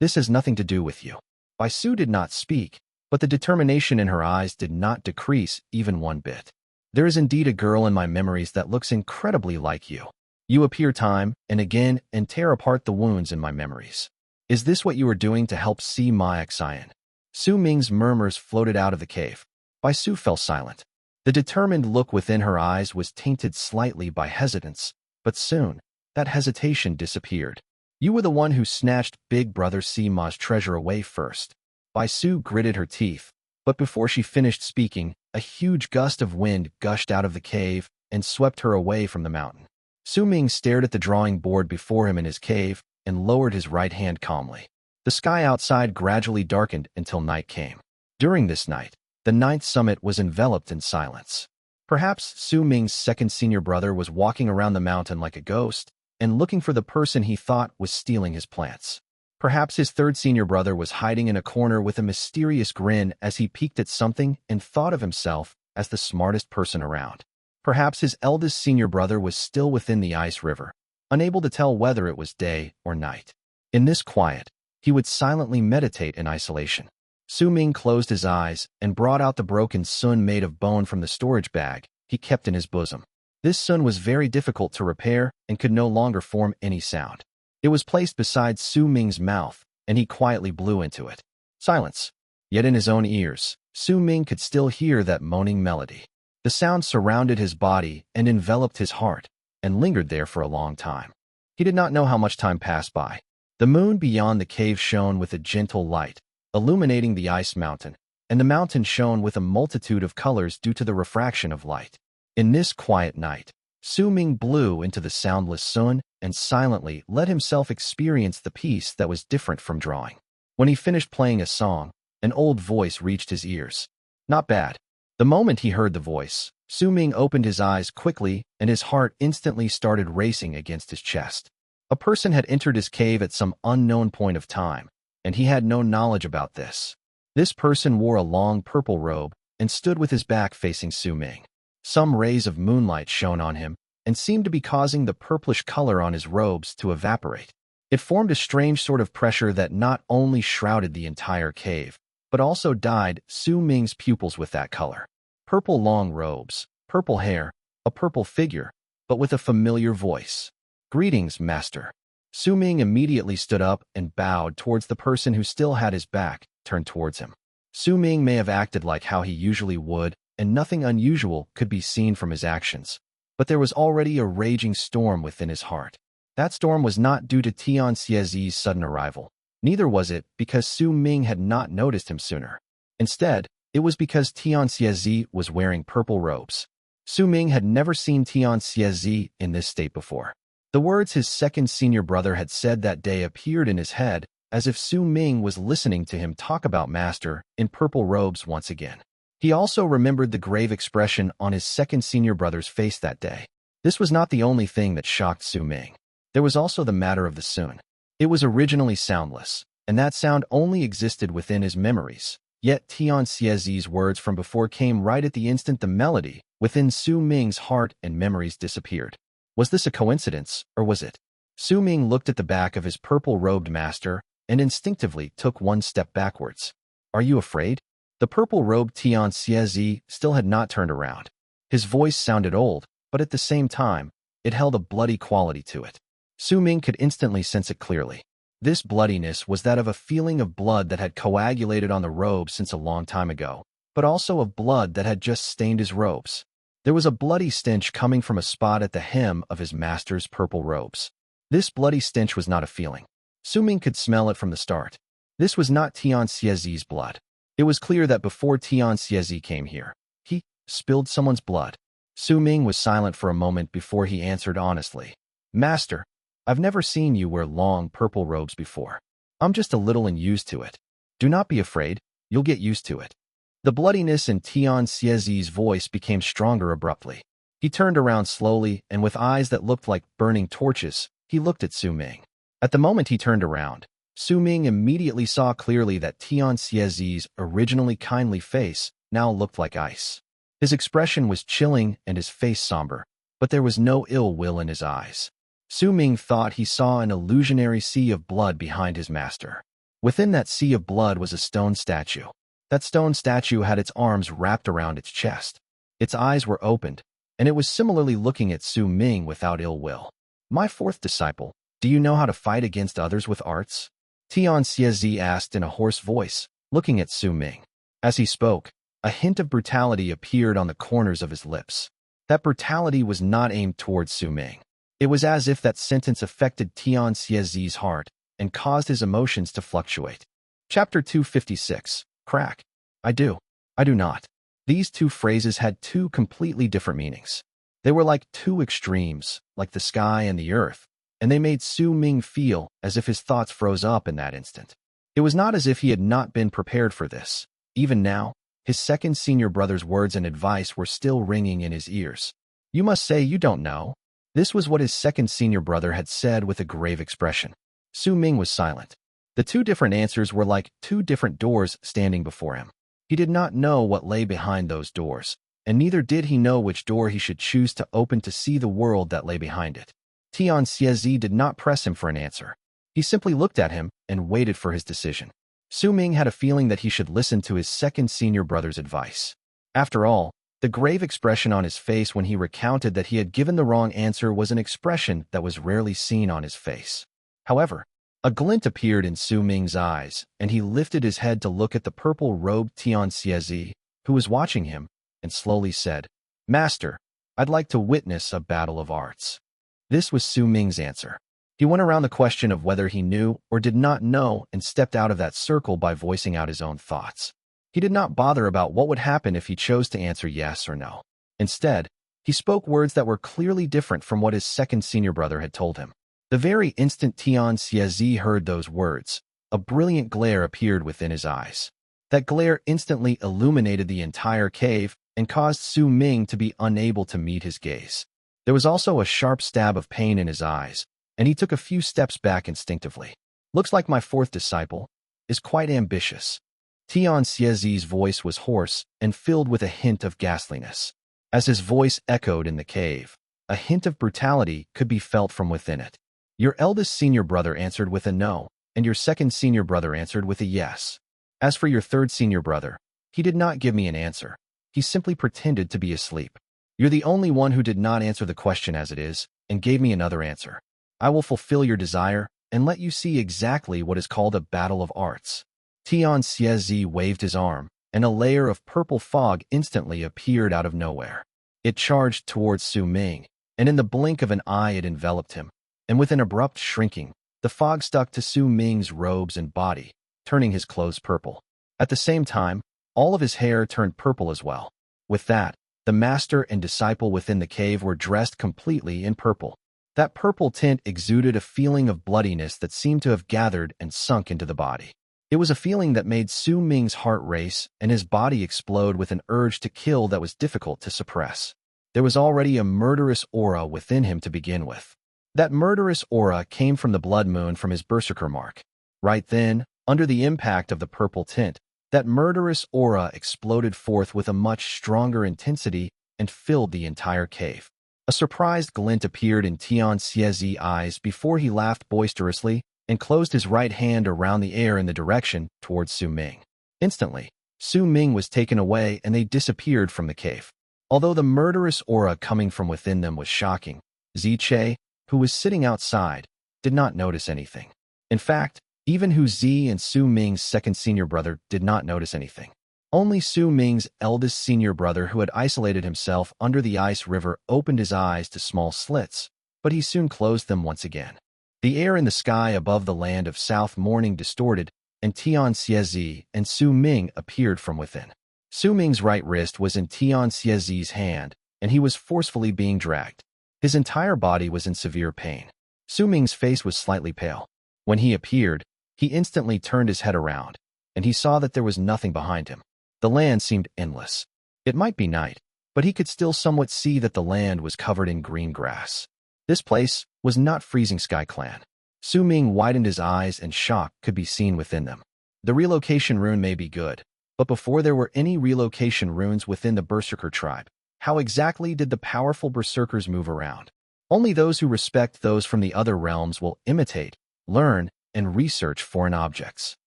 This has nothing to do with you. Bai Su did not speak, but the determination in her eyes did not decrease even one bit. There is indeed a girl in my memories that looks incredibly like you. You appear time and again and tear apart the wounds in my memories. Is this what you are doing to help see my Xiang? Su Ming's murmurs floated out of the cave. Bai Su fell silent. The determined look within her eyes was tainted slightly by hesitance, but soon, that hesitation disappeared. You were the one who snatched Big Brother Sima's treasure away first. Bai Su gritted her teeth, but before she finished speaking, a huge gust of wind gushed out of the cave and swept her away from the mountain. Su Ming stared at the drawing board before him in his cave and lowered his right hand calmly. The sky outside gradually darkened until night came. During this night, the ninth summit was enveloped in silence. Perhaps Su Ming's second senior brother was walking around the mountain like a ghost and looking for the person he thought was stealing his plants. Perhaps his third senior brother was hiding in a corner with a mysterious grin as he peeked at something and thought of himself as the smartest person around. Perhaps his eldest senior brother was still within the ice river, unable to tell whether it was day or night. In this quiet, he would silently meditate in isolation. Su Ming closed his eyes and brought out the broken sun made of bone from the storage bag he kept in his bosom. This sun was very difficult to repair and could no longer form any sound. It was placed beside Su Ming's mouth, and he quietly blew into it. Silence. Yet in his own ears, Su Ming could still hear that moaning melody. The sound surrounded his body and enveloped his heart, and lingered there for a long time. He did not know how much time passed by. The moon beyond the cave shone with a gentle light, illuminating the ice mountain, and the mountain shone with a multitude of colors due to the refraction of light. In this quiet night, Su Ming blew into the soundless sun and silently let himself experience the peace that was different from drawing. When he finished playing a song, an old voice reached his ears. Not bad. The moment he heard the voice, Su Ming opened his eyes quickly and his heart instantly started racing against his chest. A person had entered his cave at some unknown point of time, and he had no knowledge about this. This person wore a long purple robe and stood with his back facing Su Ming. Some rays of moonlight shone on him and seemed to be causing the purplish color on his robes to evaporate. It formed a strange sort of pressure that not only shrouded the entire cave, but also dyed Su Ming's pupils with that color. Purple long robes, purple hair, a purple figure, but with a familiar voice. Greetings, master. Su Ming immediately stood up and bowed towards the person who still had his back turned towards him. Su Ming may have acted like how he usually would, and nothing unusual could be seen from his actions. But there was already a raging storm within his heart. That storm was not due to Tian Xiezi's sudden arrival. Neither was it because Su Ming had not noticed him sooner. Instead, it was because Tian Xiezi was wearing purple robes. Su Ming had never seen Tian Xiezi in this state before. The words his second senior brother had said that day appeared in his head, as if Su Ming was listening to him talk about Master in purple robes once again. He also remembered the grave expression on his second senior brother's face that day. This was not the only thing that shocked Su Ming. There was also the matter of the sun. It was originally soundless, and that sound only existed within his memories. Yet Tian Xiezi's words from before came right at the instant the melody within Su Ming's heart and memories disappeared. Was this a coincidence, or was it? Su Ming looked at the back of his purple-robed master and instinctively took one step backwards. Are you afraid? The purple-robed Tian Xiezi still had not turned around. His voice sounded old, but at the same time, it held a bloody quality to it. Su Ming could instantly sense it clearly. This bloodiness was that of a feeling of blood that had coagulated on the robe since a long time ago, but also of blood that had just stained his robes. There was a bloody stench coming from a spot at the hem of his master's purple robes. This bloody stench was not a feeling. Su Ming could smell it from the start. This was not Tian Xiezi's blood. It was clear that before Tian Xiezi came here, he spilled someone's blood. Su Ming was silent for a moment before he answered honestly. Master, I've never seen you wear long purple robes before. I'm just a little unused to it. Do not be afraid, you'll get used to it. The bloodiness in Tian Xiezi's voice became stronger abruptly. He turned around slowly, and with eyes that looked like burning torches, he looked at Su Ming. At the moment he turned around, Su Ming immediately saw clearly that Tian Xiezi's originally kindly face now looked like ice. His expression was chilling and his face somber, but there was no ill will in his eyes. Su Ming thought he saw an illusionary sea of blood behind his master. Within that sea of blood was a stone statue. That stone statue had its arms wrapped around its chest. Its eyes were opened, and it was similarly looking at Su Ming without ill will. My fourth disciple, do you know how to fight against others with arts? Tian Xiezi asked in a hoarse voice, looking at Su Ming. As he spoke, a hint of brutality appeared on the corners of his lips. That brutality was not aimed towards Su Ming. It was as if that sentence affected Tian Xiezi's heart and caused his emotions to fluctuate. Chapter 256. Crack. I do not. These two phrases had two completely different meanings. They were like two extremes, like the sky and the earth, and they made Su Ming feel as if his thoughts froze up in that instant. It was not as if he had not been prepared for this. Even now, his second senior brother's words and advice were still ringing in his ears. You must say you don't know. This was what his second senior brother had said with a grave expression. Su Ming was silent. The two different answers were like two different doors standing before him. He did not know what lay behind those doors, and neither did he know which door he should choose to open to see the world that lay behind it. Tian Xiezi did not press him for an answer. He simply looked at him and waited for his decision. Su Ming had a feeling that he should listen to his second senior brother's advice. After all, the grave expression on his face when he recounted that he had given the wrong answer was an expression that was rarely seen on his face. However, a glint appeared in Su Ming's eyes, and he lifted his head to look at the purple-robed Tian Xiezi, who was watching him, and slowly said, Master, I'd like to witness a battle of arts. This was Su Ming's answer. He went around the question of whether he knew or did not know and stepped out of that circle by voicing out his own thoughts. He did not bother about what would happen if he chose to answer yes or no. Instead, he spoke words that were clearly different from what his second senior brother had told him. The very instant Tian Xiezi heard those words, a brilliant glare appeared within his eyes. That glare instantly illuminated the entire cave and caused Su Ming to be unable to meet his gaze. There was also a sharp stab of pain in his eyes, and he took a few steps back instinctively. Looks like my fourth disciple is quite ambitious. Tian Xiezi's voice was hoarse and filled with a hint of ghastliness. As his voice echoed in the cave, a hint of brutality could be felt from within it. Your eldest senior brother answered with a no, and your second senior brother answered with a yes. As for your third senior brother, he did not give me an answer. He simply pretended to be asleep. You're the only one who did not answer the question as it is, and gave me another answer. I will fulfill your desire, and let you see exactly what is called a battle of arts. Tian Xiezi waved his arm, and a layer of purple fog instantly appeared out of nowhere. It charged towards Su Ming, and in the blink of an eye it enveloped him, and with an abrupt shrinking, the fog stuck to Su Ming's robes and body, turning his clothes purple. At the same time, all of his hair turned purple as well. With that, the master and disciple within the cave were dressed completely in purple. That purple tint exuded a feeling of bloodiness that seemed to have gathered and sunk into the body. It was a feeling that made Su Ming's heart race and his body explode with an urge to kill that was difficult to suppress. There was already a murderous aura within him to begin with. That murderous aura came from the blood moon from his Berserker mark. Right then, under the impact of the purple tint, that murderous aura exploded forth with a much stronger intensity and filled the entire cave. A surprised glint appeared in Tian Xiez's eyes before he laughed boisterously and closed his right hand around the air in the direction towards Su Ming. Instantly, Su Ming was taken away and they disappeared from the cave. Although the murderous aura coming from within them was shocking, Ziche, who was sitting outside, did not notice anything. In fact, even Hu Zi and Su Ming's second senior brother did not notice anything. Only Su Ming's eldest senior brother, who had isolated himself under the ice river, opened his eyes to small slits, but he soon closed them once again. The air in the sky above the land of South Morning distorted, and Tian Xiezi and Su Ming appeared from within. Su Ming's right wrist was in Tian Xiezi's hand, and he was forcefully being dragged. His entire body was in severe pain. Su Ming's face was slightly pale. When he appeared, He instantly turned his head around, and he saw that there was nothing behind him. The land seemed endless. It might be night, but he could still somewhat see that the land was covered in green grass. This place was not Freezing Sky Clan. Su Ming widened his eyes and shock could be seen within them. The relocation rune may be good, but before there were any relocation runes within the Berserker tribe, how exactly did the powerful Berserkers move around? Only those who respect those from the other realms will imitate, learn, and research foreign objects.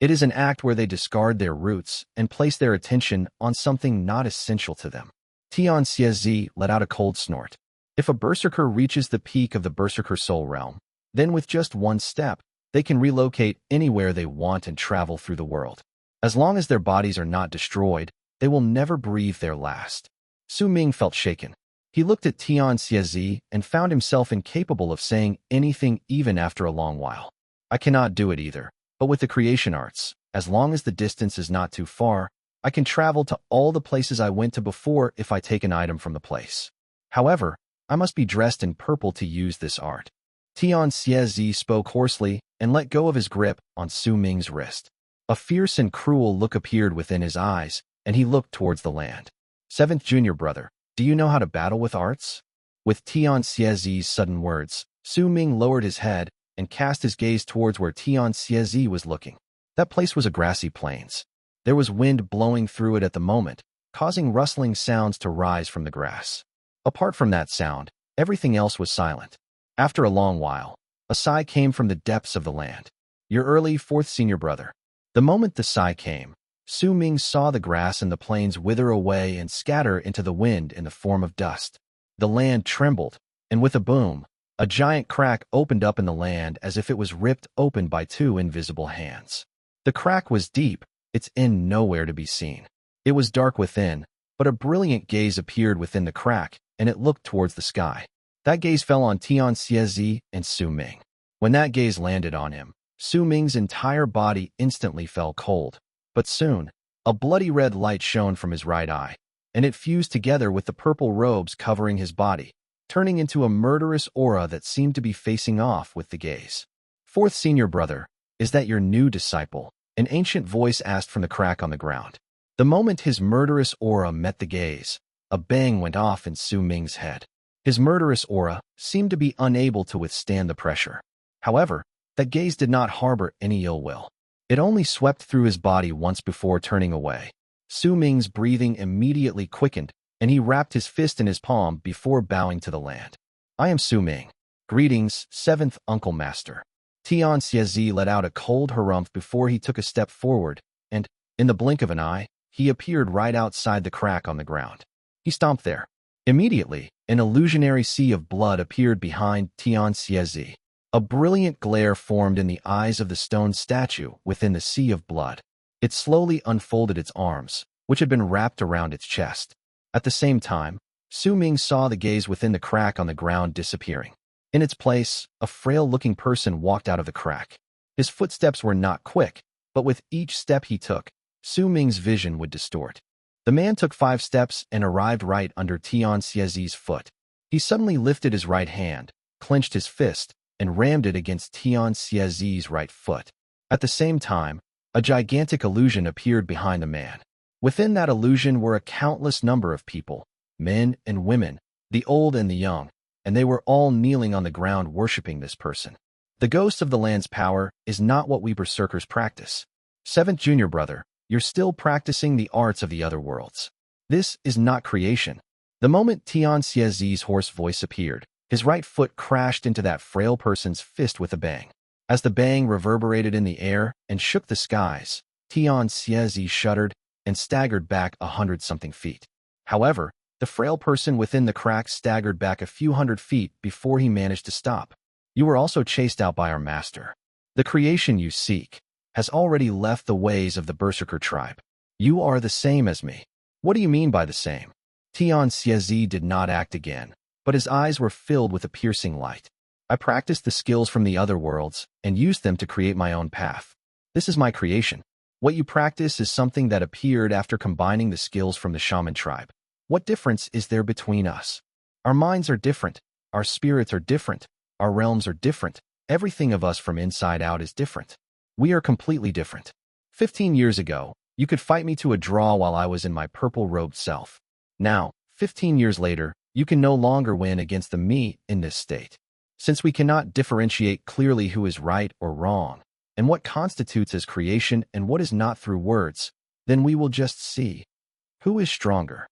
It is an act where they discard their roots and place their attention on something not essential to them. Tian let out a cold snort. If a Berserker reaches the peak of the Berserker Soul Realm, then with just one step, they can relocate anywhere they want and travel through the world. As long as their bodies are not destroyed, they will never breathe their last. Su Ming felt shaken. He looked at Tian and found himself incapable of saying anything even after a long while. I cannot do it either, but with the creation arts, as long as the distance is not too far, I can travel to all the places I went to before if I take an item from the place. However, I must be dressed in purple to use this art. Tian spoke hoarsely and let go of his grip on Su Ming's wrist. A fierce and cruel look appeared within his eyes, and he looked towards the land. Seventh junior brother, do you know how to battle with arts? With Tian sudden words, Su Ming lowered his head and cast his gaze towards where Tian was looking. That place was a grassy plains. There was wind blowing through it at the moment, causing rustling sounds to rise from the grass. Apart from that sound, everything else was silent. After a long while, a sigh came from the depths of the land. Your early fourth senior brother. The moment the sigh came, Su Ming saw the grass and the plains wither away and scatter into the wind in the form of dust. The land trembled, and with a boom, a giant crack opened up in the land as if it was ripped open by two invisible hands. The crack was deep, its end nowhere to be seen. It was dark within, but a brilliant gaze appeared within the crack, and it looked towards the sky. That gaze fell on Tian and Su Ming. When that gaze landed on him, Su Ming's entire body instantly fell cold. But soon, a bloody red light shone from his right eye, and it fused together with the purple robes covering his body, turning into a murderous aura that seemed to be facing off with the gaze. Fourth senior brother, is that your new disciple? An ancient voice asked from the crack on the ground. The moment his murderous aura met the gaze, a bang went off in Su Ming's head. His murderous aura seemed to be unable to withstand the pressure. However, that gaze did not harbor any ill will. It only swept through his body once before turning away. Su Ming's breathing immediately quickened, and he wrapped his fist in his palm before bowing to the land. I am Su Ming. Greetings, seventh uncle master. Tian let out a cold harumph before he took a step forward, and, in the blink of an eye, he appeared right outside the crack on the ground. He stomped there. Immediately, an illusionary sea of blood appeared behind Tian. A brilliant glare formed in the eyes of the stone statue within the sea of blood. It slowly unfolded its arms, which had been wrapped around its chest. At the same time, Su Ming saw the gaze within the crack on the ground disappearing. In its place, a frail-looking person walked out of the crack. His footsteps were not quick, but with each step he took, Su Ming's vision would distort. The man took 5 steps and arrived right under Tian foot. He suddenly lifted his right hand, clenched his fist, and rammed it against Tian right foot. At the same time, a gigantic illusion appeared behind the man. Within that illusion were a countless number of people, men and women, the old and the young, and they were all kneeling on the ground worshipping this person. The ghost of the land's power is not what we Berserkers practice. Seventh junior brother, you're still practicing the arts of the other worlds. This is not creation. The moment Tian hoarse voice appeared, his right foot crashed into that frail person's fist with a bang. As the bang reverberated in the air and shook the skies, Tian shuddered and staggered back 100-something feet. However, the frail person within the crack staggered back a few hundred feet before he managed to stop. You were also chased out by our master. The creation you seek has already left the ways of the Berserker tribe. You are the same as me. What do you mean by the same? Tian did not act again, but his eyes were filled with a piercing light. I practiced the skills from the other worlds and used them to create my own path. This is my creation. What you practice is something that appeared after combining the skills from the Shaman tribe. What difference is there between us? Our minds are different. Our spirits are different. Our realms are different. Everything of us from inside out is different. We are completely different. 15 years ago, you could fight me to a draw while I was in my purple-robed self. Now, 15 years later, you can no longer win against the me in this state. Since we cannot differentiate clearly who is right or wrong, and what constitutes as creation and what is not through words, then we will just see. Who is stronger?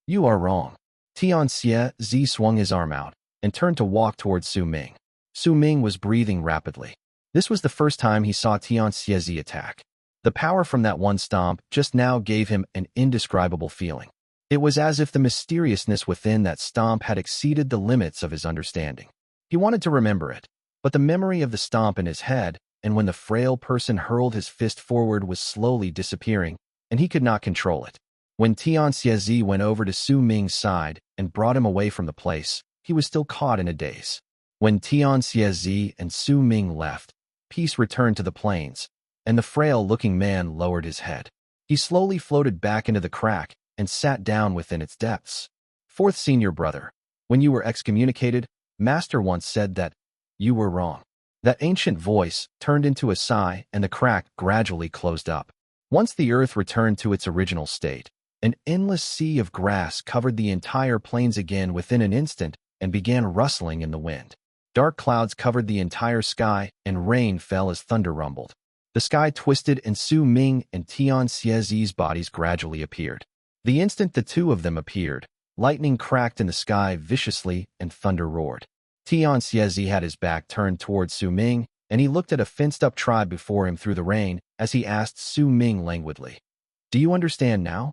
You are wrong. Tian Xie swung his arm out and turned to walk towards Su Ming. Su Ming was breathing rapidly. This was the first time he saw Tian Xie attack. The power from that one stomp just now gave him an indescribable feeling. It was as if the mysteriousness within that stomp had exceeded the limits of his understanding. He wanted to remember it, but the memory of the stomp in his head and when the frail person hurled his fist forward was slowly disappearing, and he could not control it. When Tian Xie went over to Su Ming's side and brought him away from the place, he was still caught in a daze. When Tian Xie and Su Ming left, peace returned to the plains, and the frail-looking man lowered his head. He slowly floated back into the crack and sat down within its depths. Fourth senior brother, when you were excommunicated, Master once said that you were wrong. That ancient voice turned into a sigh and the crack gradually closed up. Once the earth returned to its original state, an endless sea of grass covered the entire plains again within an instant and began rustling in the wind. Dark clouds covered the entire sky and rain fell as thunder rumbled. The sky twisted and Su Ming and Tian Xie's bodies gradually appeared. The instant the two of them appeared, lightning cracked in the sky viciously and thunder roared. Tian Xie had his back turned towards Su Ming, and he looked at a fenced-up tribe before him through the rain as he asked Su Ming languidly, "Do you understand now?"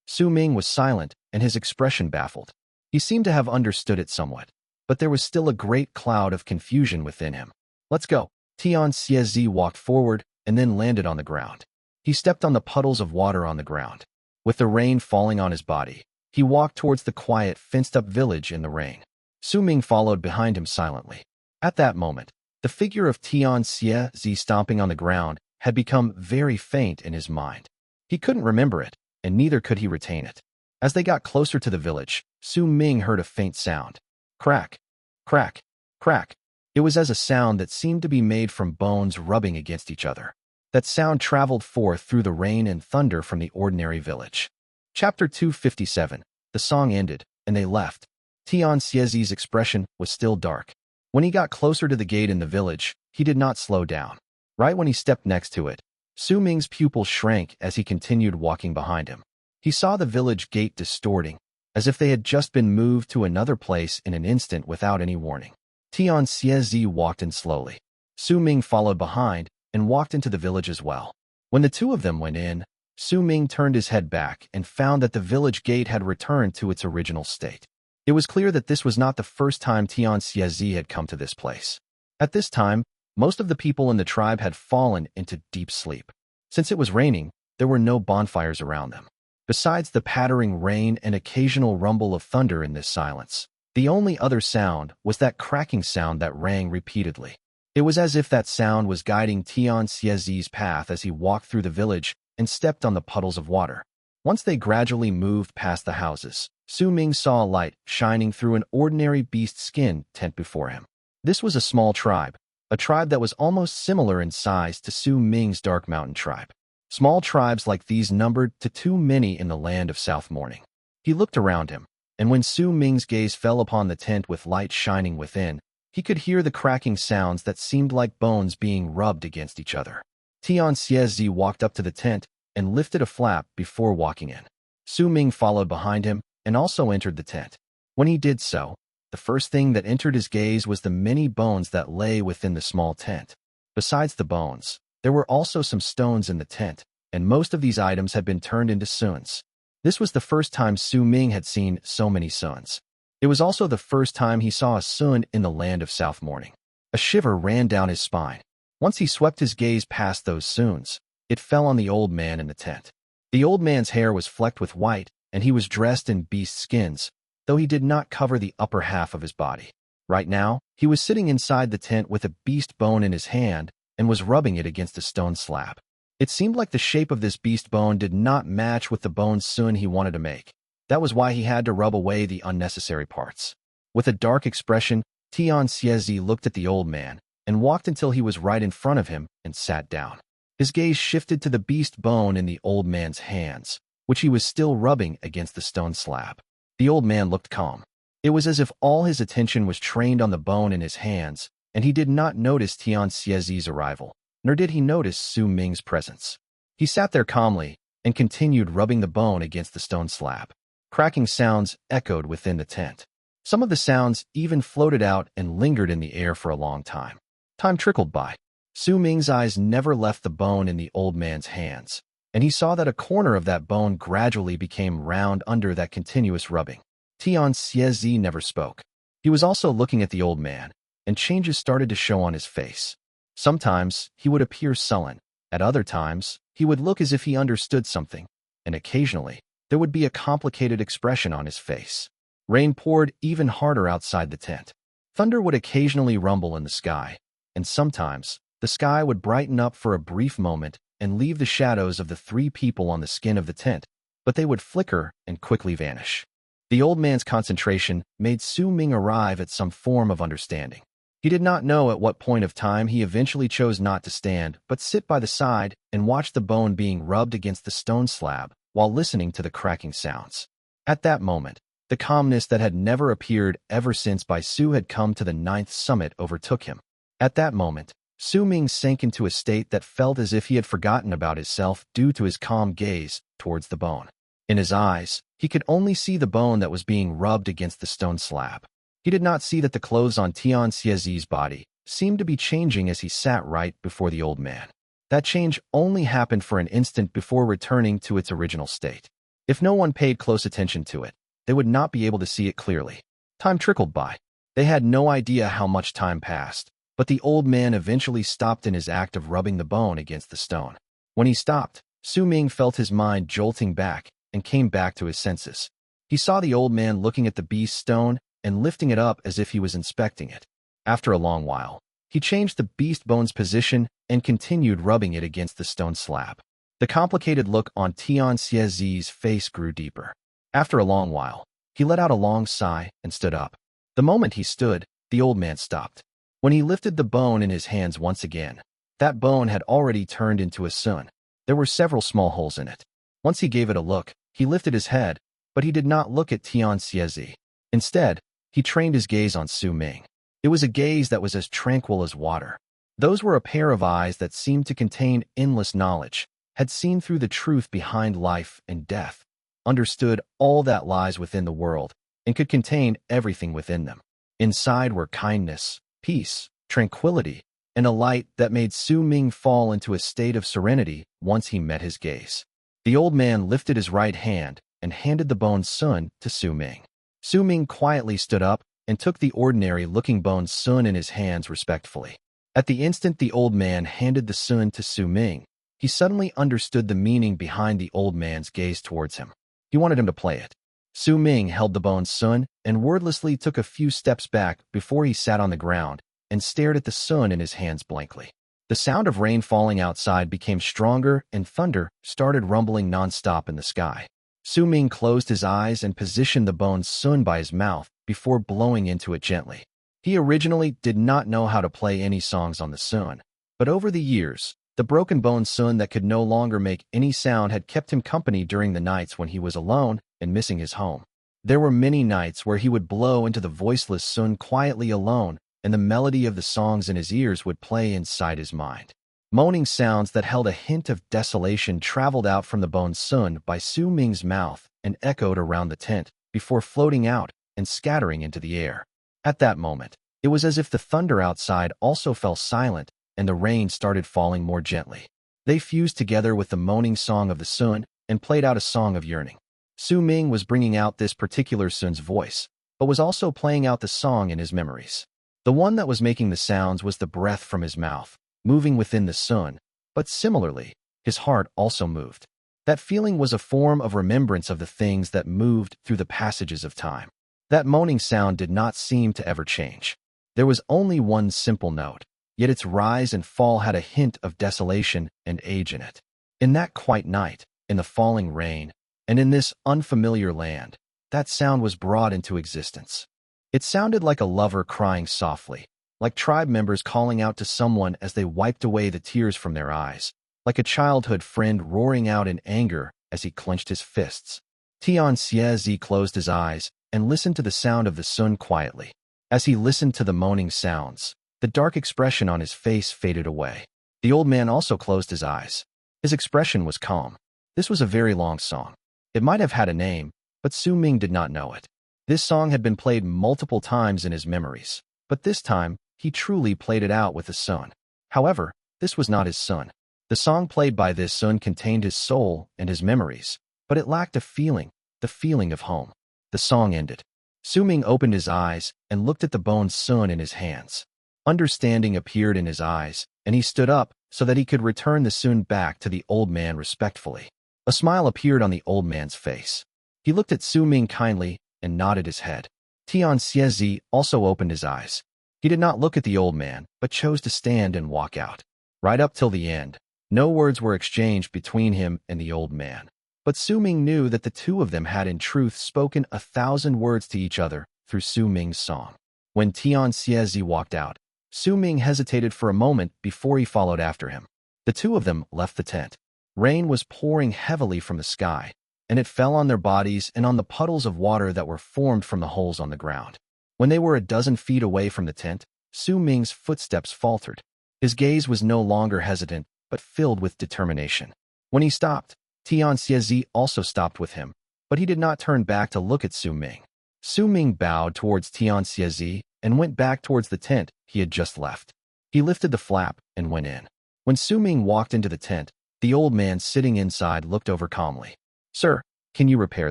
Su Ming was silent and his expression baffled. He seemed to have understood it somewhat, but there was still a great cloud of confusion within him. "Let's go." Tian Xie walked forward and then landed on the ground. He stepped on the puddles of water on the ground. With the rain falling on his body, he walked towards the quiet, fenced-up village in the rain. Su Ming followed behind him silently. At that moment, the figure of Tian Xie stomping on the ground had become very faint in his mind. He couldn't remember it, and neither could he retain it. As they got closer to the village, Su Ming heard a faint sound. Crack, crack, crack. It was as a sound that seemed to be made from bones rubbing against each other. That sound traveled forth through the rain and thunder from the ordinary village. Chapter 257. The song ended, and they left. Tian Xie's expression was still dark. When he got closer to the gate in the village, he did not slow down. Right when he stepped next to it, Su Ming's pupils shrank as he continued walking behind him. He saw the village gate distorting, as if they had just been moved to another place in an instant without any warning. Tian Xie walked in slowly. Su Ming followed behind and walked into the village as well. When the two of them went in, Su Ming turned his head back and found that the village gate had returned to its original state. It was clear that this was not the first time Tian Xie had come to this place. At this time, most of the people in the tribe had fallen into deep sleep. Since it was raining, there were no bonfires around them. Besides the pattering rain and occasional rumble of thunder in this silence, the only other sound was that cracking sound that rang repeatedly. It was as if that sound was guiding Tian Xie's path as he walked through the village and stepped on the puddles of water. Once they gradually moved past the houses, Su Ming saw a light shining through an ordinary beast skin tent before him. This was a small tribe, a tribe that was almost similar in size to Su Ming's Dark Mountain tribe. Small tribes like these numbered too many in the land of South Morning. He looked around him, and when Su Ming's gaze fell upon the tent with light shining within, he could hear the cracking sounds that seemed like bones being rubbed against each other. Tian Xie walked up to the tent and lifted a flap before walking in. Su Ming followed behind him and also entered the tent. When he did so, the first thing that entered his gaze was the many bones that lay within the small tent. Besides the bones, there were also some stones in the tent, and most of these items had been turned into suns. This was the first time Su Ming had seen so many suns. It was also the first time he saw a sun in the land of South Morning. A shiver ran down his spine. Once he swept his gaze past those suns, it fell on the old man in the tent. The old man's hair was flecked with white, and he was dressed in beast skins, though he did not cover the upper half of his body. Right now, he was sitting inside the tent with a beast bone in his hand and was rubbing it against a stone slab. It seemed like the shape of this beast bone did not match with the bone sun he wanted to make. That was why he had to rub away the unnecessary parts. With a dark expression, Tian Xie looked at the old man and walked until he was right in front of him and sat down. His gaze shifted to the beast bone in the old man's hands, which he was still rubbing against the stone slab. The old man looked calm. It was as if all his attention was trained on the bone in his hands, and he did not notice Tian Xiezi's arrival, nor did he notice Su Ming's presence. He sat there calmly and continued rubbing the bone against the stone slab. Cracking sounds echoed within the tent. Some of the sounds even floated out and lingered in the air for a long time. Time trickled by. Su Ming's eyes never left the bone in the old man's hands, and he saw that a corner of that bone gradually became round under that continuous rubbing. Tian Xiezi never spoke. He was also looking at the old man, and changes started to show on his face. Sometimes he would appear sullen. At other times, he would look as if he understood something, and occasionally, there would be a complicated expression on his face. Rain poured even harder outside the tent. Thunder would occasionally rumble in the sky, and sometimes, the sky would brighten up for a brief moment and leave the shadows of the three people on the skin of the tent, but they would flicker and quickly vanish. The old man's concentration made Su Ming arrive at some form of understanding. He did not know at what point of time he eventually chose not to stand, but sit by the side and watch the bone being rubbed against the stone slab while listening to the cracking sounds. At that moment, the calmness that had never appeared ever since Bai Su had come to the 9th summit overtook him. At that moment, Su Ming sank into a state that felt as if he had forgotten about himself due to his calm gaze towards the bone. In his eyes, he could only see the bone that was being rubbed against the stone slab. He did not see that the clothes on Tian Xiezi's body seemed to be changing as he sat right before the old man. That change only happened for an instant before returning to its original state. If no one paid close attention to it, they would not be able to see it clearly. Time trickled by. They had no idea how much time passed, but the old man eventually stopped in his act of rubbing the bone against the stone. When he stopped, Su Ming felt his mind jolting back and came back to his senses. He saw the old man looking at the beast stone and lifting it up as if he was inspecting it. After a long while, he changed the beast bone's position and continued rubbing it against the stone slab. The complicated look on Tian Xiezi's face grew deeper. After a long while, he let out a long sigh and stood up. The moment he stood, the old man stopped. When he lifted the bone in his hands once again, that bone had already turned into a sun. There were several small holes in it. Once he gave it a look, he lifted his head, but he did not look at Tian Xiezi. Instead, he trained his gaze on Su Ming. It was a gaze that was as tranquil as water. Those were a pair of eyes that seemed to contain endless knowledge, had seen through the truth behind life and death, understood all that lies within the world, and could contain everything within them. Inside were kindness, peace, tranquility, and a light that made Su Ming fall into a state of serenity once he met his gaze. The old man lifted his right hand and handed the bone sun to Su Ming. Su Ming quietly stood up and took the ordinary-looking bone sun in his hands respectfully. At the instant the old man handed the sun to Su Ming, he suddenly understood the meaning behind the old man's gaze towards him. He wanted him to play it. Su Ming held the bone sun and wordlessly took a few steps back before he sat on the ground and stared at the sun in his hands blankly. The sound of rain falling outside became stronger and thunder started rumbling nonstop in the sky. Su Ming closed his eyes and positioned the bone sun by his mouth before blowing into it gently. He originally did not know how to play any songs on the sun, but over the years, the broken bone sun that could no longer make any sound had kept him company during the nights when he was alone and missing his home. There were many nights where he would blow into the voiceless sun quietly alone, and the melody of the songs in his ears would play inside his mind. Moaning sounds that held a hint of desolation traveled out from the bone sun by Su Ming's mouth and echoed around the tent before floating out and scattering into the air. At that moment, it was as if the thunder outside also fell silent and the rain started falling more gently. They fused together with the moaning song of the sun and played out a song of yearning. Su Ming was bringing out this particular sun's voice, but was also playing out the song in his memories. The one that was making the sounds was the breath from his mouth, moving within the sun, but similarly, his heart also moved. That feeling was a form of remembrance of the things that moved through the passages of time. That moaning sound did not seem to ever change. There was only one simple note, yet its rise and fall had a hint of desolation and age in it. In that quiet night, in the falling rain, and in this unfamiliar land, that sound was brought into existence. It sounded like a lover crying softly, like tribe members calling out to someone as they wiped away the tears from their eyes, like a childhood friend roaring out in anger as he clenched his fists. Tian Xiezi closed his eyes and listened to the sound of the sun quietly. As he listened to the moaning sounds, the dark expression on his face faded away. The old man also closed his eyes. His expression was calm. This was a very long song. It might have had a name, but Su Ming did not know it. This song had been played multiple times in his memories, but this time, he truly played it out with the sun. However, this was not his son. The song played by this son contained his soul and his memories, but it lacked a feeling, the feeling of home. The song ended. Su Ming opened his eyes and looked at the bone sun in his hands. Understanding appeared in his eyes, and he stood up so that he could return the sun back to the old man respectfully. A smile appeared on the old man's face. He looked at Su Ming kindly and nodded his head. Tian Xiezi also opened his eyes. He did not look at the old man, but chose to stand and walk out. Right up till the end, no words were exchanged between him and the old man. But Su Ming knew that the two of them had in truth spoken 1,000 words to each other through Su Ming's song. When Tian Xiezi walked out, Su Ming hesitated for a moment before he followed after him. The two of them left the tent. Rain was pouring heavily from the sky, and it fell on their bodies and on the puddles of water that were formed from the holes on the ground. When they were a dozen feet away from the tent, Su Ming's footsteps faltered. His gaze was no longer hesitant, but filled with determination. When he stopped, Tian Xiezi also stopped with him, but he did not turn back to look at Su Ming. Su Ming bowed towards Tian Xiezi and went back towards the tent he had just left. He lifted the flap and went in. When Su Ming walked into the tent, the old man sitting inside looked over calmly. "Sir, can you repair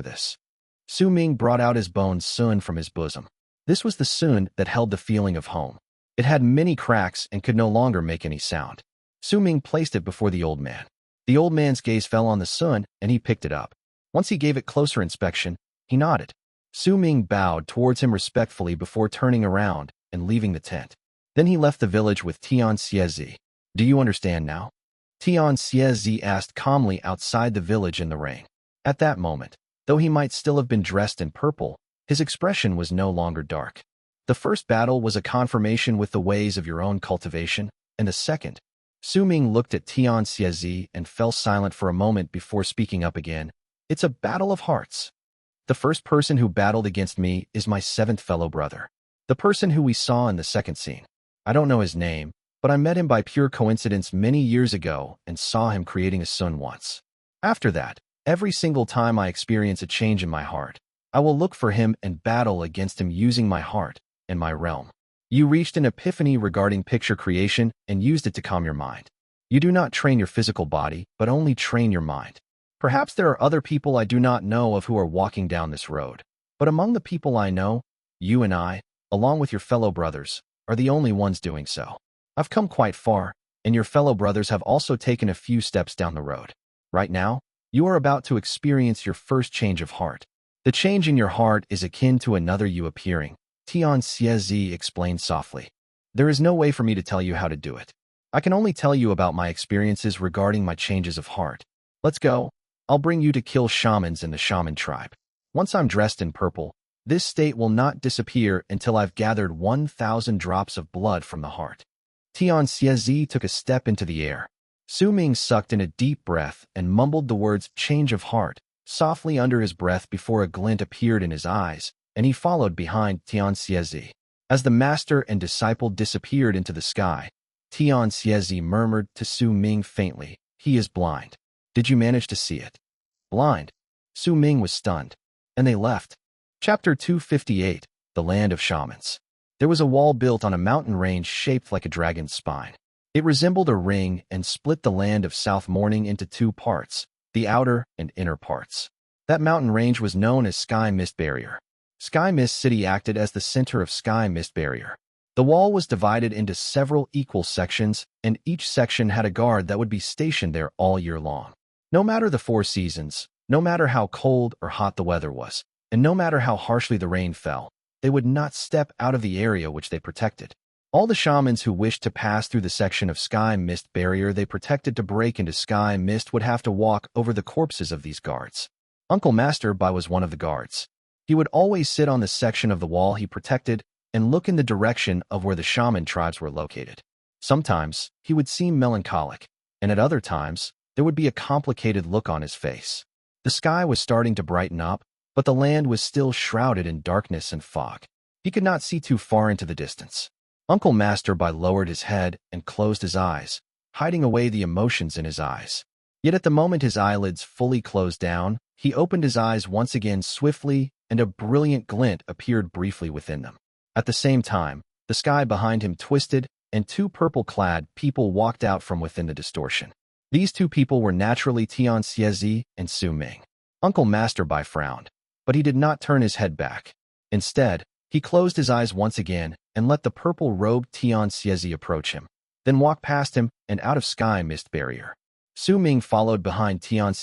this?" Su Ming brought out his bone sun from his bosom. This was the sun that held the feeling of home. It had many cracks and could no longer make any sound. Su Ming placed it before the old man. The old man's gaze fell on the sun, and he picked it up. Once he gave it closer inspection, he nodded. Su Ming bowed towards him respectfully before turning around and leaving the tent. Then he left the village with Tian Xiezi. "Do you understand now?" Tian Xiezi asked calmly outside the village in the rain. At that moment, though he might still have been dressed in purple, his expression was no longer dark. The first battle was a confirmation with the ways of your own cultivation, and the second. Su Ming looked at Tian Xiezi and fell silent for a moment before speaking up again. "It's a battle of hearts. The first person who battled against me is my seventh fellow brother. The person who we saw in the second scene. I don't know his name, but I met him by pure coincidence many years ago and saw him creating a sun once. After that, every single time I experience a change in my heart, I will look for him and battle against him using my heart and my realm. You reached an epiphany regarding picture creation and used it to calm your mind. You do not train your physical body, but only train your mind. Perhaps there are other people I do not know of who are walking down this road, but among the people I know, you and I, along with your fellow brothers, are the only ones doing so. I've come quite far, and your fellow brothers have also taken a few steps down the road. Right now, you are about to experience your first change of heart. The change in your heart is akin to another you appearing," Tian Xiezi explained softly. "There is no way for me to tell you how to do it. I can only tell you about my experiences regarding my changes of heart. Let's go. I'll bring you to kill shamans in the shaman tribe. Once I'm dressed in purple, this state will not disappear until I've gathered 1,000 drops of blood from the heart." Tian Xiezi took a step into the air. Su Ming sucked in a deep breath and mumbled the words "change of heart" softly under his breath before a glint appeared in his eyes, and he followed behind Tian Xiezi. As the master and disciple disappeared into the sky, Tian Xiezi murmured to Su Ming faintly, "He is blind. Did you manage to see it?" "Blind?" Su Ming was stunned. And they left. Chapter 258, The Land of Shamans. There was a wall built on a mountain range shaped like a dragon's spine. It resembled a ring and split the land of South Morning into two parts, the outer and inner parts. That mountain range was known as Sky Mist Barrier. Sky Mist City acted as the center of Sky Mist Barrier. The wall was divided into several equal sections, and each section had a guard that would be stationed there all year long. No matter the 4 seasons, no matter how cold or hot the weather was, and no matter how harshly the rain fell, they would not step out of the area which they protected. All the shamans who wished to pass through the section of Sky Mist Barrier they protected to break into Sky Mist would have to walk over the corpses of these guards. Uncle Master Bai was one of the guards. He would always sit on the section of the wall he protected and look in the direction of where the shaman tribes were located. Sometimes, he would seem melancholic. and at other times, there would be a complicated look on his face. The sky was starting to brighten up, but the land was still shrouded in darkness and fog. He could not see too far into the distance. Uncle Master Bai lowered his head and closed his eyes, hiding away the emotions in his eyes. Yet at the moment his eyelids fully closed down, he opened his eyes once again swiftly, and a brilliant glint appeared briefly within them. At the same time, the sky behind him twisted, and two purple-clad people walked out from within the distortion. These two people were naturally Tian and Su Meng. Uncle Master Bai frowned, but he did not turn his head back. Instead, he closed his eyes once again and let the purple-robed Tian approach him, then walk past him and out of sky mist barrier. Su Meng followed behind Tian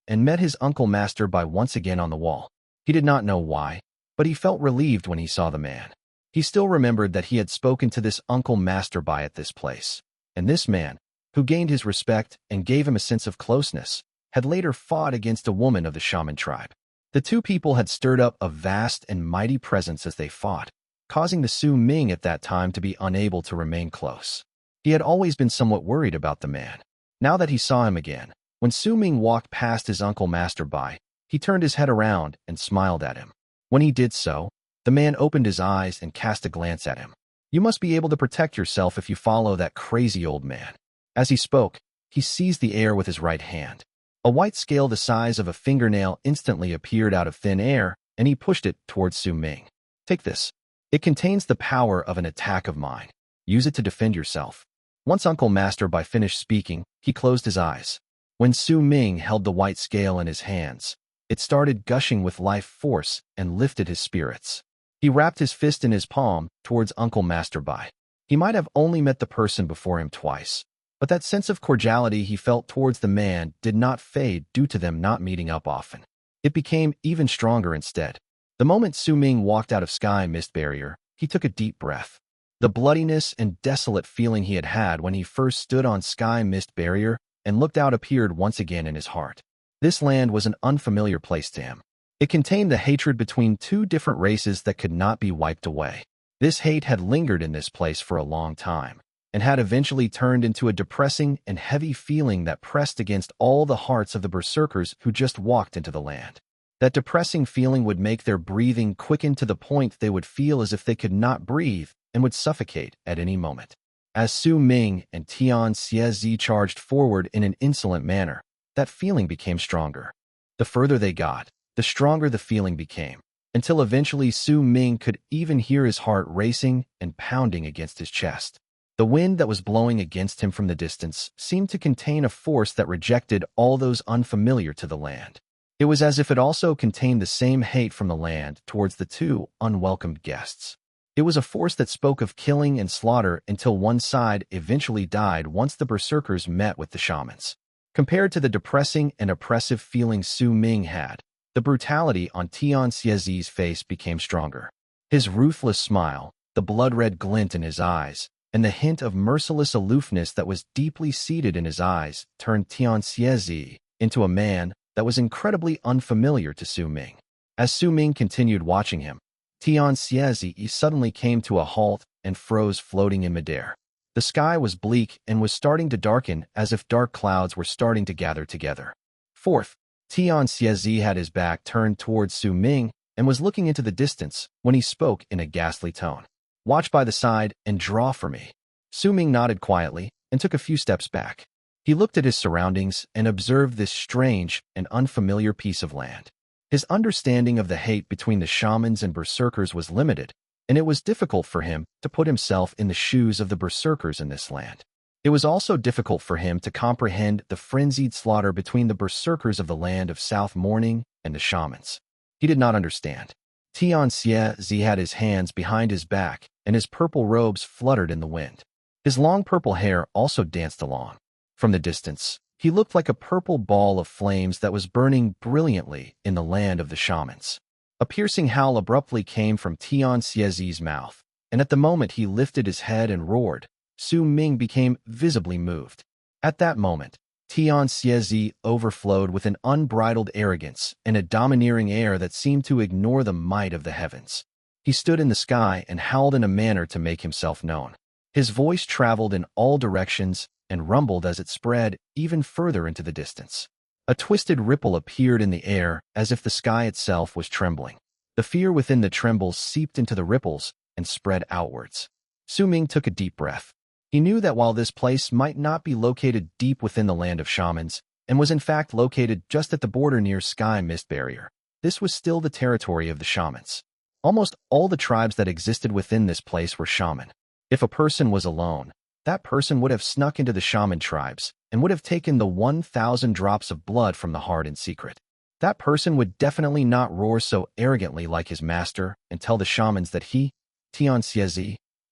and met his Uncle Master Bai once again on the wall. He did not know why, but he felt relieved when he saw the man. He still remembered that he had spoken to this Uncle Master Bai at this place, and this man, who gained his respect and gave him a sense of closeness, had later fought against a woman of the Shaman tribe. The two people had stirred up a vast and mighty presence as they fought, causing the Su Meng at that time to be unable to remain close. He had always been somewhat worried about the man. Now that he saw him again, when Su Meng walked past his Uncle Master Bai, he turned his head around and smiled at him. When he did so, the man opened his eyes and cast a glance at him. "You must be able to protect yourself if you follow that crazy old man." As he spoke, he seized the air with his right hand. A white scale the size of a fingernail instantly appeared out of thin air, and he pushed it towards Su Meng. "Take this. It contains the power of an attack of mine. Use it to defend yourself." Once Uncle Master Bai finished speaking, he closed his eyes. When Su Meng held the white scale in his hands, it started gushing with life force and lifted his spirits. He wrapped his fist in his palm towards Uncle Master Bai. He might have only met the person before him twice, but that sense of cordiality he felt towards the man did not fade due to them not meeting up often. It became even stronger instead. The moment Su Meng walked out of sky mist barrier, he took a deep breath. The bloodiness and desolate feeling he had had when he first stood on sky mist barrier and looked out appeared once again in his heart. This land was an unfamiliar place to him. It contained the hatred between two different races that could not be wiped away. This hate had lingered in this place for a long time, and had eventually turned into a depressing and heavy feeling that pressed against all the hearts of the berserkers who just walked into the land. That depressing feeling would make their breathing quicken to the point they would feel as if they could not breathe and would suffocate at any moment. As Su Meng and Tian charged forward in an insolent manner, that feeling became stronger. The further they got, the stronger the feeling became, until eventually Su Meng could even hear his heart racing and pounding against his chest. The wind that was blowing against him from the distance seemed to contain a force that rejected all those unfamiliar to the land. It was as if it also contained the same hate from the land towards the two unwelcomed guests. It was a force that spoke of killing and slaughter until one side eventually died once the berserkers met with the shamans. Compared to the depressing and oppressive feeling Su Meng had, the brutality on Tian Xiezi's face became stronger. His ruthless smile, the blood-red glint in his eyes, and the hint of merciless aloofness that was deeply seated in his eyes turned Tian Xiezi into a man that was incredibly unfamiliar to Su Meng. As Su Meng continued watching him, Tian Xiezi suddenly came to a halt and froze floating in midair. The sky was bleak and was starting to darken as if dark clouds were starting to gather together. Fourth, Tian Xiezi had his back turned towards Su Meng and was looking into the distance when he spoke in a ghastly tone. "Watch by the side and draw for me." Su Meng nodded quietly and took a few steps back. He looked at his surroundings and observed this strange and unfamiliar piece of land. His understanding of the hate between the shamans and berserkers was limited, and it was difficult for him to put himself in the shoes of the berserkers in this land. It was also difficult for him to comprehend the frenzied slaughter between the berserkers of the land of South Morning and the shamans. He did not understand. Tian Xie had his hands behind his back, and his purple robes fluttered in the wind. His long purple hair also danced along. From the distance, he looked like a purple ball of flames that was burning brilliantly in the land of the shamans. A piercing howl abruptly came from Tian Xiezi's mouth, and at the moment he lifted his head and roared, Su Meng became visibly moved. At that moment, Tian Xiezi overflowed with an unbridled arrogance and a domineering air that seemed to ignore the might of the heavens. He stood in the sky and howled in a manner to make himself known. His voice traveled in all directions and rumbled as it spread even further into the distance. A twisted ripple appeared in the air as if the sky itself was trembling. The fear within the trembles seeped into the ripples and spread outwards. Su Ming took a deep breath. He knew that while this place might not be located deep within the land of shamans, and was in fact located just at the border near Sky Mist Barrier, this was still the territory of the shamans. Almost all the tribes that existed within this place were shaman. If a person was alone, that person would have snuck into the shaman tribes and would have taken the 1,000 drops of blood from the heart in secret. That person would definitely not roar so arrogantly like his master and tell the shamans that he, Tian,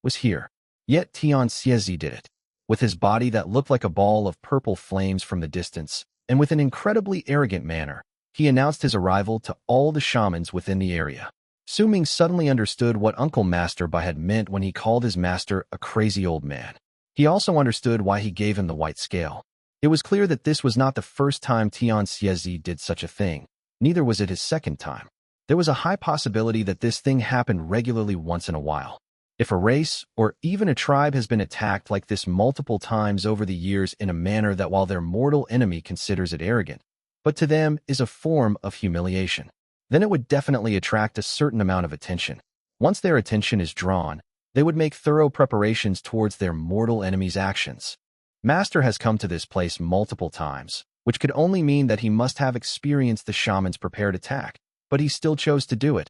was here. Yet Tian did it. With his body that looked like a ball of purple flames from the distance, and with an incredibly arrogant manner, he announced his arrival to all the shamans within the area. Su Ming suddenly understood what Uncle Master Bai had meant when he called his master a crazy old man. He also understood why he gave him the white scale. It was clear that this was not the first time Tian did such a thing, neither was it his second time. There was a high possibility that this thing happened regularly once in a while. If a race, or even a tribe has been attacked like this multiple times over the years in a manner that while their mortal enemy considers it arrogant, but to them is a form of humiliation, then it would definitely attract a certain amount of attention. Once their attention is drawn, they would make thorough preparations towards their mortal enemy's actions. Master has come to this place multiple times, which could only mean that he must have experienced the shaman's prepared attack, but he still chose to do it.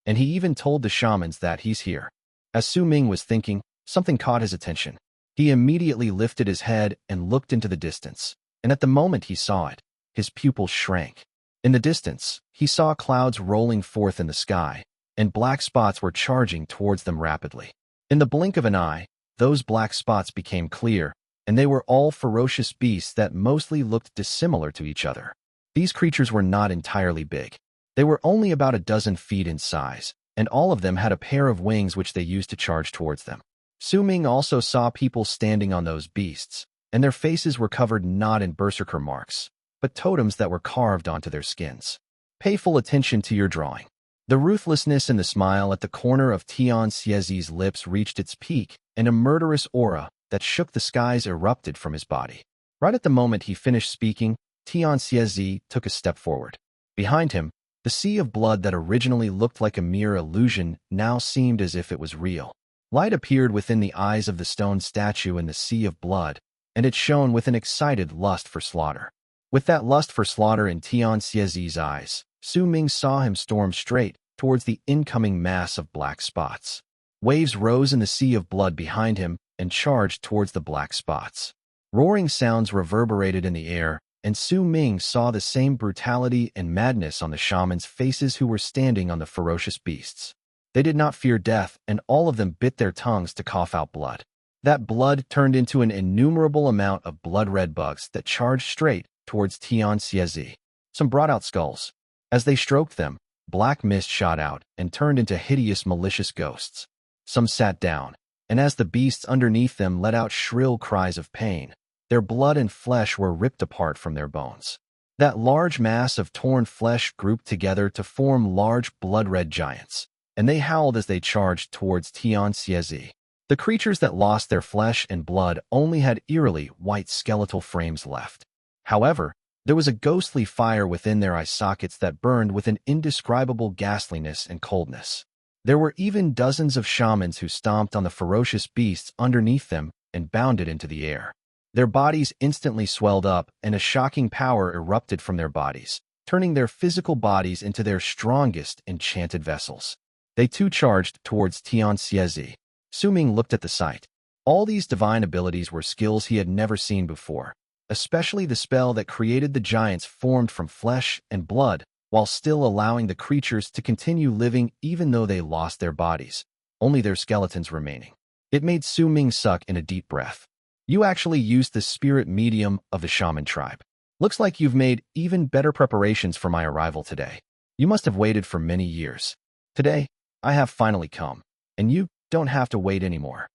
And he even told the shamans that he's here. As Su Ming was thinking, something caught his attention. He immediately lifted his head and looked into the distance, and at the moment he saw it, his pupils shrank. In the distance, he saw clouds rolling forth in the sky, and black spots were charging towards them rapidly. In the blink of an eye, those black spots became clear, and they were all ferocious beasts that mostly looked dissimilar to each other. These creatures were not entirely big. They were only about a dozen feet in size, and all of them had a pair of wings which they used to charge towards them. Su Ming also saw people standing on those beasts, and their faces were covered not in Berserker marks, but totems that were carved onto their skins. Pay full attention to your drawing. The ruthlessness in the smile at the corner of Tian Xiezi's lips reached its peak, and a murderous aura that shook the skies erupted from his body. Right at the moment he finished speaking, Tian Xiezi took a step forward. Behind him, the sea of blood that originally looked like a mere illusion now seemed as if it was real. Light appeared within the eyes of the stone statue in the sea of blood, and it shone with an excited lust for slaughter. With that lust for slaughter in Tian Xiezi's eyes, Su Ming saw him storm straight towards the incoming mass of black spots. Waves rose in the sea of blood behind him and charged towards the black spots. Roaring sounds reverberated in the air, and Su Ming saw the same brutality and madness on the shamans' faces who were standing on the ferocious beasts. They did not fear death, and all of them bit their tongues to cough out blood. That blood turned into an innumerable amount of blood-red bugs that charged straight towards Tian Xiezi. Some brought out skulls. As they stroked them, black mist shot out and turned into hideous malicious ghosts. Some sat down, and as the beasts underneath them let out shrill cries of pain, their blood and flesh were ripped apart from their bones. That large mass of torn flesh grouped together to form large blood-red giants, and they howled as they charged towards Tian Xiezi. The creatures that lost their flesh and blood only had eerily white skeletal frames left. However, there was a ghostly fire within their eye sockets that burned with an indescribable ghastliness and coldness. There were even dozens of shamans who stomped on the ferocious beasts underneath them and bounded into the air. Their bodies instantly swelled up, and a shocking power erupted from their bodies, turning their physical bodies into their strongest enchanted vessels. They too charged towards Tian Xiezi. Su Ming looked at the sight. All these divine abilities were skills he had never seen before, especially the spell that created the giants formed from flesh and blood, while still allowing the creatures to continue living even though they lost their bodies, only their skeletons remaining. It made Su Ming suck in a deep breath. You actually used the spirit medium of the shaman tribe. Looks like you've made even better preparations for my arrival today. You must have waited for many years. Today, I have finally come, and you don't have to wait anymore.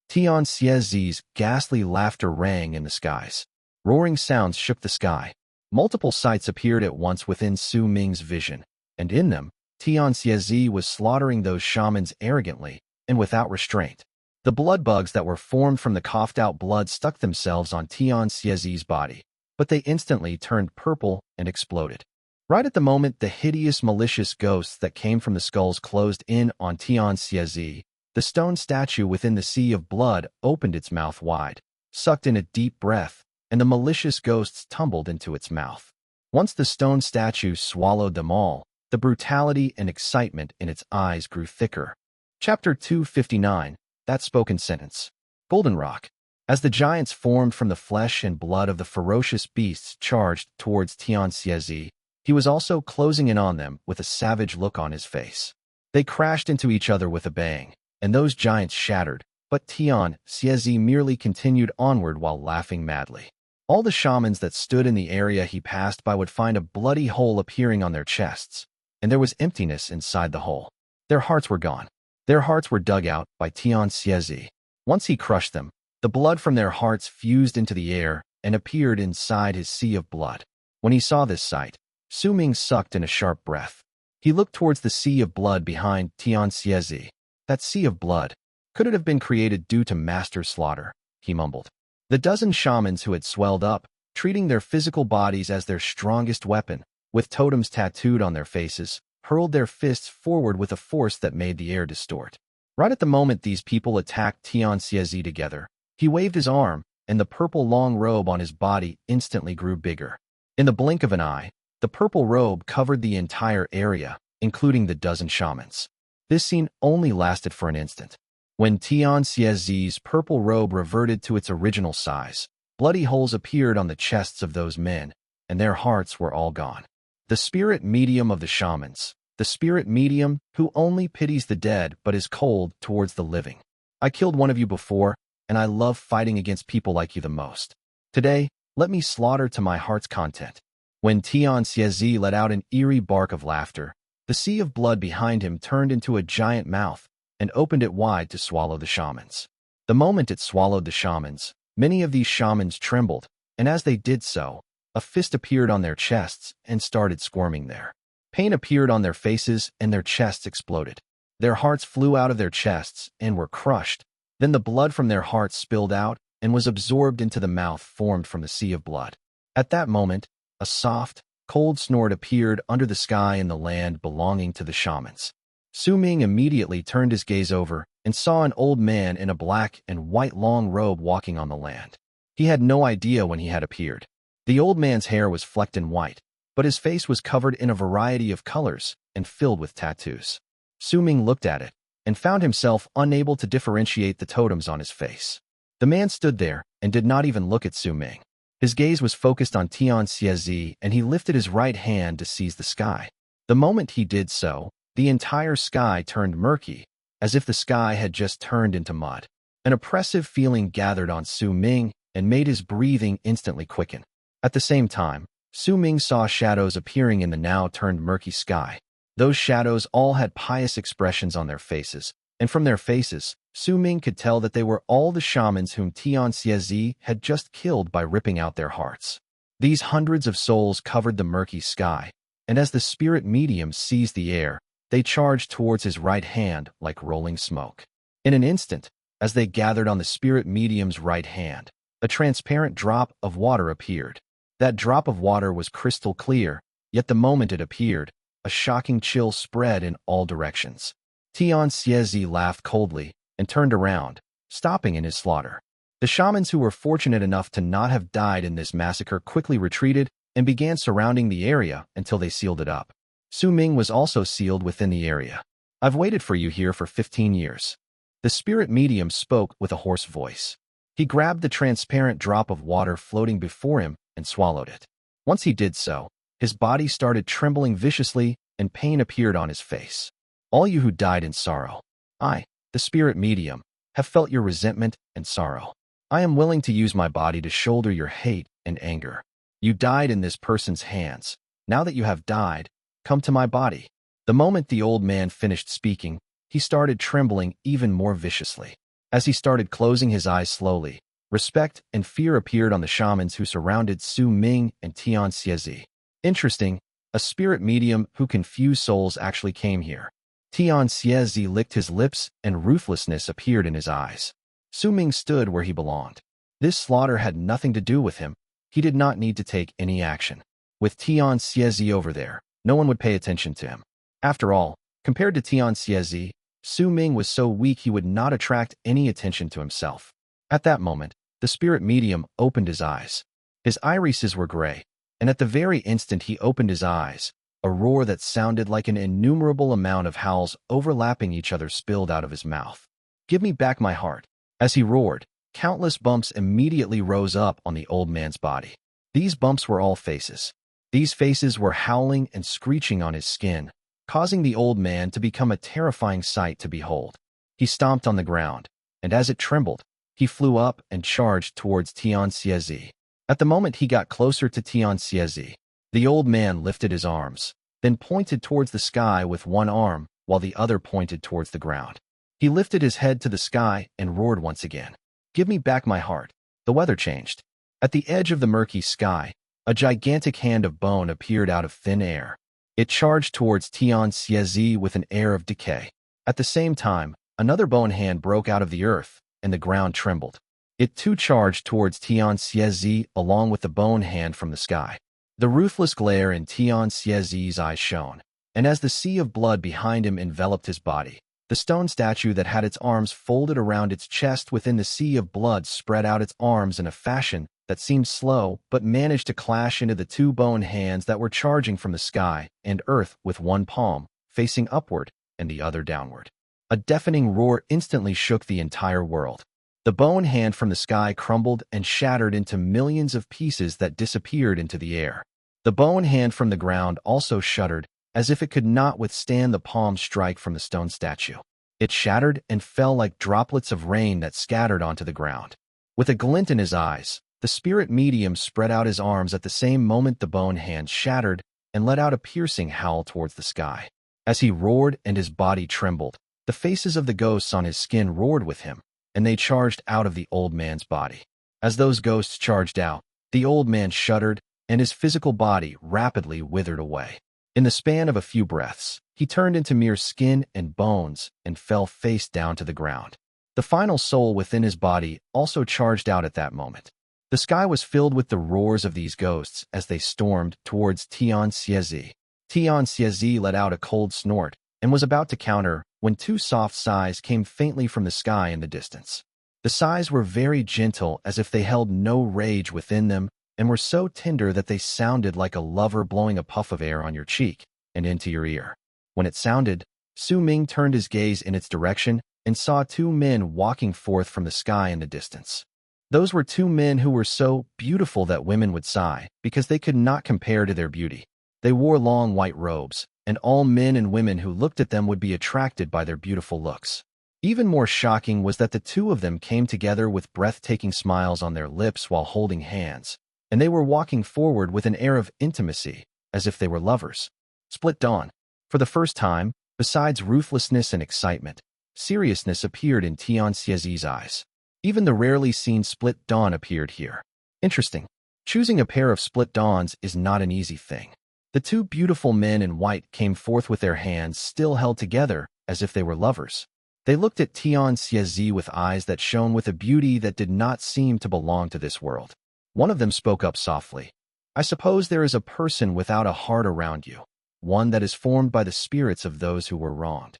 Tian Xiezi's ghastly laughter rang in the skies. Roaring sounds shook the sky. Multiple sights appeared at once within Su Ming's vision, and in them, Tian Xiezi was slaughtering those shamans arrogantly and without restraint. The blood bugs that were formed from the coughed-out blood stuck themselves on Tian Xiezi's body, but they instantly turned purple and exploded. Right at the moment the hideous malicious ghosts that came from the skulls closed in on Tian Xiezi, the stone statue within the sea of blood opened its mouth wide, sucked in a deep breath, and the malicious ghosts tumbled into its mouth. Once the stone statue swallowed them all, the brutality and excitement in its eyes grew thicker. Chapter 259, That Spoken Sentence. Goldenrock. As the giants formed from the flesh and blood of the ferocious beasts charged towards Tian Xiezi, he was also closing in on them with a savage look on his face. They crashed into each other with a bang, and those giants shattered, but Tian Xiezi merely continued onward while laughing madly. All the shamans that stood in the area he passed by would find a bloody hole appearing on their chests, and there was emptiness inside the hole. Their hearts were gone. Their hearts were dug out by Tian Xiezi. Once he crushed them, the blood from their hearts fused into the air and appeared inside his sea of blood. When he saw this sight, Su Ming sucked in a sharp breath. He looked towards the sea of blood behind Tian Xiezi. That sea of blood, could it have been created due to master slaughter? He mumbled. The dozen shamans who had swelled up, treating their physical bodies as their strongest weapon, with totems tattooed on their faces, hurled their fists forward with a force that made the air distort. Right at the moment these people attacked Tian Xiezi together, he waved his arm, and the purple long robe on his body instantly grew bigger. In the blink of an eye, the purple robe covered the entire area, including the dozen shamans. This scene only lasted for an instant. When Tian Xiezi's purple robe reverted to its original size, bloody holes appeared on the chests of those men, and their hearts were all gone. The spirit medium of the shamans, the spirit medium who only pities the dead but is cold towards the living. I killed one of you before, and I love fighting against people like you the most. Today, let me slaughter to my heart's content. When Tian Xiezi let out an eerie bark of laughter, the sea of blood behind him turned into a giant mouth and opened it wide to swallow the shamans. The moment it swallowed the shamans, many of these shamans trembled, and as they did so, a fist appeared on their chests and started squirming there. Pain appeared on their faces and their chests exploded. Their hearts flew out of their chests and were crushed. Then the blood from their hearts spilled out and was absorbed into the mouth formed from the sea of blood. At that moment, a soft, cold snort appeared under the sky in the land belonging to the shamans. Su Ming immediately turned his gaze over and saw an old man in a black and white long robe walking on the land. He had no idea when he had appeared. The old man's hair was flecked in white, but his face was covered in a variety of colors and filled with tattoos. Su Ming looked at it and found himself unable to differentiate the totems on his face. The man stood there and did not even look at Su Ming. His gaze was focused on Tian Xiezi, and he lifted his right hand to seize the sky. The moment he did so, the entire sky turned murky, as if the sky had just turned into mud. An oppressive feeling gathered on Su Ming and made his breathing instantly quicken. At the same time, Su Ming saw shadows appearing in the now turned murky sky. Those shadows all had pious expressions on their faces, and from their faces, Su Ming could tell that they were all the shamans whom Tian Xiezi had just killed by ripping out their hearts. These hundreds of souls covered the murky sky, and as the spirit medium seized the air, they charged towards his right hand like rolling smoke. In an instant, as they gathered on the spirit medium's right hand, a transparent drop of water appeared. That drop of water was crystal clear, yet the moment it appeared, a shocking chill spread in all directions. Tian Xiezi laughed coldly and turned around, stopping in his slaughter. The shamans who were fortunate enough to not have died in this massacre quickly retreated and began surrounding the area until they sealed it up. Su Ming was also sealed within the area. I've waited for you here for 15 years. The spirit medium spoke with a hoarse voice. He grabbed the transparent drop of water floating before him and swallowed it. Once he did so, his body started trembling viciously and pain appeared on his face. All you who died in sorrow, I, the spirit medium, have felt your resentment and sorrow. I am willing to use my body to shoulder your hate and anger. You died in this person's hands. Now that you have died, come to my body. The moment the old man finished speaking, he started trembling even more viciously. As he started closing his eyes slowly, respect and fear appeared on the shamans who surrounded Su Ming and Tian Xiezi. Interesting, a spirit medium who confused souls actually came here. Tian Xiezi licked his lips and ruthlessness appeared in his eyes. Su Ming stood where he belonged. This slaughter had nothing to do with him. He did not need to take any action. With Tian Xiezi over there, no one would pay attention to him. After all, compared to Tian Xiezi, Su Ming was so weak he would not attract any attention to himself. At that moment, the spirit medium opened his eyes. His irises were gray, and at the very instant he opened his eyes, a roar that sounded like an innumerable amount of howls overlapping each other spilled out of his mouth. "Give me back my heart." As he roared, countless bumps immediately rose up on the old man's body. These bumps were all faces. These faces were howling and screeching on his skin, causing the old man to become a terrifying sight to behold. He stomped on the ground, and as it trembled, he flew up and charged towards Tian Xiezi. At the moment he got closer to Tian Xiezi, the old man lifted his arms, then pointed towards the sky with one arm, while the other pointed towards the ground. He lifted his head to the sky and roared once again. "Give me back my heart." The weather changed. At the edge of the murky sky, a gigantic hand of bone appeared out of thin air. It charged towards Tian Xiezi with an air of decay. At the same time, another bone hand broke out of the earth, and the ground trembled. It too charged towards Tian Xiezi along with the bone hand from the sky. The ruthless glare in Tian Xiezi's eyes shone, and as the sea of blood behind him enveloped his body, the stone statue that had its arms folded around its chest within the sea of blood spread out its arms in a fashion that seemed slow but managed to clash into the two bone hands that were charging from the sky and earth with one palm facing upward and the other downward. A deafening roar instantly shook the entire world. The bone hand from the sky crumbled and shattered into millions of pieces that disappeared into the air. The bone hand from the ground also shuddered, as if it could not withstand the palm strike from the stone statue. It shattered and fell like droplets of rain that scattered onto the ground. With a glint in his eyes, the spirit medium spread out his arms at the same moment the bone hand shattered and let out a piercing howl towards the sky. As he roared and his body trembled, the faces of the ghosts on his skin roared with him, and they charged out of the old man's body. As those ghosts charged out, the old man shuddered, and his physical body rapidly withered away. In the span of a few breaths, he turned into mere skin and bones and fell face down to the ground. The final soul within his body also charged out at that moment. The sky was filled with the roars of these ghosts as they stormed towards Tian Xiezi. Tian Xiezi let out a cold snort and was about to counter when two soft sighs came faintly from the sky in the distance. The sighs were very gentle, as if they held no rage within them, and were so tender that they sounded like a lover blowing a puff of air on your cheek and into your ear. When it sounded, Su Ming turned his gaze in its direction and saw two men walking forth from the sky in the distance. Those were two men who were so beautiful that women would sigh, because they could not compare to their beauty. They wore long white robes, and all men and women who looked at them would be attracted by their beautiful looks. Even more shocking was that the two of them came together with breathtaking smiles on their lips while holding hands, and they were walking forward with an air of intimacy, as if they were lovers. Split dawn. For the first time, besides ruthlessness and excitement, seriousness appeared in Tian Xiezi's eyes. Even the rarely seen split dawn appeared here. Interesting. Choosing a pair of split dawns is not an easy thing. The two beautiful men in white came forth with their hands still held together, as if they were lovers. They looked at Tian Xiezi with eyes that shone with a beauty that did not seem to belong to this world. One of them spoke up softly. "I suppose there is a person without a heart around you, one that is formed by the spirits of those who were wronged."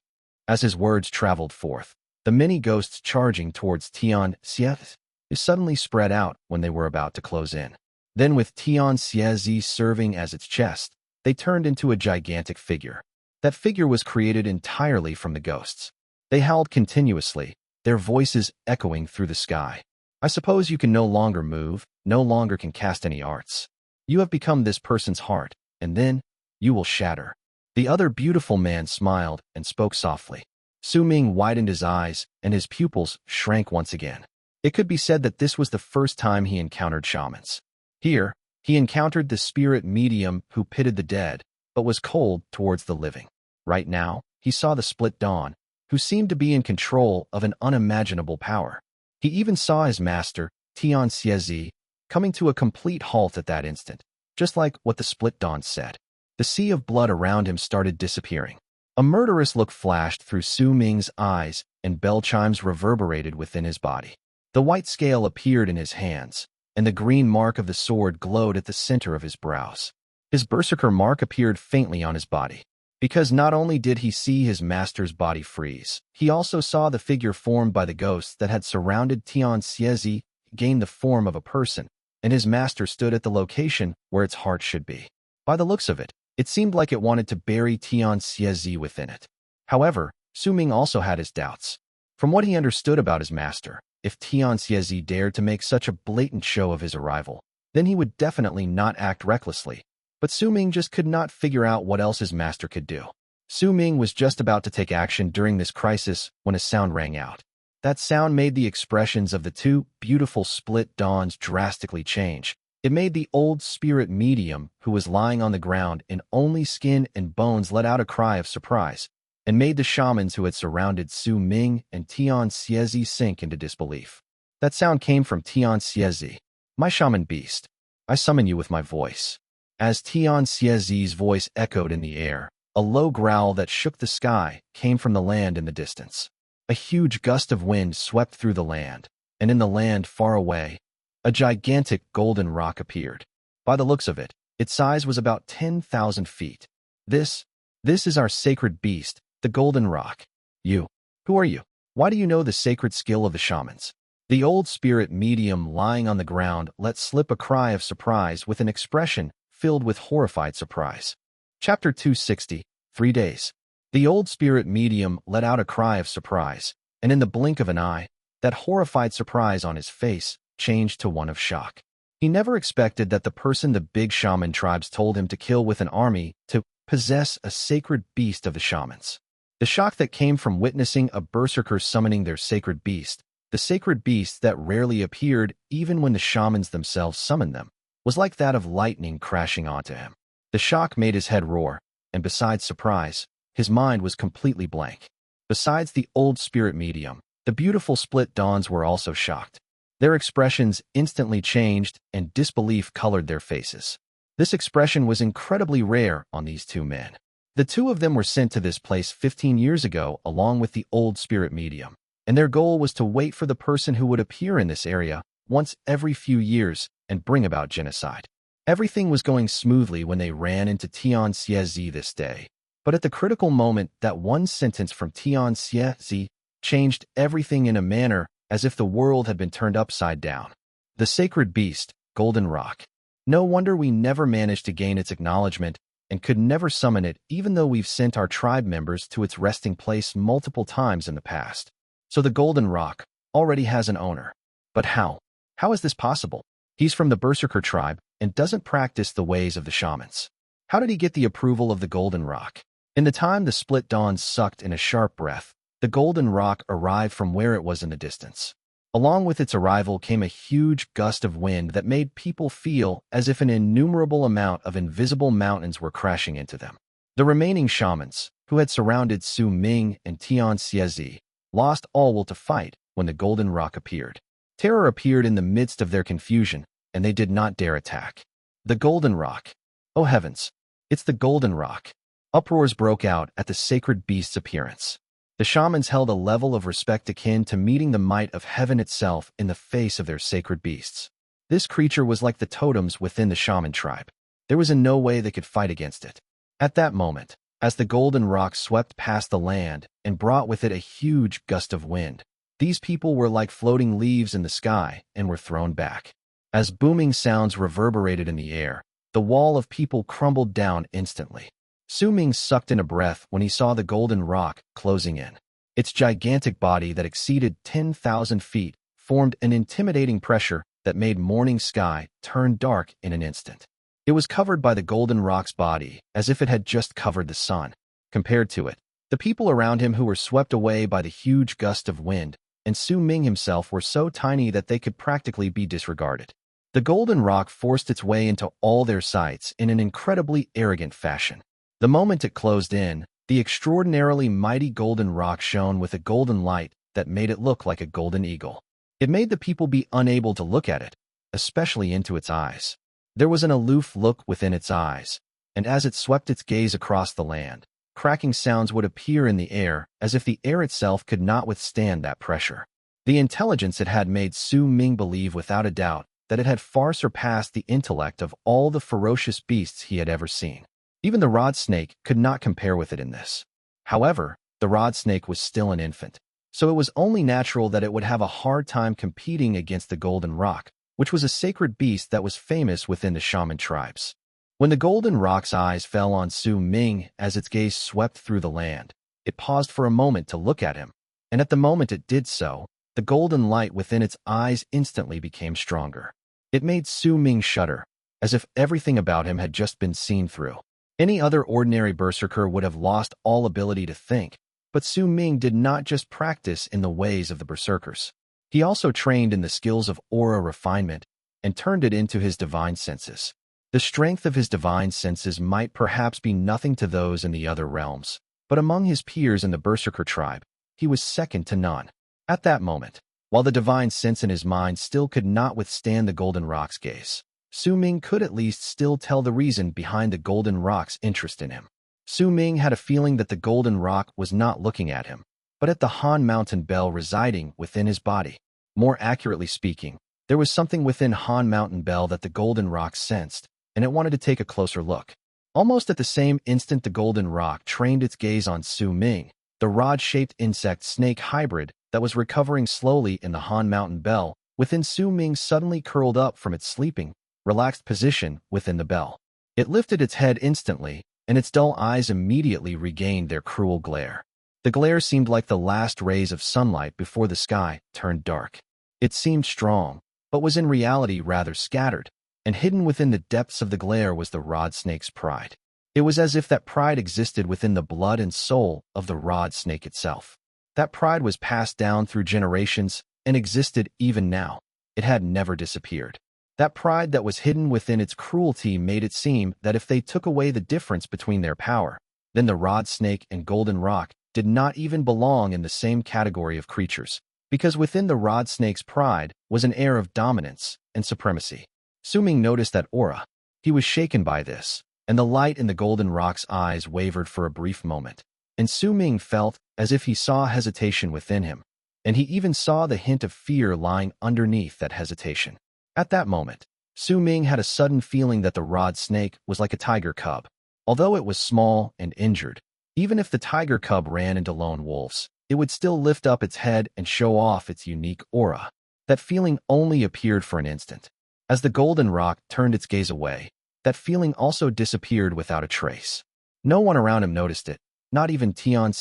As his words traveled forth, the many ghosts charging towards Tian Xiezi suddenly spread out when they were about to close in. Then with Tian Xiezi serving as its chest, they turned into a gigantic figure. That figure was created entirely from the ghosts. They howled continuously, their voices echoing through the sky. "I suppose you can no longer move, no longer can cast any arts. You have become this person's heart, and then you will shatter." The other beautiful man smiled and spoke softly. Su Ming widened his eyes, and his pupils shrank once again. It could be said that this was the first time he encountered shamans. Here, he encountered the spirit medium who pitied the dead, but was cold towards the living. Right now, he saw the split dawn, who seemed to be in control of an unimaginable power. He even saw his master, Tian Xiezi, coming to a complete halt at that instant, just like what the split dawn said. The sea of blood around him started disappearing. A murderous look flashed through Su Ming's eyes, and bell chimes reverberated within his body. The white scale appeared in his hands, and the green mark of the sword glowed at the center of his brows. His Berserker mark appeared faintly on his body, because not only did he see his master's body freeze, he also saw the figure formed by the ghosts that had surrounded Tian Xiezi gain the form of a person, and his master stood at the location where its heart should be. By the looks of it, it seemed like it wanted to bury Tian Xiezi within it. However, Su Ming also had his doubts. From what he understood about his master, if Tian Xiezi dared to make such a blatant show of his arrival, then he would definitely not act recklessly. But Su Ming just could not figure out what else his master could do. Su Ming was just about to take action during this crisis when a sound rang out. That sound made the expressions of the two beautiful split dawns drastically change. It made the old spirit medium, who was lying on the ground in only skin and bones, let out a cry of surprise, and made the shamans who had surrounded Su Ming and Tian Xiezi sink into disbelief. That sound came from Tian Xiezi. "My shaman beast, I summon you with my voice." As Tian Xiezi's voice echoed in the air, a low growl that shook the sky came from the land in the distance. A huge gust of wind swept through the land, and in the land far away, a gigantic golden rock appeared. By the looks of it, its size was about 10,000 feet. This is our sacred beast, the golden rock. You, who are you? Why do you know the sacred skill of the shamans? The old spirit medium lying on the ground let slip a cry of surprise with an expression filled with horrified surprise. Chapter 260, 3 Days. The old spirit medium let out a cry of surprise, and in the blink of an eye, that horrified surprise on his face changed to one of shock. He never expected that the person the big shaman tribes told him to kill with an army to possess a sacred beast of the shamans. The shock that came from witnessing a berserker summoning their sacred beast, the sacred beast that rarely appeared even when the shamans themselves summoned them, was like that of lightning crashing onto him. The shock made his head roar, and besides surprise, his mind was completely blank. Besides the old spirit medium, the beautiful split dawns were also shocked. Their expressions instantly changed, and disbelief colored their faces. This expression was incredibly rare on these two men. The two of them were sent to this place 15 years ago along with the old spirit medium, and their goal was to wait for the person who would appear in this area once every few years and bring about genocide. Everything was going smoothly when they ran into Tian Xiezi this day. But at the critical moment, that one sentence from Tian Xiezi changed everything in a manner as if the world had been turned upside down. The sacred beast, Golden Rock. No wonder we never managed to gain its acknowledgement and could never summon it even though we've sent our tribe members to its resting place multiple times in the past. So the Golden Rock already has an owner. But how? How is this possible? He's from the Berserker tribe and doesn't practice the ways of the shamans. How did he get the approval of the Golden Rock? In the time the split dawns sucked in a sharp breath, the Golden Rock arrived from where it was in the distance. Along with its arrival came a huge gust of wind that made people feel as if an innumerable amount of invisible mountains were crashing into them. The remaining shamans, who had surrounded Su Ming and Tian Xiezi, lost all will to fight when the Golden Rock appeared. Terror appeared in the midst of their confusion, and they did not dare attack. The Golden Rock. Oh heavens! It's the Golden Rock. Uproars broke out at the sacred beast's appearance. The shamans held a level of respect akin to meeting the might of heaven itself in the face of their sacred beasts. This creature was like the totems within the shaman tribe. There was in no way they could fight against it. At that moment, as the Golden Rock swept past the land and brought with it a huge gust of wind, these people were like floating leaves in the sky and were thrown back. As booming sounds reverberated in the air, the wall of people crumbled down instantly. Su Ming sucked in a breath when he saw the Golden Rock closing in. Its gigantic body that exceeded 10,000 feet formed an intimidating pressure that made morning sky turn dark in an instant. It was covered by the Golden Rock's body as if it had just covered the sun. Compared to it, the people around him who were swept away by the huge gust of wind and Su Ming himself were so tiny that they could practically be disregarded. The Golden Rock forced its way into all their sights in an incredibly arrogant fashion. The moment it closed in, the extraordinarily mighty Golden Rock shone with a golden light that made it look like a golden eagle. It made the people be unable to look at it, especially into its eyes. There was an aloof look within its eyes, and as it swept its gaze across the land, Cracking sounds would appear in the air as if the air itself could not withstand that pressure. The intelligence it had made Su Ming believe without a doubt that it had far surpassed the intellect of all the ferocious beasts he had ever seen. Even the rod snake could not compare with it in this. However, the rod snake was still an infant, so it was only natural that it would have a hard time competing against the golden rock, which was a sacred beast that was famous within the shaman tribes. When the golden rock's eyes fell on Su Ming as its gaze swept through the land, it paused for a moment to look at him, and at the moment it did so, the golden light within its eyes instantly became stronger. It made Su Ming shudder, as if everything about him had just been seen through. Any other ordinary berserker would have lost all ability to think, but Su Ming did not just practice in the ways of the berserkers. He also trained in the skills of aura refinement and turned it into his divine senses. The strength of his divine senses might perhaps be nothing to those in the other realms, but among his peers in the berserker tribe, he was second to none. At that moment, while the divine sense in his mind still could not withstand the golden rock's gaze, Su Ming could at least still tell the reason behind the golden rock's interest in him. Su Ming had a feeling that the golden rock was not looking at him, but at the Han Mountain Bell residing within his body. More accurately speaking, there was something within Han Mountain Bell that the golden rock sensed, and it wanted to take a closer look. Almost at the same instant the golden rock trained its gaze on Su Ming, the rod-shaped insect-snake hybrid that was recovering slowly in the Han Mountain Bell within Su Ming suddenly curled up from its sleeping, relaxed position within the bell. It lifted its head instantly, and its dull eyes immediately regained their cruel glare. The glare seemed like the last rays of sunlight before the sky turned dark. It seemed strong, but was in reality rather scattered, and hidden within the depths of the glare was the rod snake's pride. It was as if that pride existed within the blood and soul of the rod snake itself. That pride was passed down through generations and existed even now. It had never disappeared. That pride that was hidden within its cruelty made it seem that if they took away the difference between their power, then the rod snake and golden rock did not even belong in the same category of creatures, because within the rod snake's pride was an air of dominance and supremacy. Su Ming noticed that aura. He was shaken by this, and the light in the golden rock's eyes wavered for a brief moment, and Su Ming felt as if he saw hesitation within him, and he even saw the hint of fear lying underneath that hesitation. At that moment, Su Ming had a sudden feeling that the rod snake was like a tiger cub. Although it was small and injured, even if the tiger cub ran into lone wolves, it would still lift up its head and show off its unique aura. That feeling only appeared for an instant. As the golden rock turned its gaze away, that feeling also disappeared without a trace. No one around him noticed it, not even Tian.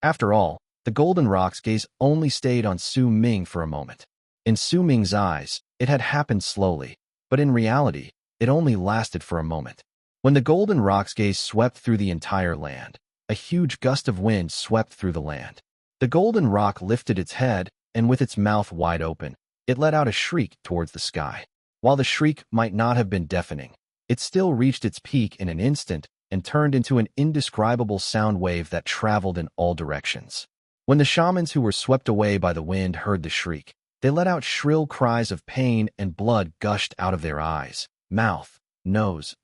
After all, the golden rock's gaze only stayed on Su Ming for a moment. In Su Ming's eyes, it had happened slowly, but in reality, it only lasted for a moment. When the golden rock's gaze swept through the entire land, a huge gust of wind swept through the land. The golden rock lifted its head, and with its mouth wide open, it let out a shriek towards the sky. While the shriek might not have been deafening, it still reached its peak in an instant and turned into an indescribable sound wave that traveled in all directions. When the shamans who were swept away by the wind heard the shriek, they let out shrill cries of pain and blood gushed out of their eyes, mouth, nose.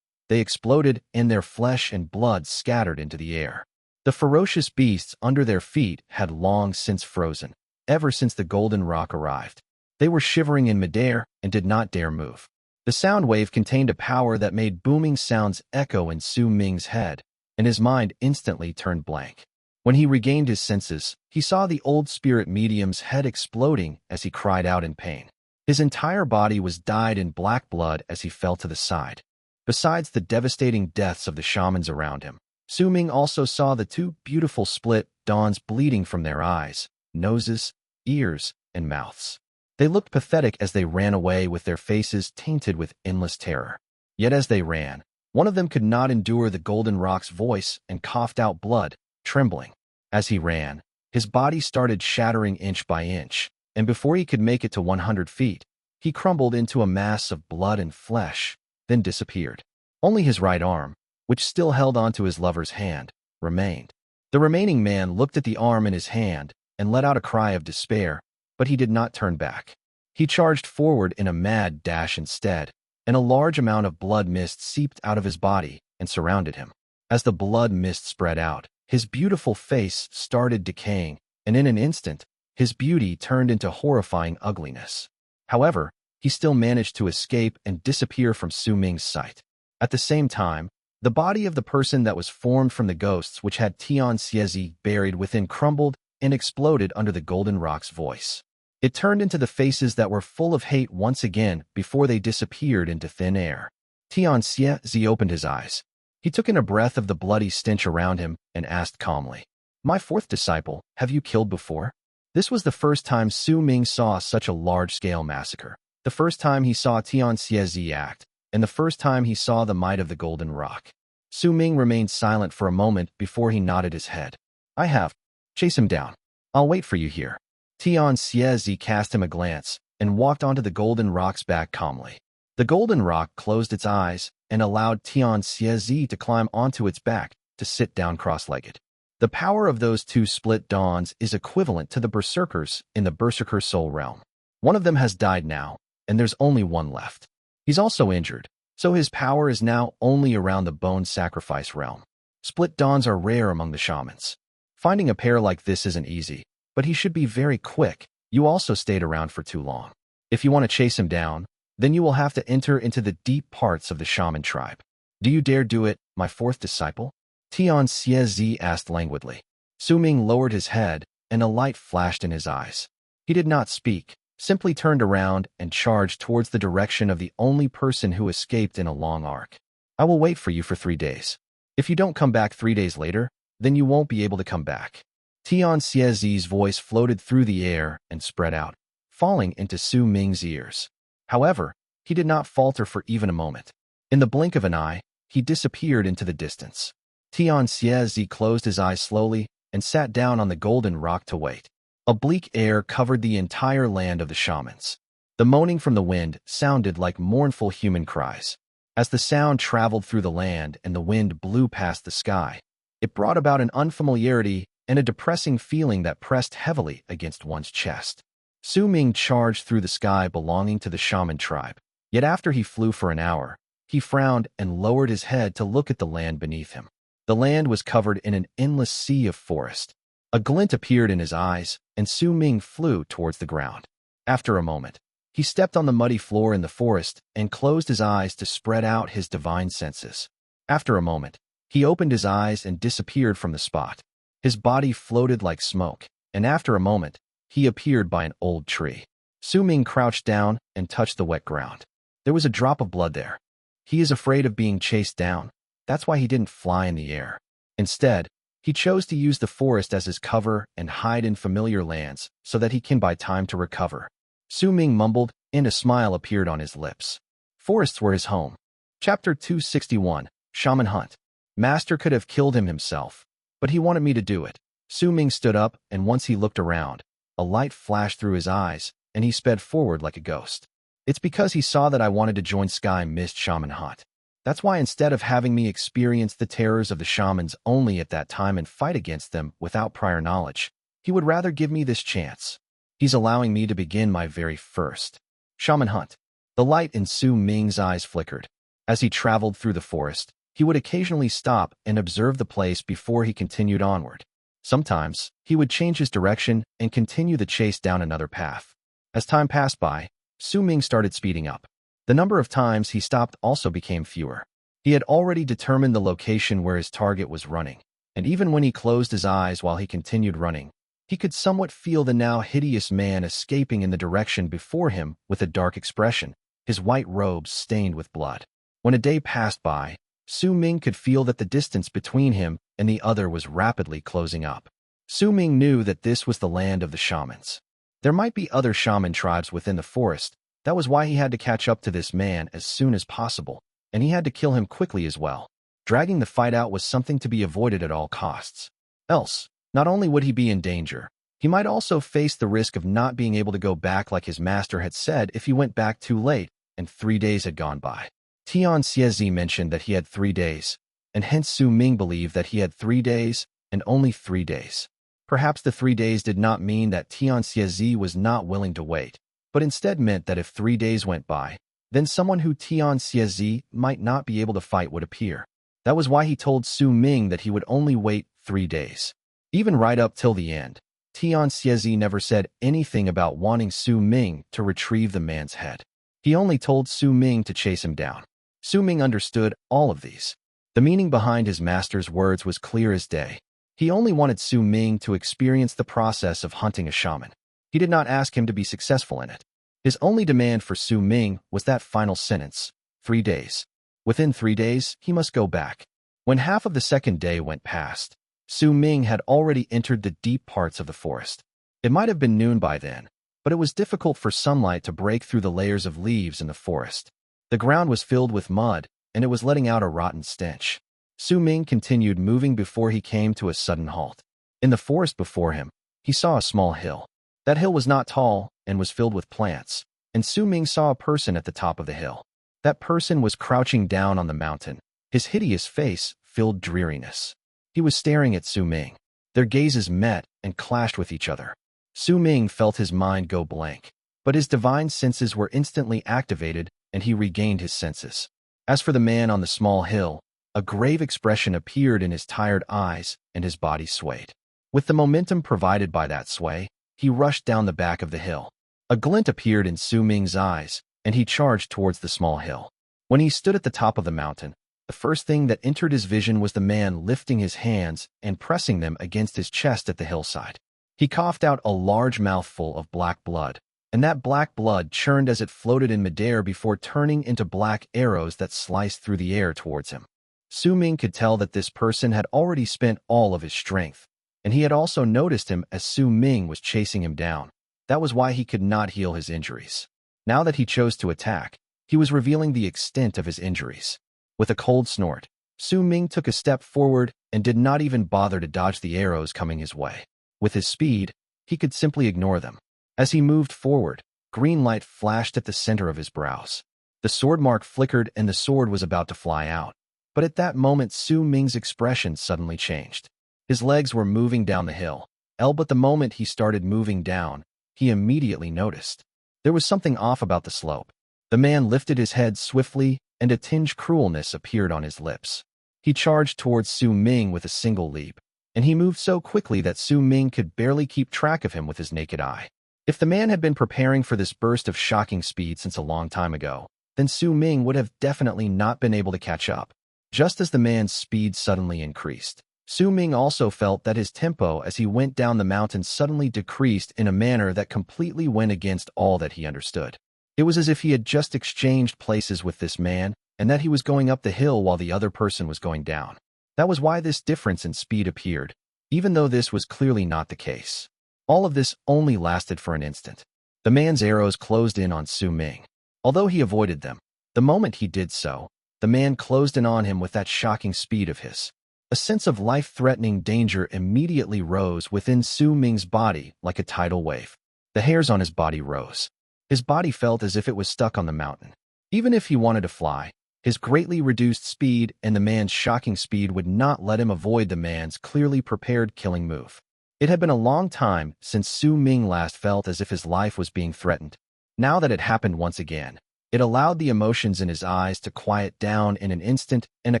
They exploded and their flesh and blood scattered into the air. The ferocious beasts under their feet had long since frozen, ever since the golden rock arrived. They were shivering in midair and did not dare move. The sound wave contained a power that made booming sounds echo in Su Ming's head, and his mind instantly turned blank. When he regained his senses, he saw the old spirit medium's head exploding as he cried out in pain. His entire body was dyed in black blood as he fell to the side. Besides the devastating deaths of the shamans around him, Su Ming also saw the two beautiful split dawns bleeding from their eyes, noses, ears, and mouths. They looked pathetic as they ran away with their faces tainted with endless terror. Yet as they ran, one of them could not endure the golden rock's voice and coughed out blood, trembling. As he ran, his body started shattering inch by inch, and before he could make it to 100 feet, he crumbled into a mass of blood and flesh, then disappeared. Only his right arm, which still held onto his lover's hand, remained. The remaining man looked at the arm in his hand and let out a cry of despair, but he did not turn back. He charged forward in a mad dash instead, and a large amount of blood mist seeped out of his body and surrounded him. As the blood mist spread out, his beautiful face started decaying, and in an instant, his beauty turned into horrifying ugliness. However, he still managed to escape and disappear from Su Ming's sight. At the same time, the body of the person that was formed from the ghosts which had Tian Xiezi buried within crumbled and exploded under the golden rock's voice. It turned into the faces that were full of hate once again before they disappeared into thin air. Tian Xiezi opened his eyes. He took in a breath of the bloody stench around him and asked calmly, "My fourth disciple, have you killed before?" This was the first time Su Ming saw such a large-scale massacre. The first time he saw Tian Xiezi act, and the first time he saw the might of the golden rock. Su Ming remained silent for a moment before he nodded his head. "I have. Chase him down. I'll wait for you here." Tian Xiezi cast him a glance and walked onto the golden rock's back calmly. The golden rock closed its eyes and allowed Tian Xiezi to climb onto its back to sit down cross-legged. The power of those two split dawns is equivalent to the Berserkers in the Berserker soul realm. One of them has died now, and there's only one left. He's also injured, so his power is now only around the bone sacrifice realm. Split dawns are rare among the shamans. Finding a pair like this isn't easy, but he should be very quick. You also stayed around for too long. If you want to chase him down, then you will have to enter into the deep parts of the shaman tribe. Do you dare do it, my fourth disciple? Tian Xiezi asked languidly. Su Ming lowered his head, and a light flashed in his eyes. He did not speak, simply turned around and charged towards the direction of the only person who escaped in a long arc. "I will wait for you for 3 days. If you don't come back 3 days later, then you won't be able to come back." Tian Xiezi's voice floated through the air and spread out, falling into Su Ming's ears. However, he did not falter for even a moment. In the blink of an eye, he disappeared into the distance. Tian Xiezi closed his eyes slowly and sat down on the golden rock to wait. A bleak air covered the entire land of the shamans. The moaning from the wind sounded like mournful human cries. As the sound traveled through the land and the wind blew past the sky, it brought about an unfamiliarity and a depressing feeling that pressed heavily against one's chest. Su Ming charged through the sky belonging to the shaman tribe. Yet after he flew for an hour, he frowned and lowered his head to look at the land beneath him. The land was covered in an endless sea of forest. A glint appeared in his eyes, and Su Ming flew towards the ground. After a moment, he stepped on the muddy floor in the forest and closed his eyes to spread out his divine senses. After a moment, he opened his eyes and disappeared from the spot. His body floated like smoke, and after a moment, he appeared by an old tree. Su Ming crouched down and touched the wet ground. There was a drop of blood there. He is afraid of being chased down. That's why he didn't fly in the air. Instead, he chose to use the forest as his cover and hide in familiar lands so that he can buy time to recover. Su Ming mumbled, and a smile appeared on his lips. Forests were his home. Chapter 261, Shaman Hunt. Master could have killed him himself, but he wanted me to do it. Su Ming stood up, and once he looked around, a light flashed through his eyes, and he sped forward like a ghost. It's because he saw that I wanted to join Sky Mist Shaman Hunt. That's why instead of having me experience the terrors of the shamans only at that time and fight against them without prior knowledge, he would rather give me this chance. He's allowing me to begin my very first shaman hunt. The light in Su Ming's eyes flickered. As he traveled through the forest, he would occasionally stop and observe the place before he continued onward. Sometimes, he would change his direction and continue the chase down another path. As time passed by, Su Ming started speeding up. The number of times he stopped also became fewer. He had already determined the location where his target was running, and even when he closed his eyes while he continued running, he could somewhat feel the now hideous man escaping in the direction before him with a dark expression, his white robes stained with blood. When a day passed by, Su Ming could feel that the distance between him and the other was rapidly closing up. Su Ming knew that this was the land of the shamans. There might be other shaman tribes within the forest. That was why he had to catch up to this man as soon as possible, and he had to kill him quickly as well. Dragging the fight out was something to be avoided at all costs. Else, not only would he be in danger, he might also face the risk of not being able to go back like his master had said if he went back too late and 3 days had gone by. Tian Xiezi mentioned that he had 3 days, and hence Su Ming believed that he had 3 days and only 3 days. Perhaps the 3 days did not mean that Tian Xiezi was not willing to wait, but instead meant that if 3 days went by, then someone who Tian Xiezi might not be able to fight would appear. That was why he told Su Ming that he would only wait 3 days. Even right up till the end, Tian Xiezi never said anything about wanting Su Ming to retrieve the man's head. He only told Su Ming to chase him down. Su Ming understood all of these. The meaning behind his master's words was clear as day. He only wanted Su Ming to experience the process of hunting a shaman. He did not ask him to be successful in it. His only demand for Su Ming was that final sentence, 3 days. Within 3 days, he must go back. When half of the second day went past, Su Ming had already entered the deep parts of the forest. It might have been noon by then, but it was difficult for sunlight to break through the layers of leaves in the forest. The ground was filled with mud, and it was letting out a rotten stench. Su Ming continued moving before he came to a sudden halt. In the forest before him, he saw a small hill. That hill was not tall and was filled with plants, and Su Ming saw a person at the top of the hill. That person was crouching down on the mountain. His hideous face filled dreariness. He was staring at Su Ming. Their gazes met and clashed with each other. Su Ming felt his mind go blank, but his divine senses were instantly activated and he regained his senses. As for the man on the small hill, a grave expression appeared in his tired eyes and his body swayed. With the momentum provided by that sway, he rushed down the back of the hill. A glint appeared in Su Ming's eyes, and he charged towards the small hill. When he stood at the top of the mountain, the first thing that entered his vision was the man lifting his hands and pressing them against his chest at the hillside. He coughed out a large mouthful of black blood, and that black blood churned as it floated in midair before turning into black arrows that sliced through the air towards him. Su Ming could tell that this person had already spent all of his strength, and he had also noticed him as Su Ming was chasing him down. That was why he could not heal his injuries. Now that he chose to attack, he was revealing the extent of his injuries. With a cold snort, Su Ming took a step forward and did not even bother to dodge the arrows coming his way. With his speed, he could simply ignore them. As he moved forward, green light flashed at the center of his brows. The sword mark flickered and the sword was about to fly out. But at that moment, Su Ming's expression suddenly changed. His legs were moving down the hill. But the moment he started moving down, he immediately noticed. There was something off about the slope. The man lifted his head swiftly, and a tinge cruelness appeared on his lips. He charged towards Su Ming with a single leap, and he moved so quickly that Su Ming could barely keep track of him with his naked eye. If the man had been preparing for this burst of shocking speed since a long time ago, then Su Ming would have definitely not been able to catch up. Just as the man's speed suddenly increased, Su Ming also felt that his tempo as he went down the mountain suddenly decreased in a manner that completely went against all that he understood. It was as if he had just exchanged places with this man, and that he was going up the hill while the other person was going down. That was why this difference in speed appeared, even though this was clearly not the case. All of this only lasted for an instant. The man's arrows closed in on Su Ming. Although he avoided them, the moment he did so, the man closed in on him with that shocking speed of his. A sense of life-threatening danger immediately rose within Su Ming's body like a tidal wave. The hairs on his body rose. His body felt as if it was stuck on the mountain. Even if he wanted to fly, his greatly reduced speed and the man's shocking speed would not let him avoid the man's clearly prepared killing move. It had been a long time since Su Ming last felt as if his life was being threatened. Now that it happened once again, it allowed the emotions in his eyes to quiet down in an instant, and a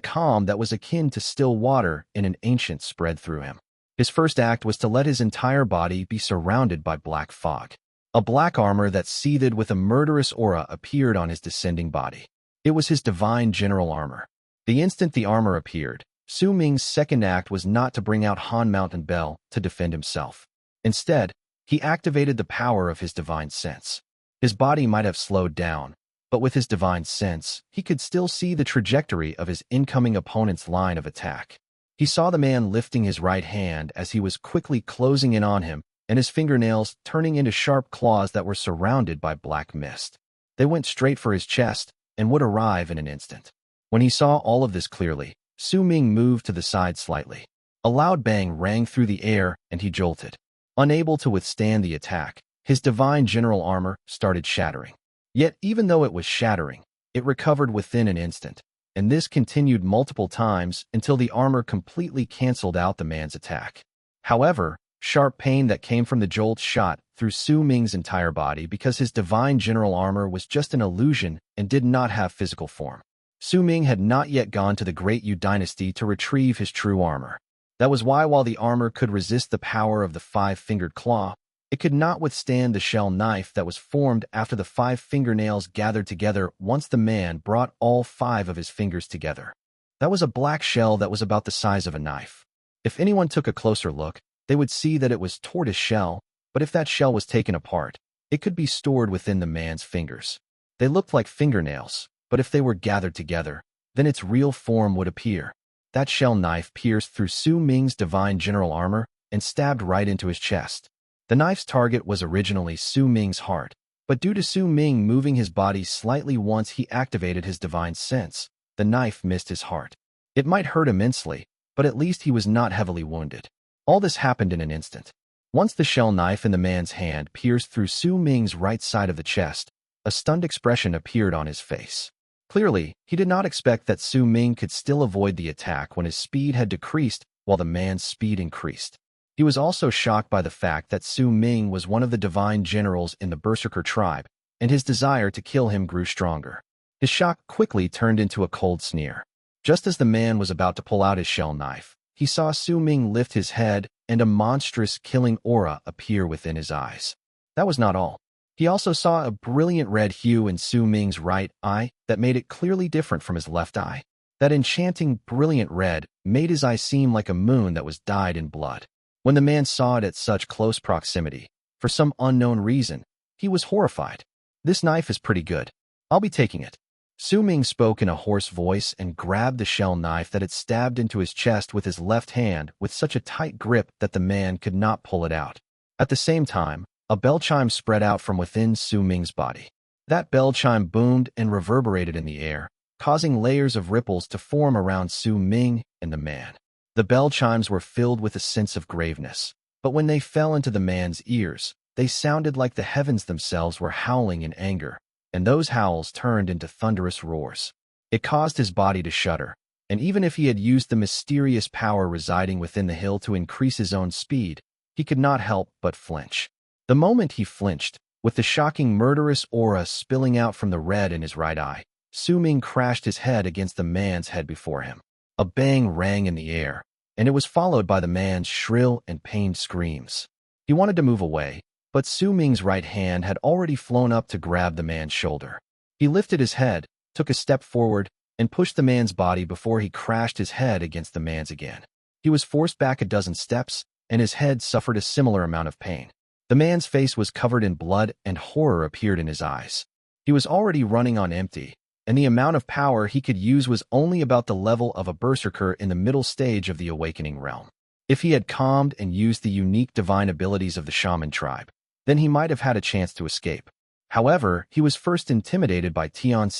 calm that was akin to still water in an ancient spread through him. His first act was to let his entire body be surrounded by black fog. A black armor that seethed with a murderous aura appeared on his descending body. It was his divine general armor. The instant the armor appeared, Su Ming's second act was not to bring out Han Mountain Bell to defend himself. Instead, he activated the power of his divine sense. His body might have slowed down, but with his divine sense, he could still see the trajectory of his incoming opponent's line of attack. He saw the man lifting his right hand as he was quickly closing in on him, and his fingernails turning into sharp claws that were surrounded by black mist. They went straight for his chest and would arrive in an instant. When he saw all of this clearly, Su Ming moved to the side slightly. A loud bang rang through the air, and he jolted. Unable to withstand the attack, his divine general armor started shattering. Yet even though it was shattering, it recovered within an instant, and this continued multiple times until the armor completely canceled out the man's attack. However, sharp pain that came from the jolt shot through Su Ming's entire body because his divine general armor was just an illusion and did not have physical form. Su Ming had not yet gone to the Great Yu dynasty to retrieve his true armor. That was why, while the armor could resist the power of the five-fingered claw, it could not withstand the shell knife that was formed after the 5 fingernails gathered together once the man brought all 5 of his fingers together. That was a black shell that was about the size of a knife. If anyone took a closer look, they would see that it was tortoise shell, but if that shell was taken apart, it could be stored within the man's fingers. They looked like fingernails, but if they were gathered together, then its real form would appear. That shell knife pierced through Su Ming's divine general armor and stabbed right into his chest. The knife's target was originally Su Ming's heart, but due to Su Ming moving his body slightly once he activated his divine sense, the knife missed his heart. It might hurt immensely, but at least he was not heavily wounded. All this happened in an instant. Once the shell knife in the man's hand pierced through Su Ming's right side of the chest, a stunned expression appeared on his face. Clearly, he did not expect that Su Ming could still avoid the attack when his speed had decreased while the man's speed increased. He was also shocked by the fact that Su Ming was one of the divine generals in the Berserker tribe, and his desire to kill him grew stronger. His shock quickly turned into a cold sneer. Just as the man was about to pull out his shell knife, he saw Su Ming lift his head and a monstrous killing aura appear within his eyes. That was not all. He also saw a brilliant red hue in Su Ming's right eye that made it clearly different from his left eye. That enchanting, brilliant red made his eye seem like a moon that was dyed in blood. When the man saw it at such close proximity, for some unknown reason, he was horrified. "This knife is pretty good. I'll be taking it." Su Ming spoke in a hoarse voice and grabbed the shell knife that had stabbed into his chest with his left hand with such a tight grip that the man could not pull it out. At the same time, a bell chime spread out from within Su Ming's body. That bell chime boomed and reverberated in the air, causing layers of ripples to form around Su Ming and the man. The bell chimes were filled with a sense of graveness, but when they fell into the man's ears, they sounded like the heavens themselves were howling in anger, and those howls turned into thunderous roars. It caused his body to shudder, and even if he had used the mysterious power residing within the hill to increase his own speed, he could not help but flinch. The moment he flinched, with the shocking murderous aura spilling out from the red in his right eye, Su Ming crashed his head against the man's head before him. A bang rang in the air, and it was followed by the man's shrill and pained screams. He wanted to move away, but Su Ming's right hand had already flown up to grab the man's shoulder. He lifted his head, took a step forward, and pushed the man's body before he crashed his head against the man's again. He was forced back a dozen steps, and his head suffered a similar amount of pain. The man's face was covered in blood and horror appeared in his eyes. He was already running on empty, and the amount of power he could use was only about the level of a berserker in the middle stage of the awakening realm. If he had calmed and used the unique divine abilities of the shaman tribe, then he might have had a chance to escape. However, he was first intimidated by Tian,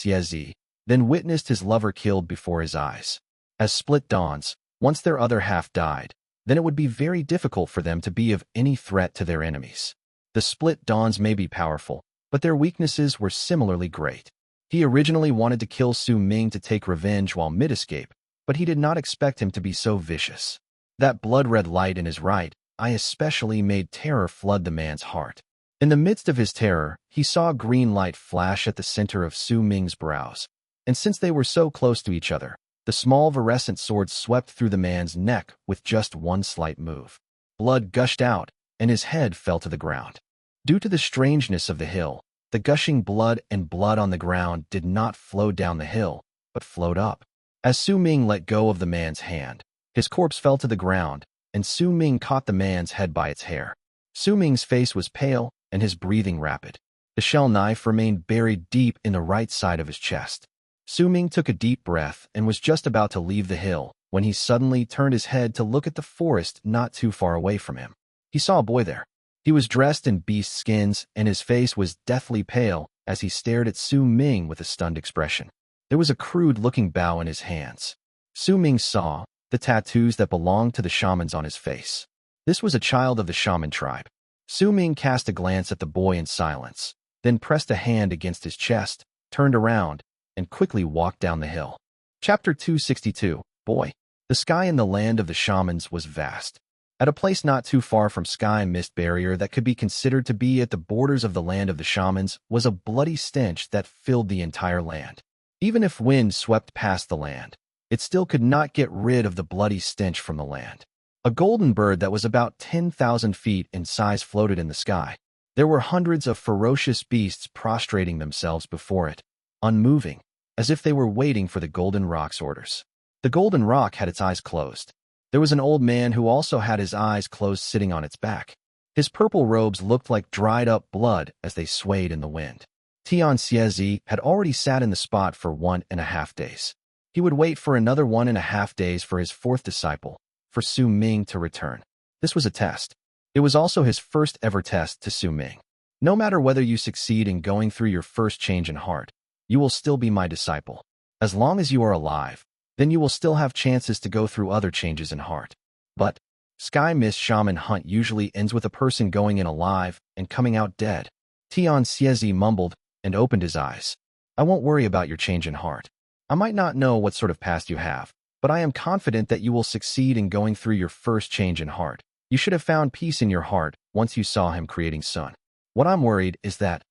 then witnessed his lover killed before his eyes. As split dawns, once their other half died, then it would be very difficult for them to be of any threat to their enemies. The split dawns may be powerful, but their weaknesses were similarly great. He originally wanted to kill Su Ming to take revenge while mid-escape, but he did not expect him to be so vicious. That blood-red light in his right eye especially made terror flood the man's heart. In the midst of his terror, he saw a green light flash at the center of Su Ming's brows, and since they were so close to each other, the small virescent sword swept through the man's neck with just one slight move. Blood gushed out, and his head fell to the ground. Due to the strangeness of the hill, the gushing blood and blood on the ground did not flow down the hill, but flowed up. As Su Ming let go of the man's hand, his corpse fell to the ground, and Su Ming caught the man's head by its hair. Su Ming's face was pale, and his breathing rapid. The shell knife remained buried deep in the right side of his chest. Su Ming took a deep breath and was just about to leave the hill when he suddenly turned his head to look at the forest not too far away from him. He saw a boy there. He was dressed in beast skins and his face was deathly pale as he stared at Su Ming with a stunned expression. There was a crude-looking bow in his hands. Su Ming saw the tattoos that belonged to the shamans on his face. This was a child of the shaman tribe. Su Ming cast a glance at the boy in silence, then pressed a hand against his chest, turned around, and quickly walked down the hill. Chapter 262, Boy. The sky in the land of the shamans was vast. At a place not too far from sky mist barrier that could be considered to be at the borders of the land of the shamans was a bloody stench that filled the entire land. Even if wind swept past the land, it still could not get rid of the bloody stench from the land. A golden bird that was about 10,000 feet in size floated in the sky. There were hundreds of ferocious beasts prostrating themselves before it, unmoving, as if they were waiting for the golden rock's orders. The golden rock had its eyes closed. There was an old man who also had his eyes closed sitting on its back. His purple robes looked like dried-up blood as they swayed in the wind. Tian had already sat in the spot for 1.5 days. He would wait for another 1.5 days for his fourth disciple, for Su Ming to return. This was a test. It was also his first ever test to Su Ming. No matter whether you succeed in going through your first change in heart, you will still be my disciple. As long as you are alive, then you will still have chances to go through other changes in heart. But Sky Mist Shaman Hunt usually ends with a person going in alive and coming out dead. Tian mumbled and opened his eyes. I won't worry about your change in heart. I might not know what sort of past you have, but I am confident that you will succeed in going through your first change in heart. You should have found peace in your heart once you saw him creating sun. What I'm worried is that,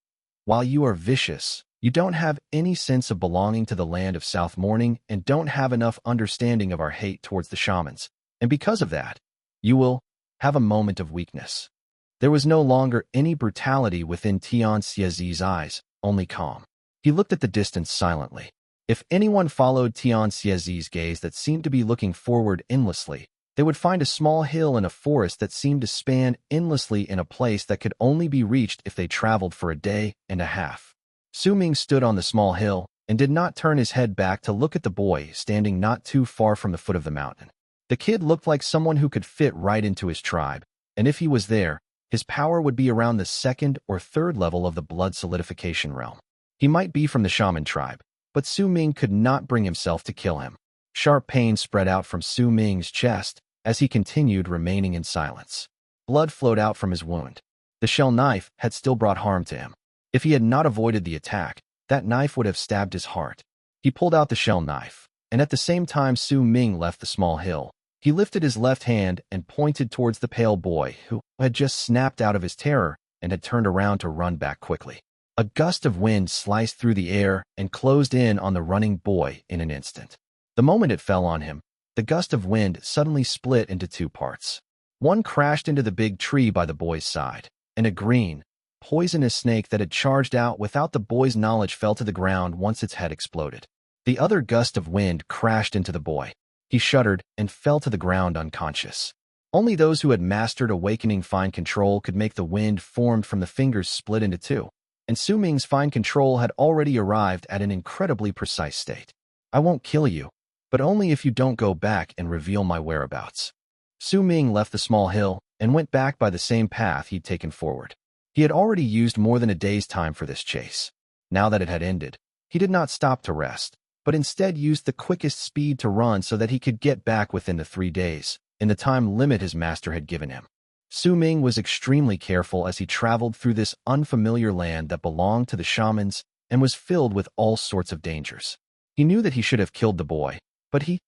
while you are vicious, you don't have any sense of belonging to the land of South Morning and don't have enough understanding of our hate towards the shamans. And because of that, you will have a moment of weakness. There was no longer any brutality within Tian Xiezi's eyes, only calm. He looked at the distance silently. If anyone followed Tian Xiezi's gaze that seemed to be looking forward endlessly, they would find a small hill in a forest that seemed to span endlessly in a place that could only be reached if they traveled for a day and a half. Su Ming stood on the small hill and did not turn his head back to look at the boy standing not too far from the foot of the mountain. The kid looked like someone who could fit right into his tribe, and if he was there, his power would be around the second or third level of the blood solidification realm. He might be from the shaman tribe, but Su Ming could not bring himself to kill him. Sharp pain spread out from Su Ming's chest as he continued remaining in silence. Blood flowed out from his wound. The shell knife had still brought harm to him. If he had not avoided the attack, that knife would have stabbed his heart. He pulled out the shell knife, and at the same time Su Ming left the small hill, he lifted his left hand and pointed towards the pale boy who had just snapped out of his terror and had turned around to run back quickly. A gust of wind sliced through the air and closed in on the running boy in an instant. The moment it fell on him, the gust of wind suddenly split into two parts. One crashed into the big tree by the boy's side, and a green, poisonous snake that had charged out without the boy's knowledge fell to the ground once its head exploded. The other gust of wind crashed into the boy. He shuddered and fell to the ground unconscious. Only those who had mastered awakening fine control could make the wind formed from the fingers split into two, and Su Ming's fine control had already arrived at an incredibly precise state. I won't kill you, but only if you don't go back and reveal my whereabouts. Su Ming left the small hill and went back by the same path he'd taken forward. He had already used more than a day's time for this chase. Now that it had ended, he did not stop to rest, but instead used the quickest speed to run so that he could get back within the 3 days, in the time limit his master had given him. Su Ming was extremely careful as he traveled through this unfamiliar land that belonged to the shamans and was filled with all sorts of dangers. He knew that he should have killed the boy, but he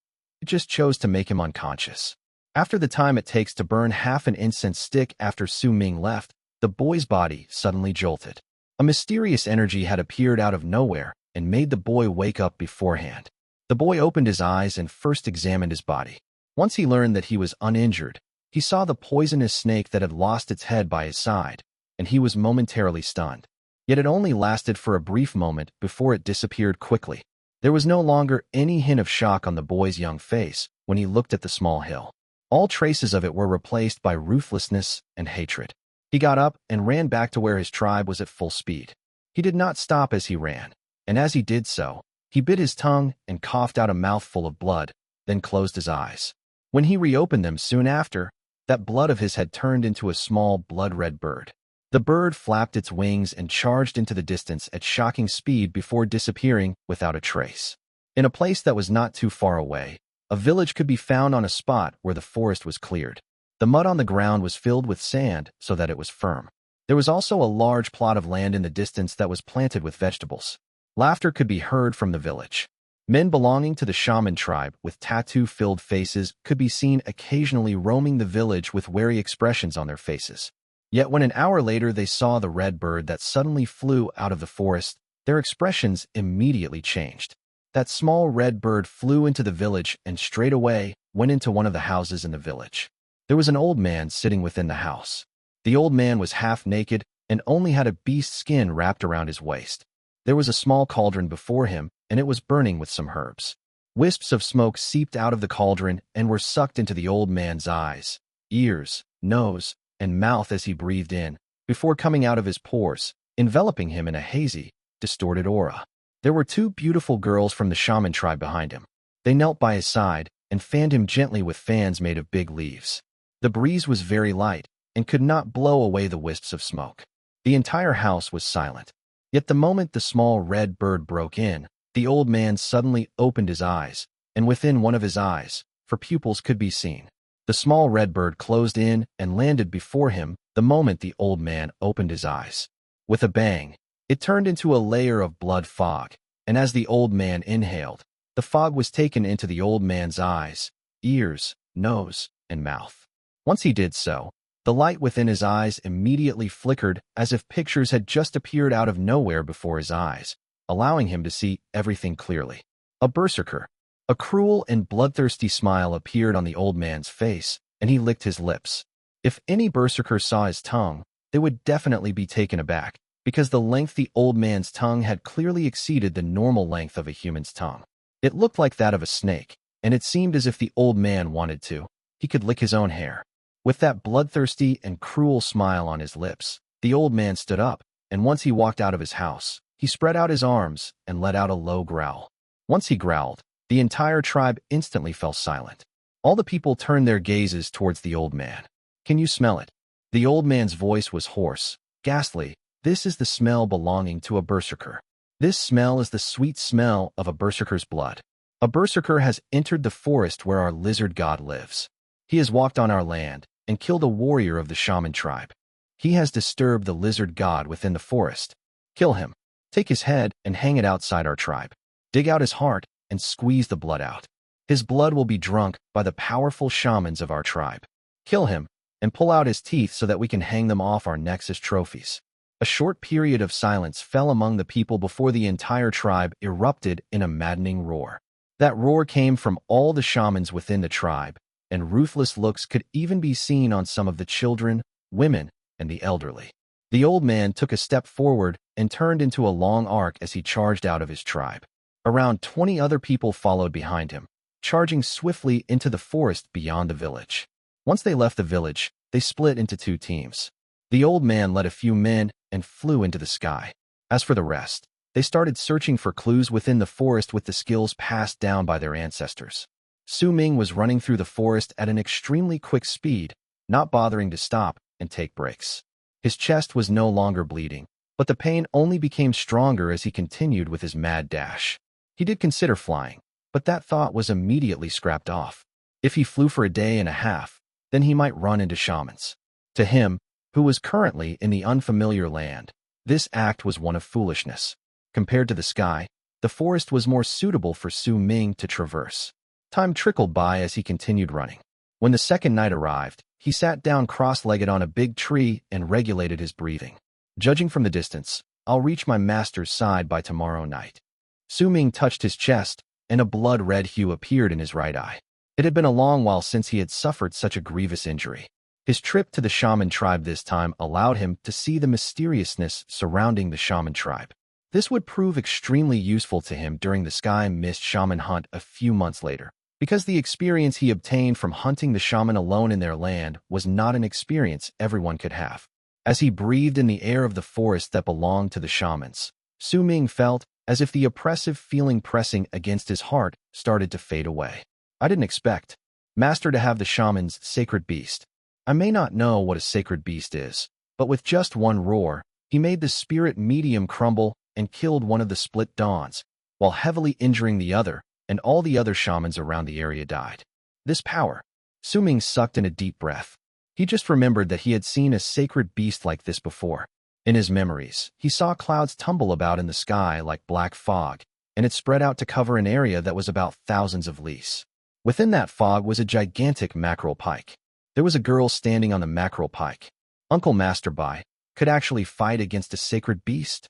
just chose to make him unconscious. After the time it takes to burn half an incense stick after Su Ming left, the boy's body suddenly jolted. A mysterious energy had appeared out of nowhere and made the boy wake up beforehand. The boy opened his eyes and first examined his body. Once he learned that he was uninjured, he saw the poisonous snake that had lost its head by his side, and he was momentarily stunned. Yet it only lasted for a brief moment before it disappeared quickly. There was no longer any hint of shock on the boy's young face when he looked at the small hill. All traces of it were replaced by ruthlessness and hatred. He got up and ran back to where his tribe was at full speed. He did not stop as he ran, and as he did so, he bit his tongue and coughed out a mouthful of blood, then closed his eyes. When he reopened them soon after, that blood of his had turned into a small blood-red bird. The bird flapped its wings and charged into the distance at shocking speed before disappearing without a trace. In a place that was not too far away, a village could be found on a spot where the forest was cleared. The mud on the ground was filled with sand so that it was firm. There was also a large plot of land in the distance that was planted with vegetables. Laughter could be heard from the village. Men belonging to the shaman tribe with tattoo-filled faces could be seen occasionally roaming the village with wary expressions on their faces. Yet when an hour later they saw the red bird that suddenly flew out of the forest, their expressions immediately changed. that small red bird flew into the village and straight away went into one of the houses in the village. There was an old man sitting within the house. The old man was half naked and only had a beast skin wrapped around his waist. There was a small cauldron before him, and it was burning with some herbs. Wisps of smoke seeped out of the cauldron and were sucked into the old man's eyes, ears, nose, and mouth as he breathed in, before coming out of his pores, enveloping him in a hazy, distorted aura. There were two beautiful girls from the shaman tribe behind him. They knelt by his side and fanned him gently with fans made of big leaves. The breeze was very light and could not blow away the wisps of smoke. The entire house was silent. Yet the moment the small red bird broke in, the old man suddenly opened his eyes, and within one of his eyes, for pupils could be seen, the small red bird closed in and landed before him the moment the old man opened his eyes. With a bang, it turned into a layer of blood fog, and as the old man inhaled, the fog was taken into the old man's eyes, ears, nose, and mouth. Once he did so, the light within his eyes immediately flickered as if pictures had just appeared out of nowhere before his eyes, allowing him to see everything clearly. A berserker. A cruel and bloodthirsty smile appeared on the old man's face, and he licked his lips. If any berserker saw his tongue, they would definitely be taken aback, because the length the old man's tongue had clearly exceeded the normal length of a human's tongue. It looked like that of a snake, and it seemed as if the old man wanted to. He could lick his own hair. With that bloodthirsty and cruel smile on his lips, the old man stood up, and once he walked out of his house, he spread out his arms and let out a low growl. Once he growled, the entire tribe instantly fell silent. All the people turned their gazes towards the old man. "Can you smell it?" The old man's voice was hoarse, ghastly. "This is the smell belonging to a berserker. This smell is the sweet smell of a berserker's blood. A berserker has entered the forest where our lizard god lives. He has walked on our land and killed a warrior of the shaman tribe. He has disturbed the lizard god within the forest. Kill him. Take his head and hang it outside our tribe. Dig out his heart and squeeze the blood out. His blood will be drunk by the powerful shamans of our tribe. Kill him and pull out his teeth so that we can hang them off our necks as trophies." A short period of silence fell among the people before the entire tribe erupted in a maddening roar. That roar came from all the shamans within the tribe, and ruthless looks could even be seen on some of the children, women, and the elderly. The old man took a step forward and turned into a long arc as he charged out of his tribe. Around 20 other people followed behind him, charging swiftly into the forest beyond the village. Once they left the village, they split into two teams. The old man led a few men and flew into the sky. As for the rest, they started searching for clues within the forest with the skills passed down by their ancestors. Su Ming was running through the forest at an extremely quick speed, not bothering to stop and take breaks. His chest was no longer bleeding, but the pain only became stronger as he continued with his mad dash. He did consider flying, but that thought was immediately scrapped off. If he flew for a day and a half, then he might run into shamans. To him, who was currently in the unfamiliar land, this act was one of foolishness. Compared to the sky, the forest was more suitable for Su Ming to traverse. Time trickled by as he continued running. When the second night arrived, he sat down cross-legged on a big tree and regulated his breathing. Judging from the distance, I'll reach my master's side by tomorrow night. Su Ming touched his chest, and a blood-red hue appeared in his right eye. It had been a long while since he had suffered such a grievous injury. His trip to the shaman tribe this time allowed him to see the mysteriousness surrounding the shaman tribe. This would prove extremely useful to him during the Sky Mist shaman hunt a few months later, because the experience he obtained from hunting the shaman alone in their land was not an experience everyone could have. As he breathed in the air of the forest that belonged to the shamans, Su Ming felt as if the oppressive feeling pressing against his heart started to fade away. "I didn't expect, Master, to have the shaman's sacred beast. I may not know what a sacred beast is, but with just one roar, he made the spirit medium crumble and killed one of the split dawns, while heavily injuring the other, and all the other shamans around the area died. This power." Su Ming sucked in a deep breath. He just remembered that he had seen a sacred beast like this before. In his memories, he saw clouds tumble about in the sky like black fog, and it spread out to cover an area that was about thousands of leagues. Within that fog was a gigantic mackerel pike. There was a girl standing on the mackerel pike. Uncle Master Bai could actually fight against a sacred beast?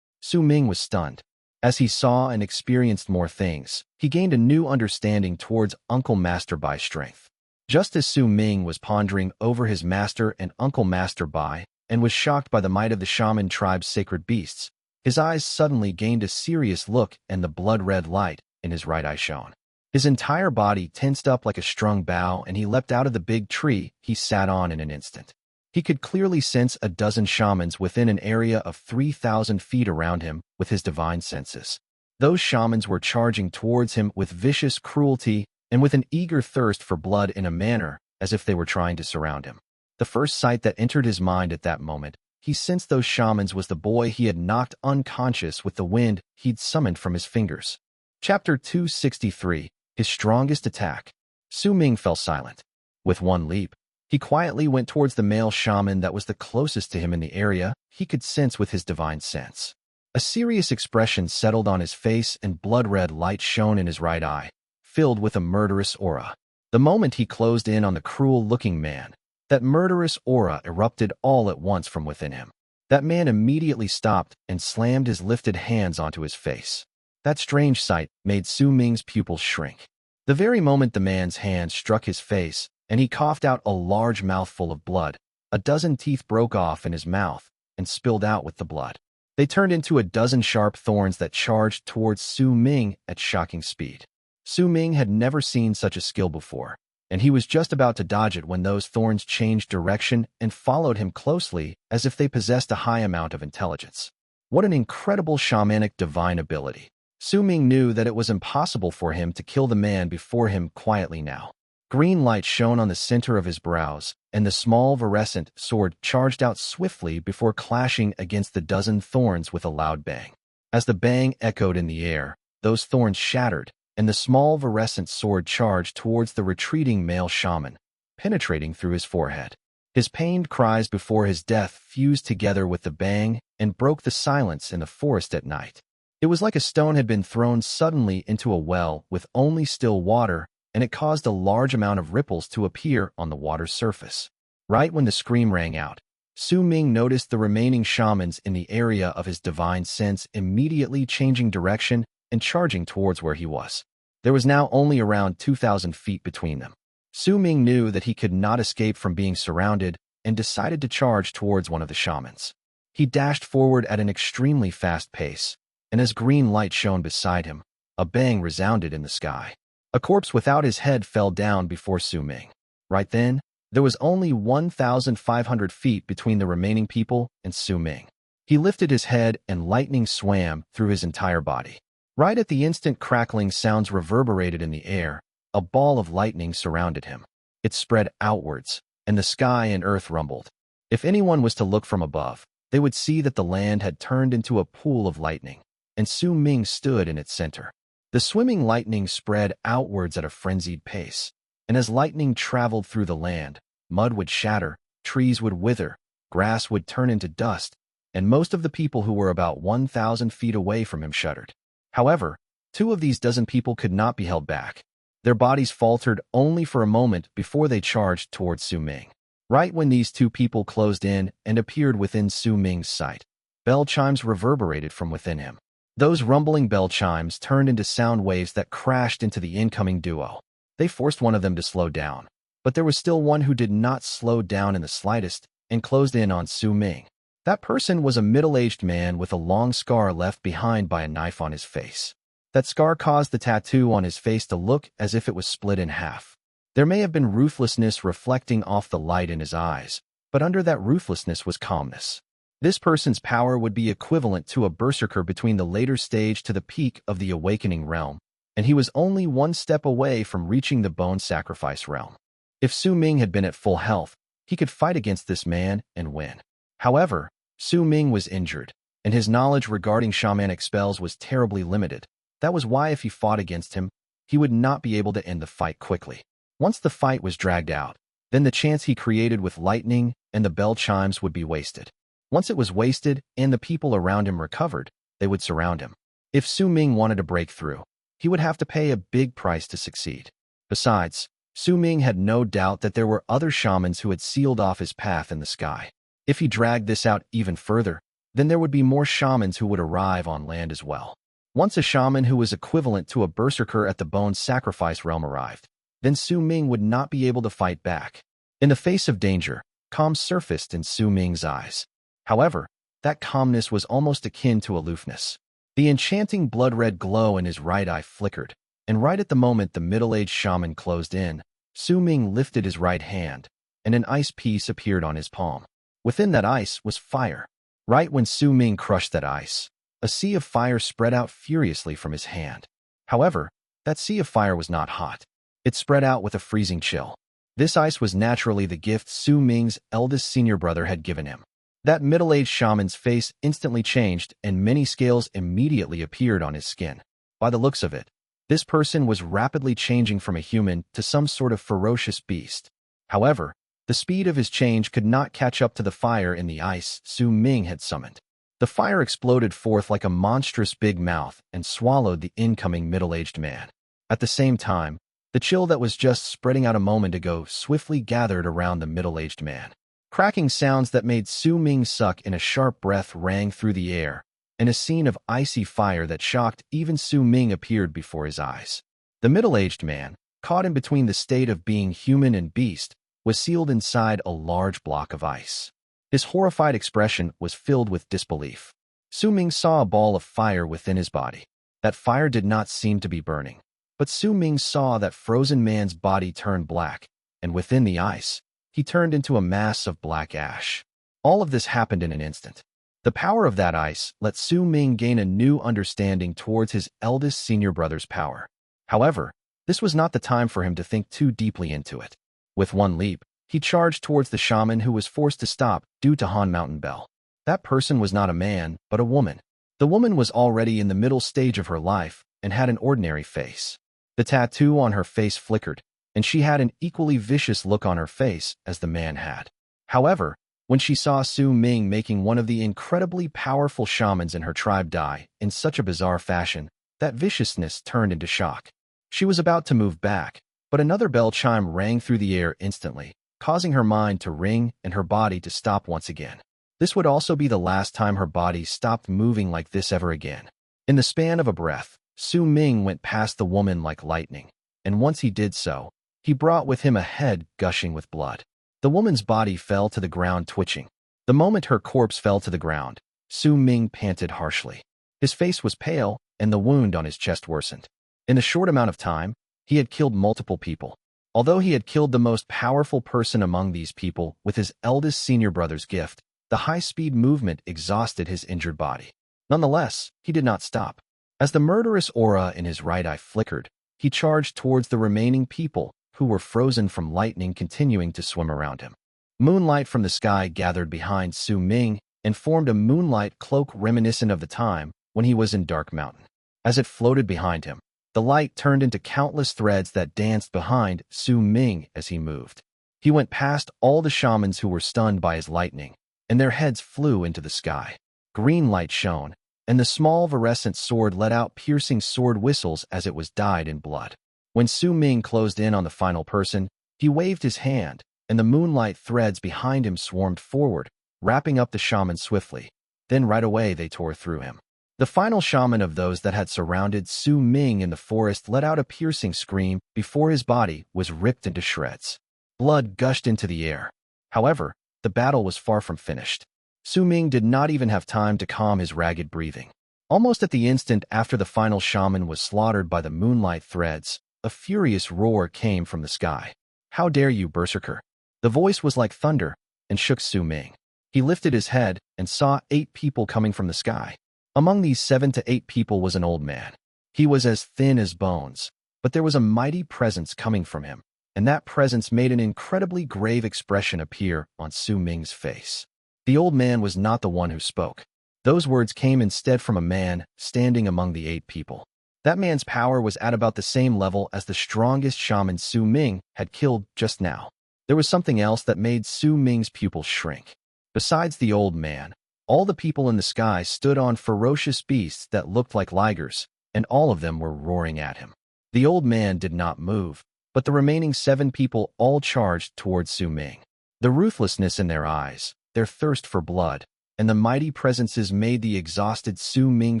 Su Ming was stunned. As he saw and experienced more things, he gained a new understanding towards Uncle Master Bai's strength. Just as Su Ming was pondering over his master and Uncle Master Bai, and was shocked by the might of the Shaman tribe's sacred beasts, his eyes suddenly gained a serious look and the blood-red light in his right eye shone. His entire body tensed up like a strung bow and he leapt out of the big tree he sat on in an instant. He could clearly sense a dozen shamans within an area of 3,000 feet around him with his divine senses. Those shamans were charging towards him with vicious cruelty and with an eager thirst for blood in a manner as if they were trying to surround him. The first sight that entered his mind at that moment, he sensed those shamans was the boy he had knocked unconscious with the wind he'd summoned from his fingers. Chapter 263, His Strongest Attack. Su Ming fell silent. With one leap, he quietly went towards the male shaman that was the closest to him in the area he could sense with his divine sense. A serious expression settled on his face and blood-red light shone in his right eye, filled with a murderous aura. The moment he closed in on the cruel-looking man, that murderous aura erupted all at once from within him. That man immediately stopped and slammed his lifted hands onto his face. That strange sight made Su Ming's pupils shrink. The very moment the man's hand struck his face, and he coughed out a large mouthful of blood, a dozen teeth broke off in his mouth and spilled out with the blood. They turned into a dozen sharp thorns that charged towards Su Ming at shocking speed. Su Ming had never seen such a skill before, and he was just about to dodge it when those thorns changed direction and followed him closely as if they possessed a high amount of intelligence. What an incredible shamanic divine ability. Su Ming knew that it was impossible for him to kill the man before him quietly now. Green light shone on the center of his brows, and the small virescent sword charged out swiftly before clashing against the dozen thorns with a loud bang. As the bang echoed in the air, those thorns shattered, and the small virescent sword charged towards the retreating male shaman, penetrating through his forehead. His pained cries before his death fused together with the bang and broke the silence in the forest at night. It was like a stone had been thrown suddenly into a well with only still water, and it caused a large amount of ripples to appear on the water's surface. Right when the scream rang out, Su Ming noticed the remaining shamans in the area of his divine sense immediately changing direction and charging towards where he was. There was now only around 2,000 feet between them. Su Ming knew that he could not escape from being surrounded and decided to charge towards one of the shamans. He dashed forward at an extremely fast pace, and as green light shone beside him, a bang resounded in the sky. A corpse without his head fell down before Su Ming. Right then, there was only 1,500 feet between the remaining people and Su Ming. He lifted his head and lightning swam through his entire body. Right at the instant crackling sounds reverberated in the air, a ball of lightning surrounded him. It spread outwards, and the sky and earth rumbled. If anyone was to look from above, they would see that the land had turned into a pool of lightning, and Su Ming stood in its center. The swimming lightning spread outwards at a frenzied pace, and as lightning traveled through the land, mud would shatter, trees would wither, grass would turn into dust, and most of the people who were about 1,000 feet away from him shuddered. However, 2 of these dozen people could not be held back. Their bodies faltered only for a moment before they charged towards Su Ming. Right when these 2 people closed in and appeared within Su Ming's sight, bell chimes reverberated from within him. Those rumbling bell chimes turned into sound waves that crashed into the incoming duo. They forced one of them to slow down, but there was still one who did not slow down in the slightest and closed in on Su Ming. That person was a middle-aged man with a long scar left behind by a knife on his face. That scar caused the tattoo on his face to look as if it was split in half. There may have been ruthlessness reflecting off the light in his eyes, but under that ruthlessness was calmness. This person's power would be equivalent to a Berserker between the later stage to the peak of the awakening realm, and he was only one step away from reaching the bone sacrifice realm. If Su Ming had been at full health, he could fight against this man and win. However, Su Ming was injured, and his knowledge regarding shamanic spells was terribly limited. That was why if he fought against him, he would not be able to end the fight quickly. Once the fight was dragged out, then the chance he created with lightning and the bell chimes would be wasted. Once it was wasted and the people around him recovered, they would surround him. If Su Ming wanted to break through, he would have to pay a big price to succeed. Besides, Su Ming had no doubt that there were other shamans who had sealed off his path in the sky. If he dragged this out even further, then there would be more shamans who would arrive on land as well. Once a shaman who was equivalent to a berserker at the bone sacrifice realm arrived, then Su Ming would not be able to fight back. In the face of danger, calm surfaced in Su Ming's eyes. However, that calmness was almost akin to aloofness. The enchanting blood-red glow in his right eye flickered, and right at the moment the middle-aged shaman closed in, Su Ming lifted his right hand, and an ice piece appeared on his palm. Within that ice was fire. Right when Su Ming crushed that ice, a sea of fire spread out furiously from his hand. However, that sea of fire was not hot. It spread out with a freezing chill. This ice was naturally the gift Su Ming's eldest senior brother had given him. That middle-aged shaman's face instantly changed, and many scales immediately appeared on his skin. By the looks of it, this person was rapidly changing from a human to some sort of ferocious beast. However, the speed of his change could not catch up to the fire in the ice Su Ming had summoned. The fire exploded forth like a monstrous big mouth and swallowed the incoming middle-aged man. At the same time, the chill that was just spreading out a moment ago swiftly gathered around the middle-aged man. Cracking sounds that made Su Ming suck in a sharp breath rang through the air, and a scene of icy fire that shocked even Su Ming appeared before his eyes. The middle-aged man, caught in between the state of being human and beast, was sealed inside a large block of ice. His horrified expression was filled with disbelief. Su Ming saw a ball of fire within his body. That fire did not seem to be burning, but Su Ming saw that frozen man's body turn black, and within the ice, he turned into a mass of black ash. All of this happened in an instant. The power of that ice let Su Ming gain a new understanding towards his eldest senior brother's power. However, this was not the time for him to think too deeply into it. With one leap, he charged towards the shaman who was forced to stop due to Han Mountain Bell. That person was not a man, but a woman. The woman was already in the middle stage of her life and had an ordinary face. The tattoo on her face flickered, and she had an equally vicious look on her face as the man had. However, when she saw Su Ming making one of the incredibly powerful shamans in her tribe die in such a bizarre fashion, that viciousness turned into shock. She was about to move back, but another bell chime rang through the air instantly, causing her mind to ring and her body to stop once again. This would also be the last time her body stopped moving like this ever again. In the span of a breath, Su Ming went past the woman like lightning, and once he did so, he brought with him a head gushing with blood. The woman's body fell to the ground twitching. The moment her corpse fell to the ground, Su Ming panted harshly. His face was pale, and the wound on his chest worsened. In a short amount of time, he had killed multiple people. Although he had killed the most powerful person among these people with his eldest senior brother's gift, the high-speed movement exhausted his injured body. Nonetheless, he did not stop. As the murderous aura in his right eye flickered, he charged towards the remaining people who were frozen from lightning continuing to swim around him. Moonlight from the sky gathered behind Su Ming and formed a moonlight cloak reminiscent of the time when he was in Dark Mountain. As it floated behind him, the light turned into countless threads that danced behind Su Ming as he moved. He went past all the shamans who were stunned by his lightning, and their heads flew into the sky. Green light shone, and the small virescent sword let out piercing sword whistles as it was dyed in blood. When Su Ming closed in on the final person, he waved his hand, and the moonlight threads behind him swarmed forward, wrapping up the shaman swiftly. Then right away they tore through him. The final shaman of those that had surrounded Su Ming in the forest let out a piercing scream before his body was ripped into shreds. Blood gushed into the air. However, the battle was far from finished. Su Ming did not even have time to calm his ragged breathing. Almost at the instant after the final shaman was slaughtered by the moonlight threads, a furious roar came from the sky. "How dare you, Berserker!" The voice was like thunder and shook Su Ming. He lifted his head and saw 8 people coming from the sky. Among these 7 to 8 people was an old man. He was as thin as bones, but there was a mighty presence coming from him, and that presence made an incredibly grave expression appear on Su Ming's face. The old man was not the one who spoke. Those words came instead from a man standing among the 8 people. That man's power was at about the same level as the strongest shaman Su Ming had killed just now. There was something else that made Su Ming's pupils shrink. Besides the old man, all the people in the sky stood on ferocious beasts that looked like ligers, and all of them were roaring at him. The old man did not move, but the remaining 7 people all charged towards Su Ming. The ruthlessness in their eyes, their thirst for blood, and the mighty presences made the exhausted Su Ming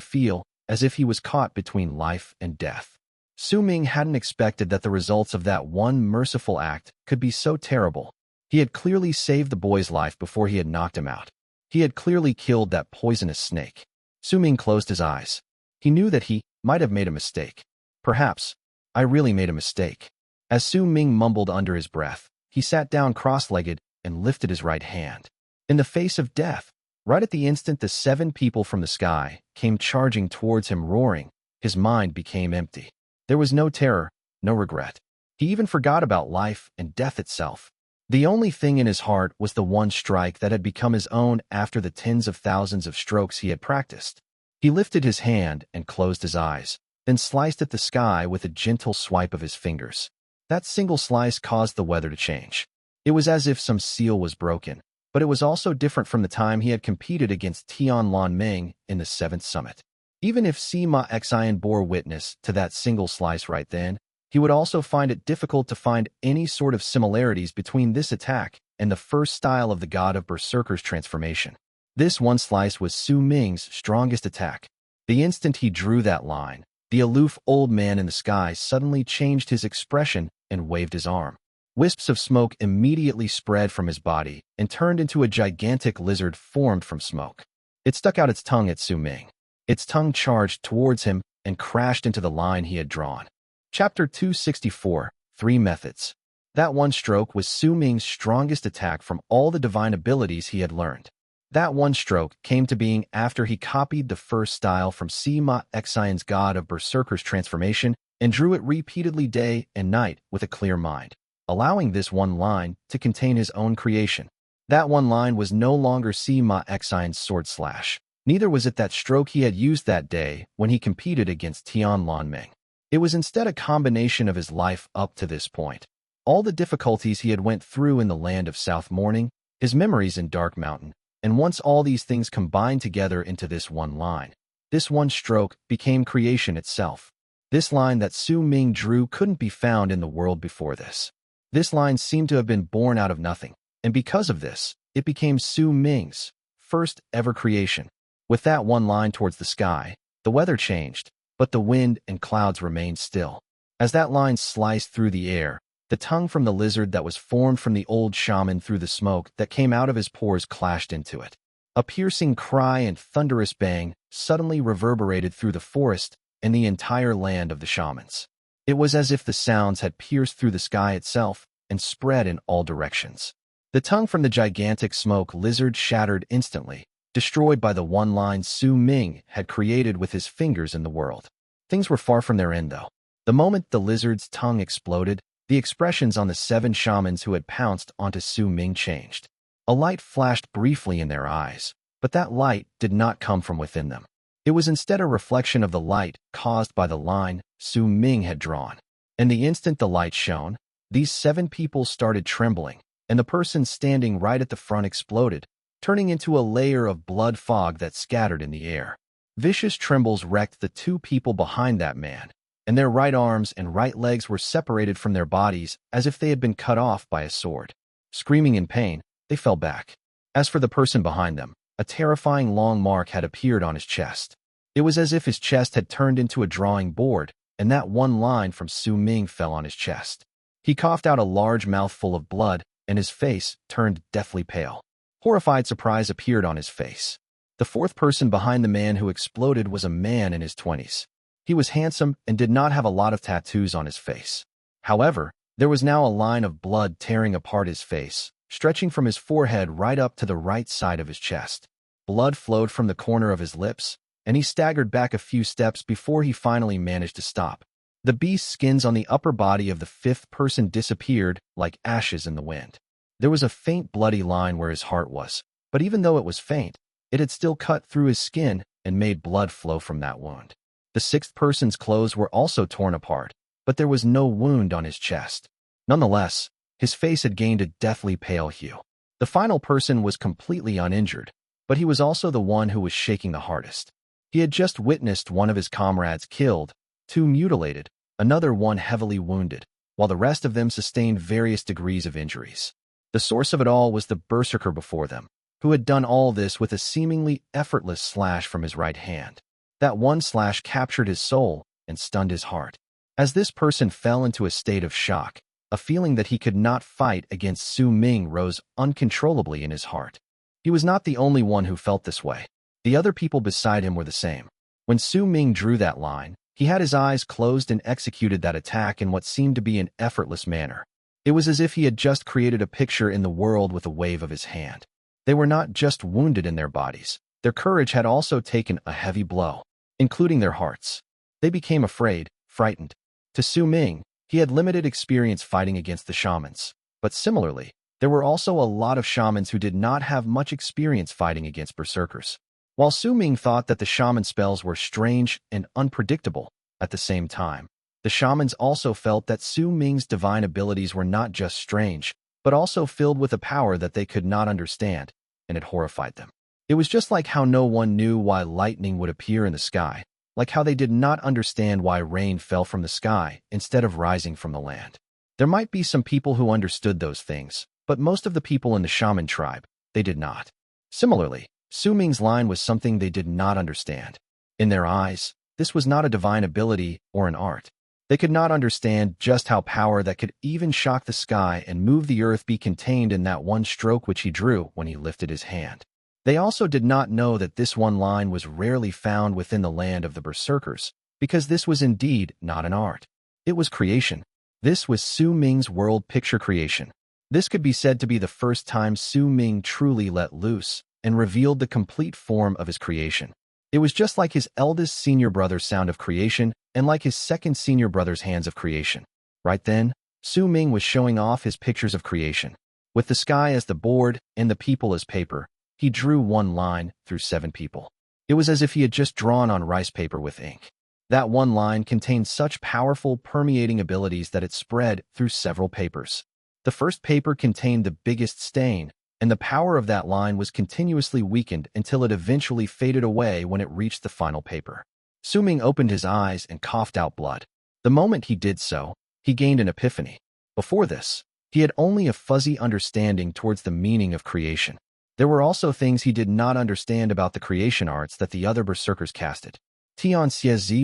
feel as if he was caught between life and death. Su Ming hadn't expected that the results of that one merciful act could be so terrible. He had clearly saved the boy's life before he had knocked him out. He had clearly killed that poisonous snake. Su Ming closed his eyes. He knew that he might have made a mistake. Perhaps, I really made a mistake. As Su Ming mumbled under his breath, he sat down cross-legged and lifted his right hand. In the face of death, right at the instant the 7 people from the sky came charging towards him roaring, his mind became empty. There was no terror, no regret. He even forgot about life and death itself. The only thing in his heart was the one strike that had become his own after the tens of thousands of strokes he had practiced. He lifted his hand and closed his eyes, then sliced at the sky with a gentle swipe of his fingers. That single slice caused the weather to change. It was as if some seal was broken, but it was also different from the time he had competed against Tian Meng in the 7th summit. Even if Sima Xian bore witness to that single slice right then, he would also find it difficult to find any sort of similarities between this attack and the first style of the god of Berserker's transformation. This one slice was Su Ming's strongest attack. The instant he drew that line, the aloof old man in the sky suddenly changed his expression and waved his arm. Wisps of smoke immediately spread from his body and turned into a gigantic lizard formed from smoke. It stuck out its tongue at Su Ming. Its tongue charged towards him and crashed into the line he had drawn. Chapter 264, 3 Methods. That one stroke was Su Ming's strongest attack from all the divine abilities he had learned. That one stroke came to being after he copied the first style from Sima Xian's god of Berserker's transformation and drew it repeatedly day and night with a clear mind, allowing this one line to contain his own creation. That one line was no longer Sima Xian's sword slash. Neither was it that stroke he had used that day when he competed against Tian Meng. It was instead a combination of his life up to this point. All the difficulties he had went through in the land of South Morning, his memories in Dark Mountain, and once all these things combined together into this one line, this one stroke became creation itself. This line that Su Ming drew couldn't be found in the world before this. This line seemed to have been born out of nothing, and because of this, it became Su Ming's first ever creation. With that one line towards the sky, the weather changed, but the wind and clouds remained still. As that line sliced through the air, the tongue from the lizard that was formed from the old shaman through the smoke that came out of his pores clashed into it. A piercing cry and thunderous bang suddenly reverberated through the forest and the entire land of the shamans. It was as if the sounds had pierced through the sky itself and spread in all directions. The tongue from the gigantic smoke lizard shattered instantly, destroyed by the one line Su Ming had created with his fingers in the world. Things were far from their end, though. The moment the lizard's tongue exploded, the expressions on the 7 shamans who had pounced onto Su Ming changed. A light flashed briefly in their eyes, but that light did not come from within them. It was instead a reflection of the light caused by the line Su Ming had drawn. And the instant the light shone, these 7 people started trembling, and the person standing right at the front exploded, turning into a layer of blood fog that scattered in the air. Vicious trembles wrecked the 2 people behind that man, and their right arms and right legs were separated from their bodies as if they had been cut off by a sword. Screaming in pain, they fell back. As for the person behind them, a terrifying long mark had appeared on his chest. It was as if his chest had turned into a drawing board, and that one line from Su Ming fell on his chest. He coughed out a large mouthful of blood, and his face turned deathly pale. Horrified surprise appeared on his face. The 4th person behind the man who exploded was a man in his 20s. He was handsome and did not have a lot of tattoos on his face. However, there was now a line of blood tearing apart his face, stretching from his forehead right up to the right side of his chest. Blood flowed from the corner of his lips, and he staggered back a few steps before he finally managed to stop. The beast's skins on the upper body of the 5th person disappeared like ashes in the wind. There was a faint bloody line where his heart was, but even though it was faint, it had still cut through his skin and made blood flow from that wound. The 6th person's clothes were also torn apart, but there was no wound on his chest. Nonetheless, his face had gained a deathly pale hue. The final person was completely uninjured, but he was also the one who was shaking the hardest. He had just witnessed one of his comrades killed, 2 mutilated, another one heavily wounded, while the rest of them sustained various degrees of injuries. The source of it all was the Berserker before them, who had done all this with a seemingly effortless slash from his right hand. That one slash captured his soul and stunned his heart. As this person fell into a state of shock, a feeling that he could not fight against Su Ming rose uncontrollably in his heart. He was not the only one who felt this way. The other people beside him were the same. When Su Ming drew that line, he had his eyes closed and executed that attack in what seemed to be an effortless manner. It was as if he had just created a picture in the world with a wave of his hand. They were not just wounded in their bodies. Their courage had also taken a heavy blow, including their hearts. They became afraid, frightened. To Su Ming, he had limited experience fighting against the shamans. But similarly, there were also a lot of shamans who did not have much experience fighting against berserkers. While Su Ming thought that the shaman spells were strange and unpredictable, at the same time, the shamans also felt that Su Ming's divine abilities were not just strange, but also filled with a power that they could not understand, and it horrified them. It was just like how no one knew why lightning would appear in the sky, like how they did not understand why rain fell from the sky instead of rising from the land. There might be some people who understood those things, but most of the people in the shaman tribe, they did not. Similarly, Su Ming's line was something they did not understand. In their eyes, this was not a divine ability or an art. They could not understand just how power that could even shock the sky and move the earth be contained in that one stroke which he drew when he lifted his hand. They also did not know that this one line was rarely found within the land of the berserkers, because this was indeed not an art. It was creation. This was Su Ming's world picture creation. This could be said to be the first time Su Ming truly let loose and revealed the complete form of his creation. It was just like his eldest senior brother's sound of creation and like his second senior brother's hands of creation. Right then, Su Ming was showing off his pictures of creation. With the sky as the board and the people as paper, he drew one line through 7 people. It was as if he had just drawn on rice paper with ink. That one line contained such powerful permeating abilities that it spread through several papers. The first paper contained the biggest stain, and the power of that line was continuously weakened until it eventually faded away when it reached the final paper. Su Ming opened his eyes and coughed out blood. The moment he did so, he gained an epiphany. Before this, he had only a fuzzy understanding towards the meaning of creation. There were also things he did not understand about the creation arts that the other berserkers casted. Tian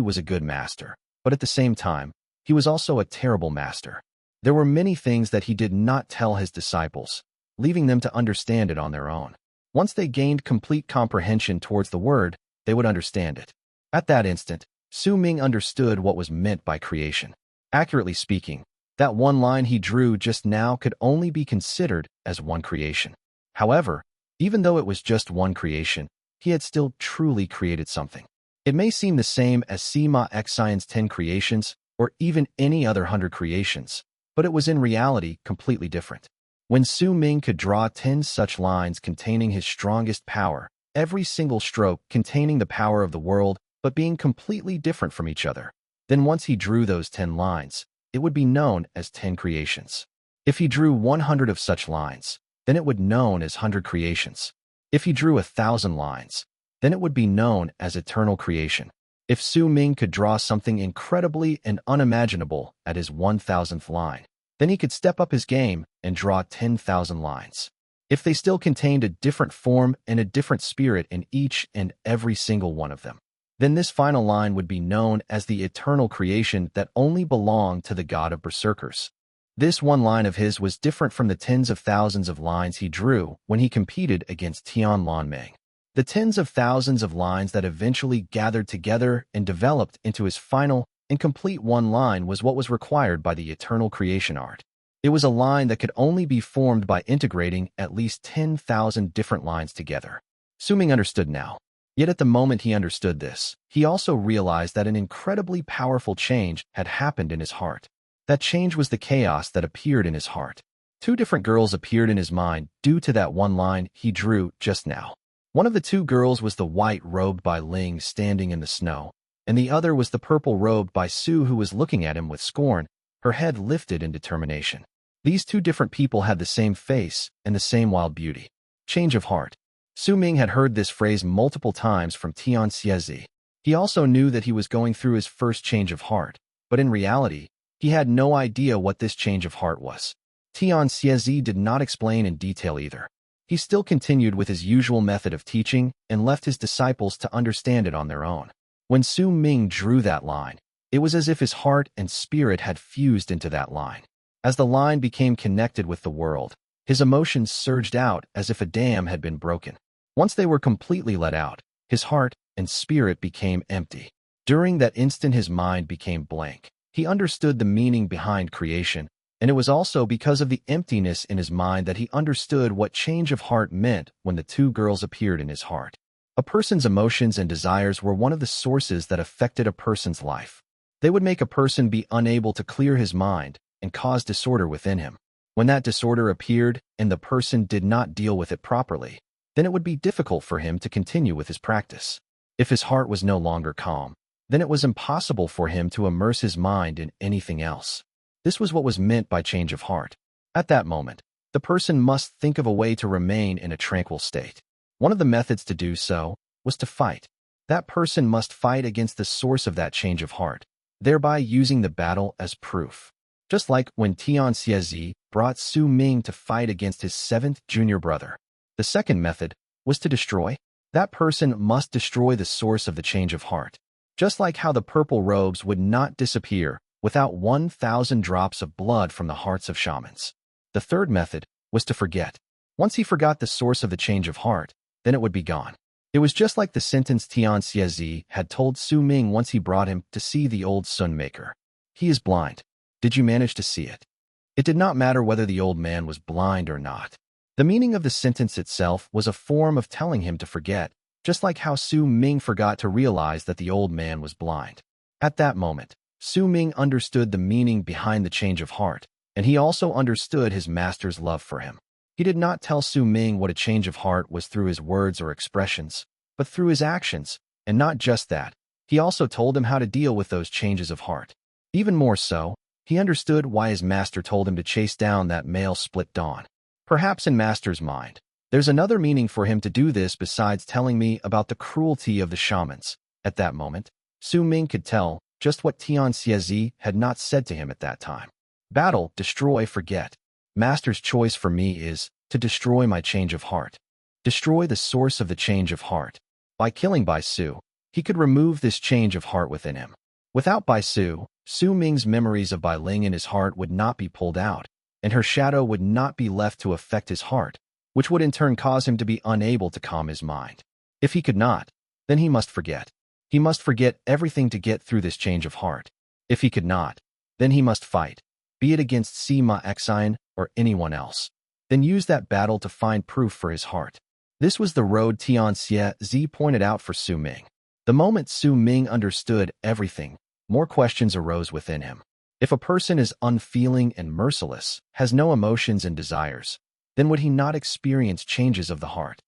was a good master, but at the same time, he was also a terrible master. There were many things that he did not tell his disciples, leaving them to understand it on their own. Once they gained complete comprehension towards the word, they would understand it. At that instant, Su Ming understood what was meant by creation. Accurately speaking, that one line he drew just now could only be considered as one creation. However, even though it was just one creation, he had still truly created something. It may seem the same as Sima Xian's 10 creations, or even any other 100 creations, but it was in reality completely different. When Su Ming could draw 10 such lines containing his strongest power, every single stroke containing the power of the world, but being completely different from each other, then once he drew those 10 lines, it would be known as 10 creations. If he drew 100 of such lines, then it would be known as 100 creations. If he drew 1,000 lines, then it would be known as eternal creation. If Su Ming could draw something incredibly and unimaginable at his 1,000th line, then he could step up his game and draw 10,000 lines. If they still contained a different form and a different spirit in each and every single one of them, then this final line would be known as the eternal creation that only belonged to the god of berserkers. This one line of his was different from the tens of thousands of lines he drew when he competed against Tian Meng. The tens of thousands of lines that eventually gathered together and developed into his final and complete one line was what was required by the eternal creation art. It was a line that could only be formed by integrating at least 10,000 different lines together. Su Ming understood now. Yet at the moment he understood this, he also realized that an incredibly powerful change had happened in his heart. That change was the chaos that appeared in his heart. 2 different girls appeared in his mind due to that one line he drew just now. One of the 2 girls was the white-robed Bai Ling standing in the snow, and the other was the purple-robed Bai Su who was looking at him with scorn, her head lifted in determination. These 2 different people had the same face and the same wild beauty. Change of heart. Su Ming had heard this phrase multiple times from Tian. He also knew that he was going through his first change of heart, but in reality, he had no idea what this change of heart was. Tian did not explain in detail either. He still continued with his usual method of teaching and left his disciples to understand it on their own. When Su Ming drew that line, it was as if his heart and spirit had fused into that line. As the line became connected with the world, his emotions surged out as if a dam had been broken. Once they were completely let out, his heart and spirit became empty. During that instant his mind became blank. He understood the meaning behind creation, and it was also because of the emptiness in his mind that he understood what change of heart meant when the two girls appeared in his heart. A person's emotions and desires were one of the sources that affected a person's life. They would make a person be unable to clear his mind and cause disorder within him. When that disorder appeared and the person did not deal with it properly, then it would be difficult for him to continue with his practice. If his heart was no longer calm, then it was impossible for him to immerse his mind in anything else. This was what was meant by change of heart. At that moment, the person must think of a way to remain in a tranquil state. One of the methods to do so was to fight. That person must fight against the source of that change of heart, thereby using the battle as proof. Just like when Tian brought Su Ming to fight against his seventh junior brother. The second method was to destroy. That person must destroy the source of the change of heart. Just like how the purple robes would not disappear without 1,000 drops of blood from the hearts of shamans. The third method was to forget. Once he forgot the source of the change of heart, then it would be gone. It was just like the sentence Tian had told Su Ming once he brought him to see the old sunmaker. He is blind. Did you manage to see it? It did not matter whether the old man was blind or not. The meaning of the sentence itself was a form of telling him to forget, just like how Su Ming forgot to realize that the old man was blind. At that moment, Su Ming understood the meaning behind the change of heart, and he also understood his master's love for him. He did not tell Su Ming what a change of heart was through his words or expressions, but through his actions, and not just that, he also told him how to deal with those changes of heart. Even more so, he understood why his master told him to chase down that male split dawn. Perhaps in master's mind, there's another meaning for him to do this besides telling me about the cruelty of the shamans. At that moment, Su Ming could tell just what Tian had not said to him at that time. Battle, destroy, forget. Master's choice for me is to destroy my change of heart. Destroy the source of the change of heart. By killing Bai Su, he could remove this change of heart within him. Without Bai Su, Su Ming's memories of Bai Ling in his heart would not be pulled out, and her shadow would not be left to affect his heart, which would in turn cause him to be unable to calm his mind. If he could not, then he must forget. He must forget everything to get through this change of heart. If he could not, then he must fight, be it against Sima Xiang or anyone else. Then use that battle to find proof for his heart. This was the road Tian pointed out for Su Ming. The moment Su Ming understood everything, more questions arose within him. If a person is unfeeling and merciless, has no emotions and desires, then would he not experience changes of the heart?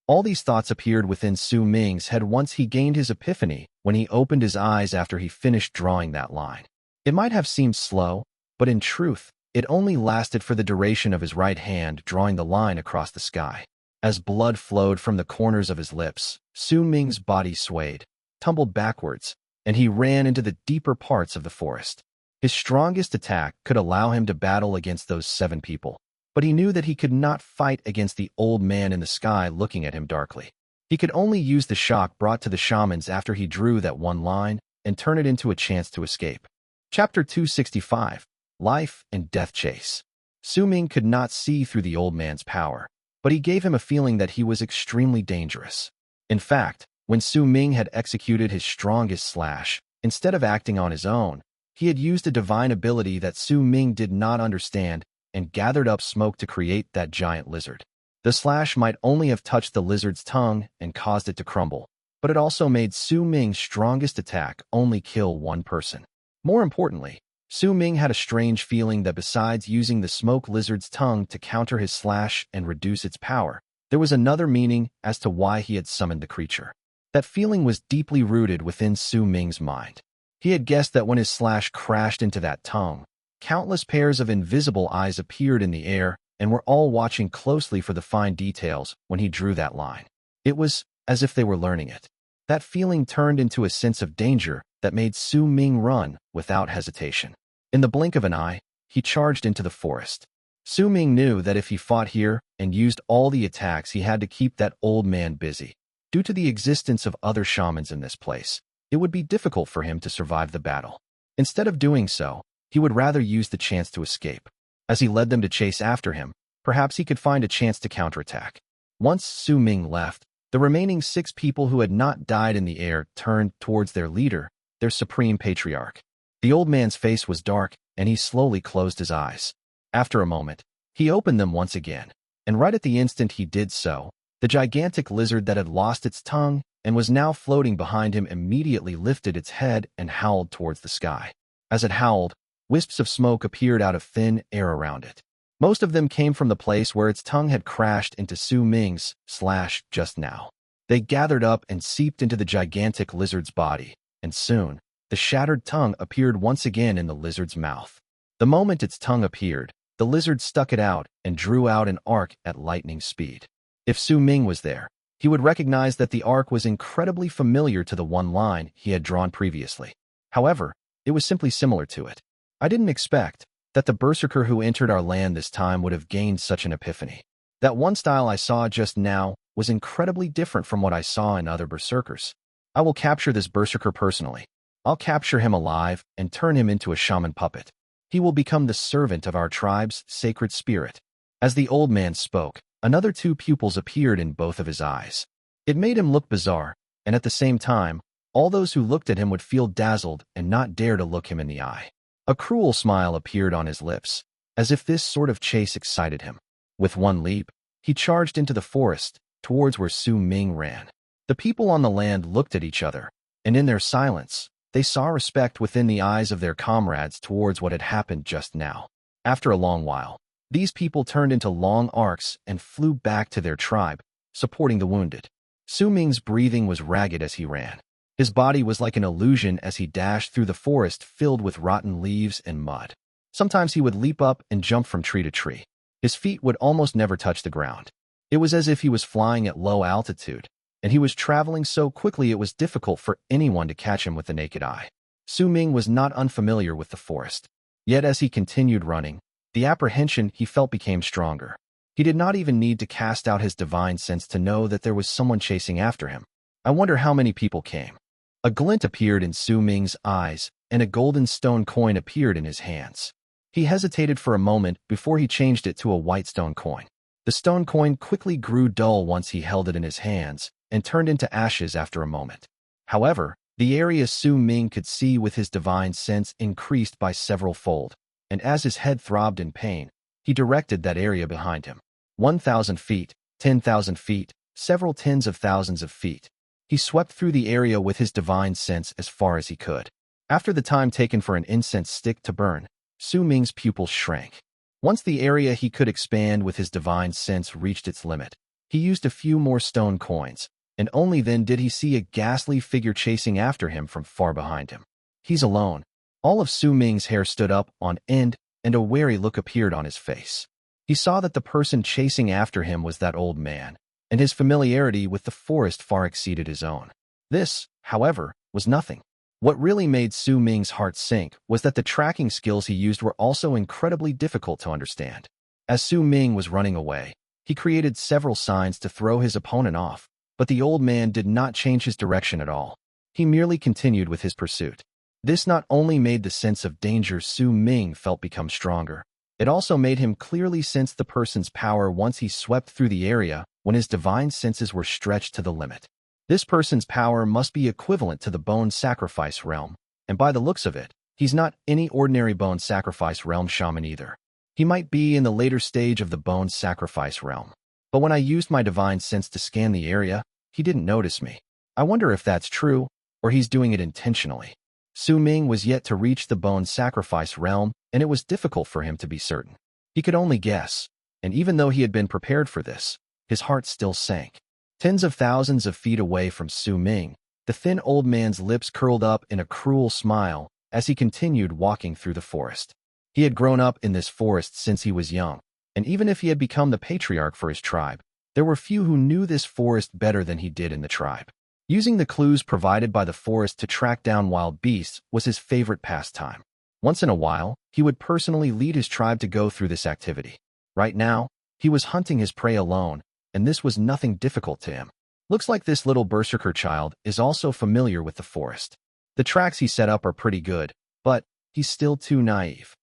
All these thoughts appeared within Su Ming's head once he gained his epiphany when he opened his eyes after he finished drawing that line. It might have seemed slow, but in truth, it only lasted for the duration of his right hand drawing the line across the sky. As blood flowed from the corners of his lips, Su Ming's body swayed, tumbled backwards, and he ran into the deeper parts of the forest. His strongest attack could allow him to battle against those 7 people, but he knew that he could not fight against the old man in the sky looking at him darkly. He could only use the shock brought to the shamans after he drew that one line and turn it into a chance to escape. Chapter 265, Life and Death Chase. Su Ming could not see through the old man's power, but he gave him a feeling that he was extremely dangerous. In fact, when Su Ming had executed his strongest slash, instead of acting on his own, he had used a divine ability that Su Ming did not understand and gathered up smoke to create that giant lizard. The slash might only have touched the lizard's tongue and caused it to crumble, but it also made Su Ming's strongest attack only kill one person. More importantly, Su Ming had a strange feeling that besides using the smoke lizard's tongue to counter his slash and reduce its power, there was another meaning as to why he had summoned the creature. That feeling was deeply rooted within Su Ming's mind. He had guessed that when his slash crashed into that tongue, countless pairs of invisible eyes appeared in the air and were all watching closely for the fine details when he drew that line. It was as if they were learning it. That feeling turned into a sense of danger that made Su Ming run without hesitation. In the blink of an eye, he charged into the forest. Su Ming knew that if he fought here and used all the attacks, he had to keep that old man busy. Due to the existence of other shamans in this place, it would be difficult for him to survive the battle. Instead of doing so, he would rather use the chance to escape. As he led them to chase after him, perhaps he could find a chance to counterattack. Once Su Ming left, the remaining 6 people who had not died in the air turned towards their leader, their supreme patriarch. The old man's face was dark, and he slowly closed his eyes. After a moment, he opened them once again, and right at the instant he did so, the gigantic lizard that had lost its tongue and was now floating behind him immediately lifted its head and howled towards the sky. As it howled, wisps of smoke appeared out of thin air around it. Most of them came from the place where its tongue had crashed into Su Ming's / just now. They gathered up and seeped into the gigantic lizard's body, and soon, the shattered tongue appeared once again in the lizard's mouth. The moment its tongue appeared, the lizard stuck it out and drew out an arc at lightning speed. If Su Ming was there, he would recognize that the arc was incredibly familiar to the one line he had drawn previously. However, it was simply similar to it. I didn't expect that the Berserker who entered our land this time would have gained such an epiphany. That one style I saw just now was incredibly different from what I saw in other Berserkers. I will capture this Berserker personally. I'll capture him alive and turn him into a shaman puppet. He will become the servant of our tribe's sacred spirit. As the old man spoke, another 2 pupils appeared in both of his eyes. It made him look bizarre, and at the same time, all those who looked at him would feel dazzled and not dare to look him in the eye. A cruel smile appeared on his lips, as if this sort of chase excited him. With one leap, he charged into the forest, towards where Su Ming ran. The people on the land looked at each other, and in their silence, they saw respect within the eyes of their comrades towards what had happened just now. After a long while, these people turned into long arcs and flew back to their tribe, supporting the wounded. Su Ming's breathing was ragged as he ran. His body was like an illusion as he dashed through the forest filled with rotten leaves and mud. Sometimes he would leap up and jump from tree to tree. His feet would almost never touch the ground. It was as if he was flying at low altitude, and he was traveling so quickly it was difficult for anyone to catch him with the naked eye. Su Ming was not unfamiliar with the forest. Yet as he continued running, the apprehension he felt became stronger. He did not even need to cast out his divine sense to know that there was someone chasing after him. I wonder how many people came. A glint appeared in Su Ming's eyes, and a golden stone coin appeared in his hands. He hesitated for a moment before he changed it to a white stone coin. The stone coin quickly grew dull once he held it in his hands, and turned into ashes after a moment. However, the area Su Ming could see with his divine sense increased by several fold, and as his head throbbed in pain, he directed that area behind him. 1,000 feet, 10,000 feet, several tens of thousands of feet. He swept through the area with his divine sense as far as he could. After the time taken for an incense stick to burn, Su Ming's pupils shrank. Once the area he could expand with his divine sense reached its limit, he used a few more stone coins, and only then did he see a ghastly figure chasing after him from far behind him. He's alone. All of Su Ming's hair stood up on end, and a wary look appeared on his face. He saw that the person chasing after him was that old man, and his familiarity with the forest far exceeded his own. This, however, was nothing. What really made Su Ming's heart sink was that the tracking skills he used were also incredibly difficult to understand. As Su Ming was running away, he created several signs to throw his opponent off, but the old man did not change his direction at all. He merely continued with his pursuit. This not only made the sense of danger Su Ming felt become stronger, it also made him clearly sense the person's power once he swept through the area when his divine senses were stretched to the limit. This person's power must be equivalent to the bone sacrifice realm, and by the looks of it, he's not any ordinary bone sacrifice realm shaman either. He might be in the later stage of the bone sacrifice realm. But when I used my divine sense to scan the area, he didn't notice me. I wonder if that's true, or he's doing it intentionally. Su Ming was yet to reach the bone sacrifice realm, and it was difficult for him to be certain. He could only guess, and even though he had been prepared for this, his heart still sank. Tens of thousands of feet away from Su Ming, the thin old man's lips curled up in a cruel smile as he continued walking through the forest. He had grown up in this forest since he was young, and even if he had become the patriarch for his tribe, there were few who knew this forest better than he did in the tribe. Using the clues provided by the forest to track down wild beasts was his favorite pastime. Once in a while, he would personally lead his tribe to go through this activity. Right now, he was hunting his prey alone, and this was nothing difficult to him. Looks like this little Berserker child is also familiar with the forest. The tracks he set up are pretty good, but he's still too naive.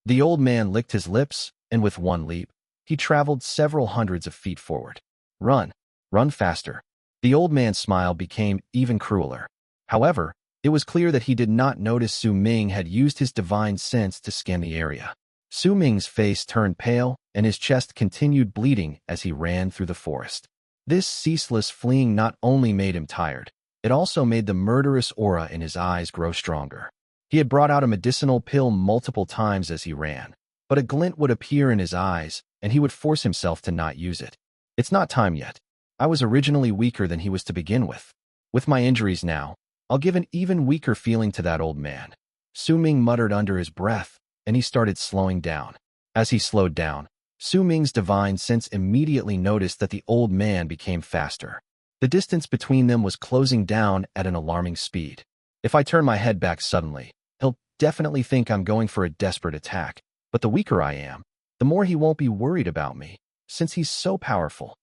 The old man licked his lips, and with one leap, he traveled several hundreds of feet forward. Run, run faster. The old man's smile became even crueler. However, it was clear that he did not notice Su Ming had used his divine sense to scan the area. Su Ming's face turned pale, and his chest continued bleeding as he ran through the forest. This ceaseless fleeing not only made him tired, it also made the murderous aura in his eyes grow stronger. He had brought out a medicinal pill multiple times as he ran, but a glint would appear in his eyes, and he would force himself to not use it. It's not time yet. I was originally weaker than he was to begin with. With my injuries now, I'll give an even weaker feeling to that old man. Su Ming muttered under his breath, and he started slowing down. As he slowed down, Su Ming's divine sense immediately noticed that the old man became faster. The distance between them was closing down at an alarming speed. If I turn my head back suddenly, he'll definitely think I'm going for a desperate attack, but the weaker I am, the more he won't be worried about me, since he's so powerful.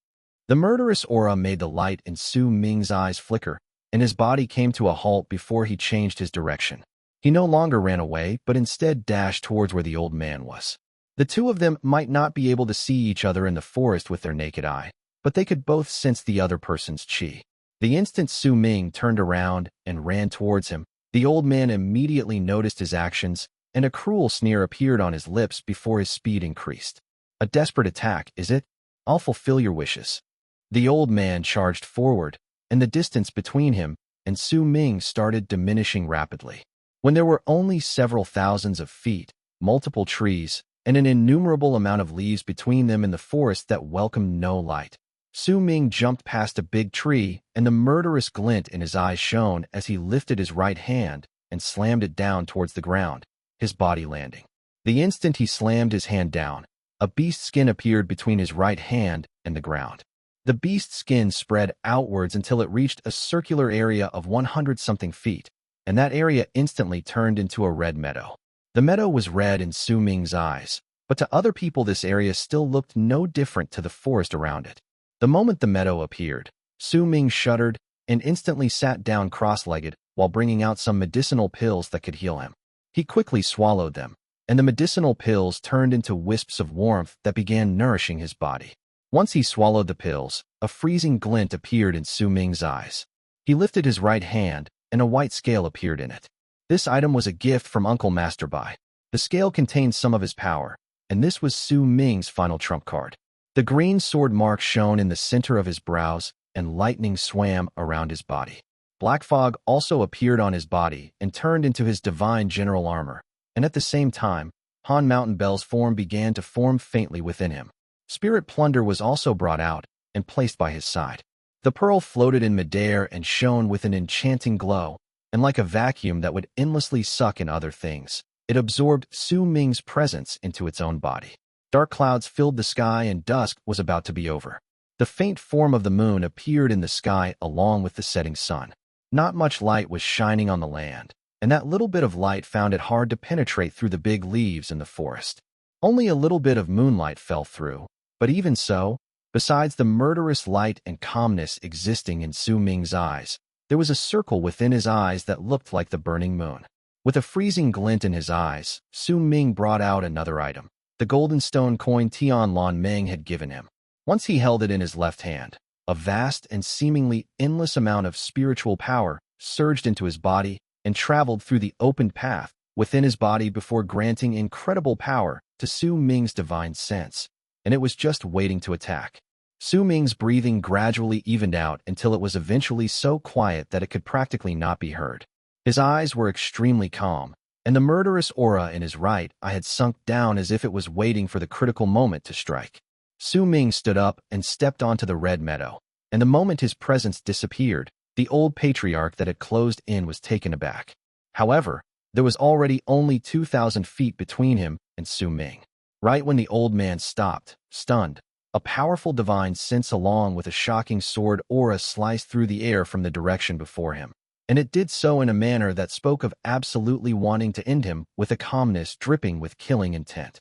The murderous aura made the light in Su Ming's eyes flicker, and his body came to a halt before he changed his direction. He no longer ran away, but instead dashed towards where the old man was. The two of them might not be able to see each other in the forest with their naked eye, but they could both sense the other person's chi. The instant Su Ming turned around and ran towards him, the old man immediately noticed his actions, and a cruel sneer appeared on his lips before his speed increased. A desperate attack, is it? I'll fulfill your wishes. The old man charged forward, and the distance between him and Su Ming started diminishing rapidly. When there were only several thousands of feet, multiple trees, and an innumerable amount of leaves between them in the forest that welcomed no light, Su Ming jumped past a big tree, and the murderous glint in his eyes shone as he lifted his right hand and slammed it down towards the ground, his body landing. The instant he slammed his hand down, a beast skin appeared between his right hand and the ground. The beast skin spread outwards until it reached a circular area of 100-something feet, and that area instantly turned into a red meadow. The meadow was red in Su Ming's eyes, but to other people this area still looked no different to the forest around it. The moment the meadow appeared, Su Ming shuddered and instantly sat down cross-legged while bringing out some medicinal pills that could heal him. He quickly swallowed them, and the medicinal pills turned into wisps of warmth that began nourishing his body. Once he swallowed the pills, a freezing glint appeared in Su Ming's eyes. He lifted his right hand, and a white scale appeared in it. This item was a gift from Uncle Master Bai. The scale contained some of his power, and this was Su Ming's final trump card. The green sword mark shone in the center of his brows, and lightning swam around his body. Black fog also appeared on his body and turned into his divine general armor, and at the same time, Han Mountain Bell's form began to form faintly within him. Spirit Plunder was also brought out and placed by his side. The pearl floated in midair and shone with an enchanting glow, and like a vacuum that would endlessly suck in other things, it absorbed Su Ming's presence into its own body. Dark clouds filled the sky and dusk was about to be over. The faint form of the moon appeared in the sky along with the setting sun. Not much light was shining on the land, and that little bit of light found it hard to penetrate through the big leaves in the forest. Only a little bit of moonlight fell through, but even so, besides the murderous light and calmness existing in Su Ming's eyes, there was a circle within his eyes that looked like the burning moon. With a freezing glint in his eyes, Su Ming brought out another item, the golden stone coin Tian Meng had given him. Once he held it in his left hand, a vast and seemingly endless amount of spiritual power surged into his body and traveled through the opened path within his body before granting incredible power to Su Ming's divine sense, and it was just waiting to attack. Su Ming's breathing gradually evened out until it was eventually so quiet that it could practically not be heard. His eyes were extremely calm, and the murderous aura in his right eye had sunk down as if it was waiting for the critical moment to strike. Su Ming stood up and stepped onto the red meadow, and the moment his presence disappeared, the old patriarch that had closed in was taken aback. However, there was already only 2,000 feet between him and Su Ming. Right when the old man stopped, stunned, a powerful divine sense along with a shocking sword aura sliced through the air from the direction before him, and it did so in a manner that spoke of absolutely wanting to end him with a calmness dripping with killing intent.